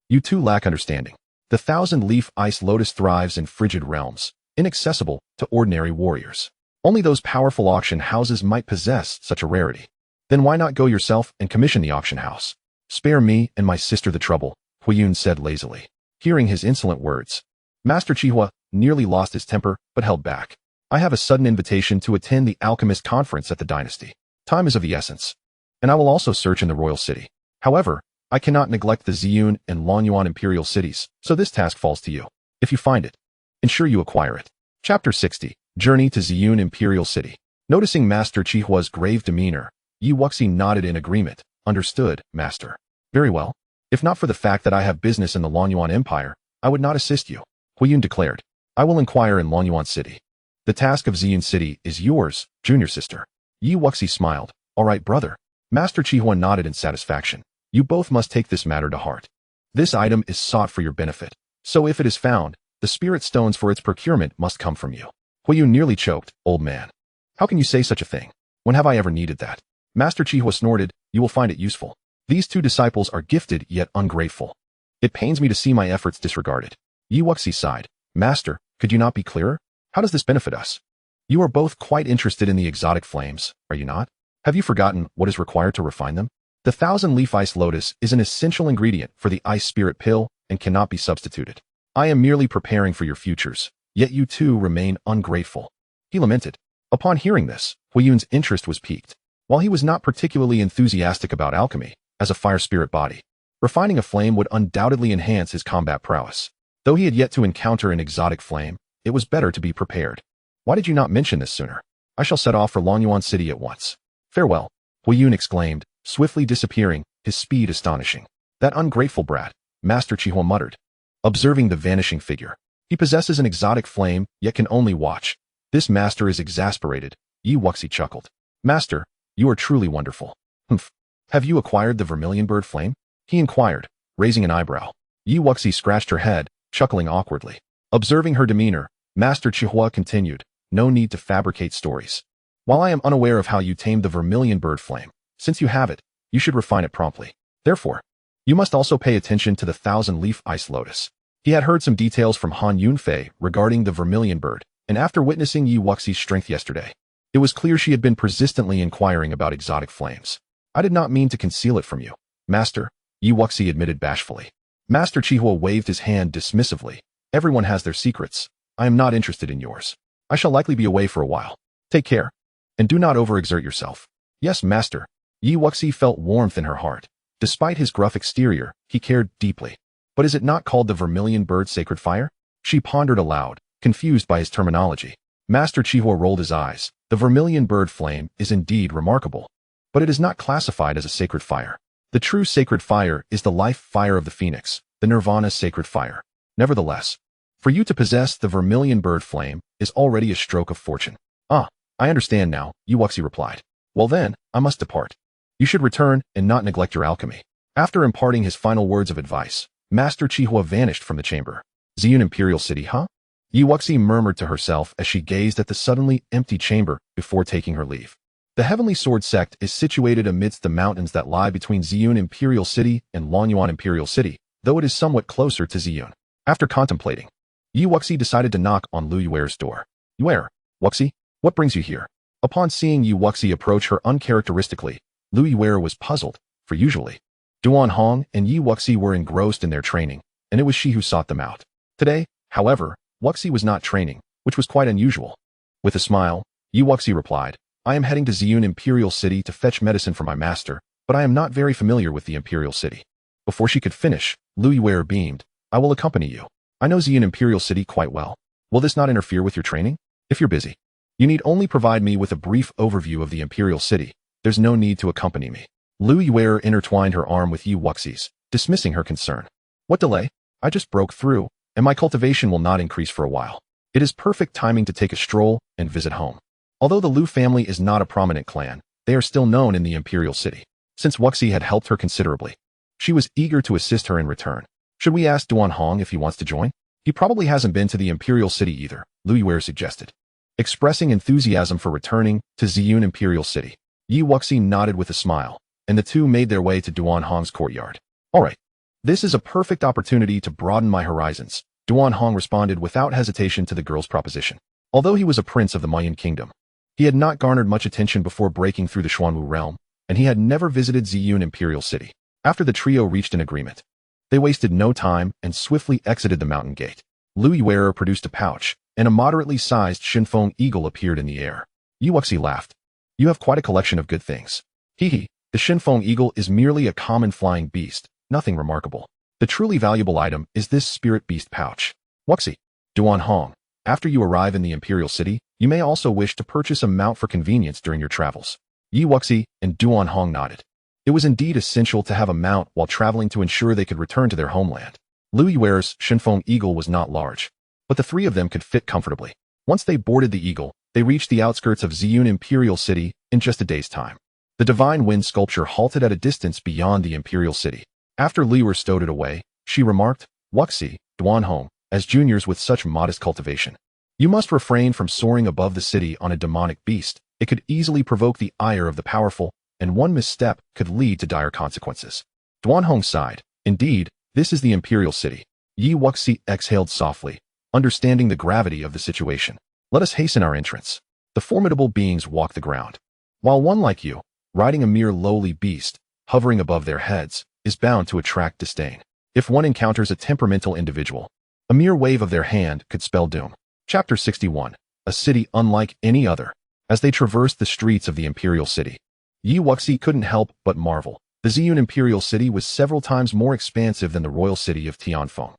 You two lack understanding. The 1,000-leaf ice lotus thrives in frigid realms, inaccessible to ordinary warriors. Only those powerful auction houses might possess such a rarity. Then why not go yourself and commission the auction house? Spare me and my sister the trouble, Hui Yun said lazily. Hearing his insolent words, Master Chihua nearly lost his temper but held back. I have a sudden invitation to attend the alchemist conference at the dynasty. Time is of the essence. And I will also search in the royal city. However, I cannot neglect the Ziyun and Lonyuan imperial cities, so this task falls to you. If you find it, ensure you acquire it. Chapter 60, Journey to Ziyun Imperial City. Noticing Master Chihua's grave demeanor, Yi Wuxi nodded in agreement. Understood, Master. Very well. If not for the fact that I have business in the Lonyuan Empire, I would not assist you, Hui Yun declared. I will inquire in Lonyuan City. The task of Ziyun City is yours, junior sister. Yi Wuxi smiled. All right, brother. Master Xuan nodded in satisfaction. You both must take this matter to heart. This item is sought for your benefit. So if it is found, the spirit stones for its procurement must come from you. Huiyun nearly choked. Old man. How can you say such a thing? When have I ever needed that? Master Chihua snorted. You will find it useful. These two disciples are gifted yet ungrateful. It pains me to see my efforts disregarded. Yi Wuxi sighed. Master, could you not be clearer? How does this benefit us? You are both quite interested in the exotic flames, are you not? Have you forgotten what is required to refine them? The 1,000-leaf ice lotus is an essential ingredient for the ice spirit pill and cannot be substituted. I am merely preparing for your futures, yet you two remain ungrateful. He lamented. Upon hearing this, Huiyun's interest was piqued. While he was not particularly enthusiastic about alchemy, as a fire spirit body, refining a flame would undoubtedly enhance his combat prowess. Though he had yet to encounter an exotic flame, it was better to be prepared. Why did you not mention this sooner? I shall set off for Longyuan City at once. Farewell, Huiyun exclaimed, swiftly disappearing, his speed astonishing. That ungrateful brat, Master Chihua muttered, observing the vanishing figure. He possesses an exotic flame, yet can only watch. This master is exasperated. Yi Wuxi chuckled. Master, you are truly wonderful. Humph. Have you acquired the vermilion bird flame? He inquired, raising an eyebrow. Yi Wuxi scratched her head, chuckling awkwardly. Observing her demeanor, Master Chihua continued, no need to fabricate stories. While I am unaware of how you tamed the vermilion bird flame, since you have it, you should refine it promptly. Therefore, you must also pay attention to the 1,000-leaf ice lotus. He had heard some details from Han Yunfei regarding the vermilion bird, and after witnessing Yi Wuxi's strength yesterday, it was clear she had been persistently inquiring about exotic flames. I did not mean to conceal it from you, Master, Yi Wuxi admitted bashfully. Master Chihua waved his hand dismissively. Everyone has their secrets. I am not interested in yours. I shall likely be away for a while. Take care. And do not overexert yourself. Yes, Master. Yi Wuxi felt warmth in her heart. Despite his gruff exterior, he cared deeply. But is it not called the vermilion bird sacred fire? She pondered aloud, confused by his terminology. Master Chihua rolled his eyes. The vermilion bird flame is indeed remarkable. But it is not classified as a sacred fire. The true sacred fire is the life fire of the phoenix, the nirvana sacred fire. Nevertheless, for you to possess the vermilion bird flame is already a stroke of fortune. Ah, I understand now, Yi Wuxi replied. Well then, I must depart. You should return and not neglect your alchemy. After imparting his final words of advice, Master Chihua vanished from the chamber. Xian Imperial City, huh? Yi Wuxi murmured to herself as she gazed at the suddenly empty chamber before taking her leave. The Heavenly Sword Sect is situated amidst the mountains that lie between Xian Imperial City and Longyuan Imperial City, though it is somewhat closer to Xian. After contemplating, Yi Wuxi decided to knock on Lu Yuer's door. Yuer, Wuxi, what brings you here? Upon seeing Yi Wuxi approach her uncharacteristically, Lu Yuer was puzzled, for usually, Duan Hong and Yi Wuxi were engrossed in their training, and it was she who sought them out. Today, however, Wuxi was not training, which was quite unusual. With a smile, Yi Wuxi replied, I am heading to Xian Imperial City to fetch medicine for my master, but I am not very familiar with the Imperial City. Before she could finish, Lu Yuer beamed, I will accompany you. I know Xian Imperial City quite well. Will this not interfere with your training? If you're busy, you need only provide me with a brief overview of the Imperial City. There's no need to accompany me. Lu Yuer intertwined her arm with Yi Wuxi's, dismissing her concern. What delay? I just broke through, and my cultivation will not increase for a while. It is perfect timing to take a stroll and visit home. Although the Lu family is not a prominent clan, they are still known in the Imperial City. Since Wuxi had helped her considerably, she was eager to assist her in return. Should we ask Duan Hong if he wants to join? He probably hasn't been to the Imperial City either, Lu Yuer suggested. Expressing enthusiasm for returning to Xian Imperial City, Yi Wuxi nodded with a smile, and the two made their way to Duan Hong's courtyard. All right. This is a perfect opportunity to broaden my horizons, Duan Hong responded without hesitation to the girl's proposition. Although he was a prince of the Mayan kingdom, he had not garnered much attention before breaking through the Xuanwu realm, and he had never visited Xian Imperial City. After the trio reached an agreement, they wasted no time and swiftly exited the mountain gate. Lu Yuer produced a pouch, and a moderately sized Shinfeng eagle appeared in the air. Yi Wuxi laughed. You have quite a collection of good things. Hee. The Shinfeng eagle is merely a common flying beast, nothing remarkable. The truly valuable item is this spirit beast pouch. Wuxi, Duan Hong, after you arrive in the Imperial City, you may also wish to purchase a mount for convenience during your travels. Yi Wuxi and Duan Hong nodded. It was indeed essential to have a mount while traveling to ensure they could return to their homeland. Lu Yuer's Shinfeng eagle was not large, but the three of them could fit comfortably. Once they boarded the eagle, They reached the outskirts of Ziyun Imperial City in just a day's time. The divine wind sculpture halted at a distance beyond the Imperial City. After Liu stowed it away, she remarked, "Wuxi, Duanhong, as juniors with such modest cultivation, you must refrain from soaring above the city on a demonic beast. It could easily provoke the ire of the powerful, and one misstep could lead to dire consequences." Duanhong sighed. "Indeed, this is the Imperial City." Yi Wuxi exhaled softly, understanding the gravity of the situation. "Let us hasten our entrance." The formidable beings walked the ground. While one like you, riding a mere lowly beast, hovering above their heads, is bound to attract disdain. If one encounters a temperamental individual, a mere wave of their hand could spell doom. Chapter 61. A city unlike any other. As they traversed the streets of the Imperial City, Yi Wuxi couldn't help but marvel. The Ziyun Imperial City was several times more expansive than the royal city of Tianfeng,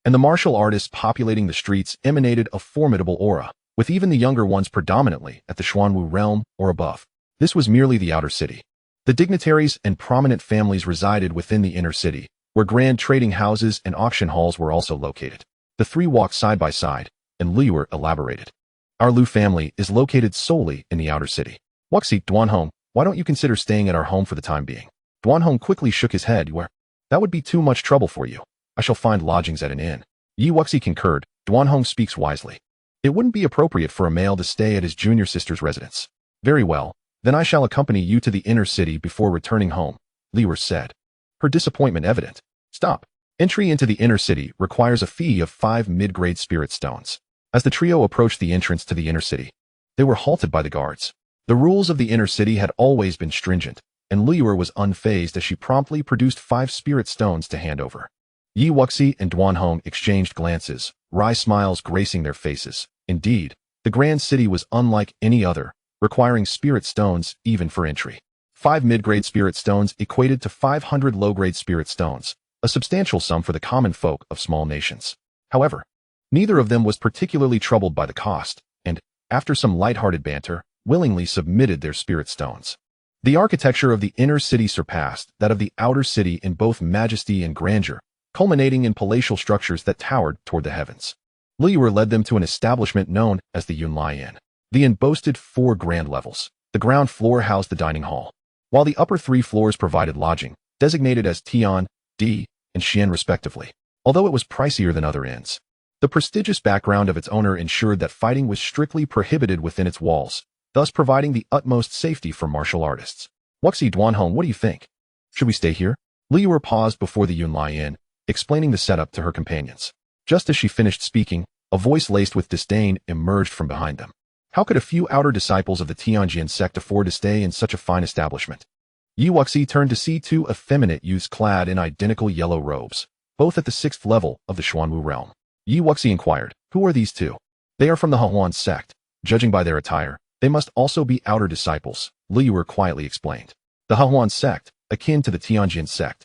and the martial artists populating the streets emanated a formidable aura, with even the younger ones predominantly at the Xuanwu realm or above. This was merely the outer city. The dignitaries and prominent families resided within the inner city, where grand trading houses and auction halls were also located. The three walked side by side, and Liu elaborated. "Our Liu family is located solely in the outer city. Wuxi, Duanhong, why don't you consider staying at our home for the time being?" Duanhong quickly shook his head. "That would be too much trouble for you. I shall find lodgings at an inn." Yi Wuxi concurred. "Duanhong speaks wisely. It wouldn't be appropriate for a male to stay at his junior sister's residence." "Very well, then I shall accompany you to the inner city before returning home," Liu said, her disappointment evident. "Stop. Entry into the inner city requires a fee of 5 mid-grade spirit stones." As the trio approached the entrance to the inner city, they were halted by the guards. The rules of the inner city had always been stringent, and Liu was unfazed as she promptly produced 5 spirit stones to hand over. Yi Wuxi and Duanhong exchanged glances, wry smiles gracing their faces. Indeed, the grand city was unlike any other, requiring spirit stones even for entry. 5 mid-grade spirit stones equated to 500 low-grade spirit stones, a substantial sum for the common folk of small nations. However, neither of them was particularly troubled by the cost, and, after some light-hearted banter, willingly submitted their spirit stones. The architecture of the inner city surpassed that of the outer city in both majesty and grandeur, culminating in palatial structures that towered toward the heavens. Liu led them to an establishment known as the Yunlai Inn. The inn boasted 4 grand levels. The ground floor housed the dining hall, while the upper 3 floors provided lodging, designated as Tian, Di, and Xian respectively. Although it was pricier than other inns, the prestigious background of its owner ensured that fighting was strictly prohibited within its walls, thus providing the utmost safety for martial artists. "Wuxi, Duanhong, what do you think? Should we stay here?" Liu paused before the Yunlai Inn, explaining the setup to her companions. Just as she finished speaking, a voice laced with disdain emerged from behind them. How could a few outer disciples of the Tanjin Sect afford to stay in such a fine establishment? Yi Wuxi turned to see 2 effeminate youths clad in identical yellow robes, both at the 6th level of the Xuanwu realm. Yi Wuxi inquired, "Who are these 2? "They are from the Xuan Sect. Judging by their attire, they must also be outer disciples," Liu quietly explained. The Xuan Sect, akin to the Tanjin Sect,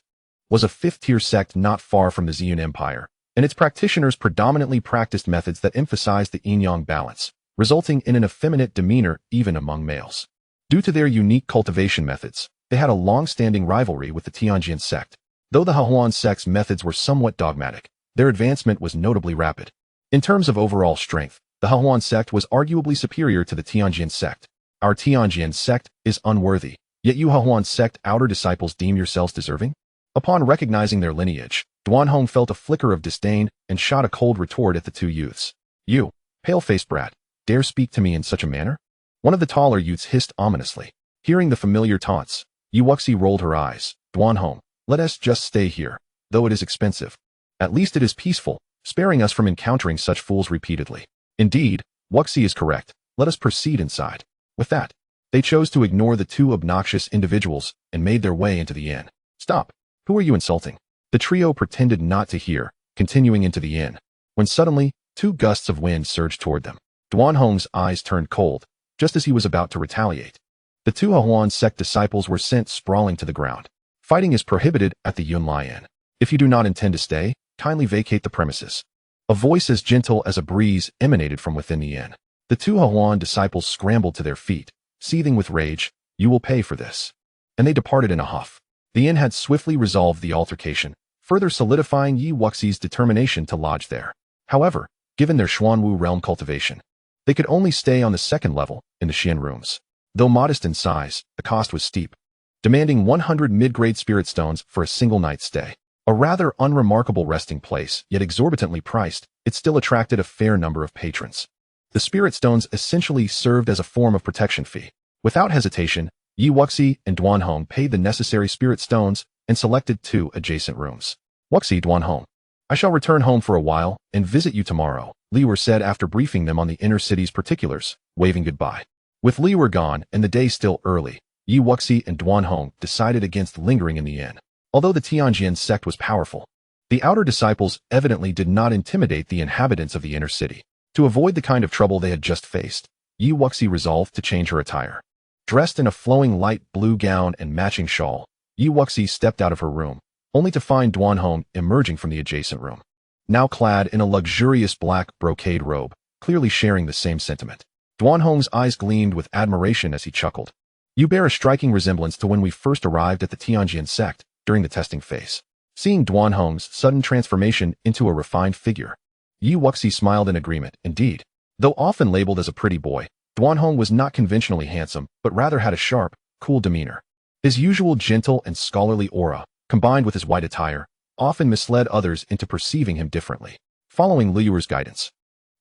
was a 5th-tier sect not far from the Ziyun Empire, and its practitioners predominantly practiced methods that emphasized the yin-yang balance, resulting in an effeminate demeanor even among males. Due to their unique cultivation methods, they had a long-standing rivalry with the Tanjin Sect. Though the Xuan Sect's methods were somewhat dogmatic, their advancement was notably rapid. In terms of overall strength, the Xuan Sect was arguably superior to the Tanjin Sect. "Our Tanjin Sect is unworthy, yet you Xuan Sect outer disciples deem yourselves deserving?" Upon recognizing their lineage, Duanhong felt a flicker of disdain and shot a cold retort at the 2 youths. "You, pale-faced brat, dare speak to me in such a manner?" One of the taller youths hissed ominously. Hearing the familiar taunts, Yi Wuxi rolled her eyes. "Duanhong, let us just stay here, though it is expensive. At least it is peaceful, sparing us from encountering such fools repeatedly." "Indeed, Wuxi is correct. Let us proceed inside." With that, they chose to ignore the 2 obnoxious individuals and made their way into the inn. "Stop. Who are you insulting?" The trio pretended not to hear, continuing into the inn, when suddenly 2 gusts of wind surged toward them. Duanhong's eyes turned cold, just as he was about to retaliate. The 2 Xuan Sect disciples were sent sprawling to the ground. "Fighting is prohibited at the Yunlai Inn. If you do not intend to stay, kindly vacate the premises." A voice as gentle as a breeze emanated from within the inn. The 2 Xuan disciples scrambled to their feet, seething with rage. "You will pay for this." And they departed in a huff. The inn had swiftly resolved the altercation, further solidifying Yi Wuxi's determination to lodge there. However, given their Xuanwu realm cultivation, They could only stay on the second level in the Xian rooms. Though modest in size, the cost was steep, demanding 100 mid-grade spirit stones for a single night's stay. A rather unremarkable resting place, yet exorbitantly priced, it still attracted a fair number of patrons. The spirit stones essentially served as a form of protection fee. Without hesitation, Yi Wuxi and Duanhong paid the necessary spirit stones and selected 2 adjacent rooms. Wuxi, Duanhong. I shall return home for a while and visit you tomorrow, Liwer said after briefing them on the inner city's particulars, waving goodbye. With Liwer gone and the day still early, Yi Wuxi and Duanhong decided against lingering in the inn. Although the Tanjin Sect was powerful, the outer disciples evidently did not intimidate the inhabitants of the inner city. To avoid the kind of trouble they had just faced, Yi Wuxi resolved to change her attire. Dressed in a flowing light blue gown and matching shawl, Yi Wuxi stepped out of her room, only to find Duanhong emerging from the adjacent room, now clad in a luxurious black brocade robe, clearly sharing the same sentiment. Duanhong's eyes gleamed with admiration as he chuckled. You bear a striking resemblance to when we first arrived at the Tianjin Sect during the testing phase. Seeing Duanhong's sudden transformation into a refined figure, Yi Wuxi smiled in agreement. Indeed, though often labeled as a pretty boy, Duanhong was not conventionally handsome, but rather had a sharp, cool demeanor. His usual gentle and scholarly aura, combined with his white attire, often misled others into perceiving him differently. Following Liuer's guidance,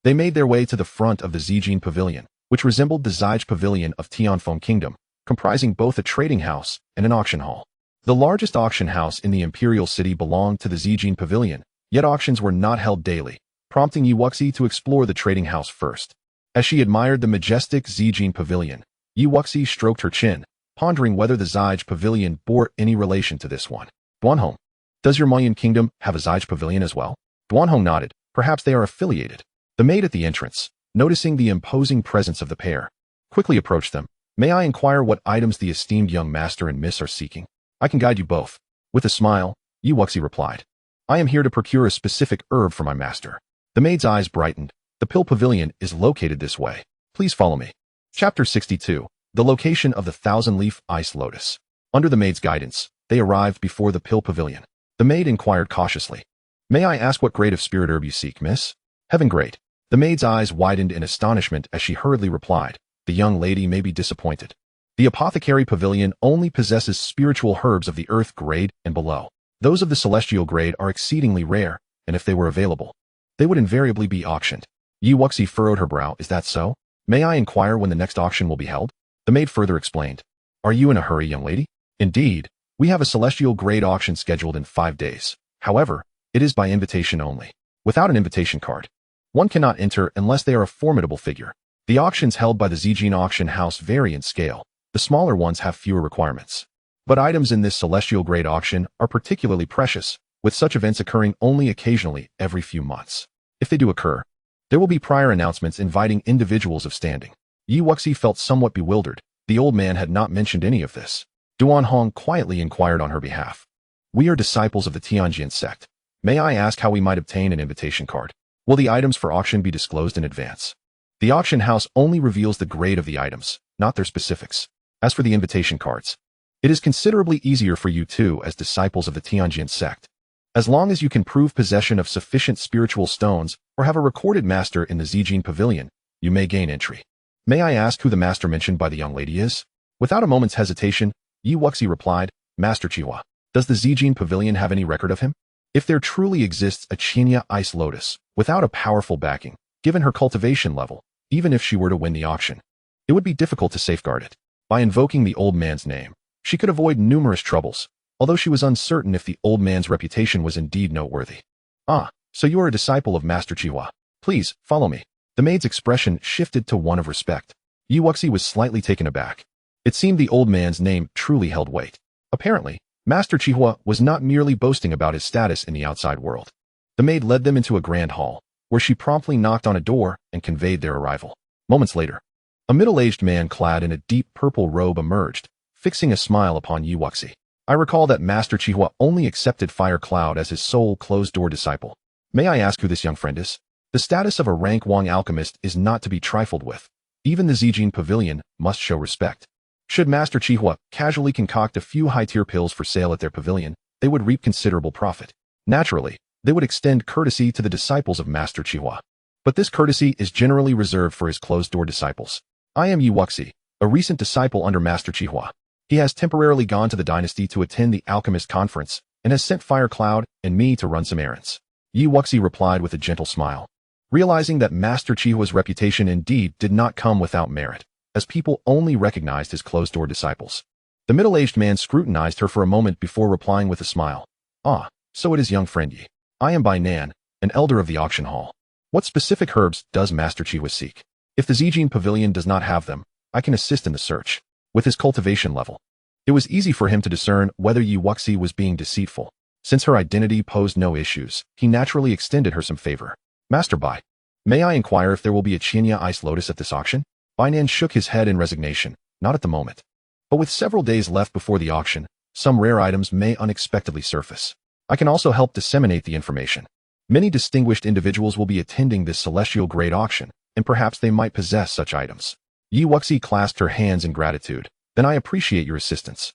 they made their way to the front of the Zijin Pavilion, which resembled the Zij Pavilion of Tianfeng Kingdom, comprising both a trading house and an auction hall. The largest auction house in the imperial city belonged to the Zijin Pavilion, yet auctions were not held daily, prompting Yi Wuxi to explore the trading house first. As she admired the majestic Zijin Pavilion, Yi Wuxi stroked her chin, pondering whether the Zij Pavilion bore any relation to this one. Duanhong, does your Mayan kingdom have a Zij Pavilion as well? Duanhong nodded. Perhaps they are affiliated. The maid at the entrance, noticing the imposing presence of the pair, quickly approached them. May I inquire what items the esteemed young master and miss are seeking? I can guide you both. With a smile, Yi Wuxi replied. I am here to procure a specific herb for my master. The maid's eyes brightened. The Pill Pavilion is located this way. Please follow me. Chapter 62. The location of the thousand-leaf ice lotus. Under the maid's guidance, they arrived before the Pill Pavilion. The maid inquired cautiously. May I ask what grade of spirit herb you seek, miss? Heaven grade. The maid's eyes widened in astonishment as she hurriedly replied. The young lady may be disappointed. The apothecary pavilion only possesses spiritual herbs of the earth grade and below. Those of the celestial grade are exceedingly rare, and if they were available, they would invariably be auctioned. Yi Wuxi furrowed her brow. Is that so? May I inquire when the next auction will be held? The maid further explained. Are you in a hurry, young lady? Indeed, we have a celestial grade auction scheduled in 5 days. However, it is by invitation only. Without an invitation card, one cannot enter unless they are a formidable figure. The auctions held by the Zijin auction house vary in scale. The smaller ones have fewer requirements. But items in this celestial grade auction are particularly precious, with such events occurring only occasionally every few months. If they do occur, there will be prior announcements inviting individuals of standing. Yi Wuxi felt somewhat bewildered. The old man had not mentioned any of this. Duanhong quietly inquired on her behalf. We are disciples of the Tianjin Sect. May I ask how we might obtain an invitation card? Will the items for auction be disclosed in advance? The auction house only reveals the grade of the items, not their specifics. As for the invitation cards, it is considerably easier for you two as disciples of the Tianjin Sect. As long as you can prove possession of sufficient spiritual stones or have a recorded master in the Zijin Pavilion, you may gain entry. May I ask who the master mentioned by the young lady is? Without a moment's hesitation, Yi Wuxi replied, Master Qihua. Does the Zijin Pavilion have any record of him? If there truly exists a xianxia ice lotus, without a powerful backing, given her cultivation level, even if she were to win the auction, it would be difficult to safeguard it. By invoking the old man's name, she could avoid numerous troubles, although she was uncertain if the old man's reputation was indeed noteworthy. Ah, so you are a disciple of Master Qihua. Please, follow me. The maid's expression shifted to one of respect. Yi Wuxi was slightly taken aback. It seemed the old man's name truly held weight. Apparently, Master Qihua was not merely boasting about his status in the outside world. The maid led them into a grand hall, where she promptly knocked on a door and conveyed their arrival. Moments later, a middle-aged man clad in a deep purple robe emerged, fixing a smile upon Yi Wuxi. I recall that Master Qihua only accepted Fire Cloud as his sole closed-door disciple. May I ask who this young friend is? The status of a rank Wang alchemist is not to be trifled with. Even the Zijin Pavilion must show respect. Should Master Qihua casually concoct a few high-tier pills for sale at their pavilion, they would reap considerable profit. Naturally, they would extend courtesy to the disciples of Master Qihua. But this courtesy is generally reserved for his closed-door disciples. I am Wuxi, a recent disciple under Master Qihua. He has temporarily gone to the dynasty to attend the alchemist conference and has sent Fire Cloud and me to run some errands. Wuxi replied with a gentle smile, realizing that Master Chihua's reputation indeed did not come without merit, as people only recognized his closed-door disciples. The middle-aged man scrutinized her for a moment before replying with a smile. Ah, so it is young friend Yi. I am by Nan, an elder of the auction hall. What specific herbs does Master Qihua seek? If the Zijin Pavilion does not have them, I can assist in the search. With his cultivation level, it was easy for him to discern whether Wuxi was being deceitful. Since her identity posed no issues, he naturally extended her some favor. Master Bai, may I inquire if there will be a xianxia ice lotus at this auction? Bai Nan shook his head in resignation. Not at the moment. But with several days left before the auction, some rare items may unexpectedly surface. I can also help disseminate the information. Many distinguished individuals will be attending this celestial-grade auction, and perhaps they might possess such items. Wuxi clasped her hands in gratitude. Then I appreciate your assistance.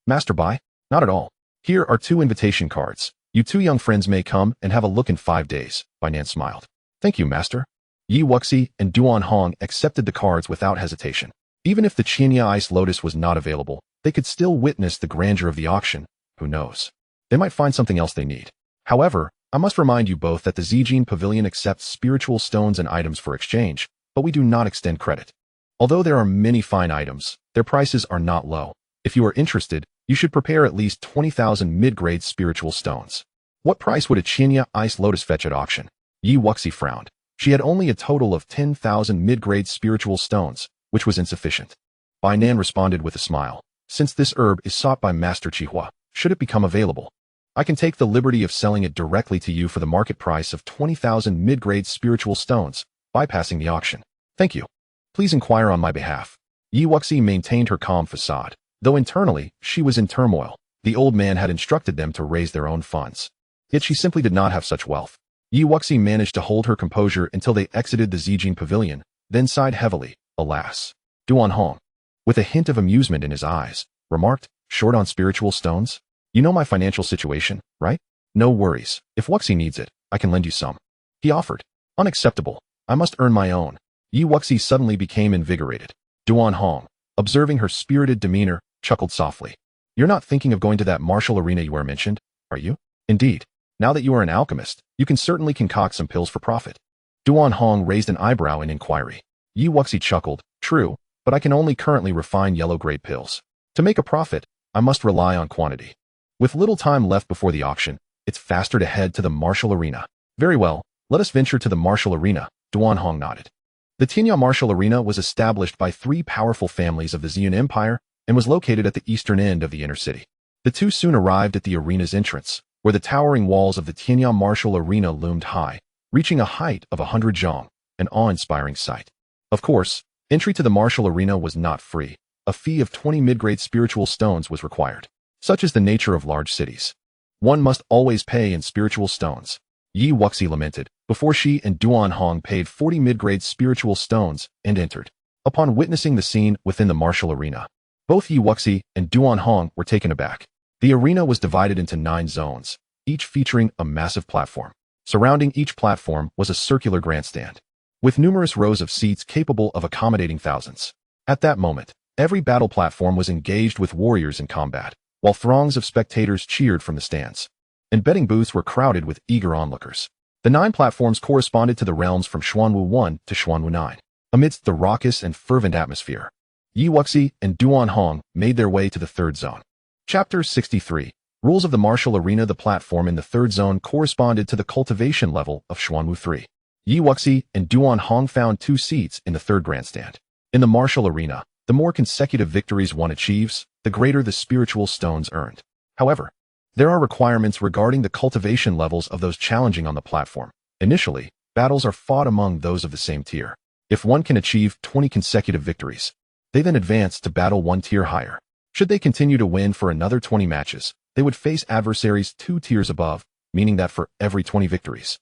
Master Bai? Not at all. Here are 2 invitation cards. You 2 young friends may come and have a look in 5 days. Bai Nan smiled. Thank you, Master. Wuxi and Duan Hong accepted the cards without hesitation. Even if the xianxia ice lotus was not available, they could still witness the grandeur of the auction. Who knows? They might find something else they need. However, I must remind you both that the Zijin Pavilion accepts spiritual stones and items for exchange, but we do not extend credit. Although there are many fine items, their prices are not low. If you are interested, you should prepare at least 20,000 mid-grade spiritual stones. What price would a xianxia ice lotus fetch at auction? Wuxi frowned. She had only a total of 10,000 mid-grade spiritual stones, which was insufficient. Bai Nan responded with a smile. Since this herb is sought by Master Qihua, should it become available, I can take the liberty of selling it directly to you for the market price of 20,000 mid-grade spiritual stones, bypassing the auction. Thank you. Please inquire on my behalf. Wuxi maintained her calm facade, though internally, she was in turmoil. The old man had instructed them to raise their own funds. Yet she simply did not have such wealth. Wuxi managed to hold her composure until they exited the Zijin Pavilion, then sighed heavily. Alas. Duan Hong, with a hint of amusement in his eyes, remarked, short on spiritual stones? You know my financial situation, right? No worries. If Wuxi needs it, I can lend you some. He offered. Unacceptable. I must earn my own. Wuxi suddenly became invigorated. Duan Hong, observing her spirited demeanor, chuckled softly. You're not thinking of going to that martial arena you were mentioned, are you? Indeed. Now that you are an alchemist, you can certainly concoct some pills for profit. Duan Hong raised an eyebrow in inquiry. Wuxi chuckled. True, but I can only currently refine yellow-grade pills. To make a profit, I must rely on quantity. With little time left before the auction, it's faster to head to the martial arena. Very well, let us venture to the martial arena, Duan Hong nodded. The Tianfeng martial arena was established by 3 powerful families of the Xian Empire and was located at the eastern end of the inner city. The 2 soon arrived at the arena's entrance, where the towering walls of the Tianfeng martial arena loomed high, reaching a height of 100 zhong, an awe-inspiring sight. Of course, entry to the martial arena was not free. A fee of 20 mid-grade spiritual stones was required. Such is the nature of large cities. One must always pay in spiritual stones. Wuxi lamented, before she and Duan Hong paid 40 mid-grade spiritual stones and entered. Upon witnessing the scene within the martial arena, both Wuxi and Duan Hong were taken aback. The arena was divided into 9 zones, each featuring a massive platform. Surrounding each platform was a circular grandstand, with numerous rows of seats capable of accommodating thousands. At that moment, every battle platform was engaged with warriors in combat, while throngs of spectators cheered from the stands. And betting booths were crowded with eager onlookers. The 9 platforms corresponded to the realms from Xuanwu 1 to Xuanwu 9. Amidst the raucous and fervent atmosphere, Wuxi and Duan Hong made their way to the 3rd zone. Chapter 63. Rules of the Martial Arena. The platform in the 3rd zone corresponded to the cultivation level of Xuanwu 3. Wuxi and Duan Hong found 2 seats in the 3rd grandstand. In the martial arena, the more consecutive victories one achieves, the greater the spiritual stones earned. However, there are requirements regarding the cultivation levels of those challenging on the platform. Initially, battles are fought among those of the same tier. If one can achieve 20 consecutive victories, they then advance to battle 1 tier higher. Should they continue to win for another 20 matches, they would face adversaries 2 tiers above, meaning that for every 20 victories,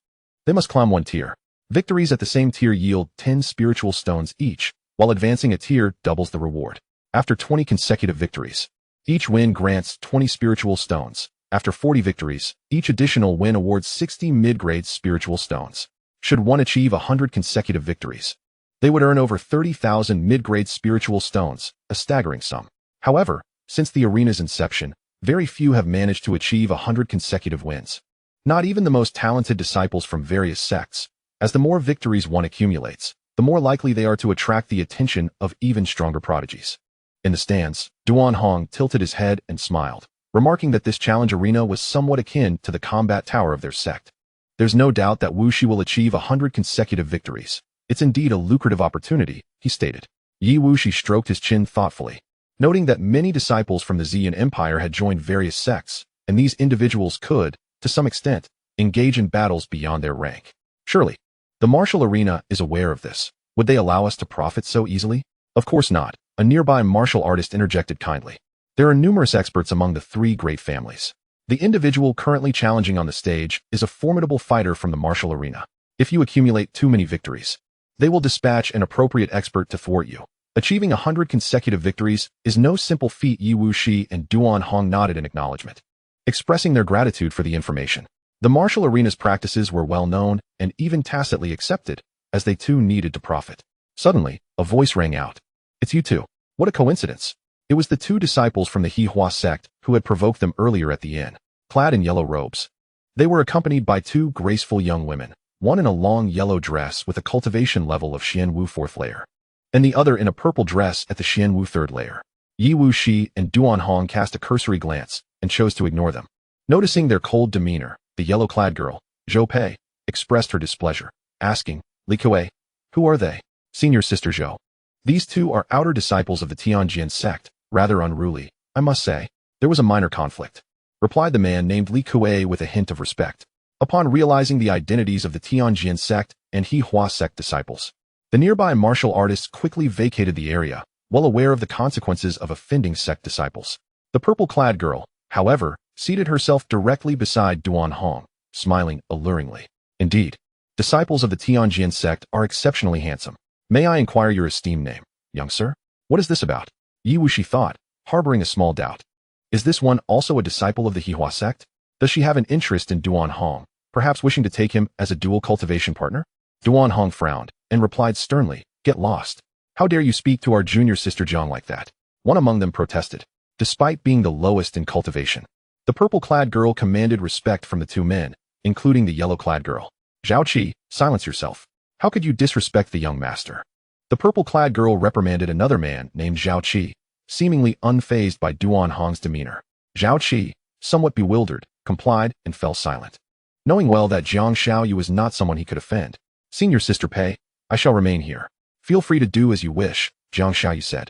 they must climb 1 tier. Victories at the same tier yield 10 spiritual stones each, while advancing a tier doubles the reward. After 20 consecutive victories, each win grants 20 spiritual stones. After 40 victories, each additional win awards 60 mid-grade spiritual stones. should one achieve 100 consecutive victories. They would earn over 30,000 mid-grade spiritual stones, a staggering sum. However, since the arena's inception, very few have managed to achieve 100 consecutive wins. Not even the most talented disciples from various sects, as the more victories one accumulates, the more likely they are to attract the attention of even stronger prodigies. In the stands, Duan Hong tilted his head and smiled, remarking that this challenge arena was somewhat akin to the combat tower of their sect. There's no doubt that Wuxi will achieve 100 consecutive victories. It's indeed a lucrative opportunity, he stated. Yi Wuxi stroked his chin thoughtfully, noting that many disciples from the Xian Empire had joined various sects, and these individuals could, to some extent, engage in battles beyond their rank. Surely, the martial arena is aware of this. Would they allow us to profit so easily? Of course not, a nearby martial artist interjected kindly. There are numerous experts among the three great families. The individual currently challenging on the stage is a formidable fighter from the martial arena. If you accumulate too many victories, they will dispatch an appropriate expert to thwart you. Achieving 100 consecutive victories is no simple feat. Yi Wuxi and Duan Hong nodded in acknowledgement, expressing their gratitude for the information. The martial arena's practices were well known and even tacitly accepted, as they too needed to profit. Suddenly, a voice rang out. It's you two. What a coincidence. It was the two disciples from the Hihua sect who had provoked them earlier at the inn, clad in yellow robes. They were accompanied by two graceful young women, one in a long yellow dress with a cultivation level of Xianwu 4th layer, and the other in a purple dress at the Xianwu 3rd layer. Yi Wuxi and Duan Hong cast a cursory glance and chose to ignore them. Noticing their cold demeanor, the yellow-clad girl, Zhou Pei, expressed her displeasure, asking, Li Kuei, who are they? Senior Sister Zhou. These two are outer disciples of the Tanjin Sect, rather unruly, I must say. There was a minor conflict, replied the man named Li Kuei with a hint of respect. Upon realizing the identities of the Tianjin Sect and Hihua Sect disciples, the nearby martial artists quickly vacated the area, well aware of the consequences of offending sect disciples. The purple-clad girl, however, seated herself directly beside Duan Hong, smiling alluringly. Indeed, disciples of the Tianjin Sect are exceptionally handsome. May I inquire your esteemed name, young sir? What is this about? Yi Wuxi thought, harboring a small doubt. Is this one also a disciple of the Hihua Sect? Does she have an interest in Duan Hong, perhaps wishing to take him as a dual cultivation partner? Duan Hong frowned and replied sternly, Get lost. How dare you speak to our junior sister Jiang like that? One among them protested. Despite being the lowest in cultivation, the purple-clad girl commanded respect from the two men, including the yellow-clad girl. Zhao Qi, silence yourself. How could you disrespect the young master? The purple-clad girl reprimanded another man named Zhao Qi, seemingly unfazed by Duan Hong's demeanor. Zhao Qi, somewhat bewildered, complied and fell silent, knowing well that xianxiaaudiobooks was not someone he could offend. Senior Sister Pei, I shall remain here. Feel free to do as you wish, xianxiaaudiobooks said,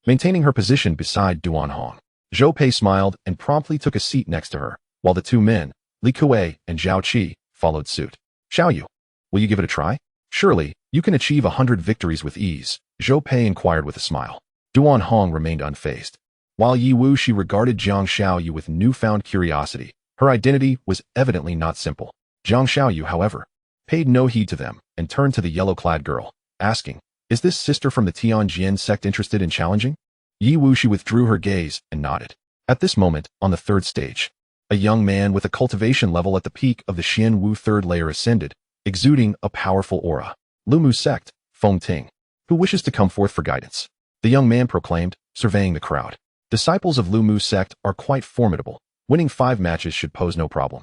maintaining her position beside Duan Hong. Zhou Pei smiled and promptly took a seat next to her, while the two men, Li Kuei and Zhao Qi, followed suit. Xiaoyu, will you give it a try? Surely, you can achieve 100 victories with ease, Zhou Pei inquired with a smile. Duan Hong remained unfazed. While Yi Wuxi regarded xianxiaaudiobooks with newfound curiosity, her identity was evidently not simple. xianxiaaudiobooks, however, paid no heed to them and turned to the yellow-clad girl, asking, Is this sister from the Tianjin Sect interested in challenging? Yi Wuxi withdrew her gaze and nodded. At this moment, on the third stage, a young man with a cultivation level at the peak of the Xianwu 3rd layer ascended, exuding a powerful aura. Lumu Sect, Confronting, who wishes to come forth for guidance? The young man proclaimed, surveying the crowd. Disciples of Lumu Sect are quite formidable. Winning 5 matches should pose no problem.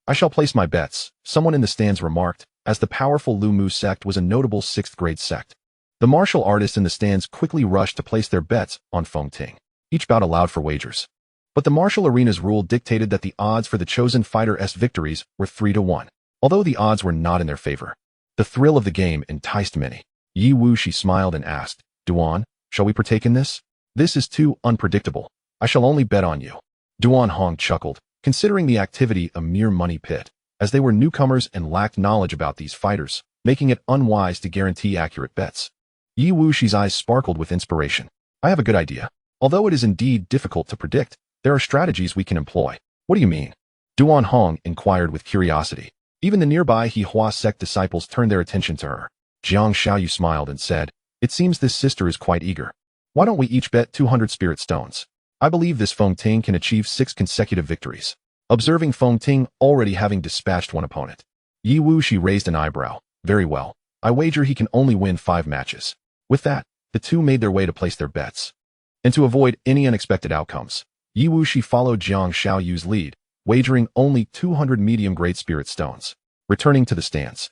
I shall place my bets, someone in the stands remarked, as the powerful Lumu Sect was a notable 6th grade sect. The martial artists in the stands quickly rushed to place their bets on Confronting. Each bout allowed for wagers. But the martial arena's rule dictated that the odds for the chosen fighter's victories were 3-1. Although the odds were not in their favor, the thrill of the game enticed many. Yi Wuxi smiled and asked, Duan, shall we partake in this? This is too unpredictable. I shall only bet on you. Duan Hong chuckled, considering the activity a mere money pit, as they were newcomers and lacked knowledge about these fighters, making it unwise to guarantee accurate bets. Yi Wuxi's eyes sparkled with inspiration. I have a good idea. Although it is indeed difficult to predict, there are strategies we can employ. What do you mean? Duan Hong inquired with curiosity. Even the nearby Hihua Sect disciples turned their attention to her. Xianxiaaudiobooks smiled and said, It seems this sister is quite eager. Why don't we each bet 200 spirit stones? I believe this Confronting can achieve 6 consecutive victories. Observing Confronting already having dispatched one opponent, Yi Wuxi raised an eyebrow, Very well. I wager he can only win 5 matches. With that, the two made their way to place their bets. And to avoid any unexpected outcomes, Wuxi followed Jiang Xiaoyu's lead, wagering only 200 medium-grade spirit stones. Returning to the stands,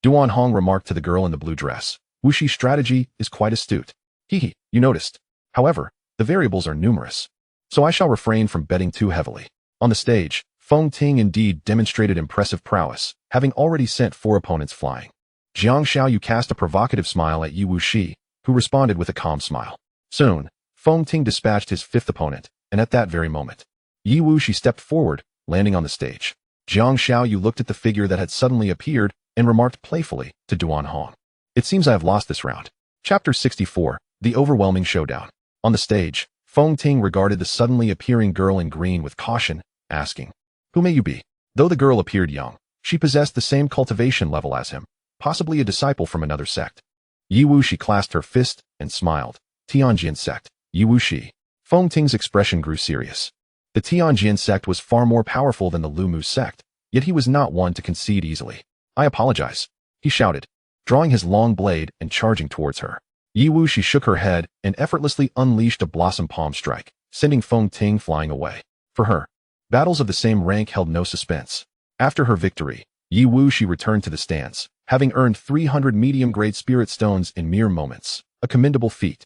Duan Hong remarked to the girl in the blue dress, Wuxi's strategy is quite astute. Hee, you noticed. However, the variables are numerous, so I shall refrain from betting too heavily. On the stage, Feng Ting indeed demonstrated impressive prowess, having already sent 4 opponents flying. Jiang Xiaoyu cast a provocative smile at Wuxi, who responded with a calm smile. Soon, Feng Ting dispatched his 5th opponent, and at that very moment, Wuxi stepped forward, landing on the stage. Jiang Xiaoyu looked at the figure that had suddenly appeared and remarked playfully to Duan Hong, "It seems I have lost this round." Chapter 64, The Overwhelming Showdown. On the stage, Feng Ting regarded the suddenly appearing girl in green with caution, asking, "Who may you be?" Though the girl appeared young, she possessed the same cultivation level as him, possibly a disciple from another sect. Wuxi clasped her fist and smiled. Tanjin Sect, Wuxi. Feng Ting's expression grew serious. The Tianjin Sect was far more powerful than the Lumu Sect, yet he was not one to concede easily. "I apologize," he shouted, drawing his long blade and charging towards her. Wuxi shook her head and effortlessly unleashed a blossom palm strike, sending Feng Ting flying away. For her, battles of the same rank held no suspense. After her victory, Wuxi returned to the stands, having earned 300 medium-grade spirit stones in mere moments, a commendable feat.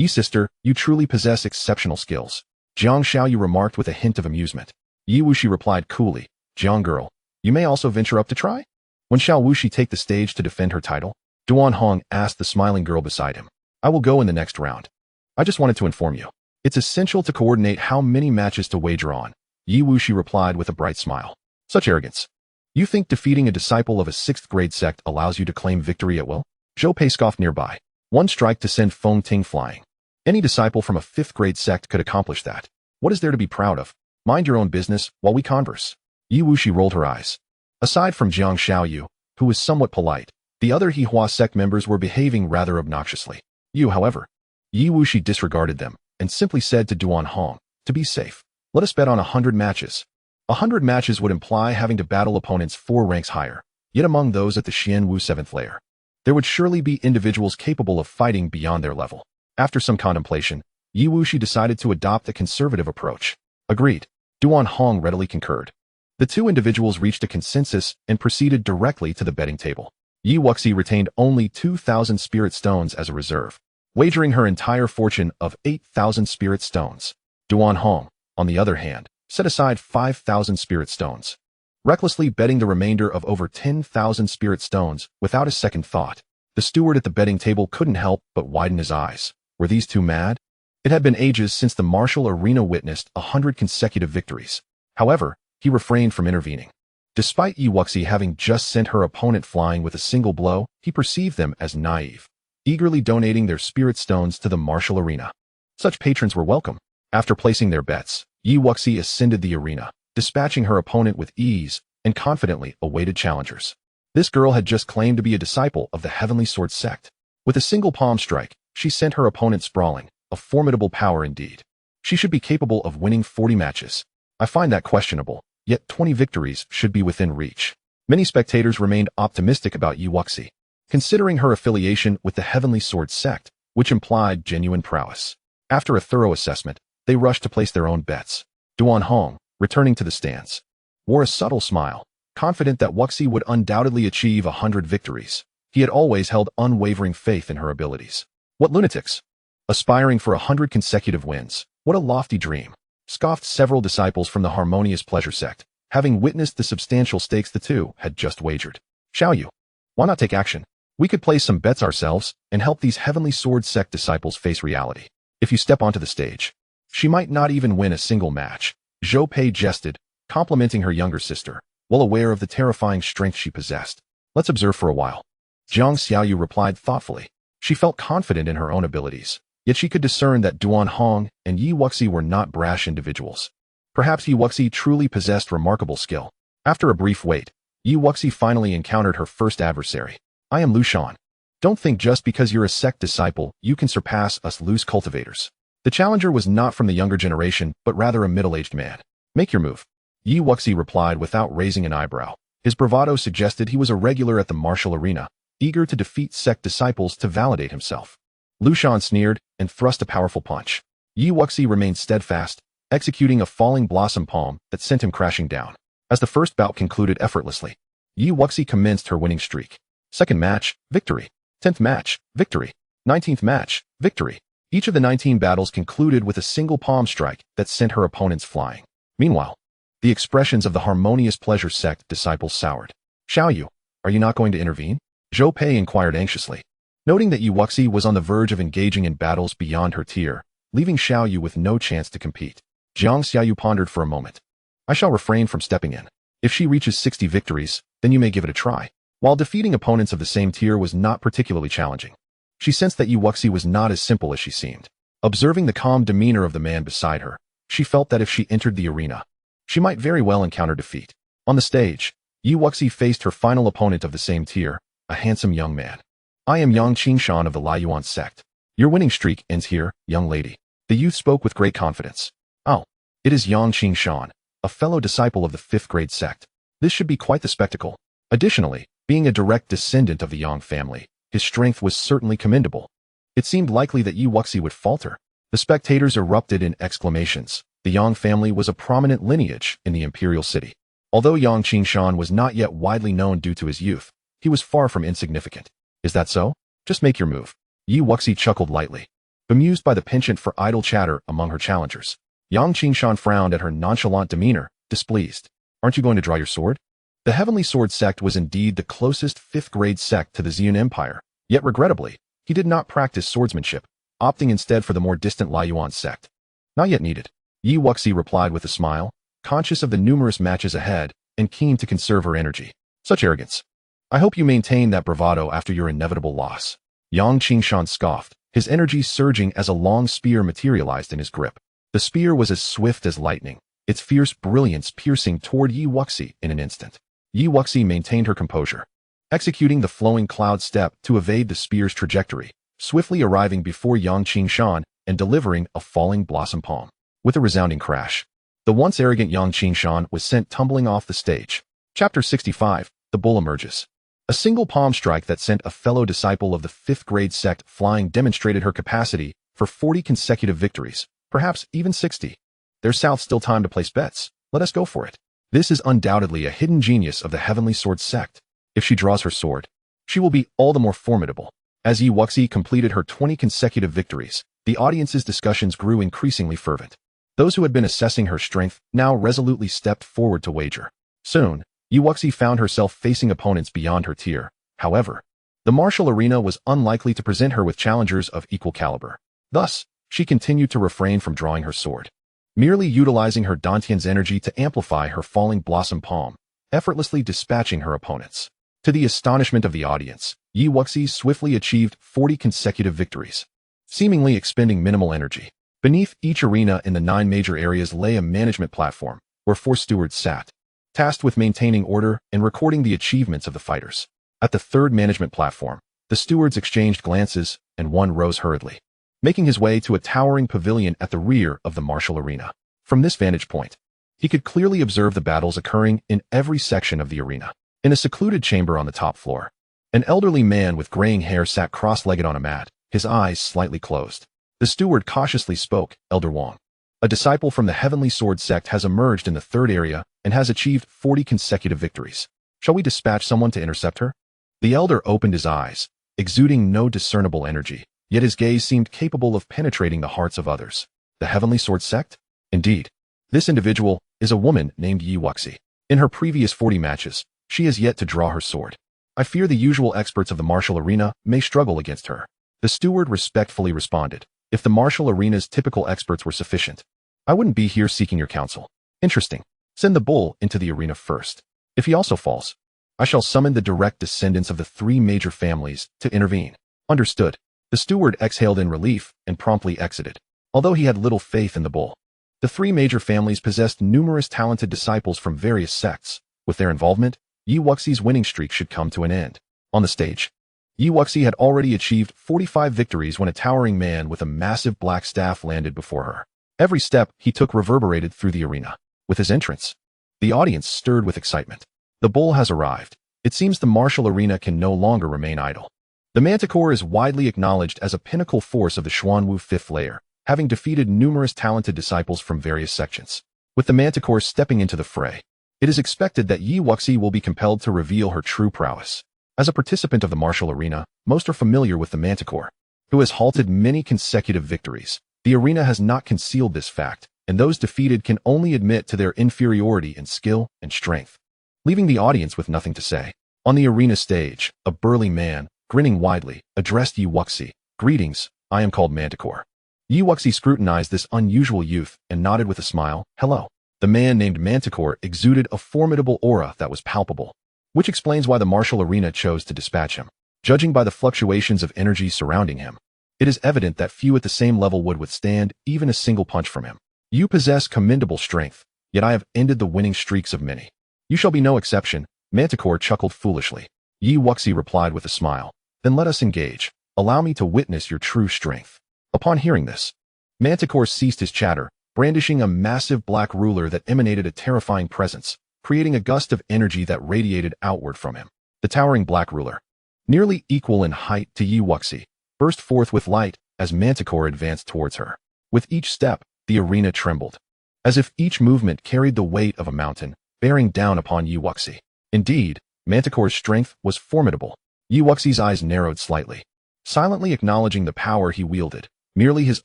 Sister, you truly possess exceptional skills," Jiang Xiaoyu remarked with a hint of amusement. Wuxi replied coolly, "Jiang girl, you may also venture up to try? When shall Wuxi take the stage to defend her title?" Duan Hong asked the smiling girl beside him. "I will go in the next round. I just wanted to inform you. It's essential to coordinate how many matches to wager on," Wuxi replied with a bright smile. "Such arrogance. You think defeating a disciple of a 6th-grade sect allows you to claim victory at will?" Zhou Pei scoffed nearby. One strike to send Feng Ting flying. Any disciple from a 5th-grade sect could accomplish that. What is there to be proud of? Mind your own business while we converse. Wuxi rolled her eyes. Aside from Jiang Xiaoyu, who was somewhat polite, the other Hihua sect members were behaving rather obnoxiously. However, Wuxi disregarded them and simply said to Duan Hong, "To be safe, let us bet on 100 matches. 100 matches would imply having to battle opponents 4 ranks higher, yet among those at the Xianwu 7th layer, there would surely be individuals capable of fighting beyond their level." After some contemplation, Wuxi decided to adopt a conservative approach. Agreed. Duan Hong readily concurred. The two individuals reached a consensus and proceeded directly to the betting table. Wuxi retained only 2,000 spirit stones as a reserve, wagering her entire fortune of 8,000 spirit stones. Duan Hong, on the other hand, set aside 5,000 spirit stones, recklessly betting the remainder of over 10,000 spirit stones without a second thought. The steward at the betting table couldn't help but widen his eyes. Were these two mad? It had been ages since the martial arena witnessed 100 consecutive victories. However, he refrained from intervening. Despite Wuxi having just sent her opponent flying with a single blow, he perceived them as naive, eagerly donating their spirit stones to the martial arena. Such patrons were welcome. After placing their bets, Wuxi ascended the arena, dispatching her opponent with ease and confidently awaited challengers. This girl had just claimed to be a disciple of the Heavenly Sword Sect. With a single palm strike, she sent her opponent sprawling, a formidable power indeed. She should be capable of winning 40 matches. I find that questionable, yet 20 victories should be within reach. Many spectators remained optimistic about Wuxi, considering her affiliation with the Heavenly Sword Sect, which implied genuine prowess. After a thorough assessment, they rushed to place their own bets. Duan Hong, returning to the stands, wore a subtle smile, confident that Wuxi would undoubtedly achieve 100 victories. He had always held unwavering faith in her abilities. What lunatics! Aspiring for 100 consecutive wins. What a lofty dream! Scoffed several disciples from the Harmonious Pleasure Sect, having witnessed the substantial stakes the two had just wagered. Xiaoyu, why not take action? We could place some bets ourselves and help these Heavenly Sword Sect disciples face reality. If you step onto the stage, she might not even win a single match. Zhou Pei jested, complimenting her younger sister, well aware of the terrifying strength she possessed. Let's observe for a while. Jiang Xiaoyu replied thoughtfully. She felt confident in her own abilities, yet she could discern that Duan Hong and Wuxi were not brash individuals. Perhaps Wuxi truly possessed remarkable skill. After a brief wait, Wuxi finally encountered her first adversary. I am Lu Shan. Don't think just because you're a sect disciple, you can surpass us loose cultivators. The challenger was not from the younger generation, but rather a middle-aged man. Make your move. Wuxi replied without raising an eyebrow. His bravado suggested he was a regular at the martial arena, eager to defeat sect disciples to validate himself. Lushan sneered and thrust a powerful punch. Yi Wuxi remained steadfast, executing a falling blossom palm that sent him crashing down. As the first bout concluded effortlessly, Yi Wuxi commenced her winning streak. Second match, victory. 10th match, victory. 19th match, victory. Each of the 19 battles concluded with a single palm strike that sent her opponents flying. Meanwhile, the expressions of the harmonious pleasure sect disciples soured. Xiaoyu, are you not going to intervene? Zhou Pei inquired anxiously. Noting that Yi Wuxi was on the verge of engaging in battles beyond her tier, leaving Xiaoyu with no chance to compete, Xianxiaau pondered for a moment. I shall refrain from stepping in. If she reaches 60 victories, then you may give it a try. While defeating opponents of the same tier was not particularly challenging, she sensed that Yi Wuxi was not as simple as she seemed. Observing the calm demeanor of the man beside her, she felt that if she entered the arena, she might very well encounter defeat. On the stage, Yi Wuxi faced her final opponent of the same tier, a handsome young man. I am Yang Qingshan of the Xuan Sect. Your winning streak ends here, young lady. The youth spoke with great confidence. Oh, it is Yang Qingshan, a fellow disciple of the 5th grade sect. This should be quite the spectacle. Additionally, being a direct descendant of the Yang family, his strength was certainly commendable. It seemed likely that Yi Wuxi would falter. The spectators erupted in exclamations. The Yang family was a prominent lineage in the imperial city. Although Yang Qingshan was not yet widely known due to his youth, he was far from insignificant. Is that so? Just make your move. Yi Wuxi chuckled lightly, bemused by the penchant for idle chatter among her challengers. Yang Qingshan frowned at her nonchalant demeanor, displeased. Aren't you going to draw your sword? The Heavenly Sword sect was indeed the closest 5th grade sect to the Xian Empire, yet regrettably, he did not practice swordsmanship, opting instead for the more distant Yuan sect. Not yet needed. Yi Wuxi replied with a smile, conscious of the numerous matches ahead and keen to conserve her energy. Such arrogance. I hope you maintain that bravado after your inevitable loss. Yang Qingshan scoffed, his energy surging as a long spear materialized in his grip. The spear was as swift as lightning, its fierce brilliance piercing toward Yi Wuxi in an instant. Yi Wuxi maintained her composure, executing the flowing cloud step to evade the spear's trajectory, swiftly arriving before Yang Qingshan and delivering a falling blossom palm. With a resounding crash, the once arrogant Yang Qingshan was sent tumbling off the stage. Chapter 65, The Bull Emerges. A single palm strike that sent a fellow disciple of the 5th grade sect flying demonstrated her capacity for 40 consecutive victories, perhaps even 60. There's still time to place bets. Let us go for it. This is undoubtedly a hidden genius of the Heavenly Sword sect. If she draws her sword, she will be all the more formidable. As Yi Wuxi completed her 20 consecutive victories, the audience's discussions grew increasingly fervent. Those who had been assessing her strength now resolutely stepped forward to wager. Soon, Yi Wuxi found herself facing opponents beyond her tier. However, the martial arena was unlikely to present her with challengers of equal caliber. Thus, she continued to refrain from drawing her sword, merely utilizing her Dantian's energy to amplify her falling blossom palm, effortlessly dispatching her opponents. To the astonishment of the audience, Yi Wuxi swiftly achieved 40 consecutive victories, seemingly expending minimal energy. Beneath each arena in the 9 major areas lay a management platform, where 4 stewards sat, tasked with maintaining order and recording the achievements of the fighters. At the 3rd management platform, the stewards exchanged glances, and one rose hurriedly, making his way to a towering pavilion at the rear of the martial arena. From this vantage point, he could clearly observe the battles occurring in every section of the arena. In a secluded chamber on the top floor, an elderly man with graying hair sat cross-legged on a mat, his eyes slightly closed. The steward cautiously spoke. Elder Wang, a disciple from the Heavenly Sword sect, has emerged in the 3rd area and has achieved 40 consecutive victories. Shall we dispatch someone to intercept her? The elder opened his eyes, exuding no discernible energy, yet his gaze seemed capable of penetrating the hearts of others. The Heavenly Sword sect? Indeed. This individual is a woman named Yi Wuxi. In her previous 40 matches, she has yet to draw her sword. I fear the usual experts of the martial arena may struggle against her. The steward respectfully responded. If the martial arena's typical experts were sufficient, I wouldn't be here seeking your counsel. Interesting. Send the bull into the arena first. If he also falls, I shall summon the direct descendants of the 3 major families to intervene. Understood. The steward exhaled in relief and promptly exited. Although he had little faith in the bull, the 3 major families possessed numerous talented disciples from various sects. With their involvement, Yi Wuxi's winning streak should come to an end. On the stage, Yi Wuxi had already achieved 45 victories when a towering man with a massive black staff landed before her. Every step he took reverberated through the arena. With his entrance, the audience stirred with excitement. The bull has arrived. It seems the martial arena can no longer remain idle. The Manticore is widely acknowledged as a pinnacle force of the Xuanwu fifth layer, having defeated numerous talented disciples from various sections. With the Manticore stepping into the fray, it is expected that Yi Wuxi will be compelled to reveal her true prowess. As a participant of the martial arena, most are familiar with the Manticore, who has halted many consecutive victories. The arena has not concealed this fact, and those defeated can only admit to their inferiority in skill and strength, leaving the audience with nothing to say. On the arena stage, a burly man, grinning widely, addressed Yi Wuxi. "Greetings, I am called Manticore." Yi Wuxi scrutinized this unusual youth and nodded with a smile. "Hello." The man named Manticore exuded a formidable aura that was palpable, which explains why the martial arena chose to dispatch him. Judging by the fluctuations of energy surrounding him, it is evident that few at the same level would withstand even a single punch from him. "You possess commendable strength, yet I have ended the winning streaks of many. You shall be no exception." Manticore chuckled foolishly. Yi Wuxi replied with a smile. "Then let us engage. Allow me to witness your true strength." Upon hearing this, Manticore ceased his chatter, brandishing a massive black ruler that emanated a terrifying presence, creating a gust of energy that radiated outward from him. The towering black ruler, nearly equal in height to Yi Wuxi, burst forth with light as Manticore advanced towards her. With each step, the arena trembled, as if each movement carried the weight of a mountain, bearing down upon Yi Wuxi. Indeed, Manticore's strength was formidable. Yi Wuxi's eyes narrowed slightly, silently acknowledging the power he wielded. Merely his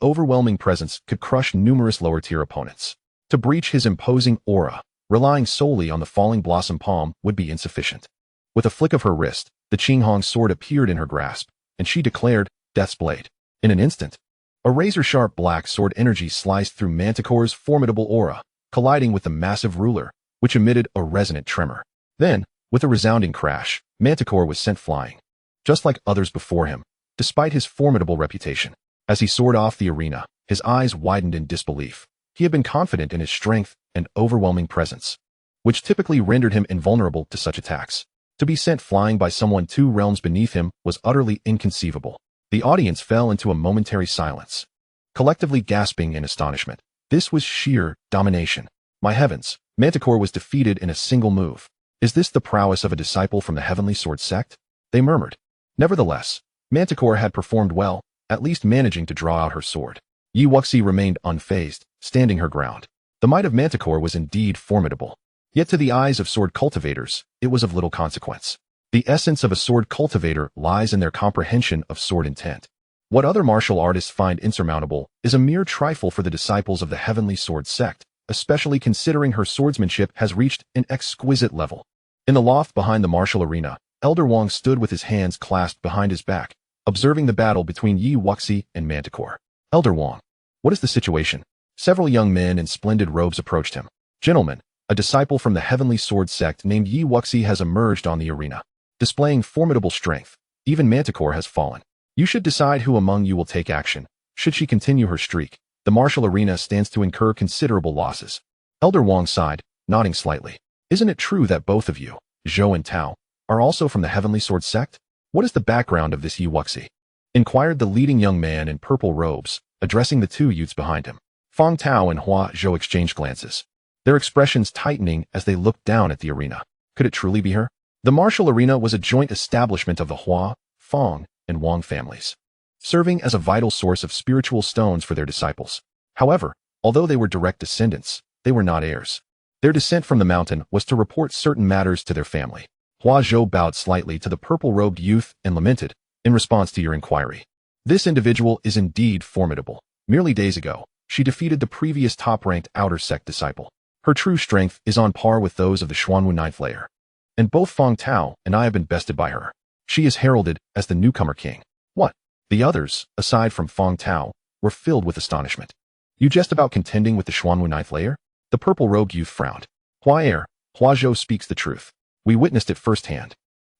overwhelming presence could crush numerous lower-tier opponents. To breach his imposing aura, relying solely on the falling blossom palm would be insufficient. With a flick of her wrist, the Qinghong sword appeared in her grasp, and she declared, "Death's blade." In an instant, a razor-sharp black sword energy sliced through Manticore's formidable aura, colliding with the massive ruler, which emitted a resonant tremor. Then, with a resounding crash, Manticore was sent flying. Just like others before him, despite his formidable reputation. As he soared off the arena, his eyes widened in disbelief. He had been confident in his strength and overwhelming presence, which typically rendered him invulnerable to such attacks. To be sent flying by someone 2 realms beneath him was utterly inconceivable. The audience fell into a momentary silence, collectively gasping in astonishment. This was sheer domination. My heavens, Manticore was defeated in a single move. Is this the prowess of a disciple from the Heavenly Sword Sect? They murmured. Nevertheless, Manticore had performed well, at least managing to draw out her sword. Yi Wuxi remained unfazed, standing her ground. The might of Manticore was indeed formidable. Yet to the eyes of sword cultivators, it was of little consequence. The essence of a sword cultivator lies in their comprehension of sword intent. What other martial artists find insurmountable is a mere trifle for the disciples of the Heavenly Sword Sect, especially considering her swordsmanship has reached an exquisite level. In the loft behind the martial arena, Elder Wang stood with his hands clasped behind his back, observing the battle between Yi Wuxi and Manticore. "Elder Wang, what is the situation?" Several young men in splendid robes approached him. "Gentlemen, a disciple from the Heavenly Sword Sect named Yi Wuxi has emerged on the arena, displaying formidable strength. Even Manticore has fallen. You should decide who among you will take action. Should she continue her streak, the martial arena stands to incur considerable losses." Elder Wang sighed, nodding slightly. "Isn't it true that both of you, Zhou and Tao, are also from the Heavenly Sword Sect? What is the background of this Yi Wuxi?" inquired the leading young man in purple robes, addressing the 2 youths behind him. Fang Tao and Hua Zhou exchanged glances, their expressions tightening as they looked down at the arena. Could it truly be her? The martial arena was a joint establishment of the Hua, Fang, and Wang families, serving as a vital source of spiritual stones for their disciples. However, although they were direct descendants, they were not heirs. Their descent from the mountain was to report certain matters to their family. Hua Zhou bowed slightly to the purple-robed youth and lamented, "In response to your inquiry, this individual is indeed formidable. Merely days ago, she defeated the previous top-ranked outer sect disciple. Her true strength is on par with those of the Xuanwu ninth layer, and both Fang Tao and I have been bested by her. She is heralded as the newcomer king." "What?" The others, aside from Fang Tao, were filled with astonishment. "You jest about contending with the Xuanwu ninth layer?" The purple-robed youth frowned. "Hua Zhou speaks the truth. We witnessed it firsthand.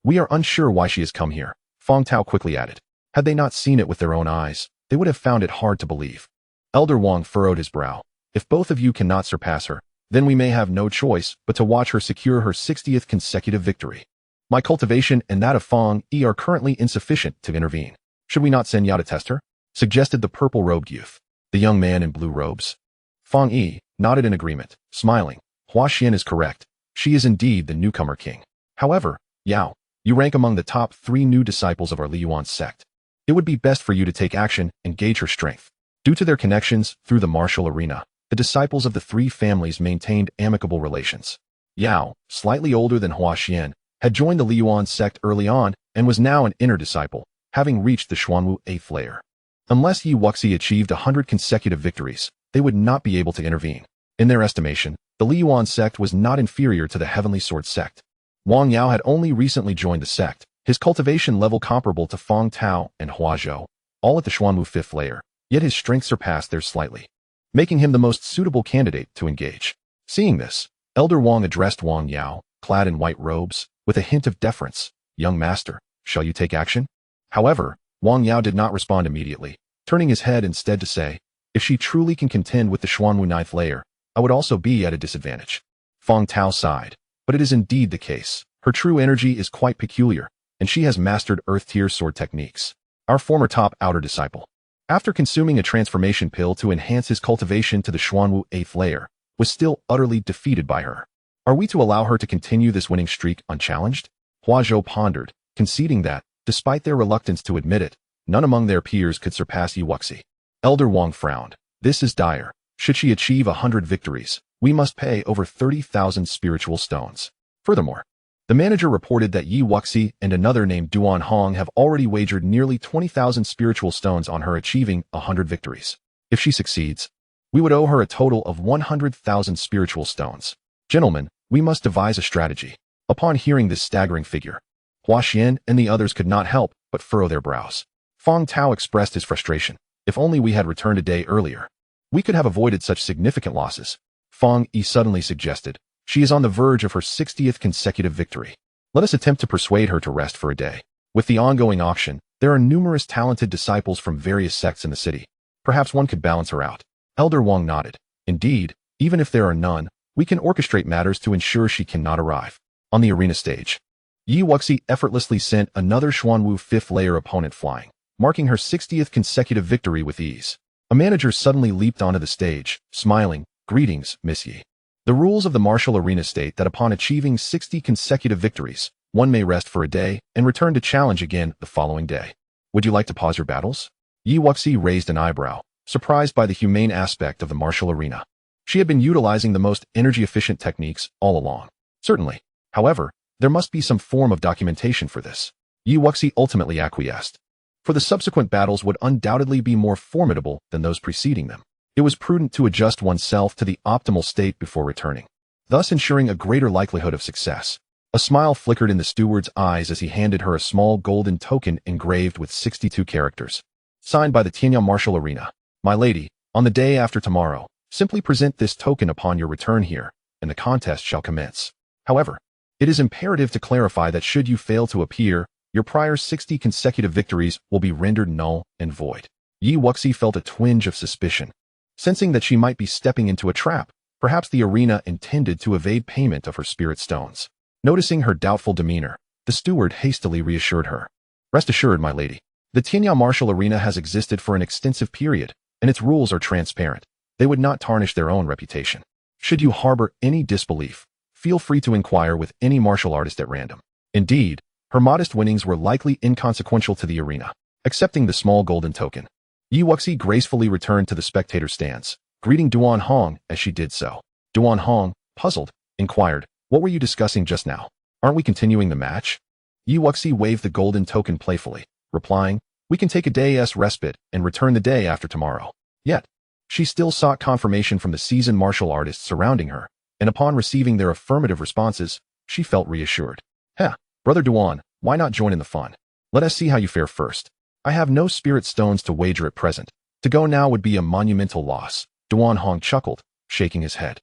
We are unsure why she has come here," Fang Tao quickly added. Had they not seen it with their own eyes, they would have found it hard to believe. Elder Wang furrowed his brow. "If both of you cannot surpass her, then we may have no choice but to watch her secure her 60th consecutive victory. My cultivation and that of Fang Yi are currently insufficient to intervene. Should we not send Yao to test her?" suggested the purple-robed youth, the young man in blue robes. Fang Yi nodded in agreement, smiling. "Hua Xian is correct. She is indeed the newcomer king. However, Yao, you rank among the top 3 new disciples of our Xuan sect. It would be best for you to take action and gauge her strength. Due to their connections through the martial arena, the disciples of the 3 families maintained amicable relations. Yao, slightly older than Hua Xian, had joined the Xuan sect early on and was now an inner disciple, having reached the Xuanwu 8th layer. Unless Yi Wuxi achieved 100 consecutive victories, they would not be able to intervene. In their estimation, the Xuan sect was not inferior to the Heavenly Sword sect. Wang Yao had only recently joined the sect, his cultivation level comparable to Feng Tao and Hua Zhou, all at the Xuanwu 5th layer, yet his strength surpassed theirs slightly, making him the most suitable candidate to engage. Seeing this, Elder Wang addressed Wang Yao, clad in white robes, with a hint of deference. Young master, shall you take action? However, Wang Yao did not respond immediately, turning his head instead to say, if she truly can contend with the Xuanwu 9th layer, I would also be at a disadvantage. Feng Tao sighed, but it is indeed the case. Her true energy is quite peculiar, and she has mastered Earth-tier sword techniques. Our former top outer disciple, after consuming a transformation pill to enhance his cultivation to the Xuanwu 8th layer, was still utterly defeated by her. Are we to allow her to continue this winning streak unchallenged? Hua Zhou pondered, conceding that, despite their reluctance to admit it, none among their peers could surpass Yi Wuxi. Elder Wang frowned. This is dire. Should she achieve 100 victories, we must pay over 30,000 spiritual stones. Furthermore, the manager reported that Yi Wuxi and another named Duan Hong have already wagered nearly 20,000 spiritual stones on her achieving 100 victories. If she succeeds, we would owe her a total of 100,000 spiritual stones. Gentlemen, we must devise a strategy. Upon hearing this staggering figure, Hua Xian and the others could not help but furrow their brows. Feng Tao expressed his frustration. If only we had returned a day earlier, we could have avoided such significant losses. Feng Yi suddenly suggested, she is on the verge of her 60th consecutive victory. Let us attempt to persuade her to rest for a day. With the ongoing auction, there are numerous talented disciples from various sects in the city. Perhaps one could balance her out. Elder Wang nodded. Indeed, even if there are none, we can orchestrate matters to ensure she cannot arrive. On the arena stage, Yi Wuxi effortlessly sent another Xuanwu 5th layer opponent flying, marking her 60th consecutive victory with ease. A manager suddenly leaped onto the stage, smiling, greetings, Miss Yi. The rules of the martial arena state that upon achieving 60 consecutive victories, one may rest for a day and return to challenge again the following day. Would you like to pause your battles? Yi Wuxi raised an eyebrow, surprised by the humane aspect of the martial arena. She had been utilizing the most energy-efficient techniques all along. Certainly. However, there must be some form of documentation for this. Yi Wuxi ultimately acquiesced. For the subsequent battles would undoubtedly be more formidable than those preceding them. It was prudent to adjust oneself to the optimal state before returning, thus ensuring a greater likelihood of success. A smile flickered in the steward's eyes as he handed her a small golden token engraved with 62 characters. Signed by the Tianfeng Martial Arena. My lady, on the day after tomorrow, simply present this token upon your return here, and the contest shall commence. However, it is imperative to clarify that should you fail to appear, your prior 60 consecutive victories will be rendered null and void. Yi Wuxi felt a twinge of suspicion, sensing that she might be stepping into a trap. Perhaps the arena intended to evade payment of her spirit stones. Noticing her doubtful demeanor, the steward hastily reassured her. Rest assured, my lady, the Tianfeng Martial Arena has existed for an extensive period, and its rules are transparent. They would not tarnish their own reputation. Should you harbor any disbelief, feel free to inquire with any martial artist at random. Indeed, her modest winnings were likely inconsequential to the arena. Accepting the small golden token, Yi Wuxi gracefully returned to the spectator stands, greeting Duan Hong as she did so. Duan Hong, puzzled, inquired, what were you discussing just now? Aren't we continuing the match? Yi Wuxi waved the golden token playfully, replying, we can take a day's respite and return the day after tomorrow. Yet, she still sought confirmation from the seasoned martial artists surrounding her, and upon receiving their affirmative responses, she felt reassured. Brother Duan, why not join in the fun? Let us see how you fare first. I have no spirit stones to wager at present. To go now would be a monumental loss. Duan Hong chuckled, shaking his head.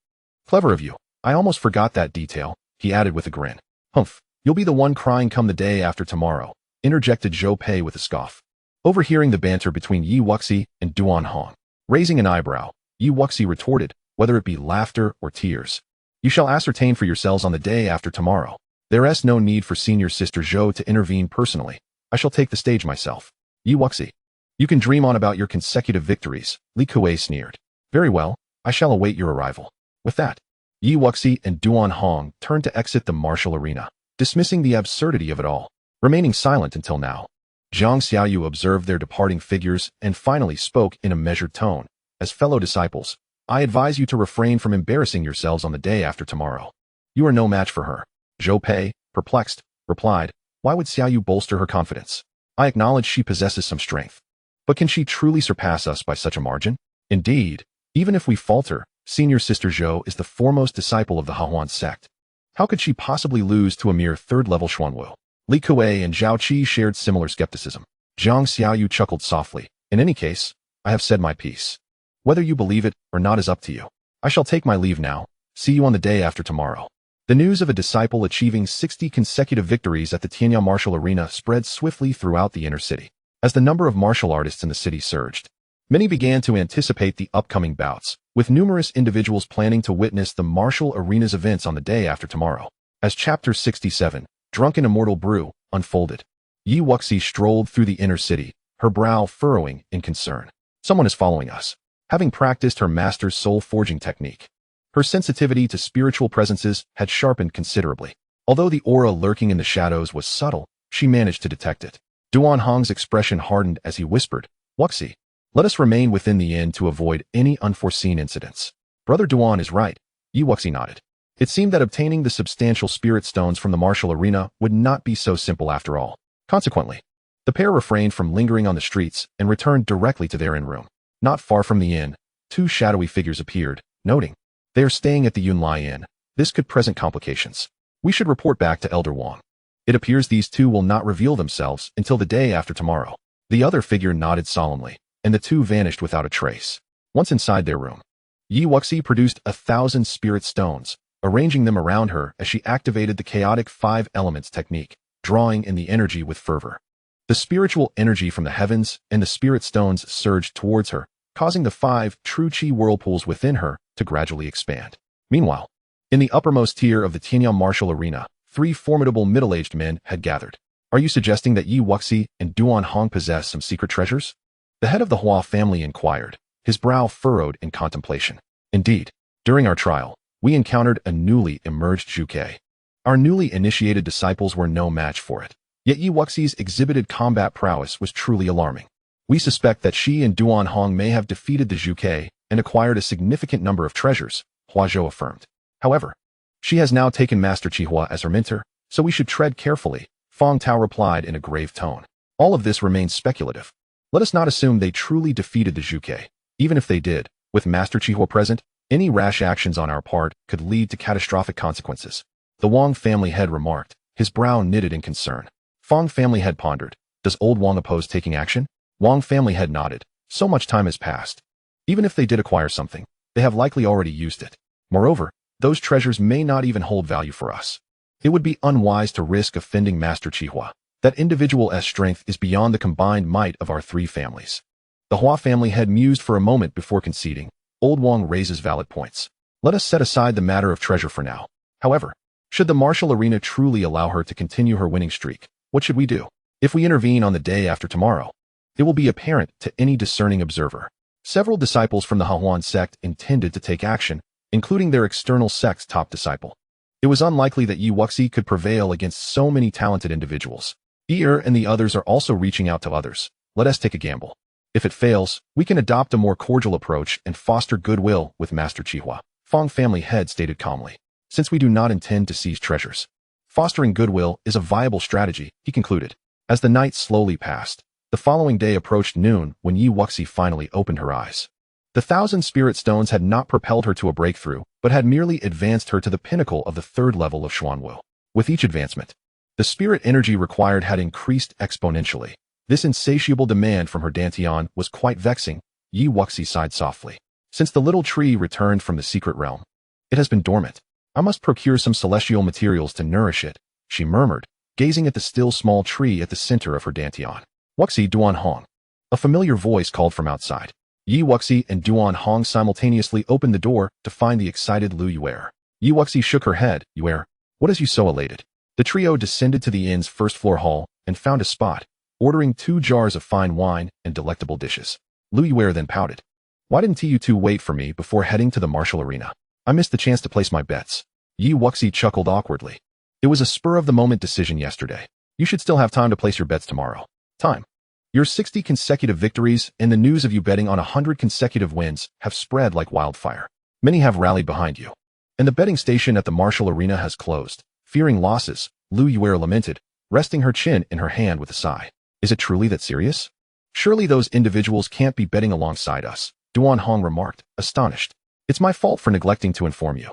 Clever of you. I almost forgot that detail, he added with a grin. Humph, you'll be the one crying come the day after tomorrow, interjected Zhou Pei with a scoff. Overhearing the banter between Yi Wuxi and Duan Hong, raising an eyebrow, Yi Wuxi retorted, whether it be laughter or tears. You shall ascertain for yourselves on the day after tomorrow. There is no need for senior sister Zhou to intervene personally. I shall take the stage myself. Yi Wuxi, you can dream on about your consecutive victories, Li Kuei sneered. Very well, I shall await your arrival. With that, Yi Wuxi and Duan Hong turned to exit the martial arena. dismissing the absurdity of it all, remaining silent until now. Zhang Xiaoyu observed their departing figures and finally spoke in a measured tone. As fellow disciples, I advise you to refrain from embarrassing yourselves on the day after tomorrow. You are no match for her. Zhou Pei, perplexed, replied, why would Xiaoyu bolster her confidence? I acknowledge she possesses some strength. But can she truly surpass us by such a margin? Indeed, even if we falter, senior sister Zhou is the foremost disciple of the Xuan Sect. How could she possibly lose to a mere third-level Xuanwu? Li Kuei and Zhao Qi shared similar skepticism. Zhang Xiaoyu chuckled softly. In any case, I have said my piece. Whether you believe it or not is up to you. I shall take my leave now. See you on the day after tomorrow. The news of a disciple achieving 60 consecutive victories at the Tianfeng martial arena spread swiftly throughout the inner city. As the number of martial artists in the city surged, many began to anticipate the upcoming bouts, with numerous individuals planning to witness the martial arena's events on the day after tomorrow. As Chapter 67, Drunken Immortal Brew, unfolded, Yi Wuxi strolled through the inner city, her brow furrowing in concern. Someone is following us. Having practiced her master's soul-forging technique, her sensitivity to spiritual presences had sharpened considerably. Although the aura lurking in the shadows was subtle, she managed to detect it. Duan Hong's expression hardened as he whispered, Wuxi, let us remain within the inn to avoid any unforeseen incidents. Brother Duan is right, Yi Wuxi nodded. It seemed that obtaining the substantial spirit stones from the martial arena would not be so simple after all. Consequently, the pair refrained from lingering on the streets and returned directly to their inn room. Not far from the inn, two shadowy figures appeared, noting, they are staying at the Yunlai Inn. This could present complications. We should report back to Elder Wang. It appears these two will not reveal themselves until the day after tomorrow. The other figure nodded solemnly, and the two vanished without a trace. Once inside their room, Yi Wuxi produced 1,000 spirit stones, arranging them around her as she activated the chaotic 5 elements technique, drawing in the energy with fervor. The spiritual energy from the heavens and the spirit stones surged towards her, causing the 5 true qi whirlpools within her to gradually expand. Meanwhile, in the uppermost tier of the Tianfeng martial arena, 3 formidable middle-aged men had gathered. Are you suggesting that Yi Wuxi and Duan Hong possess some secret treasures? The head of the Hua family inquired, his brow furrowed in contemplation. Indeed, during our trial, we encountered a newly emerged Zhuke. Our newly initiated disciples were no match for it. Yet Yi Wuxi's exhibited combat prowess was truly alarming. We suspect that she and Duan Hong may have defeated the Zhuke and acquired a significant number of treasures, Hua Zhou affirmed. However, she has now taken Master Qihua as her mentor, so we should tread carefully, Fong Tao replied in a grave tone. All of this remains speculative. Let us not assume they truly defeated the Zhuke. Even if they did, with Master Qihua present, any rash actions on our part could lead to catastrophic consequences. The Wang family head remarked, his brow knitted in concern. Fong family head pondered, does old Wang oppose taking action? Wang family head nodded. So much time has passed. Even if they did acquire something, they have likely already used it. Moreover, those treasures may not even hold value for us. It would be unwise to risk offending Master Qihua. That individual's strength is beyond the combined might of our 3 families. The Hua family head mused for a moment before conceding. Old Wang raises valid points. Let us set aside the matter of treasure for now. However, should the martial arena truly allow her to continue her winning streak, what should we do? If we intervene on the day after tomorrow, it will be apparent to any discerning observer. Several disciples from the Xuan sect intended to take action, including their external sect's top disciple. It was unlikely that Yi Wuxi could prevail against so many talented individuals. Yi and the others are also reaching out to others. Let us take a gamble. If it fails, we can adopt a more cordial approach and foster goodwill with Master Qihua. Fong family head stated calmly. Since we do not intend to seize treasures, fostering goodwill is a viable strategy, he concluded. As the night slowly passed, the following day approached noon when Yi Wuxi finally opened her eyes. The 1,000 spirit stones had not propelled her to a breakthrough, but had merely advanced her to the pinnacle of the 3rd level of Xuanwu. With each advancement, the spirit energy required had increased exponentially. This insatiable demand from her Dantian was quite vexing. Yi Wuxi sighed softly. Since the little tree returned from the secret realm, it has been dormant. I must procure some celestial materials to nourish it, she murmured, gazing at the still small tree at the center of her Dantian. Wuxi Duan Hong. A familiar voice called from outside. Yi Wuxi and Duan Hong simultaneously opened the door to find the excited Lu Yuer. Yi Wuxi shook her head. Yuer, what has you so elated? The trio descended to the inn's first-floor hall and found a spot, ordering 2 jars of fine wine and delectable dishes. Lu Yuer then pouted. Why didn't you two wait for me before heading to the martial arena? I missed the chance to place my bets. Yi Wuxi chuckled awkwardly. It was a spur-of-the-moment decision yesterday. You should still have time to place your bets tomorrow. Time. Your 60 consecutive victories and the news of you betting on 100 consecutive wins have spread like wildfire. Many have rallied behind you. And the betting station at the martial arena has closed. Fearing losses, Lu Yuer lamented, resting her chin in her hand with a sigh. Is it truly that serious? Surely those individuals can't be betting alongside us, Duan Hong remarked, astonished. It's my fault for neglecting to inform you.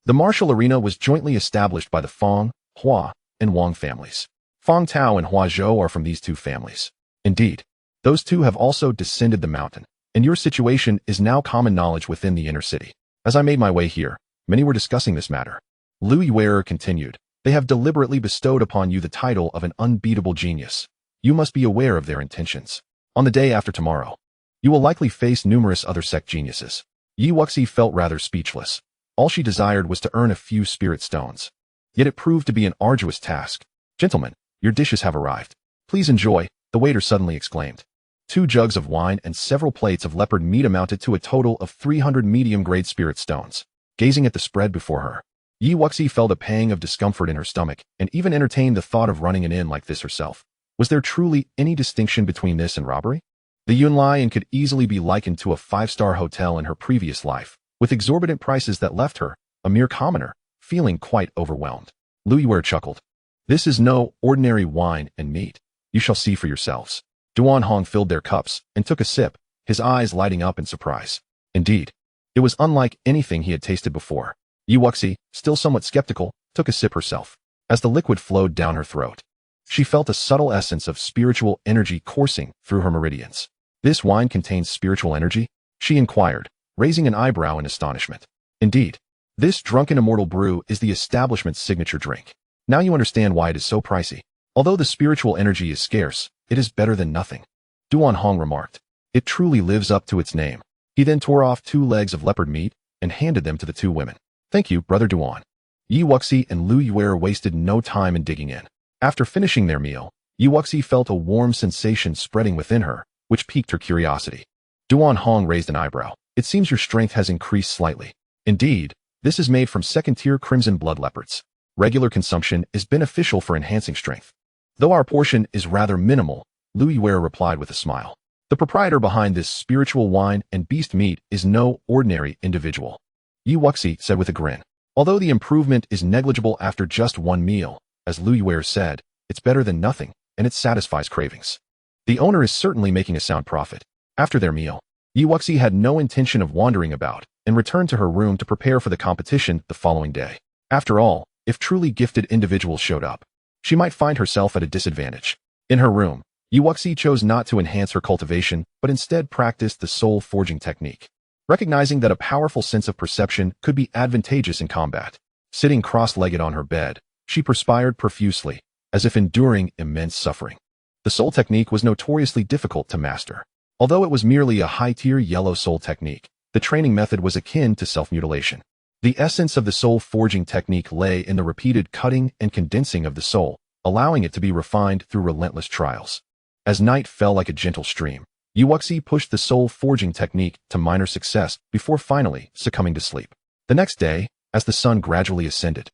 The martial arena was jointly established by the Fong, Hua, and Wang families. Fong Tao and Hua Zhou are from these two families. Indeed, those two have also descended the mountain, and your situation is now common knowledge within the inner city. As I made my way here, many were discussing this matter. Lu Yuer continued, they have deliberately bestowed upon you the title of an unbeatable genius. You must be aware of their intentions. On the day after tomorrow, you will likely face numerous other sect geniuses. Yi Wuxi felt rather speechless. All she desired was to earn a few spirit stones. Yet it proved to be an arduous task. Gentlemen, your dishes have arrived. Please enjoy, the waiter suddenly exclaimed. 2 jugs of wine and several plates of leopard meat amounted to a total of 300 medium-grade spirit stones. Gazing at the spread before her, Yi Wuxi felt a pang of discomfort in her stomach and even entertained the thought of running an inn like this herself. Was there truly any distinction between this and robbery? The Yunlai Inn could easily be likened to a 5-star hotel in her previous life, with exorbitant prices that left her, a mere commoner, feeling quite overwhelmed. Lu Yuer chuckled. This is no ordinary wine and meat. You shall see for yourselves. Duan Hong filled their cups and took a sip, his eyes lighting up in surprise. Indeed, it was unlike anything he had tasted before. Yi Wuxi, still somewhat skeptical, took a sip herself. As the liquid flowed down her throat, she felt a subtle essence of spiritual energy coursing through her meridians. This wine contains spiritual energy? She inquired, raising an eyebrow in astonishment. Indeed, this drunken immortal brew is the establishment's signature drink. Now you understand why it is so pricey. Although the spiritual energy is scarce, it is better than nothing. Duan Hong remarked. It truly lives up to its name. He then tore off 2 legs of leopard meat and handed them to the 2 women. Thank you, Brother Duan. Yi Wuxi and Lu Yuer wasted no time in digging in. After finishing their meal, Yi Wuxi felt a warm sensation spreading within her, which piqued her curiosity. Duan Hong raised an eyebrow. It seems your strength has increased slightly. Indeed, this is made from 2nd-tier crimson blood leopards. Regular consumption is beneficial for enhancing strength. Though our portion is rather minimal, Lu Yuer replied with a smile. The proprietor behind this spiritual wine and beast meat is no ordinary individual. Yi Wuxi said with a grin. Although the improvement is negligible after just 1 meal, as Lu Yuer said, it's better than nothing, and it satisfies cravings. The owner is certainly making a sound profit. After their meal, Yi Wuxi had no intention of wandering about and returned to her room to prepare for the competition the following day. After all, if truly gifted individuals showed up, she might find herself at a disadvantage. In her room, Yi Wuxi chose not to enhance her cultivation, but instead practiced the soul forging technique. Recognizing that a powerful sense of perception could be advantageous in combat, sitting cross-legged on her bed, she perspired profusely, as if enduring immense suffering. The soul technique was notoriously difficult to master. Although it was merely a high-tier yellow soul technique, the training method was akin to self-mutilation. The essence of the soul forging technique lay in the repeated cutting and condensing of the soul, allowing it to be refined through relentless trials. As night fell like a gentle stream, Yi Wuxi pushed the soul forging technique to minor success before finally succumbing to sleep. The next day, as the sun gradually ascended,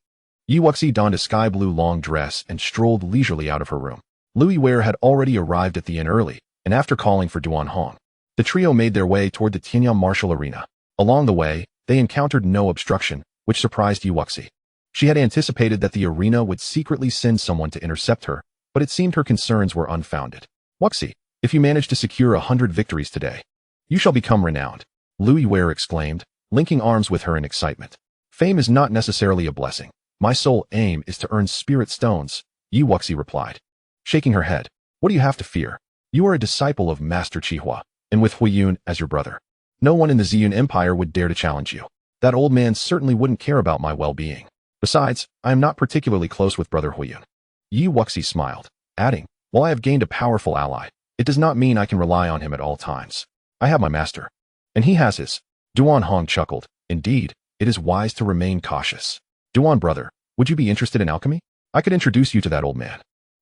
Yi Wuxi donned a sky-blue long dress and strolled leisurely out of her room. Lu Yuer had already arrived at the inn early, and after calling for Duan Hong, the trio made their way toward the Tianfeng martial arena. Along the way, they encountered no obstruction, which surprised Yi Wuxi. She had anticipated that the arena would secretly send someone to intercept her, but it seemed her concerns were unfounded. Wuxi, if you manage to secure 100 victories today, you shall become renowned, Lu Yuer exclaimed, linking arms with her in excitement. Fame is not necessarily a blessing. My sole aim is to earn spirit stones, Yi Wuxi replied. Shaking her head, what do you have to fear? You are a disciple of Master Qihua, and with Huiyun as your brother, no one in the Ziyun Empire would dare to challenge you. That old man certainly wouldn't care about my well-being. Besides, I am not particularly close with Brother Huiyun. Yi Wuxi smiled, adding, while I have gained a powerful ally, it does not mean I can rely on him at all times. I have my master, and he has his. Duan Hong chuckled. Indeed, it is wise to remain cautious. Duan brother, would you be interested in alchemy? I could introduce you to that old man.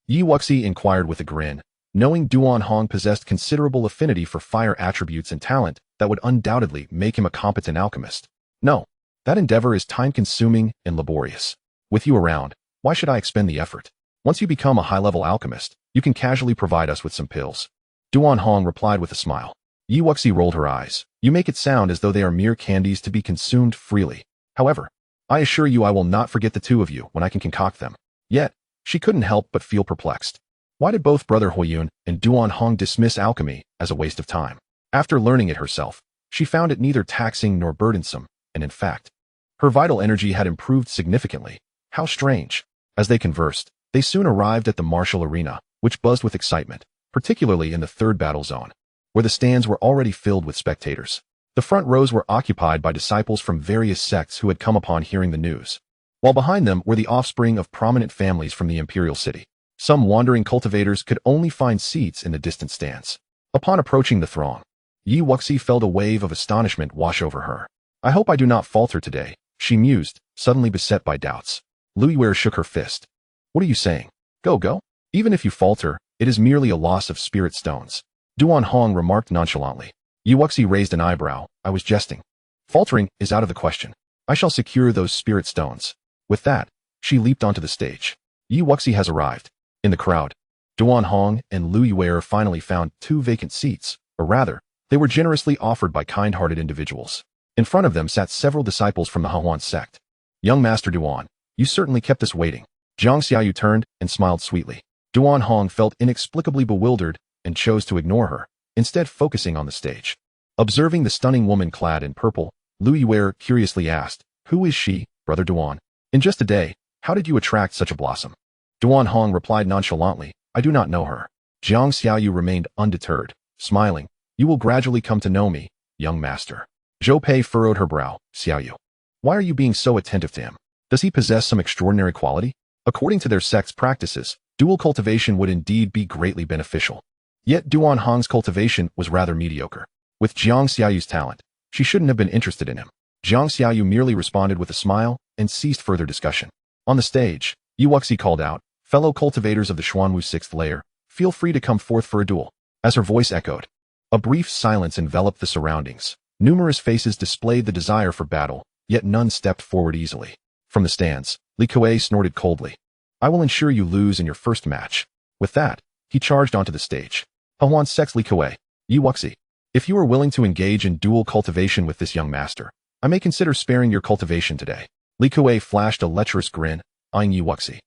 Yi Wuxi inquired with a grin, knowing Duan Hong possessed considerable affinity for fire attributes and talent that would undoubtedly make him a competent alchemist. No, that endeavor is time-consuming and laborious. With you around, Why should I expend the effort? Once you become a high-level alchemist, you can casually provide us with some pills. Duan Hong replied with a smile. Yi Wuxi rolled her eyes. You make it sound as though they are mere candies to be consumed freely. However, I assure you I will not forget the two of you when I can concoct them. Yet, she couldn't help but feel perplexed. Why did both Brother Huiyun and Duan Hong dismiss alchemy as a waste of time? After learning it herself, she found it neither taxing nor burdensome, and in fact, her vital energy had improved significantly. How strange. As they conversed, they soon arrived at the martial arena, which buzzed with excitement, particularly in the third battle zone, where the stands were already filled with spectators. The front rows were occupied by disciples from various sects who had come upon hearing the news, while behind them were the offspring of prominent families from the imperial city. Some wandering cultivators could only find seats in the distant stands. Upon approaching the throng, Yi Wuxi felt a wave of astonishment wash over her. I hope I do not falter today, she mused, suddenly beset by doubts. Luiwei shook her fist. What are you saying? Go. Even if you falter, it is merely a loss of spirit stones. Duan Hong remarked nonchalantly. Yi Wuxi raised an eyebrow. I was jesting. Faltering is out of the question. I shall secure those spirit stones. With that, she leaped onto the stage. Yi Wuxi has arrived. In the crowd, Duan Hong and Luiwei finally found 2 vacant seats, or rather, they were generously offered by kind-hearted individuals. In front of them sat several disciples from the Xuan Sect. Young Master Duan, you certainly kept us waiting. Xianxiaau turned and smiled sweetly. Duan Hong felt inexplicably bewildered and chose to ignore her, instead focusing on the stage. Observing the stunning woman clad in purple, Luiwei curiously asked, Who is she, Brother Duan? In just a day, how did you attract such a blossom? Duan Hong replied nonchalantly, I do not know her. Xianxiaau remained undeterred, smiling. You will gradually come to know me, young master. Zhou Pei furrowed her brow. Xiaoyu, why are you being so attentive to him? Does he possess some extraordinary quality? According to their sect's practices, dual cultivation would indeed be greatly beneficial. Yet Duan Hong's cultivation was rather mediocre. With Xianxiaau's talent, she shouldn't have been interested in him. Xianxiaau merely responded with a smile and ceased further discussion. On the stage, Yi Wuxi called out, Fellow cultivators of the Xuanwu 6th lair, feel free to come forth for a duel. As her voice echoed, a brief silence enveloped the surroundings. Numerous faces displayed the desire for battle, yet none stepped forward easily. From the stands, Li Kuei snorted coldly. I will ensure you lose in your first match. With that, he charged onto the stage. Xuan Sect's Li Kuei, Yi Wuxi, if you are willing to engage in dual cultivation with this young master, I may consider sparing your cultivation today. Li Kuei flashed a lecherous grin, eyeing Yi Wuxi,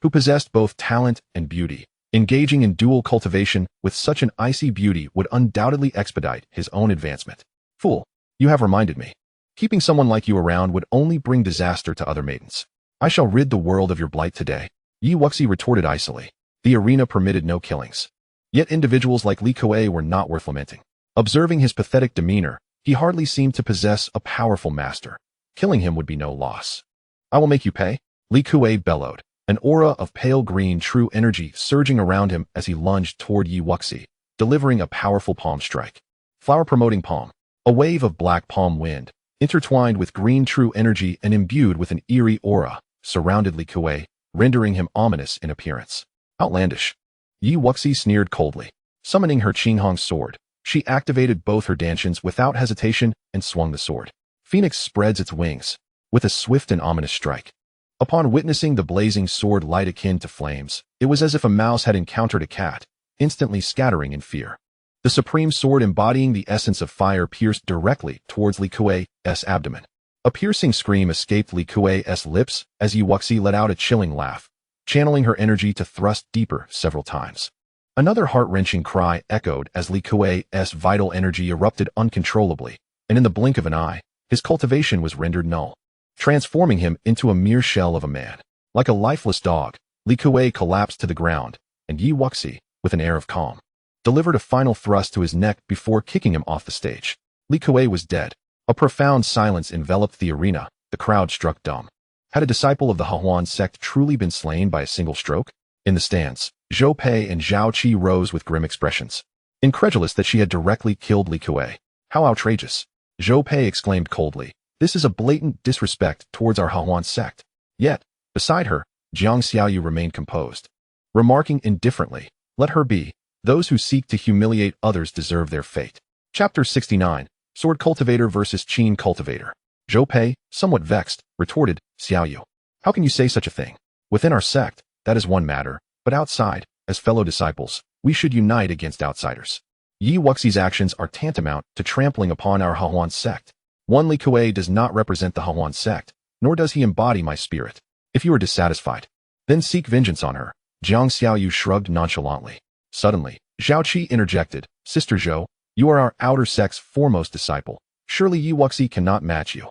who possessed both talent and beauty. Engaging in dual cultivation with such an icy beauty would undoubtedly expedite his own advancement. Fool, you have reminded me. Keeping someone like you around would only bring disaster to other maidens. I shall rid the world of your blight today. Yi Wuxi retorted icily. The arena permitted no killings. Yet individuals like Li Kuei were not worth lamenting. Observing his pathetic demeanor, he hardly seemed to possess a powerful master. Killing him would be no loss. I will make you pay, Li Kuei bellowed, an aura of pale green true energy surging around him as he lunged toward Yi Wuxi, delivering a powerful palm strike. Flower-promoting palm. A wave of black palm wind, intertwined with green true energy and imbued with an eerie aura, surrounded Li Kuei, rendering him ominous in appearance. Outlandish. Yi Wuxi sneered coldly. Summoning her Qinghong sword, she activated both her Dantians without hesitation and swung the sword. Phoenix spreads its wings, with a swift and ominous strike. Upon witnessing the blazing sword light akin to flames, it was as if a mouse had encountered a cat, instantly scattering in fear. The supreme sword embodying the essence of fire pierced directly towards Li Kuei's abdomen. A piercing scream escaped Li Kuei's lips as Yi Wuxi let out a chilling laugh, channeling her energy to thrust deeper several times. Another heart-wrenching cry echoed as Li Kuei's vital energy erupted uncontrollably, and in the blink of an eye, his cultivation was rendered null, transforming him into a mere shell of a man. Like a lifeless dog, Li Kuei collapsed to the ground, and Yi Wuxi, with an air of calm, delivered a final thrust to his neck before kicking him off the stage. Li Kuei was dead. A profound silence enveloped the arena. The crowd struck dumb. Had a disciple of the Xuan Sect truly been slain by a single stroke? In the stands, Zhou Pei and Zhao Qi rose with grim expressions, incredulous that she had directly killed Li Kuei. How outrageous! Zhou Pei exclaimed coldly. This is a blatant disrespect towards our Xuan Sect. Yet, beside her, Jiang Xiaoyu remained composed, remarking indifferently, let her be. Those who seek to humiliate others deserve their fate. Chapter 69, Sword Cultivator versus Qin Cultivator. Zhou Pei, somewhat vexed, retorted, Xiaoyu, how can you say such a thing? Within our sect, that is one matter, but outside, as fellow disciples, we should unite against outsiders. Yi Wuxi's actions are tantamount to trampling upon our Xuan sect. One Li Kuei does not represent the Xuan sect, nor does he embody my spirit. If you are dissatisfied, then seek vengeance on her. Jiang Xiaoyu shrugged nonchalantly. Suddenly, Zhao Qi interjected, Sister Zhou, you are our outer sect's foremost disciple. Surely Yi Wuxi cannot match you.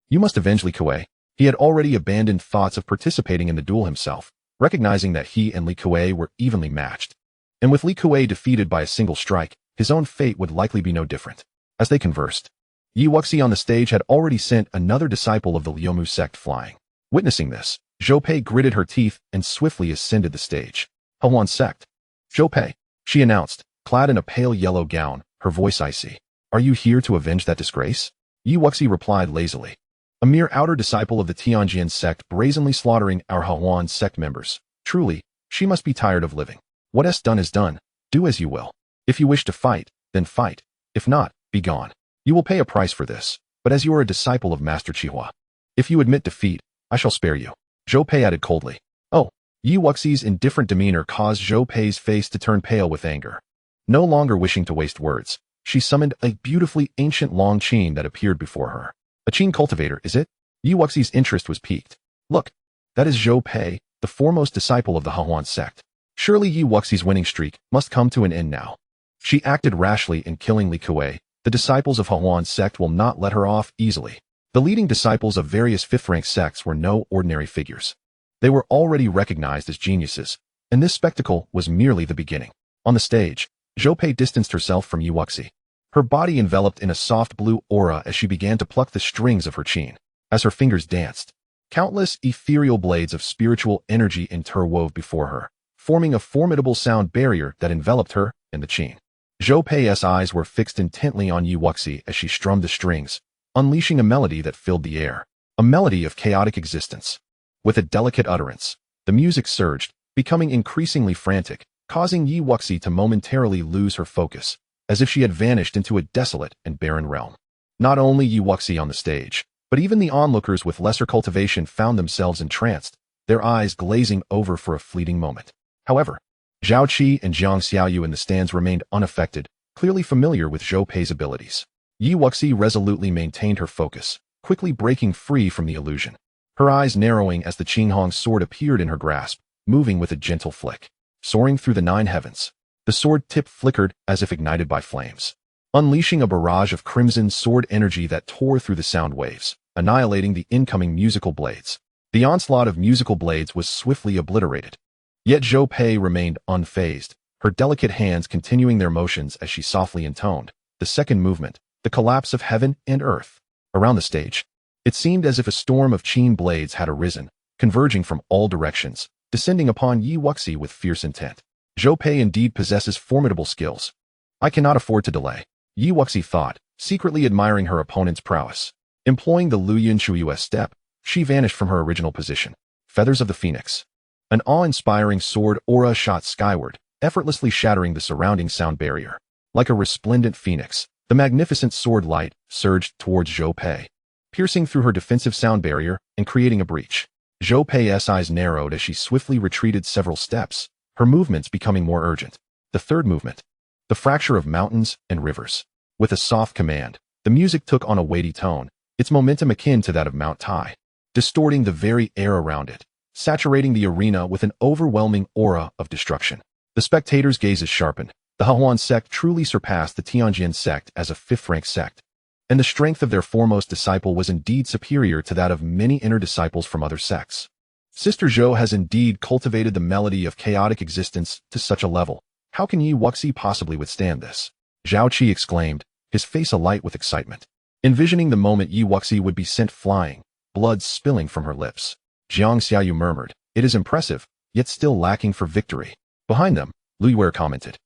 You must avenge Li Kuei. He had already abandoned thoughts of participating in the duel himself, recognizing that he and Li Kuei were evenly matched. And with Li Kuei defeated by a single strike, his own fate would likely be no different. As they conversed, Yi Wuxi on the stage had already sent another disciple of the Liumu sect flying. Witnessing this, Zhou Pei gritted her teeth and swiftly ascended the stage. Xuan sect. Zhou Pei, she announced, clad in a pale yellow gown, her voice icy. Are you here to avenge that disgrace? Yi Wuxi replied lazily. A mere outer disciple of the Tanjin Sect brazenly slaughtering our Xuan sect members. Truly, she must be tired of living. What is done is done. Do as you will. If you wish to fight, then fight. If not, be gone. You will pay a price for this, but as you are a disciple of Master Qihua, if you admit defeat, I shall spare you. Zhou Pei added coldly. Oh, Yi Wuxi's indifferent demeanor caused Zhou Pei's face to turn pale with anger. No longer wishing to waste words, she summoned a beautifully ancient long qin that appeared before her. A qin cultivator, is it? Yi Wuxi's interest was piqued. Look, that is Zhou Pei, the foremost disciple of the Xuan sect. Surely Yi Wuxi's winning streak must come to an end now. She acted rashly in killing Li Kuei. The disciples of Xuan sect will not let her off easily. The leading disciples of various fifth-rank sects were no ordinary figures. They were already recognized as geniuses, and this spectacle was merely the beginning. On the stage, Zhou Pei distanced herself from Yi Wuxi. Her body enveloped in a soft blue aura as she began to pluck the strings of her qin. As her fingers danced, countless ethereal blades of spiritual energy interwove before her, forming a formidable sound barrier that enveloped her and the qin. Zhou Pei's eyes were fixed intently on Yi Wuxi as she strummed the strings, unleashing a melody that filled the air, a melody of chaotic existence. With a delicate utterance, the music surged, becoming increasingly frantic, causing Yi Wuxi to momentarily lose her focus, as if she had vanished into a desolate and barren realm. Not only Yi Wuxi on the stage, but even the onlookers with lesser cultivation found themselves entranced, their eyes glazing over for a fleeting moment. However, Zhao Qi and Jiang Xiaoyu in the stands remained unaffected, clearly familiar with Zhou Pei's abilities. Yi Wuxi resolutely maintained her focus, quickly breaking free from the illusion. Her eyes narrowing as the Qinghong sword appeared in her grasp, moving with a gentle flick. Soaring through the 9 heavens, the sword tip flickered as if ignited by flames, unleashing a barrage of crimson sword energy that tore through the sound waves, annihilating the incoming musical blades. The onslaught of musical blades was swiftly obliterated. Yet Zhou Pei remained unfazed, her delicate hands continuing their motions as she softly intoned the second movement, the collapse of heaven and earth. Around the stage, it seemed as if a storm of qin blades had arisen, converging from all directions, descending upon Yi Wuxi with fierce intent. Zhou Pei indeed possesses formidable skills. I cannot afford to delay, Yi Wuxi thought, secretly admiring her opponent's prowess. Employing the Luyin Shuyu step, she vanished from her original position. Feathers of the Phoenix. An awe-inspiring sword aura shot skyward, effortlessly shattering the surrounding sound barrier. Like a resplendent phoenix, the magnificent sword light surged towards Zhou Pei, piercing through her defensive sound barrier and creating a breach. Zhou Pei's eyes narrowed as she swiftly retreated several steps, her movements becoming more urgent. The third movement. The fracture of mountains and rivers. With a soft command, the music took on a weighty tone, its momentum akin to that of Mount Tai, distorting the very air around it, saturating the arena with an overwhelming aura of destruction. The spectators' gazes sharpened. The Xuan sect truly surpassed the Tianjin Sect as a fifth-rank sect, and the strength of their foremost disciple was indeed superior to that of many inner disciples from other sects. Sister Zhou has indeed cultivated the melody of chaotic existence to such a level. How can Yi Wuxi possibly withstand this? Zhao Qi exclaimed, his face alight with excitement, envisioning the moment Yi Wuxi would be sent flying, blood spilling from her lips. Jiang Xiaoyu murmured, it is impressive, yet still lacking for victory. Behind them, Lu Yuer commented,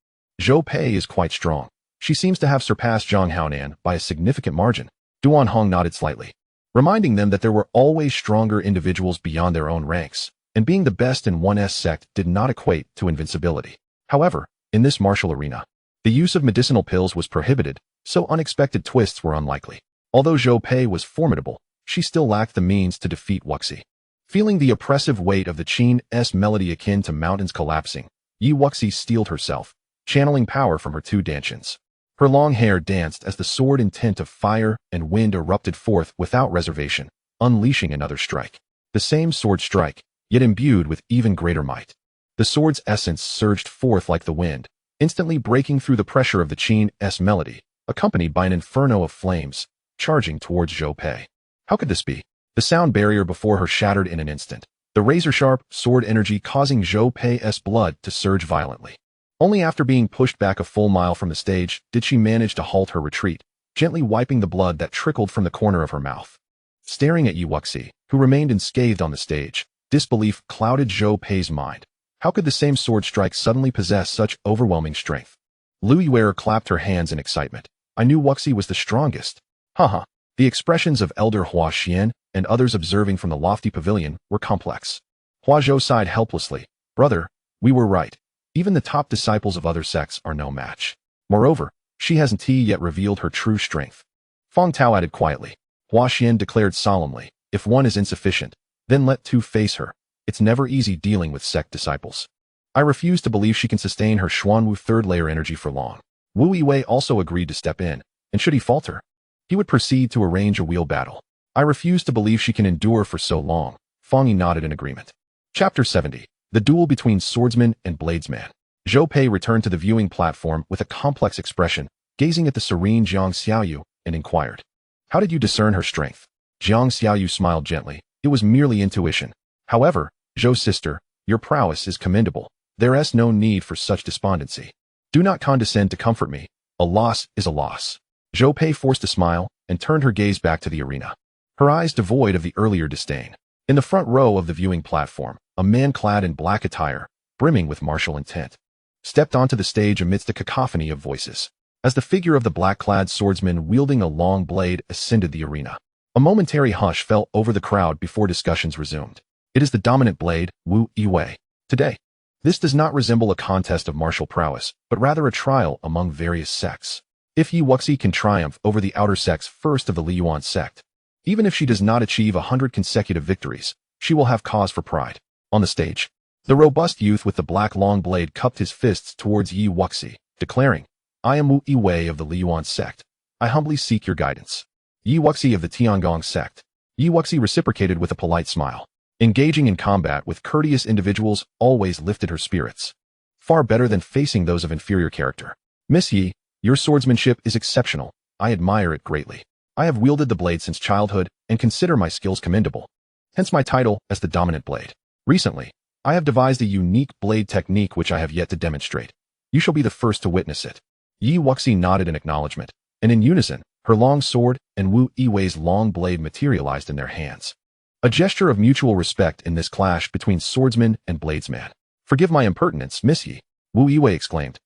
Zhou Pei is quite strong. She seems to have surpassed Zhang Haonan by a significant margin. Duan Hong nodded slightly, reminding them that there were always stronger individuals beyond their own ranks, and being the best in one's sect did not equate to invincibility. However, in this martial arena, the use of medicinal pills was prohibited, so unexpected twists were unlikely. Although Zhou Pei was formidable, she still lacked the means to defeat Wuxi. Feeling the oppressive weight of the Qin's melody akin to mountains collapsing, Yi Wuxi steeled herself, channeling power from her two Dantians. Her long hair danced as the sword intent of fire and wind erupted forth without reservation, unleashing another strike. The same sword strike, yet imbued with even greater might. The sword's essence surged forth like the wind, instantly breaking through the pressure of the Qin's melody, accompanied by an inferno of flames, charging towards Zhou Pei. How could this be? The sound barrier before her shattered in an instant, the razor-sharp sword energy causing Zhou Pei's blood to surge violently. Only after being pushed back a full mile from the stage did she manage to halt her retreat, gently wiping the blood that trickled from the corner of her mouth. Staring at Yi Wuxi, who remained unscathed on the stage, disbelief clouded Zhou Pei's mind. How could the same sword strike suddenly possess such overwhelming strength? Lu Yuer clapped her hands in excitement. I knew Wuxi was the strongest. Haha. The expressions of Elder Hua Xian and others observing from the lofty pavilion were complex. Hua Zhou sighed helplessly. Brother, we were right. Even the top disciples of other sects are no match. Moreover, she hasn't yet revealed her true strength. Feng Tao added quietly. Hua Xian declared solemnly, if one is insufficient, then let two face her. It's never easy dealing with sect disciples. I refuse to believe she can sustain her Xuanwu third layer energy for long. Wu Yiwei also agreed to step in, and should he falter, he would proceed to arrange a wheel battle. I refuse to believe she can endure for so long. Feng Yi nodded in agreement. Chapter 70. The duel between swordsman and bladesman. Zhou Pei returned to the viewing platform with a complex expression, gazing at the serene Jiang Xiaoyu, and inquired, how did you discern her strength? Jiang Xiaoyu smiled gently. It was merely intuition. However, Zhou's sister, your prowess is commendable. There is no need for such despondency. Do not condescend to comfort me. A loss is a loss. Zhou Pei forced a smile and turned her gaze back to the arena, her eyes devoid of the earlier disdain. In the front row of the viewing platform, a man clad in black attire, brimming with martial intent, stepped onto the stage amidst a cacophony of voices. As the figure of the black-clad swordsman wielding a long blade ascended the arena, a momentary hush fell over the crowd before discussions resumed. It is the dominant blade, Wu Yiwei. Today, this does not resemble a contest of martial prowess, but rather a trial among various sects. If Yi Wuxi can triumph over the outer sects first of the Liyuan sect, even if she does not achieve 100 consecutive victories, she will have cause for pride. On the stage, the robust youth with the black long blade cupped his fists towards Yi Wuxi, declaring, I am Wu Yiwei of the Liyuan sect. I humbly seek your guidance. Yi Wuxi of the Tianfeng sect. Yi Wuxi reciprocated with a polite smile. Engaging in combat with courteous individuals always lifted her spirits. Far better than facing those of inferior character. Miss Yi, your swordsmanship is exceptional. I admire it greatly. I have wielded the blade since childhood and consider my skills commendable. Hence my title as the dominant blade. Recently, I have devised a unique blade technique which I have yet to demonstrate. You shall be the first to witness it. Yi Wuxi nodded in acknowledgement, and in unison, her long sword and Wu Yiwei's long blade materialized in their hands. A gesture of mutual respect in this clash between swordsman and bladesman. Forgive my impertinence, Miss Yi, Wu Yiwei exclaimed,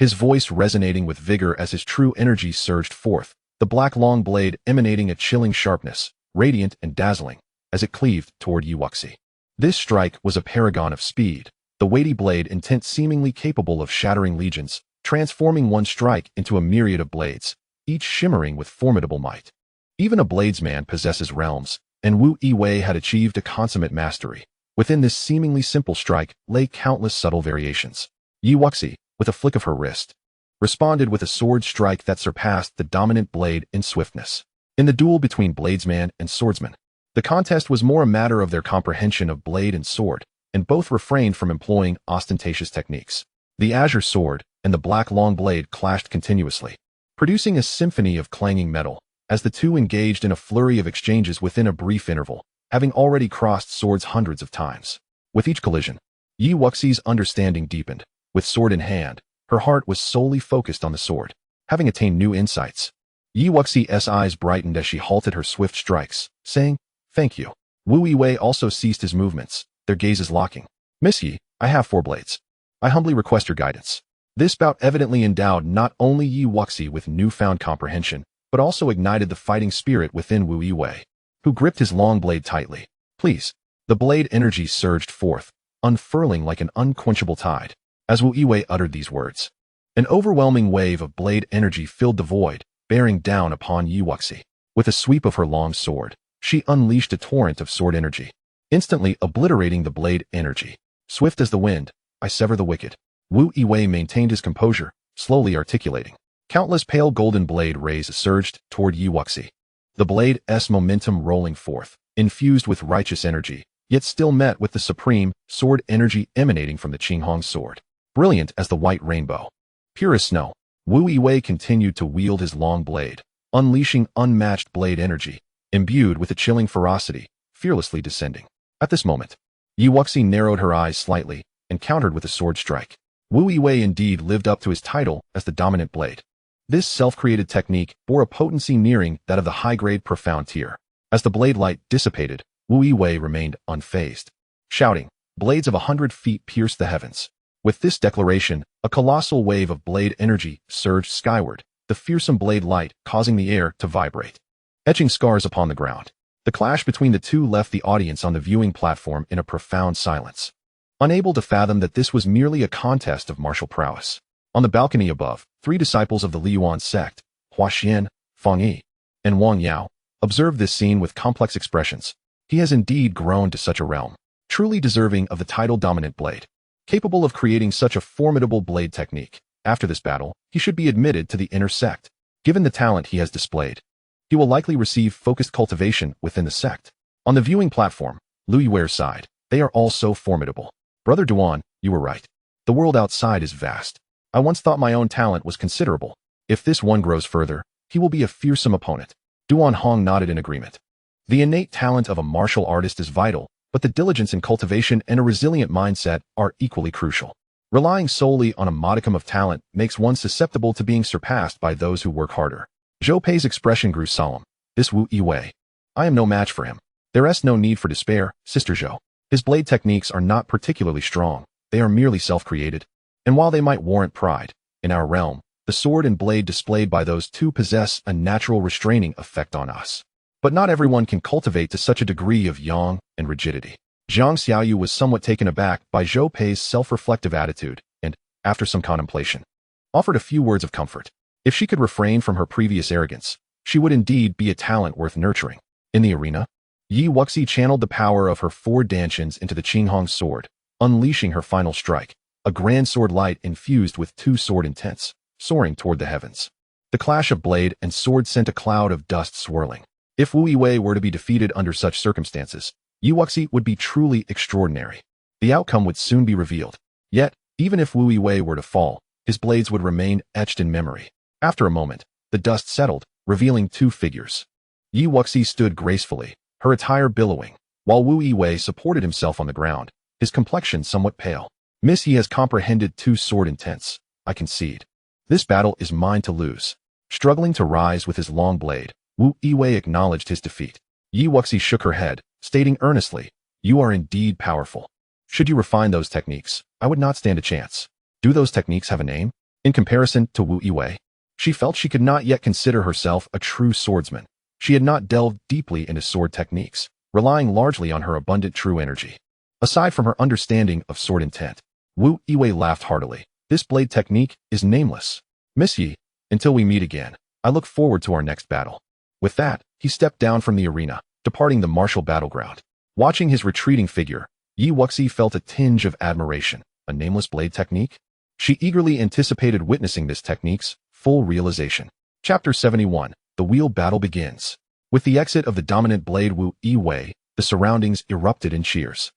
his voice resonating with vigor as his true energy surged forth, the black long blade emanating a chilling sharpness, radiant and dazzling, as it cleaved toward Yi Wuxi. This strike was a paragon of speed, the weighty blade intent seemingly capable of shattering legions, transforming one strike into a myriad of blades, each shimmering with formidable might. Even a bladesman possesses realms, and Wu Yiwei had achieved a consummate mastery. Within this seemingly simple strike lay countless subtle variations. Yi Wuxi, with a flick of her wrist, responded with a sword strike that surpassed the dominant blade in swiftness. In the duel between bladesman and swordsman, the contest was more a matter of their comprehension of blade and sword, and both refrained from employing ostentatious techniques. The azure sword and the black long blade clashed continuously, producing a symphony of clanging metal, as the two engaged in a flurry of exchanges within a brief interval, having already crossed swords hundreds of times. With each collision, Yi Wuxi's understanding deepened. With sword in hand, her heart was solely focused on the sword. Having attained new insights, Yi Wuxi's eyes brightened as she halted her swift strikes, saying, Thank you. Wu Yiwei also ceased his movements, their gazes locking. Miss Yi, I have 4 blades. I humbly request your guidance. This bout evidently endowed not only Yi Wuxi with newfound comprehension, but also ignited the fighting spirit within Wu Yiwei, who gripped his long blade tightly. Please. The blade energy surged forth, unfurling like an unquenchable tide. As Wu Yiwei uttered these words, an overwhelming wave of blade energy filled the void, bearing down upon Yi Wuxi. With a sweep of her long sword, she unleashed a torrent of sword energy. instantly obliterating the blade energy. Swift as the wind, I sever the wicked. Wu Yiwei maintained his composure, slowly articulating. Countless pale golden blade rays surged toward Yi Wuxi. The blade's momentum rolling forth, infused with righteous energy, yet still met with the supreme sword energy emanating from the Qinghong sword. Brilliant as the white rainbow. Pure as snow, Wu Yiwei continued to wield his long blade, unleashing unmatched blade energy, imbued with a chilling ferocity, fearlessly descending. At this moment, Yi Wuxi narrowed her eyes slightly and countered with a sword strike. Wu Yiwei indeed lived up to his title as the dominant blade. This self-created technique bore a potency nearing that of the high-grade profound tier. As the blade light dissipated, Wu Yiwei remained unfazed. Shouting, blades of 100 feet pierced the heavens. With this declaration, a colossal wave of blade energy surged skyward, the fearsome blade light causing the air to vibrate, etching scars upon the ground. The clash between the two left the audience on the viewing platform in a profound silence, unable to fathom that this was merely a contest of martial prowess. On the balcony above, 3 disciples of the Xuan Sect, Huaxian, Fengyi, and Wang Yao, observed this scene with complex expressions. He has indeed grown to such a realm, truly deserving of the title dominant blade, capable of creating such a formidable blade technique. After this battle, he should be admitted to the inner sect. Given the talent he has displayed, he will likely receive focused cultivation within the sect. On the viewing platform, Lu Yuer's side, they are all so formidable. Brother Duan, you were right. The world outside is vast. I once thought my own talent was considerable. If this one grows further, he will be a fearsome opponent. Duan Hong nodded in agreement. The innate talent of a martial artist is vital, but the diligence in cultivation and a resilient mindset are equally crucial. Relying solely on a modicum of talent makes one susceptible to being surpassed by those who work harder. Zhou Pei's expression grew solemn. This Wu Yiwei, I am no match for him. There is no need for despair, Sister Zhou. His blade techniques are not particularly strong. They are merely self-created. And while they might warrant pride, in our realm, the sword and blade displayed by those two possess a natural restraining effect on us. But not everyone can cultivate to such a degree of yang and rigidity. Zhang Xiaoyu was somewhat taken aback by Zhou Pei's self-reflective attitude and, after some contemplation, offered a few words of comfort. If she could refrain from her previous arrogance, she would indeed be a talent worth nurturing. In the arena, Yi Wuxi channeled the power of her 4 Dantians into the Qinghong sword, unleashing her final strike, a grand sword light infused with 2 sword intents, soaring toward the heavens. The clash of blade and sword sent a cloud of dust swirling. If Wu Yiwei were to be defeated under such circumstances, Yi Wuxi would be truly extraordinary. The outcome would soon be revealed. Yet, even if Wu Yiwei were to fall, his blades would remain etched in memory. After a moment, the dust settled, revealing 2 figures. Yi Wuxi stood gracefully, her attire billowing, while Wu Yiwei supported himself on the ground, his complexion somewhat pale. Miss Yi has comprehended 2 sword intents, I concede. This battle is mine to lose. Struggling to rise with his long blade, Wu Yiwei acknowledged his defeat. Yi Wuxi shook her head, stating earnestly, you are indeed powerful. Should you refine those techniques, I would not stand a chance. Do those techniques have a name? In comparison to Wu Yiwei, she felt she could not yet consider herself a true swordsman. She had not delved deeply into sword techniques, relying largely on her abundant true energy. Aside from her understanding of sword intent, Wu Yiwei laughed heartily. This blade technique is nameless. Miss Yi, until we meet again, I look forward to our next battle. With that, he stepped down from the arena, departing the martial battleground. Watching his retreating figure, Yi Wuxi felt a tinge of admiration. A nameless blade technique? She eagerly anticipated witnessing this technique's full realization. Chapter 71. The wheel battle begins. With the exit of the dominant blade Wu Yiwei, the surroundings erupted in cheers.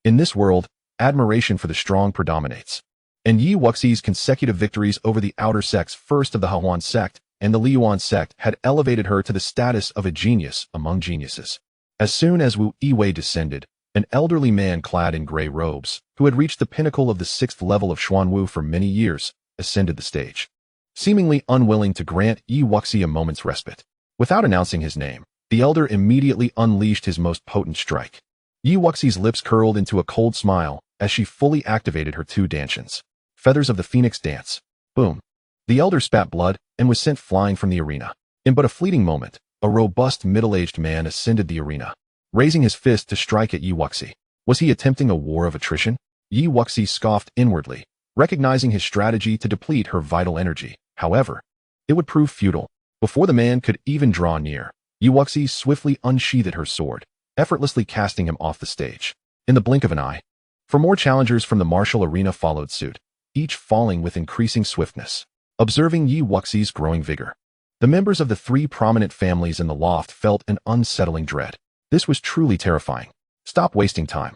In this world, admiration for the strong predominates. And Yi Wuxi's consecutive victories over the outer sects, first of the Xuan Sect and the Liyuan Sect, had elevated her to the status of a genius among geniuses. As soon as Wu Yiwei descended, an elderly man clad in gray robes, who had reached the pinnacle of the 6th level of Xuanwu for many years, ascended the stage. Seemingly unwilling to grant Yi Wuxi a moment's respite. Without announcing his name, the elder immediately unleashed his most potent strike. Yi Wuxi's lips curled into a cold smile as she fully activated her 2 Dantians. Feathers of the Phoenix dance. Boom. The elder spat blood and was sent flying from the arena. In but a fleeting moment, a robust middle-aged man ascended the arena, raising his fist to strike at Yi Wuxi. Was he attempting a war of attrition? Yi Wuxi scoffed inwardly, recognizing his strategy to deplete her vital energy. However, it would prove futile. Before the man could even draw near, Yi Wuxi swiftly unsheathed her sword, effortlessly casting him off the stage. In the blink of an eye, for more challengers from the martial arena followed suit, each falling with increasing swiftness. Observing Yi Wuxi's growing vigor, the members of the three prominent families in the loft felt an unsettling dread. This was truly terrifying. Stop wasting time.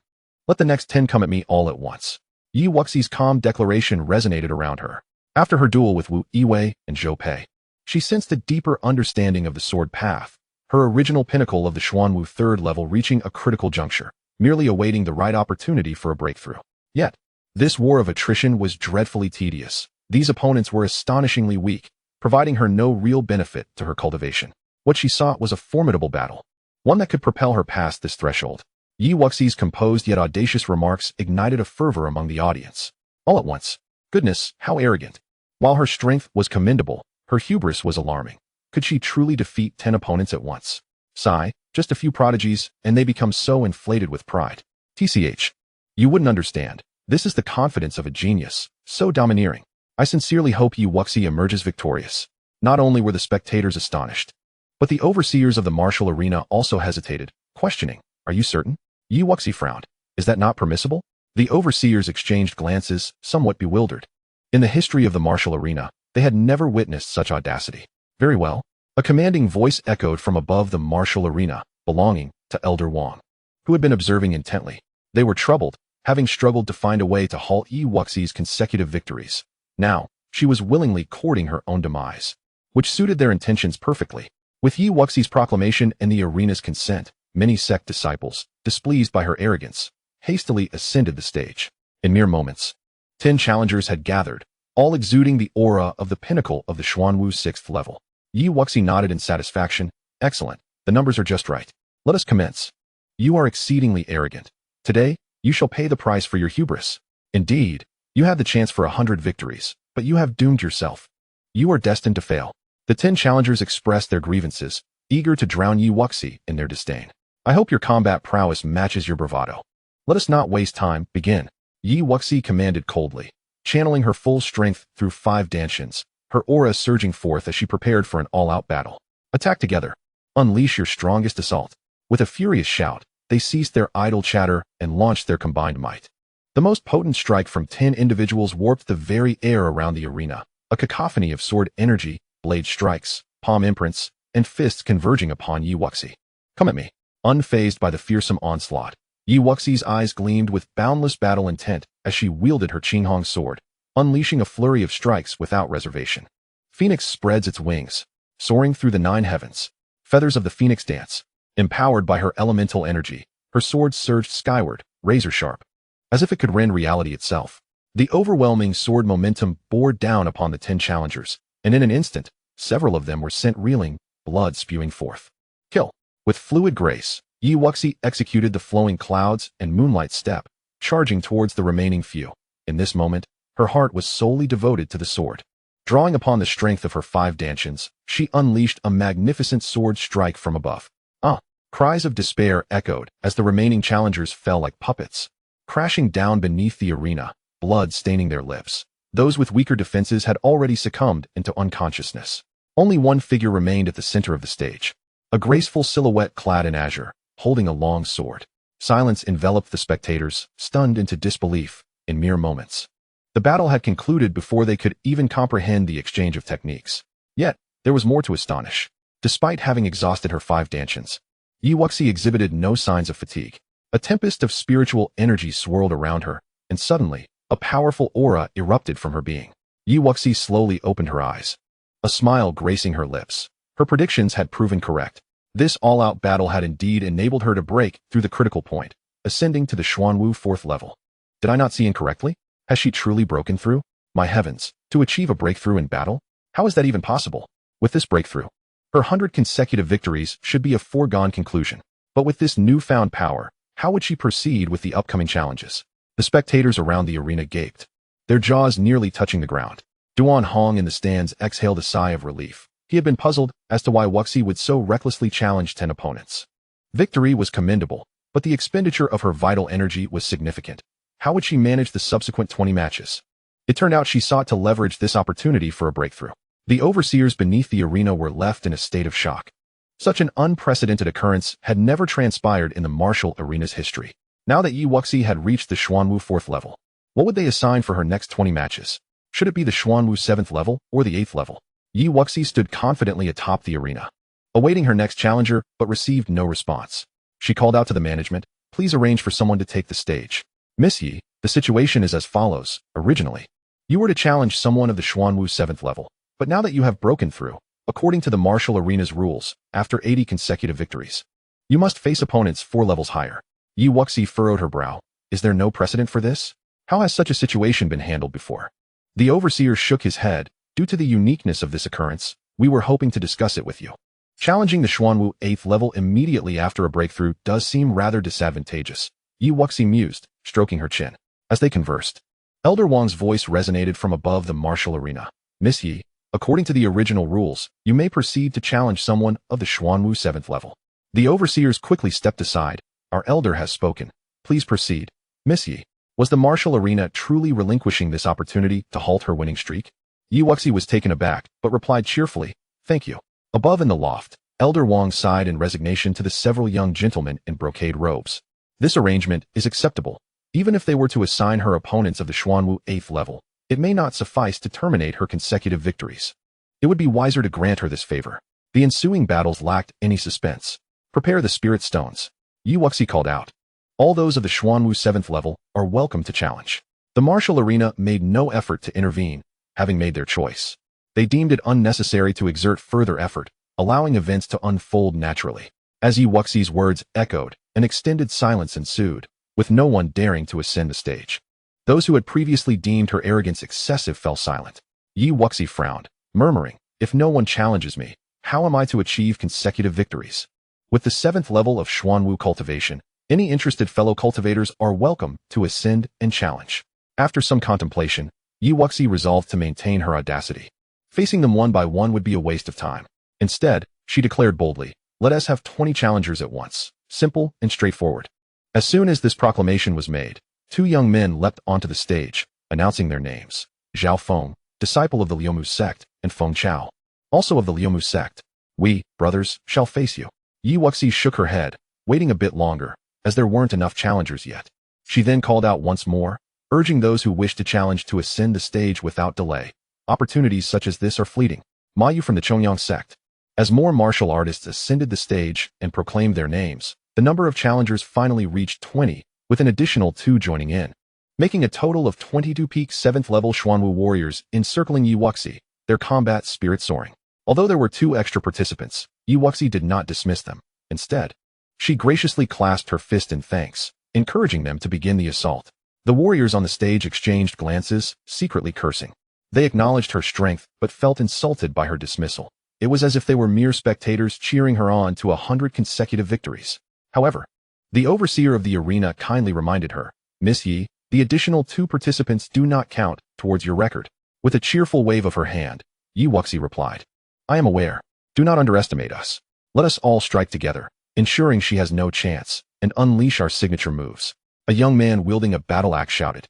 Let the next 10 come at me all at once. Yi Wuxi's calm declaration resonated around her. After her duel with Wu Yiwei and Zhou Pei, she sensed a deeper understanding of the sword path, her original pinnacle of the Xuanwu third level reaching a critical juncture, merely awaiting the right opportunity for a breakthrough. Yet, this war of attrition was dreadfully tedious. These opponents were astonishingly weak, providing her no real benefit to her cultivation. What she sought was a formidable battle, one that could propel her past this threshold. Yi Wuxi's composed yet audacious remarks ignited a fervor among the audience. All at once. Goodness, how arrogant. While her strength was commendable, her hubris was alarming. Could she truly defeat 10 opponents at once? Sigh, just a few prodigies, and they become so inflated with pride. TCH. You wouldn't understand. This is the confidence of a genius, so domineering. I sincerely hope Yi Wuxi emerges victorious. Not only were the spectators astonished, but the overseers of the martial arena also hesitated, questioning, "Are you certain?" Yi Wuxi frowned. "Is that not permissible?" The overseers exchanged glances, somewhat bewildered. In the history of the martial arena, they had never witnessed such audacity. "Very well." A commanding voice echoed from above the martial arena, belonging to Elder Wang, who had been observing intently. They were troubled, having struggled to find a way to halt Yi Wuxi's consecutive victories. Now, she was willingly courting her own demise, which suited their intentions perfectly. With Yi Wuxi's proclamation and the arena's consent, many sect disciples, displeased by her arrogance, hastily ascended the stage. In mere moments, 10 challengers had gathered, all exuding the aura of the pinnacle of the Xuanwu 6th level. Yi Wuxi nodded in satisfaction. "Excellent. The numbers are just right. Let us commence." "You are exceedingly arrogant. Today, you shall pay the price for your hubris. Indeed, you had the chance for 100 victories, but you have doomed yourself. You are destined to fail." The 10 challengers expressed their grievances, eager to drown Yi Wuxi in their disdain. "I hope your combat prowess matches your bravado. Let us not waste time. Begin." Yi Wuxi commanded coldly, channeling her full strength through 5 Dantians, her aura surging forth as she prepared for an all-out battle. "Attack together. Unleash your strongest assault." With a furious shout, they ceased their idle chatter and launched their combined might. The most potent strike from 10 individuals warped the very air around the arena, a cacophony of sword energy, blade strikes, palm imprints, and fists converging upon Yi Wuxi. "Come at me." Unfazed by the fearsome onslaught, Yi Wuxi's eyes gleamed with boundless battle intent as she wielded her Qinghong sword, unleashing a flurry of strikes without reservation. Phoenix spreads its wings, soaring through the 9 heavens. Feathers of the phoenix dance. Empowered by her elemental energy, her sword surged skyward, razor-sharp, as if it could rend reality itself. The overwhelming sword momentum bore down upon the 10 challengers, and in an instant, several of them were sent reeling, blood spewing forth. Kill. With fluid grace, Yi Wuxi executed the flowing clouds and moonlight step, charging towards the remaining few. In this moment, her heart was solely devoted to the sword. Drawing upon the strength of her 5 Dantians, she unleashed a magnificent sword strike from above. "Ah!" Cries of despair echoed as the remaining challengers fell like puppets, crashing down beneath the arena, blood staining their lips. Those with weaker defenses had already succumbed into unconsciousness. Only one figure remained at the center of the stage, a graceful silhouette clad in azure, holding a long sword. Silence enveloped the spectators, stunned into disbelief. In mere moments, the battle had concluded before they could even comprehend the exchange of techniques. Yet, there was more to astonish. Despite having exhausted her 5 Dantians, Yi Wuxi exhibited no signs of fatigue. A tempest of spiritual energy swirled around her, and suddenly, a powerful aura erupted from her being. Yi Wuxi slowly opened her eyes, a smile gracing her lips. Her predictions had proven correct. This all-out battle had indeed enabled her to break through the critical point, ascending to the Xuanwu 4th level. Did I not see incorrectly? Has she truly broken through? My heavens, to achieve a breakthrough in battle? How is that even possible? With this breakthrough, her 100 consecutive victories should be a foregone conclusion. But with this newfound power, how would she proceed with the upcoming challenges? The spectators around the arena gaped, their jaws nearly touching the ground. Duan Hong in the stands exhaled a sigh of relief. He had been puzzled as to why Wuxi would so recklessly challenge 10 opponents. Victory was commendable, but the expenditure of her vital energy was significant. How would she manage the subsequent 20 matches? It turned out she sought to leverage this opportunity for a breakthrough. The overseers beneath the arena were left in a state of shock. Such an unprecedented occurrence had never transpired in the martial arena's history. Now that Yi Wuxi had reached the Xuanwu 4th level, what would they assign for her next 20 matches? Should it be the Xuanwu 7th level or the 8th level? Yi Wuxi stood confidently atop the arena, awaiting her next challenger, but received no response. She called out to the management, "Please arrange for someone to take the stage." "Miss Yi, the situation is as follows. Originally, you were to challenge someone of the Xuanwu 7th level, but now that you have broken through, according to the martial arena's rules, after 80 consecutive victories, you must face opponents 4 levels higher." Yi Wuxi furrowed her brow. "Is there no precedent for this? How has such a situation been handled before?" The overseer shook his head. "Due to the uniqueness of this occurrence, we were hoping to discuss it with you. Challenging the Xuanwu 8th level immediately after a breakthrough does seem rather disadvantageous," Yi Wuxi mused, stroking her chin. As they conversed, Elder Wang's voice resonated from above the martial arena. "Miss Yi, according to the original rules, you may proceed to challenge someone of the Xuanwu 7th level." The overseers quickly stepped aside. "Our elder has spoken. Please proceed." "Miss Yi, was the martial arena truly relinquishing this opportunity to halt her winning streak?" Yi Wuxi was taken aback, but replied cheerfully, "Thank you." Above in the loft, Elder Wang sighed in resignation to the several young gentlemen in brocade robes. "This arrangement is acceptable. Even if they were to assign her opponents of the Xuanwu 8th level, it may not suffice to terminate her consecutive victories. It would be wiser to grant her this favor." The ensuing battles lacked any suspense. "Prepare the spirit stones," Yi Wuxi called out. "All those of the Xuanwu 7th level are welcome to challenge." The martial arena made no effort to intervene, having made their choice. They deemed it unnecessary to exert further effort, allowing events to unfold naturally. As Yi Wuxi's words echoed, an extended silence ensued, with no one daring to ascend the stage. Those who had previously deemed her arrogance excessive fell silent. Yi Wuxi frowned, murmuring, "If no one challenges me, how am I to achieve consecutive victories?" With the 7th level of Xuanwu cultivation, any interested fellow cultivators are welcome to ascend and challenge. After some contemplation, Yi Wuxi resolved to maintain her audacity. Facing them one by one would be a waste of time. Instead, she declared boldly, "Let us have 20 challengers at once, simple and straightforward." As soon as this proclamation was made, 2 young men leapt onto the stage, announcing their names: Zhao Feng, disciple of the Liumu sect, and Feng Chao, also of the Liumu sect. "We, brothers, shall face you." Yi Wuxi shook her head, waiting a bit longer, as there weren't enough challengers yet. She then called out once more, urging those who wished to challenge to ascend the stage without delay. Opportunities such as this are fleeting. Mayu from the Xuan Sect. As more martial artists ascended the stage and proclaimed their names, the number of challengers finally reached 20, with an additional 2 joining in, making a total of 22 peak 7th level Xuanwu warriors encircling Yi Wuxi, their combat spirit soaring. Although there were 2 extra participants, Yi Wuxi did not dismiss them. Instead, she graciously clasped her fist in thanks, encouraging them to begin the assault. The warriors on the stage exchanged glances, secretly cursing. They acknowledged her strength, but felt insulted by her dismissal. It was as if they were mere spectators cheering her on to 100 consecutive victories. However, the overseer of the arena kindly reminded her, "Miss Yi, the additional 2 participants do not count towards your record." With a cheerful wave of her hand, Yi Wuxi replied, "I am aware. Do not underestimate us. Let us all strike together, ensuring she has no chance, and unleash our signature moves." A young man wielding a battle axe shouted,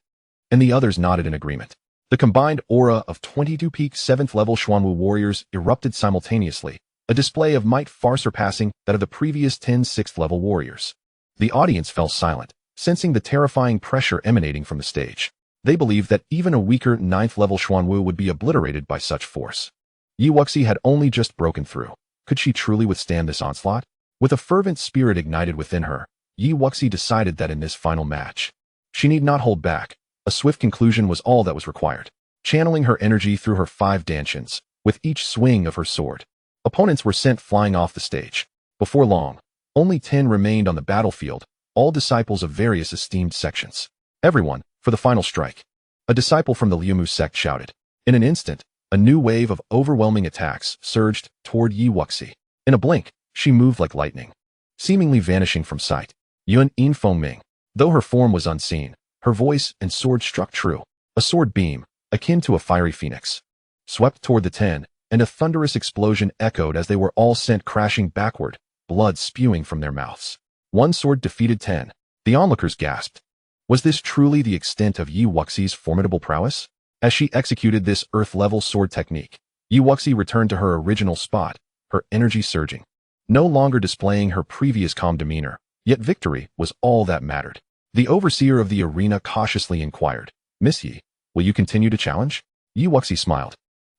and the others nodded in agreement. The combined aura of 22 peak 7th level Xuanwu warriors erupted simultaneously, a display of might far surpassing that of the previous 10 6th level warriors. The audience fell silent, sensing the terrifying pressure emanating from the stage. They believed that even a weaker 9th level Xuanwu would be obliterated by such force. Yi Wuxi had only just broken through. Could she truly withstand this onslaught? With a fervent spirit ignited within her, Yi Wuxi decided that in this final match, she need not hold back. A swift conclusion was all that was required. Channeling her energy through her 5 Dantians, with each swing of her sword, opponents were sent flying off the stage. Before long, only 10 remained on the battlefield, all disciples of various esteemed sections. "Everyone, for the final strike." A disciple from the Liumu sect shouted. In an instant, a new wave of overwhelming attacks surged toward Yi Wuxi. In a blink, she moved like lightning, seemingly vanishing from sight. Xuan Yin Mountains, though her form was unseen, her voice and sword struck true. A sword beam, akin to a fiery phoenix, swept toward the 10, and a thunderous explosion echoed as they were all sent crashing backward, blood spewing from their mouths. One sword defeated 10. The onlookers gasped. Was this truly the extent of Yi Wuxi's formidable prowess? As she executed this earth-level sword technique, Yi Wuxi returned to her original spot, her energy surging. no longer displaying her previous calm demeanor, yet victory was all that mattered. The overseer of the arena cautiously inquired, "Miss Yi, will you continue to challenge?" Yi Wuxi smiled.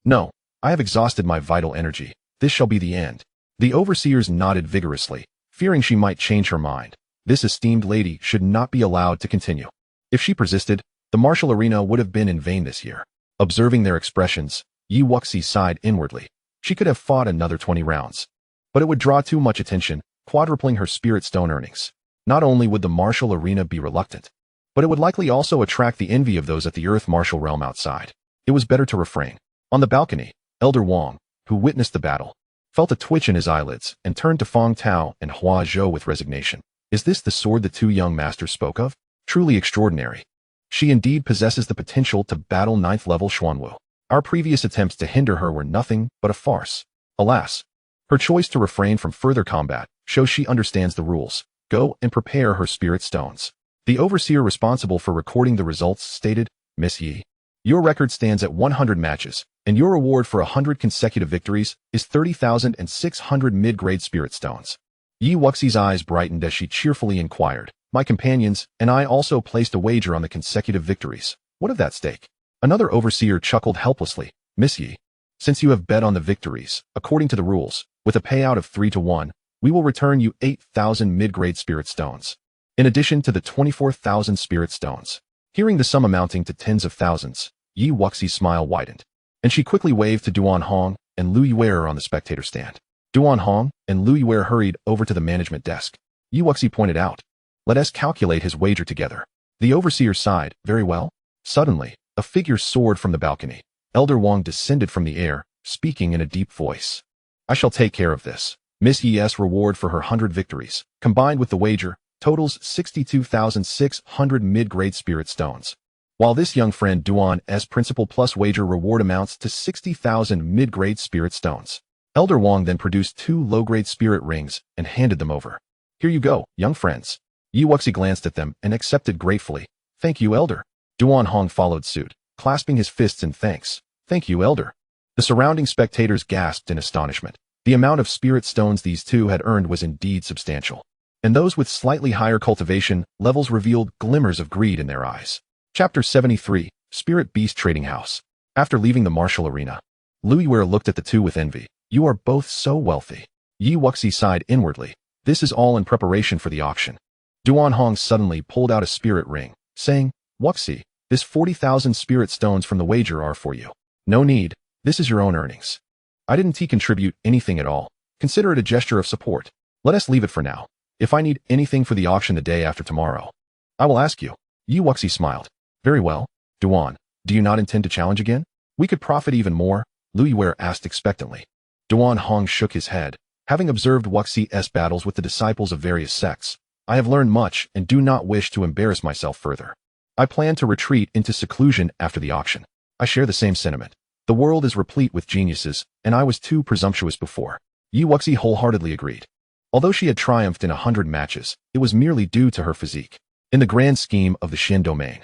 "No, I have exhausted my vital energy. This shall be the end." The overseers nodded vigorously, fearing she might change her mind. This esteemed lady should not be allowed to continue. If she persisted, the martial arena would have been in vain this year. Observing their expressions, Yi Wuxi sighed inwardly. She could have fought another 20 rounds. But it would draw too much attention, quadrupling her spirit stone earnings. Not only would the martial arena be reluctant, but it would likely also attract the envy of those at the earth martial realm outside. It was better to refrain. On the balcony, Elder Wang, who witnessed the battle, felt a twitch in his eyelids and turned to Feng Tao and Hua Zhou with resignation. Is this the sword the two young masters spoke of? Truly extraordinary. She indeed possesses the potential to battle 9th level Xuanwu. Our previous attempts to hinder her were nothing but a farce. Alas, her choice to refrain from further combat shows she understands the rules. Go and prepare her spirit stones. The overseer responsible for recording the results stated, "Miss Yi, your record stands at 100 matches, and your reward for 100 consecutive victories is 30,600 mid-grade spirit stones." Yi Wuxi's eyes brightened as she cheerfully inquired, "My companions and I also placed a wager on the consecutive victories. What of that stake?" Another overseer chuckled helplessly, "Miss Yi, since you have bet on the victories, according to the rules, with a payout of 3-1, we will return you 8,000 mid-grade spirit stones, in addition to the 24,000 spirit stones." Hearing the sum amounting to tens of thousands, Yi Wuxi's smile widened, and she quickly waved to Duan Hong and Lu Yuer on the spectator stand. Duan Hong and Lu Yuer hurried over to the management desk. Yi Wuxi pointed out, "Let us calculate his wager together." The overseer sighed, "Very well." Suddenly, a figure soared from the balcony. Elder Wang descended from the air, speaking in a deep voice. "I shall take care of this. Miss Yi's reward for her 100 victories, combined with the wager, totals 62,600 mid-grade spirit stones. While this young friend Duan's principal plus wager reward amounts to 60,000 mid-grade spirit stones." Elder Wang then produced 2 low-grade spirit rings and handed them over. "Here you go, young friends." Yi Wuxi glanced at them and accepted gratefully. "Thank you, Elder." Duan Hong followed suit, clasping his fists in thanks. "Thank you, Elder." The surrounding spectators gasped in astonishment. The amount of spirit stones these two had earned was indeed substantial, and those with slightly higher cultivation levels revealed glimmers of greed in their eyes. Chapter 73, Spirit Beast Trading House. After leaving the martial arena, Lu Yuer looked at the two with envy. "You are both so wealthy." Yi Wuxi sighed inwardly. This is all in preparation for the auction. Duan Hong suddenly pulled out a spirit ring, saying, "Wuxi, this 40,000 spirit stones from the wager are for you. No need, this is your own earnings. I didn't contribute anything at all. Consider it a gesture of support. Let us leave it for now. If I need anything for the auction the day after tomorrow, I will ask you." Yi Wuxi smiled. "Very well. Duan, do you not intend to challenge again? We could profit even more?" Lu Yuer asked expectantly. Duan Hong shook his head. "Having observed Wuxi's battles with the disciples of various sects, I have learned much and do not wish to embarrass myself further. I plan to retreat into seclusion after the auction." "I share the same sentiment. The world is replete with geniuses, and I was too presumptuous before." Yi Wuxi wholeheartedly agreed. Although she had triumphed in 100 matches, it was merely due to her physique. In the grand scheme of the Xin domain,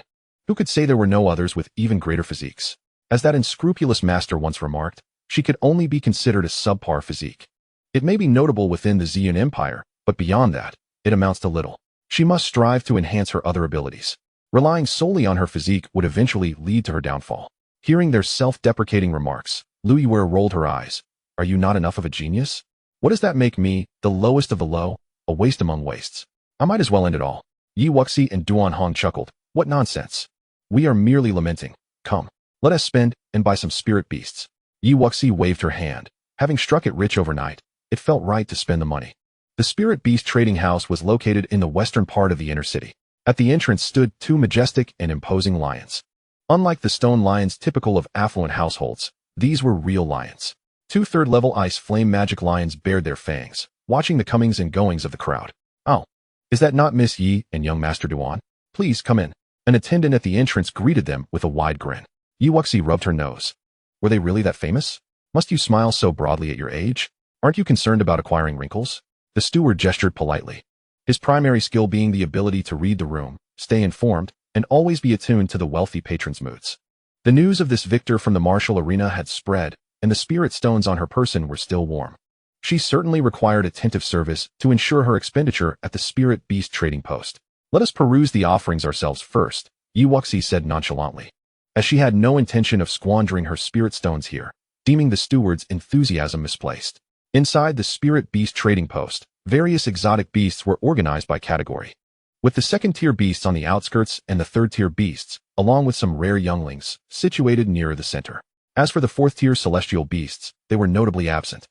who could say there were no others with even greater physiques? As that unscrupulous master once remarked, she could only be considered a subpar physique. It may be notable within the Xian Empire, but beyond that, it amounts to little. She must strive to enhance her other abilities. Relying solely on her physique would eventually lead to her downfall. Hearing their self-deprecating remarks, Lu Yuer rolled her eyes. "Are you not enough of a genius? What does that make me, the lowest of the low, a waste among wastes? I might as well end it all." Yi Wuxi and Duan Hong chuckled. "What nonsense. We are merely lamenting. Come, let us spend and buy some spirit beasts." Yi Wuxi waved her hand. Having struck it rich overnight, it felt right to spend the money. The Spirit Beast Trading House was located in the western part of the inner city. At the entrance stood 2 majestic and imposing lions. Unlike the stone lions typical of affluent households, these were real lions. 2 third-level ice flame magic lions bared their fangs, watching the comings and goings of the crowd. "Oh, is that not Miss Yi and young Master Duan? Please come in." An attendant at the entrance greeted them with a wide grin. Yi Wuxi rubbed her nose. Were they really that famous? Must you smile so broadly at your age? Aren't you concerned about acquiring wrinkles? The steward gestured politely, his primary skill being the ability to read the room, stay informed, and always be attuned to the wealthy patron's moods. The news of this victor from the martial arena had spread, and the spirit stones on her person were still warm. She certainly required attentive service to ensure her expenditure at the spirit beast trading post. Let us peruse the offerings ourselves first, Wuxi said nonchalantly, as she had no intention of squandering her spirit stones here, deeming the steward's enthusiasm misplaced. Inside the spirit beast trading post, various exotic beasts were organized by category, with the second-tier beasts on the outskirts and the third-tier beasts, along with some rare younglings, situated nearer the center. As for the fourth-tier celestial beasts, they were notably absent.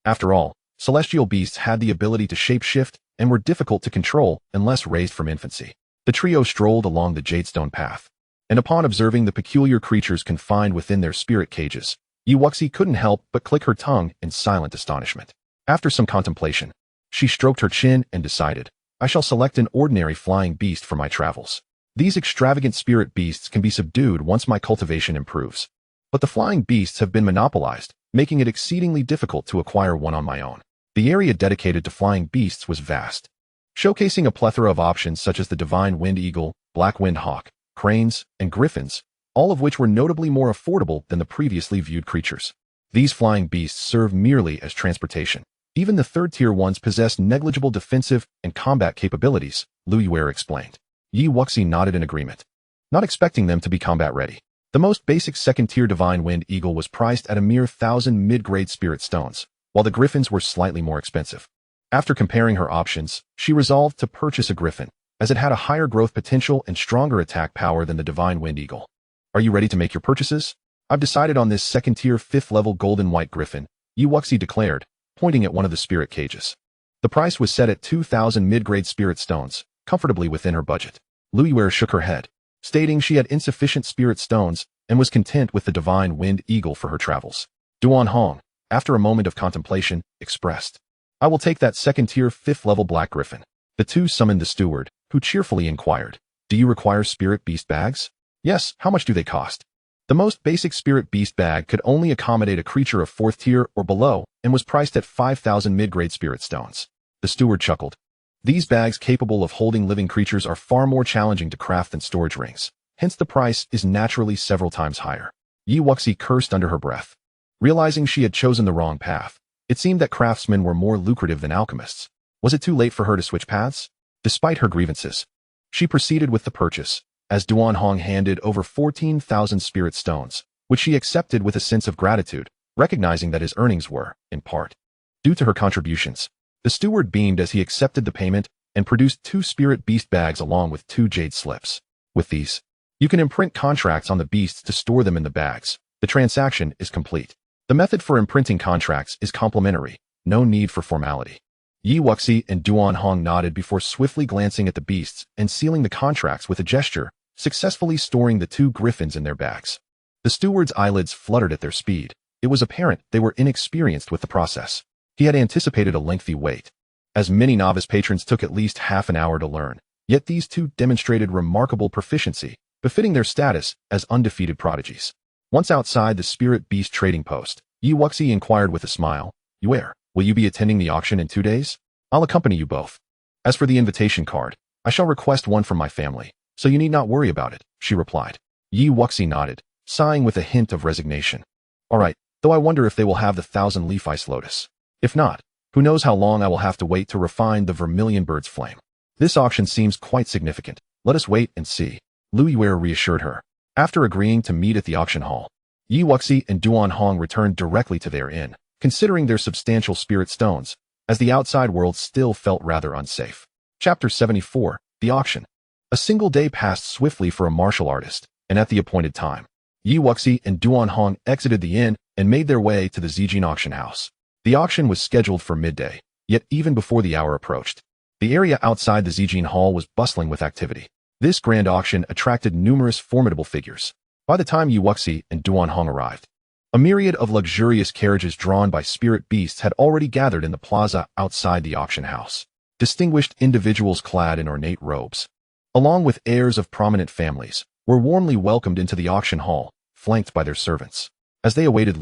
After all, celestial beasts had the ability to shapeshift and were difficult to control unless raised from infancy. The trio strolled along the jadestone path, and upon observing the peculiar creatures confined within their spirit cages, Wuxi couldn't help but click her tongue in silent astonishment. After some contemplation, she stroked her chin and decided, I shall select an ordinary flying beast for my travels. These extravagant spirit beasts can be subdued once my cultivation improves. But the flying beasts have been monopolized, making it exceedingly difficult to acquire one on my own. The area dedicated to flying beasts was vast, showcasing a plethora of options such as the divine wind eagle, black wind hawk, cranes, and griffins, all of which were notably more affordable than the previously viewed creatures. These flying beasts serve merely as transportation. Even the third-tier ones possess negligible defensive and combat capabilities, Wuxi explained. Wuxi nodded in agreement, not expecting them to be combat-ready. The most basic second-tier divine wind eagle was priced at a mere 1,000 mid-grade spirit stones, while the griffins were slightly more expensive. After comparing her options, she resolved to purchase a griffin, as it had a higher growth potential and stronger attack power than the divine wind eagle. Are you ready to make your purchases? I've decided on this second-tier 5th-level golden white griffin, Wuxi declared, pointing at one of the spirit cages. The price was set at 2,000 mid-grade spirit stones, comfortably within her budget. Wuxi shook her head, stating she had insufficient spirit stones and was content with the divine wind eagle for her travels. Duan Hong, after a moment of contemplation, expressed, I will take that second-tier 5th-level black griffin. The two summoned the steward, who cheerfully inquired, do you require spirit beast bags? Yes, how much do they cost? The most basic spirit beast bag could only accommodate a creature of 4th tier or below and was priced at 5,000 mid-grade spirit stones. The steward chuckled. These bags capable of holding living creatures are far more challenging to craft than storage rings, hence the price is naturally several times higher. Wuxi cursed under her breath. Realizing she had chosen the wrong path, it seemed that craftsmen were more lucrative than alchemists. Was it too late for her to switch paths? Despite her grievances, she proceeded with the purchase, as Duan Hong handed over 14,000 spirit stones, which she accepted with a sense of gratitude, recognizing that his earnings were, in part, due to her contributions. The steward beamed as he accepted the payment and produced 2 spirit beast bags along with 2 jade slips. With these, you can imprint contracts on the beasts to store them in the bags. The transaction is complete. The method for imprinting contracts is complementary, no need for formality. Wuxi and Duan Hong nodded before swiftly glancing at the beasts and sealing the contracts with a gesture, successfully storing the 2 griffins in their bags. The steward's eyelids fluttered at their speed. It was apparent they were inexperienced with the process. He had anticipated a lengthy wait, as many novice patrons took at least half an hour to learn, yet these 2 demonstrated remarkable proficiency, befitting their status as undefeated prodigies. Once outside the spirit beast trading post, Wuxi inquired with a smile, will you be attending the auction in 2 days? I'll accompany you both. As for the invitation card, I shall request one from my family, so you need not worry about it, she replied. Wuxi nodded, sighing with a hint of resignation. All right, though I wonder if they will have the 1,000-leaf ice lotus. If not, who knows how long I will have to wait to refine the vermilion bird's flame. This auction seems quite significant. Let us wait and see. Wuxi reassured her. After agreeing to meet at the auction hall, Wuxi and Duan Hong returned directly to their inn, considering their substantial spirit stones, as the outside world still felt rather unsafe. Chapter 74, The Auction. A single day passed swiftly for a martial artist, and at the appointed time, Wuxi and Duan Hong exited the inn and made their way to the Zijin auction house. The auction was scheduled for midday, yet even before the hour approached, the area outside the Zijin hall was bustling with activity. This grand auction attracted numerous formidable figures. By the time Wuxi and Duan Hong arrived, a myriad of luxurious carriages drawn by spirit beasts had already gathered in the plaza outside the auction house. Distinguished individuals clad in ornate robes, along with heirs of prominent families, were warmly welcomed into the auction hall, flanked by their servants. As they awaited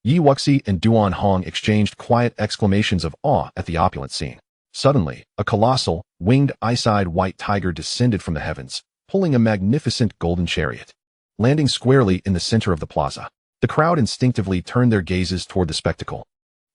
Wuxi and Duan Hong exchanged quiet exclamations of awe at the opulent scene. Suddenly, a colossal, winged, ice-eyed white tiger descended from the heavens, pulling a magnificent golden chariot. Landing squarely in the center of the plaza, the crowd instinctively turned their gazes toward the spectacle,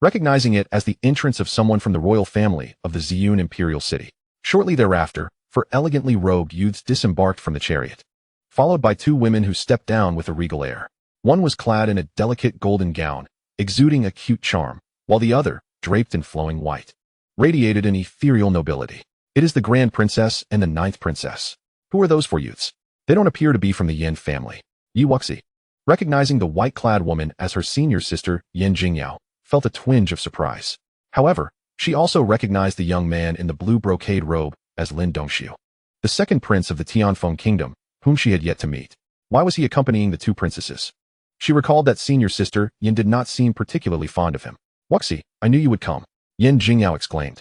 recognizing it as the entrance of someone from the royal family of the Xian imperial city. Shortly thereafter, 4 elegantly robed youths disembarked from the chariot, followed by 2 women who stepped down with a regal air. One was clad in a delicate golden gown, exuding a cute charm, while the other, draped in flowing white, radiated an ethereal nobility. It is the Grand Princess and the 9th Princess. Who are those 4 youths? They don't appear to be from the Yin family. Yi Wuxi, recognizing the white-clad woman as her senior sister, Yin Jingyao, felt a twinge of surprise. However, she also recognized the young man in the blue brocade robe as Lin Dongxiu, the 2nd prince of the Tianfeng kingdom, whom she had yet to meet. Why was he accompanying the 2 princesses? She recalled that senior sister, Yin, did not seem particularly fond of him. Wuxi, I knew you would come, Yin Jingyao exclaimed,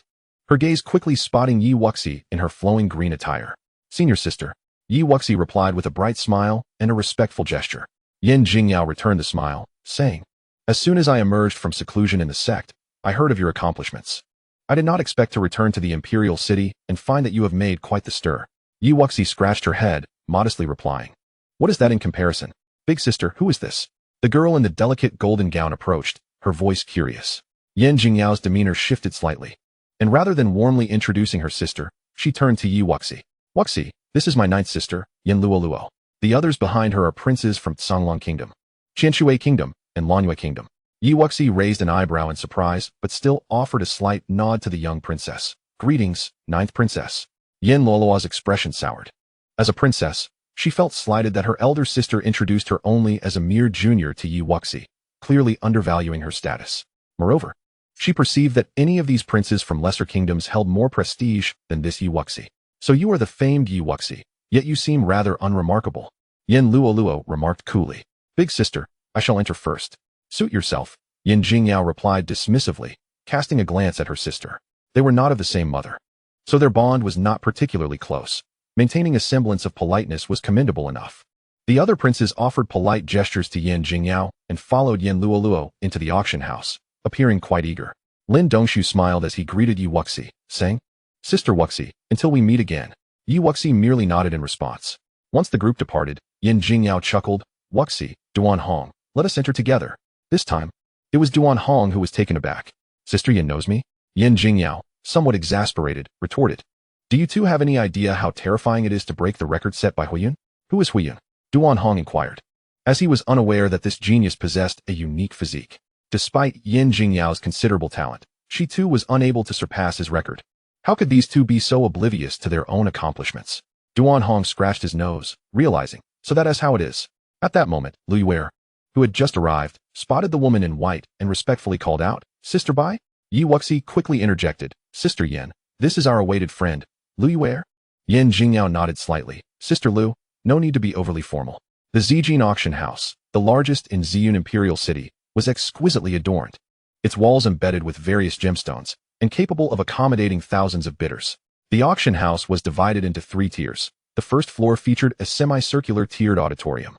her gaze quickly spotting Yi Wuxi in her flowing green attire. Senior sister, Yi Wuxi replied with a bright smile and a respectful gesture. Yin Jingyao returned the smile, saying, as soon as I emerged from seclusion in the sect, I heard of your accomplishments. I did not expect to return to the imperial city and find that you have made quite the stir. Yi Wuxi scratched her head, modestly replying, what is that in comparison? Big sister, who is this? The girl in the delicate golden gown approached, her voice curious. Yin Jingyao's demeanor shifted slightly, and rather than warmly introducing her sister, she turned to Yi Wuxi. Wuxi, this is my 9th sister, Yin Luoluo. The others behind her are princes from Songlong Kingdom, Qianshui Kingdom, and Lanyue Kingdom. Yi Wuxi raised an eyebrow in surprise, but still offered a slight nod to the young princess. Greetings, 9th Princess. Yin Luoluo's expression soured. As a princess, she felt slighted that her elder sister introduced her only as a mere junior to Yi Wuxi, clearly undervaluing her status. Moreover, she perceived that any of these princes from lesser kingdoms held more prestige than this Yi Wuxi. So you are the famed Yi Wuxi, yet you seem rather unremarkable, Yin Luoluo remarked coolly. Big sister, I shall enter first. Suit yourself, Yin Jingyao replied dismissively, casting a glance at her sister. They were not of the same mother, so their bond was not particularly close. Maintaining a semblance of politeness was commendable enough. The other princes offered polite gestures to Yin Jingyao and followed Yin Luoluo into the auction house, appearing quite eager. Lin Dongxiu smiled as he greeted Yi Wuxi, saying, Sister Wuxi, until we meet again. Yi Wuxi merely nodded in response. Once the group departed, Yin Jingyao chuckled, Wuxi, Duan Hong, let us enter together. This time, it was Duan Hong who was taken aback. Sister Yin knows me? Yin Jingyao, somewhat exasperated, retorted. Do you two have any idea how terrifying it is to break the record set by Huiyun? Who is Huiyun? Duan Hong inquired, as he was unaware that this genius possessed a unique physique. Despite Yin Jingyao's considerable talent, she too was unable to surpass his record. How could these two be so oblivious to their own accomplishments? Duan Hong scratched his nose, realizing, so that is how it is. At that moment, Lu Yuer, who had just arrived, spotted the woman in white and respectfully called out, Sister Bai? Yi Wuxi quickly interjected, Sister Yin, this is our awaited friend, Lu Yuer? Yin Jingyao nodded slightly, Sister Lu, no need to be overly formal. The Zijin auction house, the largest in Ziyun Imperial City, was exquisitely adorned, its walls embedded with various gemstones, and capable of accommodating thousands of bidders. The auction house was divided into 3 tiers. The first floor featured a semicircular tiered auditorium.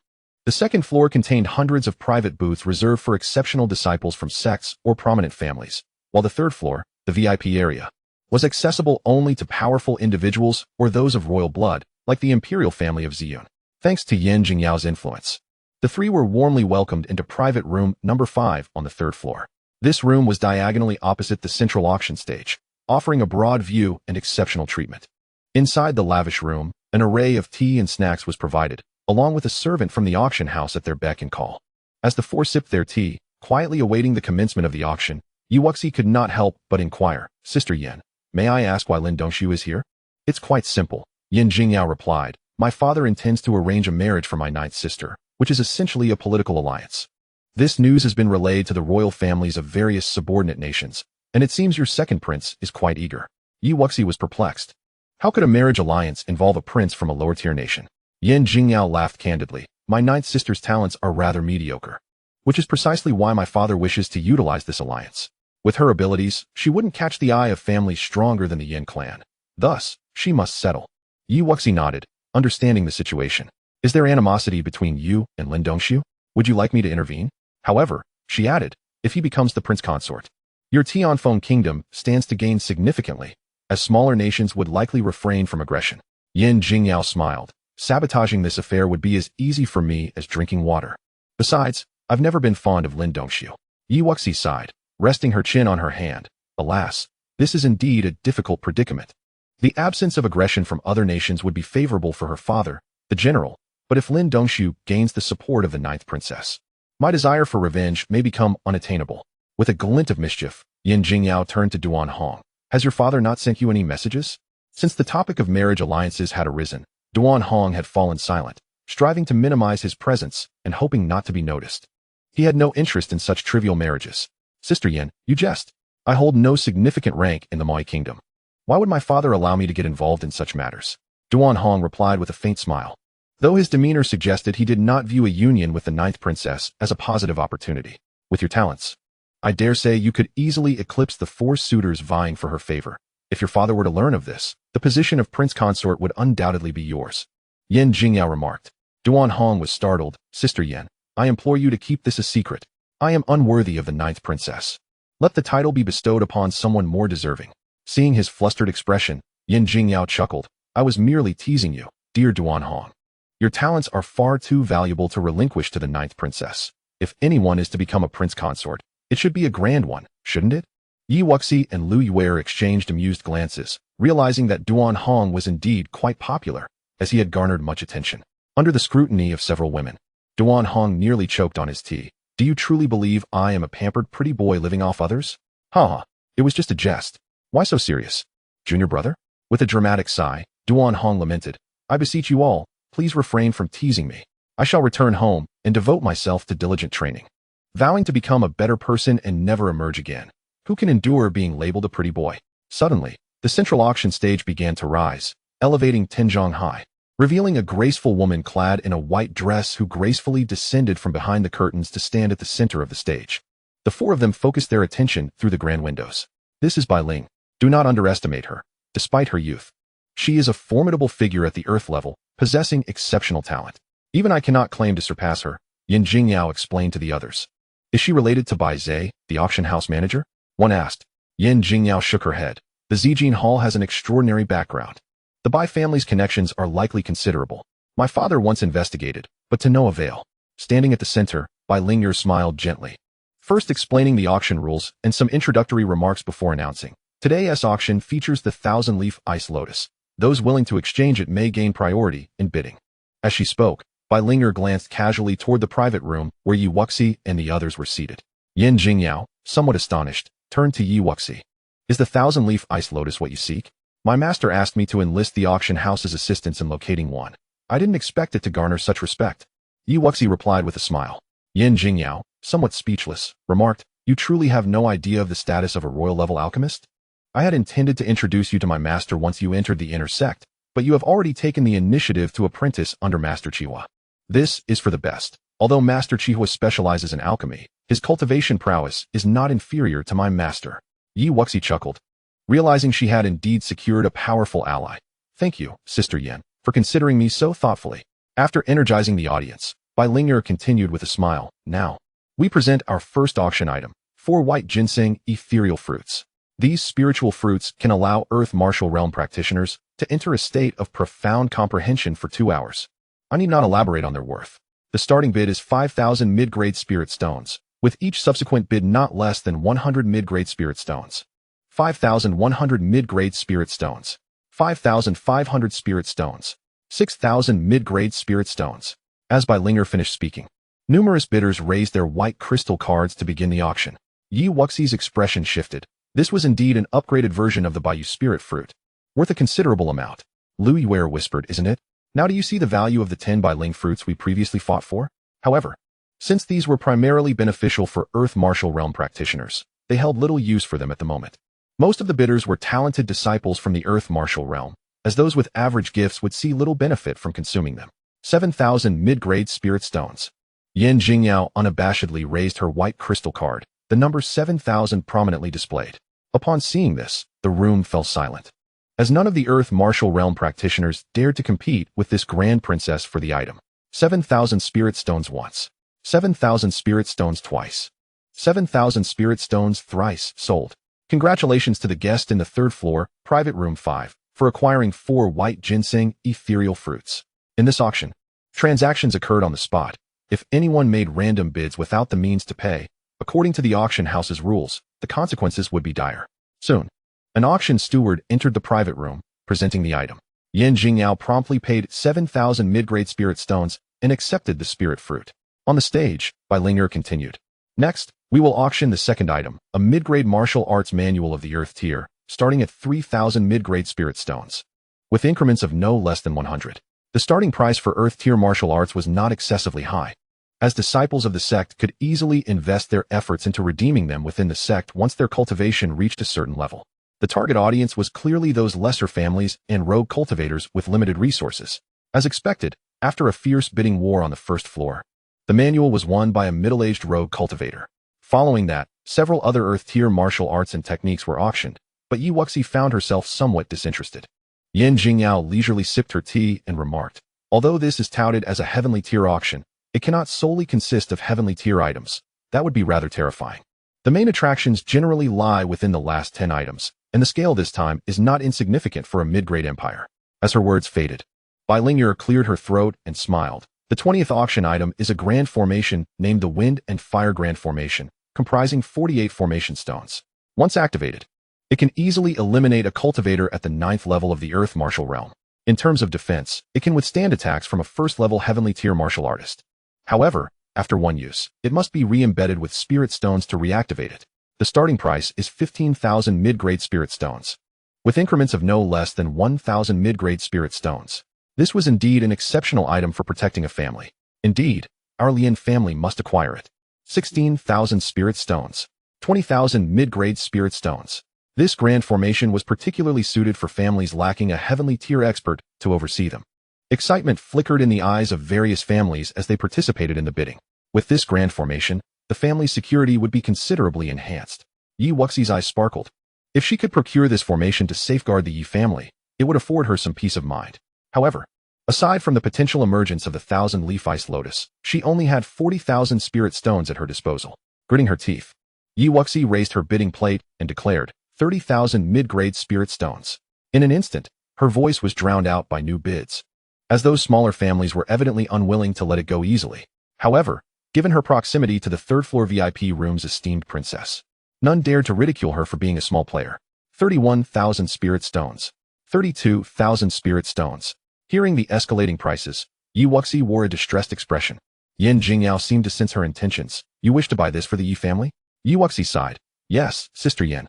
The second floor contained hundreds of private booths reserved for exceptional disciples from sects or prominent families, while the third floor, the VIP area, was accessible only to powerful individuals or those of royal blood, like the imperial family of Ziyun. Thanks to Yin Jingyao's influence, the 3 were warmly welcomed into private room number 5 on the 3rd floor. This room was diagonally opposite the central auction stage, offering a broad view and exceptional treatment. Inside the lavish room, an array of tea and snacks was provided, along with a servant from the auction house at their beck and call. As the 4 sipped their tea, quietly awaiting the commencement of the auction, Yi Wuxi could not help but inquire, Sister Yin, may I ask why Lin Dongxiu is here? It's quite simple, Yin Jingyao replied. My father intends to arrange a marriage for my 9th sister, which is essentially a political alliance. This news has been relayed to the royal families of various subordinate nations, and it seems your 2nd prince is quite eager. Yi Wuxi was perplexed. How could a marriage alliance involve a prince from a lower-tier nation? Yin Jingyao laughed candidly. My 9th sister's talents are rather mediocre, which is precisely why my father wishes to utilize this alliance. With her abilities, she wouldn't catch the eye of families stronger than the Yin clan. Thus, she must settle. Yi Wuxi nodded, understanding the situation. Is there animosity between you and Lin Dongxiu? Would you like me to intervene? However, she added, if he becomes the prince consort, your Tianfeng kingdom stands to gain significantly, as smaller nations would likely refrain from aggression. Yin Jingyao smiled. Sabotaging this affair would be as easy for me as drinking water. Besides, I've never been fond of Lin Dongxiu. Yi Wuxi sighed. resting her chin on her hand. Alas, this is indeed a difficult predicament. The absence of aggression from other nations would be favorable for her father, the general, but if Lin Dongshu gains the support of the ninth princess, my desire for revenge may become unattainable. With a glint of mischief, Yin Jingyao turned to Duan Hong. Has your father not sent you any messages? Since the topic of marriage alliances had arisen, Duan Hong had fallen silent, striving to minimize his presence and hoping not to be noticed. He had no interest in such trivial marriages. Sister Yin, you jest. I hold no significant rank in the Moi kingdom. Why would my father allow me to get involved in such matters? Duan Hong replied with a faint smile. Though his demeanor suggested he did not view a union with the ninth princess as a positive opportunity. With your talents, I dare say you could easily eclipse the 4 suitors vying for her favor. If your father were to learn of this, the position of prince consort would undoubtedly be yours. Yin Jingyao remarked. Duan Hong was startled. Sister Yin, I implore you to keep this a secret. I am unworthy of the ninth princess. Let the title be bestowed upon someone more deserving. Seeing his flustered expression, Yin Jingyao chuckled. I was merely teasing you, dear Duan Hong. Your talents are far too valuable to relinquish to the ninth princess. If anyone is to become a prince consort, it should be a grand one, shouldn't it? Yi Wuxi and Lu Yuer exchanged amused glances, realizing that Duan Hong was indeed quite popular, as he had garnered much attention. Under the scrutiny of several women, Duan Hong nearly choked on his tea. Do you truly believe I am a pampered pretty boy living off others? Ha! It was just a jest. Why so serious? Junior brother? With a dramatic sigh, Duan Hong lamented. I beseech you all, please refrain from teasing me. I shall return home and devote myself to diligent training, vowing to become a better person and never emerge again. Who can endure being labeled a pretty boy? Suddenly, the central auction stage began to rise, elevating Tianfeng high, revealing a graceful woman clad in a white dress who gracefully descended from behind the curtains to stand at the center of the stage. The 4 of them focused their attention through the grand windows. This is Bai Ling. Do not underestimate her, despite her youth. She is a formidable figure at the earth level, possessing exceptional talent. Even I cannot claim to surpass her, Yin Jingyao explained to the others. Is she related to Bai Zhe, the auction house manager? One asked. Yin Jingyao shook her head. The Zijin Hall has an extraordinary background. The Bai family's connections are likely considerable. My father once investigated, but to no avail. Standing at the center, Bai Lingyer smiled gently, first explaining the auction rules and some introductory remarks before announcing. Today's auction features the 1,000-leaf ice lotus. Those willing to exchange it may gain priority in bidding. As she spoke, Bai Lingyer glanced casually toward the private room where Yi Wuxi and the others were seated. Yin Jingyao, somewhat astonished, turned to Yi Wuxi. Is the 1,000-leaf ice lotus what you seek? My master asked me to enlist the auction house's assistance in locating one. I didn't expect it to garner such respect. Yi Wuxi replied with a smile. Yin Jingyao, somewhat speechless, remarked, You truly have no idea of the status of a royal-level alchemist? I had intended to introduce you to my master once you entered the inner sect, but you have already taken the initiative to apprentice under Master Qihua. This is for the best. Although Master Qihua specializes in alchemy, his cultivation prowess is not inferior to my master. Yi Wuxi chuckled, realizing she had indeed secured a powerful ally. Thank you, Sister Yin, for considering me so thoughtfully. After energizing the audience, Bai Lingyer continued with a smile. Now, we present our first auction item, 4 white ginseng ethereal fruits. These spiritual fruits can allow Earth Martial Realm practitioners to enter a state of profound comprehension for 2 hours. I need not elaborate on their worth. The starting bid is 5,000 mid-grade spirit stones, with each subsequent bid not less than 100 mid-grade spirit stones. 5,100 mid-grade spirit stones. 5,500 spirit stones. 6,000 mid-grade spirit stones. As Bai Lingyer finished speaking, numerous bidders raised their white crystal cards to begin the auction. Yi Wuxi's expression shifted. This was indeed an upgraded version of the Baiyu spirit fruit, worth a considerable amount. Lu Yuer whispered, isn't it? Now do you see the value of the 10 Bai Ling fruits we previously fought for? However, since these were primarily beneficial for Earth Martial Realm practitioners, they held little use for them at the moment. Most of the bidders were talented disciples from the Earth Martial Realm, as those with average gifts would see little benefit from consuming them. 7,000 mid-grade spirit stones. Yin Jingyao unabashedly raised her white crystal card, the number 7,000 prominently displayed. Upon seeing this, the room fell silent, as none of the Earth Martial Realm practitioners dared to compete with this grand princess for the item. 7,000 spirit stones once. 7,000 spirit stones twice. 7,000 spirit stones thrice sold. Congratulations to the guest in the 3rd floor, private room 5, for acquiring 4 white ginseng ethereal fruits. In this auction, transactions occurred on the spot. If anyone made random bids without the means to pay, according to the auction house's rules, the consequences would be dire. Soon, an auction steward entered the private room, presenting the item. Yin Jingyao promptly paid 7,000 mid-grade spirit stones and accepted the spirit fruit. On the stage, Bai Ling'er continued. Next, we will auction the second item, a mid-grade martial arts manual of the Earth tier, starting at 3,000 mid-grade spirit stones, with increments of no less than 100. The starting price for Earth tier martial arts was not excessively high, as disciples of the sect could easily invest their efforts into redeeming them within the sect once their cultivation reached a certain level. The target audience was clearly those lesser families and rogue cultivators with limited resources. As expected, after a fierce bidding war on the first floor, the manual was won by a middle-aged rogue cultivator. Following that, several other Earth tier martial arts and techniques were auctioned, but Yi Wuxi found herself somewhat disinterested. Yin Jingyao leisurely sipped her tea and remarked, although this is touted as a heavenly tier auction, it cannot solely consist of heavenly tier items. That would be rather terrifying. The main attractions generally lie within the last 10 items, and the scale this time is not insignificant for a mid-grade empire. As her words faded, Bai Ling'er cleared her throat and smiled. The 20th auction item is a grand formation named the Wind and Fire Grand Formation, comprising 48 formation stones. Once activated, it can easily eliminate a cultivator at the 9th level of the Earth martial realm. In terms of defense, it can withstand attacks from a first-level heavenly tier martial artist. However, after one use, it must be re-embedded with spirit stones to reactivate it. The starting price is 15,000 mid-grade spirit stones, with increments of no less than 1,000 mid-grade spirit stones. This was indeed an exceptional item for protecting a family. Indeed, our Lian family must acquire it. 16,000 spirit stones, 20,000 mid-grade spirit stones. This grand formation was particularly suited for families lacking a heavenly tier expert to oversee them. Excitement flickered in the eyes of various families as they participated in the bidding. With this grand formation, the family's security would be considerably enhanced. Yi Wuxi's eyes sparkled. If she could procure this formation to safeguard the Yi family, it would afford her some peace of mind. However, aside from the potential emergence of the 1,000-leaf ice lotus, she only had 40,000 spirit stones at her disposal. Gritting her teeth, Yi Wuxi raised her bidding plate and declared 30,000 mid-grade spirit stones. In an instant, her voice was drowned out by new bids, as those smaller families were evidently unwilling to let it go easily. However, given her proximity to the third-floor VIP room's esteemed princess, none dared to ridicule her for being a small player. 31,000 spirit stones. 32,000 spirit stones. Hearing the escalating prices, Yi Wuxi wore a distressed expression. Yin Jingyao seemed to sense her intentions. You wish to buy this for the Yi family? Yi Wuxi sighed. Yes, Sister Yin.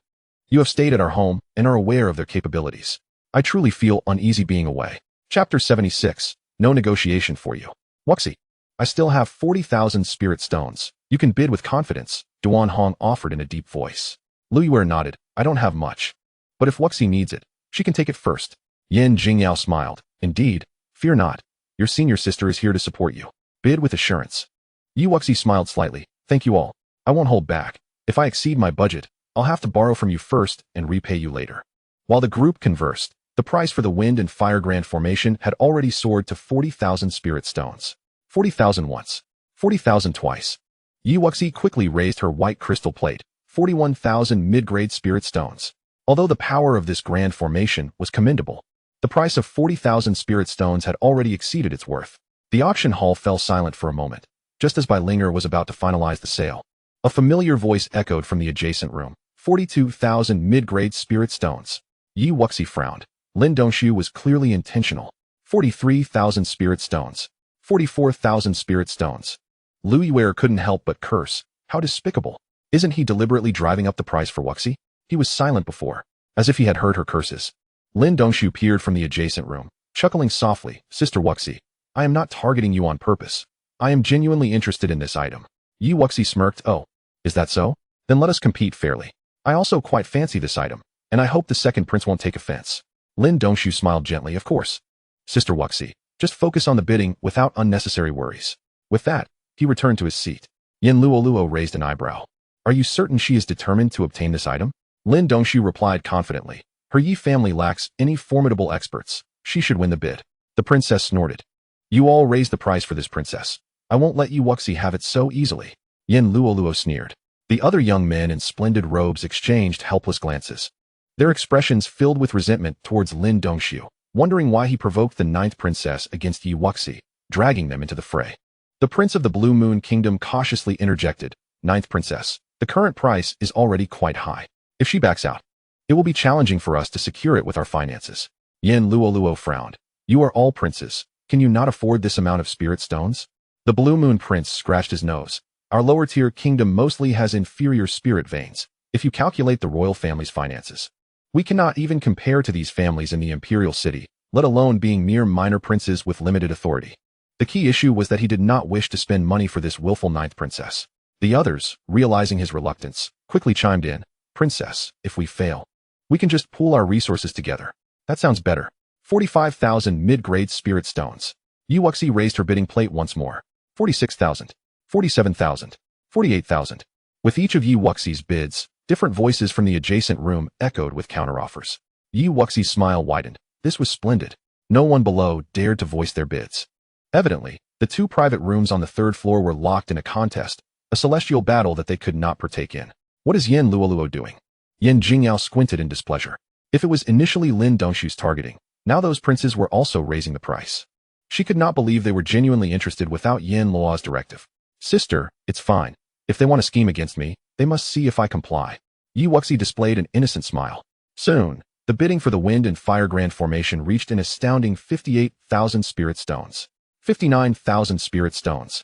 You have stayed at our home and are aware of their capabilities. I truly feel uneasy being away. Chapter 76. No negotiation for you. Wuxi, I still have 40,000 spirit stones. You can bid with confidence, Duan Hong offered in a deep voice. Lu Yuer nodded. I don't have much, but if Wuxi needs it, she can take it first. Yin Jingyao smiled. Indeed, fear not. Your senior sister is here to support you. Bid with assurance. Yi Wuxi smiled slightly. Thank you all. I won't hold back. If I exceed my budget, I'll have to borrow from you first and repay you later. While the group conversed, the price for the Wind and Fire Grand Formation had already soared to 40,000 spirit stones. 40,000 once. 40,000 twice. Yi Wuxi quickly raised her white crystal plate. 41,000 mid-grade spirit stones. Although the power of this grand formation was commendable, the price of 40,000 spirit stones had already exceeded its worth. The auction hall fell silent for a moment, just as Bai Ling'er was about to finalize the sale. A familiar voice echoed from the adjacent room. 42,000 mid-grade spirit stones. Yi Wuxi frowned. Lin Dongshu was clearly intentional. 43,000 spirit stones. 44,000 spirit stones. Lu Yuer couldn't help but curse. How despicable. Isn't he deliberately driving up the price for Wuxi? He was silent before, as if he had heard her curses. Lin Dongshu peered from the adjacent room, chuckling softly. Sister Wuxi, I am not targeting you on purpose. I am genuinely interested in this item. Yi Wuxi smirked. Oh, is that so? Then let us compete fairly. I also quite fancy this item, and I hope the second prince won't take offense. Lin Dongshu smiled gently. Of course. Sister Wuxi, just focus on the bidding without unnecessary worries. With that, he returned to his seat. Yin Luoluo raised an eyebrow. Are you certain she is determined to obtain this item? Lin Dongshu replied confidently. Her Yi family lacks any formidable experts. She should win the bid. The princess snorted. You all raised the price for this princess. I won't let Yi Wuxi have it so easily. Yin Luoluo sneered. The other young men in splendid robes exchanged helpless glances, their expressions filled with resentment towards Lin Dongshu, wondering why he provoked the 9th princess against Yi Wuxi, dragging them into the fray. The prince of the Blue Moon Kingdom cautiously interjected. 9th princess, The current price is already quite high. If she backs out, it will be challenging for us to secure it with our finances. Yin Luoluo frowned. You are all princes. Can you not afford this amount of spirit stones? The Blue Moon Prince scratched his nose. Our lower-tier kingdom mostly has inferior spirit veins, if you calculate the royal family's finances. We cannot even compare to these families in the imperial city, let alone being mere minor princes with limited authority. The key issue was that he did not wish to spend money for this willful ninth princess. The others, realizing his reluctance, quickly chimed in. Princess, if we fail, we can just pool our resources together. That sounds better. 45,000 mid-grade spirit stones. Wuxi raised her bidding plate once more. 46,000. 47,000. 48,000. With each of Wuxi's bids, different voices from the adjacent room echoed with counteroffers. Wuxi's smile widened. This was splendid. No one below dared to voice their bids. Evidently, the two private rooms on the third floor were locked in a contest, a celestial battle that they could not partake in. What is Yin Luoluo doing? Yin Jingyao squinted in displeasure. If it was initially Lin Dongshu's targeting, now those princes were also raising the price. She could not believe they were genuinely interested without Yin Luo's directive. Sister, it's fine. If they want to scheme against me, they must see if I comply. Wuxi displayed an innocent smile. Soon, the bidding for the Wind and Fire Grand Formation reached an astounding 58,000 spirit stones. 59,000 spirit stones.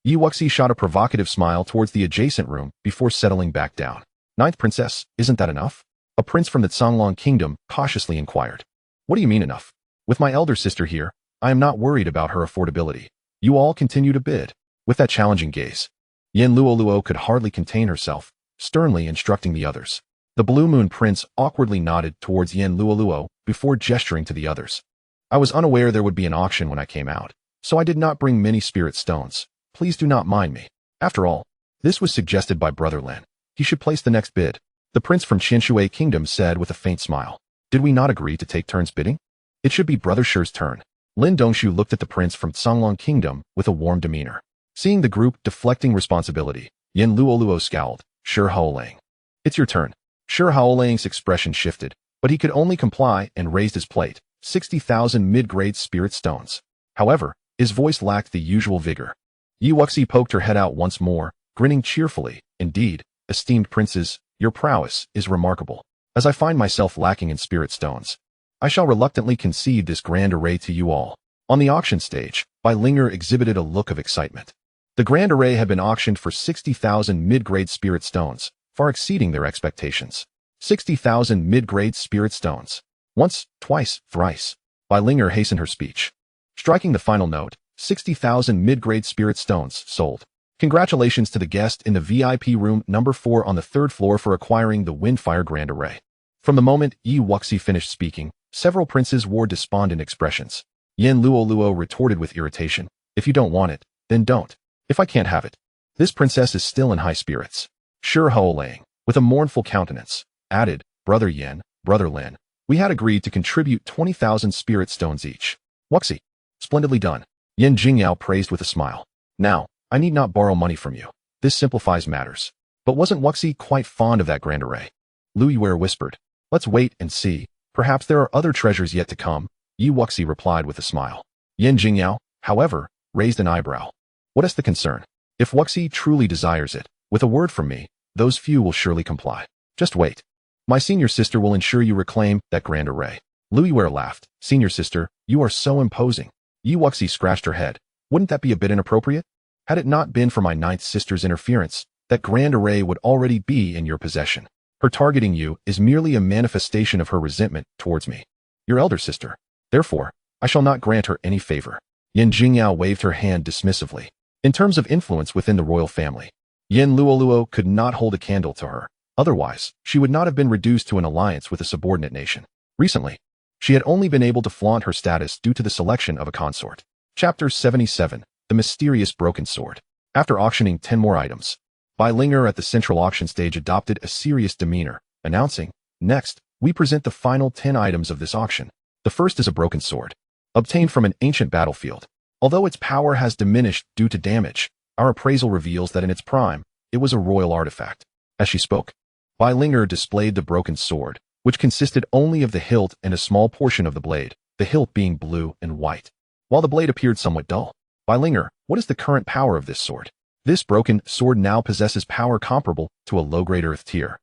Wuxi shot a provocative smile towards the adjacent room before settling back down. Ninth princess, isn't that enough? A prince from the Songlong kingdom cautiously inquired. What do you mean enough? With my elder sister here, I am not worried about her affordability. You all continue to bid. With that challenging gaze, Yin Luoluo could hardly contain herself, sternly instructing the others. The Blue Moon Prince awkwardly nodded towards Yin Luoluo before gesturing to the others. I was unaware there would be an auction when I came out, so I did not bring many spirit stones. Please do not mind me. After all, this was suggested by Brother Lin. He should place the next bid. The prince from Qinshui Kingdom said with a faint smile. Did we not agree to take turns bidding? It should be Brother Shi's turn. Lin Dongshu looked at the prince from Songlong Kingdom with a warm demeanor. Seeing the group deflecting responsibility, Yin Luoluo scowled. Shi Haolang. It's your turn. Shi Haolang's expression shifted, but he could only comply and raised his plate. 60,000 mid-grade spirit stones. However, his voice lacked the usual vigor. Wuxi poked her head out once more, grinning cheerfully. Indeed, esteemed princes, your prowess is remarkable. As I find myself lacking in spirit stones, I shall reluctantly concede this grand array to you all. On the auction stage, Bai Linger exhibited a look of excitement. The grand array had been auctioned for 60,000 mid-grade spirit stones, far exceeding their expectations. 60,000 mid-grade spirit stones. Once, twice, thrice. Bai Linger hastened her speech. Striking the final note, 60,000 mid-grade spirit stones sold. Congratulations to the guest in the VIP room number 4 on the 3rd floor for acquiring the Windfire Grand Array. From the moment Wuxi finished speaking, several princes wore despondent expressions. Yin Luoluo retorted with irritation. If you don't want it, then don't. If I can't have it. This princess is still in high spirits. Shi Haolang, with a mournful countenance, added, Brother Yin, Brother Lin, we had agreed to contribute 20,000 spirit stones each. Wuxi. Splendidly done. Yin Jingyao praised with a smile. Now, I need not borrow money from you. This simplifies matters. But wasn't Wuxi quite fond of that grand array? Lu Yuer whispered. Let's wait and see. Perhaps there are other treasures yet to come. Wuxi replied with a smile. Yin Jingyao, however, raised an eyebrow. What is the concern? If Wuxi truly desires it, with a word from me, those few will surely comply. Just wait. My senior sister will ensure you reclaim that grand array. Lu Yuer laughed. Senior sister, you are so imposing. Wuxi scratched her head. Wouldn't that be a bit inappropriate? Had it not been for my ninth sister's interference, that grand array would already be in your possession. Her targeting you is merely a manifestation of her resentment towards me, your elder sister. Therefore, I shall not grant her any favor. Yin Jingyao waved her hand dismissively. In terms of influence within the royal family, Yin Luoluo could not hold a candle to her. Otherwise, she would not have been reduced to an alliance with a subordinate nation. Recently, she had only been able to flaunt her status due to the selection of a consort. Chapter 77. The Mysterious Broken Sword. After auctioning 10 more items, Bai Linger at the central auction stage adopted a serious demeanor, announcing, Next, we present the final 10 items of this auction. The first is a broken sword, obtained from an ancient battlefield. Although its power has diminished due to damage, our appraisal reveals that in its prime, it was a royal artifact. As she spoke, Bai Linger displayed the broken sword, which consisted only of the hilt and a small portion of the blade, the hilt being blue and white. While the blade appeared somewhat dull, Bai Linger, what is the current power of this sword? This broken sword now possesses power comparable to a low-grade earth tier.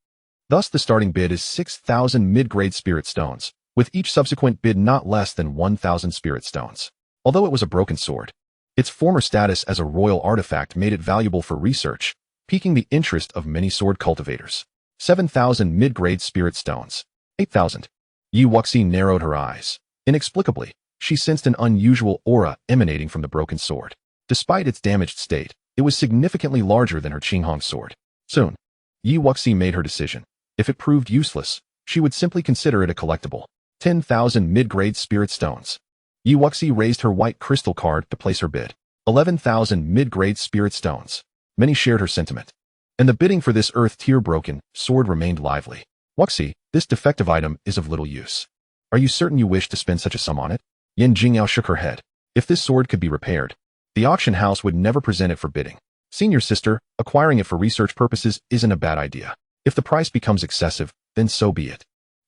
Thus, the starting bid is 6,000 mid-grade spirit stones, with each subsequent bid not less than 1,000 spirit stones. Although it was a broken sword, its former status as a royal artifact made it valuable for research, piquing the interest of many sword cultivators. 7,000 mid-grade spirit stones. 8,000. Wuxi narrowed her eyes. Inexplicably, she sensed an unusual aura emanating from the broken sword. Despite its damaged state, it was significantly larger than her Qinghong sword. Soon, Wuxi made her decision. If it proved useless, she would simply consider it a collectible. 10,000 mid-grade spirit stones. Wuxi raised her white crystal card to place her bid. 11,000 mid-grade spirit stones. Many shared her sentiment. And the bidding for this earth tier broken sword remained lively. Wuxi, this defective item is of little use. Are you certain you wish to spend such a sum on it? Yan Jingyao shook her head. If this sword could be repaired, the auction house would never present it for bidding. Senior sister, acquiring it for research purposes isn't a bad idea. If the price becomes excessive, then so be it.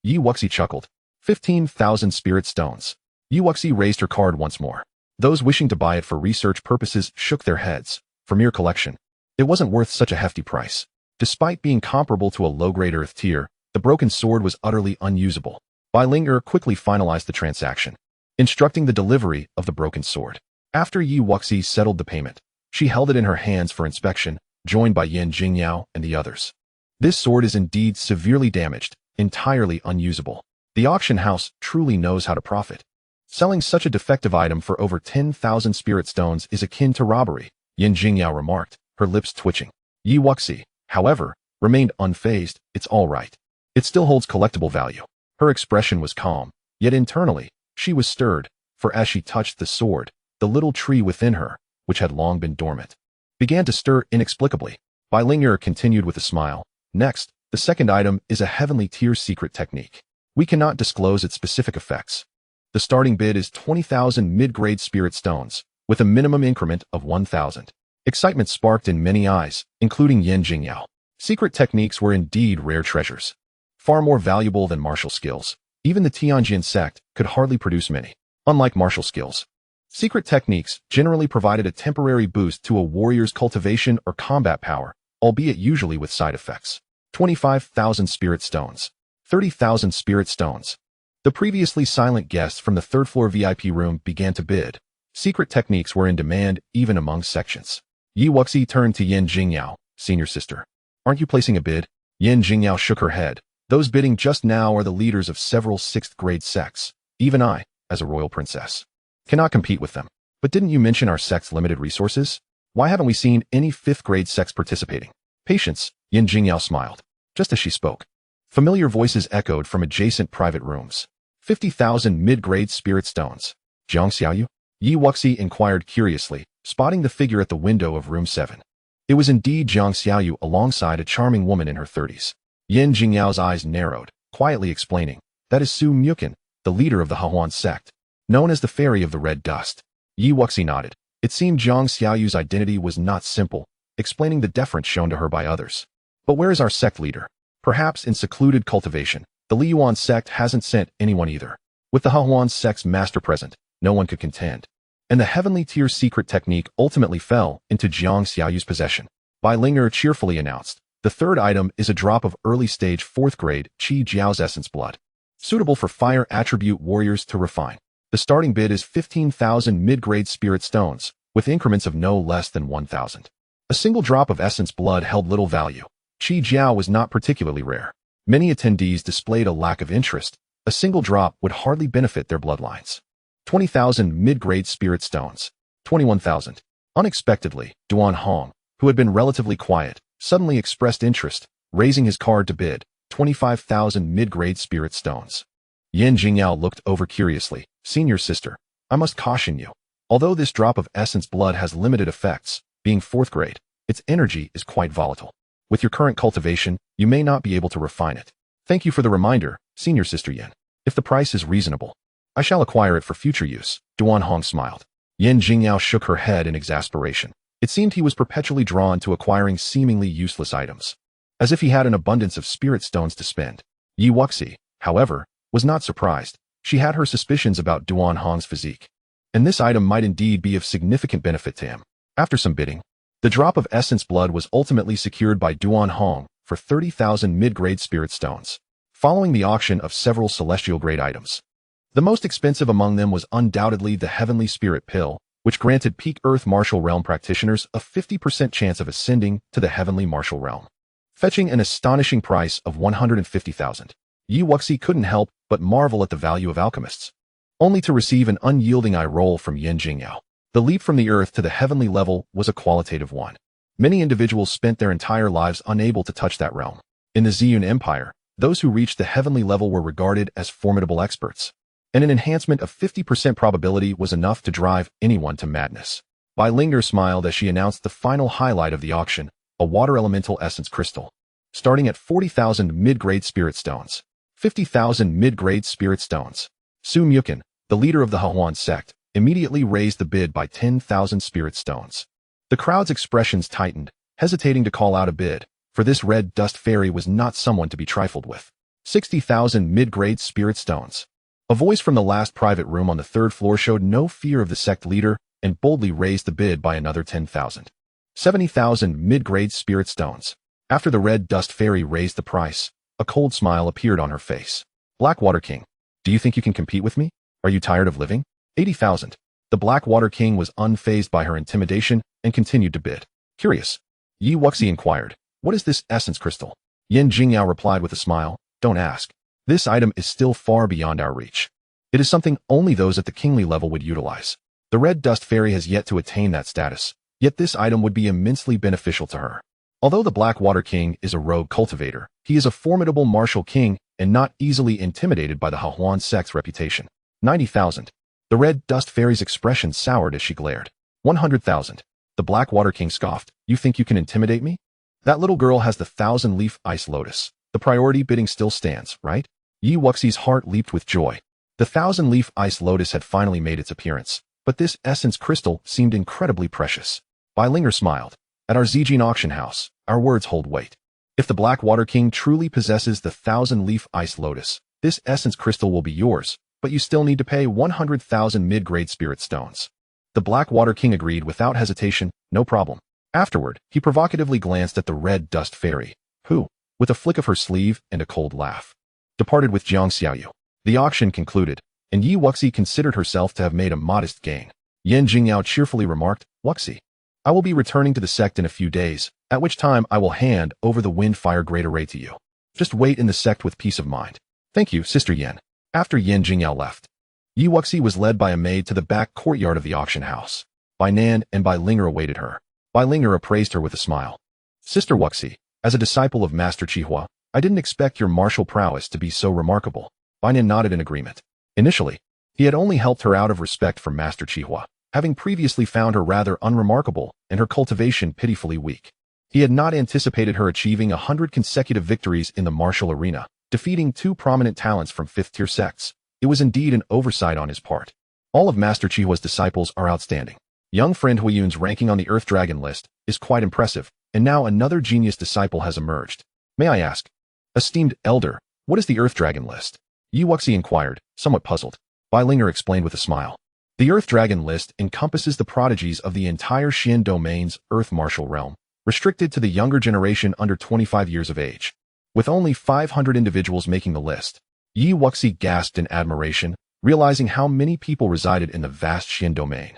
Wuxi chuckled. 15,000 spirit stones. Wuxi raised her card once more. Those wishing to buy it for research purposes shook their heads. For mere collection, it wasn't worth such a hefty price. Despite being comparable to a low-grade earth tier, the broken sword was utterly unusable. Linger quickly finalized the transaction, instructing the delivery of the broken sword. After Wuxi settled the payment, she held it in her hands for inspection, joined by Yan Jingyao and the others. This sword is indeed severely damaged, entirely unusable. The auction house truly knows how to profit. Selling such a defective item for over 10,000 spirit stones is akin to robbery, Yan Jingyao remarked, her lips twitching. Wuxi, however, remained unfazed. It's all right. It still holds collectible value. Her expression was calm, yet internally, she was stirred, for as she touched the sword, the little tree within her, which had long been dormant, began to stir inexplicably. Linger continued with a smile. Next, the second item is a heavenly tier secret technique. We cannot disclose its specific effects. The starting bid is 20,000 mid-grade spirit stones, with a minimum increment of 1,000. Excitement sparked in many eyes, including Yan Jingyao. Secret techniques were indeed rare treasures. Far more valuable than martial skills. Even the Tanjin Sect could hardly produce many. Unlike martial skills, secret techniques generally provided a temporary boost to a warrior's cultivation or combat power, albeit usually with side effects. 25,000 spirit stones. 30,000 spirit stones. The previously silent guests from the third-floor VIP room began to bid. Secret techniques were in demand even among sections. Wuxi turned to Yan Jingyao, senior sister. Aren't you placing a bid? Yan Jingyao shook her head. Those bidding just now are the leaders of several sixth-grade sects. Even I, as a royal princess, cannot compete with them. But didn't you mention our sect's limited resources? Why haven't we seen any fifth-grade sects participating? Patience, Yan Jingyao smiled. Just as she spoke, familiar voices echoed from adjacent private rooms. 50,000 mid-grade spirit stones. Xianxiaaudiobooks? Wuxi inquired curiously, spotting the figure at the window of room 7. It was indeed Xianxiaaudiobooks alongside a charming woman in her 30s. Yan Jingyao's eyes narrowed, quietly explaining, that is Su Muqin, the leader of the Xuan Sect, known as the Fairy of the Red Dust. Wuxi nodded. It seemed Zhang Xiaoyu's identity was not simple, explaining the deference shown to her by others. But where is our sect leader? Perhaps in secluded cultivation. The Liyuan sect hasn't sent anyone either. With the Xuan sect's master present, no one could contend. And the heavenly tier secret technique ultimately fell into Zhang Xiaoyu's possession. Linger cheerfully announced, the third item is a drop of early-stage 4th-grade Qi Jiao's essence blood, suitable for fire attribute warriors to refine. The starting bid is 15,000 mid-grade spirit stones, with increments of no less than 1,000. A single drop of essence blood held little value. Qi Jiao was not particularly rare. Many attendees displayed a lack of interest. A single drop would hardly benefit their bloodlines. 20,000 mid-grade spirit stones. 21,000. Unexpectedly, Duan Hong, who had been relatively quiet, suddenly expressed interest, raising his card to bid 25,000 mid-grade spirit stones. Yan Jingyao looked over curiously. Senior sister, I must caution you. Although this drop of essence blood has limited effects, being 4th grade, its energy is quite volatile. With your current cultivation, you may not be able to refine it. Thank you for the reminder, senior sister Yan. If the price is reasonable, I shall acquire it for future use. Duan Hong smiled. Yan Jingyao shook her head in exasperation. It seemed he was perpetually drawn to acquiring seemingly useless items, as if he had an abundance of spirit stones to spend. Wuxi, however, was not surprised. She had her suspicions about Duan Hong's physique, and this item might indeed be of significant benefit to him. After some bidding, The drop of essence blood was ultimately secured by Duan Hong for 30,000 mid-grade spirit stones, following the auction of several celestial-grade items. The most expensive among them was undoubtedly the Heavenly Spirit Pill, which granted peak Earth Martial Realm practitioners a 50% chance of ascending to the Heavenly Martial Realm, fetching an astonishing price of 150,000. Wuxi couldn't help but marvel at the value of alchemists, only to receive an unyielding eye roll from Yin Jingyao. The leap from the earth to the heavenly level was a qualitative one. Many individuals spent their entire lives unable to touch that realm. In the Ziyun Empire, those who reached the heavenly level were regarded as formidable experts, and an enhancement of 50% probability was enough to drive anyone to madness. Bai Linger smiled as she announced the final highlight of the auction, a water elemental essence crystal, starting at 40,000 mid-grade spirit stones. 50,000 mid-grade spirit stones. Su Mukin, the leader of the Xuan Sect, immediately raised the bid by 10,000 spirit stones. The crowd's expressions tightened, hesitating to call out a bid, for this red dust fairy was not someone to be trifled with. 60,000 mid-grade spirit stones. A voice from the last private room on the third floor showed no fear of the sect leader and boldly raised the bid by another 10,000. 70,000 mid-grade spirit stones. After the red dust fairy raised the price, a cold smile appeared on her face. Blackwater King, do you think you can compete with me? Are you tired of living? 80,000. The Blackwater King was unfazed by her intimidation and continued to bid. Curious, Wuxi inquired, what is this essence crystal? Yin Jingyao replied with a smile, don't ask. This item is still far beyond our reach. It is something only those at the kingly level would utilize. The red dust fairy has yet to attain that status, yet this item would be immensely beneficial to her. Although the Blackwater King is a rogue cultivator, he is a formidable martial king and not easily intimidated by the Xuan Sect's reputation. 90,000. The red dust fairy's expression soured as she glared. 100,000. The Blackwater King scoffed. You think you can intimidate me? That little girl has the 1,000-leaf ice lotus. The priority bidding still stands, right? Wuxi's heart leaped with joy. The 1,000-leaf ice lotus had finally made its appearance, but this essence crystal seemed incredibly precious. Bai Linger smiled. At our Zijin auction house, our words hold weight. If the Blackwater King truly possesses the 1,000-leaf ice lotus, this essence crystal will be yours, but you still need to pay 100,000 mid-grade spirit stones. The Blackwater King agreed without hesitation, no problem. Afterward, he provocatively glanced at the red dust fairy, who, with a flick of her sleeve and a cold laugh, departed with xianxiaaudiobooks. The auction concluded, and Wuxi considered herself to have made a modest gain. Yin Jingyao cheerfully remarked, Wuxi, I will be returning to the sect in a few days, at which time I will hand over the wind-fire great array to you. Just wait in the sect with peace of mind. Thank you, Sister Yin. After Yin Jingyao left, Wuxi was led by a maid to the back courtyard of the auction house. Bai Nan and Bai Linger awaited her. Bai Linger appraised her with a smile. Sister Wuxi, as a disciple of Master Qihua, I didn't expect your martial prowess to be so remarkable. Bai Nan nodded in agreement. Initially, he had only helped her out of respect for Master Qihua, having previously found her rather unremarkable and her cultivation pitifully weak. He had not anticipated her achieving 100 consecutive victories in the martial arena, defeating 2 prominent talents from 5th-tier sects. It was indeed an oversight on his part. All of Master Qihua's disciples are outstanding. Young friend Huiyun's ranking on the Earth Dragon list is quite impressive, and now another genius disciple has emerged. May I ask, esteemed elder, what is the Earth Dragon list? Wuxi inquired, somewhat puzzled. Bai Linger explained with a smile. The Earth Dragon list encompasses the prodigies of the entire Xian domain's Earth martial realm, restricted to the younger generation under 25 years of age. With only 500 individuals making the list, Wuxi gasped in admiration, realizing how many people resided in the vast Xian domain.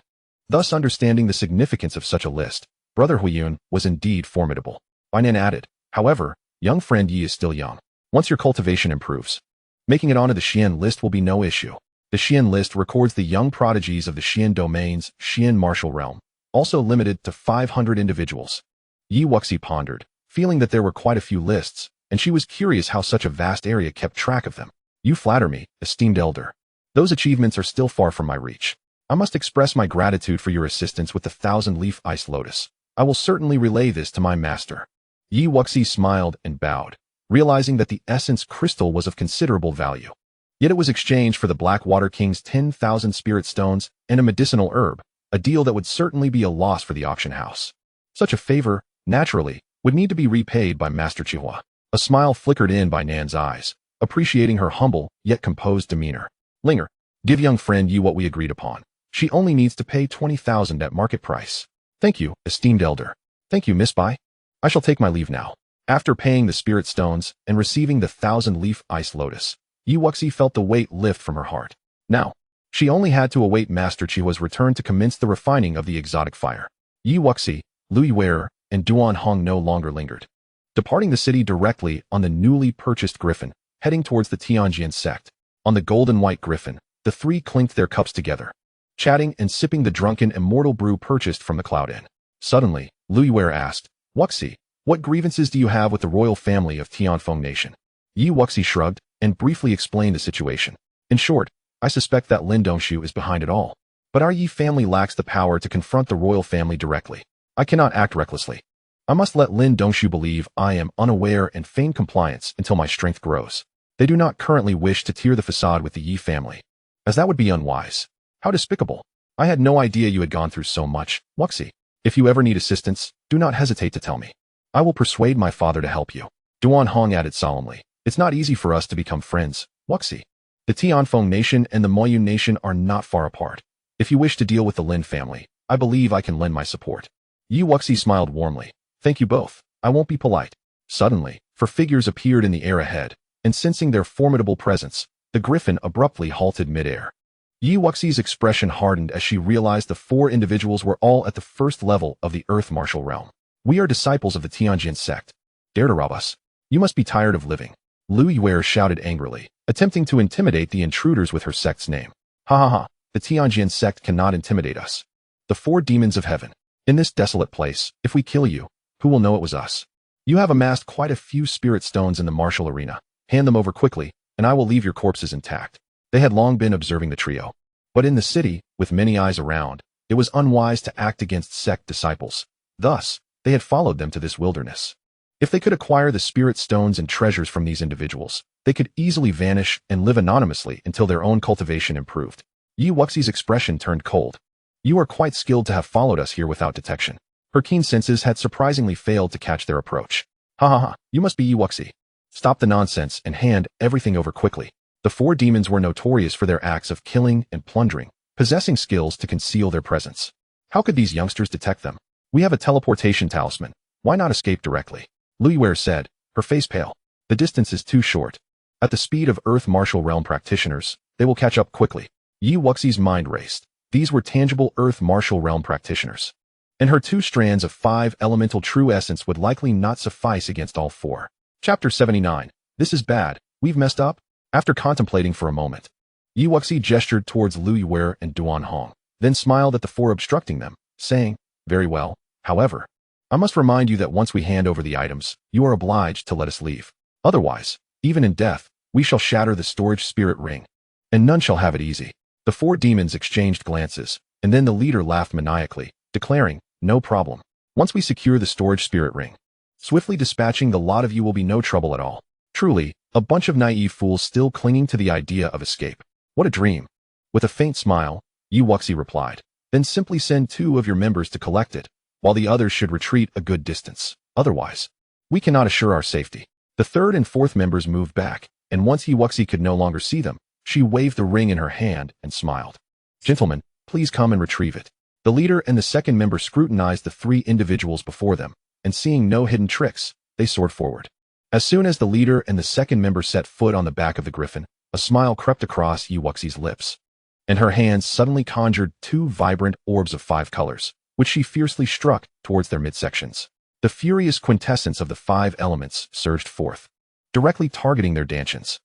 Thus understanding the significance of such a list, Brother Huiyun was indeed formidable. Bai Nan added, however, young friend Yi is still young. Once your cultivation improves, making it onto the Xian list will be no issue. The Xian list records the young prodigies of the Xian domain's Xian martial realm, also limited to 500 individuals. Wuxi pondered, feeling that there were quite a few lists, and she was curious how such a vast area kept track of them. You flatter me, esteemed elder. Those achievements are still far from my reach. I must express my gratitude for your assistance with the 1,000-leaf ice lotus. I will certainly relay this to my master. Wuxi smiled and bowed, realizing that the essence crystal was of considerable value. Yet it was exchanged for the Blackwater King's 10,000 spirit stones and a medicinal herb, a deal that would certainly be a loss for the auction house. Such a favor, naturally, would need to be repaid by Master Qihua. A smile flickered in Bai Nan's eyes, appreciating her humble yet composed demeanor. Linger, give young friend Yi what we agreed upon. She only needs to pay 20,000 at market price. Thank you, esteemed elder. Thank you, Miss Bai. I shall take my leave now. After paying the spirit stones and receiving the 1,000-leaf ice lotus, Wuxi felt the weight lift from her heart. Now, she only had to await Master Chihua's return to commence the refining of the exotic fire. Wuxi, Lui Wearer, and Duan Hong no longer lingered. Departing the city directly on the newly purchased griffin, heading towards the Tanjin Sect. On the golden-white griffin, the three clinked their cups together, chatting and sipping the drunken immortal brew purchased from the Cloud Inn. Suddenly, Lui Wearer asked, Wuxi, what grievances do you have with the royal family of Tianfeng Nation? Wuxi shrugged and briefly explained the situation. In short, I suspect that Lin Dongshu is behind it all. But our Yi family lacks the power to confront the royal family directly. I cannot act recklessly. I must let Lin Dongshu believe I am unaware and feign compliance until my strength grows. They do not currently wish to tear the facade with the Yi family, as that would be unwise. How despicable. I had no idea you had gone through so much, Wuxi. If you ever need assistance, do not hesitate to tell me. I will persuade my father to help you. Duan Hong added solemnly. It's not easy for us to become friends, Wuxi. The Tianfeng Nation and the Moyun Nation are not far apart. If you wish to deal with the Lin family, I believe I can lend my support. Wuxi smiled warmly. Thank you both. I won't be polite. Suddenly, four figures appeared in the air ahead, and sensing their formidable presence, the griffin abruptly halted midair. Wuxi's expression hardened as she realized the four individuals were all at the first level of the Earth Martial Realm. We are disciples of the Tanjin Sect. Dare to rob us? You must be tired of living. Lui Wearer shouted angrily, attempting to intimidate the intruders with her sect's name. Ha ha ha, the Tianjin Sect cannot intimidate us. The four demons of heaven. In this desolate place, if we kill you, who will know it was us? You have amassed quite a few spirit stones in the martial arena. Hand them over quickly, and I will leave your corpses intact. They had long been observing the trio. But in the city, with many eyes around, it was unwise to act against sect disciples. Thus, they had followed them to this wilderness. If they could acquire the spirit stones and treasures from these individuals, they could easily vanish and live anonymously until their own cultivation improved. Wuxi's expression turned cold. You are quite skilled to have followed us here without detection. Her keen senses had surprisingly failed to catch their approach. Ha ha ha, you must be Wuxi. Stop the nonsense and hand everything over quickly. The four demons were notorious for their acts of killing and plundering, possessing skills to conceal their presence. How could these youngsters detect them? We have a teleportation talisman. Why not escape directly? Lui Wearer said, her face pale. The distance is too short. At the speed of Earth Martial Realm practitioners, they will catch up quickly. Wuxi's mind raced. These were tangible Earth Martial Realm practitioners. And her 2 strands of 5 elemental true essence would likely not suffice against all 4. Chapter 79. This is bad. We've messed up? After contemplating for a moment, Wuxi gestured towards Lui Wearer and Duan Hong, then smiled at the 4 obstructing them, saying, very well. However, I must remind you that once we hand over the items, you are obliged to let us leave. Otherwise, even in death, we shall shatter the storage spirit ring. And none shall have it easy. The 4 demons exchanged glances, and then the leader laughed maniacally, declaring, no problem. Once we secure the storage spirit ring, swiftly dispatching the lot of you will be no trouble at all. Truly, a bunch of naive fools still clinging to the idea of escape. What a dream. With a faint smile, Wuxi replied, then simply send 2 of your members to collect it, while the others should retreat a good distance. Otherwise, we cannot assure our safety. The 3rd and 4th members moved back, and once Wuxi could no longer see them, she waved the ring in her hand and smiled. Gentlemen, please come and retrieve it. The leader and the 2nd member scrutinized the 3 individuals before them, and seeing no hidden tricks, they soared forward. As soon as the leader and the 2nd member set foot on the back of the griffin, a smile crept across Wuxi's lips, and her hands suddenly conjured 2 vibrant orbs of 5 colors, which she fiercely struck towards their midsections. The furious quintessence of the 5 elements surged forth, directly targeting their Dantians.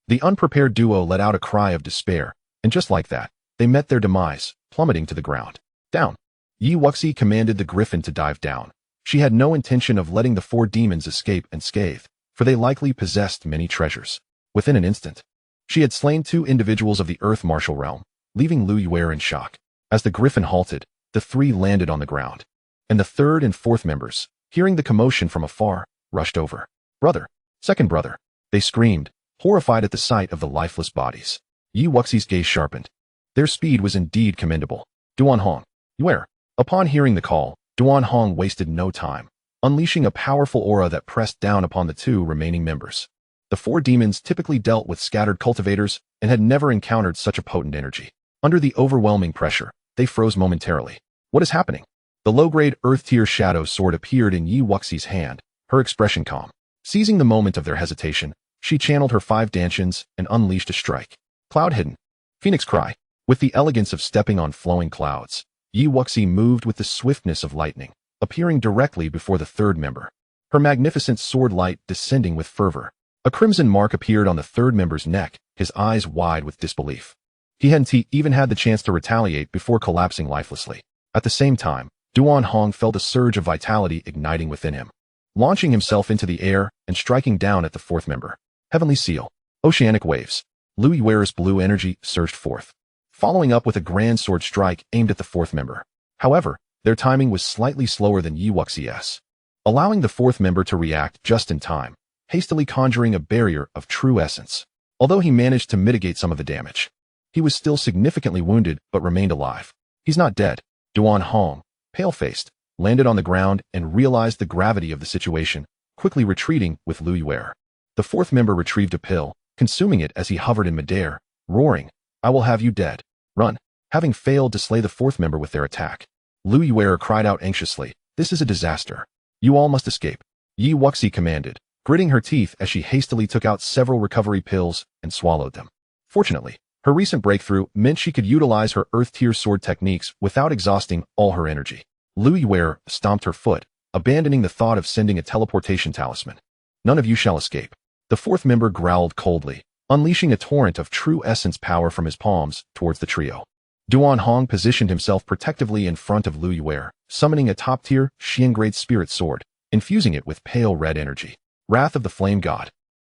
The unprepared duo let out a cry of despair, and just like that, they met their demise, plummeting to the ground. Down. Wuxi commanded the griffin to dive down. She had no intention of letting the 4 demons escape unscathed, for they likely possessed many treasures. Within an instant, she had slain 2 individuals of the Earth Martial Realm, leaving Lui Wearer in shock. As the griffin halted, the 3 landed on the ground, and the 3rd and 4th members, hearing the commotion from afar, rushed over. Brother! 2nd brother! They screamed, horrified at the sight of the lifeless bodies. Wuxi's gaze sharpened. Their speed was indeed commendable. Duan Hong, where? Upon hearing the call, Duan Hong wasted no time, unleashing a powerful aura that pressed down upon the 2 remaining members. The 4 demons typically dealt with scattered cultivators and had never encountered such a potent energy. Under the overwhelming pressure, they froze momentarily. What is happening? The low-grade Earth-tier shadow sword appeared in Yi Wuxi's hand, her expression calm. Seizing the moment of their hesitation, she channeled her 5 Dantians and unleashed a strike. Cloud hidden. Phoenix cry. With the elegance of stepping on flowing clouds, Yi Wuxi moved with the swiftness of lightning, appearing directly before the third member. Her magnificent sword light descending with fervor. A crimson mark appeared on the third member's neck, his eyes wide with disbelief. He hadn't even had the chance to retaliate before collapsing lifelessly. At the same time, Duan Hong felt a surge of vitality igniting within him, launching himself into the air and striking down at the fourth member. Heavenly Seal. Oceanic waves. Lu Yuer's blue energy surged forth, following up with a grand sword strike aimed at the fourth member. However, their timing was slightly slower than Yi Wuxi's, allowing the fourth member to react just in time, hastily conjuring a barrier of true essence. Although he managed to mitigate some of the damage, he was still significantly wounded but remained alive. He's not dead. Duan Hong, pale-faced, landed on the ground and realized the gravity of the situation, quickly retreating with Lu Yuer. The fourth member retrieved a pill, consuming it as he hovered in midair, roaring, "I will have you dead. Run." Having failed to slay the fourth member with their attack, Lu Yuer cried out anxiously, "This is a disaster. You all must escape." Yi Wuxi commanded, gritting her teeth as she hastily took out several recovery pills and swallowed them. Fortunately, her recent breakthrough meant she could utilize her Earth-tier sword techniques without exhausting all her energy. Lu Yuer stomped her foot, abandoning the thought of sending a teleportation talisman. "None of you shall escape." The fourth member growled coldly, unleashing a torrent of true essence power from his palms towards the trio. Duan Hong positioned himself protectively in front of Lu Yuer, summoning a top-tier Xian spirit sword, infusing it with pale red energy. Wrath of the Flame God.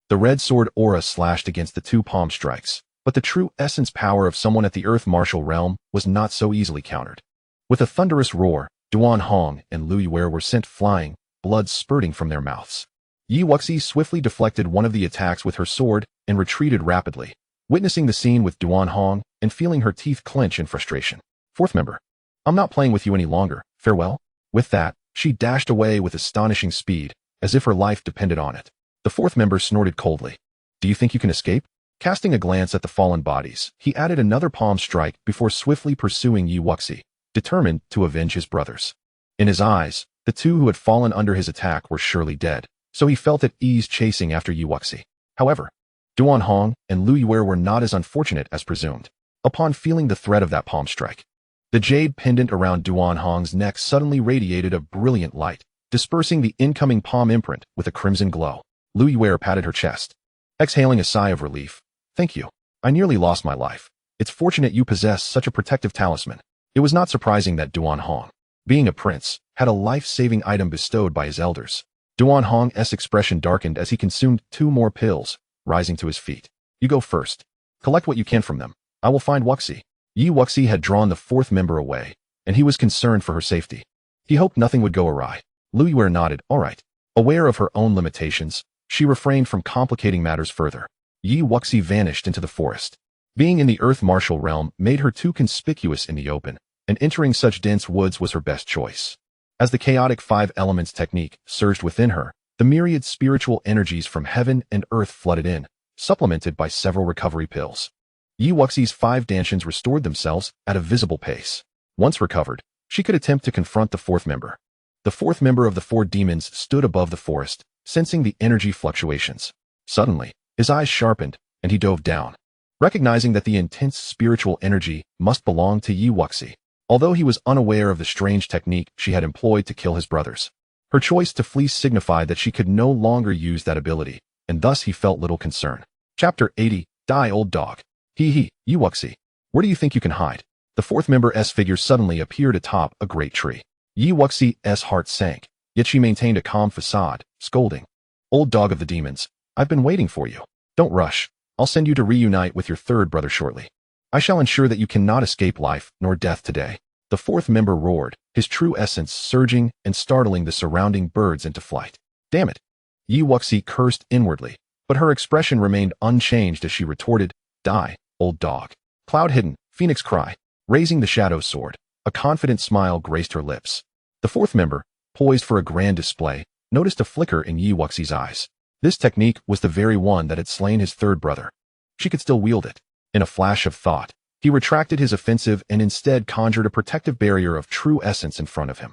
The red sword aura slashed against the 2 palm strikes, but the true essence power of someone at the Earth Martial Realm was not so easily countered. With a thunderous roar, Duan Hong and Lu Yuer were sent flying, blood spurting from their mouths. Yi Wuxi swiftly deflected one of the attacks with her sword and retreated rapidly, witnessing the scene with Duan Hong and feeling her teeth clench in frustration. "Fourth member, I'm not playing with you any longer. Farewell." With that, she dashed away with astonishing speed, as if her life depended on it. The fourth member snorted coldly. "Do you think you can escape?" Casting a glance at the fallen bodies, he added another palm strike before swiftly pursuing Yi Wuxi, determined to avenge his brothers. In his eyes, the 2 who had fallen under his attack were surely dead, so he felt at ease chasing after Yi Wuxi. However, Duan Hong and Lu Yuer were not as unfortunate as presumed. Upon feeling the threat of that palm strike, the jade pendant around Duan Hong's neck suddenly radiated a brilliant light, dispersing the incoming palm imprint with a crimson glow. Lu Yuer patted her chest, exhaling a sigh of relief. "Thank you. I nearly lost my life. It's fortunate you possess such a protective talisman." It was not surprising that Duan Hong, being a prince, had a life-saving item bestowed by his elders. Duan Hong's expression darkened as he consumed 2 more pills, rising to his feet. "You go first. Collect what you can from them. I will find Wuxi." Yi Wuxi had drawn the fourth member away, and he was concerned for her safety. He hoped nothing would go awry. Lu Yuer nodded, "All right." Aware of her own limitations, she refrained from complicating matters further. Yi Wuxi vanished into the forest. Being in the Earth Martial Realm made her too conspicuous in the open, and entering such dense woods was her best choice. As the chaotic 5 elements technique surged within her, the myriad spiritual energies from heaven and earth flooded in, supplemented by several recovery pills. Yi Wuxi's 5 Dantians restored themselves at a visible pace. Once recovered, she could attempt to confront the fourth member. The fourth member of the 4 demons stood above the forest, sensing the energy fluctuations. Suddenly, his eyes sharpened, and he dove down, recognizing that the intense spiritual energy must belong to Yi Wuxi. Although he was unaware of the strange technique she had employed to kill his brothers, her choice to flee signified that she could no longer use that ability, and thus he felt little concern. Chapter 80, Die Old Dog. Yi Wuxi, where do you think you can hide? The fourth member's figure suddenly appeared atop a great tree. Yi Wuxi's heart sank, yet she maintained a calm facade, scolding, "Old dog of the demons, I've been waiting for you. Don't rush. I'll send you to reunite with your third brother shortly. I shall ensure that you cannot escape life nor death today." The fourth member roared, his true essence surging and startling the surrounding birds into flight. "Damn it." Yi Wuxi cursed inwardly, but her expression remained unchanged as she retorted, "Die, old dog." Cloud hidden, Phoenix cry. Raising the shadow sword, a confident smile graced her lips. The fourth member, poised for a grand display, noticed a flicker in Yi Wuxi's eyes. This technique was the very one that had slain his third brother. She could still wield it. In a flash of thought, he retracted his offensive and instead conjured a protective barrier of true essence in front of him.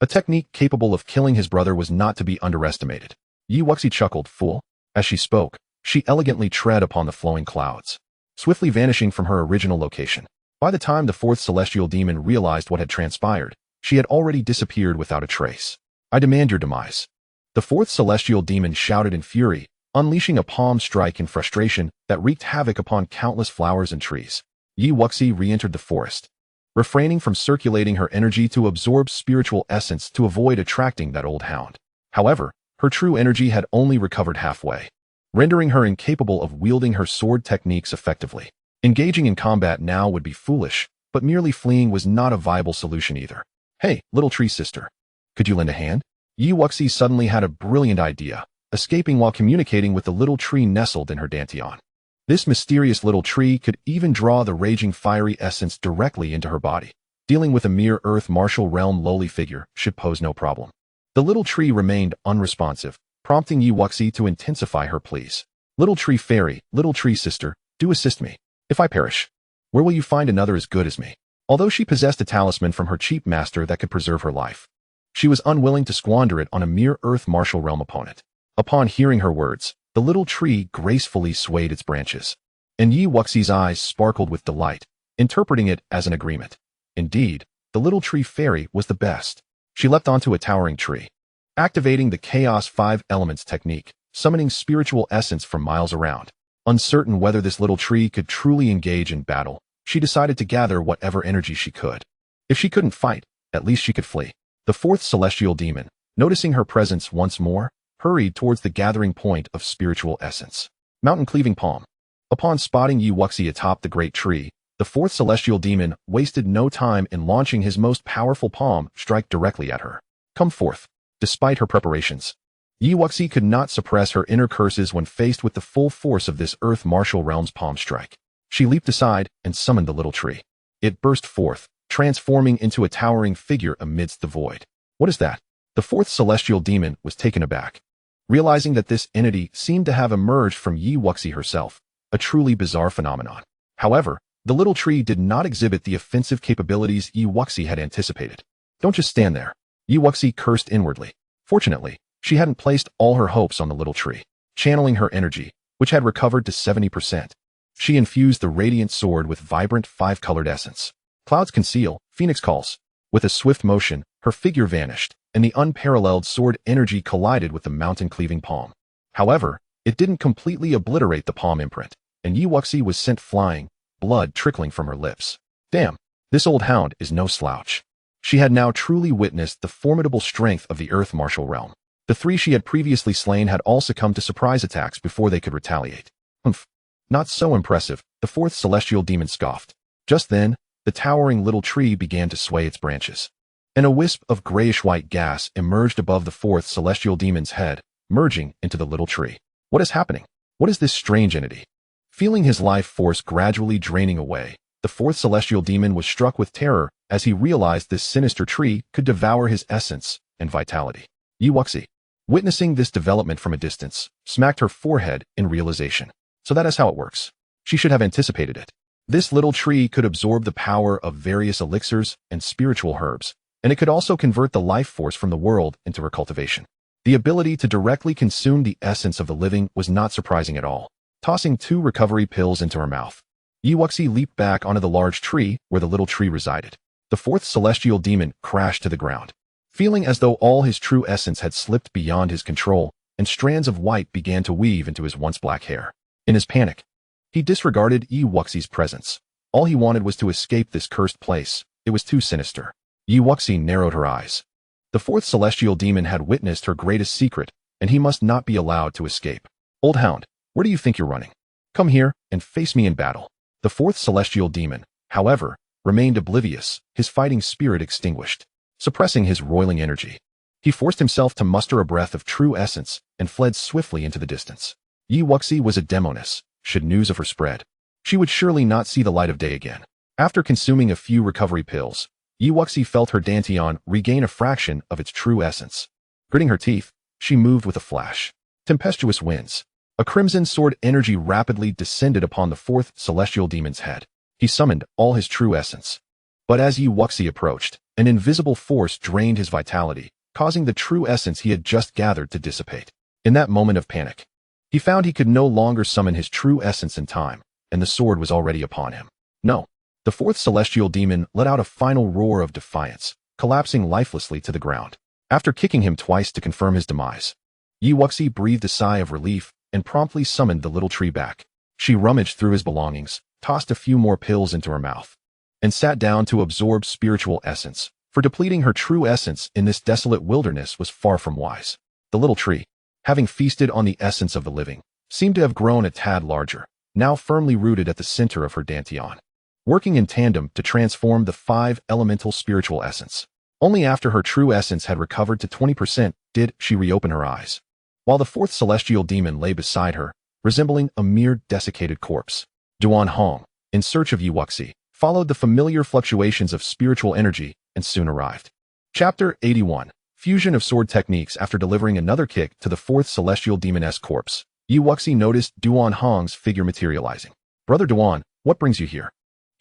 A technique capable of killing his brother was not to be underestimated. Wuxi chuckled, fool. As she spoke, she elegantly tread upon the flowing clouds, swiftly vanishing from her original location. By the time the fourth celestial demon realized what had transpired, she had already disappeared without a trace. I demand your demise. The fourth celestial demon shouted in fury, unleashing a palm strike in frustration that wreaked havoc upon countless flowers and trees. Wuxi re-entered the forest, refraining from circulating her energy to absorb spiritual essence to avoid attracting that old hound. However, her true energy had only recovered halfway, rendering her incapable of wielding her sword techniques effectively. Engaging in combat now would be foolish, but merely fleeing was not a viable solution either. Hey, little tree sister, could you lend a hand? Wuxi suddenly had a brilliant idea, escaping while communicating with the little tree nestled in her Dantian. This mysterious little tree could even draw the raging fiery essence directly into her body. Dealing with a mere earth martial realm lowly figure should pose no problem. The little tree remained unresponsive, prompting Wuxi to intensify her pleas. Little tree fairy, little tree sister, do assist me. If I perish, where will you find another as good as me? Although she possessed a talisman from her cheap master that could preserve her life, she was unwilling to squander it on a mere earth martial realm opponent. Upon hearing her words, the little tree gracefully swayed its branches, and Wuxi's eyes sparkled with delight, interpreting it as an agreement. Indeed, the little tree fairy was the best. She leapt onto a towering tree, activating the Chaos 5 Elements technique, summoning spiritual essence from miles around. Uncertain whether this little tree could truly engage in battle, she decided to gather whatever energy she could. If she couldn't fight, at least she could flee. The fourth celestial demon, noticing her presence once more, hurried towards the gathering point of spiritual essence. Mountain-cleaving palm. Upon spotting Wuxi atop the great tree, the fourth celestial demon wasted no time in launching his most powerful palm strike directly at her. Come forth. Despite her preparations, Wuxi could not suppress her inner curses when faced with the full force of this earth martial realm's palm strike. She leaped aside and summoned the little tree. It burst forth, transforming into a towering figure amidst the void. What is that? The fourth celestial demon was taken aback, realizing that this entity seemed to have emerged from Wuxi herself, a truly bizarre phenomenon. However, the little tree did not exhibit the offensive capabilities Wuxi had anticipated. Don't just stand there. Wuxi cursed inwardly. Fortunately, she hadn't placed all her hopes on the little tree. Channeling her energy, which had recovered to 70%, she infused the radiant sword with vibrant five-colored essence. Clouds conceal, Phoenix calls. With a swift motion, her figure vanished, and the unparalleled sword energy collided with the mountain-cleaving palm. However, it didn't completely obliterate the palm imprint, and Wuxi was sent flying, blood trickling from her lips. Damn, this old hound is no slouch. She had now truly witnessed the formidable strength of the earth martial realm. The three she had previously slain had all succumbed to surprise attacks before they could retaliate. Humph. Not so impressive, the fourth celestial demon scoffed. Just then, the towering little tree began to sway its branches, and a wisp of grayish-white gas emerged above the fourth celestial demon's head, merging into the little tree. What is happening? What is this strange entity? Feeling his life force gradually draining away, the fourth celestial demon was struck with terror as he realized this sinister tree could devour his essence and vitality. Wuxi, witnessing this development from a distance, smacked her forehead in realization. So that is how it works. She should have anticipated it. This little tree could absorb the power of various elixirs and spiritual herbs, and it could also convert the life force from the world into her cultivation. The ability to directly consume the essence of the living was not surprising at all. Tossing 2 recovery pills into her mouth, Wuxi leaped back onto the large tree where the little tree resided. The fourth celestial demon crashed to the ground, feeling as though all his true essence had slipped beyond his control, and strands of white began to weave into his once black hair. In his panic, he disregarded Wuxi's presence. All he wanted was to escape this cursed place. It was too sinister. Wuxi narrowed her eyes. The fourth celestial demon had witnessed her greatest secret, and he must not be allowed to escape. Old hound, where do you think you're running? Come here and face me in battle. The fourth celestial demon, however, remained oblivious, his fighting spirit extinguished, suppressing his roiling energy. He forced himself to muster a breath of true essence and fled swiftly into the distance. Wuxi was a demoness. Should news of her spread, she would surely not see the light of day again. After consuming a few recovery pills, Wuxi felt her Dantian regain a fraction of its true essence. Gritting her teeth, she moved with a flash. Tempestuous winds. A crimson sword energy rapidly descended upon the fourth celestial demon's head. He summoned all his true essence, But as Yi Wuxi approached, an invisible force drained his vitality, causing the true essence he had just gathered to dissipate. In that moment of panic, he found he could no longer summon his true essence in time, and the sword was already upon him. No. The fourth celestial demon let out a final roar of defiance, collapsing lifelessly to the ground. After kicking him twice to confirm his demise, Yi Wuxi breathed a sigh of relief and promptly summoned the little tree back. She rummaged through his belongings, tossed a few more pills into her mouth, and sat down to absorb spiritual essence, for depleting her true essence in this desolate wilderness was far from wise. The little tree, having feasted on the essence of the living, seemed to have grown a tad larger, now firmly rooted at the center of her Dantian, working in tandem to transform the 5 elemental spiritual essence. Only after her true essence had recovered to 20% did she reopen her eyes, while the fourth celestial demon lay beside her, resembling a mere desiccated corpse. Duan Hong, in search of Yi Wuxi, followed the familiar fluctuations of spiritual energy and soon arrived. Chapter 81. Fusion of sword techniques. After delivering another kick to the fourth celestial demoness corpse, Yi Wuxi noticed Duan Hong's figure materializing. "Brother Duan, what brings you here?"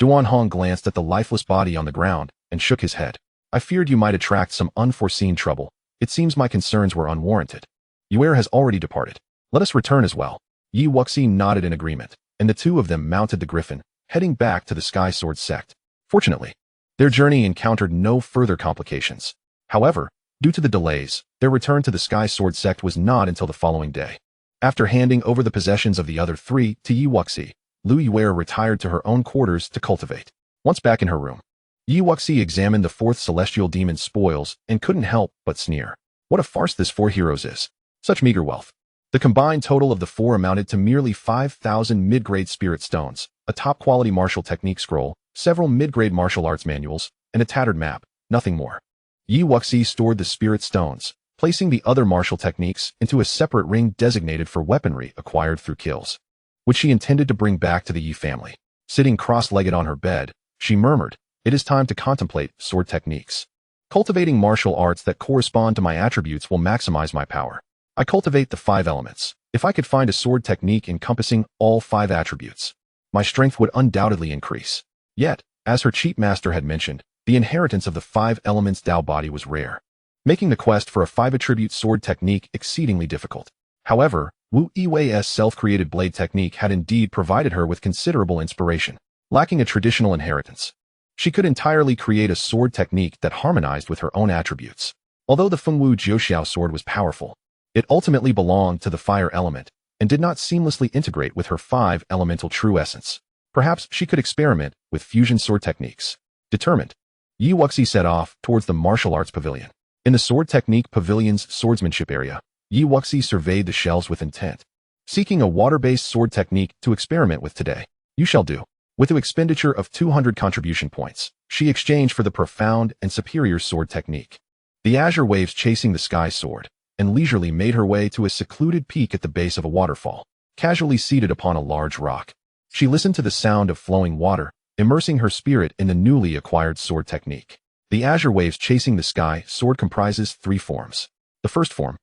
Duan Hong glanced at the lifeless body on the ground and shook his head. "I feared you might attract some unforeseen trouble. It seems my concerns were unwarranted. Yuer has already departed. Let us return as well." Yi Wuxi nodded in agreement, and the two of them mounted the griffin, heading back to the Sky Sword Sect. Fortunately, their journey encountered no further complications. However, due to the delays, their return to the Sky Sword Sect was not until the following day. After handing over the possessions of the other 3 to Yi Wuxi, Lu Yuer retired to her own quarters to cultivate. Once back in her room, Yi Wuxi examined the fourth celestial demon's spoils and couldn't help but sneer. What a farce this 4 heroes is. Such meager wealth. The combined total of the 4 amounted to merely 5,000 mid-grade spirit stones, a top-quality martial technique scroll, several mid-grade martial arts manuals, and a tattered map, nothing more. Yi Wuxi stored the spirit stones, placing the other martial techniques into a separate ring designated for weaponry acquired through kills, which she intended to bring back to the Yi family. Sitting cross-legged on her bed, she murmured, "It is time to contemplate sword techniques. Cultivating martial arts that correspond to my attributes will maximize my power. I cultivate the 5 elements. If I could find a sword technique encompassing all 5 attributes, my strength would undoubtedly increase." Yet, as her chief master had mentioned, the inheritance of the 5 elements Dao body was rare, making the quest for a 5-attribute sword technique exceedingly difficult. However, Wu Yiwei's self-created blade technique had indeed provided her with considerable inspiration. Lacking a traditional inheritance, she could entirely create a sword technique that harmonized with her own attributes. Although the Fengwu Jiuxiao sword was powerful, it ultimately belonged to the fire element and did not seamlessly integrate with her 5 elemental true essence. Perhaps she could experiment with fusion sword techniques. Determined, Yi Wuxi set off towards the martial arts pavilion. In the sword technique pavilion's swordsmanship area, Yi Wuxi surveyed the shelves with intent, seeking a water-based sword technique to experiment with today. "You shall do." With the expenditure of 200 contribution points, she exchanged for the profound and superior sword technique, the azure waves chasing the sky sword, and leisurely made her way to a secluded peak at the base of a waterfall, casually seated upon a large rock. She listened to the sound of flowing water, immersing her spirit in the newly acquired sword technique. The azure waves chasing the sky sword comprises 3 forms. The first form,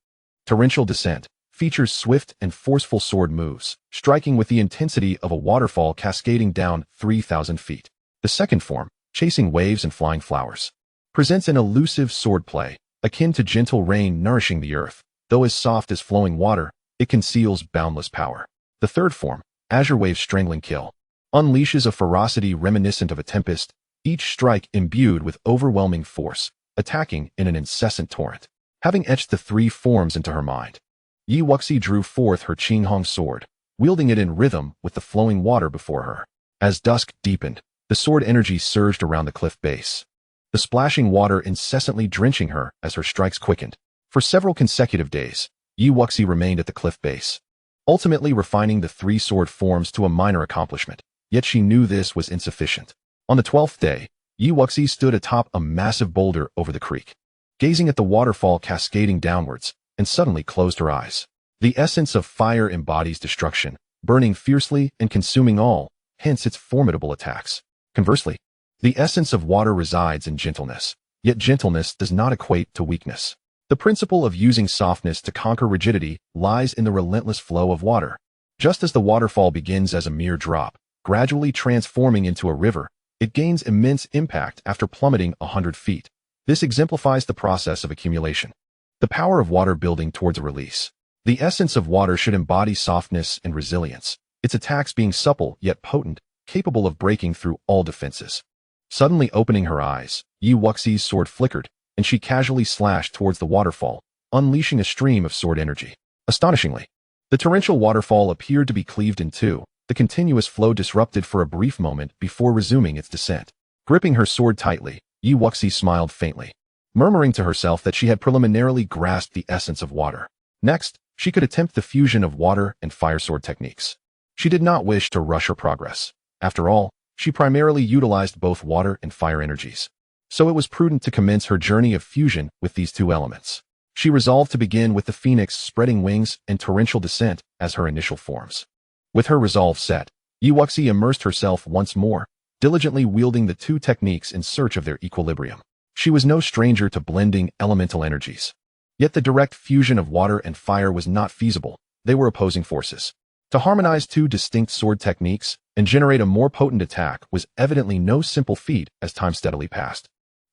torrential descent, features swift and forceful sword moves, striking with the intensity of a waterfall cascading down 3,000 feet. The second form, chasing waves and flying flowers, presents an elusive sword play, akin to gentle rain nourishing the earth. Though as soft as flowing water, it conceals boundless power. The third form, azure wave strangling kill, unleashes a ferocity reminiscent of a tempest, each strike imbued with overwhelming force, attacking in an incessant torrent. Having etched the 3 forms into her mind, Yi Wuxi drew forth her Qinghong sword, wielding it in rhythm with the flowing water before her. As dusk deepened, the sword energy surged around the cliff base, the splashing water incessantly drenching her as her strikes quickened. For several consecutive days, Yi Wuxi remained at the cliff base, ultimately refining the 3 sword forms to a minor accomplishment. Yet she knew this was insufficient. On the 12th day, Yi Wuxi stood atop a massive boulder over the creek, gazing at the waterfall cascading downwards, and suddenly closed her eyes. The essence of fire embodies destruction, burning fiercely and consuming all, hence its formidable attacks. Conversely, the essence of water resides in gentleness, yet gentleness does not equate to weakness. The principle of using softness to conquer rigidity lies in the relentless flow of water. Just as the waterfall begins as a mere drop, gradually transforming into a river, it gains immense impact after plummeting 100 feet. This exemplifies the process of accumulation. The power of water building towards a release. The essence of water should embody softness and resilience, its attacks being supple yet potent, capable of breaking through all defenses. Suddenly opening her eyes, Wuxi's sword flickered, and she casually slashed towards the waterfall, unleashing a stream of sword energy. Astonishingly, the torrential waterfall appeared to be cleaved in two, the continuous flow disrupted for a brief moment before resuming its descent. Gripping her sword tightly, Wuxi smiled faintly, murmuring to herself that she had preliminarily grasped the essence of water. Next, she could attempt the fusion of water and fire sword techniques. She did not wish to rush her progress. After all, she primarily utilized both water and fire energies. So it was prudent to commence her journey of fusion with these two elements. She resolved to begin with the phoenix spreading wings and torrential descent as her initial forms. With her resolve set, Wuxi immersed herself once more, diligently wielding the two techniques in search of their equilibrium. She was no stranger to blending elemental energies. Yet the direct fusion of water and fire was not feasible. They were opposing forces. To harmonize two distinct sword techniques and generate a more potent attack was evidently no simple feat as time steadily passed.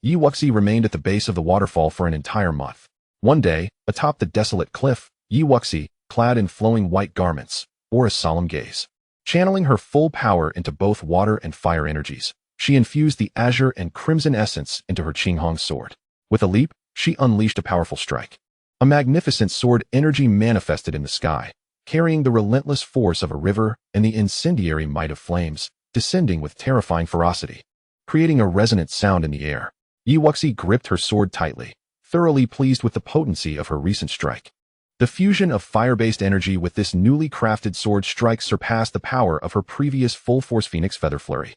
Wuxi remained at the base of the waterfall for an entire month. One day, atop the desolate cliff, Wuxi, clad in flowing white garments, bore a solemn gaze. Channeling her full power into both water and fire energies, she infused the azure and crimson essence into her Qinghong sword. With a leap, she unleashed a powerful strike. A magnificent sword energy manifested in the sky, carrying the relentless force of a river and the incendiary might of flames, descending with terrifying ferocity, creating a resonant sound in the air. Wuxi gripped her sword tightly, thoroughly pleased with the potency of her recent strike. The fusion of fire-based energy with this newly crafted sword strike surpassed the power of her previous full-force Phoenix Feather Flurry.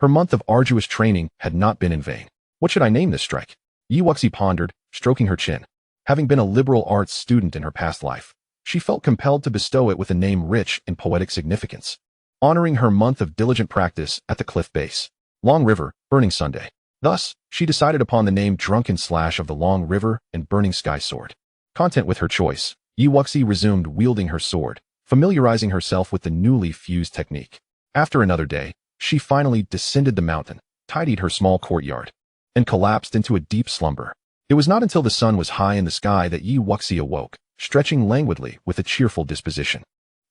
Her month of arduous training had not been in vain. What should I name this strike? Wuxi pondered, stroking her chin. Having been a liberal arts student in her past life, she felt compelled to bestow it with a name rich in poetic significance, honoring her month of diligent practice at the cliff base. Long River, Burning Sunday. Thus, she decided upon the name Drunken Slash of the Long River and Burning Sky Sword. Content with her choice, Wuxi resumed wielding her sword, familiarizing herself with the newly fused technique. After another day, she finally descended the mountain, tidied her small courtyard, and collapsed into a deep slumber. It was not until the sun was high in the sky that Wuxi awoke, stretching languidly with a cheerful disposition.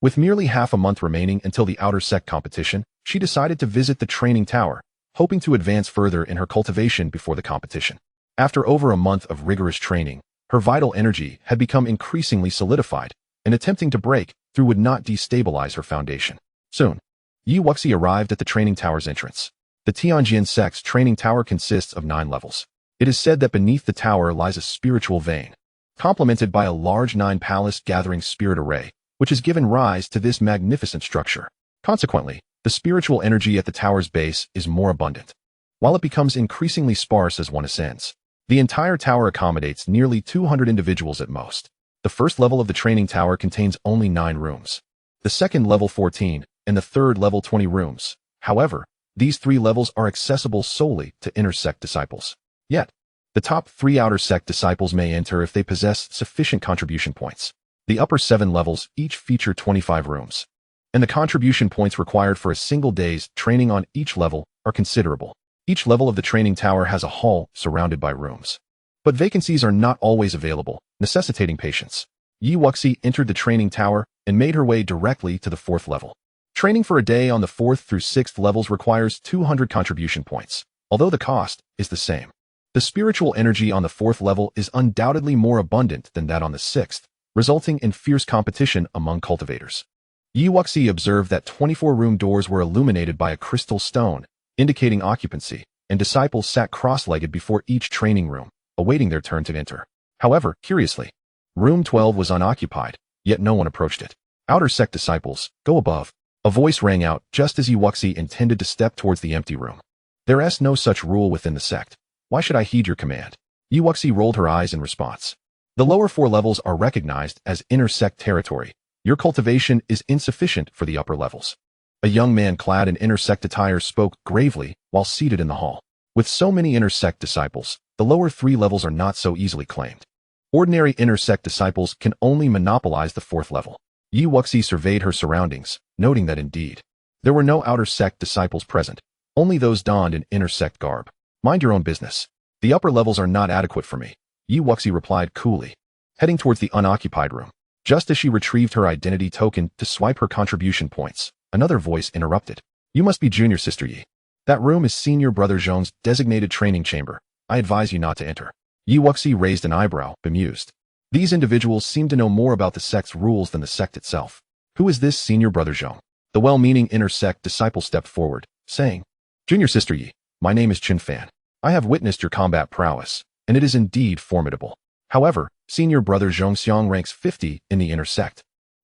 With merely half a month remaining until the outer sect competition, she decided to visit the training tower, hoping to advance further in her cultivation before the competition. After over a month of rigorous training, her vital energy had become increasingly solidified, and attempting to break through would not destabilize her foundation. Soon, Wuxi arrived at the training tower's entrance. The Tanjin Sect's training tower consists of 9 levels. It is said that beneath the tower lies a spiritual vein, complemented by a large 9-palace gathering spirit array, which has given rise to this magnificent structure. Consequently, the spiritual energy at the tower's base is more abundant, while it becomes increasingly sparse as one ascends. The entire tower accommodates nearly 200 individuals at most. The first level of the training tower contains only 9 rooms. The second level 14, and the third level 20 rooms. However, these 3 levels are accessible solely to inner sect disciples. Yet, the top 3 outer sect disciples may enter if they possess sufficient contribution points. The upper 7 levels each feature 25 rooms, and the contribution points required for a single day's training on each level are considerable. Each level of the training tower has a hall surrounded by rooms. But vacancies are not always available, necessitating patience. Wuxi entered the training tower and made her way directly to the 4th level. Training for a day on the 4th through 6th levels requires 200 contribution points, although the cost is the same. The spiritual energy on the 4th level is undoubtedly more abundant than that on the 6th, resulting in fierce competition among cultivators. Wuxi observed that 24 room doors were illuminated by a crystal stone, indicating occupancy, and disciples sat cross-legged before each training room, awaiting their turn to enter. However, curiously, room 12 was unoccupied, yet no one approached it. Outer sect disciples, go above. A voice rang out just as Wuxi intended to step towards the empty room. There is no such rule within the sect. Why should I heed your command? Wuxi rolled her eyes in response. The lower 4 levels are recognized as inner sect territory. Your cultivation is insufficient for the upper levels. A young man clad in inner sect attire spoke gravely while seated in the hall. With so many inner sect disciples, the lower 3 levels are not so easily claimed. Ordinary inner sect disciples can only monopolize the 4th level. Wuxi surveyed her surroundings, noting that indeed, there were no outer sect disciples present. Only those donned in inner sect garb. Mind your own business. The upper levels are not adequate for me, Wuxi replied coolly, heading towards the unoccupied room. Just as she retrieved her identity token to swipe her contribution points, another voice interrupted. You must be Junior Sister Yi. That room is Senior Brother Zhong's designated training chamber. I advise you not to enter. Wuxi raised an eyebrow, bemused. These individuals seem to know more about the sect's rules than the sect itself. Who is this Senior Brother Zhong? The well-meaning inner sect disciple stepped forward, saying, Junior Sister Yi, my name is Tianfeng. I have witnessed your combat prowess, and it is indeed formidable. However, Senior Brother Zhong Xiang ranks 50 in the inner sect,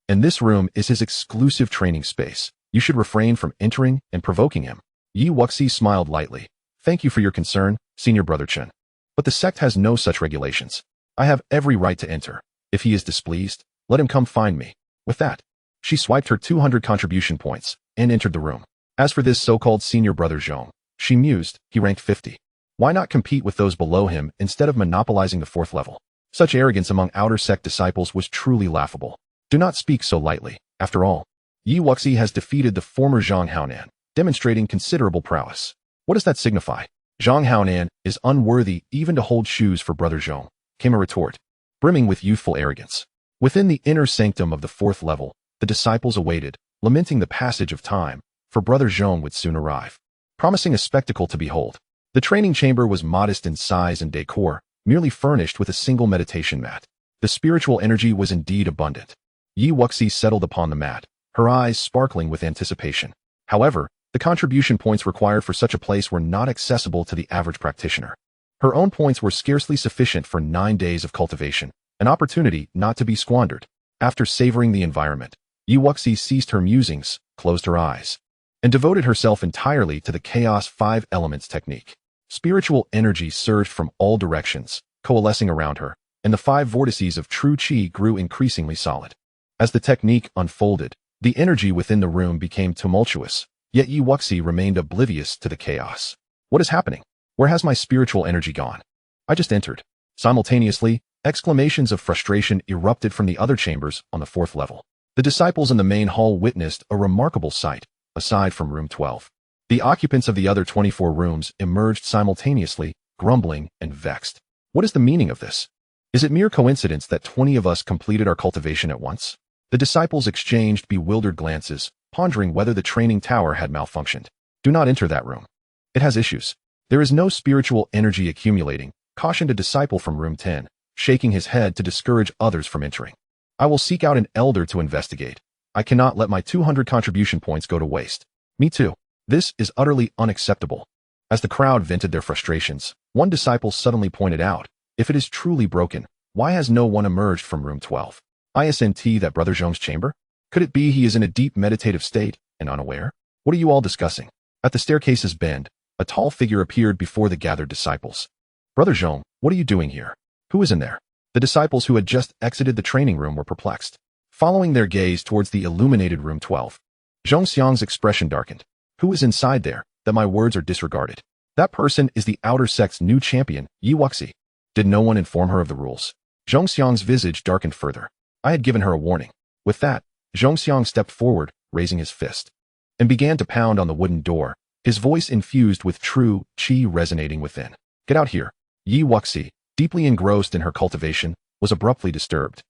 and this room is his exclusive training space. You should refrain from entering and provoking him. Wuxi smiled lightly. Thank you for your concern, Senior Brother Chen. But the sect has no such regulations. I have every right to enter. If he is displeased, let him come find me. With that, she swiped her 200 contribution points and entered the room. As for this so-called Senior Brother Zhong, she mused, he ranked 50. Why not compete with those below him instead of monopolizing the 4th level? Such arrogance among outer sect disciples was truly laughable. Do not speak so lightly. After all, Wuxi has defeated the former Zhang Haonan, demonstrating considerable prowess. What does that signify? Zhang Haonan is unworthy even to hold shoes for Brother Zhong, came a retort, brimming with youthful arrogance. Within the inner sanctum of the 4th level, the disciples awaited, lamenting the passage of time, for Brother Zhong would soon arrive, promising a spectacle to behold. The training chamber was modest in size and decor, merely furnished with a single meditation mat. The spiritual energy was indeed abundant. Wuxi settled upon the mat, her eyes sparkling with anticipation. However, the contribution points required for such a place were not accessible to the average practitioner. Her own points were scarcely sufficient for 9 days of cultivation, an opportunity not to be squandered. After savoring the environment, Wuxi ceased her musings, closed her eyes, and devoted herself entirely to the Chaos 5 Elements technique. Spiritual energy surged from all directions, coalescing around her, and the 5 vortices of true qi grew increasingly solid. As the technique unfolded, the energy within the room became tumultuous, yet Wuxi remained oblivious to the chaos. What is happening? Where has my spiritual energy gone? I just entered. Simultaneously, exclamations of frustration erupted from the other chambers on the 4th level. The disciples in the main hall witnessed a remarkable sight, aside from room 12. The occupants of the other 24 rooms emerged simultaneously, grumbling and vexed. What is the meaning of this? Is it mere coincidence that 20 of us completed our cultivation at once? The disciples exchanged bewildered glances, pondering whether the training tower had malfunctioned. Do not enter that room. It has issues. There is no spiritual energy accumulating, cautioned a disciple from room 10, shaking his head to discourage others from entering. I will seek out an elder to investigate. I cannot let my 200 contribution points go to waste. Me too. This is utterly unacceptable. As the crowd vented their frustrations, one disciple suddenly pointed out, if it is truly broken, why has no one emerged from room 12? Isn't that Brother Zhong's chamber? Could it be he is in a deep meditative state and unaware? What are you all discussing? At the staircase's bend, a tall figure appeared before the gathered disciples. Brother Zhong, what are you doing here? Who is in there? The disciples who had just exited the training room were perplexed. Following their gaze towards the illuminated room 12, Zhong Xiang's expression darkened. Who is inside there, that my words are disregarded? That person is the outer sect's new champion, Wuxi. Did no one inform her of the rules? Zhong Xiang's visage darkened further. I had given her a warning. With that, Zhong Xiang stepped forward, raising his fist, and began to pound on the wooden door, his voice infused with true qi resonating within. Get out here. Wuxi, deeply engrossed in her cultivation, was abruptly disturbed.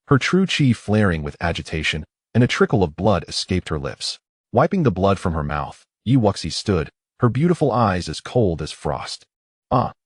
Her true qi flaring with agitation, and a trickle of blood escaped her lips. Wiping the blood from her mouth, Wuxi stood, her beautiful eyes as cold as frost.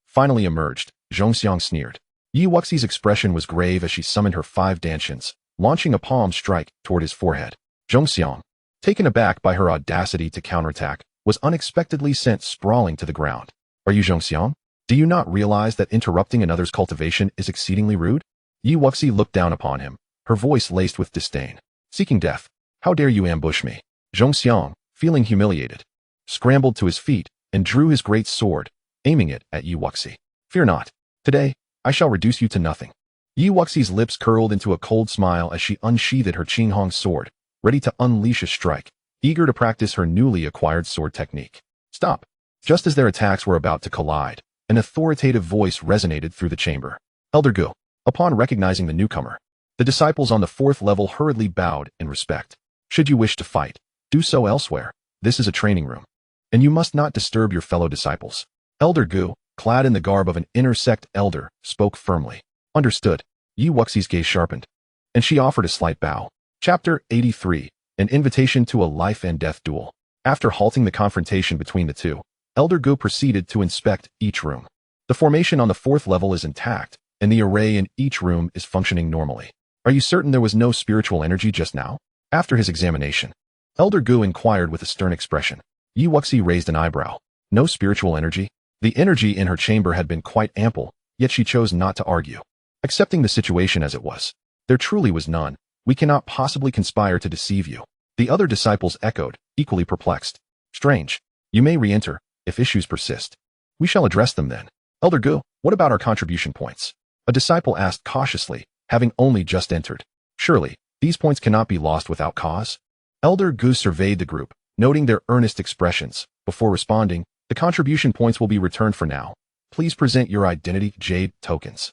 Finally emerged, Zhong Xiang sneered. Wuxi's expression was grave as she summoned her 5 Dantians, launching a palm strike toward his forehead. Zhong Xiang, taken aback by her audacity to counterattack, was unexpectedly sent sprawling to the ground. Are you Zhong Xiang? Do you not realize that interrupting another's cultivation is exceedingly rude? Wuxi looked down upon him, her voice laced with disdain. Seeking death, how dare you ambush me? Zhong Xiang, feeling humiliated, scrambled to his feet and drew his great sword, aiming it at Wuxi. Fear not. Today, I shall reduce you to nothing. Wuxi's lips curled into a cold smile as she unsheathed her Qinghong sword, ready to unleash a strike, eager to practice her newly acquired sword technique. Stop. Just as their attacks were about to collide, an authoritative voice resonated through the chamber. Elder Gu. Upon recognizing the newcomer, the disciples on the 4th level hurriedly bowed in respect. Should you wish to fight, do so elsewhere. This is a training room. and you must not disturb your fellow disciples. Elder Gu, clad in the garb of an inner sect elder, spoke firmly. Understood. Yi Wuxi's gaze sharpened, and she offered a slight bow. Chapter 83. An invitation to a life and death duel. After halting the confrontation between the two, Elder Gu proceeded to inspect each room. The formation on the 4th level is intact, and the array in each room is functioning normally. Are you certain there was no spiritual energy just now? After his examination, Elder Gu inquired with a stern expression. Yi Wuxi raised an eyebrow. No spiritual energy? The energy in her chamber had been quite ample, yet she chose not to argue. Accepting the situation as it was, there truly was none. We cannot possibly conspire to deceive you. The other disciples echoed, equally perplexed. Strange. You may re-enter, if issues persist. We shall address them then. Elder Gu, what about our contribution points? A disciple asked cautiously, having only just entered. Surely, these points cannot be lost without cause? Elder Gu surveyed the group, noting their earnest expressions. Before responding, the contribution points will be returned for now. Please present your identity jade tokens.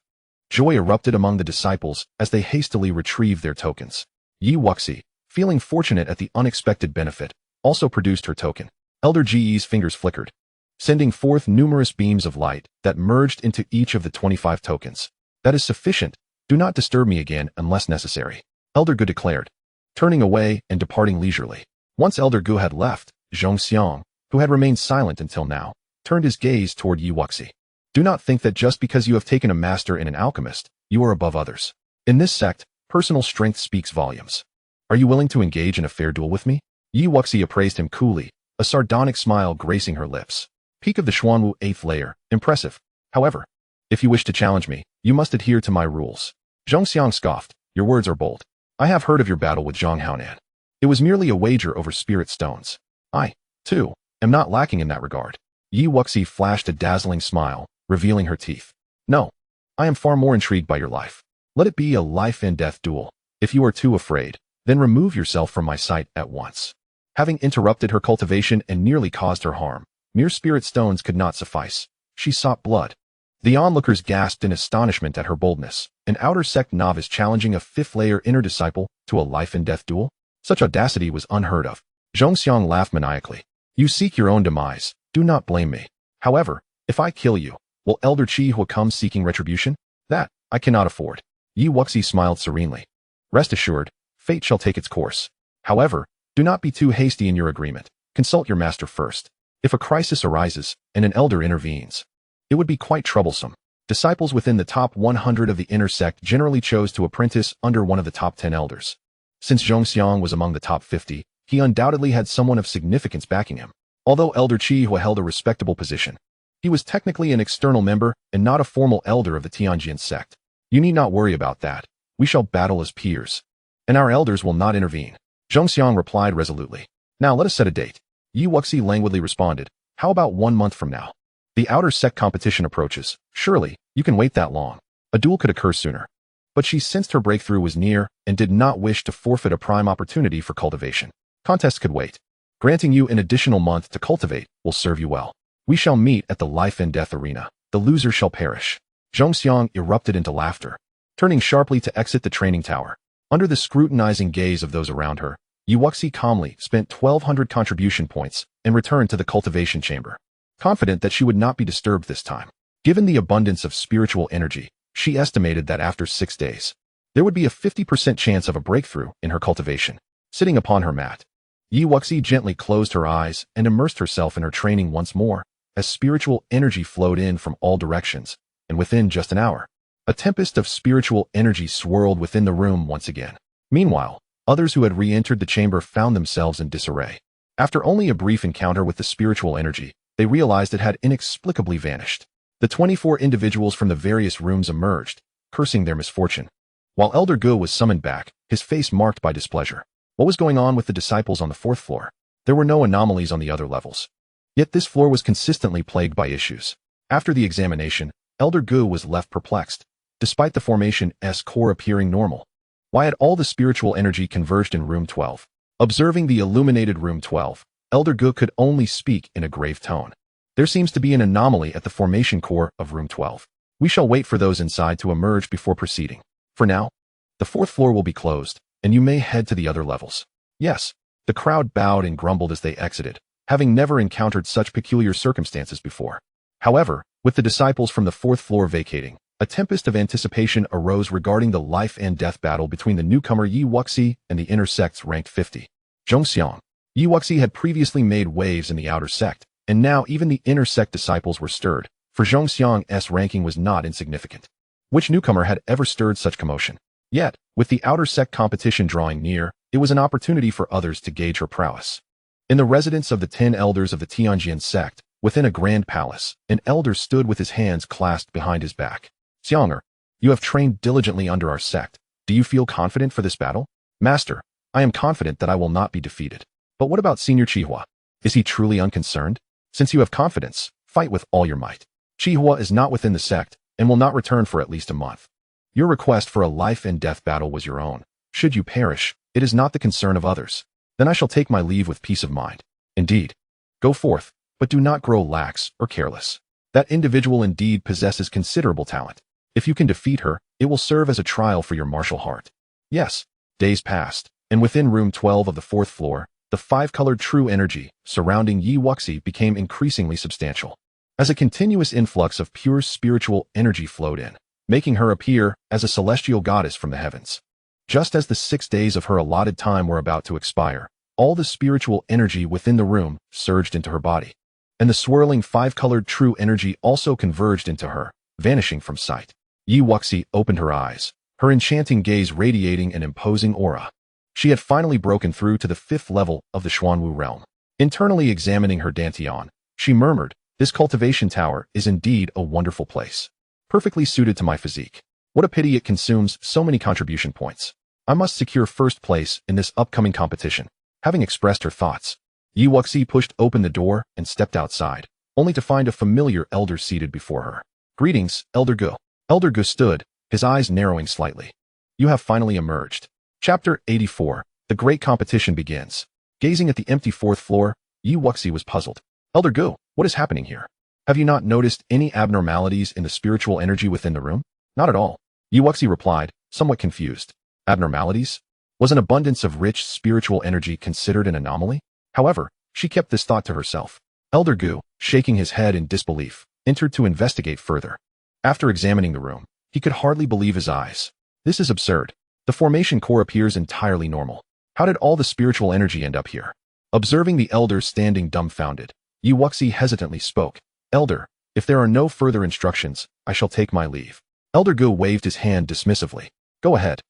Joy erupted among the disciples as they hastily retrieved their tokens. Yi Wuxi, feeling fortunate at the unexpected benefit, also produced her token. Elder Ge's fingers flickered, sending forth numerous beams of light that merged into each of the 25 tokens. That is sufficient. Do not disturb me again unless necessary. Elder Gu declared, turning away and departing leisurely. Once Elder Gu had left, Xianxiang, who had remained silent until now, turned his gaze toward Yi Wuxi. Do not think that just because you have taken a master and an alchemist, you are above others. In this sect, personal strength speaks volumes. Are you willing to engage in a fair duel with me? Yi Wuxi appraised him coolly, a sardonic smile gracing her lips. Peak of the Xuanwu 8th layer, impressive. However, if you wish to challenge me, you must adhere to my rules. Zhongxiang scoffed. Your words are bold. I have heard of your battle with Zhang Haonan. It was merely a wager over spirit stones. I, too, am not lacking in that regard. Yi Wuxi flashed a dazzling smile, revealing her teeth. No, I am far more intrigued by your life. Let it be a life and death duel. If you are too afraid, then remove yourself from my sight at once. Having interrupted her cultivation and nearly caused her harm, mere spirit stones could not suffice. She sought blood. The onlookers gasped in astonishment at her boldness. An outer sect novice challenging a 5th layer inner disciple to a life and death duel? Such audacity was unheard of. Zhongxiang laughed maniacally. You seek your own demise. Do not blame me. However, if I kill you, will Elder Qihua come seeking retribution? That, I cannot afford. Yi Wuxi smiled serenely. Rest assured, fate shall take its course. However, do not be too hasty in your agreement. Consult your master first. If a crisis arises, and an elder intervenes, it would be quite troublesome. Disciples within the top 100 of the inner sect generally chose to apprentice under one of the top 10 elders. Since Zhongxiang was among the top 50, he undoubtedly had someone of significance backing him. Although Elder Qihua held a respectable position, he was technically an external member and not a formal elder of the Tanjin Sect. You need not worry about that. We shall battle as peers, and our elders will not intervene. Zhongxiang replied resolutely. Now let us set a date. Yi Wuxi languidly responded. How about 1 month from now? The outer sect competition approaches. Surely, you can wait that long. A duel could occur sooner. But she sensed her breakthrough was near and did not wish to forfeit a prime opportunity for cultivation. Contests could wait. Granting you an additional month to cultivate will serve you well. We shall meet at the life and death arena. The loser shall perish. Zhongxiang erupted into laughter, turning sharply to exit the training tower. Under the scrutinizing gaze of those around her, Yi Wuxi calmly spent 1,200 contribution points and returned to the cultivation chamber, confident that she would not be disturbed this time. Given the abundance of spiritual energy, she estimated that after 6 days, there would be a 50% chance of a breakthrough in her cultivation. Sitting upon her mat, Yi Wuxi gently closed her eyes and immersed herself in her training once more, as spiritual energy flowed in from all directions, and within just an hour, a tempest of spiritual energy swirled within the room once again. Meanwhile, others who had re-entered the chamber found themselves in disarray. After only a brief encounter with the spiritual energy, they realized it had inexplicably vanished. The 24 individuals from the various rooms emerged, cursing their misfortune. While Elder Gu was summoned back, his face marked by displeasure. What was going on with the disciples on the 4th floor? There were no anomalies on the other levels. Yet this floor was consistently plagued by issues. After the examination, Elder Gu was left perplexed, despite the formation's core appearing normal. Why had all the spiritual energy converged in room 12? Observing the illuminated room 12, Elder Gu could only speak in a grave tone. There seems to be an anomaly at the formation core of room 12. We shall wait for those inside to emerge before proceeding. For now, the 4th floor will be closed, and you may head to the other levels. Yes. The crowd bowed and grumbled as they exited, having never encountered such peculiar circumstances before. However, with the disciples from the fourth floor vacating, a tempest of anticipation arose regarding the life and death battle between the newcomer Yi Wuxi and the inner sect's ranked 50. Zhongxiang. Yi Wuxi had previously made waves in the outer sect, and now even the inner sect disciples were stirred, for Zhongxiang's ranking was not insignificant. Which newcomer had ever stirred such commotion? Yet, with the outer sect competition drawing near, it was an opportunity for others to gauge her prowess. In the residence of the 10 elders of the Tanjin Sect, within a grand palace, an elder stood with his hands clasped behind his back. Xiang'er, you have trained diligently under our sect. Do you feel confident for this battle? Master, I am confident that I will not be defeated. But what about Senior Qihua? Is he truly unconcerned? Since you have confidence, fight with all your might. Qihua is not within the sect, and will not return for at least a month. Your request for a life and death battle was your own. Should you perish, it is not the concern of others. Then I shall take my leave with peace of mind. Indeed. Go forth, but do not grow lax or careless. That individual indeed possesses considerable talent. If you can defeat her, it will serve as a trial for your martial heart. Yes. Days passed, and within room 12 of the fourth floor, the five-colored true energy surrounding Yi Wuxi became increasingly substantial, as a continuous influx of pure spiritual energy flowed in, making her appear as a celestial goddess from the heavens. Just as the 6 days of her allotted time were about to expire, all the spiritual energy within the room surged into her body, and the swirling five-colored true energy also converged into her, vanishing from sight. Yi Wuxi opened her eyes, her enchanting gaze radiating an imposing aura. She had finally broken through to the 5th level of the Xuanwu realm. Internally examining her Dantian, she murmured, "This cultivation tower is indeed a wonderful place. Perfectly suited to my physique. What a pity it consumes so many contribution points. I must secure first place in this upcoming competition." Having expressed her thoughts, Yi Wuxi pushed open the door and stepped outside, only to find a familiar elder seated before her. "Greetings, Elder Gu." Elder Gu stood, his eyes narrowing slightly. "You have finally emerged." Chapter 84. The Great Competition begins. Gazing at the empty 4th floor, Yi Wuxi was puzzled. "Elder Gu, what is happening here? Have you not noticed any abnormalities in the spiritual energy within the room?" "Not at all," Yi Wuxi replied, somewhat confused. Abnormalities? Was an abundance of rich spiritual energy considered an anomaly? However, she kept this thought to herself. Elder Gu, shaking his head in disbelief, entered to investigate further. After examining the room, he could hardly believe his eyes. This is absurd. The formation core appears entirely normal. How did all the spiritual energy end up here? Observing the elder standing dumbfounded, Yi Wuxi hesitantly spoke. "Elder, if there are no further instructions, I shall take my leave." Elder Gu waved his hand dismissively. "Go ahead."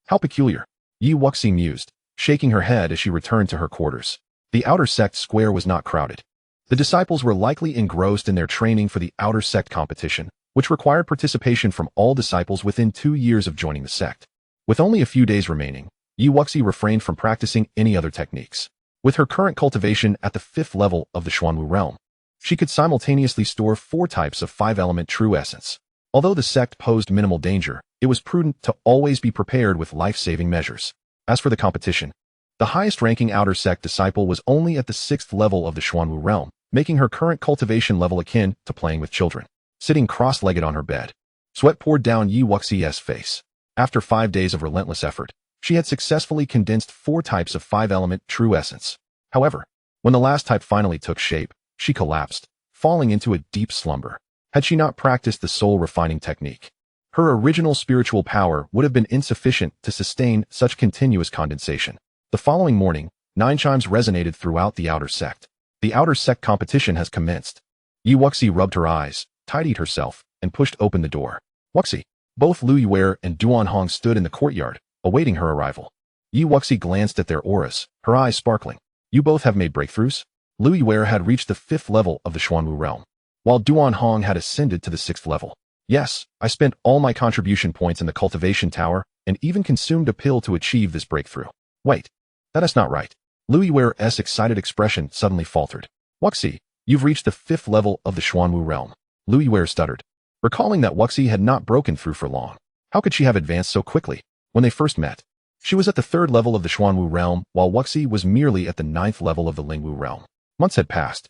"How peculiar," Yi Wuxi mused, shaking her head as she returned to her quarters. The outer sect square was not crowded. The disciples were likely engrossed in their training for the outer sect competition, which required participation from all disciples within 2 years of joining the sect. With only a few days remaining, Yi Wuxi refrained from practicing any other techniques. With her current cultivation at the 5th level of the Xuanwu realm, she could simultaneously store 4 types of 5-element true essence. Although the sect posed minimal danger, it was prudent to always be prepared with life-saving measures. As for the competition, the highest-ranking outer sect disciple was only at the 6th level of the Xuanwu realm, making her current cultivation level akin to playing with children. Sitting cross-legged on her bed, sweat poured down Yi Wuxi's face. After 5 days of relentless effort, she had successfully condensed 4 types of 5-element true essence. However, when the last type finally took shape, she collapsed, falling into a deep slumber. Had she not practiced the soul-refining technique, her original spiritual power would have been insufficient to sustain such continuous condensation. The following morning, 9 chimes resonated throughout the outer sect. The outer sect competition has commenced. Yi Wuxi rubbed her eyes, tidied herself, and pushed open the door. "Wuxi." Both Lu Yuer and Duan Hong stood in the courtyard, awaiting her arrival. Yi Wuxi glanced at their auras, her eyes sparkling. "You both have made breakthroughs?" Lu Yuer had reached the 5th level of the Xuanwu realm, while Duan Hong had ascended to the 6th level. "Yes, I spent all my contribution points in the cultivation tower, and even consumed a pill to achieve this breakthrough." "Wait, that is not right." Lu Yuer's excited expression suddenly faltered. "Wuxi, you've reached the 5th level of the Xuanwu realm." Lu Yuer stuttered, recalling that Wuxi had not broken through for long. How could she have advanced so quickly? When they first met, she was at the 3rd level of the Xuanwu realm, while Wuxi was merely at the 9th level of the Lingwu realm. Months had passed,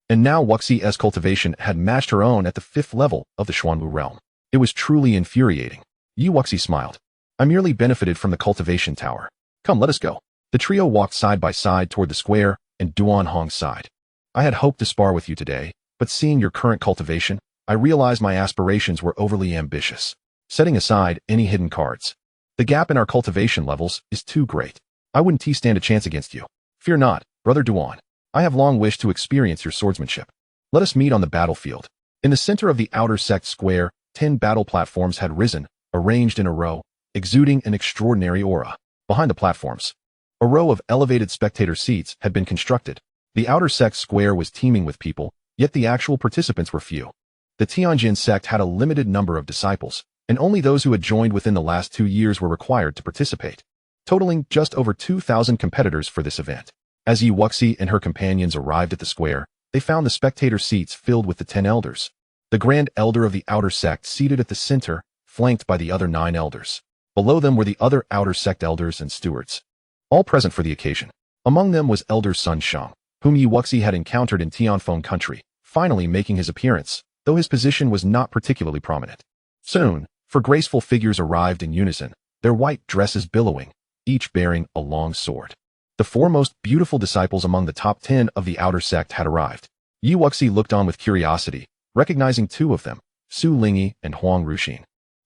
and now Wuxi's cultivation had matched her own at the 5th level of the Xuanwu realm. It was truly infuriating. Yi Wuxi smiled. "I merely benefited from the cultivation tower. Come, let us go." The trio walked side by side toward the square, and Duan Hong sighed. I had hoped to spar with you today, but seeing your current cultivation, I realized my aspirations were overly ambitious. Setting aside any hidden cards, the gap in our cultivation levels is too great. I wouldn't stand a chance against you. Fear not, brother Duan. I have long wished to experience your swordsmanship. Let us meet on the battlefield. In the center of the outer sect square, 10 battle platforms had risen, arranged in a row, exuding an extraordinary aura. Behind the platforms, a row of elevated spectator seats had been constructed. The outer sect square was teeming with people, yet the actual participants were few. The Tanjin Sect had a limited number of disciples, and only those who had joined within the last 2 years were required to participate, totaling just over 2,000 competitors for this event. As Wuxi and her companions arrived at the square, they found the spectator seats filled with the 10 elders. The Grand Elder of the outer sect seated at the center, flanked by the other 9 elders. Below them were the other outer sect elders and stewards, all present for the occasion. Among them was Elder Sun Shang, whom Wuxi had encountered in Tianfeng country, finally making his appearance, though his position was not particularly prominent. Soon, 4 graceful figures arrived in unison, their white dresses billowing, each bearing a long sword. The 4 most beautiful disciples among the top 10 of the outer sect had arrived. Wuxi looked on with curiosity, recognizing 2 of them, Su Lingyi and Huang Ruxin,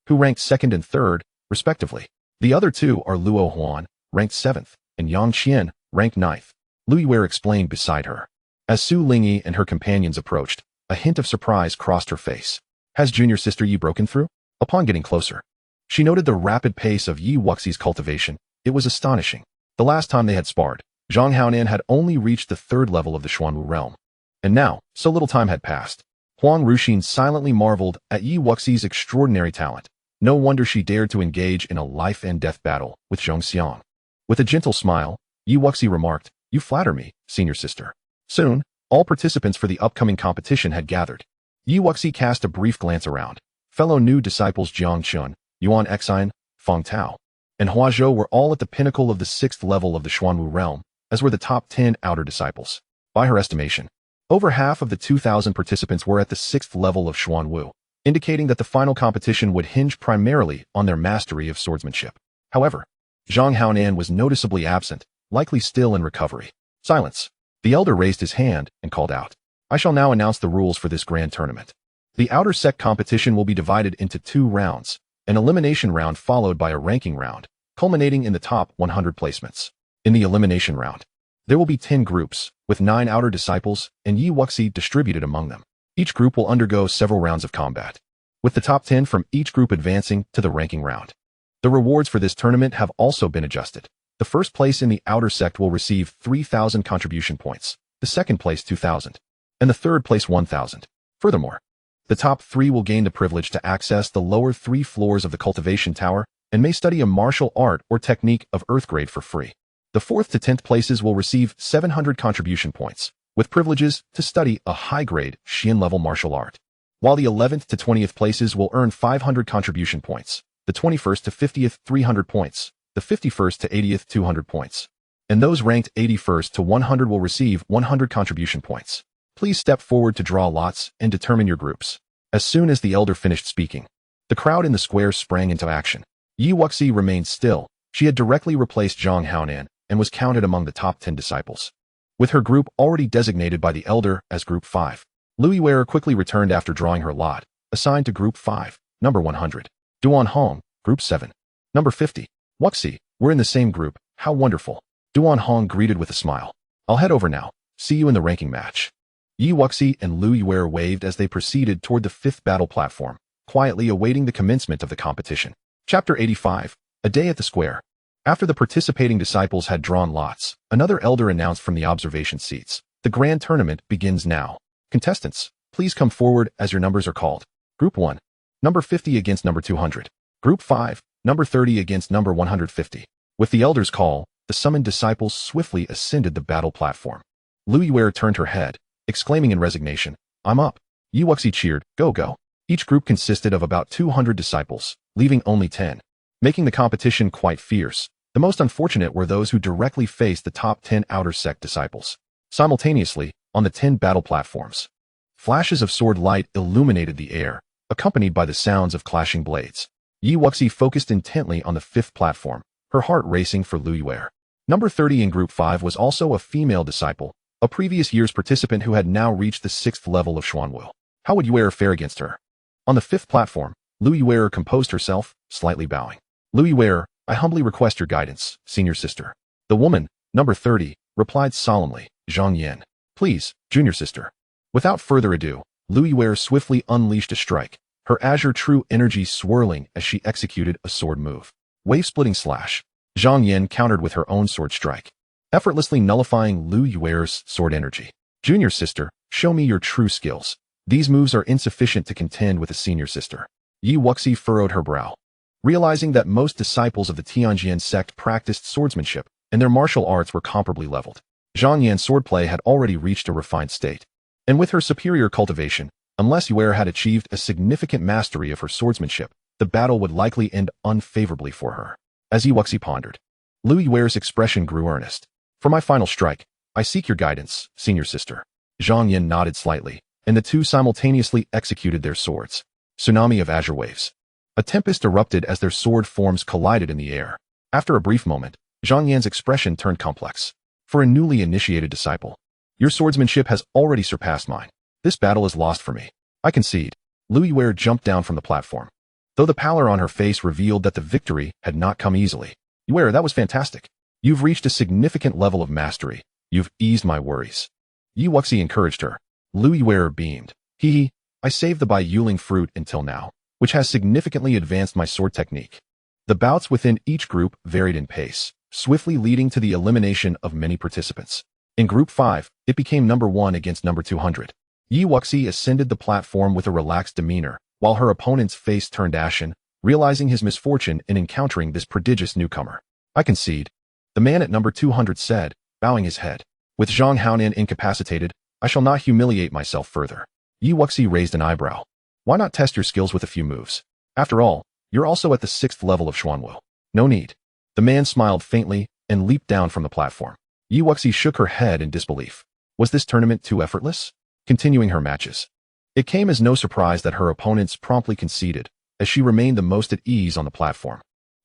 who ranked 2nd and 3rd, respectively. The other 2 are Luo Huan, ranked 7th, and Yang Qian, ranked 9th. Lu Yuer explained beside her. As Su Lingyi and her companions approached, a hint of surprise crossed her face. Has junior sister Yi broken through? Upon getting closer, she noted the rapid pace of Wuxi's cultivation. It was astonishing. The last time they had sparred, Zhang Haonan had only reached the 3rd level of the Xuanwu realm. And now, so little time had passed. Huang Ruxin silently marveled at Wuxi's extraordinary talent. No wonder she dared to engage in a life-and-death battle with Zhong Xiang. With a gentle smile, Wuxi remarked, "You flatter me, senior sister." Soon, all participants for the upcoming competition had gathered. Wuxi cast a brief glance around. Fellow new disciples Jiang Chun, Yuan Exine, Feng Tao, and Hua Zhou were all at the pinnacle of the 6th level of the Xuanwu realm, as were the top 10 outer disciples. By her estimation, over half of the 2,000 participants were at the 6th level of Xuanwu, indicating that the final competition would hinge primarily on their mastery of swordsmanship. However, Zhang Haonan was noticeably absent, likely still in recovery. Silence. The elder raised his hand and called out, "I shall now announce the rules for this grand tournament. The outer sect competition will be divided into 2 rounds, an elimination round followed by a ranking round, culminating in the top 100 placements. In the elimination round, there will be 10 groups, with 9 outer disciples and Wuxi distributed among them. Each group will undergo several rounds of combat, with the top 10 from each group advancing to the ranking round. The rewards for this tournament have also been adjusted. The first place in the outer sect will receive 3,000 contribution points, the second place 2,000, and the third place 1,000. Furthermore, the top 3 will gain the privilege to access the lower 3 floors of the cultivation tower and may study a martial art or technique of earth grade for free. The 4th to 10th places will receive 700 contribution points, with privileges to study a high-grade Xian level martial art, while the 11th to 20th places will earn 500 contribution points, the 21st to 50th 300 points, the 51st to 80th 200 points, and those ranked 81st to 100 will receive 100 contribution points. Please step forward to draw lots and determine your groups." As soon as the elder finished speaking, the crowd in the square sprang into action. Wuxi remained still. She had directly replaced Zhang Haonan and was counted among the top 10 disciples, with her group already designated by the elder as Group 5. Lu Yuer quickly returned after drawing her lot, assigned to Group 5, number 100. Duan Hong, Group 7, number 50. Wuxi, we're in the same group, how wonderful. Duan Hong greeted with a smile. I'll head over now. See you in the ranking match. Wuxi and Lu Yuer waved as they proceeded toward the 5th battle platform, quietly awaiting the commencement of the competition. Chapter 85, A Day at the Square. After the participating disciples had drawn lots, another elder announced from the observation seats, "The grand tournament begins now. Contestants, please come forward as your numbers are called. Group 1, number 50 against number 200. Group 5, number 30 against number 150. With the elder's call, the summoned disciples swiftly ascended the battle platform. Lu Yuer turned her head, exclaiming in resignation, "I'm up." Wuxi cheered, "Go, go." Each group consisted of about 200 disciples, leaving only 10, making the competition quite fierce. The most unfortunate were those who directly faced the top 10 outer sect disciples. Simultaneously, on the 10 battle platforms, flashes of sword light illuminated the air, accompanied by the sounds of clashing blades. Wuxi focused intently on the 5th platform, her heart racing for Lu Yuer. Number 30 in Group 5 was also a female disciple, a previous year's participant who had now reached the 6th level of Xuan Wu. How would Yuer fare against her? On the 5th platform, Lu Yuer composed herself, slightly bowing. Lu Yuer, I humbly request your guidance, senior sister. The woman, number 30, replied solemnly, Zhang Yin. Please, junior sister. Without further ado, Lu Yuer swiftly unleashed a strike, her azure true energy swirling as she executed a sword move. Wave-splitting slash. Zhang Yin countered with her own sword strike, effortlessly nullifying Lu Yuer's sword energy. Junior sister, show me your true skills. These moves are insufficient to contend with a senior sister. Yi Wuxi furrowed her brow. Realizing that most disciples of the Tanjin Sect practiced swordsmanship, and their martial arts were comparably leveled, Zhang Yan's swordplay had already reached a refined state. And with her superior cultivation, unless Yuer had achieved a significant mastery of her swordsmanship, the battle would likely end unfavorably for her. As Yi Wuxi pondered, Lu Yuer's expression grew earnest. For my final strike, I seek your guidance, senior sister. Zhang Yin nodded slightly, and the two simultaneously executed their swords. Tsunami of azure waves. A tempest erupted as their sword forms collided in the air. After a brief moment, Zhang Yan's expression turned complex. For a newly initiated disciple, your swordsmanship has already surpassed mine. This battle is lost for me. I concede. Lu Yuer jumped down from the platform, though the pallor on her face revealed that the victory had not come easily. Yuer, that was fantastic. You've reached a significant level of mastery. You've eased my worries. Yi Wuxi encouraged her. Lu Yuer beamed. Hee, I saved the Bai Yuling fruit until now, which has significantly advanced my sword technique. The bouts within each group varied in pace, swiftly leading to the elimination of many participants. In Group 5, it became number 1 against number 200. Yi Wuxi ascended the platform with a relaxed demeanor, while her opponent's face turned ashen, realizing his misfortune in encountering this prodigious newcomer. I concede. The man at number 200 said, bowing his head. With Zhang Haonan incapacitated, I shall not humiliate myself further. Yi Wuxi raised an eyebrow. Why not test your skills with a few moves? After all, you're also at the 6th level of Xuan Wu. No need. The man smiled faintly and leaped down from the platform. Yi Wuxi shook her head in disbelief. Was this tournament too effortless? Continuing her matches. It came as no surprise that her opponents promptly conceded, as she remained the most at ease on the platform.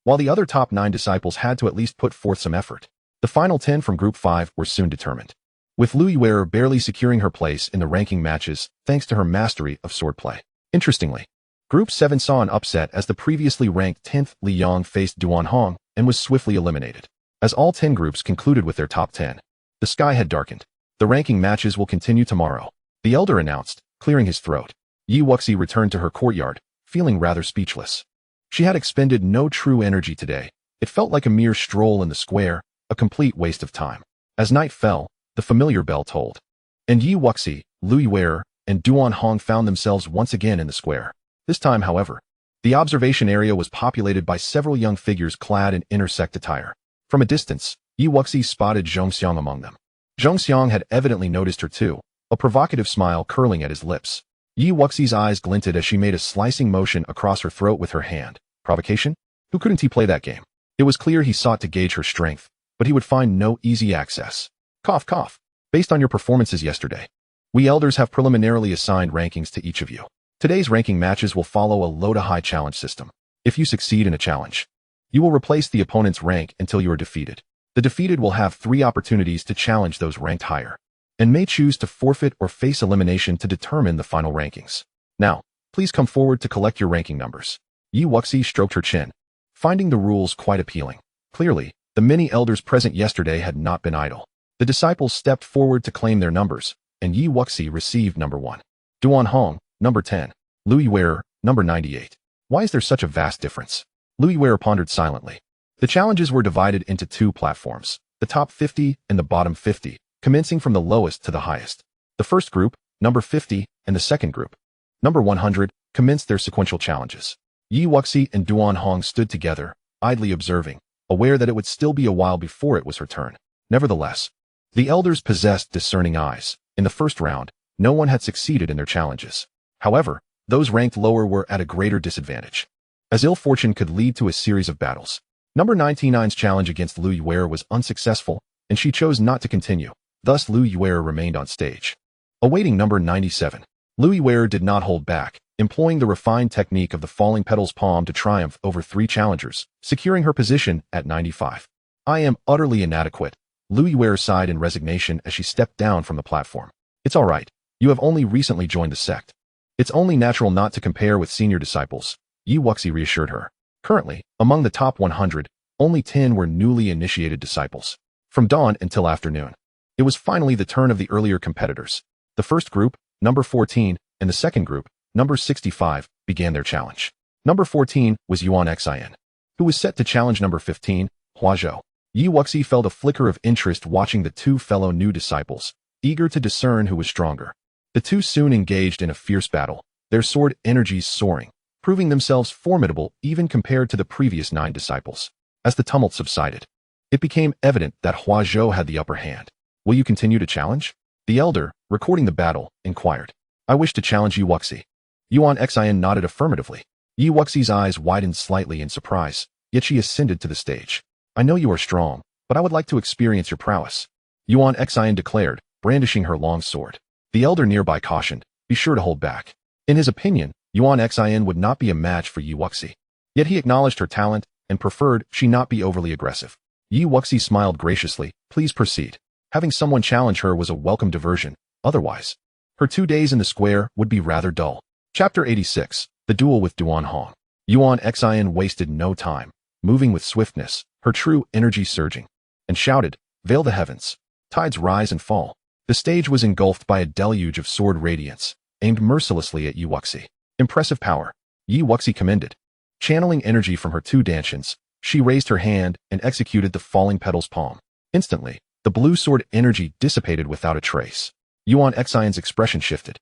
While the other top 9 disciples had to at least put forth some effort, the final 10 from Group 5 were soon determined. With Lu Yuer barely securing her place in the ranking matches thanks to her mastery of swordplay. Interestingly, Group 7 saw an upset as the previously ranked 10th Li Yang faced Duan Hong and was swiftly eliminated. As all 10 groups concluded with their top 10, the sky had darkened. The ranking matches will continue tomorrow, the elder announced, clearing his throat. Yi Wuxi returned to her courtyard, feeling rather speechless. She had expended no true energy today. It felt like a mere stroll in the square, a complete waste of time. As night fell, the familiar bell tolled. And Yi Wuxi, Lu Yuer, and Duan Hong found themselves once again in the square. This time, however, the observation area was populated by several young figures clad in intersect attire. From a distance, Yi Wuxi spotted Xiang among them. Xiang had evidently noticed her too, a provocative smile curling at his lips. Yi Wuxi's eyes glinted as she made a slicing motion across her throat with her hand. Provocation? Who couldn't he play that game? It was clear he sought to gauge her strength, but he would find no easy access. Cough, cough. Based on your performances yesterday, we elders have preliminarily assigned rankings to each of you. Today's ranking matches will follow a low-to-high challenge system. If you succeed in a challenge, you will replace the opponent's rank until you are defeated. The defeated will have 3 opportunities to challenge those ranked higher, and may choose to forfeit or face elimination to determine the final rankings. Now, please come forward to collect your ranking numbers. Yi Wuxi stroked her chin, finding the rules quite appealing. Clearly, the many elders present yesterday had not been idle. The disciples stepped forward to claim their numbers, and Yi Wuxi received number 1. Duan Hong, number 10. Lu Yuer, number 98. Why is there such a vast difference? Lu Yuer pondered silently. The challenges were divided into 2 platforms, the top 50 and the bottom 50, commencing from the lowest to the highest. The first group, number 50, and the second group, number 100, commenced their sequential challenges. Yi Wuxi and Duan Hong stood together, idly observing, aware that it would still be a while before it was her turn. Nevertheless, the elders possessed discerning eyes. In the first round, no one had succeeded in their challenges. However, those ranked lower were at a greater disadvantage, as ill fortune could lead to a series of battles. Number 99's challenge against Lu Yuer was unsuccessful, and she chose not to continue. Thus Lu Yuer remained on stage, awaiting number 97. Lu Yuer did not hold back, employing the refined technique of the falling petals palm to triumph over 3 challengers, securing her position at 95. I am utterly inadequate, Lu Yuer sighed in resignation as she stepped down from the platform. It's all right. You have only recently joined the sect. It's only natural not to compare with senior disciples, Yi Wuxi reassured her. Currently, among the top 100, only 10 were newly initiated disciples. From dawn until afternoon. It was finally the turn of the earlier competitors. The first group, number 14, and the second group, number 65, began their challenge. Number 14 was Yuan Xian, who was set to challenge number 15, Hua Zhou. Yi Wuxi felt a flicker of interest watching the two fellow new disciples, eager to discern who was stronger. The two soon engaged in a fierce battle, their sword energies soaring, proving themselves formidable even compared to the previous 9 disciples. As the tumult subsided, it became evident that Hua Zhou had the upper hand. Will you continue to challenge? The elder, recording the battle, inquired. I wish to challenge Yi Wuxi. Yuan Xian nodded affirmatively. Yi Wuxi's eyes widened slightly in surprise, yet she ascended to the stage. I know you are strong, but I would like to experience your prowess, Yuan Xian declared, brandishing her long sword. The elder nearby cautioned, be sure to hold back. In his opinion, Yuan Xian would not be a match for Yi Wuxi. Yet he acknowledged her talent and preferred she not be overly aggressive. Yi Wuxi smiled graciously, please proceed. Having someone challenge her was a welcome diversion, otherwise, her 2 days in the square would be rather dull. Chapter 86, The Duel with Duan Hong. Yuan Xian wasted no time, moving with swiftness, her true energy surging, and shouted, veil the heavens. Tides rise and fall. The stage was engulfed by a deluge of sword radiance, aimed mercilessly at Yi Wuxi. Impressive power, Yi Wuxi commended. Channeling energy from her 2 Dantians, she raised her hand and executed the falling petal's palm. Instantly, the blue sword energy dissipated without a trace. Yuan Xian's expression shifted,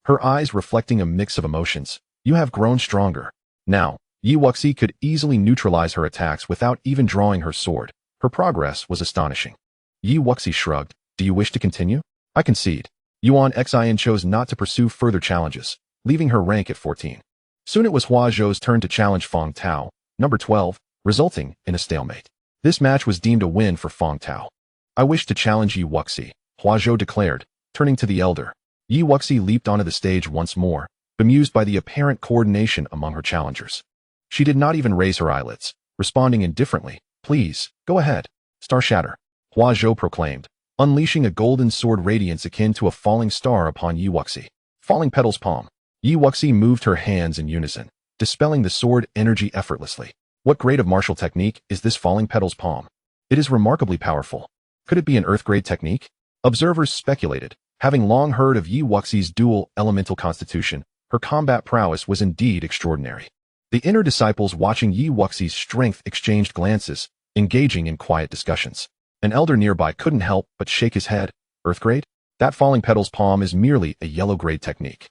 her eyes reflecting a mix of emotions. You have grown stronger. Now, Yi Wuxi could easily neutralize her attacks without even drawing her sword. Her progress was astonishing. Yi Wuxi shrugged. Do you wish to continue? I concede. Yuan Xian chose not to pursue further challenges, leaving her rank at 14. Soon it was Hua Zhou's turn to challenge Feng Tao, number 12, resulting in a stalemate. This match was deemed a win for Feng Tao. I wish to challenge Yi Wuxi, Hua Zhou declared, turning to the elder. Yi Wuxi leaped onto the stage once more, bemused by the apparent coordination among her challengers. She did not even raise her eyelids, responding indifferently. Please, go ahead. Star shatter, Hua Zhou proclaimed, unleashing a golden sword radiance akin to a falling star upon Yi Wuxi. Falling petal's palm. Yi Wuxi moved her hands in unison, dispelling the sword energy effortlessly. What grade of martial technique is this falling petal's palm? It is remarkably powerful. Could it be an earth-grade technique? Observers speculated, having long heard of Yi Wuxi's dual elemental constitution. Her combat prowess was indeed extraordinary. The inner disciples watching Yi Wuxi's strength exchanged glances, engaging in quiet discussions. An elder nearby couldn't help but shake his head. Earth-grade? That falling petal's palm is merely a yellow-grade technique.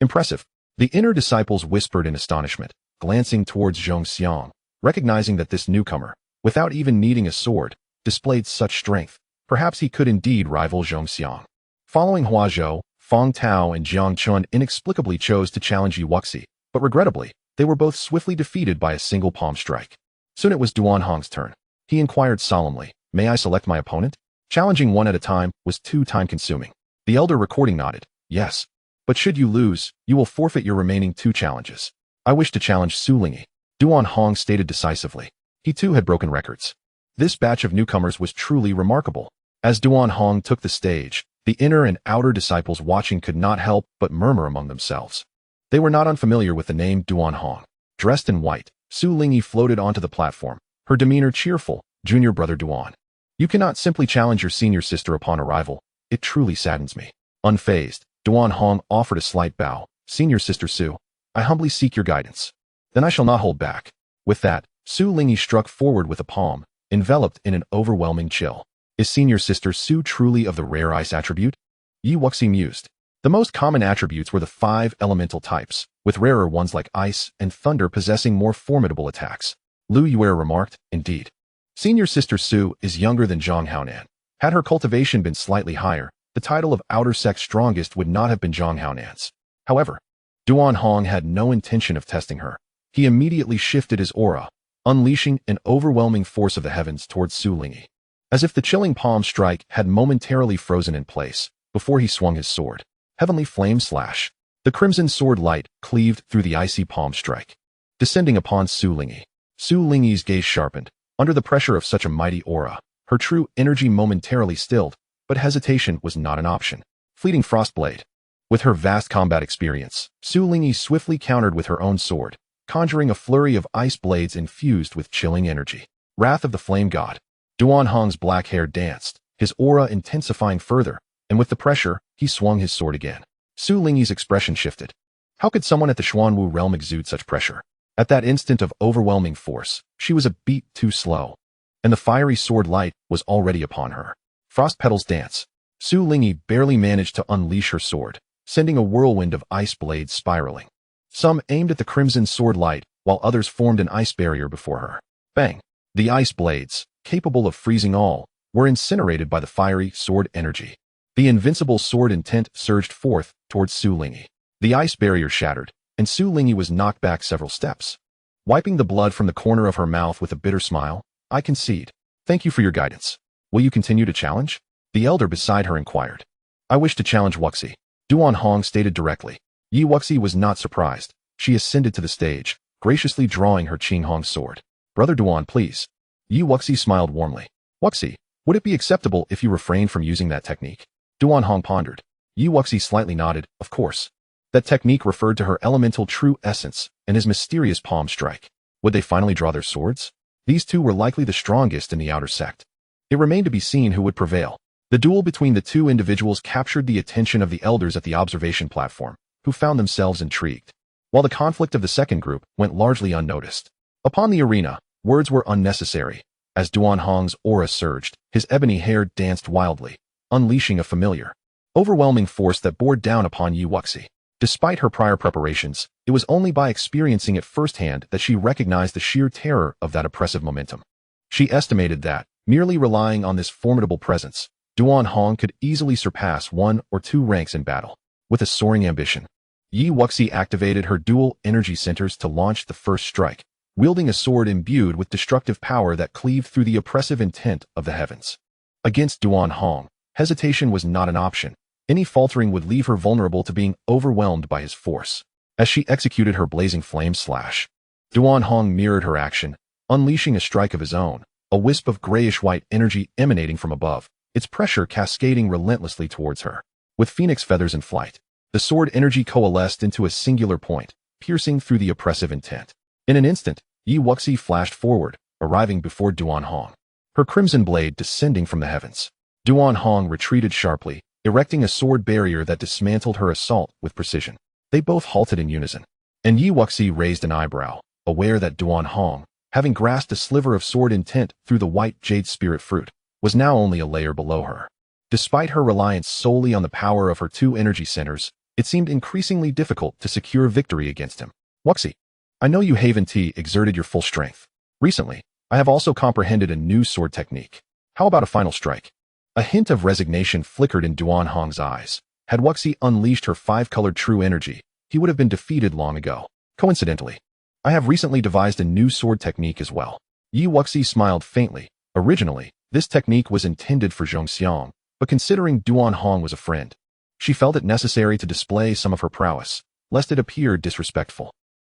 Impressive. The inner disciples whispered in astonishment, glancing towards Xianxiang, recognizing that this newcomer, without even needing a sword, displayed such strength. Perhaps he could indeed rival Xianxiang. Following Hua Zhou, Feng Tao and Jiang Chun inexplicably chose to challenge Yi Wuxi, but regrettably, they were both swiftly defeated by a single palm strike. Soon it was Duan Hong's turn. He inquired solemnly, may I select my opponent? Challenging one at a time was too time-consuming. The elder recording nodded, yes. But should you lose, you will forfeit your remaining 2 challenges. I wish to challenge Su Lingyi, Duan Hong stated decisively. He too had broken records. This batch of newcomers was truly remarkable. As Duan Hong took the stage, the inner and outer disciples watching could not help but murmur among themselves. They were not unfamiliar with the name Duan Hong. Dressed in white, Su Lingyi floated onto the platform, her demeanor cheerful. Junior brother Duan. You cannot simply challenge your senior sister upon arrival. It truly saddens me. Unfazed, Duan Hong offered a slight bow. Senior sister Su, I humbly seek your guidance. Then I shall not hold back. With that, Su Lingyi struck forward with a palm, enveloped in an overwhelming chill. Is senior sister Su truly of the rare ice attribute? Yi Wuxi mused. The most common attributes were the 5 elemental types, with rarer ones like ice and thunder possessing more formidable attacks. Lu Yuer remarked, indeed. Senior sister Su is younger than Zhang Haonan. Had her cultivation been slightly higher, the title of outer sect strongest would not have been Zhang Haonan's. However, Duan Hong had no intention of testing her. He immediately shifted his aura, unleashing an overwhelming force of the heavens towards Su Lingyi. As if the chilling palm strike had momentarily frozen in place, before he swung his sword. Heavenly flame slash. The crimson sword light cleaved through the icy palm strike, descending upon Su Lingyi. Su Lingyi's gaze sharpened. Under the pressure of such a mighty aura, Her true energy momentarily stilled, but hesitation was not an option. Fleeting Frostblade. With her vast combat experience, Su Lingyi swiftly countered with her own sword, conjuring a flurry of ice blades infused with chilling energy. Wrath of the Flame God. Duan Hong's black hair danced, his aura intensifying further, and with the pressure, he swung his sword again. Su Lingyi's expression shifted. How could someone at the Xuanwu realm exude such pressure? At that instant of overwhelming force, she was a beat too slow, and the fiery sword light was already upon her. Frost petals dance. Su Lingyi barely managed to unleash her sword, sending a whirlwind of ice blades spiraling. Some aimed at the crimson sword light, while others formed an ice barrier before her. Bang! The ice blades, capable of freezing all, were incinerated by the fiery sword energy. The invincible sword intent surged forth towards Su Lingyi. The ice barrier shattered, and Su Lingyi was knocked back several steps. Wiping the blood from the corner of her mouth with a bitter smile, I concede. Thank you for your guidance. Will you continue to challenge? The elder beside her inquired. I wish to challenge Wuxi. Duan Hong stated directly. Yi Wuxi was not surprised. She ascended to the stage, graciously drawing her Qinghong sword. Brother Duan, please. Yi Wuxi smiled warmly. Wuxi, would it be acceptable if you refrained from using that technique? Duan Hong pondered. Yi Wuxi slightly nodded, of course. That technique referred to her elemental true essence and his mysterious palm strike. Would they finally draw their swords? These two were likely the strongest in the outer sect. It remained to be seen who would prevail. The duel between the two individuals captured the attention of the elders at the observation platform, who found themselves intrigued, while the conflict of the second group went largely unnoticed. Upon the arena, words were unnecessary. As Duan Hong's aura surged, his ebony hair danced wildly, unleashing a familiar, overwhelming force that bore down upon Yi Wuxi. Despite her prior preparations, it was only by experiencing it firsthand that she recognized the sheer terror of that oppressive momentum. She estimated that, merely relying on this formidable presence, Duan Hong could easily surpass 1 or 2 ranks in battle. With a soaring ambition, Yi Wuxi activated her dual energy centers to launch the first strike, wielding a sword imbued with destructive power that cleaved through the oppressive intent of the heavens. Against Duan Hong, hesitation was not an option. Any faltering would leave her vulnerable to being overwhelmed by his force. As she executed her blazing flame slash, Duan Hong mirrored her action, unleashing a strike of his own, a wisp of grayish-white energy emanating from above, its pressure cascading relentlessly towards her. With phoenix feathers in flight, the sword energy coalesced into a singular point, piercing through the oppressive intent. In an instant, Yi Wuxi flashed forward, arriving before Duan Hong, her crimson blade descending from the heavens. Duan Hong retreated sharply, erecting a sword barrier that dismantled her assault with precision. They both halted in unison, and Yi Wuxi raised an eyebrow, aware that Duan Hong, having grasped a sliver of sword intent through the white jade spirit fruit, was now only a layer below her. Despite her reliance solely on the power of her 2 energy centers, it seemed increasingly difficult to secure victory against him. Wuxi, I know you haven't exerted your full strength. Recently, I have also comprehended a new sword technique. How about a final strike? A hint of resignation flickered in Duan Hong's eyes. Had Wuxi unleashed her 5-colored true energy, he would have been defeated long ago. Coincidentally, I have recently devised a new sword technique as well. Yi Wuxi smiled faintly. Originally, this technique was intended for Zhongxiang, but considering Duan Hong was a friend, she felt it necessary to display some of her prowess, lest it appear disrespectful.